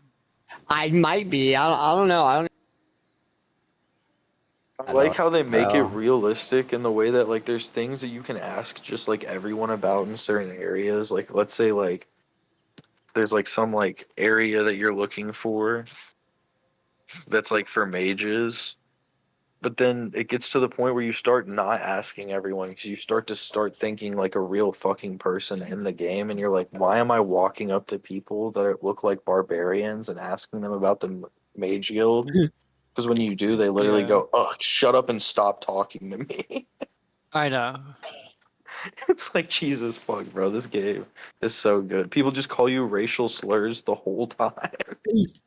S14: I might be. I don't know. I don't.
S8: I like how they make it
S14: know.
S8: realistic in the way that like there's things that you can ask just like everyone about in certain areas. Like let's say like there's like some like area that you're looking for that's like for mages. But then it gets to the point where you start not asking everyone because you start thinking like a real fucking person in the game, and you're like, why am I walking up to people that look like barbarians and asking them about the mage guild? Because when you do, they literally
S19: Yeah.
S8: go, "Ugh, shut up and stop talking to me."
S19: I know.
S8: It's like Jesus fuck, bro. This game is so good. People just call you racial slurs the whole time.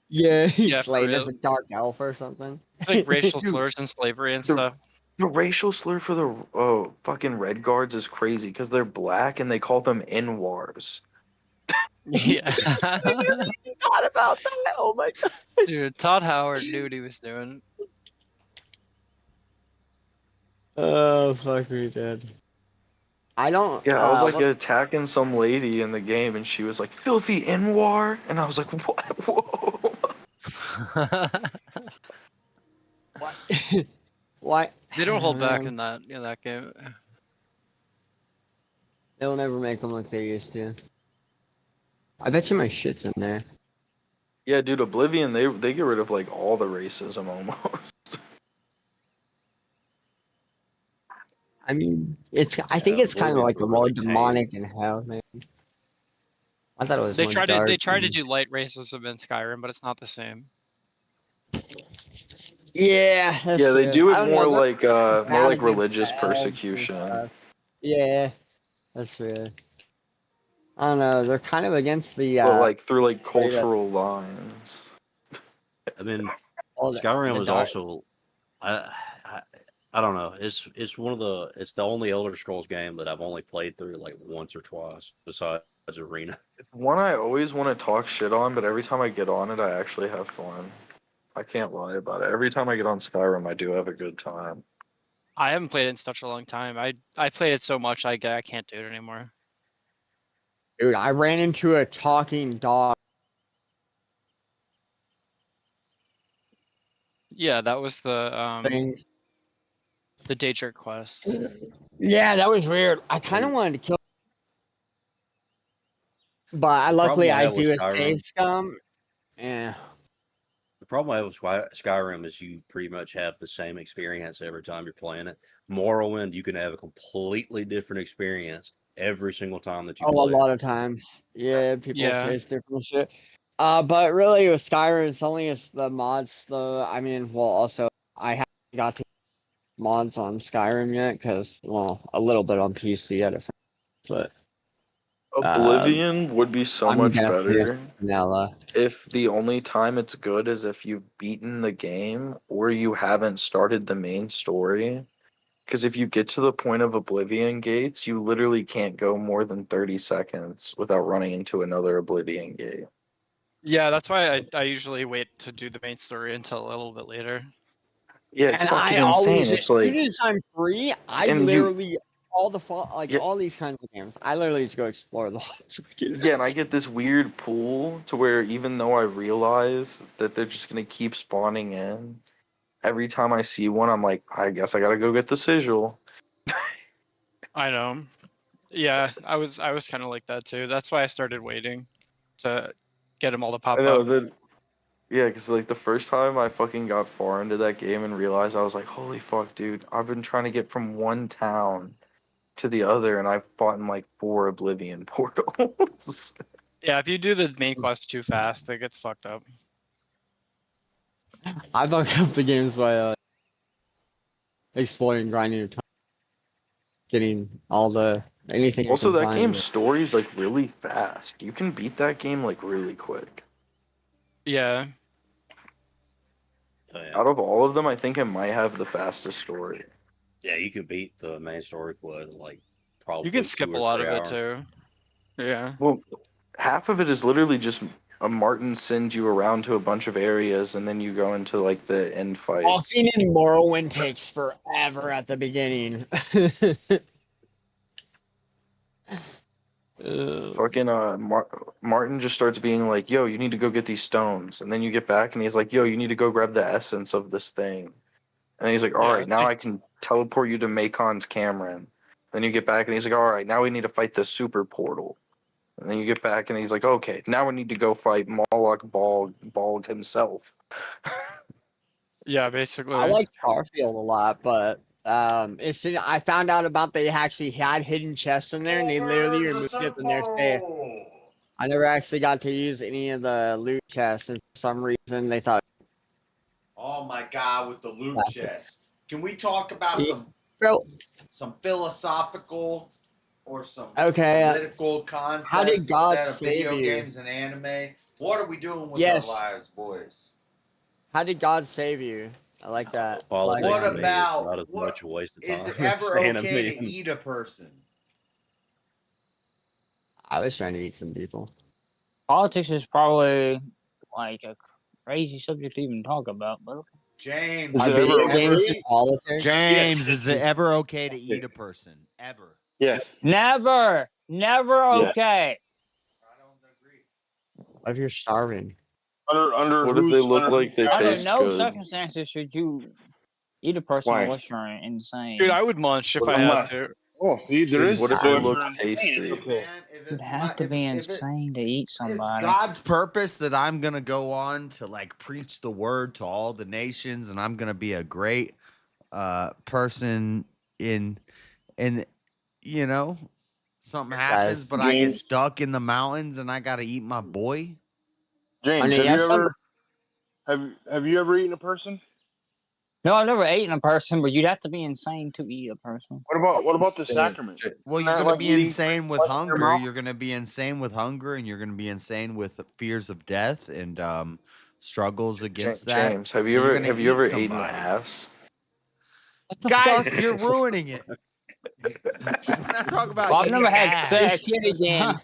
S14: Yeah, he
S19: Yeah, for
S14: played as
S19: real.
S14: a dark elf or something.
S19: It's like racial
S8: Dude,
S19: slurs and slavery and
S8: the
S19: stuff.
S8: the racial slur for the fucking red guards is crazy because they're black and they call them Inwars.
S19: Yeah.
S14: Thought about that. Oh my god.
S19: Dude, Todd Howard knew what he was doing.
S14: Oh fuck me, dead. I don't.
S8: Yeah, I was like
S14: What?
S8: attacking some lady in the game and she was like, "Filthy Inwar," and I was like, "What? Whoa."
S14: What? Why?
S19: They don't hold back
S14: Man,
S19: in that game.
S14: they'll never make them like they used to. I bet you my shit's in there.
S8: Yeah, dude, Oblivion, they get rid of like all the racism almost.
S14: I mean, I think
S10: Yeah,
S14: it's kind of
S10: Oblivion's
S14: like
S10: were
S14: a more
S10: really tame.
S14: demonic than hell, man. I thought it was
S19: They
S14: more
S19: try
S14: dark.
S19: to do light racism in Skyrim, but it's not the same.
S14: Yeah, that's
S8: Yeah, they
S14: true.
S8: do
S14: I
S8: it
S14: don't know.
S8: more
S14: They're bad
S8: like
S14: against
S8: religious
S14: the elves and
S8: persecution.
S14: stuff. Yeah, that's true. I don't know. They're kind of against the
S8: But like through like
S14: straight up
S8: cultural lines.
S10: I mean,
S14: all
S10: Skyrim
S14: the
S10: is
S14: dark.
S10: also, I, I, I don't know. It's one of the it's the only Elder Scrolls game that I've only played through like once or twice besides Arena.
S8: It's one I always want to talk shit on, but every time I get on it, I actually have fun. I can't lie about it. Every time I get on Skyrim, I do have a good time.
S19: I haven't played it in such a long time. I played it so much I can't do it anymore.
S14: Dude, I ran into a talking dog.
S19: Yeah, that was the
S14: Things.
S19: Daedric quest.
S14: Yeah, that was weird. I kind of wanted to kill, but
S10: The problem
S14: luckily
S10: I
S14: I
S10: have with
S14: do a
S10: Skyrim,
S14: save scum. Yeah.
S10: the problem I have with Skyrim is you pretty much have the same experience every time you're playing it. Morrowind, you can have a completely different experience every single time that you
S14: Oh, a
S10: play it.
S14: lot of times. Yeah, people say
S19: Yeah.
S14: it's different shit. But really with Skyrim, it's only the mods. I mean, well, also I haven't got to mods on Skyrim yet because, well, a little bit on PC at a but
S8: Oblivion would be so
S14: I'm
S8: much
S14: gonna play
S8: better
S14: vanilla.
S8: if the only time it's good is if you've beaten the game or you haven't started the main story. Because if you get to the point of Oblivion gates, you literally can't go more than 30 seconds without running into another Oblivion gate.
S19: Yeah, that's why I usually wait to do the main story until a little bit later.
S8: Yeah, it's
S14: And
S8: fucking
S14: I
S8: insane.
S14: always, as
S8: It's
S14: soon
S8: like,
S14: as I'm free, I
S8: and you,
S14: literally all the
S8: yeah,
S14: all these kinds of games. I literally just go explore the whole.
S8: yeah, and I get this weird pull to where even though I realize that they're just gonna keep spawning in, every time I see one, I'm like, I guess I gotta go get the sigil.
S19: I know. Yeah, I was kind of like that too. That's why I started waiting to get them all to
S8: I
S19: pop
S8: know
S19: up.
S8: that, yeah, because like the first time I fucking got far into that game and realized I was like, holy fuck, dude, I've been trying to get from one town to the other, and I've fought in like 4 Oblivion portals.
S19: Yeah, if you do the main quest too fast, it gets fucked up.
S14: I buck up the games by exploring, grinding, getting all the anything I
S8: Also,
S14: can
S8: that
S14: find.
S8: game's story is like really fast. You can beat that game like really quick.
S19: Yeah.
S10: Oh, yeah.
S8: Out of all of them, I think it might have the fastest story.
S10: Yeah, you can beat the main story quest in like probably
S19: You can skip
S10: 2
S19: a
S10: or
S19: lot
S10: 3
S19: of it
S10: hours.
S19: too. Yeah.
S8: Well, half of it is literally just a Martin sends you around to a bunch of areas, and then you go into like the end fights.
S14: Walking in Morrowind takes forever at the beginning.
S8: Fucking Martin just starts being like, "Yo, you need to go get these stones," and then you get back and he's like, "Yo, you need to go grab the essence of this thing," and he's like, "All right, now I can teleport you to Makon's Cameron." Then you get back and he's like, "All right, now we need to fight the super portal," and then you get back and he's like, "Okay, now we need to go fight Moloch Balg himself."
S19: Yeah, basically.
S14: I like Starfield a lot, but I found out about they actually had hidden chests in there, and they literally removed it the next day. I never actually got to use any of the loot chests, and for some reason they thought.
S1: Oh my god, with the loot chest. Can we talk about some philosophical or some political concepts
S14: how did God
S1: instead of
S14: save
S1: video
S14: you?
S1: games and anime? What are we doing with
S14: Yes.
S1: our lives, boys?
S14: How did God save you? I like that.
S10: Politics
S1: What
S10: to me is
S1: about
S10: not as much a waste of time.
S1: is it
S10: as
S1: ever
S10: anime
S1: okay to
S10: and-
S1: eat a person?
S14: I was trying to eat some people.
S16: Politics is probably like a crazy subject to even talk about, but okay.
S1: James,
S2: Is it ever okay?
S6: James,
S2: Yes.
S6: is it ever okay to eat a person? Ever?
S2: Yes.
S16: Never
S2: Yeah.
S16: okay.
S14: What if you're starving?
S2: Under
S8: What if they
S2: whose-
S8: look
S2: under
S8: like
S2: whose
S8: they
S2: guidance?
S16: Under
S8: taste
S16: no
S8: good?
S16: circumstances should you eat a person
S2: Why?
S16: unless you're insane.
S19: Dude, I would munch if I had
S2: Unless-
S19: to.
S2: Oh, see, there
S8: Dude,
S2: is.
S8: what if
S2: so
S8: they
S2: if
S8: look
S2: you're insane,
S8: tasty?
S2: it's okay.
S16: You'd have to be insane to eat
S1: It's
S16: somebody.
S1: God's purpose that I'm gonna go on to like preach the word to all the nations, and I'm gonna be a great person in you know, something happens, but I get
S2: James.
S1: stuck in the mountains and I gotta eat my boy.
S2: James,
S14: mean,
S2: have you ever eaten a person?
S16: No, I've never eaten a person, but you'd have to be insane to eat a person.
S2: What about the sacrament?
S1: Well,
S2: Isn't
S1: you're
S2: that
S1: gonna
S2: like
S1: be
S2: eating
S1: insane with
S2: flesh in your
S1: hunger.
S2: mouth?
S1: You're gonna be insane with hunger, and you're gonna be insane with fears of death and struggles against that.
S8: James, have
S1: and
S8: you
S1: you're
S8: ever
S1: gonna
S8: eaten
S1: somebody.
S8: ass?
S1: Guys, you're ruining it. We're not talking about
S16: Well, I've
S1: eating
S16: never had
S1: ass.
S16: sex.
S14: Shit again.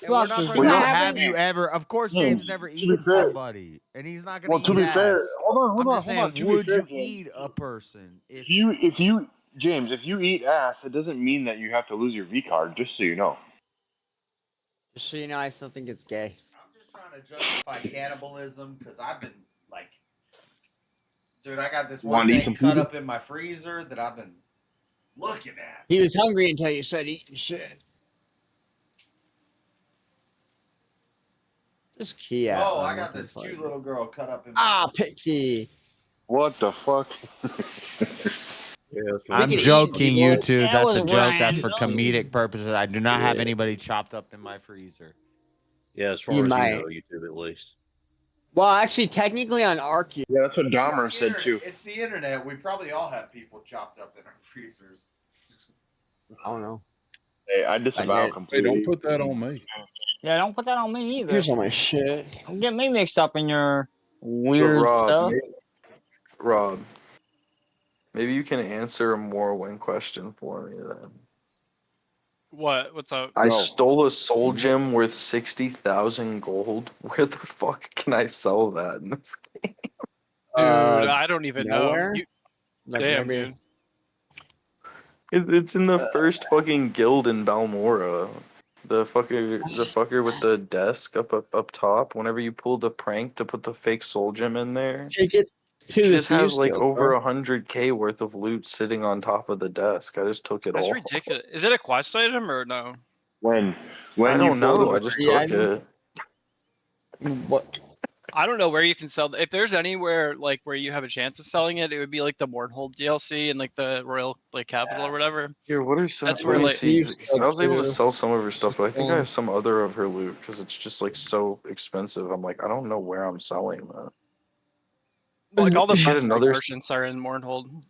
S1: And we're not
S16: Fuck is
S1: talking about
S16: that?
S1: have you ever. Of course, James never eaten somebody, and he's not gonna
S2: Well, to
S1: eat
S2: be
S1: ass.
S2: fair, hold
S1: I'm
S2: on,
S1: just saying,
S2: To be
S1: would
S2: fair,
S1: you
S2: James,
S1: eat a person if
S2: if you James, if you eat ass, it doesn't mean that you have to lose your V card. Just so you know.
S14: Just so you know, I still think it's gay.
S1: I'm just trying to justify cannibalism because I've been like, dude, I got this
S2: You
S1: one
S2: wanna eat
S1: thing
S2: some
S1: cut
S2: poo-poo?
S1: up in my freezer that I've been looking at.
S14: He was hungry until you said eating shit. Just key out.
S1: Oh, I got this cute little girl cut up in my
S14: Ah, picky.
S2: What the fuck?
S6: I'm
S14: can eat
S6: joking,
S14: people.
S6: YouTube.
S16: That
S6: That's a
S16: was
S6: joke. That's for
S16: random.
S6: comedic purposes. I do not have anybody chopped up in my freezer.
S10: Yeah, as far
S14: You
S10: as
S14: might.
S10: you know, YouTube at least.
S14: Well, actually, technically on Arc,
S2: Yeah, that's what Dahmer said too.
S1: It's the internet. We probably all have people chopped up in our freezers.
S14: I don't know.
S2: Hey, I disavow
S12: Hey,
S2: completely.
S12: don't put that on me.
S16: Yeah, don't put that on me either.
S14: Here's all my shit.
S16: Don't get me mixed up in your
S8: But
S16: weird stuff.
S8: Rob, maybe you can answer a Morrowind question for me then.
S19: What? What's up?
S8: I stole a soul gem worth 60,000 gold. Where the fuck can I sell that in this game?
S19: Dude, I don't even
S14: nowhere?
S19: know.
S14: Like
S19: Damn,
S14: maybe-
S19: dude.
S8: It's in the first fucking guild in Balmora. The fucker with the desk up top. Whenever you pull the prank to put the fake soul gem in there,
S14: Take it to
S8: he
S14: the
S8: just has
S14: Thieves
S8: like
S14: Guild,
S8: over
S14: bro.
S8: 100K worth of loot sitting on top of the desk. I just took it
S19: That's
S8: all.
S19: ridiculous. Is it a quest item or no?
S2: When
S8: I
S2: you
S8: don't
S2: pull
S8: know.
S2: the
S8: I just
S14: free
S8: took
S14: item?
S8: it.
S14: What?
S19: I don't know where you can sell. If there's anywhere like where you have a chance of selling it, it would be like the Mournhold DLC and like the Royal like Capital or whatever.
S8: Here, what are some?
S19: That's
S8: Let
S19: where
S8: me
S19: like
S8: see.
S14: Thieves
S8: 'Cause I was able to
S14: too.
S8: sell some of her stuff, but I think I have some other of her loot because it's just like so expensive. I'm like, I don't know where I'm selling that.
S19: like all the
S8: She had
S19: best like,
S8: another-
S19: merchants are in Mournhold.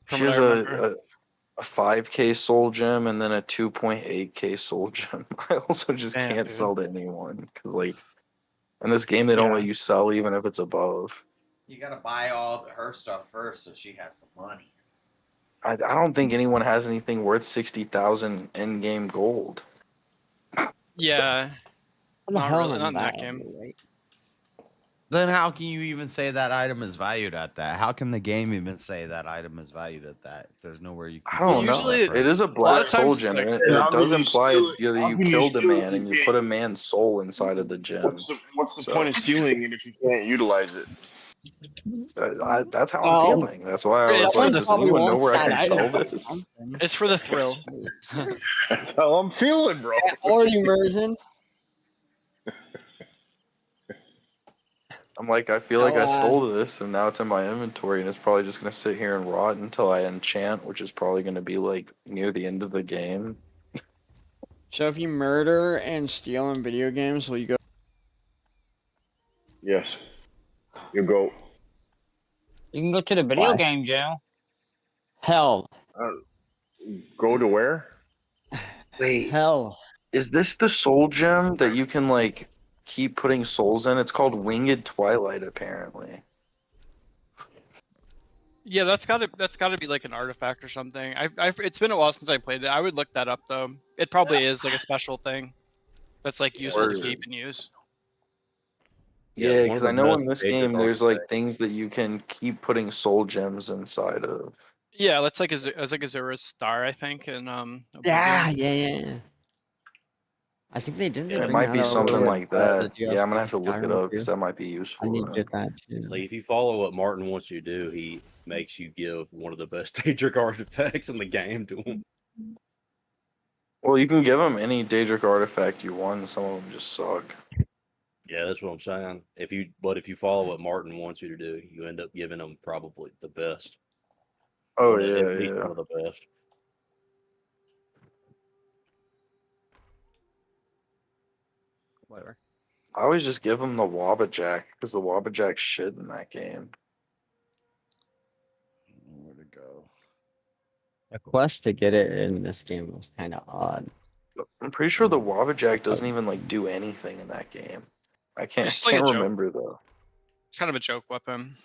S19: From
S8: She
S19: what
S8: has
S19: I remember.
S8: a 5K soul gem and then a 2.8K soul gem. I also just
S19: Damn,
S8: can't
S19: dude.
S8: sell to anyone because like in this game they don't let you sell even if it's above.
S1: You gotta buy all her stuff first so she has some money.
S8: I don't think anyone has anything worth 60,000 in-game gold.
S19: Yeah.
S14: What the
S19: Not
S14: hell
S19: really.
S14: am
S19: Not in that
S14: I
S19: game.
S14: doing, right?
S6: Then how can you even say that item is valued at that? How can the game even say that item is valued at that if there's nowhere you can
S8: I don't know.
S19: Usually,
S8: It is a
S19: a lot of
S8: black soul
S19: times it's
S8: gem,
S19: like
S8: and
S2: And how
S8: it does
S2: can you
S8: imply
S2: steal it?
S8: that
S2: How
S8: you
S2: can you
S8: killed a
S2: steal it if
S8: man
S2: you
S8: and you
S2: can't?
S8: put a man's soul inside of the gem.
S2: What's the
S8: So
S2: point of stealing it if you can't utilize it?
S8: that's how I'm
S14: Well,
S8: feeling. That's why I was
S19: it's for
S8: like,
S19: the
S14: someone
S8: does
S14: probably
S8: anyone know
S14: wants
S8: where I
S14: that
S8: can
S14: item
S8: sell
S14: for
S8: this?
S14: something.
S19: it's for the thrill.
S2: That's how I'm feeling, bro.
S14: Or the immersion.
S8: I'm like, I feel like
S14: So,
S8: I stole this, and now it's in my inventory, and it's probably just gonna sit here and rot until I enchant, which is probably gonna be like near the end of the game.
S14: so if you murder and steal in video games, will you go?
S2: Yes. You go.
S16: You can go to the video
S14: Why?
S16: game jail.
S14: Hell.
S2: Go to where?
S8: Wait,
S14: Hell.
S8: is this the soul gem that you can like keep putting souls in? It's called Winged Twilight, apparently.
S19: Yeah, that's gotta be like an artifact or something. It's been a while since I played it. I would look that up though. It probably is like a special thing that's like useful to
S8: Or
S19: keep and use.
S8: yeah,
S10: one of
S8: because
S10: the
S8: I know
S10: best
S8: in this
S10: Daedric
S8: game there's like
S10: artifacts.
S8: things that you can keep putting soul gems inside of.
S19: Yeah, that's like it's like Azura's star, I think, in
S14: Yeah,
S19: Oblivion.
S14: yeah. I think they didn't
S8: And it
S14: bring
S8: might
S14: that
S8: be
S14: over
S8: something
S14: with
S8: like
S14: the
S8: that. Yeah, I'm gonna
S14: DLC
S8: have to look it
S14: Skyrim
S8: up because
S14: too.
S8: that might be
S14: I
S8: useful
S14: need to
S8: then.
S14: get that too.
S10: Like if you follow what Martin wants you to do, he makes you give one of the best Daedric artifacts in the game to him.
S8: Well, you can give them any Daedric artifact you want, and some of them just suck.
S10: Yeah, that's what I'm saying. If you follow what Martin wants you to do, you end up giving him probably the best.
S8: Oh
S10: At
S8: yeah,
S10: least
S8: yeah.
S10: one of the best.
S19: Whatever.
S8: I always just give them the Wabbajack because the Wabbajack's shit in that game.
S1: Where to go?
S14: The quest to get it in this game was kind of odd.
S8: I'm pretty sure the Wabbajack doesn't even like do anything in that game. I
S19: It's
S8: can't
S19: just like a joke.
S8: remember though.
S19: It's kind of a joke weapon.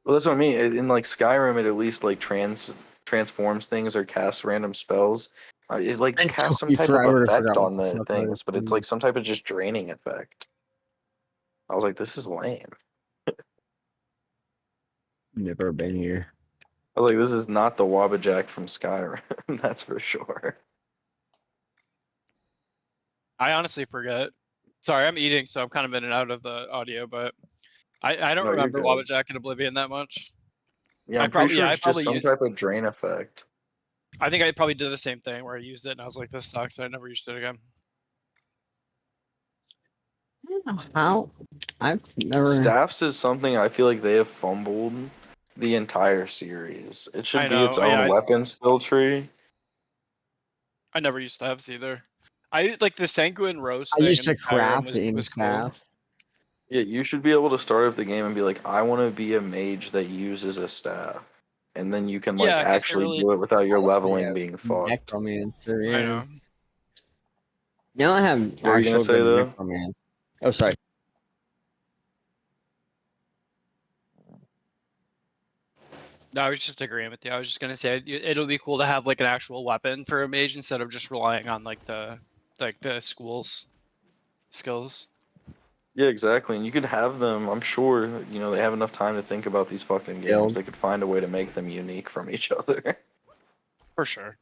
S8: Well, that's what I mean. In like Skyrim, it at least like transforms things or casts random spells. It like
S14: It
S8: casts
S14: took
S8: some
S14: me
S8: type of
S14: forever to figure
S8: effect
S14: out what
S8: on
S14: the
S8: the
S14: fuck I was
S8: things, but it's
S14: doing.
S8: like some type of just draining effect. I was like, this is lame.
S14: Never been here.
S8: I was like, this is not the Wabbajack from Skyrim. That's for sure.
S19: I honestly forget. Sorry, I'm eating, so I'm kind of in and out of the audio, but I don't
S8: No, you're
S19: remember
S8: good.
S19: Wabbajack in Oblivion that much.
S8: Yeah,
S19: I
S8: I'm pretty sure
S19: I
S8: it's just some
S19: used.
S8: type of drain effect.
S19: I think I probably did the same thing where I used it and I was like, this sucks. I never used it again.
S14: I don't know how. I've never.
S8: Staffs is something I feel like they have fumbled the entire series. It should
S19: I
S8: be its
S19: know.
S8: own
S19: Yeah,
S8: weapon skill tree.
S19: I never used staves either. I like the Sanguine Rose
S14: I
S19: thing
S14: used
S19: in
S14: to
S19: Skyrim
S14: craft in
S19: was cool.
S14: staff.
S8: Yeah, you should be able to start up the game and be like, I want to be a mage that uses a staff. And then you can like
S19: Yeah, 'cause they
S8: actually
S19: really.
S8: do it without your leveling
S14: Yeah,
S8: being fucked.
S14: necromancer.
S19: I
S14: Yeah.
S19: know.
S14: Now I have
S8: What were you gonna
S14: actual
S8: say
S14: good
S8: though?
S14: necromancer. Oh, sorry.
S19: No, I was just agreeing with you. I was just gonna say it'll be cool to have like an actual weapon for a mage instead of just relying on like the school's skills.
S8: Yeah, exactly. And you could have them, I'm sure, you know, they have enough time to think about these fucking games.
S14: Build.
S8: They could find a way to make them unique from each other.
S19: For sure.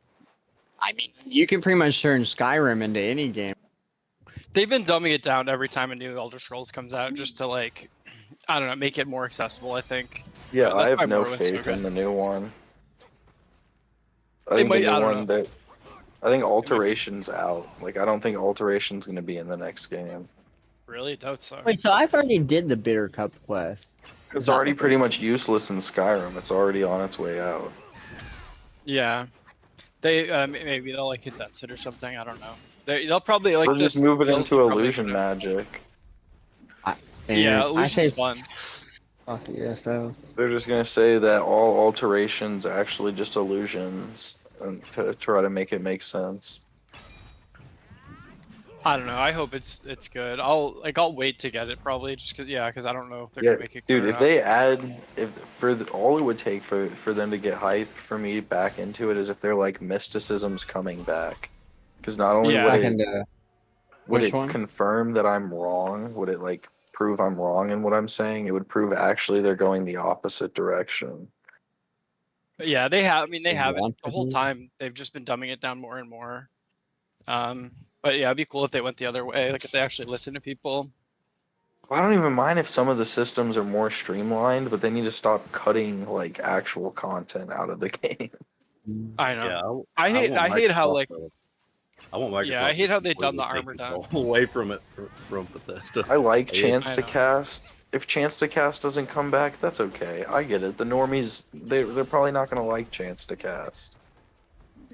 S14: I mean, you can pretty much turn Skyrim into any game.
S19: They've been dumbing it down every time a new Elder Scrolls comes out just to like, I don't know, make it more accessible, I think.
S8: Yeah,
S19: But
S8: I
S19: that's
S8: have
S19: probably
S8: no
S19: more when it's so
S8: faith in
S19: good.
S8: the new one. I
S19: It
S8: think
S19: might-
S8: the
S19: I
S8: new
S19: don't
S8: one
S19: know.
S8: that I think Alteration's out. Like I don't think Alteration's gonna be in the next game.
S19: Really? Doubt so.
S14: Wait, so I've already did the Bitter Cup quest.
S8: It's already pretty much useless in Skyrim. It's already on its way out.
S19: Yeah. They maybe they'll like condense it or something. I don't know. They'll probably like
S8: Or just
S19: this.
S8: move it
S19: they'll
S8: into
S19: probably
S8: illusion
S19: put it-
S8: magic.
S19: Yeah,
S14: I
S19: illusion's
S14: say
S19: fun.
S14: fuck yeah, so
S8: They're just gonna say that all alterations actually just illusions, and to try to make it make sense.
S19: I don't know. I hope it's good. I'll wait to get it probably just cause I don't know if they're
S8: Yeah,
S19: gonna make it.
S8: dude.
S19: good or
S8: If
S19: not.
S8: they add, all it would take for them to get hype for me back into it is if they're like mysticism's coming back, because not only
S19: Yeah.
S8: would
S14: back
S8: it
S14: into
S8: would
S14: which
S8: it
S14: one?
S8: confirm that I'm wrong, would it like prove I'm wrong in what I'm saying. It would prove actually they're going the opposite direction.
S19: But yeah, they have. I mean, they
S14: They
S19: haven't
S14: want
S19: the
S14: to
S19: whole
S14: be.
S19: time. They've just been dumbing it down more and more. But yeah, it'd be cool if they went the other way. Like if they actually listen to people.
S8: I don't even mind if some of the systems are more streamlined, but they need to stop cutting like actual content out of the game.
S19: I know.
S10: Yeah,
S19: I hate.
S10: want
S19: I hate how
S10: Microsoft
S19: like.
S10: I want Microsoft
S19: Yeah, I hate
S10: to
S19: how they done the
S10: completely take
S19: armor down.
S10: control away from it from Bethesda.
S8: I like
S10: It-
S8: Chance
S19: I
S8: to
S19: know.
S8: Cast. If Chance to Cast doesn't come back, that's okay. I get it. The normies, they're probably not gonna like Chance to Cast.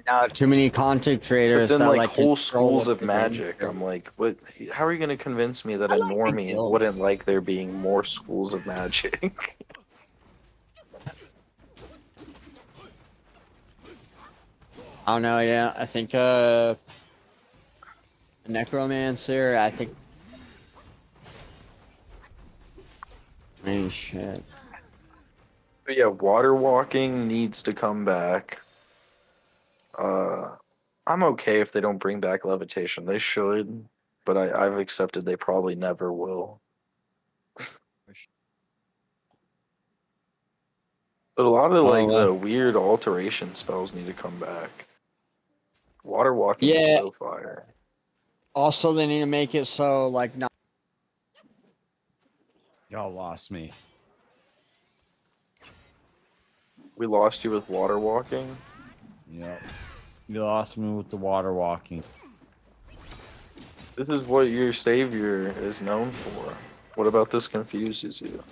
S14: Not too many content
S8: But
S14: creators
S8: then
S14: that
S8: like
S14: like
S8: whole
S14: control
S8: schools
S14: what
S8: of
S14: the game
S8: magic,
S14: is.
S8: I'm like, what? How are you gonna convince me that
S14: I
S8: a
S14: like the
S8: normie
S14: guild.
S8: wouldn't like there being more schools of magic?
S14: I don't know. Yeah, I think Necromancer. I think. I mean, shit.
S8: But yeah, water walking needs to come back. I'm okay if they don't bring back levitation. They should, but I've accepted they probably never will. But a lot of like
S14: Oh,
S8: the weird alteration spells need to come back. Water walking is
S14: yeah.
S8: so fire.
S14: Also, they need to make it so like not.
S6: Y'all lost me.
S8: We lost you with water walking.
S6: Yep. You lost me with the water walking.
S8: This is what your savior is known for. What about this confuses you?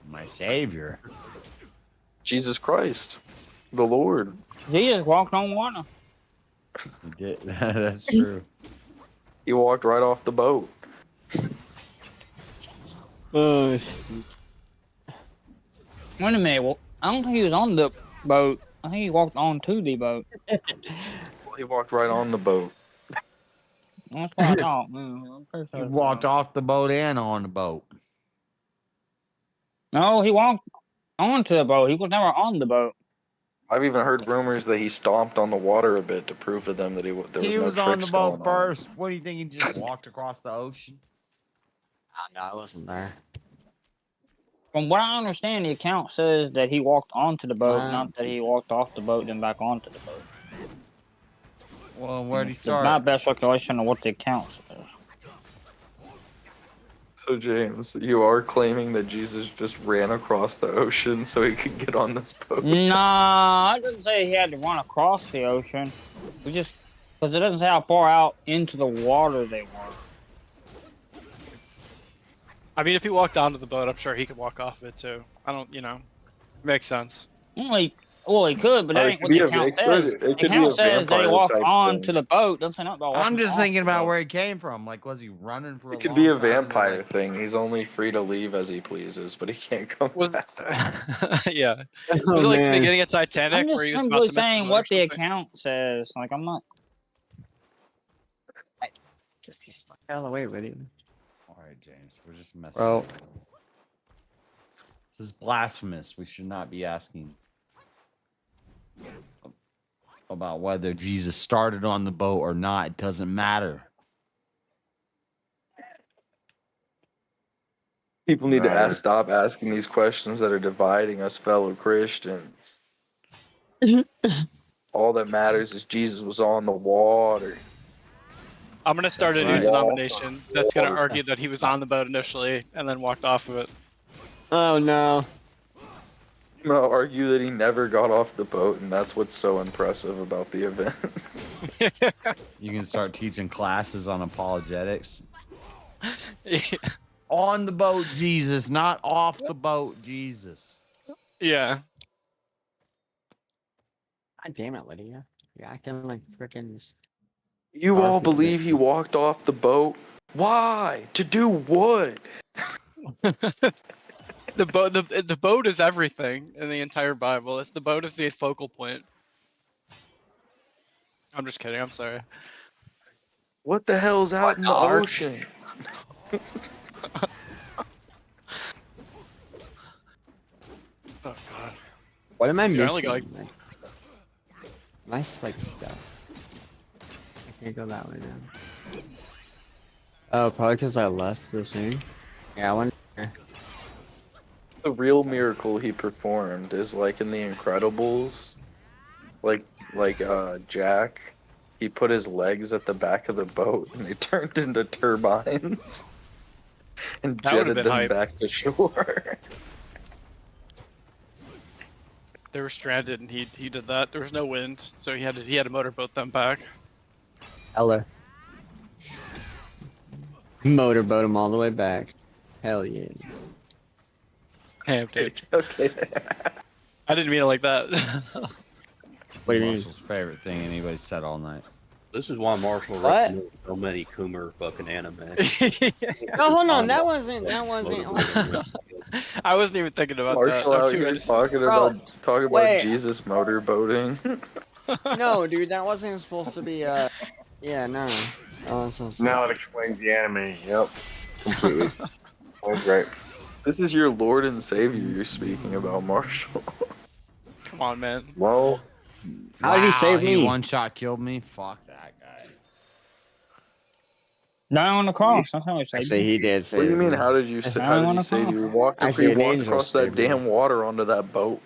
S6: My savior.
S8: Jesus Christ, the Lord.
S16: He just walked on water.
S6: He did. That's true.
S8: He walked right off the boat.
S16: Wait a minute. Well, I don't think he was on the boat. I think he walked onto the boat.
S8: He walked right on the boat.
S16: That's what I thought. I'm pretty sure
S6: He
S16: that's
S6: walked
S16: right.
S6: off the boat and on the boat.
S16: No, he walked onto the boat. He was never on the boat.
S8: I've even heard rumors that he stomped on the water a bit to prove to them that there was
S6: He
S8: no
S6: was on the
S8: tricks
S6: boat
S8: going on.
S6: first. What do you think? He just walked across the ocean?
S14: No, I wasn't there.
S16: From what I understand, the account says that he walked onto the boat,
S14: Wow.
S16: not that he walked off the boat then back onto the boat.
S6: Well, where'd he
S16: It's
S6: start?
S16: my best speculation of what the account says.
S8: So James, you are claiming that Jesus just ran across the ocean so he could get on this boat?
S16: Nah, I didn't say he had to run across the ocean. We just because it doesn't say how far out into the water they were.
S19: I mean, if he walked onto the boat, I'm sure he could walk off of it too. I don't, makes sense.
S16: Well, he could, but that ain't what the account says. The account says that he walked onto the boat. Doesn't say nothing about walking
S6: I'm just
S16: off
S6: thinking
S16: the
S6: about
S16: boat.
S6: where he came from. Like, was he running for a
S8: It could
S6: long
S8: be a
S6: time and they're
S8: vampire
S6: like,
S8: thing. He's only free to leave as he pleases, but he can't come back.
S19: Yeah.
S14: Oh,
S19: Was it like the
S14: man.
S19: beginning of Titanic
S16: I'm just
S19: where he was
S16: simply
S19: about to miss the
S16: saying
S19: boat or
S16: what the
S19: something?
S16: account says. Like I'm not.
S14: Just get the fuck out of the way, buddy.
S6: all right, James, we're just messing.
S14: Well,
S6: This is blasphemous. We should not be asking about whether Jesus started on the boat or not. It doesn't matter.
S8: People need to stop asking these questions that are dividing us fellow Christians. All that matters is Jesus was on the water.
S19: I'm gonna start
S8: That's
S19: a new
S8: right.
S19: denomination that's gonna
S8: Water.
S19: argue that he was on the boat initially and then walked off of it.
S14: oh no.
S8: I'm gonna argue that he never got off the boat, and that's what's so impressive about the event.
S6: You can start teaching classes on apologetics.
S19: Yeah.
S6: On the boat, Jesus, not off the boat, Jesus.
S19: Yeah.
S14: God damn it, Lydia. You're acting like freaking.
S8: You all believe he walked off the boat? Why? To do what?
S19: The boat is everything in the entire Bible. The boat is the focal point. I'm just kidding. I'm sorry.
S8: What the hell's out in the ocean?
S19: Oh god.
S14: What am I
S19: Dude, I
S14: missing?
S19: only got, like-
S14: Nice like stuff. I can't go that way now. Oh, probably because I left the thing. Yeah, I wonder.
S8: The real miracle he performed is like in The Incredibles, like Jack. He put his legs at the back of the boat and they turned into turbines and
S19: That would've
S8: jetted
S19: been
S8: them
S19: hype.
S8: back to shore.
S19: They were stranded, and he did that. There was no wind, so he had to motorboat them back.
S14: Hello. Motorboat him all the way back. Hell yeah.
S19: Damn, dude.
S8: Okay.
S19: I didn't mean it like that.
S14: What do you mean?
S6: Marshall's favorite thing anybody said all night.
S10: This is why Marshall
S14: What?
S10: recommended so many Coomer fucking anime.
S14: No, hold on. That wasn't.
S19: I wasn't even thinking about
S8: Marshall
S19: that.
S8: out
S19: I'm
S8: here
S19: too
S8: talking
S14: Bro,
S8: about
S14: wait.
S8: Jesus motorboating.
S14: No, dude, that wasn't supposed to be. Yeah, no. Oh, that's not
S2: Now it explains the anime. Yep, completely. That's right.
S8: This is your Lord and Savior you're speaking about, Marshall.
S19: Come on, man.
S2: Well,
S14: How did he save
S6: He
S14: me?
S6: one shot killed me. Fuck that guy.
S16: Die on the cross. That's how I say.
S14: Actually, he did save
S8: What do you mean?
S14: me.
S8: How did you
S16: It's
S8: say?
S16: not
S8: How did
S16: on
S8: he
S16: the
S8: save
S16: phone.
S8: you? He walked,
S14: Actually,
S8: he
S14: an
S8: walked
S14: angel
S8: across that
S14: saved me.
S8: damn water onto that boat.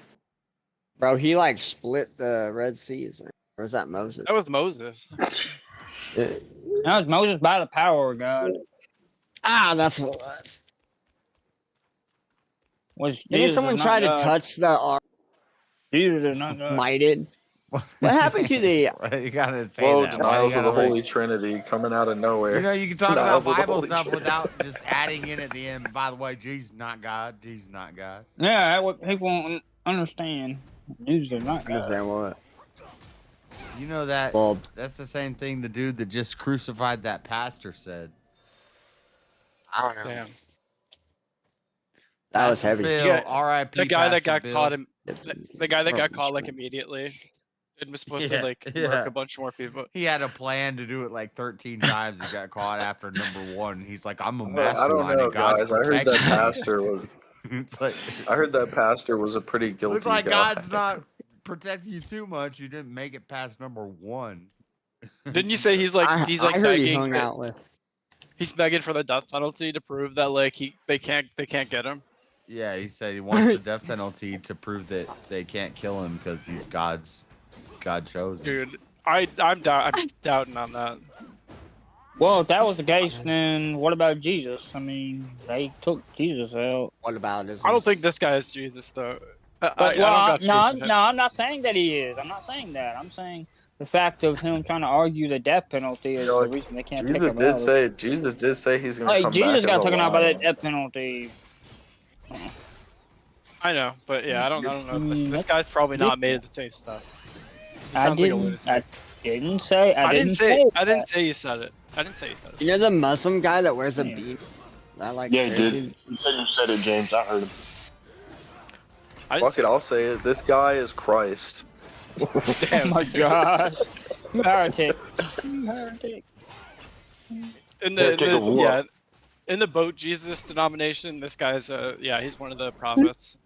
S14: Bro, he like split the Red Seas. Or was that Moses?
S19: That was Moses.
S14: Yeah.
S16: That was Moses by the power of God.
S14: Ah, that's what it was.
S16: Was
S14: Didn't
S16: Jesus
S14: someone
S16: is
S14: try
S16: not
S14: to
S16: God.
S14: touch the ark?
S16: Jesus is not God.
S14: Mighted. What happened to the?
S6: You gotta say
S8: Whoa,
S6: that. Why you
S8: denials of
S6: gotta
S8: the Holy Trinity coming out of nowhere.
S6: You know, you can talk
S8: Denials
S6: about
S8: of the
S6: Bible
S8: Holy
S6: stuff
S8: Trinity.
S6: without just adding in at the end. By the way, Jesus not God. Jesus not God.
S16: Yeah, that's what people don't understand. Jesus is not God.
S14: Understand what?
S6: You know that
S14: Well,
S6: that's the same thing the dude that just crucified that pastor said.
S14: I don't know.
S19: Damn.
S14: That was
S6: Pastor
S14: heavy.
S6: Bill,
S19: Yeah,
S6: R.I.P.
S19: the guy that
S6: Pastor
S19: got
S6: Bill.
S19: caught him. The guy that got caught like immediately. It was supposed to like murk a bunch more people.
S6: He had a plan to do it like 13 times. He got caught after number 1. He's like, I'm a
S8: I don't
S6: mastermind
S8: know,
S6: and God's
S8: guys. I heard
S6: protecting
S8: that
S6: me.
S8: pastor was.
S6: It's like,
S8: I heard that pastor was a pretty guilty
S6: looks like
S8: guy.
S6: God's not protecting you too much. You didn't make it past number 1.
S19: Didn't you say he's like
S14: I heard he
S19: begging?
S14: hung out with.
S19: He's begging for the death penalty to prove that like they can't get him.
S6: Yeah, he said he wants the death penalty to prove that they can't kill him because he's God chosen.
S19: Dude, I'm doubting on that.
S16: Well, if that was the case, then what about Jesus? I mean, they took Jesus out.
S14: What about this?
S19: I don't think this guy is Jesus though.
S16: But,
S19: I don't got faith in him.
S16: no, I'm not saying that he is. I'm not saying that. I'm saying the fact of him trying to argue the death penalty is the reason they can't pick him out.
S8: Jesus did say he's gonna
S16: Like
S8: come
S16: Jesus
S8: back
S16: got
S8: as
S16: taken out by
S8: alive.
S16: that death penalty.
S19: I know, but yeah, I don't know. This guy's probably not made of the same stuff. He
S16: I
S19: sounds like a
S16: didn't.
S19: lunatic.
S16: I didn't say. I didn't
S19: I didn't say you said it. I didn't say you said it.
S14: You know the Muslim guy that wears a beanie? I like.
S2: yeah, he
S14: crazy.
S2: did. You said it, James. I heard him.
S8: Fuck it, I'll say it. This guy is Christ.
S16: Oh my gosh! You heretic! You heretic!
S19: In
S2: Yeah, take a walk.
S19: in the boat Jesus denomination, this guy's he's one of the prophets.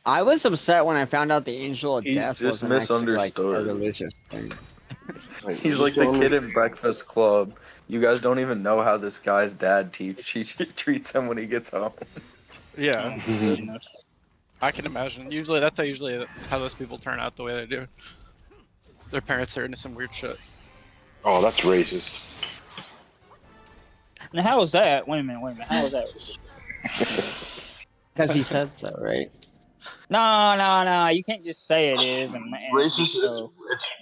S14: I was upset when I found out the angel of
S8: He's
S14: death
S8: just
S14: wasn't actually like a
S8: misunderstood.
S14: religious thing.
S8: He's like the kid in Breakfast Club. You guys don't even know how this guy's dad treats him when he gets home.
S19: Yeah,
S16: Oh, goodness.
S19: I can imagine. Usually that's how those people turn out the way they do. Their parents are into some weird shit.
S2: Oh, that's racist.
S16: Now, how was that? Wait a minute. How was that?
S14: Because he said so, right?
S16: No. You can't just say it is.
S2: Racist.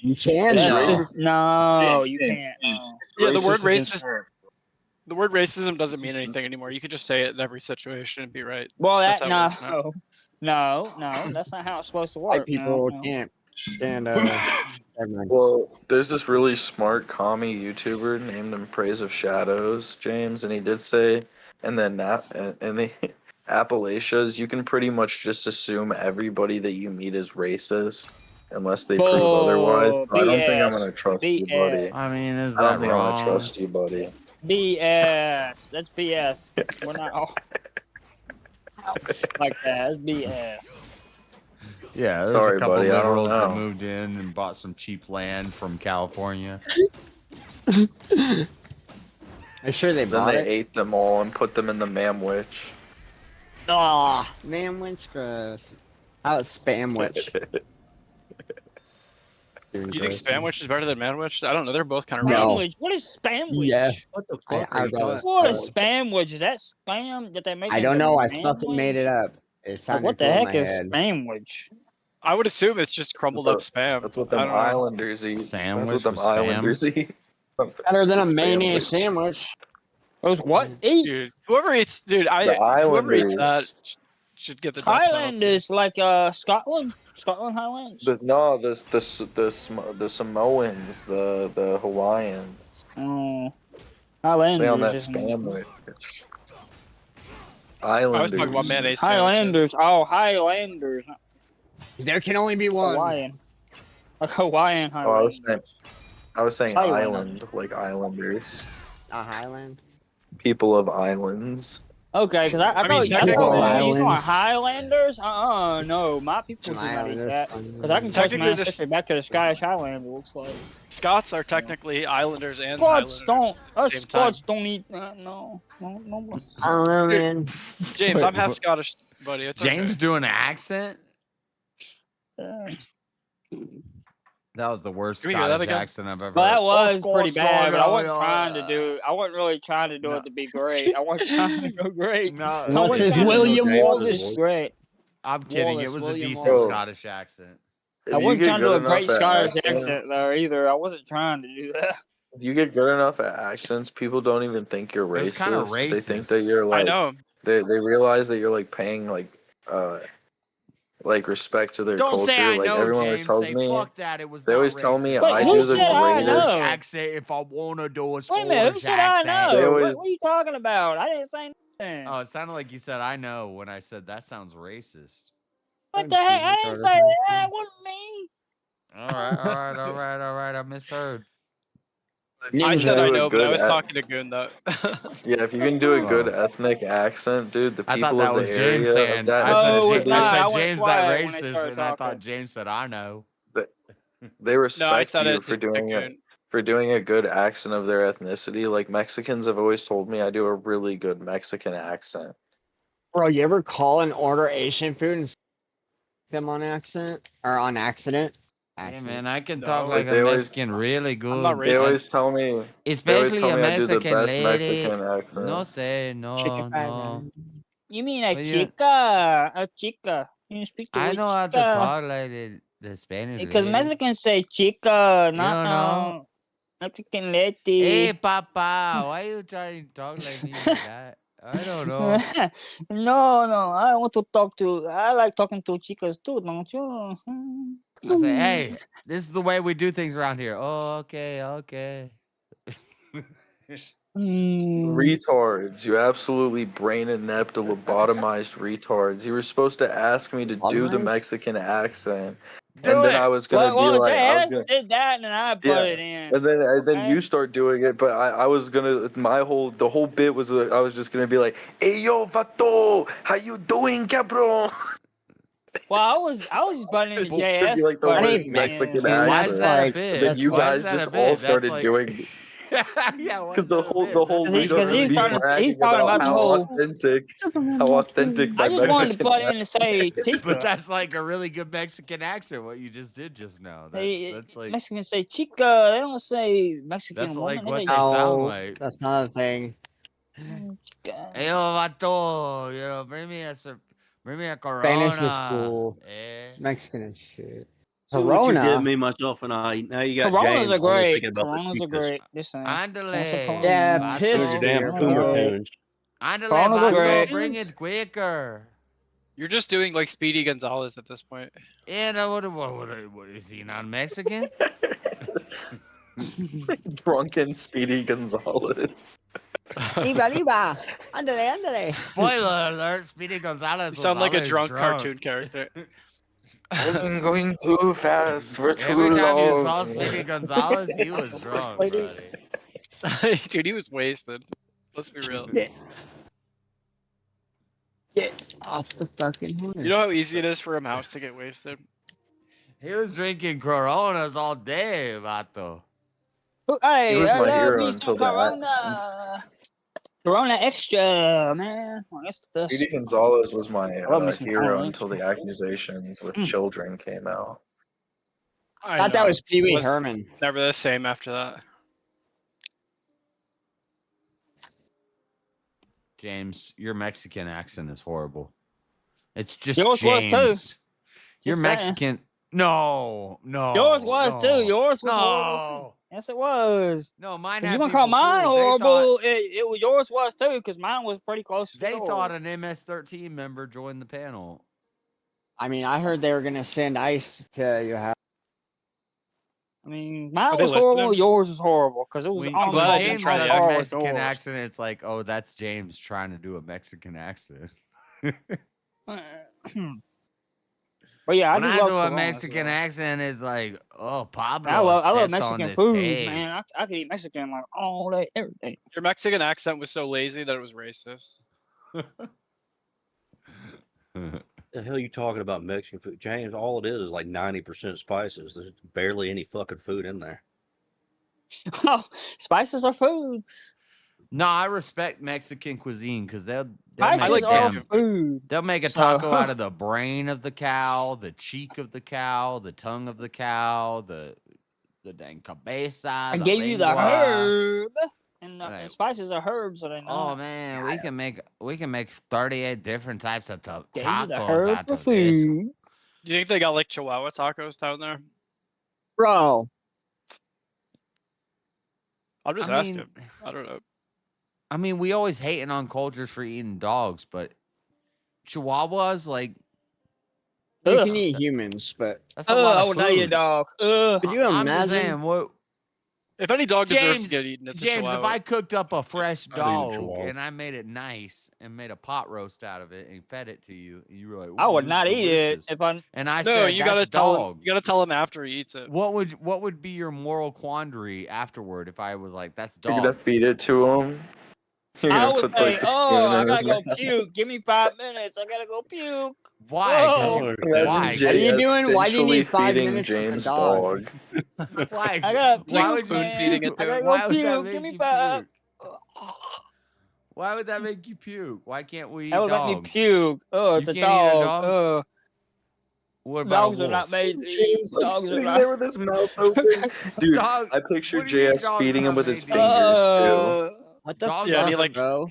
S14: You can
S16: That's
S14: though.
S16: no, you can't. No.
S19: Yeah, the word
S2: Racist is
S19: racist. The word racism doesn't mean anything anymore. You could just say it in every situation and be right.
S16: Well,
S19: That's
S16: that
S19: how it is now.
S16: no, that's not how it's supposed to work.
S14: White people
S16: no.
S14: can't stand. Never mind.
S8: Well, there's this really smart commie YouTuber named him Praise of Shadows, James, and he did say, and then in the Appalachians, you can pretty much just assume everybody that you meet is racist, unless they prove otherwise. So I don't think I'm gonna trust you, buddy.
S6: I mean, is
S8: I don't
S6: that
S8: think I'm
S6: wrong?
S8: gonna trust you, buddy.
S16: BS. That's BS. We're not all like that. That's BS.
S6: Yeah, there's
S8: Sorry,
S6: a couple
S8: buddy, I don't
S6: liberals that
S8: know.
S6: moved in and bought some cheap land from California.
S14: Hey, I'm sure they
S8: Then
S14: bought
S8: they
S14: it.
S8: ate them all and put them in the mamwich.
S14: Ah, man, witch gross. How is spam witch?
S19: You think Spamwich is better than Manwich? I don't know. They're both kind of
S14: No.
S19: rough.
S16: Spamwich? What is Spamwich?
S14: Yeah.
S10: What the
S14: I-
S10: fuck
S14: I
S10: are you
S14: go
S10: talking
S14: with
S16: What
S10: about?
S16: is Spamwich? Is that spam that they make
S14: I
S16: into
S14: don't know. I fucking made it
S16: manwich?
S14: up. It
S16: Like,
S14: sounded
S16: what the
S14: cool in
S16: heck
S14: my
S16: is
S14: head.
S16: Spamwich?
S19: I would assume it's just crumbled up spam.
S8: That's what
S19: I
S8: them
S19: don't know.
S8: islanders eat. That's
S6: Sandwich
S8: what them
S6: with spam?
S8: islanders eat.
S14: Better than a
S8: Spam
S14: mayonnaise
S8: witch.
S14: sandwich.
S16: Those what? Eat?
S19: Dude, whoever eats, dude,
S8: The
S19: whoever eats that
S8: islanders.
S19: should get the death penalty.
S16: Highlanders, like Scotland? Scotland Highlands?
S8: The Samoans, the Hawaiians.
S16: Oh.
S8: They on
S16: Highlanders.
S8: that
S16: isn't
S8: spam
S16: it?
S8: witch.
S19: I was talking about
S8: Islanders.
S19: mayonnaise sandwiches.
S16: Highlanders. Oh, Highlanders.
S14: There can only be one.
S16: Hawaiian. Like Hawaiian
S8: Oh,
S16: Highlanders.
S8: I was saying
S16: Highland.
S8: island, like islanders.
S14: A highland?
S8: People of islands.
S16: Okay, because I
S19: mean,
S16: thought
S19: technically-
S16: you talking
S14: Islands.
S16: about Highlanders? No, my people do not eat
S14: Islanders.
S16: that. Because I can trace my
S19: Technically, this-
S16: ancestry back to the Scottish Highlander, looks like.
S19: Scots are technically islanders and
S16: Scots
S19: Highlanders.
S16: don't, us
S19: same
S16: Scots don't eat that, no.
S14: I don't know, man.
S19: James, I'm half Scottish, buddy. It's
S6: James
S19: okay.
S6: doing an accent?
S16: Yeah.
S6: That was the worst
S19: Can we hear that
S6: Scottish
S19: again?
S6: accent I've ever
S16: Well, that
S6: heard.
S16: was pretty bad, but I wasn't
S6: yeah,
S16: trying to do. I wasn't really trying to do it to be great. I wasn't trying to go great.
S6: No,
S16: I
S14: What's
S16: wasn't
S14: his
S16: trying to
S14: William
S16: do
S14: Wallace?
S16: great.
S6: I'm kidding.
S16: Wallace,
S6: it was
S16: William
S6: a decent
S8: Wallace.
S6: Scottish accent.
S8: If
S16: I
S8: you
S16: wasn't
S8: get
S16: trying to do
S8: good
S16: a great
S8: enough at
S16: Scottish
S8: accents-
S16: accent there either. I wasn't trying to do that.
S8: If you get good enough at accents, people don't even think you're
S6: It was
S8: racist.
S6: kinda
S8: They think that
S6: racist.
S8: you're
S19: I
S8: like
S19: know.
S8: they realize that you're like paying like respect to their
S6: Don't
S8: culture.
S6: say I
S8: like
S6: know,
S8: everyone always
S6: James.
S8: tells
S6: Say
S8: me
S6: fuck that. It was
S8: they
S6: not
S8: always tell me
S6: racist.
S16: Wait,
S8: I
S16: who
S8: do the
S16: said I
S8: greatest.
S16: know?
S6: accent if I want to do a
S16: Wait a minute, who
S6: Scottish
S16: said I
S6: accent.
S8: They
S16: know?
S8: always-
S16: What are you talking about? I didn't say nothing.
S6: Oh, it sounded like you said I know when I said that sounds racist.
S16: What the heck? I didn't say that. It wasn't me.
S6: All right. I misheard.
S19: I
S8: you
S19: said
S8: do
S19: I
S8: a
S19: know, but I
S8: good
S19: was
S8: ac-
S19: talking to Goon though.
S8: Yeah, if you can do a good ethnic accent, dude, the
S6: I
S8: people
S6: thought that
S8: of
S6: was
S8: the
S6: James
S8: area
S6: saying.
S8: of that
S6: I said,
S16: No, it's
S8: city,
S16: not. I
S6: I said
S16: went
S6: James that
S16: quiet when they
S6: racist,
S16: started
S6: and I thought
S16: talking.
S6: James said I know.
S8: they
S19: No, I
S8: respect
S19: said
S8: you
S19: it
S8: for
S19: to
S8: doing it.
S19: Goon.
S8: For doing a good accent of their ethnicity. Like Mexicans have always told me I do a really good Mexican accent.
S14: Bro, you ever call and order Asian food and them on accent or on accident?
S6: Hey man, I can
S19: No,
S6: talk like
S8: they
S6: a
S8: always-
S6: Mexican really good.
S19: not
S8: They
S19: racist.
S8: always tell me
S6: Especially a
S8: I do the
S6: Mexican
S8: best
S6: lady.
S8: Mexican accent.
S6: No sé,
S14: Chicken fried
S6: no.
S14: rice.
S16: You mean a
S6: Well, yeah.
S16: chica? A chica. You speak the
S6: I
S16: word
S6: know how to
S16: chica.
S6: talk like the Spanish
S16: Because
S6: lady.
S16: Mexicans say chica, not
S6: don't know?
S16: Mexican lady.
S6: Hey, papa, why you trying to talk like me like that? I don't know.
S16: No, I want to talk to. I like talking to chicas too, don't you?
S6: I say, hey, this is the way we do things around here. Oh, okay.
S8: Retards, you absolutely brain inept, lobotomized retards. You were supposed to ask me to do the
S14: Lobotomized?
S8: Mexican accent.
S6: Do
S8: and then
S6: it.
S8: I was gonna
S16: Well,
S8: be like, I was
S16: JS
S8: gonna,
S16: did that, and then I put it in.
S8: and then
S16: okay?
S8: you start doing it. But I was gonna, the whole bit was, I was just gonna be like, hey yo, vato, how you doing, cabron?
S16: Well, I was butting into
S8: It should
S16: JS.
S8: be like the
S16: but
S8: worst
S16: yeah.
S8: Mexican
S14: Man,
S6: Why
S8: accent.
S6: is that a
S14: like-
S6: bit?
S8: Then you
S6: Why
S8: guys
S6: is that
S8: just
S6: a bit?
S8: all
S6: That's
S8: started
S6: like-
S8: doing.
S6: Yeah, why
S8: Because
S6: is
S8: the
S6: that a
S8: whole
S6: bit?
S8: the whole
S6: That's
S8: lead
S6: like
S8: up
S6: really
S8: is me
S16: talking-
S8: bragging
S16: he's talking about the
S8: how
S16: whole-
S8: authentic my
S16: I just wanted to
S8: Mexican
S16: put in to say
S6: But
S16: chica.
S6: that's like a really good Mexican accent. What you just did just now. That's like
S16: Mexicans say chica. They don't say Mexican
S6: that's
S16: woman.
S6: like
S16: they
S6: what
S16: say
S6: they sound
S14: No,
S6: like.
S14: that's not a thing.
S16: chica.
S6: Hey, yo, vato, bring me a Corona.
S14: Spanish is cool.
S6: Eh?
S14: Mexican is shit.
S10: So what you
S14: Corona.
S10: give me, myself, and I. Now you got
S16: Coronas
S10: James
S16: are
S10: only
S16: great.
S10: thinking about the
S16: Coronas are
S10: cheapest.
S16: great. Just saying.
S6: Andale.
S14: Yeah,
S6: vato.
S14: piss
S10: Those are damn
S14: beer,
S10: Coomer
S14: bro.
S10: tunes.
S6: Andale,
S16: Coronas are
S6: vato,
S16: great.
S6: bring it quicker.
S19: You're just doing like Speedy Gonzalez at this point.
S6: Yeah, no, what is he not Mexican?
S8: drunken Speedy Gonzalez.
S14: Liba. Ándale.
S6: Spoiler alert, Speedy Gonzalez
S19: You
S6: was
S19: sound like a
S6: always
S19: drunk cartoon character.
S8: I'm going too fast for too
S6: Every time you
S8: long.
S6: saw Speedy Gonzalez, he was drunk,
S14: lady.
S6: buddy.
S19: Dude, he was wasted. Let's be real.
S14: Get off the fucking horse.
S19: You know how easy it is for a mouse to get wasted?
S6: He was drinking Coronas all day, vato.
S16: Hey,
S8: He was
S16: I
S8: my
S16: love
S8: hero
S16: me
S8: until
S16: some
S8: that.
S16: Corona. Corona Extra, man. Well, that's the best.
S8: Speedy Gonzalez was my
S16: I love me some
S8: hero
S16: Corona
S8: until the
S16: Extra.
S8: accusations with children came out.
S19: I
S14: Thought that
S19: know.
S14: was Pee Wee
S19: Was
S14: Herman.
S19: Never the same after that.
S6: James, your Mexican accent is horrible. It's just
S16: Yours was
S6: James.
S16: too.
S6: You're
S16: Just saying.
S6: Mexican. No.
S16: Yours was
S6: no,
S16: too. Yours was
S6: no.
S16: horrible too. Yes, it was.
S6: No, mine
S16: If
S6: had
S16: you want to call
S6: people
S16: mine
S6: fooled. They
S16: horrible,
S6: thought-
S16: it was yours was too, because mine was pretty close to
S6: They
S16: yours.
S6: thought an MS-13 member joined the panel.
S14: I mean, I heard they were gonna send ice to your house.
S16: I mean, mine
S19: Are they
S16: was horrible.
S19: listening?
S16: Yours was horrible because it was
S6: When
S16: on
S19: glad I
S16: the
S19: didn't
S6: James
S19: try the
S6: does
S16: car
S6: a
S16: with
S6: Mexican
S16: yours.
S6: accent, it's like, oh, that's James trying to do a Mexican accent.
S16: But yeah, I
S6: When
S16: do
S6: I
S16: love
S6: do a
S16: Coronas,
S6: Mexican
S16: though.
S6: accent, it's like, oh, Pablo
S16: I love
S6: stepped on
S16: Mexican
S6: the
S16: food,
S6: stage.
S16: man. I could eat Mexican like all day, every day.
S19: Your Mexican accent was so lazy that it was racist.
S10: The hell you talking about Mexican food, James? All it is like 90% spices. There's barely any fucking food in there.
S16: Oh, spices are food.
S6: No, I respect Mexican cuisine because they'll
S16: Spices
S6: make
S16: are
S6: them.
S16: food.
S6: They'll make a
S16: So-
S6: taco out of the brain of the cow, the cheek of the cow, the tongue of the cow, the dang cabeza.
S16: I
S6: the
S16: gave you the
S6: lengua.
S16: herb, and
S6: Like,
S16: spices are herbs, so they know.
S6: oh man, we can make 38 different types of
S16: Gave you the
S6: tacos
S16: herb
S6: out
S16: for
S6: of this.
S16: food.
S19: Do you think they got like Chihuahua tacos down there?
S14: Bro,
S19: I'm just
S6: I
S19: asking.
S6: mean-
S19: I don't know.
S6: I mean, we always hating on cultures for eating dogs, but Chihuahuas, like,
S14: you
S16: Ugh.
S14: can eat humans, but
S6: that's a lot
S16: I
S6: of
S16: would not eat a
S6: food.
S16: dog. Ugh.
S14: could you
S6: I'm just
S14: imagine?
S6: saying, what
S19: If any dog deserves
S6: James,
S19: to get eaten, it's a
S6: James, if
S19: Chihuahua.
S6: I cooked up a fresh
S12: I'd eat a
S6: dog
S12: Chihuahua.
S6: and I made it nice and made a pot roast out of it and fed it to you, and you were like,
S16: I
S6: "Ooh,
S16: would
S6: this
S16: not
S6: is
S16: eat it
S6: delicious."
S16: if I.
S6: And I
S19: No,
S6: said,
S19: you gotta
S6: "That's
S19: tell him.
S6: dog."
S19: You gotta tell him after he eats it.
S6: What would be your moral quandary afterward if I was like, "That's
S8: You're gonna
S6: dog"?
S8: feed it to him. You're
S16: I
S8: gonna
S16: would
S8: put
S16: say,
S8: like the
S16: oh,
S8: spoon
S16: I
S8: in
S16: gotta
S8: his
S16: go
S8: mouth.
S16: puke. Give me 5 minutes. I gotta go puke.
S6: Why? 'Cause
S16: Oh.
S6: you-
S8: Imagine
S6: why?
S14: What are you
S8: JS
S14: doing? Why do you
S8: sensually
S14: need 5
S8: feeding
S14: minutes with the
S8: James'
S14: dog?
S8: dog?
S6: Why?
S16: I gotta
S6: Why
S16: puke,
S6: would
S19: spoon
S6: you?
S19: feeding it
S16: I gotta
S6: Why
S16: go
S6: would that
S16: puke.
S6: make
S16: Give me
S6: you
S16: 5.
S6: puke? Why would that make you puke? Why can't we eat
S16: That would make me
S6: dogs?
S16: puke. Oh, it's
S6: You
S16: a
S6: can't eat a
S16: dog.
S6: dog? What about
S16: Dogs
S6: a
S16: are
S6: wolf?
S16: not made to eat.
S8: James like
S16: Dogs are
S8: sitting
S16: not.
S8: there with his mouth open. Dude,
S6: Dog.
S8: I picture
S6: What do you mean
S8: JS
S6: dogs
S8: feeding
S6: are
S8: him
S6: not
S8: with his
S6: made to eat?
S8: fingers too.
S14: What the
S6: Dogs
S19: Yeah, I
S14: fuck,
S19: mean, like,
S14: bro?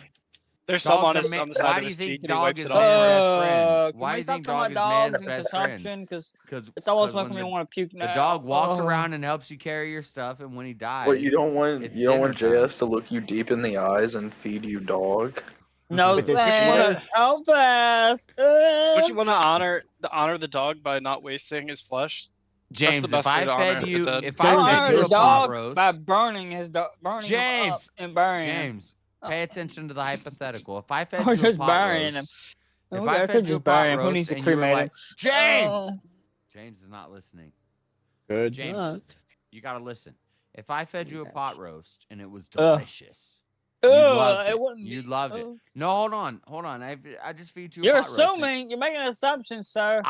S19: There's some
S6: Dogs
S19: on
S6: are
S19: his
S6: ma-
S19: on the side
S6: Why
S19: of
S6: do you
S19: his
S6: think
S19: cheek, and he
S6: dog
S19: wipes
S6: is
S19: it
S6: man's
S19: off.
S6: best friend?
S16: Can
S6: Why do
S16: we
S6: you
S16: stop
S6: think
S16: talking
S6: dog
S16: about
S6: is
S16: dogs
S6: man's
S16: and
S6: best friend?
S16: consumption? Because
S6: Because
S16: it's almost
S6: when
S16: making me
S6: the,
S16: want to puke now.
S6: the dog walks
S16: Oh.
S6: around and helps you carry your stuff, and when he dies,
S8: What you don't want?
S6: it's
S8: You don't want
S6: dinner time.
S8: JS to look you deep in the eyes and feed you dog.
S16: No
S14: With his
S16: thanks. I'll pass.
S19: Would you want to honor the dog by not wasting his flesh?
S6: James,
S19: That's the best
S6: if
S19: way
S6: I
S19: to honor
S6: fed
S19: the
S6: you,
S19: dead.
S6: if
S16: I'll
S6: I fed
S16: honor
S6: you
S16: the
S6: a pot
S16: dog
S6: roast,
S16: by burning his dog, burning him up
S6: James,
S16: and burying him.
S6: James, pay attention to the hypothetical. If I fed
S16: Or
S6: you a
S16: just
S6: pot
S16: burying him.
S6: roast,
S16: Oh,
S6: if
S16: I
S6: I
S16: could
S6: fed you a
S16: just bury
S6: pot
S16: him. Who needs
S6: roast
S16: to
S6: and you were
S16: cremate him?
S6: like, James,
S16: Oh.
S6: James is not listening.
S14: Good.
S6: James, you gotta listen. If I fed you a pot roast and it was
S16: Ugh.
S6: delicious, you loved
S16: It
S6: it.
S16: wouldn't
S6: You
S16: be-
S6: loved it.
S16: oh.
S6: No, hold on. I just feed you a
S16: You're
S6: pot roast. and-
S16: assuming. You're making an assumption, sir.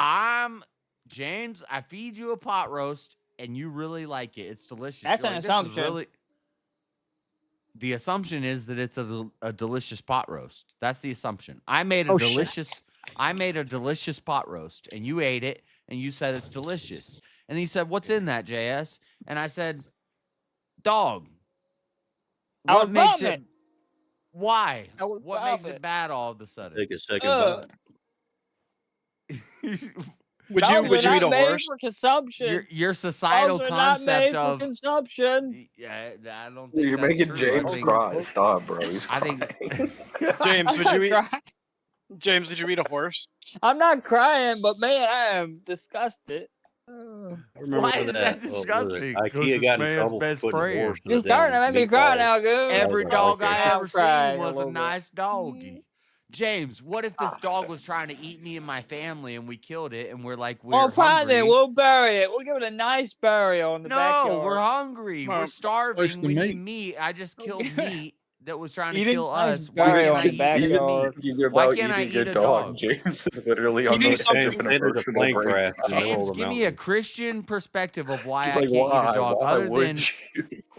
S6: James, I feed you a pot roast and you really like it. It's delicious.
S16: That's
S6: You're
S16: an
S6: like, "This is
S16: assumption."
S6: really... The assumption is that it's a delicious pot roast. That's the assumption. I made a
S14: Oh, shit.
S6: delicious pot roast and you ate it and you said it's delicious. And he said, "What's in that, JS?" And I said, "Dog."
S16: I
S6: What
S16: would
S6: makes
S16: vomit.
S6: it? Why?
S16: I would
S6: What makes
S16: vomit.
S6: it bad all of a sudden?
S10: Take a second
S16: Ugh.
S10: bite.
S19: Would you
S16: Dogs are
S19: eat
S16: not
S19: a
S16: made
S19: horse?
S16: for consumption.
S6: Your societal
S16: Dogs are not made
S6: concept
S16: for
S6: of
S16: consumption.
S6: yeah, I don't think
S8: You're
S6: that's
S8: making
S6: true.
S8: James
S6: I think,
S8: cry. Stop, bro. He's
S6: I
S8: crying.
S6: think
S19: James, would you eat?
S16: Cry.
S19: James, would you eat a horse?
S16: I'm not crying, but man, I am disgusted. Ugh.
S10: I remember
S6: why is that
S10: what was it?
S6: disgusting? 'Cause
S10: IKEA
S6: it's
S10: got in
S6: man's
S10: trouble
S6: best
S10: for putting
S6: friend.
S10: horse in
S16: You're
S10: the
S16: starting to
S10: damn
S16: make me cry
S10: meatballs.
S16: now, dude.
S6: Every
S10: Like,
S6: dog I
S16: I'm
S6: ever
S16: crying
S6: seen
S16: a
S6: was a
S16: little bit.
S6: nice doggy. James, what if this dog was trying to eat me and my family and we killed it and we're like, we're
S16: Well, fine
S6: hungry?
S16: then. We'll bury it. We'll give it a nice burial in the
S6: No,
S16: backyard.
S6: we're hungry.
S19: Well,
S6: We're starving.
S12: the
S6: We
S12: meat.
S6: need meat. I just killed meat that was trying to
S19: Eating
S6: kill
S16: nice
S6: us. Why
S16: burial
S6: can't
S16: in
S6: I
S16: the
S6: eat this
S16: backyard.
S6: meat?
S8: About
S6: Why can't I
S8: eating
S6: eat
S8: a
S6: a
S8: dog.
S6: dog?
S8: James is literally on
S19: Eating
S8: the
S19: something-
S8: edge of an
S10: James is a
S8: emotional
S10: plane
S8: breakdown.
S10: crash.
S6: James,
S10: Roll
S6: give
S10: the
S6: me a
S10: mountain.
S6: Christian perspective of why
S8: He's
S6: I
S8: like,
S6: can't eat
S8: why?
S6: a dog,
S8: Why
S6: other
S8: would
S6: than
S8: you?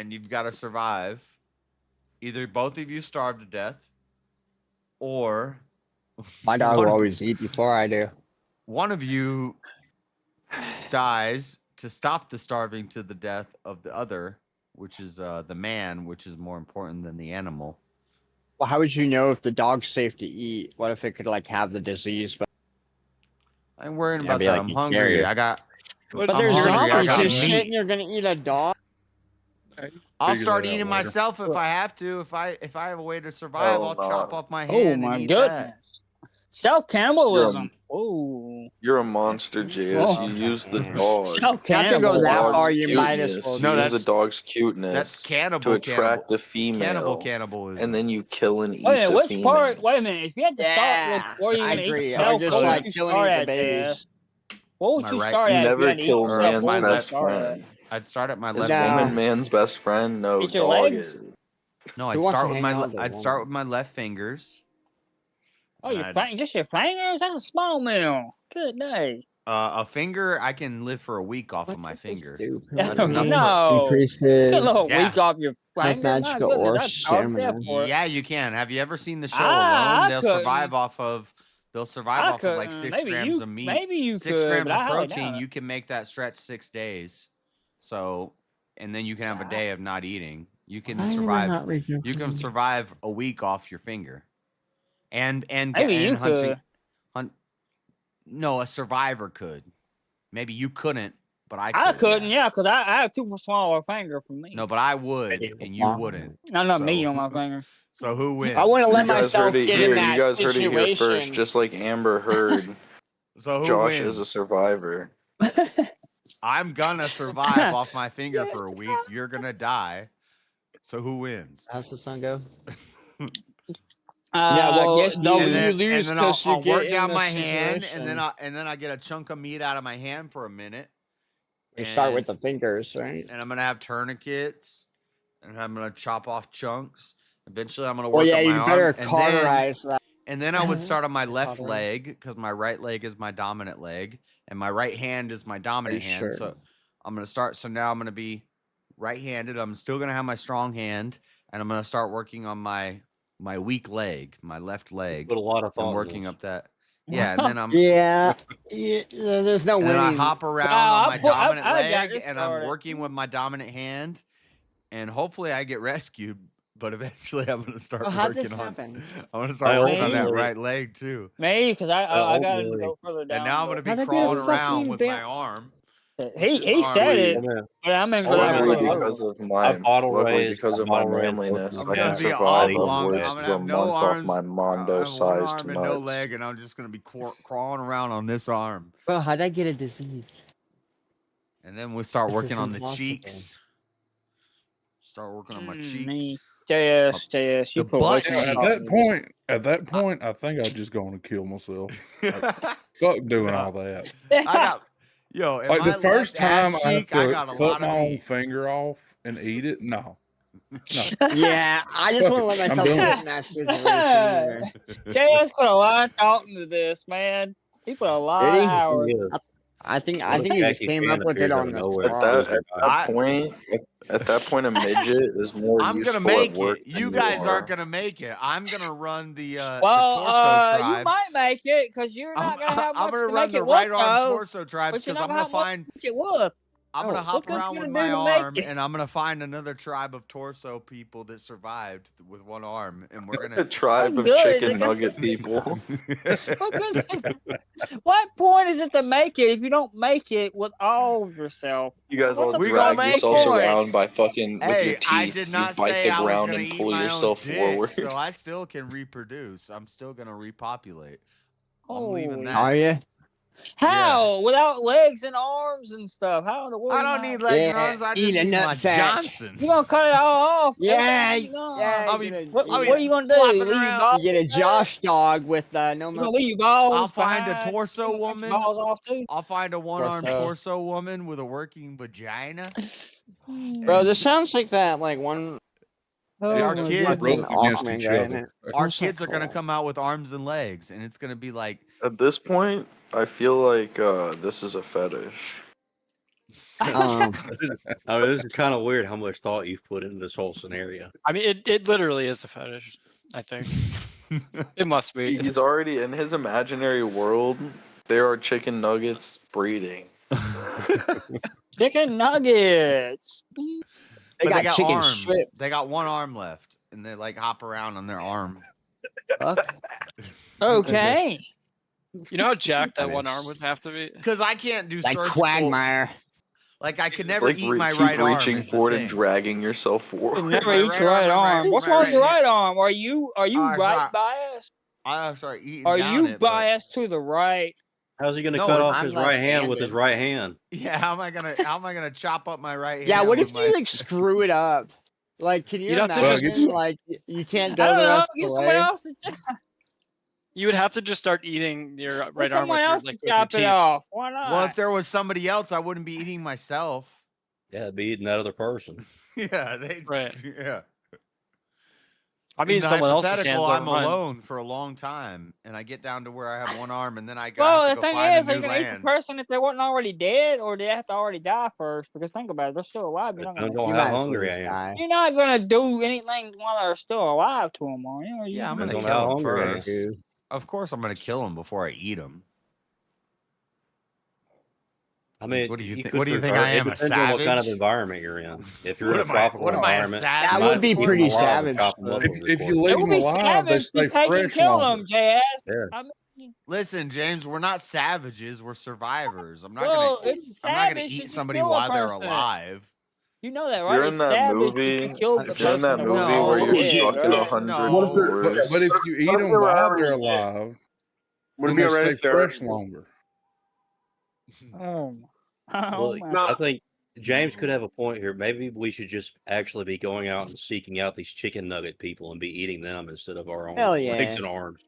S6: and you've got to survive. Either both of you starve to death,
S1: or
S14: My dog
S1: one
S14: will
S1: of-
S14: always eat before I do.
S1: one of you dies to stop the starving to the death of the other, which is the man, which is more important than the animal.
S14: Well, how would you know if the dog's safe to eat? What if it could like have the disease? But
S1: I ain't worrying
S14: Yeah,
S1: about
S14: be
S1: that.
S14: like
S1: I'm
S14: a
S1: hungry.
S14: carrier.
S1: I got.
S14: But
S1: I'm
S14: there's
S1: hungry. I
S14: zombies.
S1: got
S14: Just shit, and
S1: meat.
S14: you're gonna eat a dog.
S1: I'll
S12: Figure
S1: start
S12: that out
S1: eating
S12: later.
S1: myself if I have to. If I have a way to survive,
S8: Hell
S1: I'll chop
S8: no.
S1: off my
S16: Oh
S1: hand
S16: my
S1: and eat
S16: goodness. Self
S8: You're a,
S16: cannibalism. Oh.
S8: you're a monster, JS. You use the dog.
S16: Self
S14: Have to go
S8: The
S14: that
S8: dog's
S14: far. You might as
S8: cuteness.
S14: well.
S8: You
S1: No,
S8: use
S1: that's
S8: the dog's
S1: that's
S8: cuteness to
S1: cannibal.
S8: attract a female,
S1: Cannibalism.
S8: and then you kill and eat
S16: Wait a minute,
S8: the
S16: which
S8: female.
S16: part? Wait a minute. If you had to start with
S14: Yeah,
S16: where you're
S14: I
S16: gonna eat
S14: agree. Or
S16: yourself,
S14: just
S16: what would
S14: like
S16: you
S14: killing
S16: start
S14: the
S16: at,
S14: babies.
S16: JS? What would
S1: My
S16: you
S1: right.
S16: start
S8: You
S16: at if you
S8: never
S16: had to eat
S8: kill
S16: yourself?
S8: man's
S16: What would you
S8: best
S16: start at?
S8: friend.
S1: I'd start at my
S8: Is
S1: left
S8: woman
S1: fingers.
S8: man's best friend? No,
S16: Eat your
S8: dog
S16: legs?
S8: is.
S1: No,
S14: Who
S1: I'd
S14: wants
S1: start
S14: to
S1: with
S14: hang
S1: my
S14: out with a
S1: I'd start
S14: woman?
S1: with my left fingers.
S16: Oh,
S1: And
S16: your just your fingers? That's a small meal. Good day.
S1: a finger I can live for a week off of my finger. That's enough.
S16: No.
S14: Increases
S16: Get a little
S1: Yeah.
S16: weak off your
S14: health,
S16: finger. My
S14: magical,
S16: goodness,
S14: or
S16: that's starved death
S14: stamina.
S16: for it.
S1: Yeah, you can. Have you ever seen the show
S16: Ah,
S1: Alone?
S16: I
S1: They'll
S16: couldn't.
S1: survive off of. They'll survive
S16: I
S1: off of like
S16: couldn't.
S1: 6
S16: Maybe
S1: grams
S16: you.
S1: of meat.
S16: Maybe you
S1: 6
S16: could,
S1: grams
S16: but
S1: of
S16: I highly
S1: protein.
S16: doubt
S1: You
S16: it.
S1: can make that stretch 6 days. So, and then you can have a day of not eating. You can
S14: Why am I
S1: survive.
S14: not reading?
S1: You can survive a week off your finger. And
S16: Maybe you
S1: hunting.
S16: could.
S1: No, a survivor could. Maybe you couldn't, but I could.
S16: I couldn't, yeah, because I have too smaller finger for me.
S1: No, but I would, and you wouldn't.
S16: No, not me
S1: So-
S16: on my finger.
S1: So who wins?
S14: I wouldn't let
S8: You guys
S14: myself
S8: heard it
S14: get
S8: here.
S14: in that
S8: You guys heard it here first.
S14: situation.
S8: Just like Amber Heard,
S1: So who
S8: Josh
S1: wins?
S8: is a survivor.
S1: I'm gonna survive off my finger for a week. You're gonna die. So who wins?
S14: How's the sun go?
S16: Yeah,
S14: well,
S16: guess
S14: no,
S16: you.
S14: you lose
S1: and then I'll,
S14: 'cause you
S1: I'll
S14: get
S1: work
S14: in
S1: down
S14: the
S1: my hand, and
S14: situation.
S1: then I get a chunk of meat out of my hand for a minute.
S14: You start
S1: and-
S14: with the fingers, right?
S1: And I'm gonna have tourniquets, and I'm gonna chop off chunks. Eventually, I'm gonna work
S14: Well, yeah,
S1: up my
S14: you
S1: arm,
S14: better
S1: and
S14: cauterize that.
S1: then I would start on my left
S14: Cauterize.
S1: leg because my right leg is my dominant leg, and my right hand is my dominant hand.
S14: sure?
S1: So I'm gonna start. So now I'm gonna be right-handed. I'm still gonna have my strong hand, and I'm gonna start working on my weak leg, my left leg.
S10: Put a lot of thought
S1: I'm
S10: in
S1: working
S10: this.
S1: up that. Yeah, and then I'm
S14: Yeah, there's no
S1: and then I
S14: winning.
S1: hop around
S16: Wow,
S1: on my dominant
S16: I got
S1: leg,
S16: this
S1: and I'm
S16: started.
S1: working with my dominant hand, and hopefully I get rescued. But eventually, I'm gonna start
S14: Well, how'd this
S1: working on.
S14: happen?
S1: I'm gonna start
S10: I
S1: working on that
S10: ultimately-
S1: right leg too.
S16: Me, because I got to
S10: ultimately-
S16: go further down.
S1: And now I'm gonna be
S14: How'd I get a
S1: crawling around
S14: fucking
S1: with
S14: va-
S1: my arm.
S16: He
S1: This
S16: said
S1: arm-
S16: it,
S10: I'm gonna-
S16: but I'm in
S8: Luckily,
S16: good.
S8: because of my
S10: bottle
S8: luckily
S10: raised-
S8: because
S10: I
S8: of my
S10: bottle raised
S8: manliness,
S10: both
S8: I
S10: my
S8: can
S1: I'm gonna be
S8: survive
S1: oblong.
S8: upwards
S1: I'm gonna
S8: to a
S1: have no
S8: month off
S1: arms.
S8: my
S1: I have one
S8: Mondo-sized
S1: arm and no
S8: nuts.
S1: leg, and I'm just gonna be crawling around on this arm.
S14: Bro, how'd I get a disease?
S1: And then we start
S14: This
S1: working
S14: is
S1: on the
S14: impossible.
S1: cheeks. Start working on my
S16: Me.
S1: cheeks.
S16: JS, you
S1: The
S16: put way
S1: butt
S16: too
S1: cheeks.
S16: much
S12: At
S16: thought into this.
S12: that point, I think I'm just going to kill myself. Fuck doing all that.
S1: I got yo. in
S12: Like
S1: my
S12: the first
S1: left ass
S12: time I have
S1: cheek, I
S12: to
S1: got a
S12: cut
S1: lot
S12: my
S1: of
S12: own
S1: meat.
S12: finger off and eat it. No.
S14: Yeah, I just want to let
S12: I'm
S14: myself
S12: doing
S14: get
S12: it.
S14: in that situation.
S16: JS put a lot of thought into this, man. He put a lot
S14: Did
S16: of
S14: he?
S16: hours.
S14: I think
S10: What
S14: he
S10: if
S14: just
S10: Jackie
S14: came
S10: Chan
S14: up with it
S10: appears out
S14: on
S10: of
S14: the
S10: nowhere and
S14: spot.
S10: kills the guy?
S8: At that point, a midget is more
S1: I'm
S8: useful
S1: gonna make
S8: at work
S1: it.
S8: than
S1: You guys
S8: are.
S1: aren't gonna make it. I'm gonna run the
S16: Well,
S1: torso
S16: you
S1: tribe.
S16: might make it because you're not gonna have
S1: I'm
S16: much
S1: gonna
S16: to
S1: run
S16: make
S1: the
S16: it
S1: right
S16: with,
S1: arm
S16: though.
S1: torso tribes
S16: But you're
S1: because
S16: not
S1: I'm
S16: gonna
S1: gonna
S16: have much
S1: find.
S16: to make it with.
S1: I'm gonna hop
S16: what good
S1: around
S16: you
S1: with
S16: gonna
S1: my
S16: do to make
S1: arm,
S16: it?
S1: and I'm gonna find another tribe of torso people that survived with one arm, and we're
S8: A
S1: gonna.
S8: tribe
S16: What
S8: of
S16: good is
S8: chicken
S16: it gonna-
S8: nugget people.
S16: What good is it- what point is it to make it if you don't make it with all of yourself?
S8: You guys
S16: What's
S8: all
S16: the
S8: drag
S16: point?
S8: yourselves
S16: Point?
S8: around by fucking with
S1: Hey,
S8: your
S1: I
S8: teeth.
S1: did
S8: You
S1: not
S8: bite
S1: say
S8: the
S1: I was
S8: ground
S1: gonna
S8: and
S1: eat
S8: pull
S1: my own
S8: yourself
S1: dick,
S8: forward.
S1: so I still can reproduce. I'm still gonna repopulate. I'm leaving
S16: Holy-
S1: that.
S14: Are you?
S16: How? Without legs and arms and stuff? How in the world?
S1: I don't need legs and arms. I just
S14: eat a
S1: need my
S14: nutsack.
S1: Johnson.
S16: You gonna cut it all off?
S14: Yeah,
S16: Everything you know?
S14: yeah.
S1: I'll
S14: you
S1: be-
S14: get a-
S16: What,
S14: you
S16: what
S14: get-
S16: are you gonna do?
S1: flopping
S16: Leave your
S1: around.
S16: balls
S14: You get a
S16: there?
S14: Josh dog with no
S16: You gonna
S14: milk.
S16: leave your balls
S1: I'll find a
S16: behind?
S1: torso
S16: You gonna cut your
S1: woman.
S16: balls off too?
S1: I'll find a one-armed
S14: Torso.
S1: torso woman with a working vagina.
S14: Bro, this sounds like that one.
S1: And our
S16: my
S1: kids,
S12: Rose
S14: fucking
S12: against
S14: Aquaman
S12: each
S14: guy in
S12: other.
S14: it.
S1: our
S14: What's that
S1: kids are gonna
S14: called?
S1: come out with arms and legs, and it's gonna be like,
S8: At this point, I feel like this is a fetish.
S14: Um,
S10: This is kind of weird how much thought you've put into this whole scenario.
S19: I mean, it literally is a fetish. I think. It must be.
S8: He's already in his imaginary world. There are chicken nuggets breeding.
S16: Chicken nuggets.
S14: They
S1: But
S14: got
S1: they got
S14: chicken
S1: arms.
S14: strip.
S1: They got one arm left, and they like hop around on their arm.
S14: Fuck.
S16: Okay.
S19: You know how jacked that one arm would have to be?
S1: Because I can't do
S14: Like
S1: surgical.
S14: Quagmire.
S1: Like I could
S8: It's
S1: never
S8: like
S1: eat my
S8: keep
S1: right arm.
S8: reaching
S1: Is the
S8: forward and
S1: thing.
S8: dragging yourself forward.
S16: You never
S1: My
S16: eat your right arm. What's
S1: my
S16: wrong with your
S1: right
S16: right arm? Are you
S1: right.
S16: right biased?
S1: I start eating
S16: Are
S1: down
S16: you
S1: it, but-
S16: biased to the right?
S10: How's he going to
S1: No,
S10: cut
S1: it's-
S10: off his right hand with his right hand?
S1: Yeah, how am I gonna chop up my right hand?
S14: Yeah, what if
S1: with
S14: you
S1: my...
S14: like screw it up? Like, can you
S19: You'd have to
S14: imagine?
S19: just-
S14: Like, you can't
S16: I
S14: go
S16: don't
S14: the
S16: know.
S14: rest of
S16: Get
S14: the
S16: someone
S14: way.
S16: else to chop.
S19: You would have to just start eating your
S16: Get
S19: right arm with
S16: someone
S19: your,
S16: else
S19: like,
S16: to
S19: with your
S16: chop it
S19: teeth.
S16: off. Why not?
S1: Well, if there was somebody else, I wouldn't be eating myself.
S10: Yeah, it'd be eating that other person.
S1: Yeah, they.
S19: Right.
S1: Yeah.
S19: I mean,
S1: In the
S19: someone else's hands
S1: hypothetical,
S19: are
S1: I'm
S19: mine.
S1: alone for a long time, and I get down to where I have one arm, and then I go.
S16: Well,
S1: have
S16: the
S1: to go
S16: thing
S1: find
S16: is,
S1: a
S16: are you
S1: new
S16: gonna eat the
S1: land.
S16: person if they weren't already dead, or do they have to already die first? Because think about it, they're still alive. You're not
S10: Depends
S16: gonna.
S10: on how hungry I am.
S16: You're not gonna do anything while they're still alive to them, are you?
S1: Yeah, I'm gonna
S10: Depends on
S1: kill
S10: how
S1: him
S10: hungry I am.
S1: first. Of course, I'm gonna kill him before I eat him.
S10: I mean,
S1: What do you think?
S10: could
S1: What do you think
S10: prefer-
S1: I am?
S10: It
S1: A
S10: depends on what kind of
S1: savage?
S10: environment you're in. If you're
S1: What
S10: in a
S1: am I-
S10: tropical
S1: what am I, a
S10: environment,
S1: savage?
S14: That would be
S10: might
S14: pretty
S10: eat a lot of
S14: savage,
S10: chopped
S14: though.
S10: liver
S12: If you
S10: before.
S12: leave
S16: It would
S12: them
S16: be
S12: alive, they
S16: savage
S12: stay
S16: to take and
S12: fresh
S16: kill
S12: longer.
S16: them, JS.
S10: Yeah.
S16: I mean,
S1: Listen, James, we're not savages. We're survivors. I'm not
S16: well,
S1: gonna.
S16: it's
S1: I'm not gonna
S16: savage to
S1: eat
S16: just
S1: somebody
S16: kill a
S1: while they're
S16: person.
S1: alive.
S16: You know that,
S8: If
S16: right?
S8: you're
S16: It's
S8: in that
S16: savage
S8: movie,
S16: if you kill the
S8: if you're in
S16: person
S8: that
S16: that
S8: movie
S16: wasn't
S8: where
S16: already
S8: you're
S16: dead,
S8: stuck in
S16: right?
S8: 100
S12: What if they're,
S8: degrees,
S12: but if you eat
S9: What if
S12: them
S9: they're
S12: while
S9: already
S12: they're
S9: dead?
S12: alive,
S9: Would it
S12: then
S9: be
S12: they
S9: alright
S12: stay
S9: if they're
S12: fresh longer.
S16: Oh,
S10: Well,
S16: my.
S10: I think James could have a point here. Maybe we should just actually be going out and seeking out these chicken nugget people and be eating them instead of our own
S14: Hell
S10: legs
S14: yeah.
S10: and arms.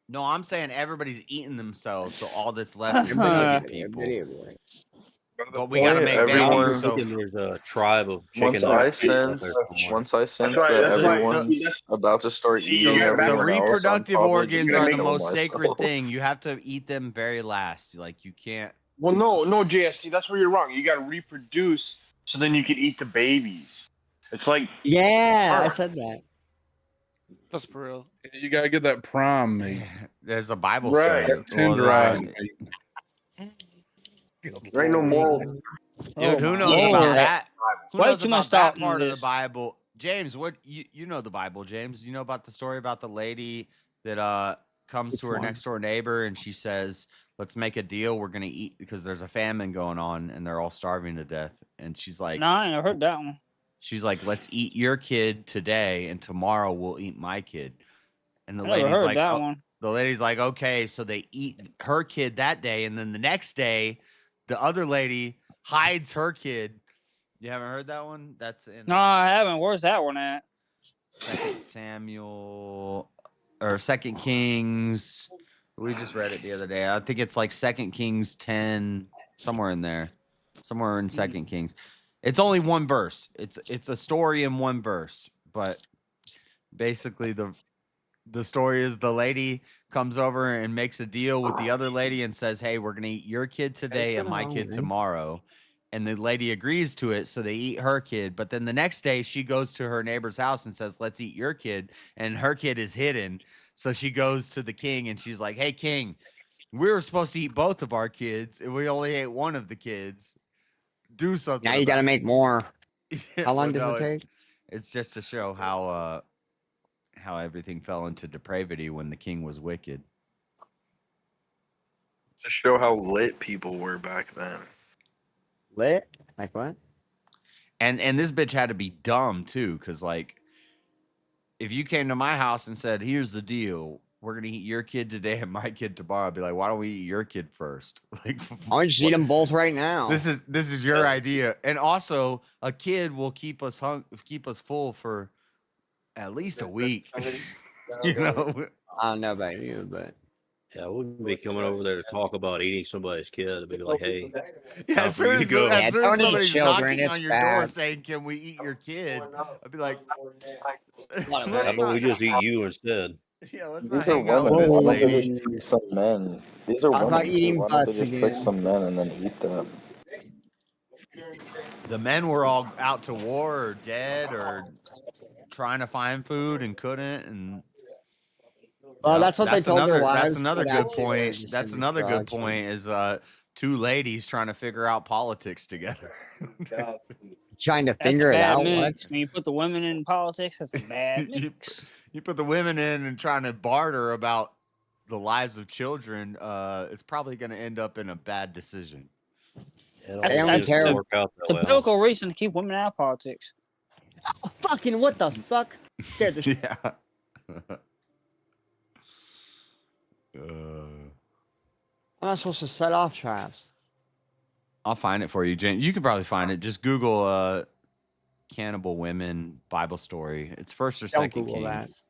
S1: No, I'm saying everybody's eating themselves, so all that's left is
S16: Everybody-
S1: nugget people.
S14: Everybody.
S1: But we gotta make
S8: everyone-
S1: babies. So
S10: Thinking there's a tribe of chicken
S8: once I
S10: nugget people out
S8: sense,
S10: there somewhere.
S8: once I sense
S9: right,
S8: that
S9: that's right.
S8: everyone's about to start eating
S9: you're
S1: the
S8: everyone else, I'm
S1: reproductive
S8: probably just
S1: organs
S8: gonna
S1: are the
S8: kill
S1: most sacred
S8: myself.
S1: thing. You have to eat them very last. Like you can't.
S2: Well, no, JSC, that's where you're wrong. You got to reproduce so then you can eat the babies. It's like
S14: Yeah, I said that.
S19: That's brutal.
S12: You gotta get that prime meat.
S1: There's a Bible
S9: Right.
S1: story.
S12: Tenderized
S1: there's
S12: meat.
S2: there ain't no moral.
S1: Dude,
S16: Oh,
S1: who
S16: my
S1: knows
S16: Lord.
S1: about that? Who
S16: Way
S1: knows
S16: too much
S1: about that
S16: thought in
S1: part of the
S16: this.
S1: Bible? James, what you know the Bible, James? You know about the story about the lady that comes to her
S14: one?
S1: next door neighbor and she says, "Let's make a deal. We're gonna eat because there's a famine going on and they're all starving to death." And she's like,
S16: No, I ain't heard that one.
S1: she's like, "Let's eat your kid today, and tomorrow we'll eat my kid." And the
S16: I never
S1: lady's
S16: heard
S1: like,
S16: that
S1: "Oh,"
S16: one.
S1: the lady's like, "Okay." So they eat her kid that day, and then the next day, the other lady hides her kid. You haven't heard that one? That's in
S16: No, I haven't. Where's that one at?
S1: 2 Samuel or 2 Kings. We just read it the other day. I think it's like 2 Kings 10, somewhere in there, somewhere in 2 Kings. It's only one verse. It's a story in one verse, but basically the story is the lady comes over and makes a deal with the other lady and says, "Hey, we're gonna eat your kid today and my kid tomorrow." And the lady agrees to it, so they eat her kid. But then the next day, she goes to her neighbor's house and says, "Let's eat your kid." And her kid is hidden. So she goes to the king and she's like, "Hey, king, we were supposed to eat both of our kids, and we only ate one of the kids. Do something."
S14: Now you got to
S1: about
S14: make more.
S1: it."
S14: How long
S1: Well,
S14: does
S1: no,
S14: it take?
S1: It's just to show how everything fell into depravity when the king was wicked.
S8: To show how lit people were back then.
S14: Lit? Like what?
S1: And this bitch had to be dumb too, because like if you came to my house and said, "Here's the deal, we're gonna eat your kid today and my kid tomorrow," I'd be like, "Why don't we eat your kid first?" Like,
S14: I'll just eat them both right now.
S1: this is your idea. And also, a kid will keep us full for at least a week. You know,
S14: I don't know about you, but
S10: Yeah, I wouldn't be coming over there to talk about eating somebody's kid. I'd be like, hey,
S1: yeah,
S10: time
S1: as
S10: for
S1: soon
S10: you
S1: as,
S10: to go.
S1: as soon as
S14: don't eat
S1: somebody's
S14: children,
S1: knocking
S14: it's
S1: on your door
S14: bad.
S1: saying, "Can we eat your kid?" I'd be like,
S10: How about we just eat you instead?
S1: yeah, let's
S8: These
S1: not
S8: are
S1: hang out
S8: women.
S1: with this
S8: Why don't they
S1: lady.
S8: just pick some men? These are
S14: Talk
S8: women.
S14: about
S8: too.
S14: eating
S8: Why don't they
S14: butts
S8: just pick
S14: again.
S8: some men and then eat them?
S1: The men were all out to war or dead or
S6: trying to find food and couldn't, and
S14: Well,
S6: yep,
S14: that's what they told their
S6: that's
S14: wives.
S6: another
S14: but
S6: good
S14: actually they were
S6: point.
S14: just
S6: That's
S14: in
S6: another good
S14: drugs and-
S6: point. Is two ladies trying to figure out politics together.
S14: Trying to
S16: That's a
S14: figure it
S16: bad
S14: out. What?
S16: mix. When you put the women in politics, that's a bad mix.
S6: You put the women in and trying to barter about the lives of children. It's probably going to end up in a bad decision.
S16: That's
S10: work out that well.
S16: typical reason to keep women out of politics.
S14: Fucking what the fuck? Scared the
S6: yeah.
S14: I'm not supposed to set off traps.
S6: I'll find it for you, Jen. You can probably find it. Just Google cannibal women Bible story. It's first or
S14: Don't
S6: second
S14: Google that.
S6: Kings.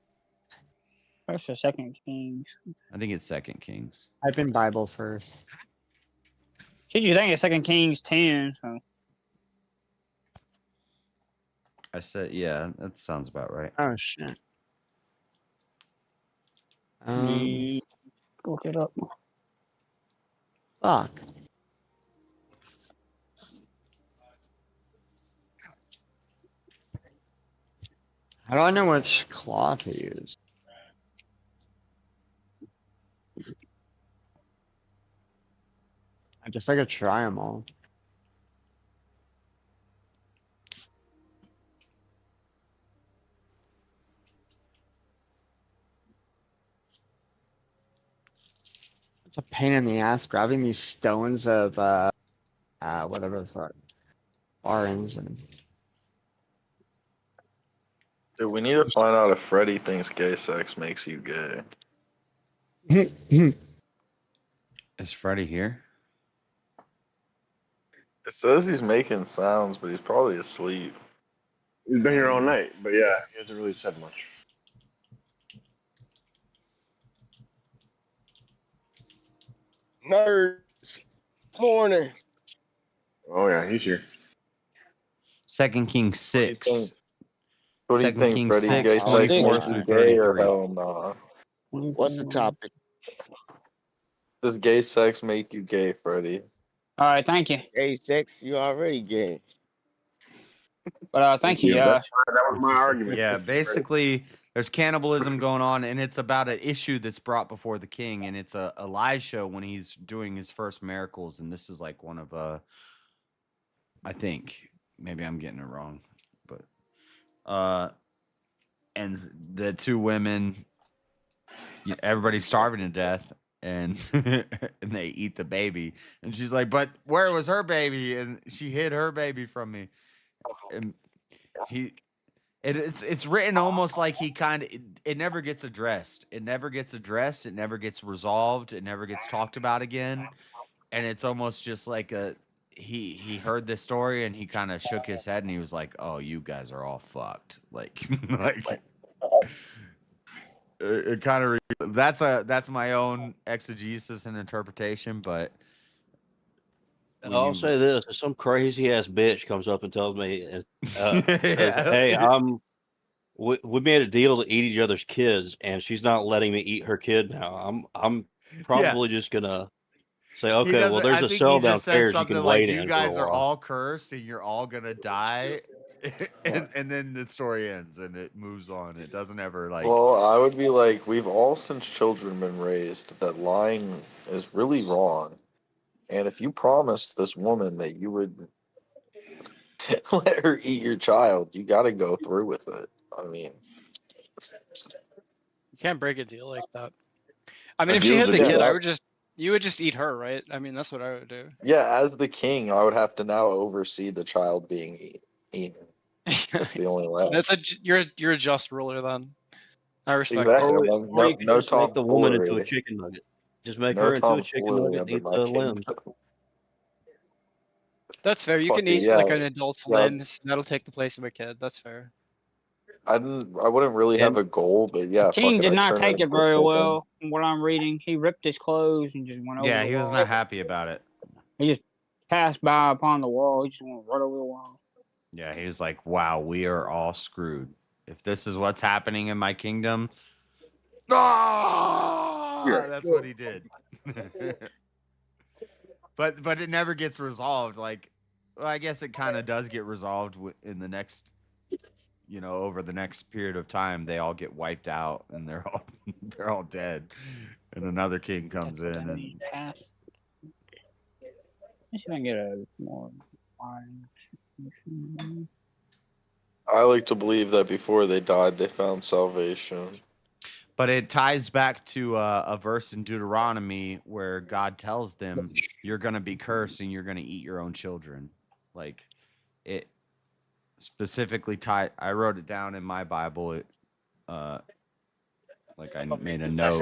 S16: First or second Kings.
S6: I think it's second Kings.
S14: Type in Bible first.
S16: Should you think it's second Kings 10? So.
S6: I said, yeah, that sounds about right.
S14: Oh shit.
S16: Look it up.
S14: Fuck. How do I know which claw to use? I guess I could try them all. It's a pain in the ass grabbing these stones of whatever the fuck. Orange and
S8: Dude, we need to find out if Freddy thinks gay sex makes you gay.
S6: Is Freddy here?
S8: It says he's making sounds, but he's probably asleep.
S2: He's been here all night, but yeah, he hasn't really said much.
S20: Nerds. Morning.
S2: Oh yeah, he's here.
S6: Second Kings 6.
S8: What do you
S6: Second
S8: think,
S6: Kings
S8: Freddy?
S6: 6,
S8: Gay sex
S6: 24
S8: makes
S6: through
S8: you gay or
S6: 33.
S8: hell nah?
S20: What's the topic?
S8: Does gay sex make you gay, Freddy?
S16: All right, thank you.
S20: Gay sex, you already gay.
S16: But thank you.
S2: That was my argument.
S6: Yeah, basically, there's cannibalism going on, and it's about an issue that's brought before the king, and it's Elijah when he's doing his first miracles, and this is like one of I think maybe I'm getting it wrong, but and the two women, everybody's starving to death, and and they eat the baby, and she's like, "But where was her baby?" And she hid her baby from me, and it's written almost like he kind of it never gets addressed. It never gets addressed. It never gets resolved. It never gets talked about again, and it's almost just like he heard this story and he kind of shook his head and he was like, "Oh, you guys are all fucked." Like it kind of that's my own exegesis and interpretation, but
S10: I'll say this: if some crazy ass bitch comes up and tells me, says,
S6: Yeah.
S10: "Hey, we made a deal to eat each other's kids, and she's not letting me eat her kid now," I'm probably just gonna say, "Okay, well, there's
S6: I
S10: a
S6: think
S10: cell
S6: he just says
S10: downstairs you
S6: something
S10: can
S6: like,
S10: wait
S6: "You
S10: in
S6: guys
S10: for a
S6: are
S10: while."
S6: all cursed and you're all gonna die," and then the story ends and it moves on. It doesn't ever like.
S8: Well, I would be like, we've all since children been raised that lying is really wrong. And if you promised this woman that you would let her eat your child, you got to go through with it. I mean,
S19: You can't break a deal like that. I mean,
S8: A
S19: if she
S8: deal's
S19: hid
S8: a
S19: the kid,
S8: deal.
S19: you would just eat her, right? I mean, that's what I would do.
S8: yeah, as the king, I would have to now oversee the child being eaten. That's the only way.
S19: You're a just ruler then. I respect
S8: Exactly.
S19: that.
S8: I'm
S10: Or
S8: like,
S10: you could
S8: no
S10: just make the woman into a
S8: tomfoolery.
S10: chicken nugget. Just make
S8: No
S10: her into a chicken
S8: tomfoolery
S10: nugget and
S8: under
S10: eat
S8: my
S10: the
S8: kingdom.
S10: limbs.
S19: That's fair. You
S8: Fuck
S19: can
S8: it,
S19: eat
S8: yeah.
S19: like an adult's
S8: Yeah.
S19: limbs. That'll take the place of a kid. That's fair.
S8: I wouldn't really have a goal, but yeah, fuck
S16: King
S8: it.
S16: did
S8: I'd
S16: not
S8: turn her
S16: take it
S8: into a
S16: very
S8: chicken.
S16: well from what I'm reading. He ripped his clothes and just went over
S6: Yeah,
S16: the
S6: he was
S16: wall.
S6: not happy about it.
S16: He just passed by upon the wall. He just went right over the wall.
S6: Yeah, he was like, "Wow, we are all screwed. If this is what's happening in my kingdom." That's what he did. But it never gets resolved. Like, well, I guess it kind of does get resolved in the next over the next period of time, they all get wiped out and they're all dead, and another king comes in and
S16: Pass. Let's see if I can get a more wine.
S8: I like to believe that before they died, they found salvation.
S6: But it ties back to a verse in Deuteronomy where God tells them, "You're going to be cursed and you're going to eat your own children." Like it specifically tied. I wrote it down in my Bible. Like I made a note.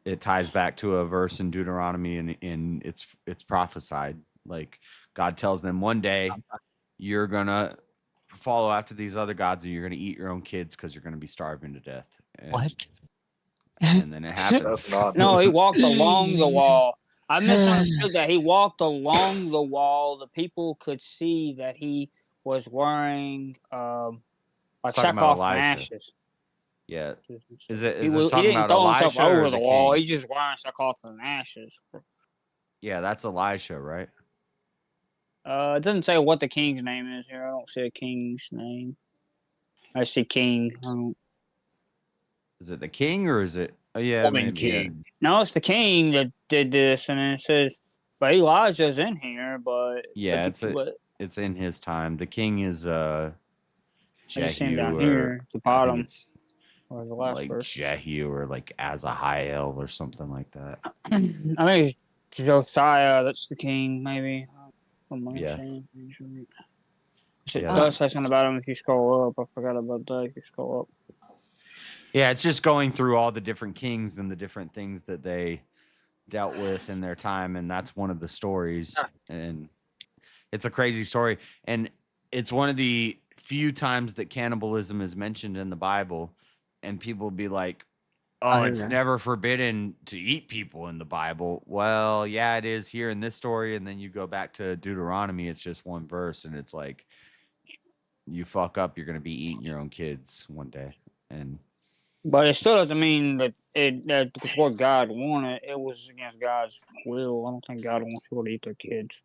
S6: It ties back to a verse in Deuteronomy, and it's prophesied. Like God tells them, one day you're gonna follow after these other gods, and you're gonna eat your own kids because you're gonna be starving to death. And, and then it happens.
S16: No, he walked along the wall. I misunderstood that. He walked along the wall. The people could see that he was wearing like
S6: talking about
S16: sackcloth and
S6: Elisha.
S16: ashes.
S6: Yeah.
S16: He
S6: Is it
S16: didn't
S6: talking
S16: throw
S6: about
S16: himself
S6: Elisha or
S16: over
S6: the
S16: the wall.
S6: king?
S16: He's just wearing sackcloth and ashes.
S6: Yeah, that's Elisha, right?
S16: It doesn't say what the king's name is here. I don't see a king's name. I see king.
S6: Is it the king or is it? Oh yeah, maybe. Yeah.
S16: No, it's the king that did this, and it says, but Elijah's in here. But
S6: Yeah,
S16: but
S6: it's in his time. The king is
S16: I just see him
S6: Jehu,
S16: down
S6: or
S16: here, the
S6: I
S16: bottom,
S6: think it's
S16: or the last
S6: like
S16: verse.
S6: Jehu or like Azahiel or something like that.
S16: I think it's Josiah. That's the king, maybe. From my
S6: Yeah.
S16: understanding. It
S6: Yeah,
S16: does say something about him if you scroll up. I forgot about that. If you scroll up.
S6: Yeah, it's just going through all the different kings and the different things that they dealt with in their time, and that's one of the stories. And it's a crazy story, and it's one of the few times that cannibalism is mentioned in the Bible, and people will be like, "Oh, it's never forbidden to eat people in the Bible." Well, yeah, it is here in this story, and then you go back to Deuteronomy, it's just one verse, and it's like, you fuck up, you're going to be eating your own kids one day. And
S16: But it still doesn't mean that that because what God wanted, it was against God's will. I don't think God wants people to eat their kids.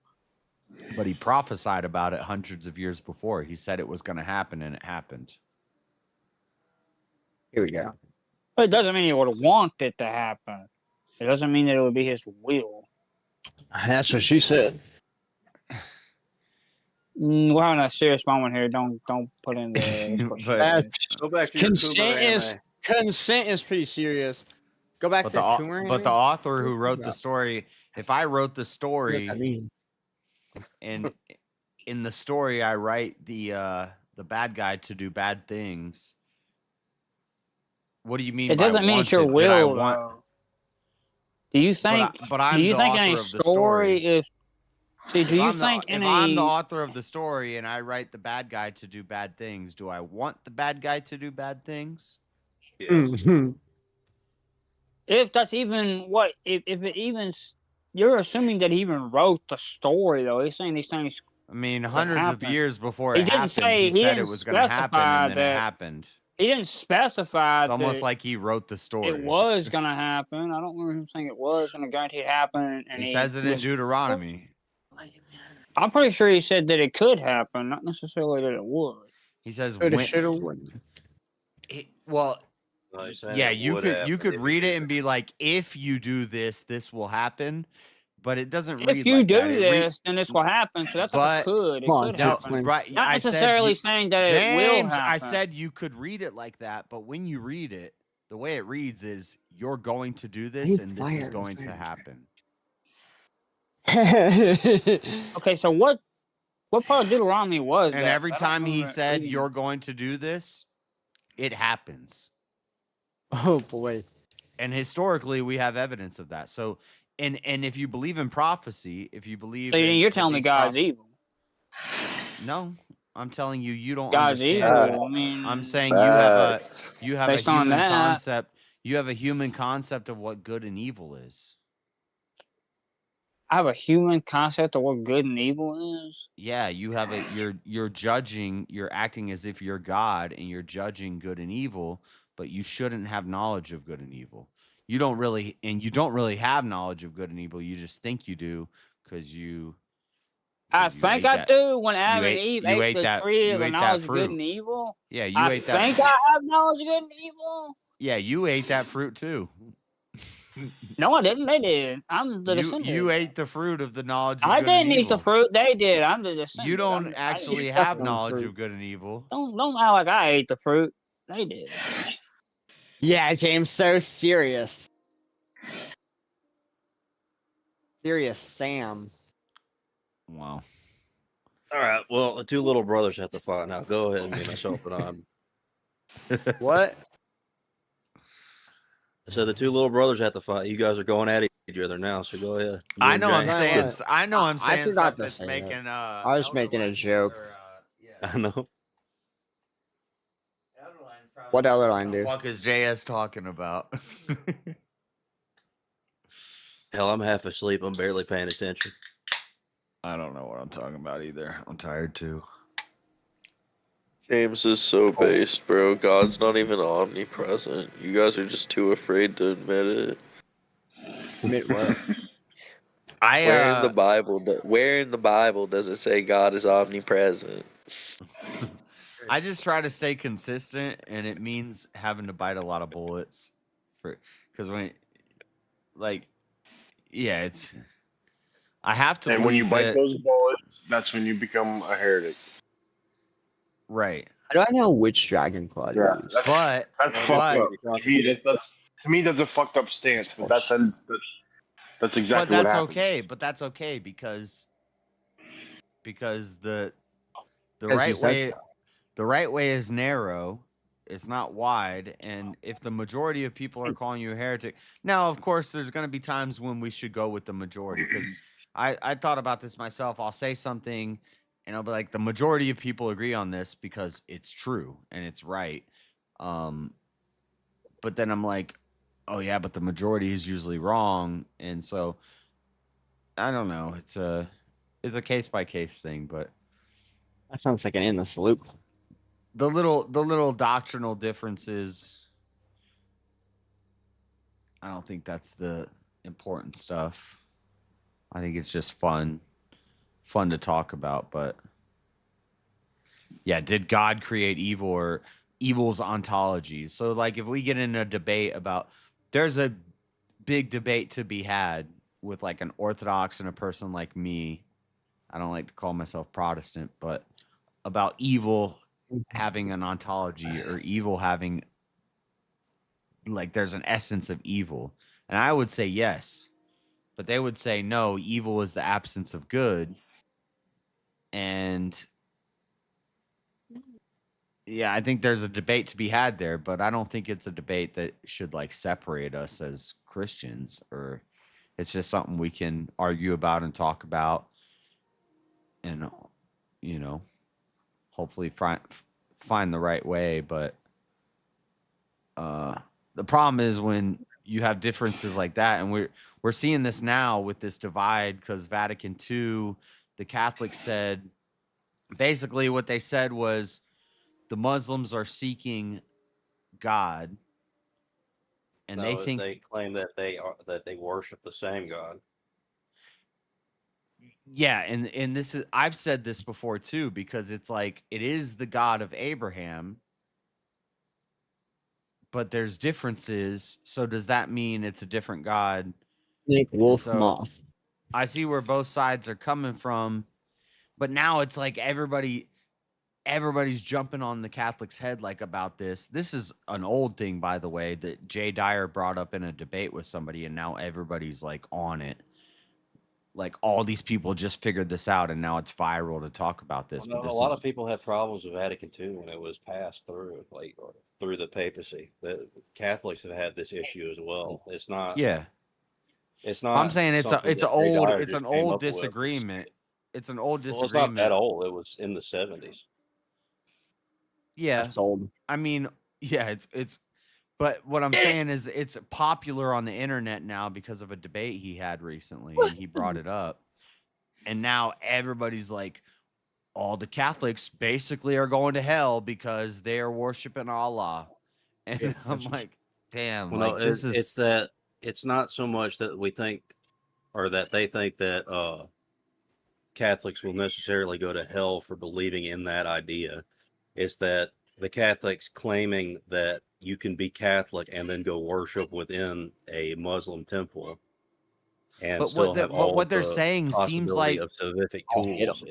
S6: but he prophesied about it hundreds of years before. He said it was going to happen, and it happened.
S17: Here we go.
S16: But it doesn't mean he would want it to happen. It doesn't mean that it would be his will.
S17: That's what she said.
S16: We're having a serious moment here. Don't put in the.
S10: Go back to your
S14: consent
S10: Cooper
S14: is
S10: anime.
S14: consent is pretty serious. Go back
S6: But
S14: to
S6: the
S14: Coomer
S6: but the
S14: anime?
S6: author who wrote the story, if I wrote the story, and in the story I write the bad guy to do bad things. What do you mean?
S16: It doesn't mean it's your
S6: wanted? Did I
S16: will.
S6: want?
S16: Though. Do you think?
S6: But I'm
S16: do you
S6: the
S16: think
S6: author
S16: any
S6: of the story.
S16: If see, do
S6: If
S16: you
S6: I'm
S16: think
S6: if
S16: any?
S6: I'm the author of the story and I write the bad guy to do bad things, do I want the bad guy to do bad things?
S10: Yes.
S16: If that's even what, if it even, you're assuming that he even wrote the story though. He's saying these things.
S6: I mean, hundreds of years before
S16: He
S6: it
S16: didn't
S6: happened,
S16: say
S6: he said it was going to happen, and then it happened.
S16: He didn't specify.
S6: It's almost
S16: that
S6: like he wrote the story.
S16: It was going to happen. I don't remember him saying it was going to guarantee it happen. And
S6: He says it in Deuteronomy.
S16: I'm pretty sure he said that it could happen, not necessarily that it would.
S6: He says
S16: Coulda,
S6: when.
S16: shoulda, woulda.
S6: Well, yeah,
S10: it
S6: you
S10: would
S6: could
S10: happen
S6: read
S10: you
S6: it and be like, if you do this, this will happen. But it doesn't read
S16: If you
S6: like
S16: do
S6: that.
S16: this, then this will happen. So that's like a could. It could happen.
S6: Right.
S16: Not
S6: I said
S16: necessarily saying that it will
S6: James,
S16: happen.
S6: I said you could read it like that, but when you read it, the way it reads is you're going to do this, and this is going to happen.
S16: Okay, so what part of Deuteronomy was
S6: And
S16: that?
S6: every
S16: I don't
S6: time he
S16: remember
S6: said
S16: reading.
S6: you're going to do this, it happens.
S14: Oh boy.
S6: And historically, we have evidence of that. So, and if you believe in prophecy, if you believe,
S16: So you're telling me
S6: these
S16: God's evil?
S6: No, I'm telling you, you don't
S16: God's
S6: understand.
S16: evil. I mean,
S6: I'm saying you have a
S16: Based on
S6: human
S16: that.
S6: concept. You have a human concept of what good and evil is.
S16: I have a human concept of what good and evil is.
S6: Yeah, you have you're judging, you're acting as if you're God and you're judging good and evil, but you shouldn't have knowledge of good and evil. You don't really have knowledge of good and evil. You just think you do because you
S16: I
S6: You
S16: think
S6: ate
S16: I
S6: that.
S16: do. When
S6: You
S16: Adam and
S6: ate.
S16: Eve
S6: You
S16: ate
S6: ate
S16: the
S6: that.
S16: tree of
S6: You
S16: the
S6: ate that
S16: knowledge of good
S6: fruit.
S16: and evil.
S6: Yeah, you
S16: I
S6: ate that.
S16: think I have knowledge of good and evil.
S6: Yeah, you ate that fruit too.
S16: No, I didn't. They did. I'm the
S6: You
S16: descendant.
S6: ate the fruit of the knowledge of
S16: I
S6: good and
S16: didn't eat the
S6: evil.
S16: fruit. They did. I'm the descendant.
S6: You don't
S16: I
S6: actually
S16: didn't
S6: have
S16: suck on the
S6: knowledge
S16: fruit.
S6: of good and evil.
S16: Don't act like I ate the fruit. They did.
S14: Yeah, James, so serious. Serious Sam.
S6: Wow.
S10: All right. Well, the two little brothers have to fight now. Go ahead and be myself and I'm.
S14: What?
S10: So the two little brothers have to fight. You guys are going at each other now. So go ahead. You
S6: I
S10: and
S6: know I'm
S10: James.
S6: saying. I know I'm
S14: I
S6: saying
S14: forgot
S6: stuff
S14: to
S6: that's
S14: say
S6: making.
S14: that. I was making a joke.
S10: I know.
S14: What other line,
S6: What the
S14: dude?
S6: fuck is JS talking about?
S10: Hell, I'm half asleep. I'm barely paying attention.
S6: I don't know what I'm talking about either. I'm tired too.
S8: James is so based, bro. God's not even omnipresent. You guys are just too afraid to admit it.
S14: Admit what?
S8: Where in the Bible does it say God is omnipresent?
S6: I just try to stay consistent, and it means having to bite a lot of bullets because it's. I have to.
S2: And when you bite
S6: that,
S2: those bullets, that's when you become a heretic.
S6: Right.
S14: How do I know which dragon claw to use?
S2: That's fucked up. To me, that's a fucked up stance. But that's exactly what happened.
S6: Okay. But that's okay because the
S14: Because
S6: right
S14: you said
S6: way
S14: so.
S6: the right way is narrow. It's not wide, and if the majority of people are calling you a heretic, now of course there's going to be times when we should go with the majority. Because I thought about this myself. I'll say something, and I'll be like, the majority of people agree on this because it's true and it's right. But then I'm like, oh yeah, but the majority is usually wrong, and so I don't know. It's a case by case thing, but
S14: That sounds like an endless loop.
S6: the little doctrinal differences, I don't think that's the important stuff. I think it's just fun to talk about. But yeah, did God create evil or evil's ontology? So like if we get in a debate about, there's a big debate to be had with like an Orthodox and a person like me. I don't like to call myself Protestant, but about evil having an ontology or evil having, like, there's an essence of evil. And I would say yes, but they would say no, evil is the absence of good. And yeah, I think there's a debate to be had there, but I don't think it's a debate that should like separate us as Christians, or it's just something we can argue about and talk about and, you know, hopefully find the right way. But the problem is when you have differences like that, and we're seeing this now with this divide because Vatican II, the Catholics said, basically what they said was the Muslims are seeking God, and
S10: No,
S6: they think
S10: they claim that they worship the same God.
S6: yeah, and this is, I've said this before too, because it's like it is the God of Abraham, but there's differences. So does that mean it's a different God?
S14: Snake, wolf,
S6: So
S14: moth.
S6: I see where both sides are coming from, but now it's like everybody's jumping on the Catholics' head like about this. This is an old thing, by the way, that Jay Dyer brought up in a debate with somebody, and now everybody's like on it. Like all these people just figured this out, and now it's viral to talk about this.
S10: Well,
S6: But this
S10: a lot
S6: is
S10: of people had problems with Vatican II when it was passed through, like through the papacy. The Catholics have had this issue as well. It's not.
S6: yeah.
S10: It's not.
S6: I'm saying it's
S10: something that Jay Dyer
S6: it's
S10: just
S6: an
S10: came
S6: old
S10: up with.
S6: disagreement. It's an old
S10: Well, it's not
S6: disagreement.
S10: that old. It was in the 70s.
S6: Yeah.
S14: That's old.
S6: I mean, yeah, it's but what I'm saying is it's popular on the internet now because of a debate he had recently, and he brought it up. And now everybody's like, all the Catholics basically are going to hell because they are worshiping Allah. And I'm like, damn,
S10: Well,
S6: like
S10: no,
S6: this is
S10: it's that it's not so much that we think or that they think that Catholics will necessarily go to hell for believing in that idea. It's that the Catholics claiming that you can be Catholic and then go worship within a Muslim temple and
S6: But
S10: still have all
S6: what they're
S10: the
S6: saying seems
S10: possibility
S6: like
S10: of civic tools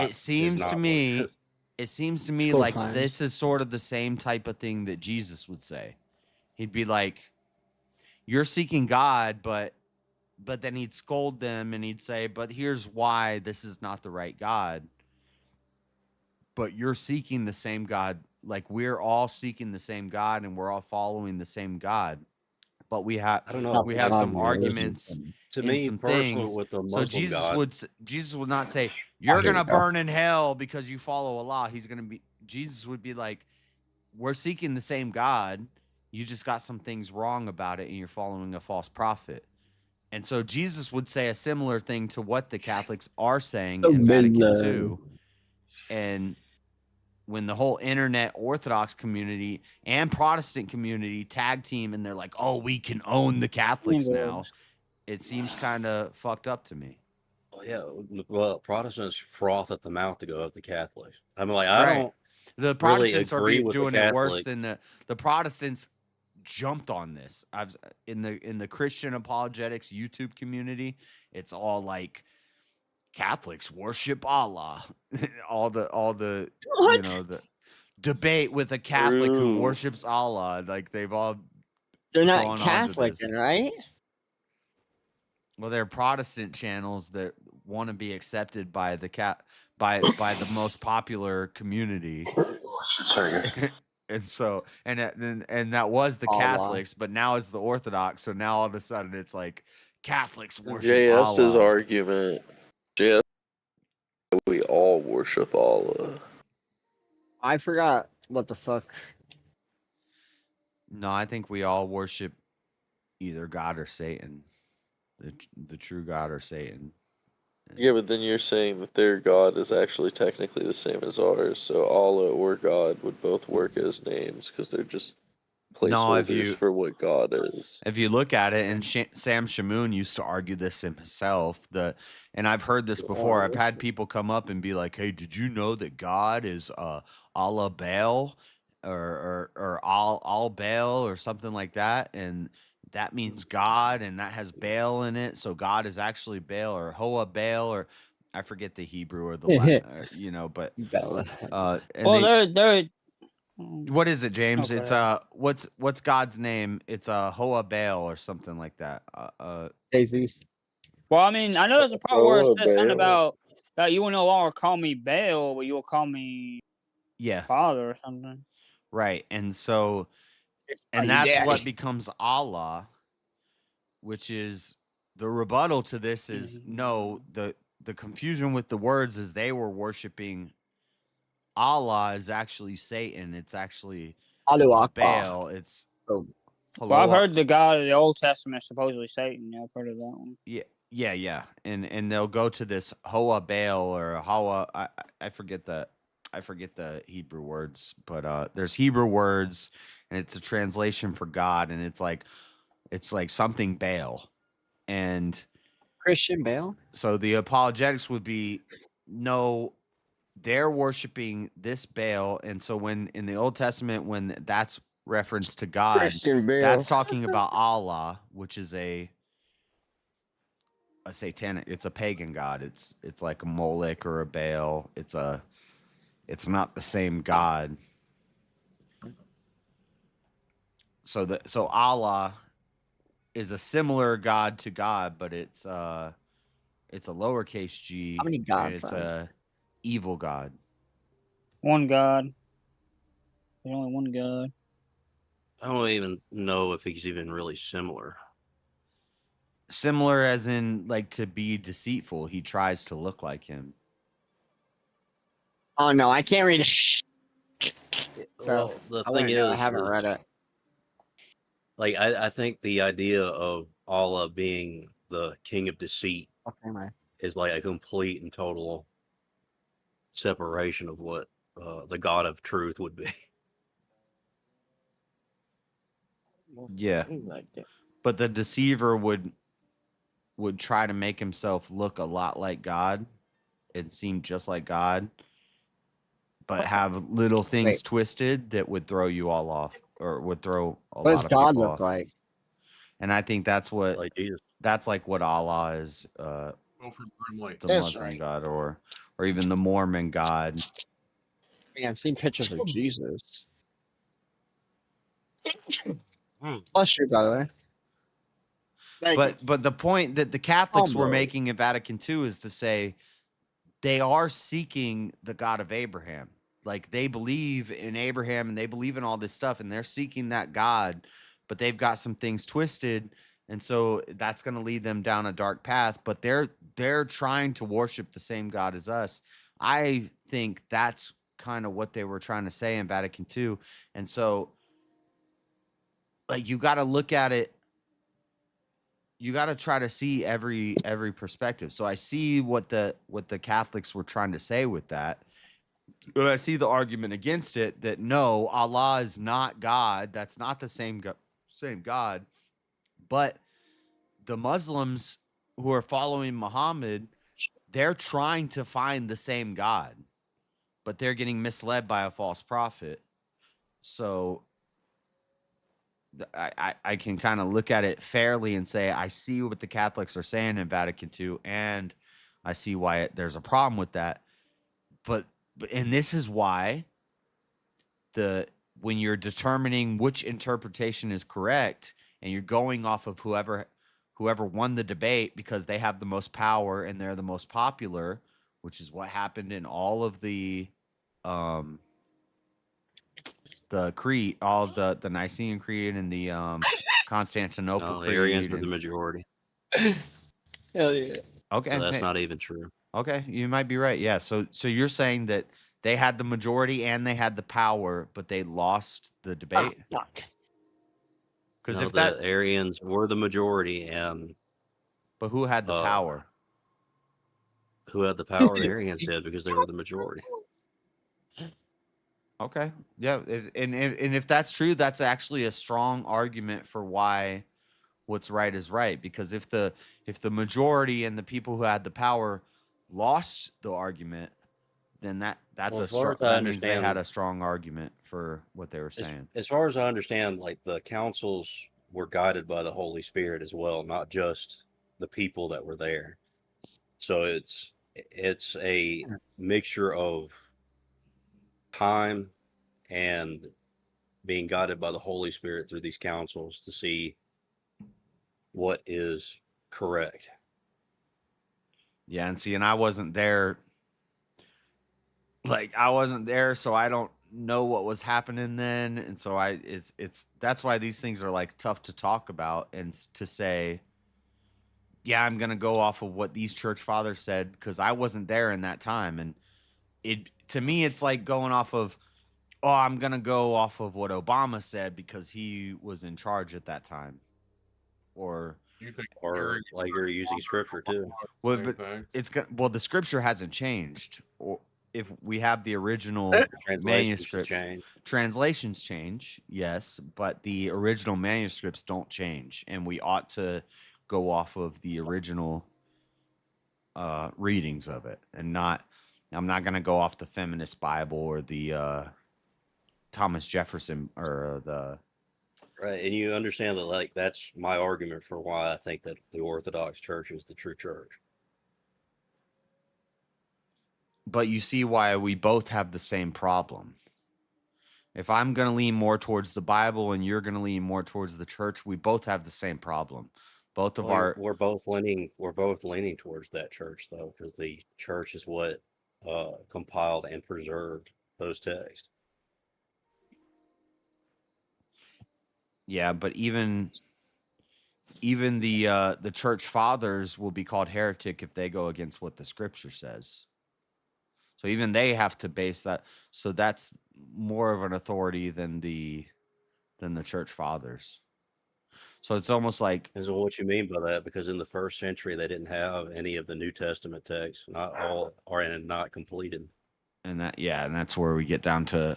S6: it seems to
S10: what
S6: me
S10: it is.
S6: it seems to me
S14: Full
S6: like
S14: times.
S6: this is sort of the same type of thing that Jesus would say. He'd be like, you're seeking God, but then he'd scold them and he'd say, but here's why this is not the right God. But you're seeking the same God. Like, we're all seeking the same God and we're all following the same God. But we have
S10: I don't know.
S6: some arguments
S10: To
S6: in
S10: me,
S6: some
S10: personally,
S6: things.
S10: with the
S6: So
S10: Muslim God,
S6: Jesus would not say you're gonna burn in hell because you follow Allah. Jesus would be like, we're seeking the same God. You just got some things wrong about it and you're following a false prophet. And so Jesus would say a similar thing to what the Catholics are saying in Vatican II. And when the whole internet Orthodox community and Protestant community tag team and they're like, oh, we can own the Catholics now, it seems kind of fucked up to me.
S10: oh yeah, well, Protestants froth at the mouth to go up the Catholics. I mean, like, I
S6: Right.
S10: don't
S6: The
S10: really
S6: Protestants are
S10: agree with the
S6: doing it worse
S10: Catholics.
S6: than the Protestants jumped on this. I've in the Christian apologetics YouTube community, it's all like Catholics worship Allah. all the you know, the debate with a Catholic who
S5: True.
S6: worships Allah. Like, they've all
S14: They're not
S6: gone on to
S14: Catholic,
S6: this.
S14: then, right?
S6: Well, they're Protestant channels that want to be accepted by the by the most popular community. And so and that was the
S14: Allah.
S6: Catholics, but now it's the Orthodox. So now all of a sudden it's like Catholics worship
S8: JS's
S6: Allah.
S8: argument, JS, we all worship Allah.
S14: I forgot what the fuck.
S6: No, I think we all worship either God or Satan, the true God or Satan.
S8: Yeah, but then you're saying that their God is actually technically the same as ours, so Allah or God would both work as names because they're just
S6: No, if
S8: placeholders for what God is.
S6: you look at it, and Sam Shamoon used to argue this himself. And I've heard this before. I've had people come up and be like, "Hey, did you know that God is Allah Baal or Al Baal or something like that?" And that means God, and that has Baal in it. So God is actually Baal or Hoa Baal, or I forget the Hebrew or the Latin, but and
S16: Well, they're
S6: what is it, James?
S16: Okay.
S6: It's what's God's name? It's Hoa Baal or something like that.
S14: Jesus.
S16: Well, I mean, I know there's a part where it
S8: Oh,
S16: says something
S8: Baal.
S16: about you will no longer call me Baal, but you will call me
S6: Yeah,
S16: Father or something.
S6: right. And so, and that's what becomes Allah, which is the rebuttal to this is no, the confusion with the words is they were worshiping Allah is actually Satan. It's actually
S14: Allahu Akbar.
S6: Baal. It's
S14: Oh.
S16: Well, I've heard the God of the Old Testament is supposedly Satan. Yeah, I've heard of that one.
S6: Yeah. And they'll go to this Hoa Baal or Hoa. I forget the Hebrew words, but there's Hebrew words, and it's a translation for God, and it's like something Baal, and
S14: Christian Baal.
S6: so the apologetics would be no, they're worshiping this Baal, and so when in the Old Testament when that's reference to God,
S20: Christian Baal.
S6: that's talking about Allah, which is a satanic, it's a pagan god. It's like a Molech or a Baal. It's not the same God. So Allah is a similar God to God, but it's a lowercase g.
S14: How many
S6: and
S14: gods
S6: it's
S14: are there?
S6: a evil God.
S16: One God. There's only one God.
S10: I don't even know if he's even really similar.
S6: Similar as in like to be deceitful. He tries to look like him.
S14: Oh no, I can't read it.
S10: Well, the
S14: I
S10: thing
S14: wouldn't know. I
S10: is,
S14: haven't read it.
S10: like, I think the idea of Allah being the king of deceit is like a complete and total separation of what the God of truth would be.
S6: Yeah. But the deceiver would try to make himself look a lot like God. and seem just like God, but have little things
S14: Wait.
S6: twisted that would throw you all off, or would throw a
S14: What does
S6: lot of
S14: God
S6: people
S14: look
S6: off.
S14: like?
S6: And I think that's what
S10: Like Jesus.
S6: that's like what Allah is, the
S14: That's
S6: Muslim
S14: right.
S6: God, or even the Mormon God.
S14: Yeah, I've seen pictures of Jesus. Bless you, by the way.
S6: But the point that the Catholics were
S14: Combo.
S6: making in Vatican II is to say they are seeking the God of Abraham. Like, they believe in Abraham and they believe in all this stuff, and they're seeking that God, but they've got some things twisted, and so that's going to lead them down a dark path. But they're trying to worship the same God as us. I think that's kind of what they were trying to say in Vatican II, and so, like, you got to look at it. You got to try to see every perspective. So I see what the Catholics were trying to say with that. But I see the argument against it, that no, Allah is not God. That's not the same God. But the Muslims who are following Muhammad, they're trying to find the same God, but they're getting misled by a false prophet. So I can kind of look at it fairly and say, I see what the Catholics are saying in Vatican II, and I see why there's a problem with that. But and this is why when you're determining which interpretation is correct, and you're going off of whoever won the debate because they have the most power and they're the most popular, which is what happened in all of the creed, all of the Nicene Creed and the Constantinople
S10: No, the
S6: Creed.
S10: Arians were the majority.
S14: Hell yeah.
S6: Okay,
S10: So that's not even true.
S6: Okay, you might be right. Yeah. So you're saying that they had the majority and they had the power, but they lost the debate? Because
S10: No,
S6: if
S10: the Arians were the majority,
S6: but who had the power?
S10: Who had the power? The Arians did, because they were the majority.
S6: Okay. Yeah. And if that's true, that's actually a strong argument for why what's right is right. Because if the majority and the people who had the power lost the argument, then that's
S10: Well,
S6: a strong. That means they had a strong argument for what they were saying.
S10: As far as I understand, like, the councils were guided by the Holy Spirit as well, not just the people that were there. So it's a mixture of time and being guided by the Holy Spirit through these councils to see what is correct.
S6: Yeah, and I wasn't there. Like, I wasn't there, so I don't know what was happening then, and so it's that's why these things are like tough to talk about and to say, yeah, I'm gonna go off of what these church fathers said, because I wasn't there in that time, and to me it's like going off of, oh, I'm gonna go off of what Obama said because he was in charge at that time, or
S10: like you're using scripture too.
S6: Well, but the scripture hasn't changed. Or if we have the original manuscripts, translations change, yes, but the original manuscripts don't change, and we ought to go off of the original readings of it, and not. I'm not going to go off the feminist Bible or the Thomas Jefferson or the.
S10: Right, and you understand that, like, that's my argument for why I think that the Orthodox Church is the true church.
S6: But you see why we both have the same problem. If I'm going to lean more towards the Bible and you're going to lean more towards the church, we both have the same problem. Both of
S10: we're both leaning towards that church, though, because the church is what compiled and preserved those texts.
S6: Yeah, but even the church fathers will be called heretic if they go against what the scripture says. So even they have to base that. So that's more of an authority than the church fathers. So it's almost like.
S10: Is what you mean by that? Because in the first century they didn't have any of the New Testament texts. Not all are and not completed.
S6: And that's where we get down to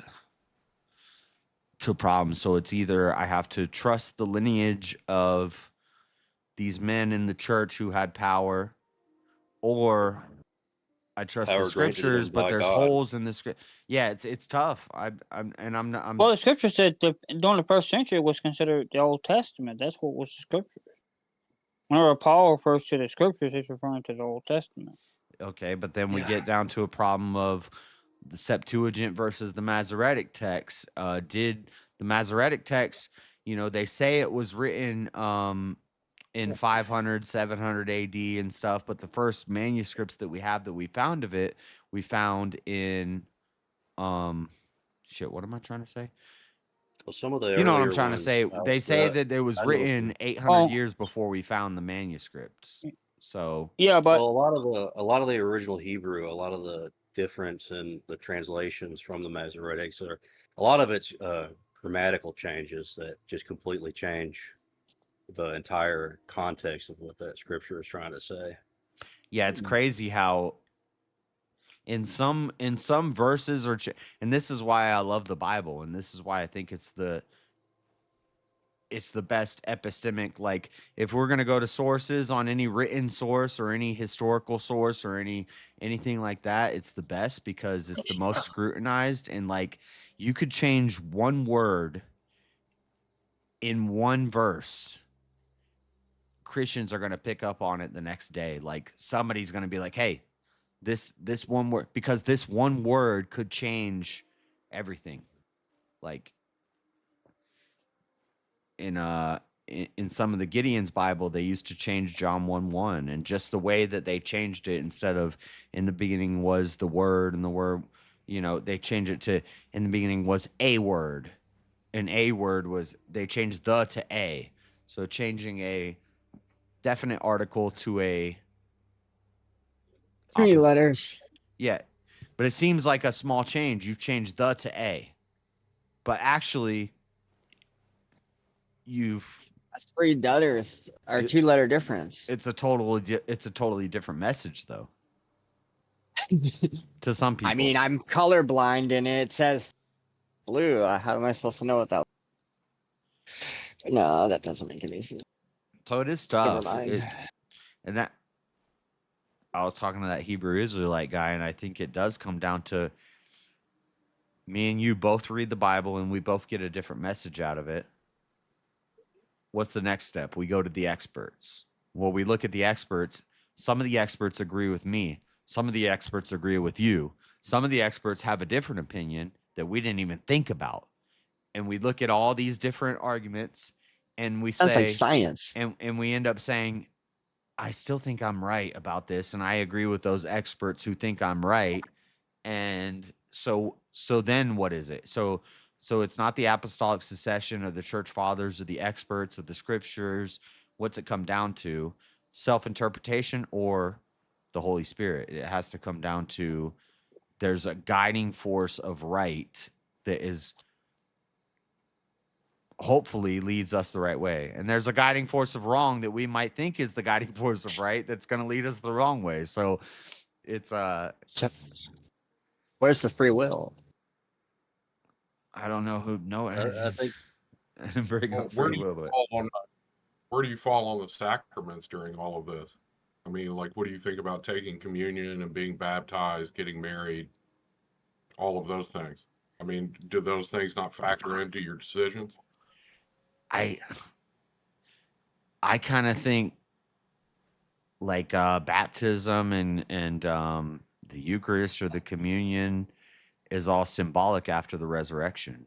S6: problems. So it's either I have to trust the lineage of these men in the church who had power, or I trust the
S10: Power granted to them
S6: scriptures, but
S10: by
S6: there's
S10: God.
S6: holes in the script. Yeah, it's tough. I'm not.
S16: Well, the scripture said that during the first century was considered the Old Testament. That's what was the scripture. Whenever Paul refers to the scriptures, he's referring to the Old Testament.
S6: Okay, but then we get down to a problem of the Septuagint versus the Masoretic text. Did the Masoretic text, they say it was written in 500, 700 AD and stuff, but the first manuscripts that we have that we found of it, we found in what am I trying to say?
S10: Well, some of the
S6: You know what I'm
S10: earlier
S6: trying to
S10: ones,
S6: say? They say that it was
S10: I know
S6: written 800 years before we found the manuscripts. So
S16: yeah, but
S10: well, a lot of the original Hebrew, a lot of the difference in the translations from the Masoretics are a lot of it's grammatical changes that just completely change the entire context of what that scripture is trying to say.
S6: yeah, it's crazy how in some verses and this is why I love the Bible, and this is why I think it's the best epistemic. Like, if we're going to go to sources on any written source or any historical source or anything like that, it's the best because it's the most scrutinized. And like, you could change one word in one verse, Christians are going to pick up on it the next day. Like, somebody's going to be like, hey, this one word, because this one word could change everything. Like, in some of the Gideon's Bible, they used to change John 1:1, and just the way that they changed it, instead of in the beginning was the word, and the word, they change it to in the beginning was a word, and a word was, they changed the to a. So changing a definite article to a
S14: 3 letters.
S6: yeah, but it seems like a small change. You've changed the to a, but actually
S14: that's 3 letters or 2-letter difference.
S6: It's a totally different message, though. To some people.
S14: I mean, I'm colorblind and it says blue. How am I supposed to know what that? No, that doesn't make any sense.
S6: So it is
S14: Never
S6: tough.
S14: mind.
S6: And that I was talking to that Hebrew Israelite guy, and I think it does come down to me and you both read the Bible and we both get a different message out of it. What's the next step? We go to the experts. Well, we look at the experts. Some of the experts agree with me. Some of the experts agree with you. Some of the experts have a different opinion that we didn't even think about. And we look at all these different arguments and we say,
S14: that's like science.
S6: And we end up saying, I still think I'm right about this, and I agree with those experts who think I'm right. And so then what is it? So it's not the apostolic succession or the church fathers or the experts or the scriptures. What's it come down to? Self-interpretation or the Holy Spirit? It has to come down to, there's a guiding force of right that is hopefully leads us the right way. And there's a guiding force of wrong that we might think is the guiding force of right that's going to lead us the wrong way. So it's
S14: where's the free will?
S6: I don't know who. No,
S10: I think
S6: I didn't bring up
S3: Where
S6: free
S3: do you
S6: will, but
S3: where do you fall on the sacraments during all of this? I mean, like, what do you think about taking communion and being baptized, getting married, all of those things? I mean, do those things not factor into your decisions?
S6: I kind of think like baptism and the Eucharist or the communion is all symbolic after the resurrection.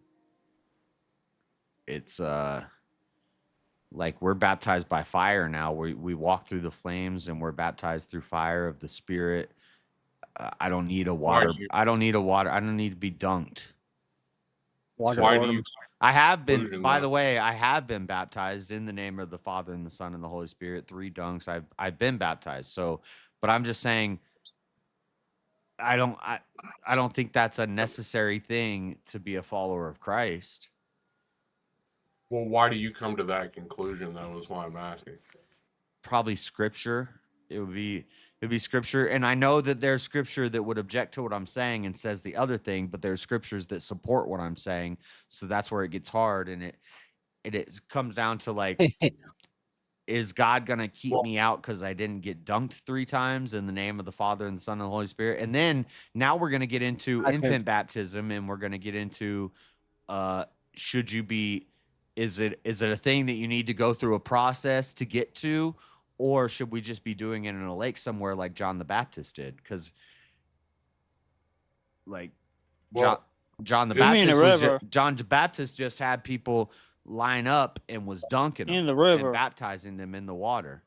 S6: It's like we're baptized by fire now. We walk through the flames and we're baptized through fire of the Spirit. I don't need a water. I don't need to be dunked.
S3: Why do you?
S6: I have been, by the way, I have been baptized in the name of the Father and the Son and the Holy Spirit. 3 dunks. I've been baptized. So, but I'm just saying, I don't think that's a necessary thing to be a follower of Christ.
S3: Well, why do you come to that conclusion? That was why I'm asking.
S6: Probably scripture. It'd be scripture. And I know that there's scripture that would object to what I'm saying and says the other thing, but there's scriptures that support what I'm saying. So that's where it gets hard. And it comes down to like, is God gonna keep
S3: Well-
S6: me out because I didn't get dunked 3 times in the name of the Father and the Son and the Holy Spirit? And then now we're gonna get into
S14: I think-
S6: infant baptism, and we're gonna get into should you be is it a thing that you need to go through a process to get to, or should we just be doing it in a lake somewhere like John the Baptist did? Because like
S3: Well,
S6: John the
S16: You mean the
S6: Baptist was
S16: river.
S6: John the Baptist just had people line up and was dunking them
S16: In the
S6: and
S16: river.
S6: baptizing them in the water,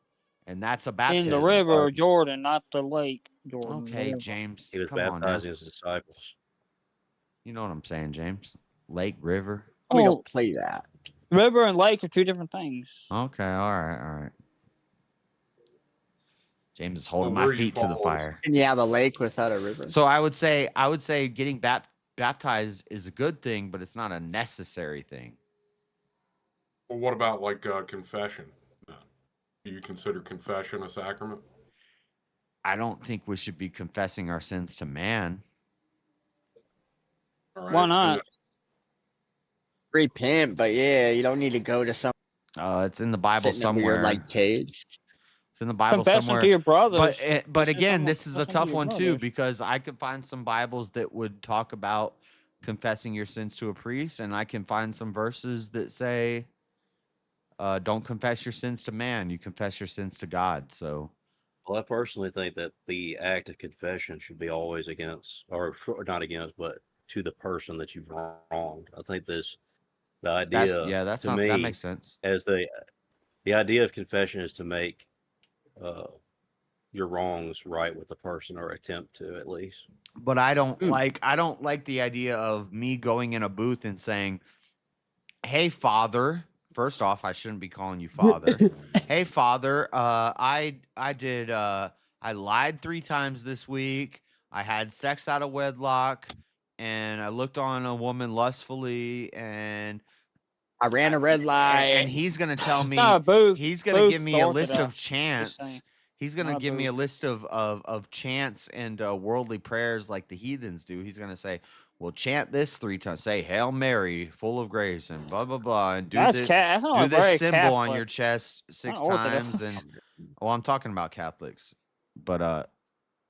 S6: and that's a
S16: In
S6: baptism.
S16: the river Jordan, not the lake Jordan. the
S6: Okay,
S16: river.
S6: James,
S10: He was
S6: come on now.
S10: baptizing his disciples.
S6: You know what I'm saying, James? Lake, river.
S14: We
S16: Oh,
S14: don't play that.
S16: river and lake are 2 different things.
S6: Okay, all right. James is holding
S3: Well,
S6: my
S3: where you
S6: feet to the
S3: fall is-
S6: fire.
S14: And you have a lake without a river.
S6: So I would say getting baptized is a good thing, but it's not a necessary thing.
S3: Well, what about like confession? Do you consider confession a sacrament?
S6: I don't think we should be confessing our sins to man.
S3: All right.
S16: Why not?
S14: Repent, but yeah, you don't need to go to some
S6: It's in the Bible
S14: sitting under
S6: somewhere.
S14: your like cage.
S6: It's in the Bible
S16: Confessing
S6: somewhere.
S16: to your brothers.
S6: But
S16: This is
S6: again,
S16: someone
S6: this is a
S16: confessing to
S6: tough
S16: your
S6: one too,
S16: brothers.
S6: because I could find some Bibles that would talk about confessing your sins to a priest, and I can find some verses that say, don't confess your sins to man, you confess your sins to God. So
S10: Well, I personally think that the act of confession should be always against, or not against, but to the person that you've wronged. I think the idea
S6: that makes sense.
S10: as the idea of confession is to make your wrongs right with the person, or attempt to, at least.
S6: But I don't like the idea of me going in a booth and saying, "Hey, Father." First off, I shouldn't be calling you Father. Hey, Father, I lied 3 times this week. I had sex out of wedlock, and I looked on a woman lustfully, and
S14: I ran a red light.
S6: and he's gonna tell me
S16: Not a booth.
S6: he's gonna
S16: Booth
S6: give me a list of
S16: Orthodox. Just saying.
S6: chants. He's gonna
S16: Not a
S6: give me a
S16: booth.
S6: list of chants and worldly prayers like the heathens do. He's gonna say, "Well, chant this 3 times. Say Hail Mary, full of grace, and blah blah blah, and do
S16: That's that's not
S6: do
S16: very
S6: this symbol on
S16: Catholic.
S6: your chest 6
S16: Not Orthodox.
S6: times." And I'm talking about Catholics, but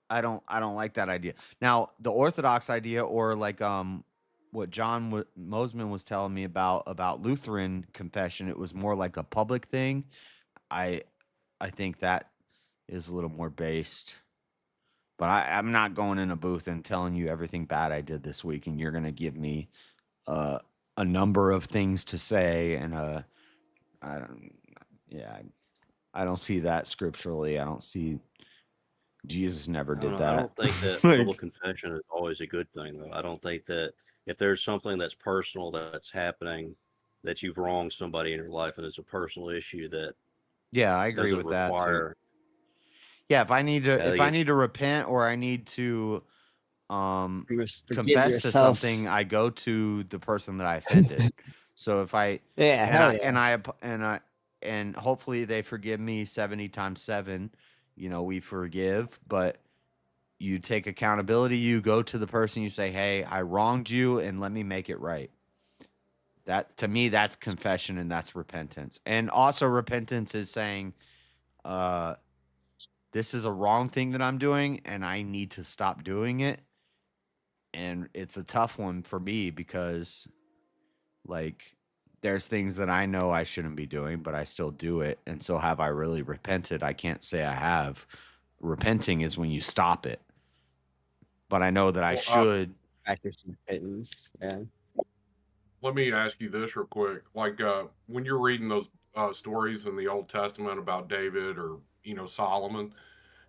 S6: I don't like that idea. Now, the Orthodox idea, or like what John Mosman was telling me about Lutheran confession, it was more like a public thing. I think that is a little more based. But I'm not going in a booth and telling you everything bad I did this week, and you're gonna give me a number of things to say, and I don't see that scripturally. I don't see Jesus never did that.
S10: I don't think that
S6: Like-
S10: public confession is always a good thing, though. I don't think that if there's something that's personal that's happening, that you've wronged somebody in your life, and it's a personal issue that
S6: Yeah, I agree
S10: doesn't
S6: with that too.
S10: require.
S6: Yeah, if I need to
S10: Yeah,
S6: if
S10: you-
S6: I need to repent, or I need to
S14: Forgive
S6: confess to
S14: yourself.
S6: something, I go to the person that I offended. So if I
S14: Yeah,
S6: and
S14: hell
S6: I,
S14: yeah.
S6: and hopefully they forgive me 70 times 7, we forgive, but you take accountability, you go to the person, you say, "Hey, I wronged you, and let me make it right." That, to me, that's confession, and that's repentance. And also repentance is saying, this is a wrong thing that I'm doing, and I need to stop doing it. And it's a tough one for me because, like, there's things that I know I shouldn't be doing, but I still do it. And so, have I really repented? I can't say I have. Repenting is when you stop it. But I know that I should.
S14: Practice repentance. Yeah.
S3: Let me ask you this real quick. Like when you're reading those stories in the Old Testament about David or Solomon,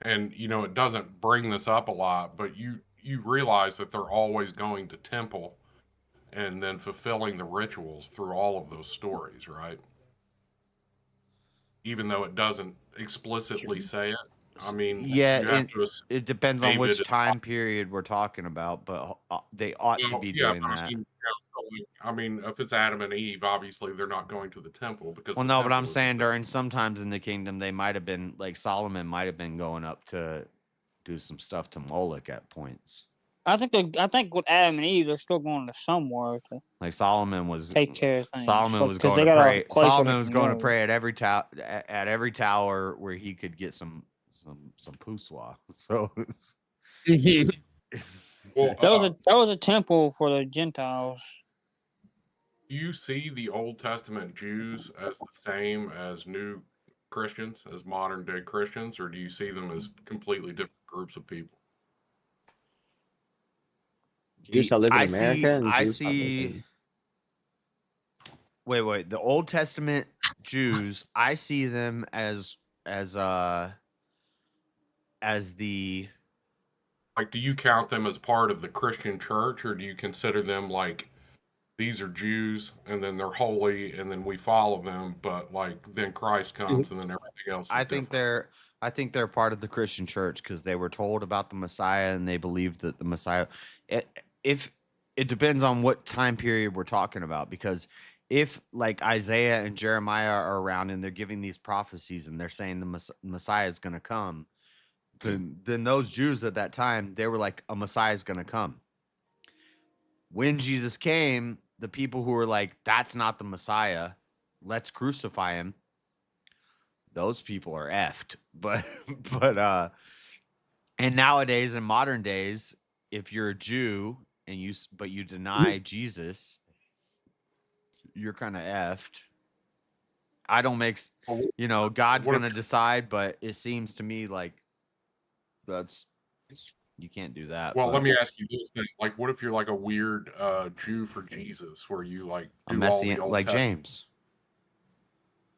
S3: and it doesn't bring this up a lot, but you realize that they're always going to temple and then fulfilling the rituals through all of those stories, right? Even though it doesn't explicitly say it. I mean, you
S6: Yeah,
S3: have to assume
S6: it depends on which
S3: David-
S6: time period we're talking about, but they ought to be doing
S3: but
S6: that.
S3: I mean, if it's Adam and Eve, obviously they're not going to the temple because.
S6: Well,
S3: the
S6: no, but
S3: temple
S6: I'm
S3: is-
S6: saying during sometimes in the kingdom, they might have been, like Solomon might have been going up to do some stuff to Moloch at points.
S16: I think with Adam and Eve, they're still going to somewhere to
S6: Like Solomon was
S16: take care of things.
S6: Solomon was
S16: Because
S6: going
S16: they
S6: to
S16: got
S6: pray.
S16: a place where
S6: Solomon
S16: they
S6: was
S16: can
S6: going to
S16: go.
S6: pray at every tower where he could get some poussoir. So
S3: Well,
S16: that was a temple for the Gentiles.
S3: do you see the Old Testament Jews as the same as new Christians, as modern day Christians, or do you see them as completely different groups of people?
S14: Jews that live in
S6: I
S14: America and
S6: I
S14: Jews that live
S6: see.
S14: in...
S6: Wait. The Old Testament Jews, I see them as the
S3: Like, do you count them as part of the Christian church, or do you consider them like these are Jews and then they're holy and then we follow them, but like then Christ comes and then everything else is
S6: I think they're part of the Christian church because they were told about the Messiah and they believed that the Messiah. If it depends on what time period we're talking about, because if like Isaiah and Jeremiah are around and they're giving these prophecies and they're saying the Messiah is going to come, then those Jews at that time, they were like, a Messiah is going to come. When Jesus came, the people who were like, that's not the Messiah, let's crucify him. Those people are effed. But and nowadays in modern days, if you're a Jew and you deny Jesus, you're kind of effed. I don't make, God's going to decide, but it seems to me like you can't do that.
S3: Well,
S6: but
S3: let me ask you this thing. Like, what if you're like a weird Jew for Jesus where you like
S6: a
S3: do all
S6: messian
S3: the Old
S6: like
S3: Testament?
S6: James.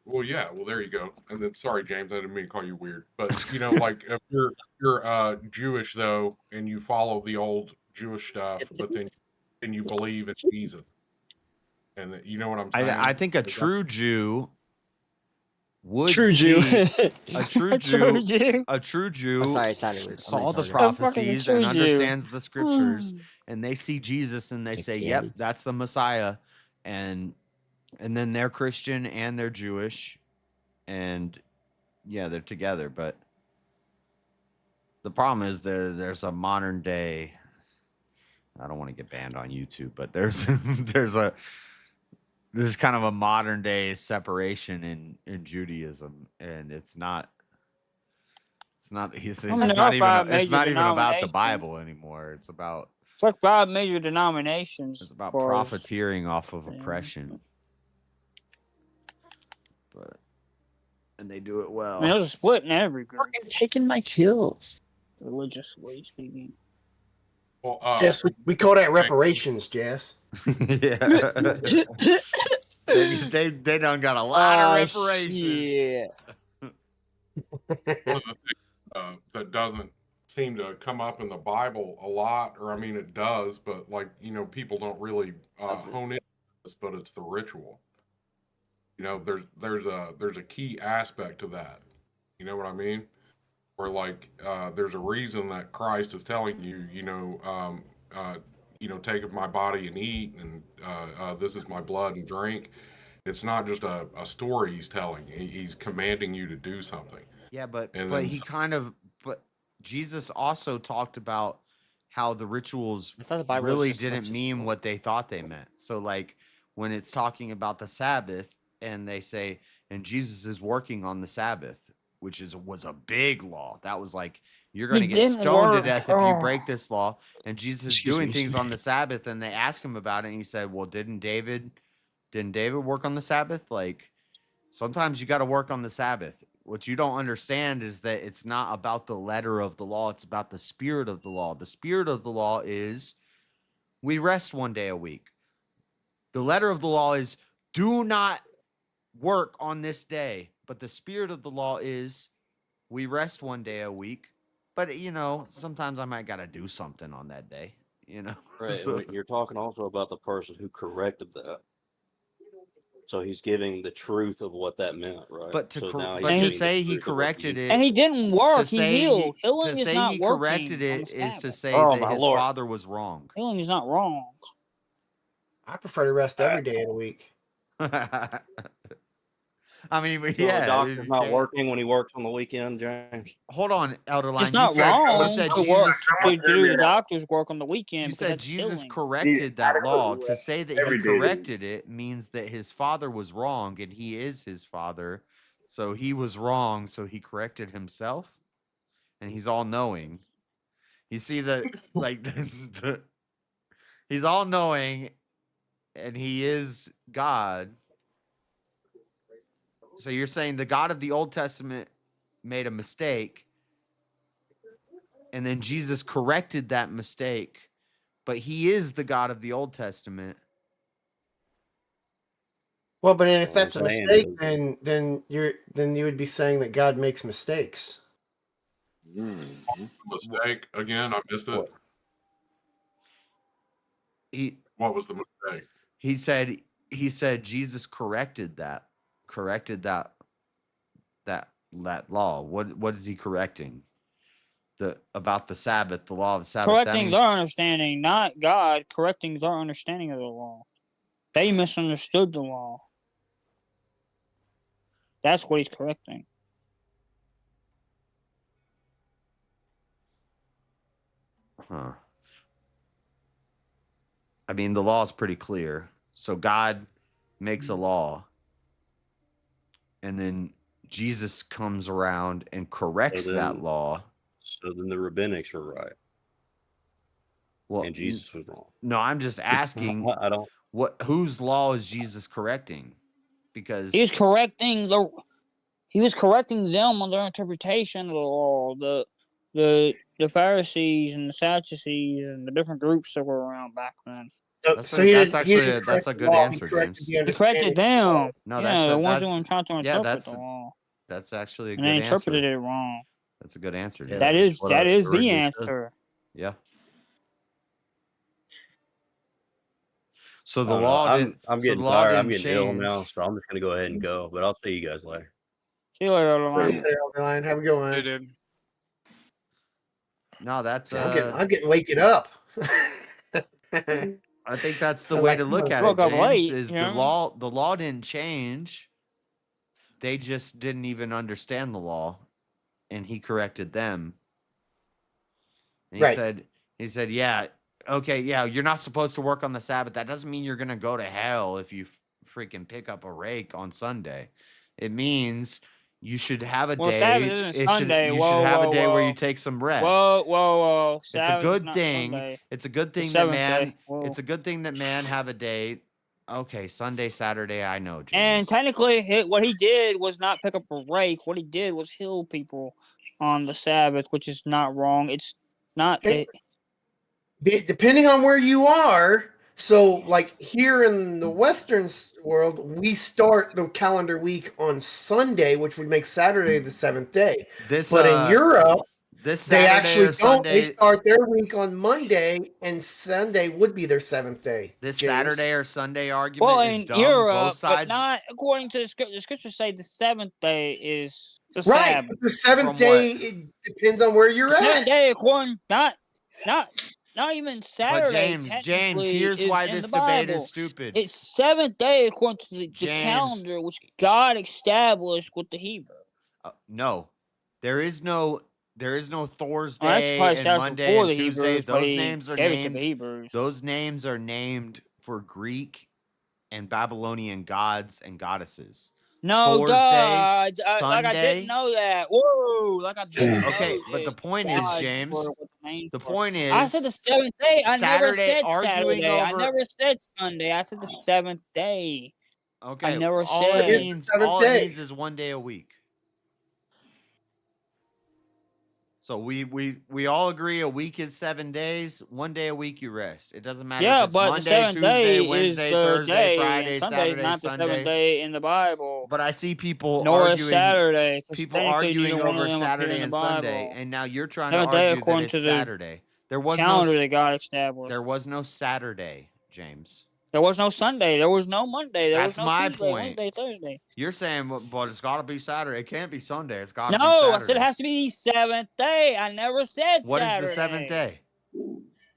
S3: Well, yeah. Well, there you go. And then, sorry, James, I didn't mean to call you weird, but like if you're Jewish though, and you follow the old Jewish stuff, but then you believe in Jesus, and you know what I'm saying?
S6: I think a true Jew would
S14: True Jew.
S6: see a true Jew. A true
S14: Oh,
S6: Jew
S14: sorry, I thought it was
S6: saw the
S14: somebody
S6: prophecies
S16: true
S6: and
S16: Jew.
S6: understands the scriptures, and they see Jesus and they say, "Yep,
S14: candy.
S6: that's the Messiah," and then they're Christian and they're Jewish, and yeah, they're together. But the problem is there's a modern day. I don't want to get banned on YouTube, but there's there's kind of a modern day separation in Judaism, and it's not not even about the Bible anymore. It's about
S16: It's like 5 major denominations.
S6: It's about
S16: for-
S6: profiteering off of oppression. And they do it well.
S16: I mean, there's a split in every group.
S14: Fucking taking my kills.
S16: Religiously speaking.
S3: Well,
S18: Jess, we call that reparations, Jess.
S6: Yeah. they done got a lot of reparations.
S14: Yeah.
S3: one of the things that doesn't seem to come up in the Bible a lot, or I mean it does, but like people don't really hone in this, but it's the ritual. There's a key aspect to that. You know what I mean? Where like there's a reason that Christ is telling you, take of my body and eat, and this is my blood and drink. It's not just a story he's telling. He's commanding you to do something.
S6: Yeah, but
S3: then
S6: he but Jesus also talked about how the rituals
S14: thought the Bible was
S6: really
S14: just a bunch
S6: didn't
S14: of
S6: mean what they thought they meant. So like when it's talking about the Sabbath and they say, and Jesus is working on the Sabbath, which was a big law. That was like, you're going to get stoned to death if you break this law. And Jesus is doing things on the Sabbath, and they ask him about it, and he said, well, didn't David work on the Sabbath? Like, sometimes you got to work on the Sabbath. What you don't understand is that it's not about the letter of the law. It's about the spirit of the law. The spirit of the law is we rest one day a week. The letter of the law is do not work on this day. But the spirit of the law is we rest one day a week. But, sometimes I might got to do something on that day,
S10: Right.
S6: So-
S10: And you're talking also about the person who corrected that. So he's giving the truth of what that meant, right?
S6: But
S10: So now
S6: to
S10: he's
S6: say
S10: giving the
S6: he
S10: truth of what
S6: corrected it,
S16: And he didn't work.
S6: to
S16: He
S6: say
S16: healed.
S6: to
S16: Healing is
S6: say
S16: not
S6: he
S16: working
S6: corrected
S16: on
S6: it
S16: the
S6: is to
S16: Sabbath.
S6: say
S18: Oh,
S6: that
S18: my
S6: his
S18: Lord.
S6: father was wrong.
S16: Healing is not wrong.
S18: I prefer to rest every day of the week.
S6: I mean, but
S10: So the
S6: yeah.
S10: doctor's
S6: you
S10: not
S6: can't-
S10: working when he works on the weekend, James.
S6: Hold on, Elderline.
S16: It's not
S6: you
S16: wrong
S6: said
S16: to work
S6: Jesus.
S16: to do the doctor's work on the weekend
S6: You
S16: because
S6: said
S16: that's
S6: Jesus
S16: stealing.
S6: corrected that law. To say that he
S2: Every day.
S6: corrected it means that his father was wrong and he is his father. So he was wrong, so he corrected himself. And he's all knowing. You see the like he's all knowing and he is God. So you're saying the God of the Old Testament made a mistake and then Jesus corrected that mistake, but he is the God of the Old Testament.
S18: Well, but if
S10: What
S18: that's a
S10: I'm saying
S18: mistake,
S10: is-
S18: then you would be saying that God makes mistakes.
S3: Mistake again. I missed it. What was the mistake?
S6: He said Jesus corrected that law. What is he correcting? About the Sabbath, the law of the Sabbath.
S16: Correcting their understanding, not God. Correcting their understanding of the law. They misunderstood the law. That's what he's correcting.
S6: Huh. I mean, the law is pretty clear. So God makes a law, and then Jesus comes around and corrects that law.
S10: So then the rabbinics were right.
S6: Well,
S10: and Jesus was wrong.
S6: No, I'm just asking.
S10: I don't.
S6: Whose law is Jesus correcting? Because
S16: He was correcting them on their interpretation of the law. The Pharisees and the Sadducees and the different groups that were around back then.
S6: that's a good answer, James.
S16: He corrected them.
S6: No,
S16: yeah, the ones who were trying to interpret the
S6: that's
S16: law.
S6: that's actually a
S16: And
S6: good
S16: they
S6: answer.
S16: interpreted it wrong.
S6: That's a good answer.
S10: Yeah,
S16: That
S6: James.
S16: is the answer.
S6: Yeah. So the law didn't.
S10: I'm
S6: so
S10: getting
S6: the law
S10: tired. I'm
S6: didn't
S10: getting ill now,
S6: change.
S10: so I'm just gonna go ahead and go. But I'll see you guys later.
S16: See you later, Lamar.
S18: Have a good one.
S19: Hey, dude.
S6: No, that's.
S18: I'm getting waking up.
S6: I think that's the
S18: I
S6: way
S18: like
S6: to look at
S16: woke
S6: it,
S16: up
S6: James.
S16: late,
S6: Is
S16: you know?
S6: the law didn't change. They just didn't even understand the law, and he corrected them. And he said, yeah, okay, yeah, you're not supposed to work on the Sabbath. That doesn't mean you're gonna go to hell if you freaking pick up a rake on Sunday. It means you should have a day.
S16: Sabbath isn't Sunday.
S6: You should have a day where you take some rest.
S16: Whoa.
S6: It's a
S16: Sabbath is
S6: good
S16: not
S6: thing.
S16: Sunday.
S6: It's a good
S16: The
S6: thing that
S16: seventh
S6: man.
S16: day. Whoa.
S6: It's a good thing that man have a day. Okay, Sunday, Saturday, I know, James.
S16: And technically, what he did was not pick up a rake. What he did was heal people on the Sabbath, which is not wrong. It's not.
S18: Depending on where you are, so like here in the Western world, we start the calendar week on Sunday, which would make Saturday the seventh day. But in Europe,
S6: they
S18: actually don't.
S6: Sunday,
S18: They start their week on Monday, and Sunday would be their seventh day.
S6: This
S18: James.
S6: Saturday or Sunday argument
S16: Well,
S6: is
S16: in
S6: dumb.
S16: Europe,
S6: Both sides.
S16: but not according to the scriptures. Say the seventh day is the
S18: Right,
S16: Sabbath.
S18: but the seventh day it depends on where you're
S16: The seventh
S18: at.
S16: day, according not even Saturday.
S6: James, here's
S16: is
S6: why
S16: in
S6: this
S16: the
S6: debate
S16: Bible.
S6: is stupid.
S16: It's seventh day according to the calendar which God established with the Hebrew.
S6: No, there is no Thursday
S16: that's probably
S6: and
S16: established
S6: Monday
S16: before
S6: and
S16: the
S6: Tuesday.
S16: Hebrews, but
S6: Those
S16: he
S6: names are
S16: gave it to the
S6: named.
S16: Hebrews.
S6: Those names are named for Greek and Babylonian gods and goddesses.
S16: No,
S6: Thursday,
S16: God.
S6: Sunday.
S16: Like I didn't know that. Whoa, like I didn't know.
S6: Okay, but the point is, James. The point is,
S16: I said the seventh day. I never
S6: Saturday,
S16: said
S6: arguing
S16: Saturday. I
S6: over-
S16: never said Sunday. I said the seventh day.
S6: Okay,
S16: I never
S6: all
S16: said.
S6: it means is 1 day a week. So we all agree a week is 7 days. 1 day a week you rest. It doesn't matter if it's
S16: but
S6: Monday,
S16: the seventh
S6: Tuesday,
S16: day
S6: Wednesday,
S16: is the
S6: Thursday,
S16: day,
S6: Friday,
S16: and Sunday
S6: Saturday,
S16: is not the
S6: Sunday.
S16: seventh day in the Bible.
S6: But I see people
S16: Nor
S6: arguing.
S16: is Saturday. 'Cause
S6: People
S16: technically
S6: arguing
S16: neither one
S6: over
S16: of them appear
S6: Saturday
S16: in the
S6: and Sunday,
S16: Bible.
S6: and now you're trying to
S16: Seventh day
S6: argue that
S16: according
S6: it's
S16: to the
S6: Saturday. There was
S16: calendar
S6: no
S16: that God established.
S6: There was no Saturday, James.
S16: There was no Sunday. There was no Monday. There
S6: That's
S16: was no
S6: my
S16: Tuesday,
S6: point.
S16: Wednesday, Thursday.
S6: You're saying, but it's got to be Saturday. It can't be Sunday. It's got to be
S16: No,
S6: Saturday.
S16: I said it has to be the seventh day. I never said
S6: What is
S16: Saturday.
S6: the seventh day?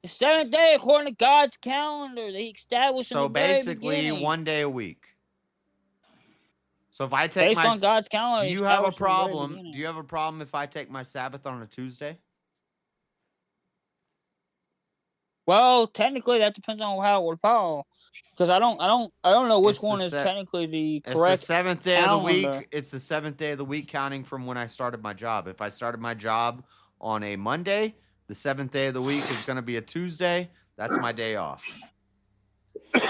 S16: The seventh day, according to God's calendar, that He established in
S6: So
S16: the very
S6: basically,
S16: beginning.
S6: 1 day a week. So if I take
S16: Based on God's calendar,
S6: do
S16: he
S6: you have a
S16: established from the very
S6: problem?
S16: beginning.
S6: Do you have a problem if I take my Sabbath on a Tuesday?
S16: Well, technically, that depends on how it would fall, because I don't know which one is technically the
S6: It's the
S16: correct
S6: seventh day of the
S16: calendar.
S6: week. It's the seventh day of the week, counting from when I started my job. If I started my job on a Monday, the seventh day of the week is going to be a Tuesday. That's my day off.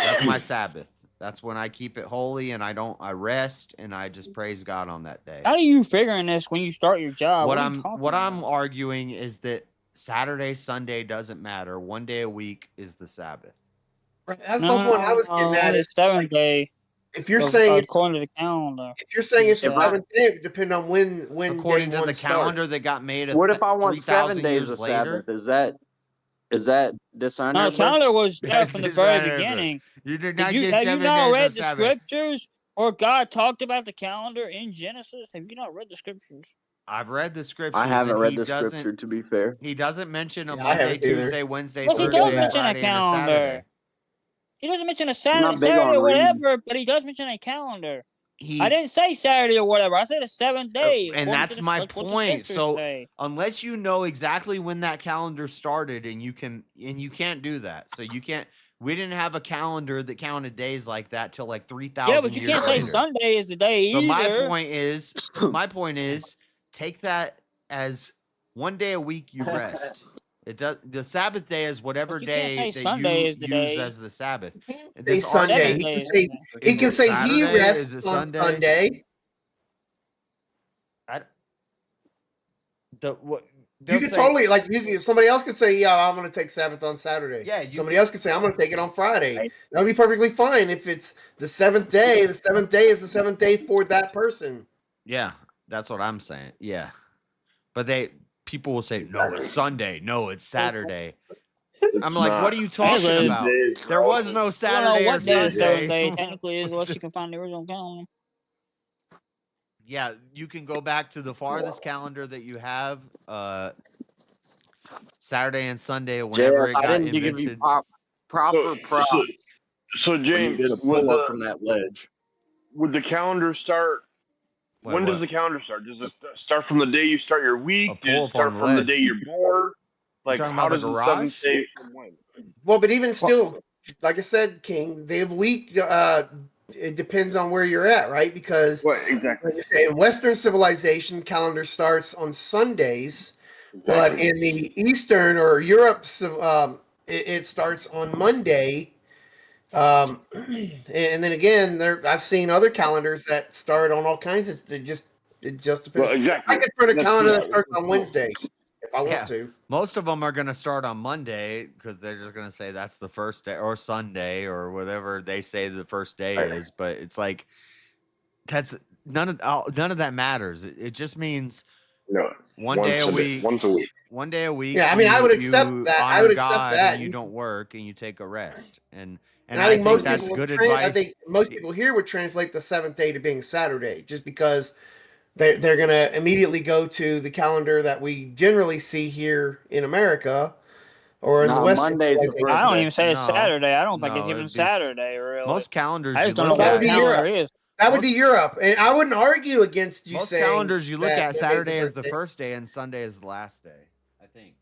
S6: That's my Sabbath. That's when I keep it holy and I rest and I just praise God on that day.
S16: How are you figuring this when you start your job?
S6: What
S16: are you talking
S6: I'm
S16: about?
S6: arguing is that Saturday, Sunday doesn't matter. One day a week is the Sabbath.
S18: Right, that's the point I was getting at.
S16: Only
S18: Is
S16: seventh day.
S18: if you're saying it's
S16: according to the calendar,
S18: if you're saying it's the
S16: If I-
S18: seventh day, it would depend on when
S6: According
S18: day
S6: to
S18: one
S6: the
S18: starts.
S6: calendar that got made
S20: What if I want 7
S6: 3,000
S20: days
S6: years
S20: of
S6: later.
S20: Sabbath? Is that
S16: No,
S20: dishonorable?
S16: the calendar was there
S6: That's
S16: from the very
S6: dishonorable.
S16: beginning.
S6: You did
S16: Did
S6: not
S16: you
S6: get
S16: have you
S6: 7
S16: not
S6: days
S16: read
S6: of
S16: the
S6: Sabbath.
S16: scriptures where God talked about the calendar in Genesis? Have you not read the scriptures?
S6: I've read the scriptures.
S20: I haven't
S6: and
S20: read
S6: he
S20: the
S6: doesn't.
S20: scripture, to be fair.
S6: He doesn't mention a
S18: Yeah, I
S6: Monday,
S18: haven't either.
S6: Tuesday, Wednesday,
S16: Yes, he
S6: Thursday,
S16: does mention a
S6: Friday, and a
S16: calendar.
S6: Saturday.
S16: He doesn't mention a
S20: I'm not big
S16: Saturday
S20: on
S16: or
S20: reading.
S16: whatever, but he does mention a calendar.
S6: He
S16: I didn't say Saturday or whatever. I said the seventh day.
S6: and
S16: according to
S6: that's
S16: the-
S6: my
S16: like what the
S6: point.
S16: scriptures
S6: So
S16: say.
S6: unless you know exactly when that calendar started, and you can't do that. So you can't. We didn't have a calendar that counted days like that till like 3,000
S16: Yeah, but you
S6: years
S16: can't say
S6: later.
S16: Sunday is the day
S6: So
S16: either.
S6: my point is, take that as one day a week you rest. It does. The Sabbath day is whatever
S16: But you can't
S6: day
S16: say
S6: that
S16: Sunday
S6: you
S16: is the
S6: use
S16: day.
S6: as the Sabbath.
S18: Say
S6: This
S18: Sunday.
S6: argument.
S18: He can
S16: Saturday,
S18: say he
S6: Is
S18: can
S6: it
S18: say he
S6: Saturday?
S18: rests
S6: Is it
S18: on
S6: Sunday?
S18: Sunday. You could totally if somebody else could say, "Yeah, I'm going to take Sabbath on Saturday."
S6: Yeah,
S18: somebody else could say, "I'm going to take it on Friday." That would be perfectly fine if it's the seventh day. The seventh day is the seventh day for that person.
S6: Yeah, that's what I'm saying. Yeah, but people will say, "No, it's Sunday. No, it's Saturday." I'm like, "What are you talking about? There was no
S16: I don't know
S6: Saturday or
S16: what day the seventh
S6: Sunday."
S16: day technically is, unless you can find the original calendar.
S6: Yeah, you can go back to the farthest calendar that you have. Saturday and Sunday, whenever
S20: JS,
S6: it
S20: I
S6: got
S20: didn't give you
S6: invented.
S20: proper props.
S2: So
S20: when you
S2: James,
S20: did a pull-up from that ledge.
S2: Would the calendar start?
S6: Wait,
S2: when
S6: what?
S2: does the calendar start? Does it start from the day you start your week? Does
S6: pull
S2: it
S6: up
S2: start
S6: on the
S2: from the
S6: ledge.
S2: day you're born? Like,
S6: talking
S2: how
S6: about
S2: does
S6: the
S2: the seventh
S6: garage?
S2: day from when?
S18: Well, but even still, like I said, King, the week it depends on where you're at, right? Because
S2: exactly
S18: in Western civilization, calendar starts on Sundays, but in the Eastern or Europe, it starts on Monday. And then again, I've seen other calendars that start on all kinds of. It just depends.
S2: Well, exactly.
S18: I could print a
S2: That's
S18: calendar that
S2: it.
S18: starts on Wednesday if I want
S6: Yeah,
S18: to.
S6: most of them are going to start on Monday because they're just going to say that's the first day, or Sunday, or whatever they say the first day is. But it's like that's none of that matters. It just means one day a week.
S2: Once a week.
S6: One day a week.
S18: Yeah, I mean, I would
S6: you
S18: accept that. I
S6: honor
S18: would accept
S6: God
S18: that.
S6: and you don't work and you take a rest. And
S18: I think most
S6: that's
S18: people
S6: good
S18: I
S6: advice.
S18: think most people here would translate the seventh day to being Saturday, just because they're going to immediately go to the calendar that we generally see here in America or in the Western civilization.
S16: I don't even say it's
S6: No,
S16: Saturday. I don't think it's
S6: no,
S16: even
S6: it'd be
S16: Saturday, really.
S6: Most calendars
S16: I
S6: you
S16: just don't
S6: look
S16: know what
S6: at.
S18: That would
S16: the
S18: be
S16: calendar
S18: Europe.
S16: is.
S18: That would be Europe, and I wouldn't argue against you
S6: Most
S18: saying
S6: calendars you look
S18: that
S6: at,
S18: Monday's
S6: Saturday is
S18: first
S6: the
S18: day.
S6: first day and Sunday is the last day. I think.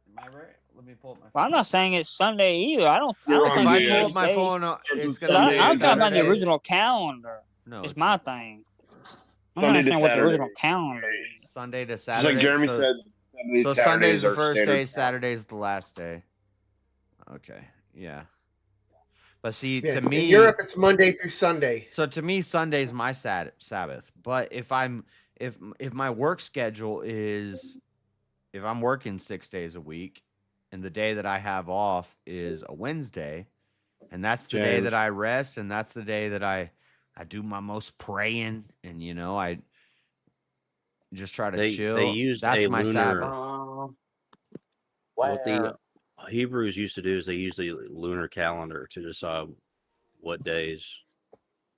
S6: Am I right? Let me pull up my phone.
S16: Well, I'm not saying it's Sunday either. I don't
S6: If
S16: think
S6: I
S16: you
S6: pull
S16: can
S6: up my
S16: say-
S6: phone, it's
S16: But
S6: gonna say
S16: I'm talking about the
S6: Saturday.
S16: original calendar.
S6: No,
S16: it's
S6: it's
S16: my thing. I'm
S2: Sunday
S16: trying to
S2: to
S16: understand what the
S2: Saturday.
S16: original calendar is.
S6: Sunday to
S2: Just
S6: Saturday.
S2: like Jeremy
S6: so,
S2: said,
S6: so
S2: Saturdays
S6: Sunday's the
S2: are
S6: first
S2: standard
S6: day,
S2: time.
S6: Saturday's the last day. Okay, yeah. But see,
S18: Yeah,
S6: to
S18: in
S6: me,
S18: Europe, it's Monday through Sunday.
S6: So to me, Sunday's my Sabbath. But if my work schedule is, if I'm working 6 days a week, and the day that I have off is a Wednesday, and that's the day that I rest, and that's the day that I do my most praying, and I just try to chill.
S10: They used
S6: That's
S10: a
S6: my
S10: lunar.
S6: Sabbath.
S10: What the Hebrews used to do is they used a lunar calendar to decide what days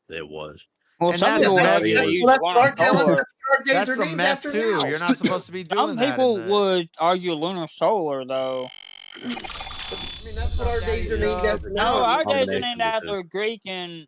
S10: it was.
S16: Well,
S6: And
S16: some
S6: that's
S16: people would
S6: mess.
S16: argue they use
S18: Well,
S16: lunar
S18: our calendar,
S16: solar.
S18: our days
S6: That's
S18: are
S6: some
S18: named
S6: mess
S18: after
S6: too.
S18: now.
S6: You're not supposed to be doing
S16: Some
S6: that.
S16: people would argue lunar solar, though.
S18: I mean, that's what our days are named after
S16: No,
S18: now.
S16: our days are named after Greek and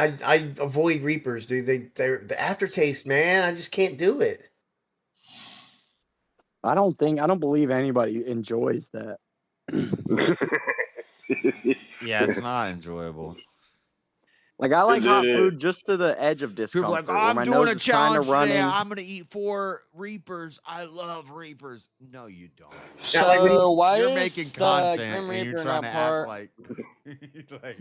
S18: I avoid Reapers, dude. They're the aftertaste, man. I just can't do it.
S21: I don't believe anybody enjoys that.
S6: Yeah, it's not enjoyable.
S21: Like I like hot food just to the edge of
S6: People are
S21: discomfort.
S6: like,
S21: where
S6: I'm
S21: my
S6: doing
S21: nose
S6: a
S21: is trying to
S6: challenge
S21: run
S6: today.
S21: in.
S6: I'm gonna eat 4 Reapers. I love Reapers. No, you don't.
S14: So why
S6: You're
S14: is
S6: making
S14: the
S6: content
S14: Grim
S6: and you're
S14: Reaper
S6: trying
S14: not
S6: to
S14: part?
S6: act like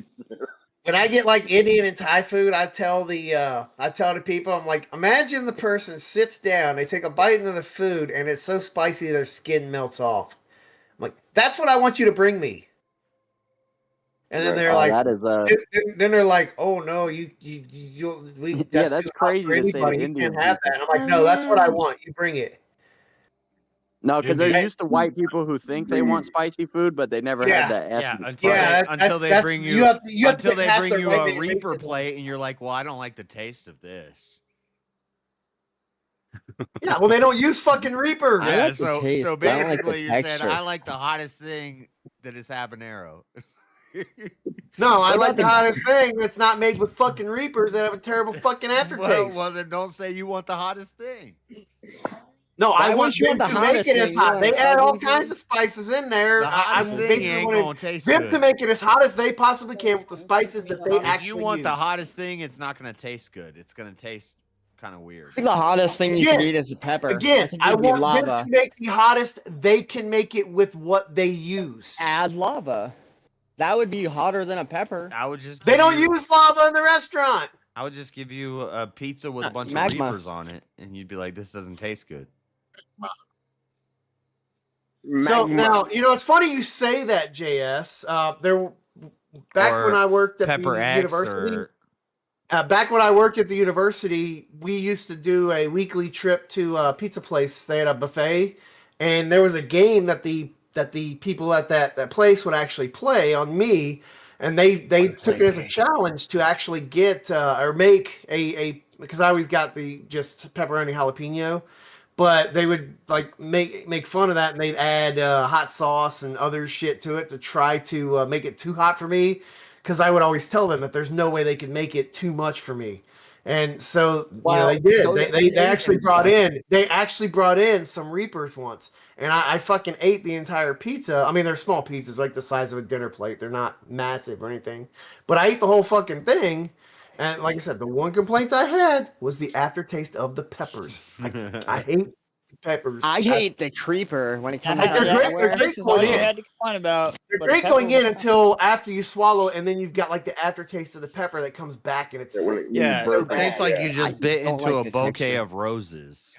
S18: When I get like Indian and Thai food, I tell the people, I'm like, imagine the person sits down, they take a bite into the food, and it's so spicy their skin melts off. I'm like, that's what I want you to bring me. And then they're like,
S21: that is
S18: then they're like, oh no, we
S21: yeah,
S18: that's
S21: that's
S18: too hot for
S21: crazy to say to
S18: anybody. You
S21: Indian
S18: can't have that.
S21: people.
S18: And I'm like, no, that's what I want. You bring it.
S21: No, because they're
S3: Indian-
S21: used to white people who think they want spicy food, but they never had that ethnic spice.
S6: until they
S18: that's-
S6: bring
S18: you
S6: you
S18: have to
S6: until
S18: get
S6: they
S18: past
S6: bring
S18: their
S6: you
S18: white
S6: a
S18: man
S6: Reaper
S18: racism.
S6: plate and you're like, well, I don't like the taste of this.
S18: Yeah, well, they don't use fucking Reapers.
S6: Yeah, so basically you're saying I like the hottest thing that is habanero.
S18: No, I like the hottest thing that's not made with fucking Reapers that have a terrible fucking aftertaste.
S6: Well, then don't say you want the hottest thing.
S18: No, I
S14: Why
S18: want
S14: would you
S18: them
S14: want the
S18: to make
S14: hottest
S18: it as
S14: thing? You
S18: hot.
S14: want
S18: They
S14: an
S18: add all
S14: ugly
S18: kinds
S14: thing?
S18: of spices in there.
S6: The hottest
S18: I
S6: thing
S18: basically
S6: ain't
S18: wanted
S6: gonna taste
S18: them
S6: good.
S18: to make it as hot as they possibly can with the spices that they
S6: If
S18: actually
S6: you want
S18: use.
S6: the hottest thing, it's not gonna taste good. It's gonna taste kind of weird.
S14: I think the hottest thing you can eat is the pepper.
S18: Again,
S14: think
S18: I
S14: it'd be
S18: want them
S14: lava.
S18: to make the hottest. They can make it with what they use.
S14: Add lava. That would be hotter than a pepper.
S6: I would just
S18: They don't use lava in the restaurant.
S6: I would just give you a pizza with a bunch
S14: magma.
S6: of Reapers on it, and you'd be like, "This doesn't taste good."
S18: So now it's funny you say that, JS. Back when I worked at
S6: Pepper
S18: the
S6: X
S18: university.
S6: or
S18: Back when I worked at the university, we used to do a weekly trip to a pizza place. They had a buffet, and there was a game that the people at that place would actually play on me, and they took it as a challenge to actually get or make a because I always got the just pepperoni jalapeno, but they would like make fun of that, and they'd add hot sauce and other shit to it to try to make it too hot for me. Because I would always tell them that there's no way they could make it too much for me, and so they did. They actually brought in some Reapers once, and I fucking ate the entire pizza. I mean, they're small pizzas, like the size of a dinner plate. They're not massive or anything, but I ate the whole fucking thing. And like I said, the one complaint I had was the aftertaste of the peppers. I hate peppers.
S14: I hate the creeper when it comes out.
S18: They're great going in.
S16: had to complain about.
S18: They're
S16: but
S18: great
S16: the
S18: going in
S16: pepper-
S18: until after you swallow, and then you've got like the aftertaste of the pepper that comes back, and it's
S6: it tastes like you just bit
S14: don't
S6: into
S14: like
S6: a
S14: the
S6: bouquet
S14: texture.
S6: of roses.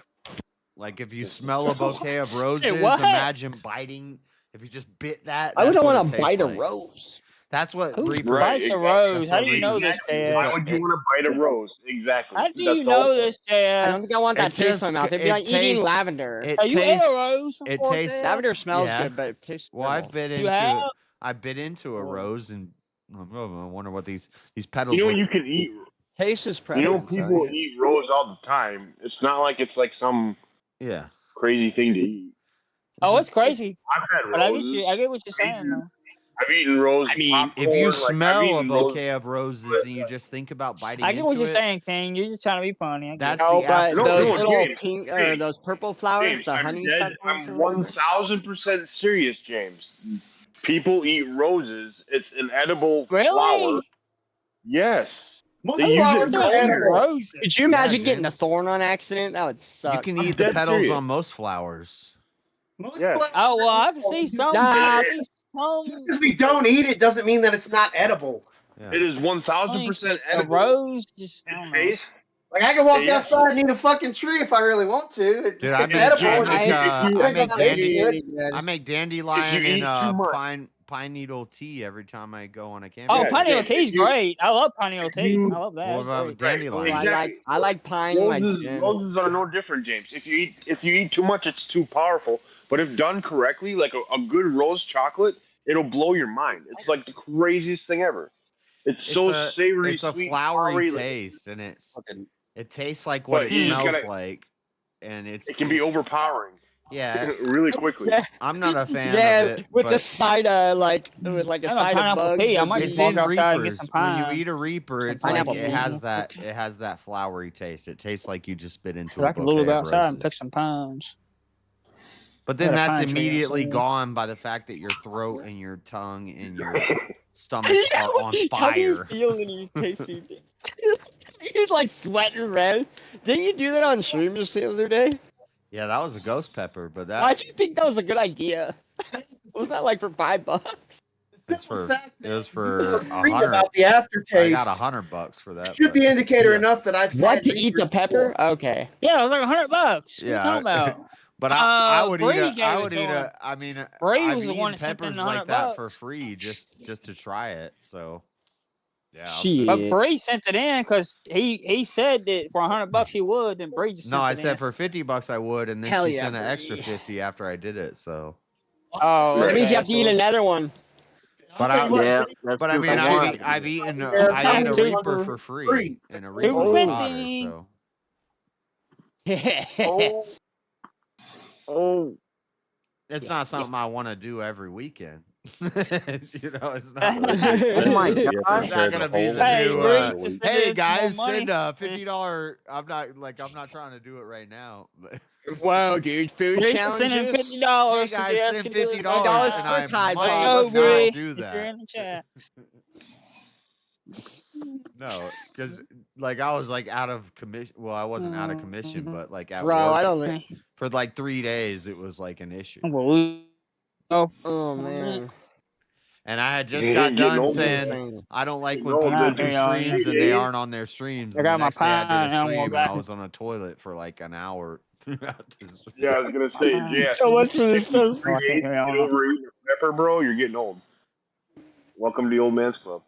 S6: Like if you smell a bouquet of roses,
S16: what?
S6: imagine biting. If you just bit that,
S14: I
S6: that's
S14: wouldn't
S6: what
S14: want
S6: it
S14: to
S6: tastes
S14: bite a
S6: like.
S14: rose.
S6: That's what
S16: Who
S6: Reapers.
S16: bites a rose?
S6: that's
S16: How
S6: what
S16: do you know
S6: Reapers-
S16: this, JS?
S2: Why would you want to bite a rose? Exactly.
S16: How do
S2: That's
S16: you
S2: the whole
S16: know
S2: point.
S16: this,
S14: I don't
S16: JS?
S14: think I want that
S6: It
S14: taste in my
S6: tastes-
S14: mouth. It'd be
S6: it
S14: like eating
S6: tastes-
S14: lavender.
S6: It
S16: Have you ate
S6: tastes.
S16: a rose
S6: It
S16: before,
S6: tastes.
S16: JS?
S14: Lavender smells
S6: Yeah.
S14: good, but it tastes.
S6: Well, I've
S14: terrible.
S6: bit
S16: You
S6: into.
S16: have?
S6: I bit into a rose, and I wonder what these petals.
S2: You know
S6: look-
S2: you can eat.
S14: Taste is
S2: You know
S14: preference.
S2: people eat rose all the time. It's not like it's like some
S6: Yeah.
S2: crazy thing to eat.
S16: Oh, it's crazy.
S2: I've had
S16: But
S2: roses.
S16: I get what you're saying, though.
S2: I've eaten rose.
S6: I mean,
S2: popcorn,
S6: if you
S2: I've
S6: smell a
S2: eaten rose-
S6: bouquet of roses and you just think about biting
S16: I get
S6: into
S16: what you're
S6: it,
S16: saying, King. You're just trying to be funny. I get
S6: that's
S16: it.
S14: No,
S6: the
S14: but
S6: after.
S14: those
S2: no,
S14: little
S2: James,
S14: pink or
S2: James,
S14: those purple flowers,
S2: James,
S14: the
S2: I'm
S14: honeysuckle.
S2: I'm 1000% serious, James. People eat roses. It's an edible
S16: Really?
S2: flower. Yes. They use
S18: flowers
S2: it.
S18: are edible.
S16: Rose.
S14: Could you imagine getting a
S6: James.
S14: thorn on accident? That would
S6: You
S14: suck.
S6: can
S2: I'm
S6: eat the
S2: dead
S6: petals
S2: serious.
S6: on most flowers.
S2: Yes.
S16: Oh, well, I can see some.
S14: Nah.
S16: I see some.
S18: Just because we don't eat it doesn't mean that it's not edible.
S6: Yeah.
S2: It is
S16: things,
S2: 1000%
S16: but a
S2: edible.
S16: rose, just I
S2: It
S16: don't know.
S2: tastes.
S18: Like I can walk
S2: Yeah.
S18: outside and eat a fucking tree if I really want to.
S6: Dude, I
S18: It's
S6: make,
S18: edible.
S6: I
S18: and
S6: make,
S18: it-
S6: uh,
S18: it
S6: I
S18: ain't
S6: make
S18: gonna taste
S6: dandy,
S18: good.
S6: I make
S2: If
S6: dandelion
S2: you eat
S6: and
S2: too much.
S6: pine needle tea every time I go on a camping.
S16: Oh,
S2: Yeah,
S16: pineapple
S2: James,
S16: tea's
S2: if you-
S16: great. I love pineapple tea.
S2: you-
S16: I love that.
S6: What
S16: It's
S6: about
S16: great.
S6: dandelion?
S2: Exactly.
S14: I like pine in my
S2: Roses,
S14: gin.
S2: roses are no different, James. If you eat too much, it's too powerful. But if done correctly, like a good rose chocolate, it'll blow your mind. It's like the craziest thing ever. It's so savory,
S6: It's a
S2: sweet,
S6: flowery
S2: flowery,
S6: taste, and it tastes like
S2: But
S6: what it
S2: you just
S6: smells
S2: gotta-
S6: like, and
S2: it can be overpowering.
S6: Yeah,
S2: really quickly.
S14: Yeah.
S6: I'm not a fan
S14: Yeah,
S6: of it.
S14: with
S6: but
S14: the side of with like a
S16: I love
S14: side of
S16: pineapple
S14: bugs.
S16: tea. I
S14: and
S16: might
S6: it's
S16: walk
S6: in
S16: outside and get
S6: Reapers.
S16: some
S6: When
S16: pine.
S6: you eat a Reaper,
S16: Some
S6: it's like
S14: pineapple
S6: it has
S14: tea.
S6: that flowery taste. It tastes like you just bit into
S16: So
S6: a
S16: I can lure
S6: bouquet
S16: go
S6: of
S16: outside and pick
S6: roses.
S16: some pines.
S1: But then
S16: Got a
S1: that's
S16: pine tree
S1: immediately
S16: outside.
S1: gone by the fact that your throat and your tongue and your stomach are on
S14: How do you
S1: fire.
S14: feel when you taste it? You're like sweating red. Didn't you do that on stream just the other day?
S1: Yeah, that was a ghost pepper, but
S14: Why'd you think that was a good idea? Was that like for $5?
S1: it was for
S18: Read
S1: $100.
S18: about the
S1: I
S18: aftertaste.
S1: got $100 for that.
S18: Should
S1: but-
S18: be indicator enough that I've
S14: What
S18: had
S14: to eat the
S18: research
S14: pepper?
S18: before.
S14: Okay.
S16: Yeah, it was like $100. What are you
S1: Yeah,
S16: talking about?
S1: but I would
S16: Bree
S1: eat
S16: gave
S1: I
S16: it
S1: would
S16: to
S1: eat
S16: him.
S1: I mean,
S16: Bree
S1: I've
S16: was the one
S1: eaten
S16: that sent in
S1: peppers
S16: the
S1: like that for
S16: $100.
S1: free just to try it. So yeah.
S16: But Bree sent it in because he said that for $100 he would. Then Bree just
S1: No,
S16: sent
S1: I
S16: it
S1: said
S16: in.
S1: for $50 I would, and then
S14: Hell
S1: she
S14: yeah,
S1: sent an extra
S14: Bree.
S1: 50 after I did it. So
S16: Oh,
S14: That means you
S16: okay.
S14: have to eat another one.
S1: But
S21: Yeah, that's
S1: but I
S21: two
S1: mean,
S21: for one.
S1: I've eaten
S18: They're
S1: I ate a
S18: passing
S1: Reaper
S18: on
S1: for free and a
S16: Two
S1: Reaper
S16: for
S1: was
S16: 50.
S1: hotter. So
S21: Oh,
S1: it's not something I want to do every weekend. It's not.
S21: oh my
S10: You have to
S21: god!
S1: It's not gonna be the
S16: Hey,
S1: new.
S16: Bree, just send
S1: Hey
S16: us
S1: guys,
S16: more money.
S1: send a $50. I'm not trying to do it right now. But
S14: Wow, dude, food
S16: Bree should send him
S14: challenges.
S16: $50.
S1: hey
S16: so
S1: guys,
S16: Jess
S1: send
S16: can do his
S1: $50
S14: $5
S1: and
S14: for
S1: I
S14: Tide
S1: might
S14: Pods.
S16: Go,
S1: not
S16: Bree.
S1: do
S16: If you're
S1: that.
S16: in the chat.
S1: No, because like I was like out of commission. Well, I wasn't out of commission, but like at
S14: Bro,
S1: work
S14: I don't think.
S1: for like 3 days, it was like an issue.
S14: Oh man.
S1: And I had just
S2: You
S1: got
S2: ain't getting
S1: done
S2: old,
S1: saying
S14: man.
S1: I don't like when
S2: No,
S1: people
S2: but
S1: do
S16: you know,
S1: streams and they aren't on their streams.
S16: I
S1: And the
S16: got my
S1: next day I did a
S16: pineapple
S1: stream and
S16: back.
S1: I was on a toilet for like an hour throughout this.
S2: Yeah, I was gonna say, yeah.
S14: So much for this
S2: Three
S14: stuff.
S2: days to get over eating a pepper, bro. You're getting old. Welcome to the old man's club.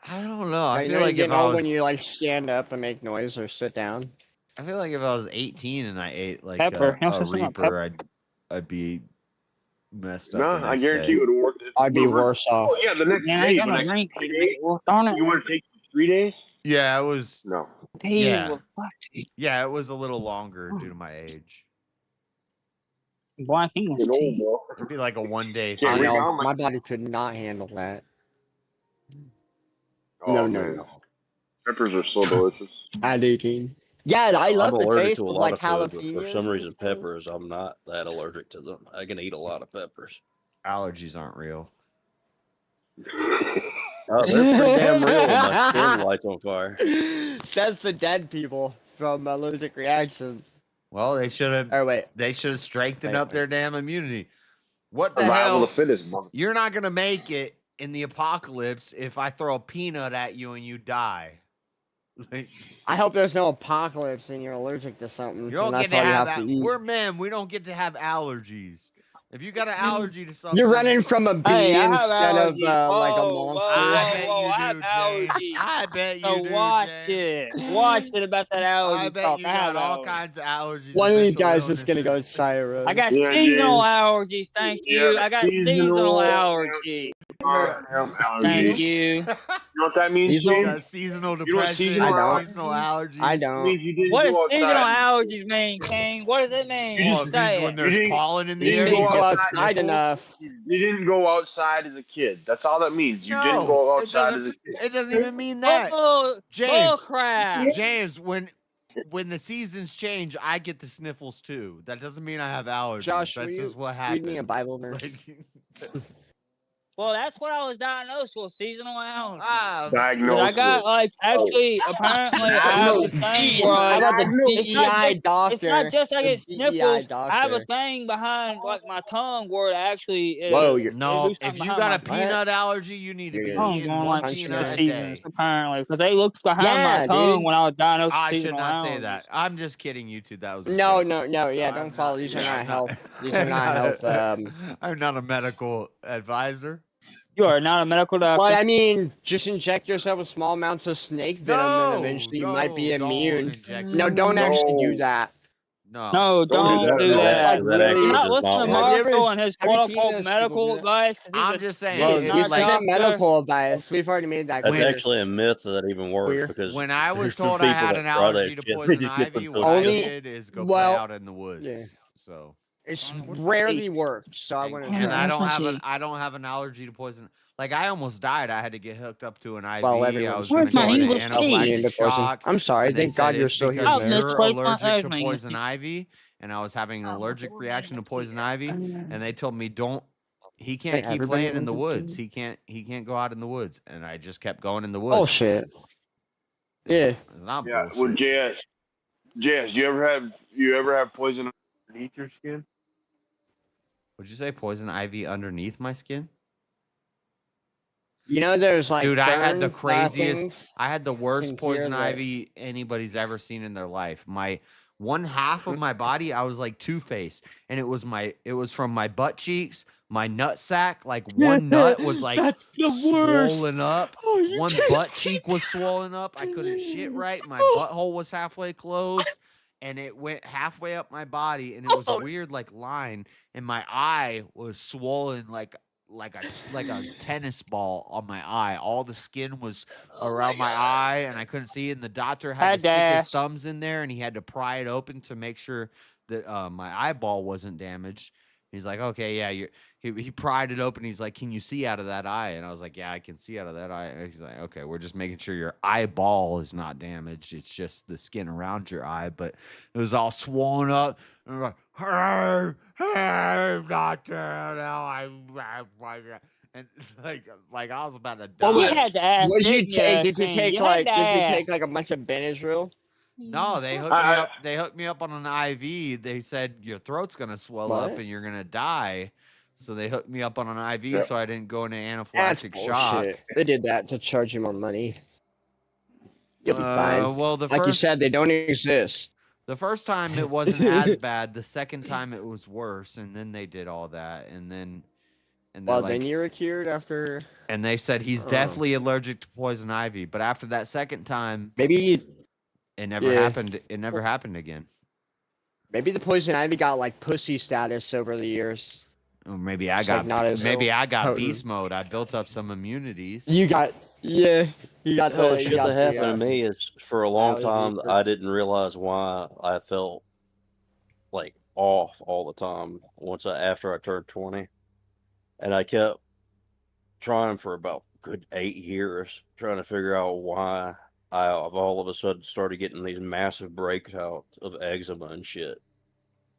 S1: I don't know. I
S14: I
S1: feel
S14: know
S1: like
S14: you
S1: if
S14: get
S1: I
S14: old
S1: was,
S14: when you like stand up and make noise or sit down.
S1: I feel like if I was 18 and I ate like
S16: Pepper. You
S1: a
S16: also smell
S1: Reaper,
S16: pepper.
S1: I'd be messed up.
S2: No,
S1: the
S2: I
S1: next
S2: guarantee
S1: day.
S2: you it would work.
S14: I'd be worse off.
S2: Oh yeah, the next
S16: Man, I
S2: day,
S16: ain't
S2: the
S16: got no
S2: next
S16: drink.
S2: 3 days.
S16: Darn it.
S2: You want to take 3 days?
S1: Yeah, it was.
S2: No.
S1: Yeah.
S16: Fuck.
S1: Yeah, it was a little longer due to my age.
S16: Black English
S2: Getting old,
S16: tea.
S2: bro.
S1: It'd be like a 1 day
S2: Can't
S14: I
S1: thing.
S14: know
S2: rebound
S14: my body could not handle that.
S2: Oh,
S14: No,
S2: man.
S14: no.
S2: Peppers are so delicious.
S14: At 18. Yeah, I
S10: I'm
S14: love the
S10: allergic
S14: taste
S10: to a
S14: of
S10: lot
S14: like
S10: of food, but
S14: jalapenos.
S10: for some
S14: and
S10: reason,
S14: stuff.
S10: peppers, I'm not that allergic to them. I can eat a lot of peppers.
S1: Allergies aren't real.
S10: Oh, they're pretty damn real. My skin lights on fire.
S14: Says the dead people from allergic reactions.
S1: Well, they should have.
S14: Oh wait.
S1: They should have strengthened
S14: Wait,
S1: up their damn immunity. What the
S2: Survival
S1: hell?
S2: of the fittest, mother.
S1: You're not gonna make it in the apocalypse if I throw a peanut at you and you die. Like,
S14: I hope there's no apocalypse and you're allergic to something.
S1: you don't
S14: and
S1: get
S14: that's
S1: to
S14: all you
S1: have.
S14: have to eat.
S1: We're men. We don't get to have allergies. If you got an allergy to something,
S14: You're running from a bee
S16: Hey, I have
S14: instead of
S16: allergies.
S14: like a
S16: Whoa,
S14: monster.
S1: I bet
S16: whoa,
S1: you
S16: I have
S1: do, James.
S16: allergies.
S1: I bet you
S16: So
S1: do,
S16: watch
S1: James.
S16: it. Watch it about that allergy
S1: I bet
S16: talk.
S1: you
S16: I have
S1: got all
S16: allergies.
S1: kinds of allergies.
S14: One
S1: and
S14: of these
S1: mental
S14: guys is gonna go
S1: illnesses.
S14: Cyrus.
S16: I got
S2: Yeah,
S16: seasonal
S2: James.
S16: allergies. Thank you. I got seasonal allergies. Thank you.
S2: You know what that means,
S14: Seasonal?
S1: You
S2: James?
S1: got seasonal
S2: You know what
S1: depression,
S2: seasonal
S14: I don't.
S1: seasonal
S2: allergies?
S1: allergies.
S14: I
S2: It
S14: don't.
S2: means you didn't
S16: What
S2: go
S16: does seasonal
S2: outside.
S16: allergies mean, King? What does it mean?
S1: Well, it
S16: Say
S1: means when
S16: it.
S1: there's
S2: didn't-
S1: pollen in
S2: you
S1: the air,
S2: didn't
S1: you
S2: go
S1: get the
S14: outside
S1: sniffles.
S14: enough.
S2: You didn't go outside as a kid. That's all that means. You didn't
S1: No,
S2: go
S1: it
S2: outside as a
S1: doesn't.
S2: kid.
S1: It doesn't even mean that.
S16: Bull
S1: James,
S16: crap.
S1: James, when the seasons change, I get the sniffles too. That doesn't mean I have allergies.
S14: Josh,
S1: That's
S14: will
S1: just
S14: you
S1: what
S14: read
S1: happens.
S14: me a Bible verse?
S1: Like,
S16: Well, that's what I was diagnosed with, seasonal allergies.
S1: ah,
S16: 'Cause
S2: Diagnosed
S16: I got
S2: with.
S16: like actually apparently I have this thing where
S14: How
S16: like
S14: about the
S16: it's not
S14: DEI
S16: just
S14: doctor?
S16: it's not just I
S14: The
S16: get
S14: DEI
S16: sniffles. I have a
S14: doctor.
S16: thing behind like my tongue where it actually
S14: Whoa, you're
S16: it
S1: no,
S16: do
S1: if
S16: something
S1: you
S16: behind
S1: got
S16: my
S1: a peanut allergy, you need to be
S14: You're
S1: eating
S16: tongue
S1: one
S16: going like
S1: peanut a
S16: seasons
S1: day.
S16: apparently because they looked behind my
S14: Yeah,
S16: tongue
S14: dude.
S16: when I was diagnosed with
S1: I should
S16: seasonal
S1: not
S16: allergies.
S1: say that. I'm just kidding, you two. That was a
S14: No,
S1: joke.
S14: no, no. Yeah,
S1: I'm
S14: don't follow.
S1: not-
S14: These
S1: yeah,
S14: are not
S1: I'm
S14: health. These are
S1: I'm
S14: not health.
S1: I'm not a medical advisor.
S16: You are not a medical doctor.
S14: But I mean, just inject yourself with small amounts of snake venom, and eventually you might be
S1: don't
S14: immune.
S1: inject
S14: No, don't actually do that.
S16: No,
S2: Don't
S16: don't do
S2: do
S16: that.
S14: Like really,
S16: You're not listening to
S14: have you ever-
S16: Marshall and his
S14: have you
S16: quote
S14: seen
S16: unquote
S14: those
S16: medical
S14: people do that?
S16: advice. 'Cause he's
S1: I'm
S16: a-
S1: just saying,
S14: Bro,
S16: he's
S1: it's
S14: this
S16: not a
S1: like
S14: isn't
S16: doctor.
S14: medical advice. We've already made that
S10: That's
S14: clear.
S10: actually a myth that even works
S14: Queer.
S10: because
S1: when I was
S10: there's some
S1: told I
S10: people
S1: had
S10: that
S1: an
S10: try that
S1: allergy to
S10: shit, they
S1: poison
S10: just get
S1: ivy,
S10: them
S1: what I
S14: Only-
S1: did is go
S14: well,
S1: play out in the woods.
S14: yeah.
S1: So
S14: It's rarely worked, so I wouldn't.
S6: And I
S14: try.
S6: don't have an allergy to poison. Like I almost died. I had to get hooked up to an IV.
S14: Well,
S6: I
S14: everyone's
S6: was going to go into
S14: English
S6: anaphylactic
S14: teeth.
S6: shock.
S14: I'm sorry.
S6: And they
S14: Thank
S6: said
S14: God you're
S6: it's
S14: still here,
S6: because
S14: man.
S6: you're allergic to poison ivy, and I was having an allergic reaction to poison ivy, and they told me don't. He can't keep
S14: everybody
S6: playing in the
S14: allergic
S6: woods. He can't go out in the woods, and I just kept going in the woods.
S14: Bullshit. Yeah.
S6: It's not
S2: Yeah.
S6: bullshit.
S2: Well, JS, you ever have poison underneath your skin?
S6: Would you say poison ivy underneath my skin?
S14: You know, there's like.
S6: Dude, I had the
S14: burns,
S6: craziest.
S14: things
S6: I had the worst
S14: in
S6: poison
S14: here that-
S6: ivy anybody's ever seen in their life. My one half of my body, I was like Two-Face, and it was from my butt cheeks, my nut sack. Like one nut was like
S14: That's the worst.
S6: swollen up.
S14: Oh,
S6: One butt cheek was swollen up. I couldn't shit right. My butthole was halfway closed, and it went halfway up my body, and it was a weird like line, and my eye was swollen like a tennis ball on my eye. All the skin was around my eye, and I couldn't see it. And the doctor had to stick his thumbs in there, and he had to pry it open to make sure that my eyeball wasn't damaged. He's like, okay, yeah, he pried it open. He's like, can you see out of that eye? And I was like, yeah, I can see out of that eye. And he's like, okay, we're just making sure your eyeball is not damaged. It's just the skin around your eye, but it was all swollen up. And I'm like, hey, doctor, and like I was about to die.
S14: Well,
S16: You had to ask.
S14: Did you
S16: didn't
S14: take? Did you take
S16: You
S14: like?
S16: had to
S14: Did you
S16: ask.
S14: take like a bunch of Benadryl?
S6: No, they hooked me up. They hooked me up on an IV. They said your throat's gonna swell up
S14: What?
S6: and you're gonna die. So they hooked me up on an IV, so I didn't go into
S14: That's
S6: anaphylactic shock.
S14: bullshit. They did that to charge you more money. You'll be fine.
S6: Well,
S14: like you said, they don't exist.
S6: The first time it wasn't as bad. The second time it was worse, and then they did all that, and then
S14: Well,
S6: like,
S14: then you were cured after.
S6: and they said he's definitely allergic to poison ivy. But after that second time,
S14: maybe
S6: it never happened. It never happened again.
S14: Maybe the poison ivy got like pussy status over the years.
S6: Or maybe I
S14: It's,
S6: got
S14: like, not as
S6: maybe I got
S14: potent.
S6: beast mode. I built up some immunities.
S14: You got you got
S10: Well,
S14: the
S10: the
S14: you
S10: shit
S14: got
S10: that
S14: the,
S10: happened to me is for a long
S14: allergy
S10: time
S14: for-
S10: I didn't realize why I felt like off all the time after I turned 20, and I kept trying for about good 8 years trying to figure out why I've all of a sudden started getting these massive breakouts of eczema and shit.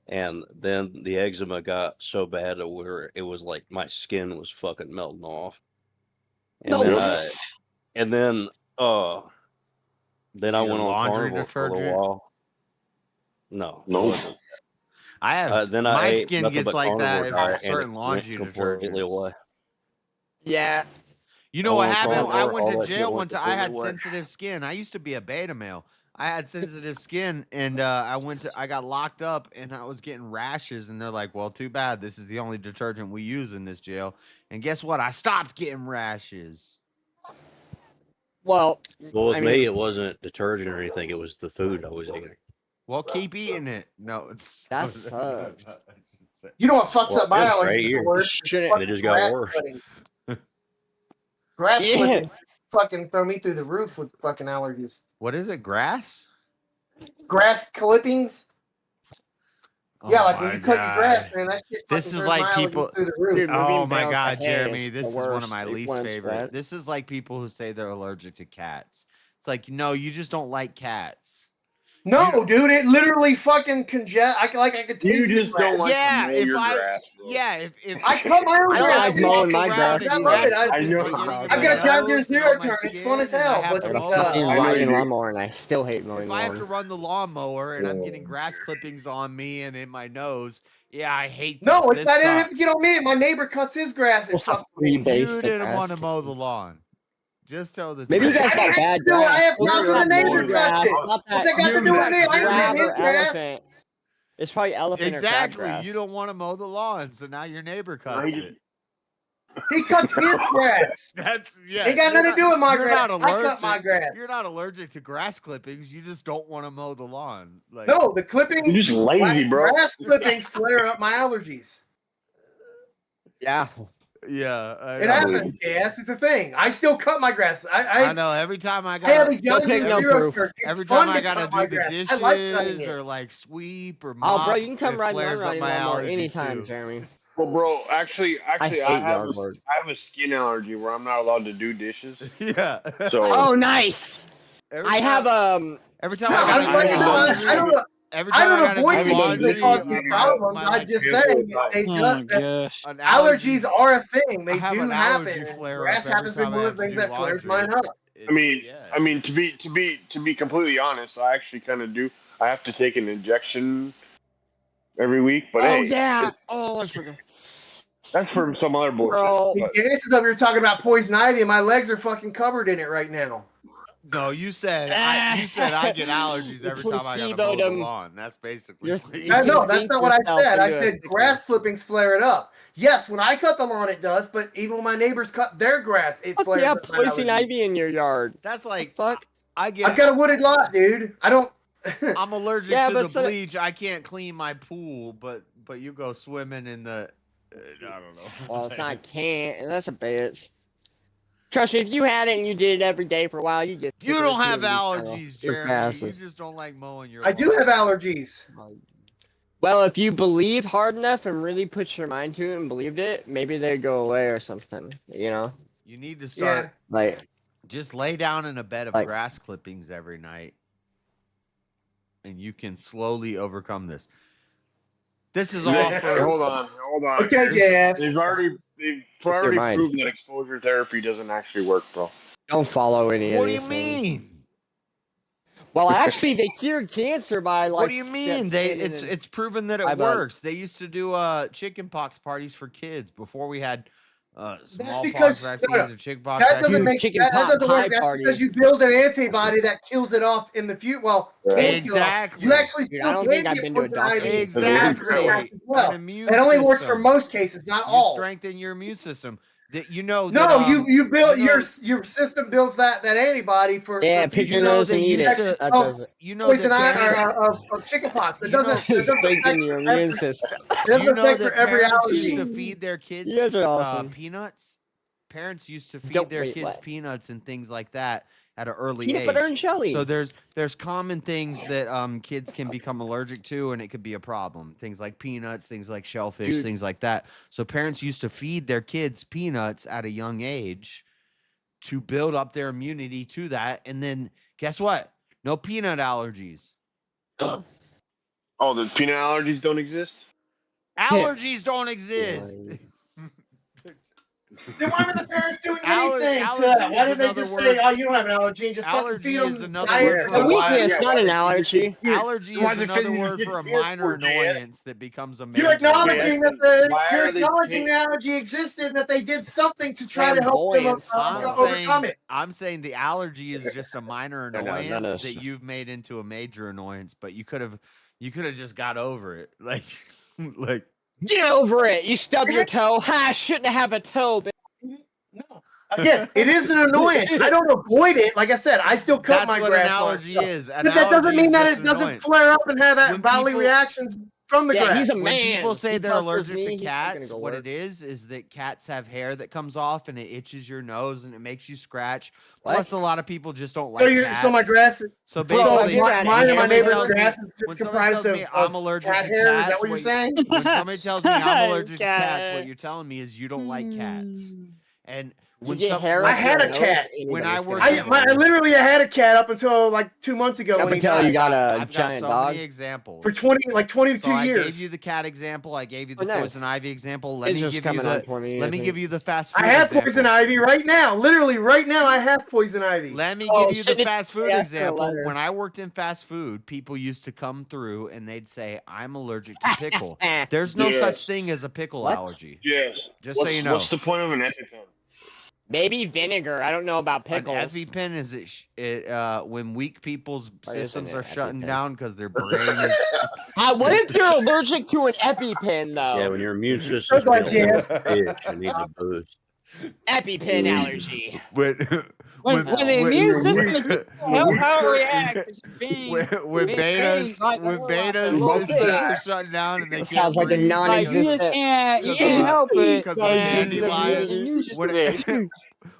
S10: And then the eczema got so bad to where it was like my skin was fucking melting off. And then I went on
S6: laundry
S10: carnivore for a little
S6: detergent?
S10: while. No,
S2: No.
S10: it wasn't.
S6: I have
S10: Then
S6: my
S10: I ate
S6: skin
S10: nothing
S6: gets
S10: but
S6: like that
S10: carnivore
S6: if
S10: diet,
S6: it's
S10: and it
S6: certain
S10: went
S6: laundry
S10: completely
S6: detergents.
S10: away.
S14: Yeah.
S6: You know what
S10: went
S6: happened? I
S10: carnivore,
S6: went
S10: all
S6: to
S10: that shit
S6: jail
S10: went
S6: one time. I had
S10: completely away.
S6: sensitive skin. I used to be a beta male. I had sensitive skin, and I got locked up, and I was getting rashes. And they're like, "Well, too bad. This is the only detergent we use in this jail." And guess what? I stopped getting rashes.
S14: Well,
S10: With
S14: I
S10: me,
S14: mean-
S10: it wasn't detergent or anything. It was the food I was eating.
S6: Well, keep eating it. No, it's
S14: That sucks.
S18: You know what fucks up my
S10: yeah,
S18: allergies?
S10: right
S18: the
S10: here.
S18: worst?
S10: And it just got
S18: Grass
S10: worse.
S18: clipping. Grass
S14: Yeah.
S18: clipping fucking throw me through the roof with fucking allergies.
S6: What is it? Grass?
S18: Grass clippings. Yeah,
S6: Oh
S18: like when
S6: my
S18: you cut your grass,
S6: God.
S18: man, that shit
S6: This
S18: fucking
S6: is
S18: throws
S6: like
S18: my allergies
S6: people.
S18: through the roof.
S14: Dude,
S6: Oh
S14: moving
S6: my
S14: bales
S6: God,
S14: of hay
S6: Jeremy,
S14: is
S6: this
S14: the
S6: is one of
S14: worst.
S6: my
S14: It
S6: least
S14: went
S6: favorite.
S14: spread.
S6: This is like people who say they're allergic to cats. It's like, no, you just don't like cats.
S18: No, dude, it literally fucking I could taste
S2: You
S18: the
S2: just don't
S18: grass.
S2: like
S6: Yeah,
S2: to mow
S6: if
S2: your
S6: I-
S2: grass, bro.
S6: Yeah, if
S18: I cut my own
S14: I don't
S18: grass.
S14: like mowing my
S6: walk
S14: grass
S6: around
S18: I
S6: and
S18: love
S6: grass
S18: it.
S2: I know.
S6: clippings are getting in
S18: I've
S6: my
S18: got a John Deere
S6: nose and
S18: zero
S6: on my
S18: turn. It's fun as
S6: skin, and I
S18: hell,
S6: have
S18: but
S6: to
S14: I
S6: mow
S14: keep
S6: the
S14: getting
S2: I know
S14: riding
S2: you do.
S14: lawnmower, and I still hate mowing
S6: If I have to
S14: lawn.
S6: run the lawnmower and I'm getting grass clippings on me and in my nose, yeah, I hate this.
S18: No, it's
S6: This
S18: not. It didn't have to
S6: sucks.
S18: get on me. My neighbor cuts his grass. It
S14: It's a
S18: fucks me.
S6: You
S14: free-based
S6: didn't
S14: grass
S6: want to mow the
S14: clipping.
S6: lawn. Just tell the
S14: Maybe you
S6: truth.
S14: guys got bad
S18: Do I
S14: grass.
S18: have
S14: Maybe
S18: problems
S14: you
S18: with the
S14: got
S18: neighbor
S14: mold
S18: cuts
S14: grass.
S18: it?
S14: Not
S18: What's
S14: that
S18: that got to do with me? I ain't
S14: crab
S18: cutting his
S14: or
S18: grass.
S14: elephant. It's probably elephant or crab
S6: Exactly.
S14: grass.
S6: You don't want to mow the lawn, so now your neighbor cuts it.
S18: He cuts his grass.
S6: That's yeah.
S18: Ain't got
S6: you're
S18: nothing to do with my
S6: you're
S18: grass.
S6: not
S18: I cut my
S6: allergic-
S18: grass.
S6: You're not allergic to grass clippings. You just don't want to mow the lawn. Like
S18: No, the clippings.
S2: You're just lazy, bro.
S18: Grass clippings flare up my allergies.
S14: Yeah.
S6: Yeah,
S18: It happens. Yes, it's a thing. I still cut my grass.
S6: I know. Every time I
S18: I have
S6: got
S18: a young zero turf. It's
S6: every
S18: fun
S6: time I
S18: to
S6: gotta
S18: cut
S6: do
S18: my
S6: the
S18: grass. I like cutting
S6: dishes
S18: it.
S6: or like sweep or
S14: Oh,
S6: mop,
S14: bro, you can come
S6: it
S14: ride my
S6: flares up
S14: riding
S6: my
S14: lawnmower
S6: allergies
S14: anytime,
S6: too.
S14: Jeremy.
S2: Well, bro, actually, I
S14: hate
S2: have
S14: yard work.
S2: I have a skin allergy where I'm not allowed to do dishes.
S6: Yeah.
S2: So.
S14: Oh, nice. I have
S6: every time
S18: No,
S6: I gotta do laundry.
S18: I don't.
S6: Every
S18: I
S6: time
S18: don't
S6: gotta
S18: avoid
S6: do
S18: things
S6: laundry,
S18: that cause me problems.
S6: my,
S18: I'm
S6: like,
S18: just
S2: hands
S18: saying
S2: are
S18: they
S16: Oh,
S18: do.
S16: gosh.
S6: an
S18: Allergies are a thing.
S6: I
S18: They
S6: have
S18: do
S6: an
S18: happen.
S6: allergy
S18: and
S6: flare
S18: Grass
S6: up every
S18: happens to be
S6: time I
S18: one
S6: have
S18: of
S6: to
S18: the things
S6: do
S18: that flares
S6: laundry.
S18: mine up.
S2: I mean, to be completely honest, I actually kind of do. I have to take an injection every week, but
S14: Oh,
S2: hey,
S14: yeah. Oh, I forgot.
S2: that's for some other bullshit.
S14: Bro.
S2: But,
S18: This is up. You're talking about poison ivy, and my legs are fucking covered in it right now.
S6: No, you said I get allergies every time I gotta mow the lawn. That's basically.
S18: No, that's not what I said. I said grass clippings flare it up. Yes, when I cut the lawn, it does. But even when my neighbors cut their grass, it flares
S14: You have
S18: up. my
S14: poison
S18: allergies.
S14: ivy in your yard.
S6: That's like
S14: fuck.
S18: I've got a wooded lot, dude. I don't.
S6: I'm allergic
S14: Yeah,
S6: to
S14: but
S6: the
S14: so-
S6: bleach. I can't clean my pool, but you go swimming in the. I don't know.
S14: Well, it's not can't. That's a bitch. Trust me, if you had it and you did it every day for a while, you get.
S6: You
S14: sick of
S6: don't
S14: it
S6: have
S14: too, and
S6: allergies,
S14: you're
S6: Jeremy.
S14: passes.
S6: You just don't like mowing your.
S18: I do have allergies.
S14: Well, if you believed hard enough and really put your mind to it and believed it, maybe they'd go away or something. You know.
S6: You need to start.
S14: Like.
S6: Just lay down in a bed of
S14: Like-
S6: grass clippings every night, and you can slowly overcome this. This is all for.
S2: hold on.
S18: Okay, JS.
S2: They've already
S14: mind.
S2: proven that exposure therapy doesn't actually work, bro.
S14: Don't follow any
S6: What
S14: of
S6: do you
S14: these things.
S6: mean?
S14: Well, actually, they cured cancer by like.
S6: What do you mean? It's proven that it
S14: I've,
S6: works. They used to do chicken pox parties for kids before we had smallpox
S18: because-
S6: vaccines or chicken pox
S18: That doesn't
S6: vaccines.
S18: make that doesn't work. That's because you build an antibody that kills it off in the future. Well, can't kill it off.
S6: Exactly.
S18: You actually
S14: Dude,
S18: still
S14: I don't
S18: can
S14: think I've
S18: get
S14: been to a
S18: poison
S14: doctor.
S18: ivy
S6: Exactly.
S18: as well.
S6: An immune
S18: It only works for
S6: system.
S18: most cases, not
S6: You
S18: all.
S6: strengthen your immune system. That you know.
S18: No,
S6: that,
S18: you build
S6: you know-
S18: your system builds that antibody for.
S14: Yeah,
S18: for
S14: pick
S18: future
S14: your nose and eat
S6: used
S14: it.
S6: to-
S14: That does it.
S6: You know
S18: poison
S6: that
S18: ivy
S6: parents-
S18: of chickenpox. It
S6: You know-
S18: doesn't. It doesn't
S14: Strengthen
S18: affect
S14: your
S18: for
S14: immune
S18: every-
S14: system.
S18: It doesn't
S6: you know
S18: affect for
S6: that
S18: every
S6: parents
S18: allergy.
S6: used to feed their kids
S14: You guys are awesome.
S6: peanuts. Parents used to feed
S14: Don't-
S6: their
S14: wait,
S6: kids
S14: what?
S6: peanuts and things like that at an early
S14: Peanut
S6: age.
S14: butter and jelly.
S6: So there's common things that kids can become allergic to, and it could be a problem. Things like peanuts, things like shellfish,
S14: Dude.
S6: things like that. So parents used to feed their kids peanuts at a young age to build up their immunity to that, and then guess what? No peanut allergies.
S2: Oh, the peanut allergies don't exist?
S6: Allergies don't exist.
S18: Then why were the parents doing
S6: Allergy
S18: anything to
S6: is
S18: that? Why didn't they
S6: another
S18: just
S6: word.
S18: say, "Oh, you don't have an allergy," and just fucking
S6: Allergy
S18: feed
S6: is
S18: them
S6: another
S18: diet
S6: word
S14: It's
S6: for
S14: a
S6: a
S14: weakness,
S6: minor.
S14: not an allergy.
S6: Allergy
S2: Why
S6: is
S2: is it
S6: another
S2: thing
S6: word
S2: you
S6: for a
S2: get
S6: minor
S2: for, Jan?
S6: annoyance that becomes a major.
S18: You're acknowledging that
S2: Why
S18: you're
S2: are they
S18: acknowledging
S2: paying-
S18: the allergy existed, and that they did something to try to help them
S14: Flamboyance.
S18: overcome it.
S6: I'm saying the allergy is just a minor
S14: No, none of
S6: annoyance
S14: this.
S6: that you've made into a major annoyance, but you could have just got over it. Like
S14: Get over it. You stub your toe. Ha! I shouldn't have a toe. Bitch.
S18: Again, it is an annoyance. I don't avoid it. Like I said, I still cut
S6: that's
S18: my
S6: what
S18: grass
S6: an
S18: lawn
S6: allergy
S18: stuff.
S6: is. An
S18: But that doesn't
S6: allergy
S18: mean
S6: is
S18: that
S6: just
S18: it
S6: an
S18: doesn't
S6: annoyance.
S18: flare up and have
S6: When
S18: bodily
S6: people-
S18: reactions from the
S14: Yeah,
S18: grass.
S14: he's a
S6: When
S14: man.
S6: people say
S14: He
S6: they're
S14: cusses
S6: allergic
S14: me,
S6: to
S14: he's still gonna
S6: cats,
S14: go
S6: what
S14: work.
S6: it is that cats have hair that comes off and it itches your nose and it makes you scratch.
S14: What?
S6: Plus, a lot of people just don't like cats.
S18: So my grass is
S6: So
S14: Bro,
S6: basically,
S14: I've got
S18: mine and my
S6: somebody
S18: neighbor's
S6: tells me-
S18: grass is
S6: when
S18: just
S6: somebody
S18: comprised
S6: tells me
S18: of
S6: I'm allergic
S18: cat
S6: to
S18: hair. Is
S6: cats,
S18: that what you're saying?
S6: when somebody tells me I'm allergic to cats, what you're telling me is you don't like cats. And when
S14: get
S6: some,
S14: hair
S18: I
S14: up
S18: had
S14: your
S18: a
S14: nose,
S18: cat.
S6: when I
S14: anybody's
S6: worked
S14: gonna
S6: in-
S14: get
S18: I
S14: one.
S18: literally had a cat up until like 2 months ago
S14: Up
S18: when he
S14: until
S18: died.
S14: you got a
S6: I've got
S14: giant
S6: so
S14: dog.
S6: many examples.
S18: For 22
S6: So I
S18: years.
S6: gave you the cat example. I gave you the
S14: Oh, nice.
S6: poison ivy example. Let
S14: It's
S6: me
S14: just
S6: give you
S14: coming on
S6: the
S14: 20,
S6: let
S14: I
S6: me
S14: think.
S6: give you the fast food.
S18: I have
S6: example.
S18: poison ivy right now. Literally, right now, I have poison ivy.
S6: Let me
S14: Oh,
S6: give you the
S14: shit, it-
S6: fast food
S14: ask for a
S6: example.
S14: letter.
S6: When I worked in fast food, people used to come through and they'd say, "I'm allergic to pickle." There's no
S2: Yes.
S6: such thing as a pickle
S14: What?
S6: allergy.
S2: Yes.
S6: Just so you know.
S2: What's the point of an EpiPen?
S14: Maybe vinegar. I don't know about pickles.
S6: An EpiPen is when weak people's
S14: Why isn't
S6: systems
S14: it
S6: are shutting
S14: EpiPen?
S6: down because their brain is.
S14: What if you're allergic to an EpiPen though?
S10: Yeah, when your immune system's
S18: like
S10: getting
S18: jazz.
S10: sick, you need to boost.
S14: EpiPen allergy.
S6: When
S16: When the immune system is help how it reacts, it's just being
S6: when
S16: being
S6: betas
S16: like
S6: when
S16: otherwise, a
S6: betas
S16: little
S6: systems
S16: bit.
S6: are shutting down and they
S14: That
S6: can't
S14: sounds like a
S6: breathe
S16: Like you just
S14: non-existent.
S16: you can't help it.
S6: because of
S16: And
S6: dandelion.
S16: the immune system is.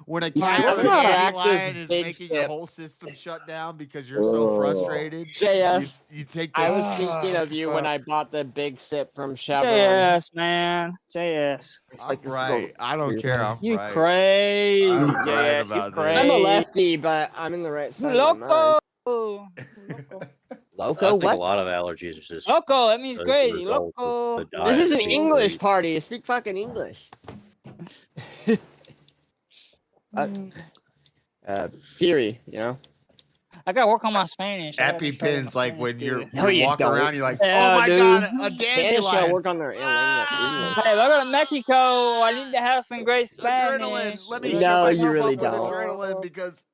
S6: When a
S14: My
S6: can of
S14: other fact
S6: dandelion
S14: is
S6: is
S14: big
S6: making your
S14: sip.
S6: whole system shut down because you're so frustrated,
S14: JS.
S6: you take
S14: I
S6: this.
S14: was thinking of you when I bought the big sip from Chevron.
S16: JS, man. JS.
S14: It's like
S6: I'm right. I don't care. I'm
S16: You
S6: right.
S16: crazy,
S6: I'm right
S16: JS. You
S6: about
S16: crazy.
S14: I'm a lefty, but I'm in the right
S16: You
S14: side of my mind.
S16: loco.
S14: Loco?
S10: I think
S14: What?
S10: a lot of allergies is just
S16: Loco, that means
S10: as a
S16: crazy.
S10: result of
S16: Loco.
S10: the
S14: This
S10: diet
S14: is an
S10: people
S14: English
S10: eat.
S14: party. Speak fucking English. Fury, you know?
S16: I gotta work on my Spanish. I gotta make sure I get my
S6: EpiPens, like
S16: Spanish
S6: when you're
S16: good.
S14: No,
S6: you're
S14: you
S6: walking
S14: don't.
S6: around, you're like,
S16: Yeah,
S6: oh my
S16: dude.
S6: god, a
S14: Spanish gotta
S6: dandelion.
S14: work on their English.
S16: Hey, if I go to Mexico, I need to have some great Spanish.
S6: Adrenaline. Let me
S14: No,
S6: shoot
S14: you
S6: myself
S14: really
S6: up with
S14: don't.
S6: adrenaline because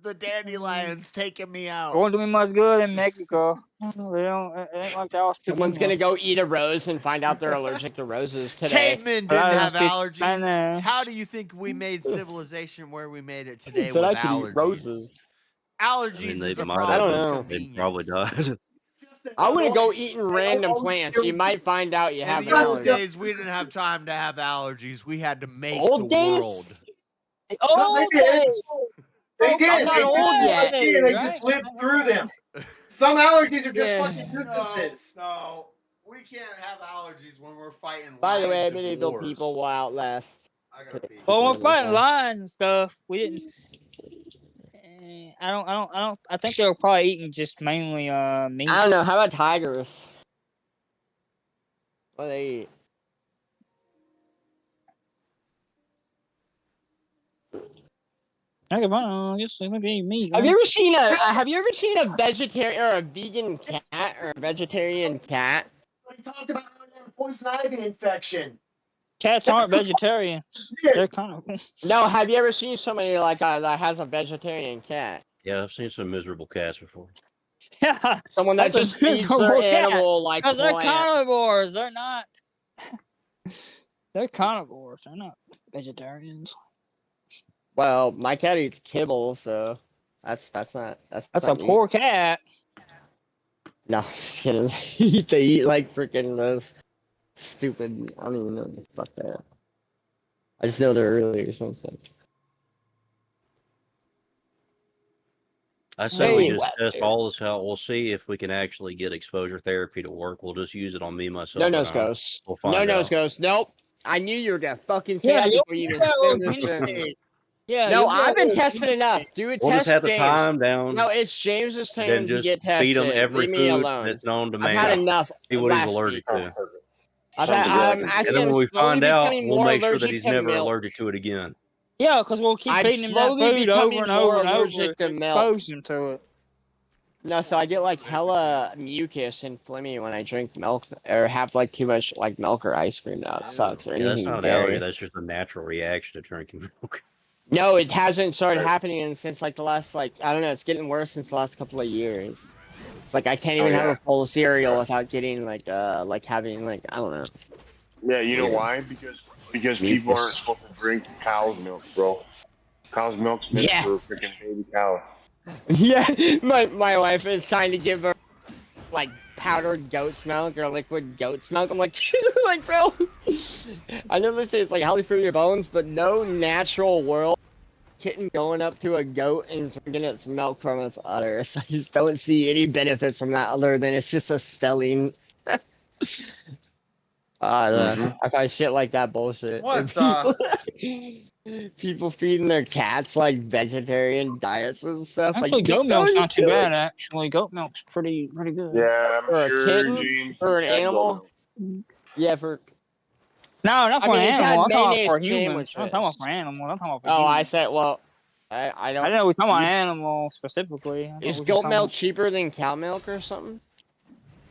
S6: the dandelion's taking me out.
S16: Won't do me much good in Mexico. They don't. It ain't like y'all speak
S14: Someone's gonna
S16: English.
S14: go eat a rose and find out they're allergic to roses today.
S6: Cavemen
S16: But I
S6: didn't
S16: don't
S6: have
S16: speak
S6: allergies.
S16: Spanish.
S6: How do you think we made civilization where we made it today
S14: Said
S6: with
S14: I could eat
S6: allergies?
S14: roses.
S6: Allergies
S10: They
S6: is a
S10: might
S14: I
S10: have,
S14: don't
S6: problem
S14: know.
S6: of
S10: they probably
S6: convenience.
S10: died.
S14: I wouldn't go eating random plants. You might find out you
S6: In
S14: have
S6: the
S14: an
S6: old
S14: allergy.
S6: days, we didn't have time to have allergies. We had to make
S14: Old
S6: the
S14: days?
S6: world.
S16: Oh,
S18: they did. They
S16: Okay.
S18: did.
S14: I'm not old yet.
S18: Yeah, they just lived through them. Some allergies are just
S16: Yeah.
S18: fucking nuisances.
S6: No, we can't have allergies when we're fighting
S14: By the way,
S6: lions
S14: medieval
S6: and wars.
S14: people will outlast.
S16: Well, we're fighting lions and stuff. We didn't. I think they were probably eating just mainly meat.
S14: I don't know. How about tigers? What do they eat?
S16: I guess they maybe eat meat.
S14: Have
S16: Right?
S14: you ever seen a vegetarian or a vegan cat or a vegetarian cat?
S18: We talked about poison ivy infection.
S16: Cats aren't vegetarians. They're kind of.
S14: No, have you ever seen somebody like that has a vegetarian cat?
S10: Yeah, I've seen some miserable cats before.
S16: Yeah,
S14: Someone that
S16: that's
S14: just feeds their animal like
S16: because they're
S14: plants.
S16: carnivores. They're not. They're carnivores. They're not vegetarians.
S14: Well, my cat eats kibble, so that's not
S16: That's
S14: not
S16: a
S14: meat.
S16: poor cat.
S14: No, just kidding. They eat like freaking those stupid. I don't even know what the fuck they are. I just know they're really expensive.
S10: I say we
S14: Hey,
S10: just
S14: what,
S10: test
S14: dude?
S10: all this out. We'll see if we can actually get exposure therapy to work. We'll just use it on me, myself.
S14: No
S10: and
S14: nose
S10: I.
S14: goes.
S10: We'll
S14: No
S10: find
S14: nose
S10: out.
S14: goes. Nope. I knew you were gonna fucking say
S16: Yeah,
S14: that
S16: you'll
S14: before you
S16: be
S14: even
S16: a little
S14: finished
S16: guinea
S14: it.
S16: pig. Yeah,
S14: No,
S16: you'll be a
S14: I've been
S16: little
S14: tested
S16: guinea
S14: enough.
S16: pig.
S14: Do a
S10: We'll just
S14: test,
S10: have the
S14: James.
S10: time down.
S14: No, it's James's turn
S10: Then
S14: to
S10: just
S14: get
S10: feed him
S14: tested.
S10: every
S14: Leave me
S10: food
S14: alone.
S10: that's known to
S14: I've
S10: man.
S14: had enough
S10: See what he's
S14: last
S10: allergic
S14: week.
S10: to.
S14: I'm
S10: And
S14: actually
S10: then
S14: I'm
S10: when we
S14: slowly
S10: find out,
S14: becoming
S10: we'll
S14: more
S10: make sure that
S14: allergic
S10: he's
S14: to
S10: never
S14: milk.
S10: allergic to it again.
S16: Yeah, because we'll keep
S14: I'm
S16: feeding him that
S14: slowly
S16: food over
S14: becoming
S16: and
S14: more
S16: over and over.
S14: allergic to milk.
S16: Expose him to it.
S14: No, so I get like hella mucus and phlegmy when I drink milk or have like too much like milk or ice cream. Now it sucks. Or
S10: Yeah, that's
S14: anything
S10: not an
S14: dairy.
S10: allergy. That's just a natural reaction to drinking milk.
S14: No, it hasn't started happening since like the last I don't know. It's getting worse since the last couple of years. It's like I can't even have a full cereal without getting like having like I don't know.
S2: Yeah, you know why? Because people aren't supposed to drink cow's milk, bro. Cow's milk's meant for freaking baby cows.
S14: Yeah, my wife is trying to give her like powdered goat's milk or liquid goat's milk. I'm like, Jesus, like, bro. I know they say it's like healthy for your bones, but no natural world kitten going up to a goat and drinking its milk from its udders. I just don't see any benefits from that other than it's just a selling. I find shit like that bullshit.
S6: What
S14: People feeding their cats like vegetarian diets and stuff.
S16: Actually,
S14: like,
S16: goat milk's not too bad. Actually, goat milk's pretty good.
S2: Yeah, I'm
S14: For a
S2: sure
S14: kitten
S2: James
S14: or an
S2: had
S14: animal. Yeah, for.
S16: No, not
S14: I
S16: for
S14: mean,
S16: an
S14: it's
S16: animal.
S14: had
S16: I'm talking
S14: mayonnaise
S16: about for humans.
S14: sandwiches.
S16: I'm not talking about for animals. I'm talking about for
S14: Oh,
S16: humans.
S14: I said, well, I don't.
S16: I know we're talking about animal specifically.
S14: Is goat milk cheaper than cow milk or something?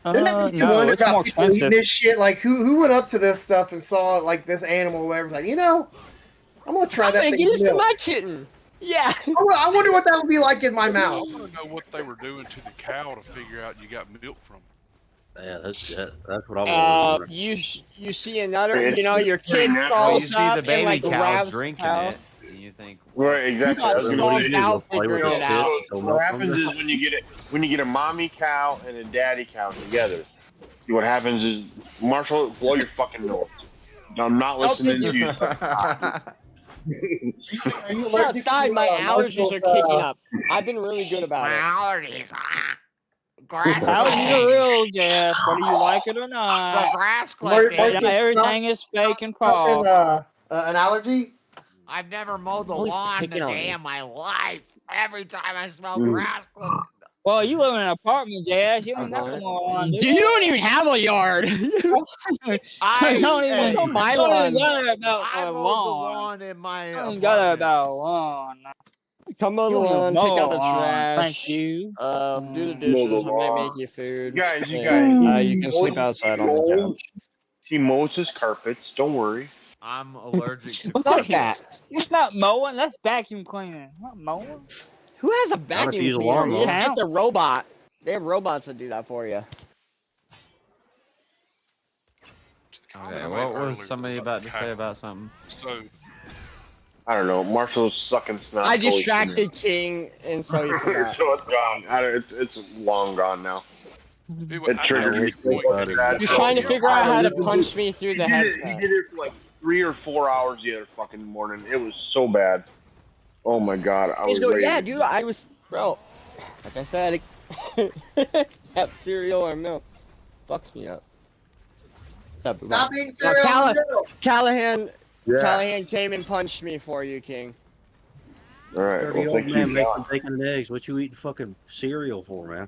S18: Didn't it make you
S16: No,
S18: wonder
S16: it's
S18: about
S16: more
S18: people eating
S16: expensive.
S18: this shit? Like, who went up to this stuff and saw like this animal or whatever? Like, you know, I'm gonna try that
S14: I'm
S18: thing.
S14: gonna get this to
S18: milk.
S14: my kitten. Yeah.
S18: I wonder what that would be like in my
S15: I
S18: mouth.
S15: want to know what they were doing to the cow to figure out you got milk from it.
S10: Yeah, that's what I want to remember.
S14: You see another,
S2: It's
S14: your kid
S2: pretty natural.
S6: Well, you
S14: crawls
S6: see the
S14: up and
S6: baby
S14: like
S6: cow
S14: grabs the
S6: drinking
S14: cow.
S6: it, and you think,
S2: Right, exactly.
S14: got
S2: I was gonna
S14: skunked
S2: say,
S14: out
S10: play with
S14: figuring
S10: the
S14: it
S10: spit
S14: out.
S10: until
S2: so
S10: no
S2: what happens
S10: longer?
S2: is when you get a mommy cow and a daddy cow together, see what happens is Marshall, blow your fucking nose. I'm not listening to you.
S11: Are you allergic
S14: Outside, my allergies
S11: Marshall's,
S14: are kicking up. I've been really good about it.
S6: allergies.
S16: Allergies are real, Jess, whether you like it or not.
S6: grass
S11: Mark,
S16: Not everything is fake and false.
S11: an allergy?
S6: I've never mowed the
S14: Always
S6: lawn
S14: picking
S6: a
S14: on
S6: day
S14: me.
S6: in my life. Every time I smell
S2: Mm.
S6: grass clipping.
S16: Well, you live in an apartment, Jess. You don't got no more lawn, do
S14: You don't even have a yard.
S6: I
S16: don't even
S6: hey,
S14: on my
S16: don't
S14: lawn.
S16: even got there about
S6: I
S16: a
S6: mowed the
S16: lawn.
S6: lawn in my
S16: Don't even got there
S6: apartment.
S16: about a lawn.
S14: Come on
S16: You
S14: the
S16: don't even
S14: lawn,
S16: mow
S14: take
S16: a
S14: out the
S16: lawn. Thank
S14: trash.
S16: you.
S14: Do the
S2: Mow the
S14: dishes. I might
S2: lawn.
S14: make you food.
S2: Guys, you
S14: and,
S2: guys,
S14: you can sleep outside on the couch.
S2: he mows his carpets. Don't worry.
S6: I'm allergic to
S16: Fuck
S6: carpets.
S14: that.
S16: That's not mowing. That's vacuum cleaning. Not mowing.
S14: Who has a
S10: Not if
S14: vacuum
S10: you use a
S14: cleaner? You
S10: lawnmower.
S14: just get the robot. They have robots that do that for you.
S6: Okay, what was somebody about to say about something?
S15: So
S2: I don't know. Marshall's sucking snot.
S14: I distracted King, and so he forgot.
S2: So it's gone. It's long gone now. It triggered me.
S14: You're trying to figure out how to punch me through the
S2: He
S14: headset.
S2: did it for like 3 or 4 hours the other fucking morning. It was so bad. Oh my god, I was
S14: He's going,
S2: ready.
S14: yeah, dude, I was, bro. Like I said, have cereal or milk. Fucks me up.
S11: Stop being
S14: Now,
S11: cereal.
S14: Callahan
S2: Yeah.
S14: Callahan came and punched me for you, King.
S2: All right.
S10: Dirty
S2: Well,
S10: old
S2: thank
S10: man
S2: you.
S10: making bacon and eggs. What you eating fucking cereal for, man?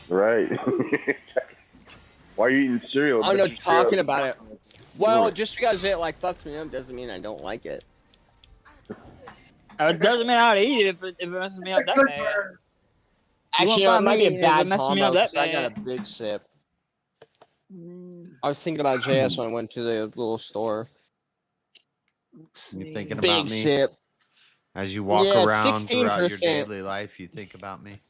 S2: Right. Why are you eating cereal?
S14: Oh no,
S2: But
S14: talking
S2: cereal-
S14: about it. Well, just because it like fucks me up doesn't mean I don't like it.
S16: It doesn't mean I'd eat it if it messes me up that bad.
S14: Actually,
S16: find
S14: it might be
S16: me
S14: a
S16: if it
S14: bad
S16: messes me
S14: combo
S16: up that
S14: because I got
S16: bad.
S14: a big sip. I was thinking about JS when I went to the little store.
S6: You thinking
S14: Big
S6: about me?
S14: sip.
S6: As you walk
S14: Yeah,
S6: around throughout your
S14: 16%.
S6: daily life, you think about me?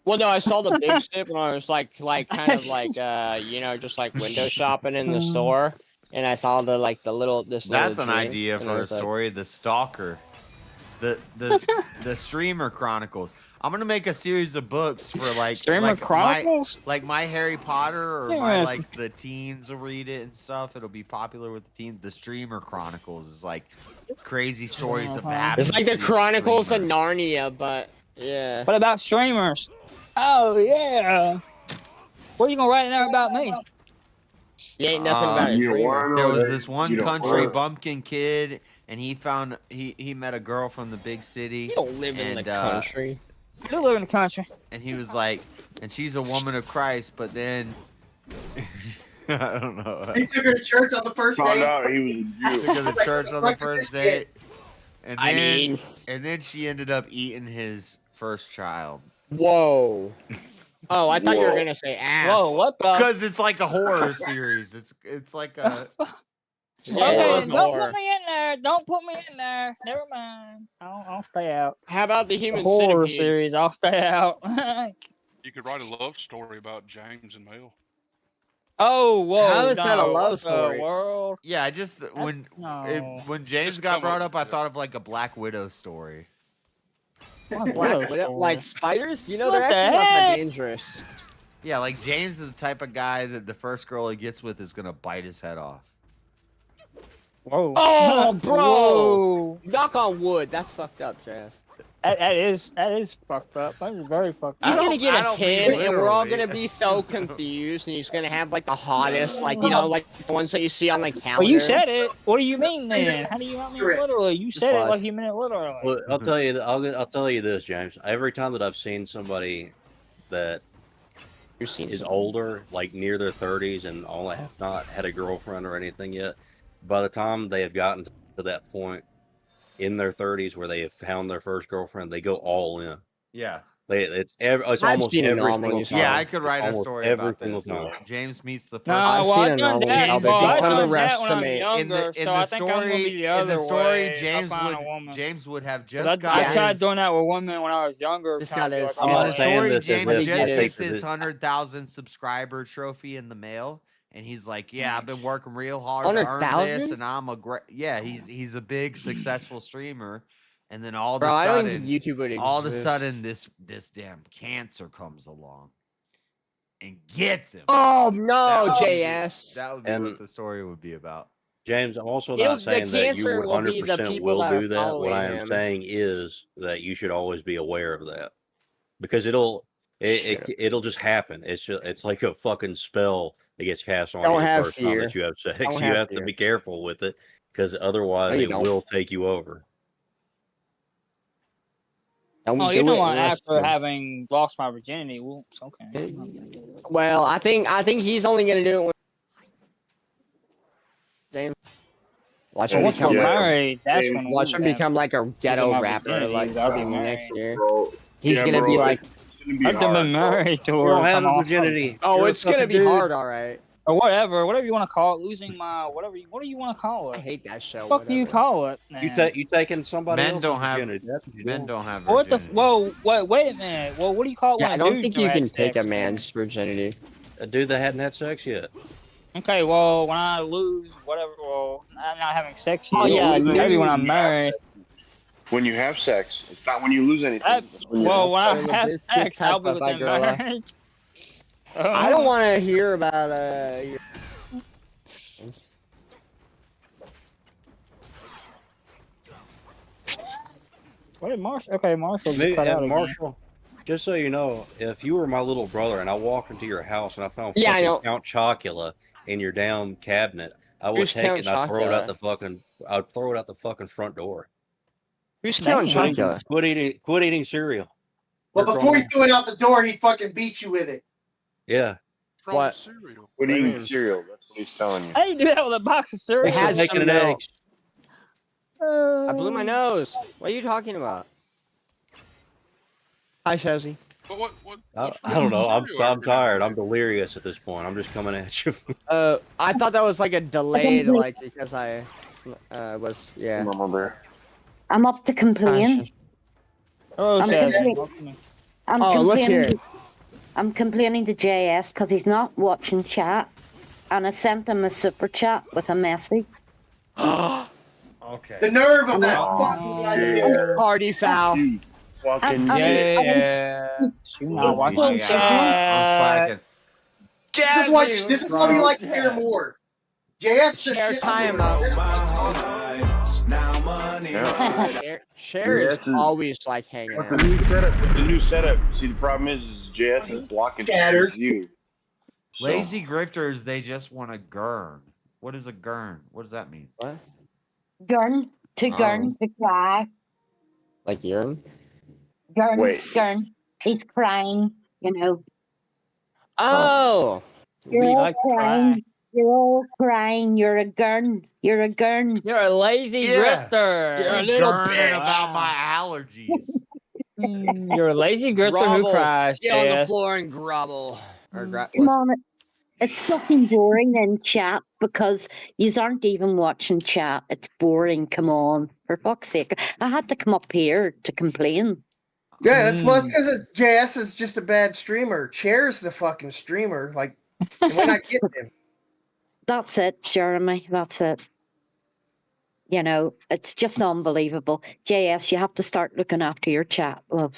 S14: Well, no, I saw the big sip and I was like kind of like just like window shopping in the store, and I saw the little
S6: That's
S14: little
S6: an
S14: drink,
S6: idea
S14: and I
S6: for a
S14: was like,
S6: story. The Stalker, the Streamer Chronicles. I'm gonna make a series of books for
S16: Streamer Chronicles?
S6: my Harry Potter or
S16: Yeah.
S6: my the teens will read it and stuff. It'll be popular with the teens. The Streamer Chronicles is like crazy stories of happenings.
S14: It's like the
S6: to these
S14: Chronicles of
S6: streamers.
S14: Narnia, but yeah.
S16: What about streamers? Oh yeah. What are you gonna write in there about me?
S14: You ain't nothing about a streamer.
S6: There was this one
S2: You don't
S6: country
S2: wanna-
S6: bumpkin kid, and he met a girl from the big city.
S14: You don't live in the country.
S16: I do live in the country.
S6: And he was like, and she's a woman of Christ, but then I don't know.
S11: He took her to church on the first
S2: Found
S11: day.
S2: out he was a Jew.
S6: Took her to church on the first date, and
S14: I
S6: then
S14: mean-
S6: and then she ended up eating his first child.
S14: Whoa. Oh, I thought you were
S2: Whoa.
S14: gonna say ass.
S16: Whoa, what the?
S6: Because it's like a horror series. It's like a
S14: Yeah,
S16: Okay,
S14: it
S16: then
S14: was
S16: don't
S14: horror.
S16: put me in there. Don't put me in there. Never mind. I'll stay out.
S14: How about the
S16: The
S14: human
S16: horror
S14: centipede?
S16: series. I'll stay out.
S15: you could write a love story about James and Mel.
S16: Oh, whoa!
S14: How is that a
S16: no,
S14: love
S16: what the
S14: story?
S16: world?
S6: yeah. I just when James
S15: Just
S6: got
S15: come
S6: brought
S15: up
S6: up, I
S15: with it.
S6: thought of like a Black Widow story.
S14: Black Widow, like spiders? You know,
S16: What
S14: they're
S16: the
S14: actually not that
S16: heck?
S14: dangerous.
S6: Yeah, like James is the type of guy that the first girl he gets with is gonna bite his head off.
S16: Whoa!
S14: Oh, bro!
S16: Whoa.
S14: Knock on wood. That's fucked up, Jazz.
S16: That is fucked up. That is very fucked
S14: He's
S16: up.
S14: gonna
S6: I
S14: get a
S6: don't mean
S14: 10, and we're all
S6: literally.
S14: gonna be so confused, and he's gonna have like the hottest, like like the ones that you see on the calendar.
S16: Well, you said it. What do you mean then? How do you not mean it literally? You said it
S14: Fudge.
S16: like you meant it literally.
S10: Well, I'll tell you. I'll tell you this, James. Every time that I've seen somebody that is older, like near their 30s, and only have not had a girlfriend or anything yet, by the time they have gotten to that point in their 30s where they have found their first girlfriend, they go all in.
S6: Yeah.
S10: It's
S14: I've
S10: almost
S14: seen an
S10: every
S14: anomaly
S10: single
S14: story.
S1: Yeah,
S10: time.
S1: I could
S10: It's
S1: write a
S10: almost
S1: story
S10: every
S1: about
S10: single
S1: this.
S10: time.
S1: James meets the first.
S16: No,
S14: I've
S16: well,
S14: seen
S16: I've done
S14: anomalies
S16: that.
S14: how they
S16: Well, I've done
S14: underestimate.
S16: that when I'm younger,
S1: in
S16: so I think I'm gonna be the other
S1: story,
S16: way. If I find a woman.
S1: James would have
S16: 'Cause
S1: just got
S16: I tried
S1: his.
S16: doing that with women when I was younger.
S14: Just
S16: Trying
S14: got
S16: to be
S14: his,
S16: like,
S10: I'm
S1: In
S10: not
S1: the
S10: saying
S1: story,
S10: this as
S1: James
S10: if
S1: just
S10: I
S1: gets
S10: think
S1: his
S10: that
S1: 100,000 subscriber trophy in the mail, and he's like, "Yeah, I've been working real hard to earn this,
S14: 100,000?
S1: and I'm a great." Yeah, he's a big successful streamer, and then all of
S14: Bro,
S1: a
S14: I don't think
S1: sudden,
S14: YouTube would
S1: all of a
S14: exist.
S1: sudden, this damn cancer comes along and gets him.
S14: Oh no,
S1: That would be
S14: JS.
S1: That would be
S10: And
S1: what the story would be about.
S10: James, I'm also
S14: It'll,
S10: not
S14: the
S10: saying that you
S14: cancer will be the
S10: 100%
S14: people
S10: will
S14: that are
S10: do that. What
S14: following
S10: I am
S14: him.
S10: saying is that you should always be aware of that because it'll just happen. It's like a fucking spell that gets cast on
S14: Don't
S10: you the
S14: have
S10: first time that
S14: fear.
S10: you have sex.
S14: Don't
S10: You
S14: have
S10: have to
S14: fear.
S10: be careful with it because
S14: No,
S10: otherwise
S14: you
S10: it
S14: don't.
S10: will take you over.
S14: Don't
S16: oh, you're
S14: do
S16: talking
S14: it
S16: about
S14: unless
S16: after
S14: you.
S16: having lost my virginity. Whoops, okay.
S14: Well, I think he's only gonna do it when James. Watch
S16: Well,
S14: him
S16: once
S14: become
S16: we're
S14: like
S16: married, that's when
S14: watch him
S16: we
S14: become like a
S16: losing
S14: ghetto
S16: my
S14: rapper
S16: virginity.
S14: like
S16: I'll be
S14: next
S16: married.
S14: year.
S2: Bro,
S14: He's
S2: yeah,
S14: gonna
S2: bro,
S14: be like,
S2: it's gonna be
S16: I've
S2: hard,
S16: been
S2: bro.
S16: married to
S10: You
S16: her.
S10: don't have
S16: Come
S10: a
S16: on.
S10: virginity.
S14: oh,
S10: You're a
S14: it's gonna
S10: fucking
S14: be
S10: dude.
S14: hard, all right.
S16: Or whatever you want to call it, losing my whatever you want to call
S14: I
S16: it.
S14: hate that show.
S16: What do you
S14: Whatever.
S16: call it?
S10: You taking somebody
S1: Men
S10: else's
S1: don't have
S10: virginity. That's what you
S1: men
S10: doing.
S1: don't have
S16: What the?
S1: virginity.
S16: Whoa, wait a minute. Well, what do you call it
S14: Yeah,
S16: when
S14: I
S16: a
S14: don't
S16: dude's
S14: think
S16: never
S14: you
S16: had
S14: can take a
S16: sex, then?
S14: man's virginity.
S10: A dude that hadn't had sex yet.
S16: Okay, well, when I lose whatever, well, I'm not having sex yet.
S14: Oh yeah,
S16: Maybe when I'm
S2: You have
S16: married.
S2: When you have sex, it's not when you lose anything. It's when you
S16: Well,
S2: have
S16: when
S2: sex.
S16: I have
S14: Biscuits,
S16: sex, I'll be
S14: bye bye,
S16: within
S14: girl.
S16: marriage.
S14: I don't want to hear about your.
S16: What did Marshall? Okay, Marshall just
S10: Me
S16: cut out
S10: and
S16: again.
S10: Marshall, just so you know, if you were my little brother and I walked into your house and I found
S14: Yeah, I
S10: fucking
S14: know.
S10: Count Chocula in your damn cabinet, I would
S14: Who's
S10: take
S14: Count
S10: it and I'd throw it out
S14: Chocula?
S10: the fucking. I'd throw it out the fucking front door.
S14: Who's Count
S16: Damn.
S14: Chocula?
S10: Quit eating cereal.
S18: Well,
S10: You're a
S18: before
S10: grown
S18: he
S10: man.
S18: threw it out the door, he fucking beat you with it.
S10: Yeah.
S14: What?
S15: Cereal.
S2: What
S10: do you
S2: eating
S10: mean?
S2: cereal? That's what he's telling you.
S16: How do you do that with a box of cereal?
S14: It had
S10: Bacon
S14: some
S10: and
S14: milk.
S10: eggs.
S14: I blew my nose. What are you talking about? Hi, Shazzy.
S15: But what
S10: I don't know. I'm
S15: cereal
S10: tired. I'm delirious at this point. I'm just coming at you.
S14: I thought that was like a delayed, like because I was yeah.
S2: Mama bear.
S7: I'm up to complain.
S16: Oh,
S7: I'm
S16: Shazzy.
S7: complaining- I'm
S14: Oh, let's hear
S7: complaining. I'm complaining to JS because he's not watching chat, and I sent him a super chat with a message.
S1: Okay.
S18: The nerve of that
S7: Oh,
S18: fucking
S2: yeah.
S14: Party foul.
S2: You fucking
S16: Yeah. You're not watching
S1: I'm
S16: chat.
S1: slacking.
S18: This is what we like to hear more. JS is a
S14: Share
S18: shit
S14: time Share is
S2: Yes,
S14: always like hanging
S2: With
S14: out.
S2: the new setup. With the new setup. See, the problem is JS is blocking
S18: Chatters.
S2: you. So,
S1: Lazy grifters, they just want to gurn. What is a gurn? What does that mean?
S14: What?
S7: Gurn to gurn to cry.
S14: Like urine?
S7: Gurn,
S2: Wait.
S7: gurn. He's crying, you know.
S14: Oh.
S7: You're
S16: We
S7: all
S16: like
S7: crying. You're all crying. You're a gurn. You're a gurn.
S16: You're a lazy
S1: Yeah.
S16: grifter.
S14: You're a
S1: I'm
S14: little
S1: gurning
S14: bitch.
S1: about my allergies.
S16: You're a lazy grifter who
S14: Grovel.
S16: cries.
S14: Get on the
S16: JS.
S14: floor and grovel. Or
S7: Come on. It's fucking boring in chat because yous aren't even watching chat. It's boring. Come on. For fuck's sake. I had to come up here to complain.
S18: Yeah, that's because JS is just a bad streamer. Chair's the fucking streamer. Like, we're not getting him.
S7: That's it, Jeremy. That's it. You know, it's just unbelievable. JS, you have to start looking after your chat, love.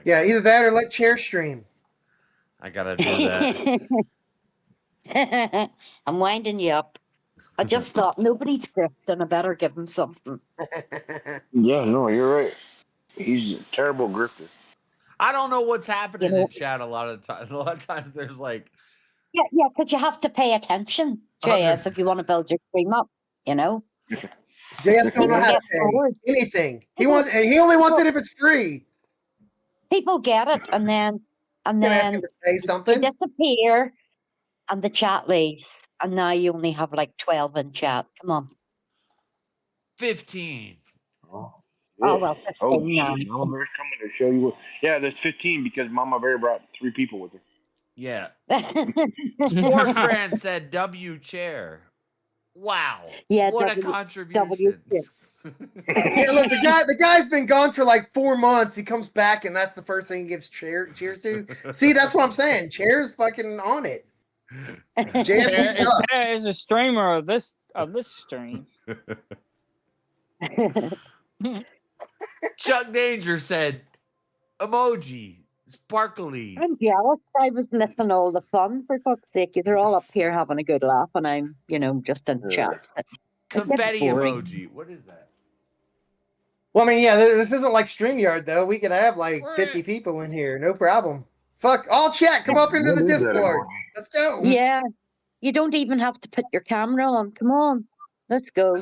S18: Yeah, either that or let Chair stream.
S1: I gotta do that.
S7: I'm winding you up. I just thought nobody's grifting. I better give him something.
S2: yeah, no, you're right. He's a terrible grifter.
S1: I don't know what's happening in chat a lot of the time. A lot of times there's like
S7: Yeah, because you have to pay attention, JS, if you want to build your stream up, you know?
S18: JS don't know how to pay anything. He only wants it if it's free.
S7: People get it, and then
S18: say something.
S7: they disappear, and the chat leaves, and now you only have like 12 in chat. Come on.
S1: 15.
S7: Oh, well,
S2: Oh
S7: 15 now.
S2: shit! Mama Bear's coming to show you what. Yeah, there's 15 because Mama Bear brought 3 people with her.
S6: Yeah. Sports Brand said W chair. Wow.
S7: Yeah,
S6: What a
S7: W
S6: contribution.
S7: chair.
S18: Yeah, look, the guy's been gone for like 4 months. He comes back, and that's the first thing he gives cheers to. See, that's what I'm saying. Cheers, fucking on it. JS sucks.
S16: Chair is a streamer of this stream.
S6: Chuck Danger said emoji sparkly.
S7: I'm jealous. I was missing all the fun, for fuck's sake. They're all up here having a good laugh, and I'm, just in chat.
S6: Confetti
S7: boring.
S6: emoji. What is that?
S18: Well, I mean, yeah, this isn't like StreamYard, though. We could have like 50 people in here, no problem. Fuck, all chat, come up into the Discord. Let's go.
S7: Yeah, you don't even have to put your camera on. Come on, let's go.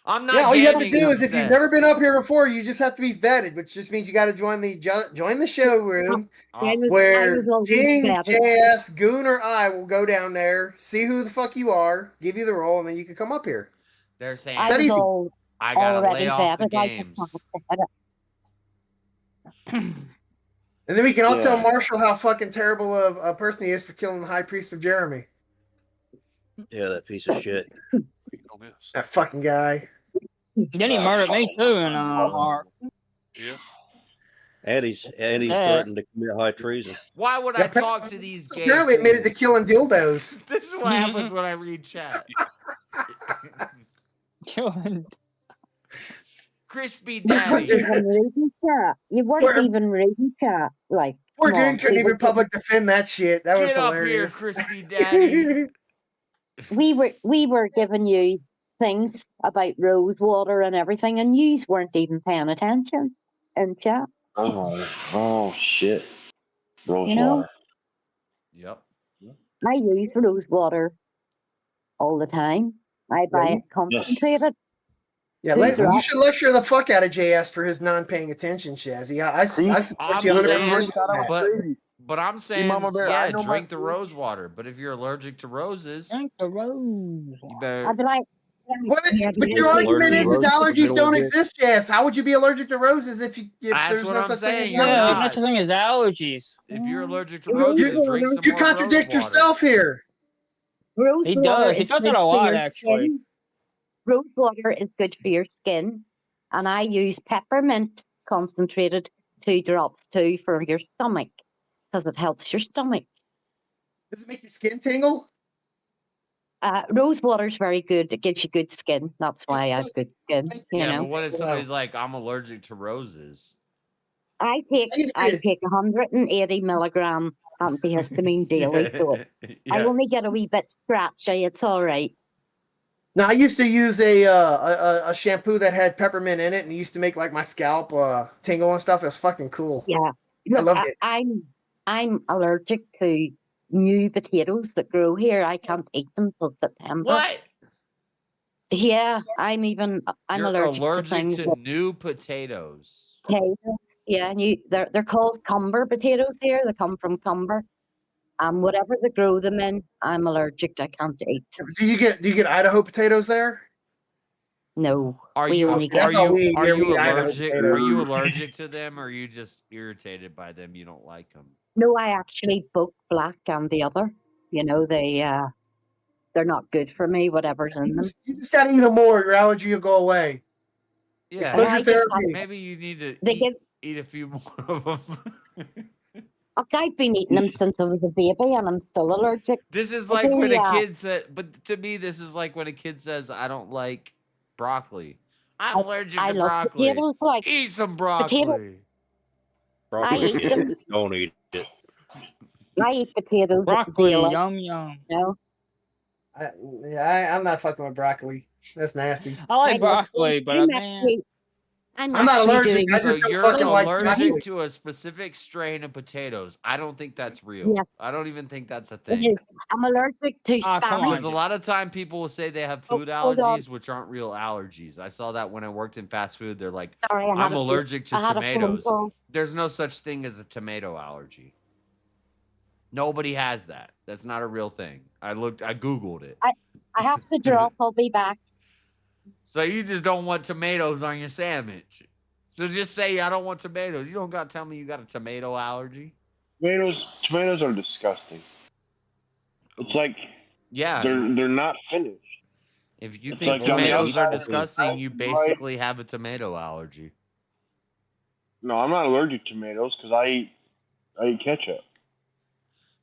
S6: I'm not.
S18: Yeah, all you have to
S6: gaming
S18: do is if you've never been
S6: obsessed.
S18: up here before, you just have to be vetted, which just means you got to join the showroom where King, JS, Goon, or I will go down there, see who the fuck you are, give you the role, and then you can come up here.
S6: They're saying
S18: It's that easy.
S6: I gotta
S7: already
S6: lay off the
S7: vetted. I just
S6: games.
S7: wanted to hit it.
S18: And then we can all tell
S2: Yeah.
S18: Marshall how fucking terrible of a person he is for killing the High Priest of Jeremy.
S10: Yeah, that piece of shit.
S18: That fucking guy.
S16: Then he murdered me too, and Mark.
S15: Yeah.
S10: And he's
S16: Yeah.
S10: threatened to commit high treason.
S6: Why would I talk to these gays?
S18: Apparently admitted to killing dildos.
S6: This is what happens when I read chat. Crispy
S7: You weren't
S6: Daddy.
S7: even reading chat. You weren't even reading chat. Like,
S18: Poor
S7: come on,
S18: Goon couldn't
S7: we
S18: even
S7: were
S18: public defend that shit. That was
S6: Get up
S18: hilarious.
S6: here, Crispy Daddy.
S7: we were giving you things about Rosewater and everything, and you weren't even paying attention in chat.
S2: Oh shit. Rosewater.
S7: You know?
S6: Yep.
S7: I use Rosewater all the time. I buy it concentrated.
S18: Yeah, you should lecture the fuck out of JS for his non-paying attention, Shazzy. I support you 100%.
S6: But I'm saying,
S2: Mama Bear, I know
S6: drink
S2: my
S6: the rose water. But if you're allergic to roses,
S16: drink the rose.
S6: You better.
S7: I'd be like,
S18: But your argument is allergies don't exist, JS. How would you be allergic to roses if
S6: That's
S18: there's
S6: what
S18: no
S6: I'm
S18: such
S6: saying.
S18: thing as
S6: You're
S18: allergies?
S6: not.
S16: That's the thing is allergies.
S6: If you're allergic to roses, drink some
S18: You
S6: more
S18: contradict
S6: rose water.
S18: yourself here.
S7: Rosewater
S16: He does. He
S7: is
S16: does
S7: good
S16: it a
S7: for
S16: lot,
S7: your
S16: actually.
S7: skin. Rosewater is good for your skin, and I use peppermint concentrated 2 drops too for your stomach because it helps your stomach.
S18: Does it make your skin tingle?
S7: Rosewater is very good. It gives you good skin. That's why I have good skin. You
S6: Yeah,
S7: know.
S6: but what if somebody's like, I'm allergic to roses?
S7: I take 180 milligram antihistamine daily, so I only get a wee bit scratchy. It's all right.
S18: Now I used to use a shampoo that had peppermint in it, and it used to make like my scalp tingle and stuff. It was fucking cool.
S7: Yeah,
S18: I loved it.
S7: I'm allergic to new potatoes that grow here. I can't eat them till September.
S6: What?
S7: Yeah, I'm
S6: You're
S7: allergic to things
S6: to
S7: that
S6: new potatoes.
S7: potatoes. Yeah, they're called cumber potatoes here. They come from Cumber. Whatever they grow them in, I'm allergic. I can't eat.
S18: Do you get Idaho potatoes there?
S7: No.
S6: Are
S7: we
S6: you
S7: only
S6: are
S7: get-
S6: you
S18: we
S6: allergic?
S18: Idaho
S6: Are
S18: potatoes.
S6: you allergic to them, or are you just irritated by them? You don't like them.
S7: No, I actually both black and the other. You know, they're not good for me. Whatever's in them.
S18: You just gotta eat them more. Your allergy will go away.
S6: Yeah,
S18: Exposure
S7: I just
S18: therapy.
S6: maybe you need to
S7: They give.
S6: eat a few more of them.
S7: I've been eating them since I was a baby, and I'm still allergic.
S6: This is
S7: I
S6: like when
S7: think,
S6: a kid said, but to me, this is like when a kid says, "I don't like broccoli. I'm allergic
S7: I
S6: to
S7: love
S6: broccoli.
S7: potatoes, like
S6: Eat some broccoli."
S10: Broccoli,
S7: I eat them.
S10: don't eat it.
S7: I eat potatoes.
S16: Broccoli,
S7: daily,
S16: yum yum.
S7: You know?
S18: I'm not fucking with broccoli. That's nasty.
S16: I like
S7: I love
S16: broccoli,
S7: it.
S16: but
S7: I'm
S16: man,
S7: actually-
S18: I'm not
S7: actually
S18: allergic.
S7: doing-
S18: I
S6: So
S18: just don't
S6: you're
S18: fucking like
S6: allergic
S18: broccoli.
S6: to a specific strain of potatoes. I don't think that's real.
S7: Yes.
S6: I don't even think that's a
S7: It
S6: thing.
S7: is. I'm allergic to
S16: come
S7: Spanish.
S6: Because a lot of time people will say they have food
S7: hold on.
S6: allergies, which aren't real allergies. I saw that when I worked in fast food. They're like,
S7: Sorry, I had
S6: I'm
S7: a-
S6: allergic to
S7: I had a phone
S6: tomatoes.
S7: call.
S6: There's no such thing as a tomato allergy. Nobody has that. That's not a real thing. I Googled it.
S7: I have to drop. I'll be back.
S6: So you just don't want tomatoes on your sandwich. So just say I don't want tomatoes. You don't got to tell me you got a tomato allergy.
S2: Tomatoes are disgusting. It's like
S6: Yeah.
S2: they're not finished.
S6: If you
S2: It's
S6: think
S2: like on the
S6: tomatoes are
S2: outside,
S6: disgusting, you basically have a tomato allergy.
S2: No, I'm not allergic to tomatoes because I eat ketchup.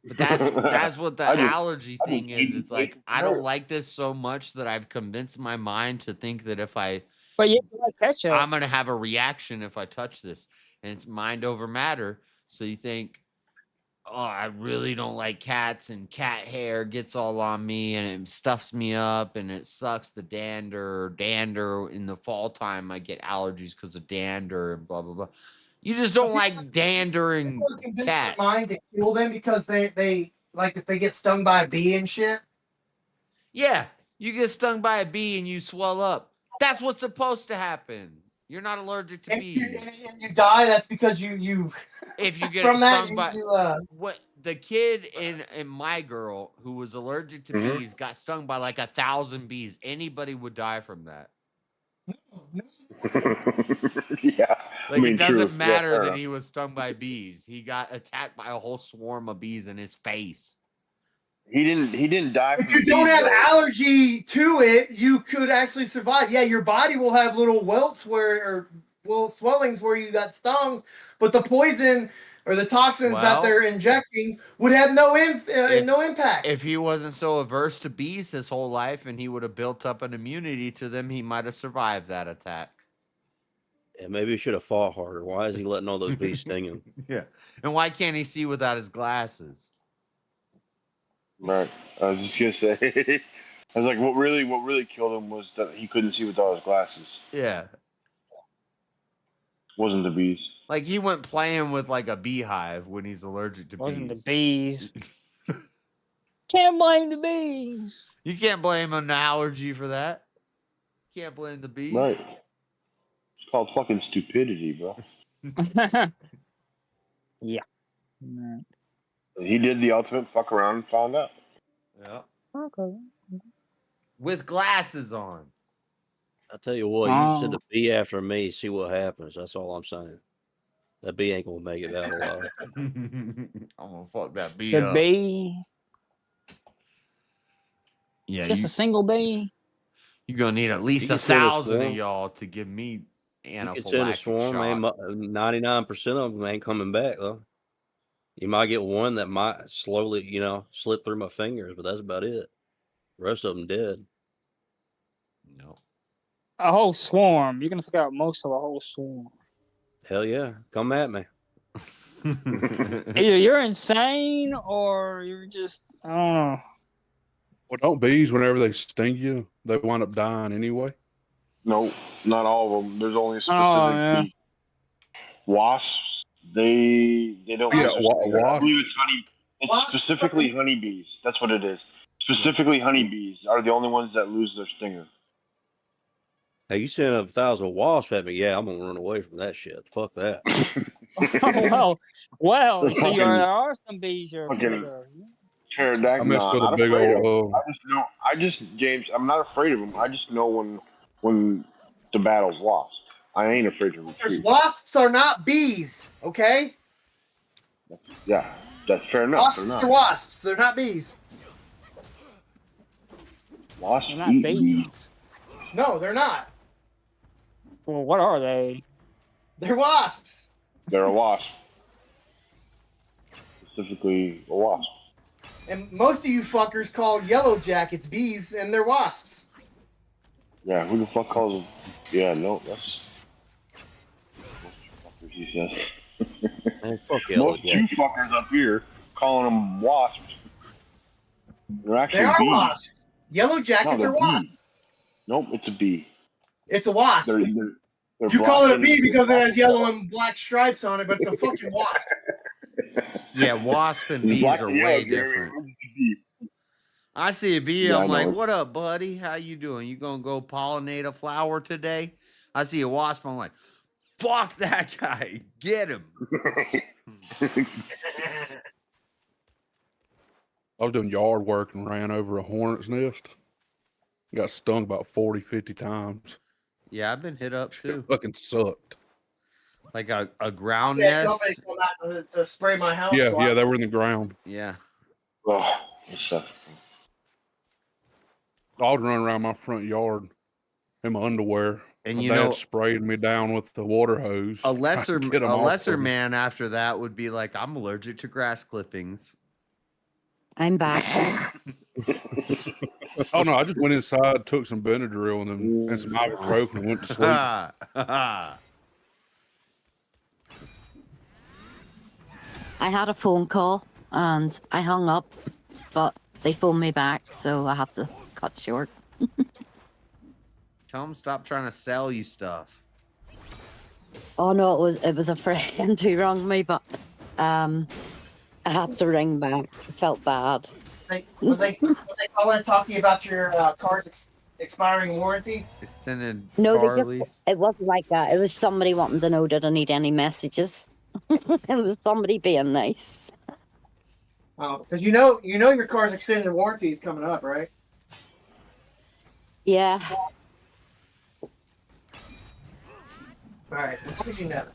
S6: But that's what the allergy
S2: I
S6: thing
S2: just
S6: is.
S2: hate
S6: It's
S2: the
S6: like
S2: taste of
S6: I don't
S2: tomato.
S6: like this so much that I've convinced my mind to think that if I
S16: But you like ketchup.
S6: I'm gonna have a reaction if I touch this. And it's mind over matter. So you think, oh, I really don't like cats, and cat hair gets all on me and it stuffs me up and it sucks. The dander in the fall time, I get allergies because of dander and blah blah blah. You just don't like dander and
S18: Convince
S6: cats.
S18: their mind to kill them because they like if they get stung by a bee and shit.
S6: Yeah, you get stung by a bee and you swell up. That's what's supposed to happen. You're not allergic to bees.
S18: And you die. That's because you
S6: If you get
S18: from that
S6: stung by
S18: you
S6: what the kid in my girl who was allergic to bees got stung by like 1,000 bees. Anybody would die from that.
S2: Yeah,
S6: Like it doesn't matter that
S2: enough.
S6: he was stung by bees. He got attacked by a whole swarm of bees in his face.
S2: He didn't die.
S18: If you don't have allergy to it, you could actually survive. Yeah, your body will have little welts swellings where you got stung, but the poison or the toxins that they're injecting would have no impact.
S6: If he wasn't so averse to bees his whole life and he would have built up an immunity to them, he might have survived that attack.
S10: Yeah, maybe he should have fought harder. Why is he letting all those bees sting him?
S6: Yeah. And why can't he see without his glasses?
S2: Right. I was just gonna say. I was like, what really killed him was that he couldn't see without his glasses.
S6: Yeah.
S2: Wasn't the bees.
S6: Like he went playing with like a beehive when he's allergic to
S16: Wasn't
S6: bees.
S16: the bees. Can't blame the bees.
S6: You can't blame an allergy for that. Can't blame the bees.
S2: Right. It's called fucking stupidity, bro.
S16: Yeah.
S2: He did the ultimate fuck around and found out.
S6: Yeah.
S16: Okay.
S6: With glasses on.
S10: I tell you what, you send a bee after me, see what happens. That's all I'm saying. That bee ain't gonna make it out alive.
S6: I'm gonna fuck that bee
S16: The
S6: up.
S16: bee.
S6: Yeah,
S16: Just a single bee.
S6: You're gonna need at least
S10: You can send a
S6: 1,000 of
S10: swarm.
S6: y'all to give me
S10: You can send a
S6: anaphylactic
S10: swarm, man.
S6: shock.
S10: 99% of them ain't coming back though. You might get one that might slowly, slip through my fingers, but that's about it. The rest of them dead.
S6: No.
S16: A whole swarm. You're gonna take out most of a whole swarm.
S10: Hell yeah, come at me.
S16: Either you're insane or you're just I don't know.
S12: Well, don't bees, whenever they sting you, they wind up dying anyway?
S2: No, not all of them. There's only a specific bee. Wasps, they don't.
S12: Yeah,
S2: lose their stinger. I
S12: wasp.
S2: believe it's honey. It's specifically honeybees. That's what it is. Specifically, honeybees are the only ones that lose their stinger.
S10: Hey, you send 1,000 wasps at me? Yeah, I'm gonna run away from that shit. Fuck that.
S16: well, you see, there are some bees you're afraid
S2: Fucking
S16: of.
S2: pterodactyl.
S12: I messed
S2: No,
S12: with
S2: I'm
S12: a
S2: not
S12: big
S2: afraid of
S12: old.
S2: them. James, I'm not afraid of them. I just know when the battle's lost. I ain't afraid to retreat.
S18: Wasps are not bees, okay?
S2: Yeah, that's fair enough.
S18: Wasps are wasps. They're not bees.
S2: Wasps
S16: They're not
S2: eat
S16: bees.
S2: bees.
S18: No, they're not.
S16: Well, what are they?
S18: They're wasps.
S2: They're a wasp. Specifically, a wasp.
S18: And most of you fuckers call yellow jackets bees, and they're wasps.
S2: Yeah, who the fuck calls them? Yeah, no, that's. Fuckers, he says.
S10: Man, fuck you,
S2: Most you fuckers up here calling them wasps. They're actually
S18: They are
S2: bees.
S18: wasps. Yellow jackets
S2: No,
S18: are wasps.
S2: bees. Nope, it's a bee.
S18: It's a wasp.
S2: They're
S18: You call it a
S2: black
S18: bee
S2: and-
S18: because it has yellow and black stripes on it, but it's a fucking wasp.
S6: Yeah, wasp and
S2: It's
S6: bees
S2: black
S6: are
S2: and
S6: way
S2: yellow, Jeremy.
S6: different.
S2: It's a bee.
S6: I see a bee,
S2: Yeah, I
S6: I'm
S2: know
S6: like,
S2: it.
S6: what up, buddy? How you doing? You gonna go pollinate a flower today? I see a wasp, I'm like, fuck that guy. Get him.
S12: I was doing yard work and ran over a hornet's nest. Got stung about 40, 50 times.
S6: Yeah, I've been hit up too.
S12: It fucking sucked.
S6: Like a ground
S18: Yeah,
S6: nest.
S18: somebody come out to spray my house.
S12: Yeah,
S18: so
S12: yeah,
S18: I-
S12: they were in the ground.
S6: Yeah.
S2: Oh, it sucks.
S12: I was running around my front yard in my underwear.
S6: And
S12: my
S6: you
S12: dad
S6: know-
S12: sprayed me down with the water hose.
S6: A lesser
S12: trying to get 'em off of me.
S6: man after that would be like, I'm allergic to grass clippings.
S7: I'm back.
S12: Oh no, I just went inside, took some Benadryl and some ibuprofen and went to sleep.
S7: I had a phone call and I hung up, but they phoned me back, so I had to cut short.
S6: Tell them stop trying to sell you stuff.
S7: Oh no, it was a friend who rang me, but I had to ring back. I felt bad.
S18: Was they calling to talk to you about your car's expiring warranty?
S6: Extended
S7: No,
S6: car
S7: they
S6: lease.
S7: just, it wasn't like that. It was somebody wanting to know did I need any messages. It was somebody being nice.
S18: Oh, because you know your car's extended warranty is coming up, right?
S7: Yeah.
S18: All right. How did you know?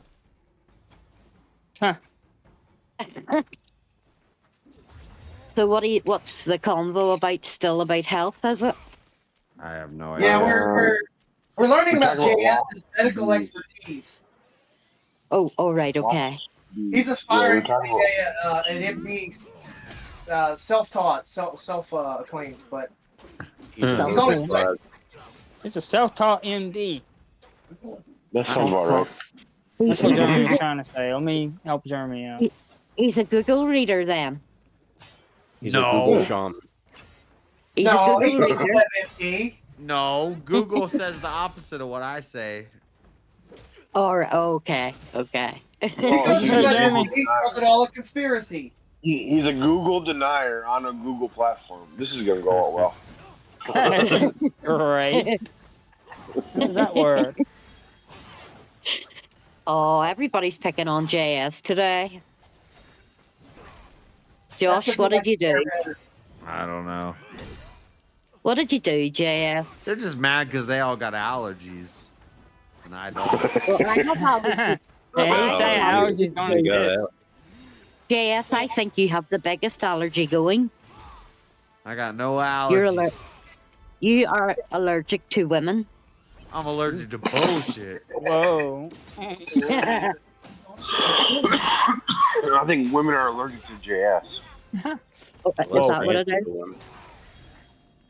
S7: So what's the convo about? Still about health, is it?
S6: I have no idea.
S18: Yeah, we're learning about
S2: talking about
S18: JS's medical expertise.
S7: Oh, right, okay.
S18: He's aspiring to be an MD, self-taught, self-acclaimed, but he's on his way.
S16: It's a self-taught MD.
S2: That sounds about right.
S16: That's what Jeremy was trying to say. Let me help Jeremy out.
S7: He's a Google reader then.
S10: He's
S6: No.
S10: a Google shaman.
S7: He's
S18: No,
S7: a
S18: he
S7: Google
S18: doesn't
S7: reader.
S18: have MD.
S6: No, Google says the opposite of what I say.
S7: Okay.
S18: Because
S16: So,
S18: he
S16: Jeremy-
S18: calls it all a conspiracy.
S2: He's a Google denier on a Google platform. This is gonna go out well.
S16: Great. How does that work?
S7: Oh, everybody's picking on JS today. Josh, what did you do?
S6: I don't know.
S7: What did you do, JS?
S6: They're just mad because they all got allergies. And I don't.
S7: Well, I have allergies.
S16: They say allergies don't exist.
S7: JS, I think you have the biggest allergy going.
S6: I got no
S7: You're
S6: allergies.
S7: You are allergic to women.
S6: I'm allergic to bullshit.
S16: Whoa.
S2: I think women are allergic to JS.
S7: Is that what it is?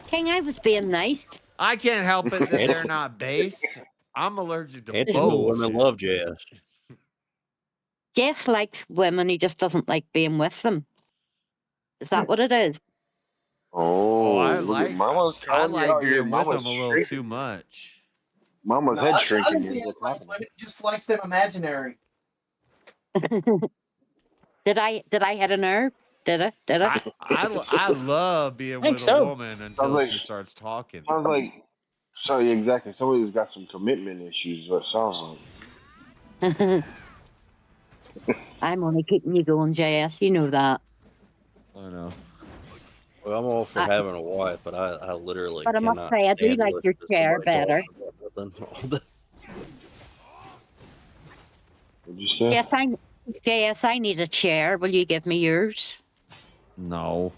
S7: King, I was being nice.
S6: I can't help it that they're not based. I'm allergic to
S10: Women
S6: bullshit.
S10: love JS.
S7: Jess likes women, he just doesn't like being with them. Is that what it is?
S2: Oh,
S6: I
S2: look
S6: like
S2: at Mama's telling you how
S6: being
S2: your
S6: with
S2: mama's
S6: them a little
S2: shrinking.
S6: too much.
S2: Mama's
S18: No,
S2: head
S18: I
S2: shrinking.
S18: think
S2: is
S18: JS
S2: what's
S18: likes
S2: happening.
S18: women, he just likes them imaginary.
S7: Did I hit a nerve? Did I?
S6: I love being
S16: think
S6: with
S16: so.
S6: a woman until
S2: like-
S6: she starts talking.
S2: Sounds like, so yeah, exactly. Somebody who's got some commitment issues. What it sounds like.
S7: I'm only keeping you going, JS. You know that.
S6: I know.
S10: Well, I'm all for
S7: I-
S10: having a wife, but I literally
S7: But I must
S10: cannot
S7: say, I do
S10: stand
S7: like
S10: with
S7: your chair
S10: somebody talking
S7: better.
S10: about nothing all day.
S2: What'd you say?
S7: JS, I need a chair. Will you give me yours?
S6: No.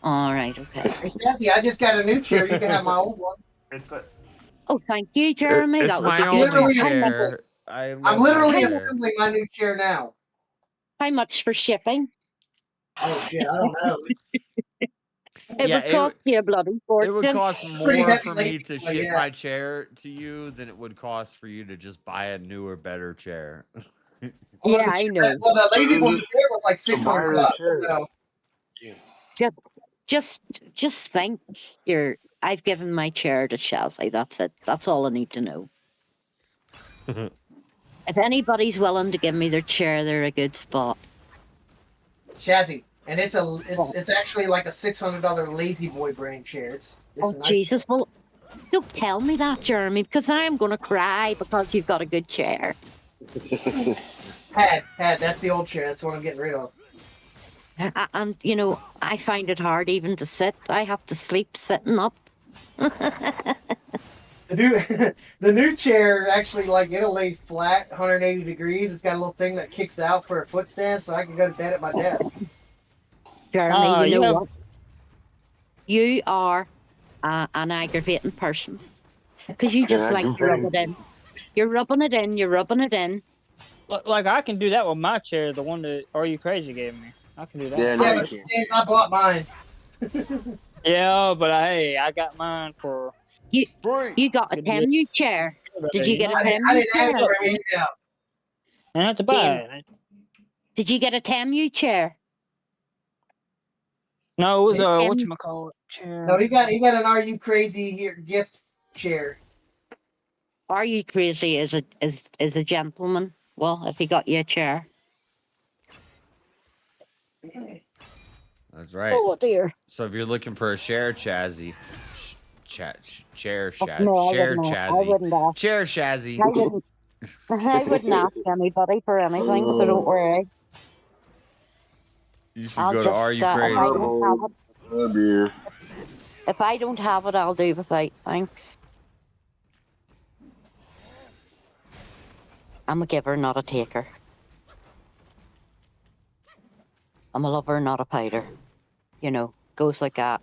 S7: All right, okay.
S18: Hey, Jesse, I just got a new chair. You can have my old one.
S7: Oh, thank you, Jeremy.
S6: It's
S7: that would
S6: my
S7: be
S6: only
S18: Literally,
S6: chair. I love
S18: I'm
S6: my
S18: literally
S6: chair.
S18: assembling my new chair now.
S7: How much for shipping?
S18: Oh shit, I don't know.
S7: It
S6: Yeah,
S7: would cost you a bloody fortune.
S6: It would cost
S18: Pretty
S6: more
S18: heavy
S6: for me
S18: lazy
S6: to
S18: boy,
S6: ship
S18: yeah.
S6: my chair to you than it would cost for you to just buy a newer, better chair.
S18: Well,
S7: Yeah,
S18: the
S7: I
S18: chair-
S7: know.
S18: Well, the lazy boy chair was like
S2: So buy her a
S18: $600.
S2: chair.
S18: So.
S7: Just think, I've given my chair to Chelsea. That's it. That's all I need to know. If anybody's willing to give me their chair, they're a good spot.
S18: Chazzy, and it's actually like a $600 lazy boy brand chair. It's
S7: Oh,
S18: a nice
S7: Jesus. Well, don't tell me that, Jeremy, because I am going to cry because you've got a good chair.
S18: Had. That's the old chair. That's what I'm getting rid of.
S7: And, I find it hard even to sit. I have to sleep sitting up.
S18: The new chair actually, like, it'll lay flat 180 degrees. It's got a little thing that kicks out for a foot stand, so I can go to bed at my desk.
S7: Jeremy, you
S16: you
S7: know
S16: have-
S7: what? You are an aggravating person because you just like to rub it in. You're rubbing it in. You're rubbing it in.
S16: Like I can do that with my chair, the one that Are You Crazy gave me. I can do that.
S18: Yeah, but James, I bought mine.
S16: Yeah, but hey, I got mine for
S7: You got a Temu chair. Did you get a
S18: I
S7: Temu
S18: didn't ask
S7: chair?
S18: for a handout.
S16: I have to buy it.
S7: Did you get a Temu chair?
S16: No, it was
S7: Temu-
S16: whatchamacallit chair.
S18: No, he got an Are You Crazy here gift chair.
S7: Are You Crazy is a gentleman. Well, if he got you a chair.
S6: That's right.
S7: Oh dear.
S6: So if you're looking for a chair chassis, chair
S7: No, I
S6: chair
S7: wouldn't. I
S6: chassis,
S7: wouldn't ask.
S6: chair chassis.
S7: I wouldn't. I wouldn't ask anybody for anything, so don't worry.
S6: You should
S7: I'll
S6: go to
S7: just,
S6: Are You
S7: if I
S6: Crazy?
S7: don't have it,
S2: Oh dear.
S7: if I don't have it, I'll do without. Thanks. I'm a giver, not a taker. I'm a lover, not a fighter. You know, goes like that.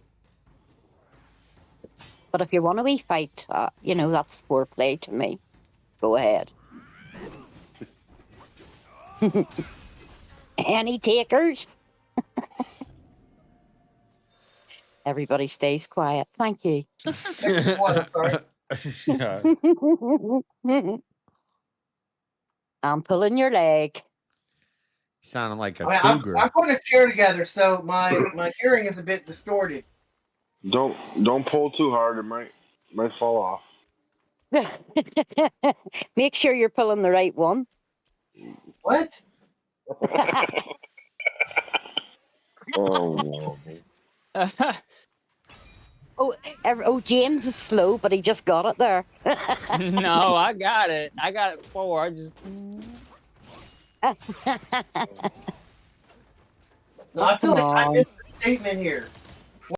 S7: But if you want a wee fight, you know, that's foreplay to me. Go ahead. Any takers? Everybody stays quiet. Thank you.
S6: Yeah.
S7: I'm pulling your leg.
S6: You sounded like a
S18: I mean,
S6: cougar.
S18: I'm putting a chair together, so my hearing is a bit distorted.
S2: Don't pull too hard; it might fall off.
S7: Make sure you're pulling the right one.
S18: What?
S2: Oh.
S7: Oh, James is slow, but he just got it there.
S16: No, I got it. I got it before. I just.
S18: I feel like I missed a statement here.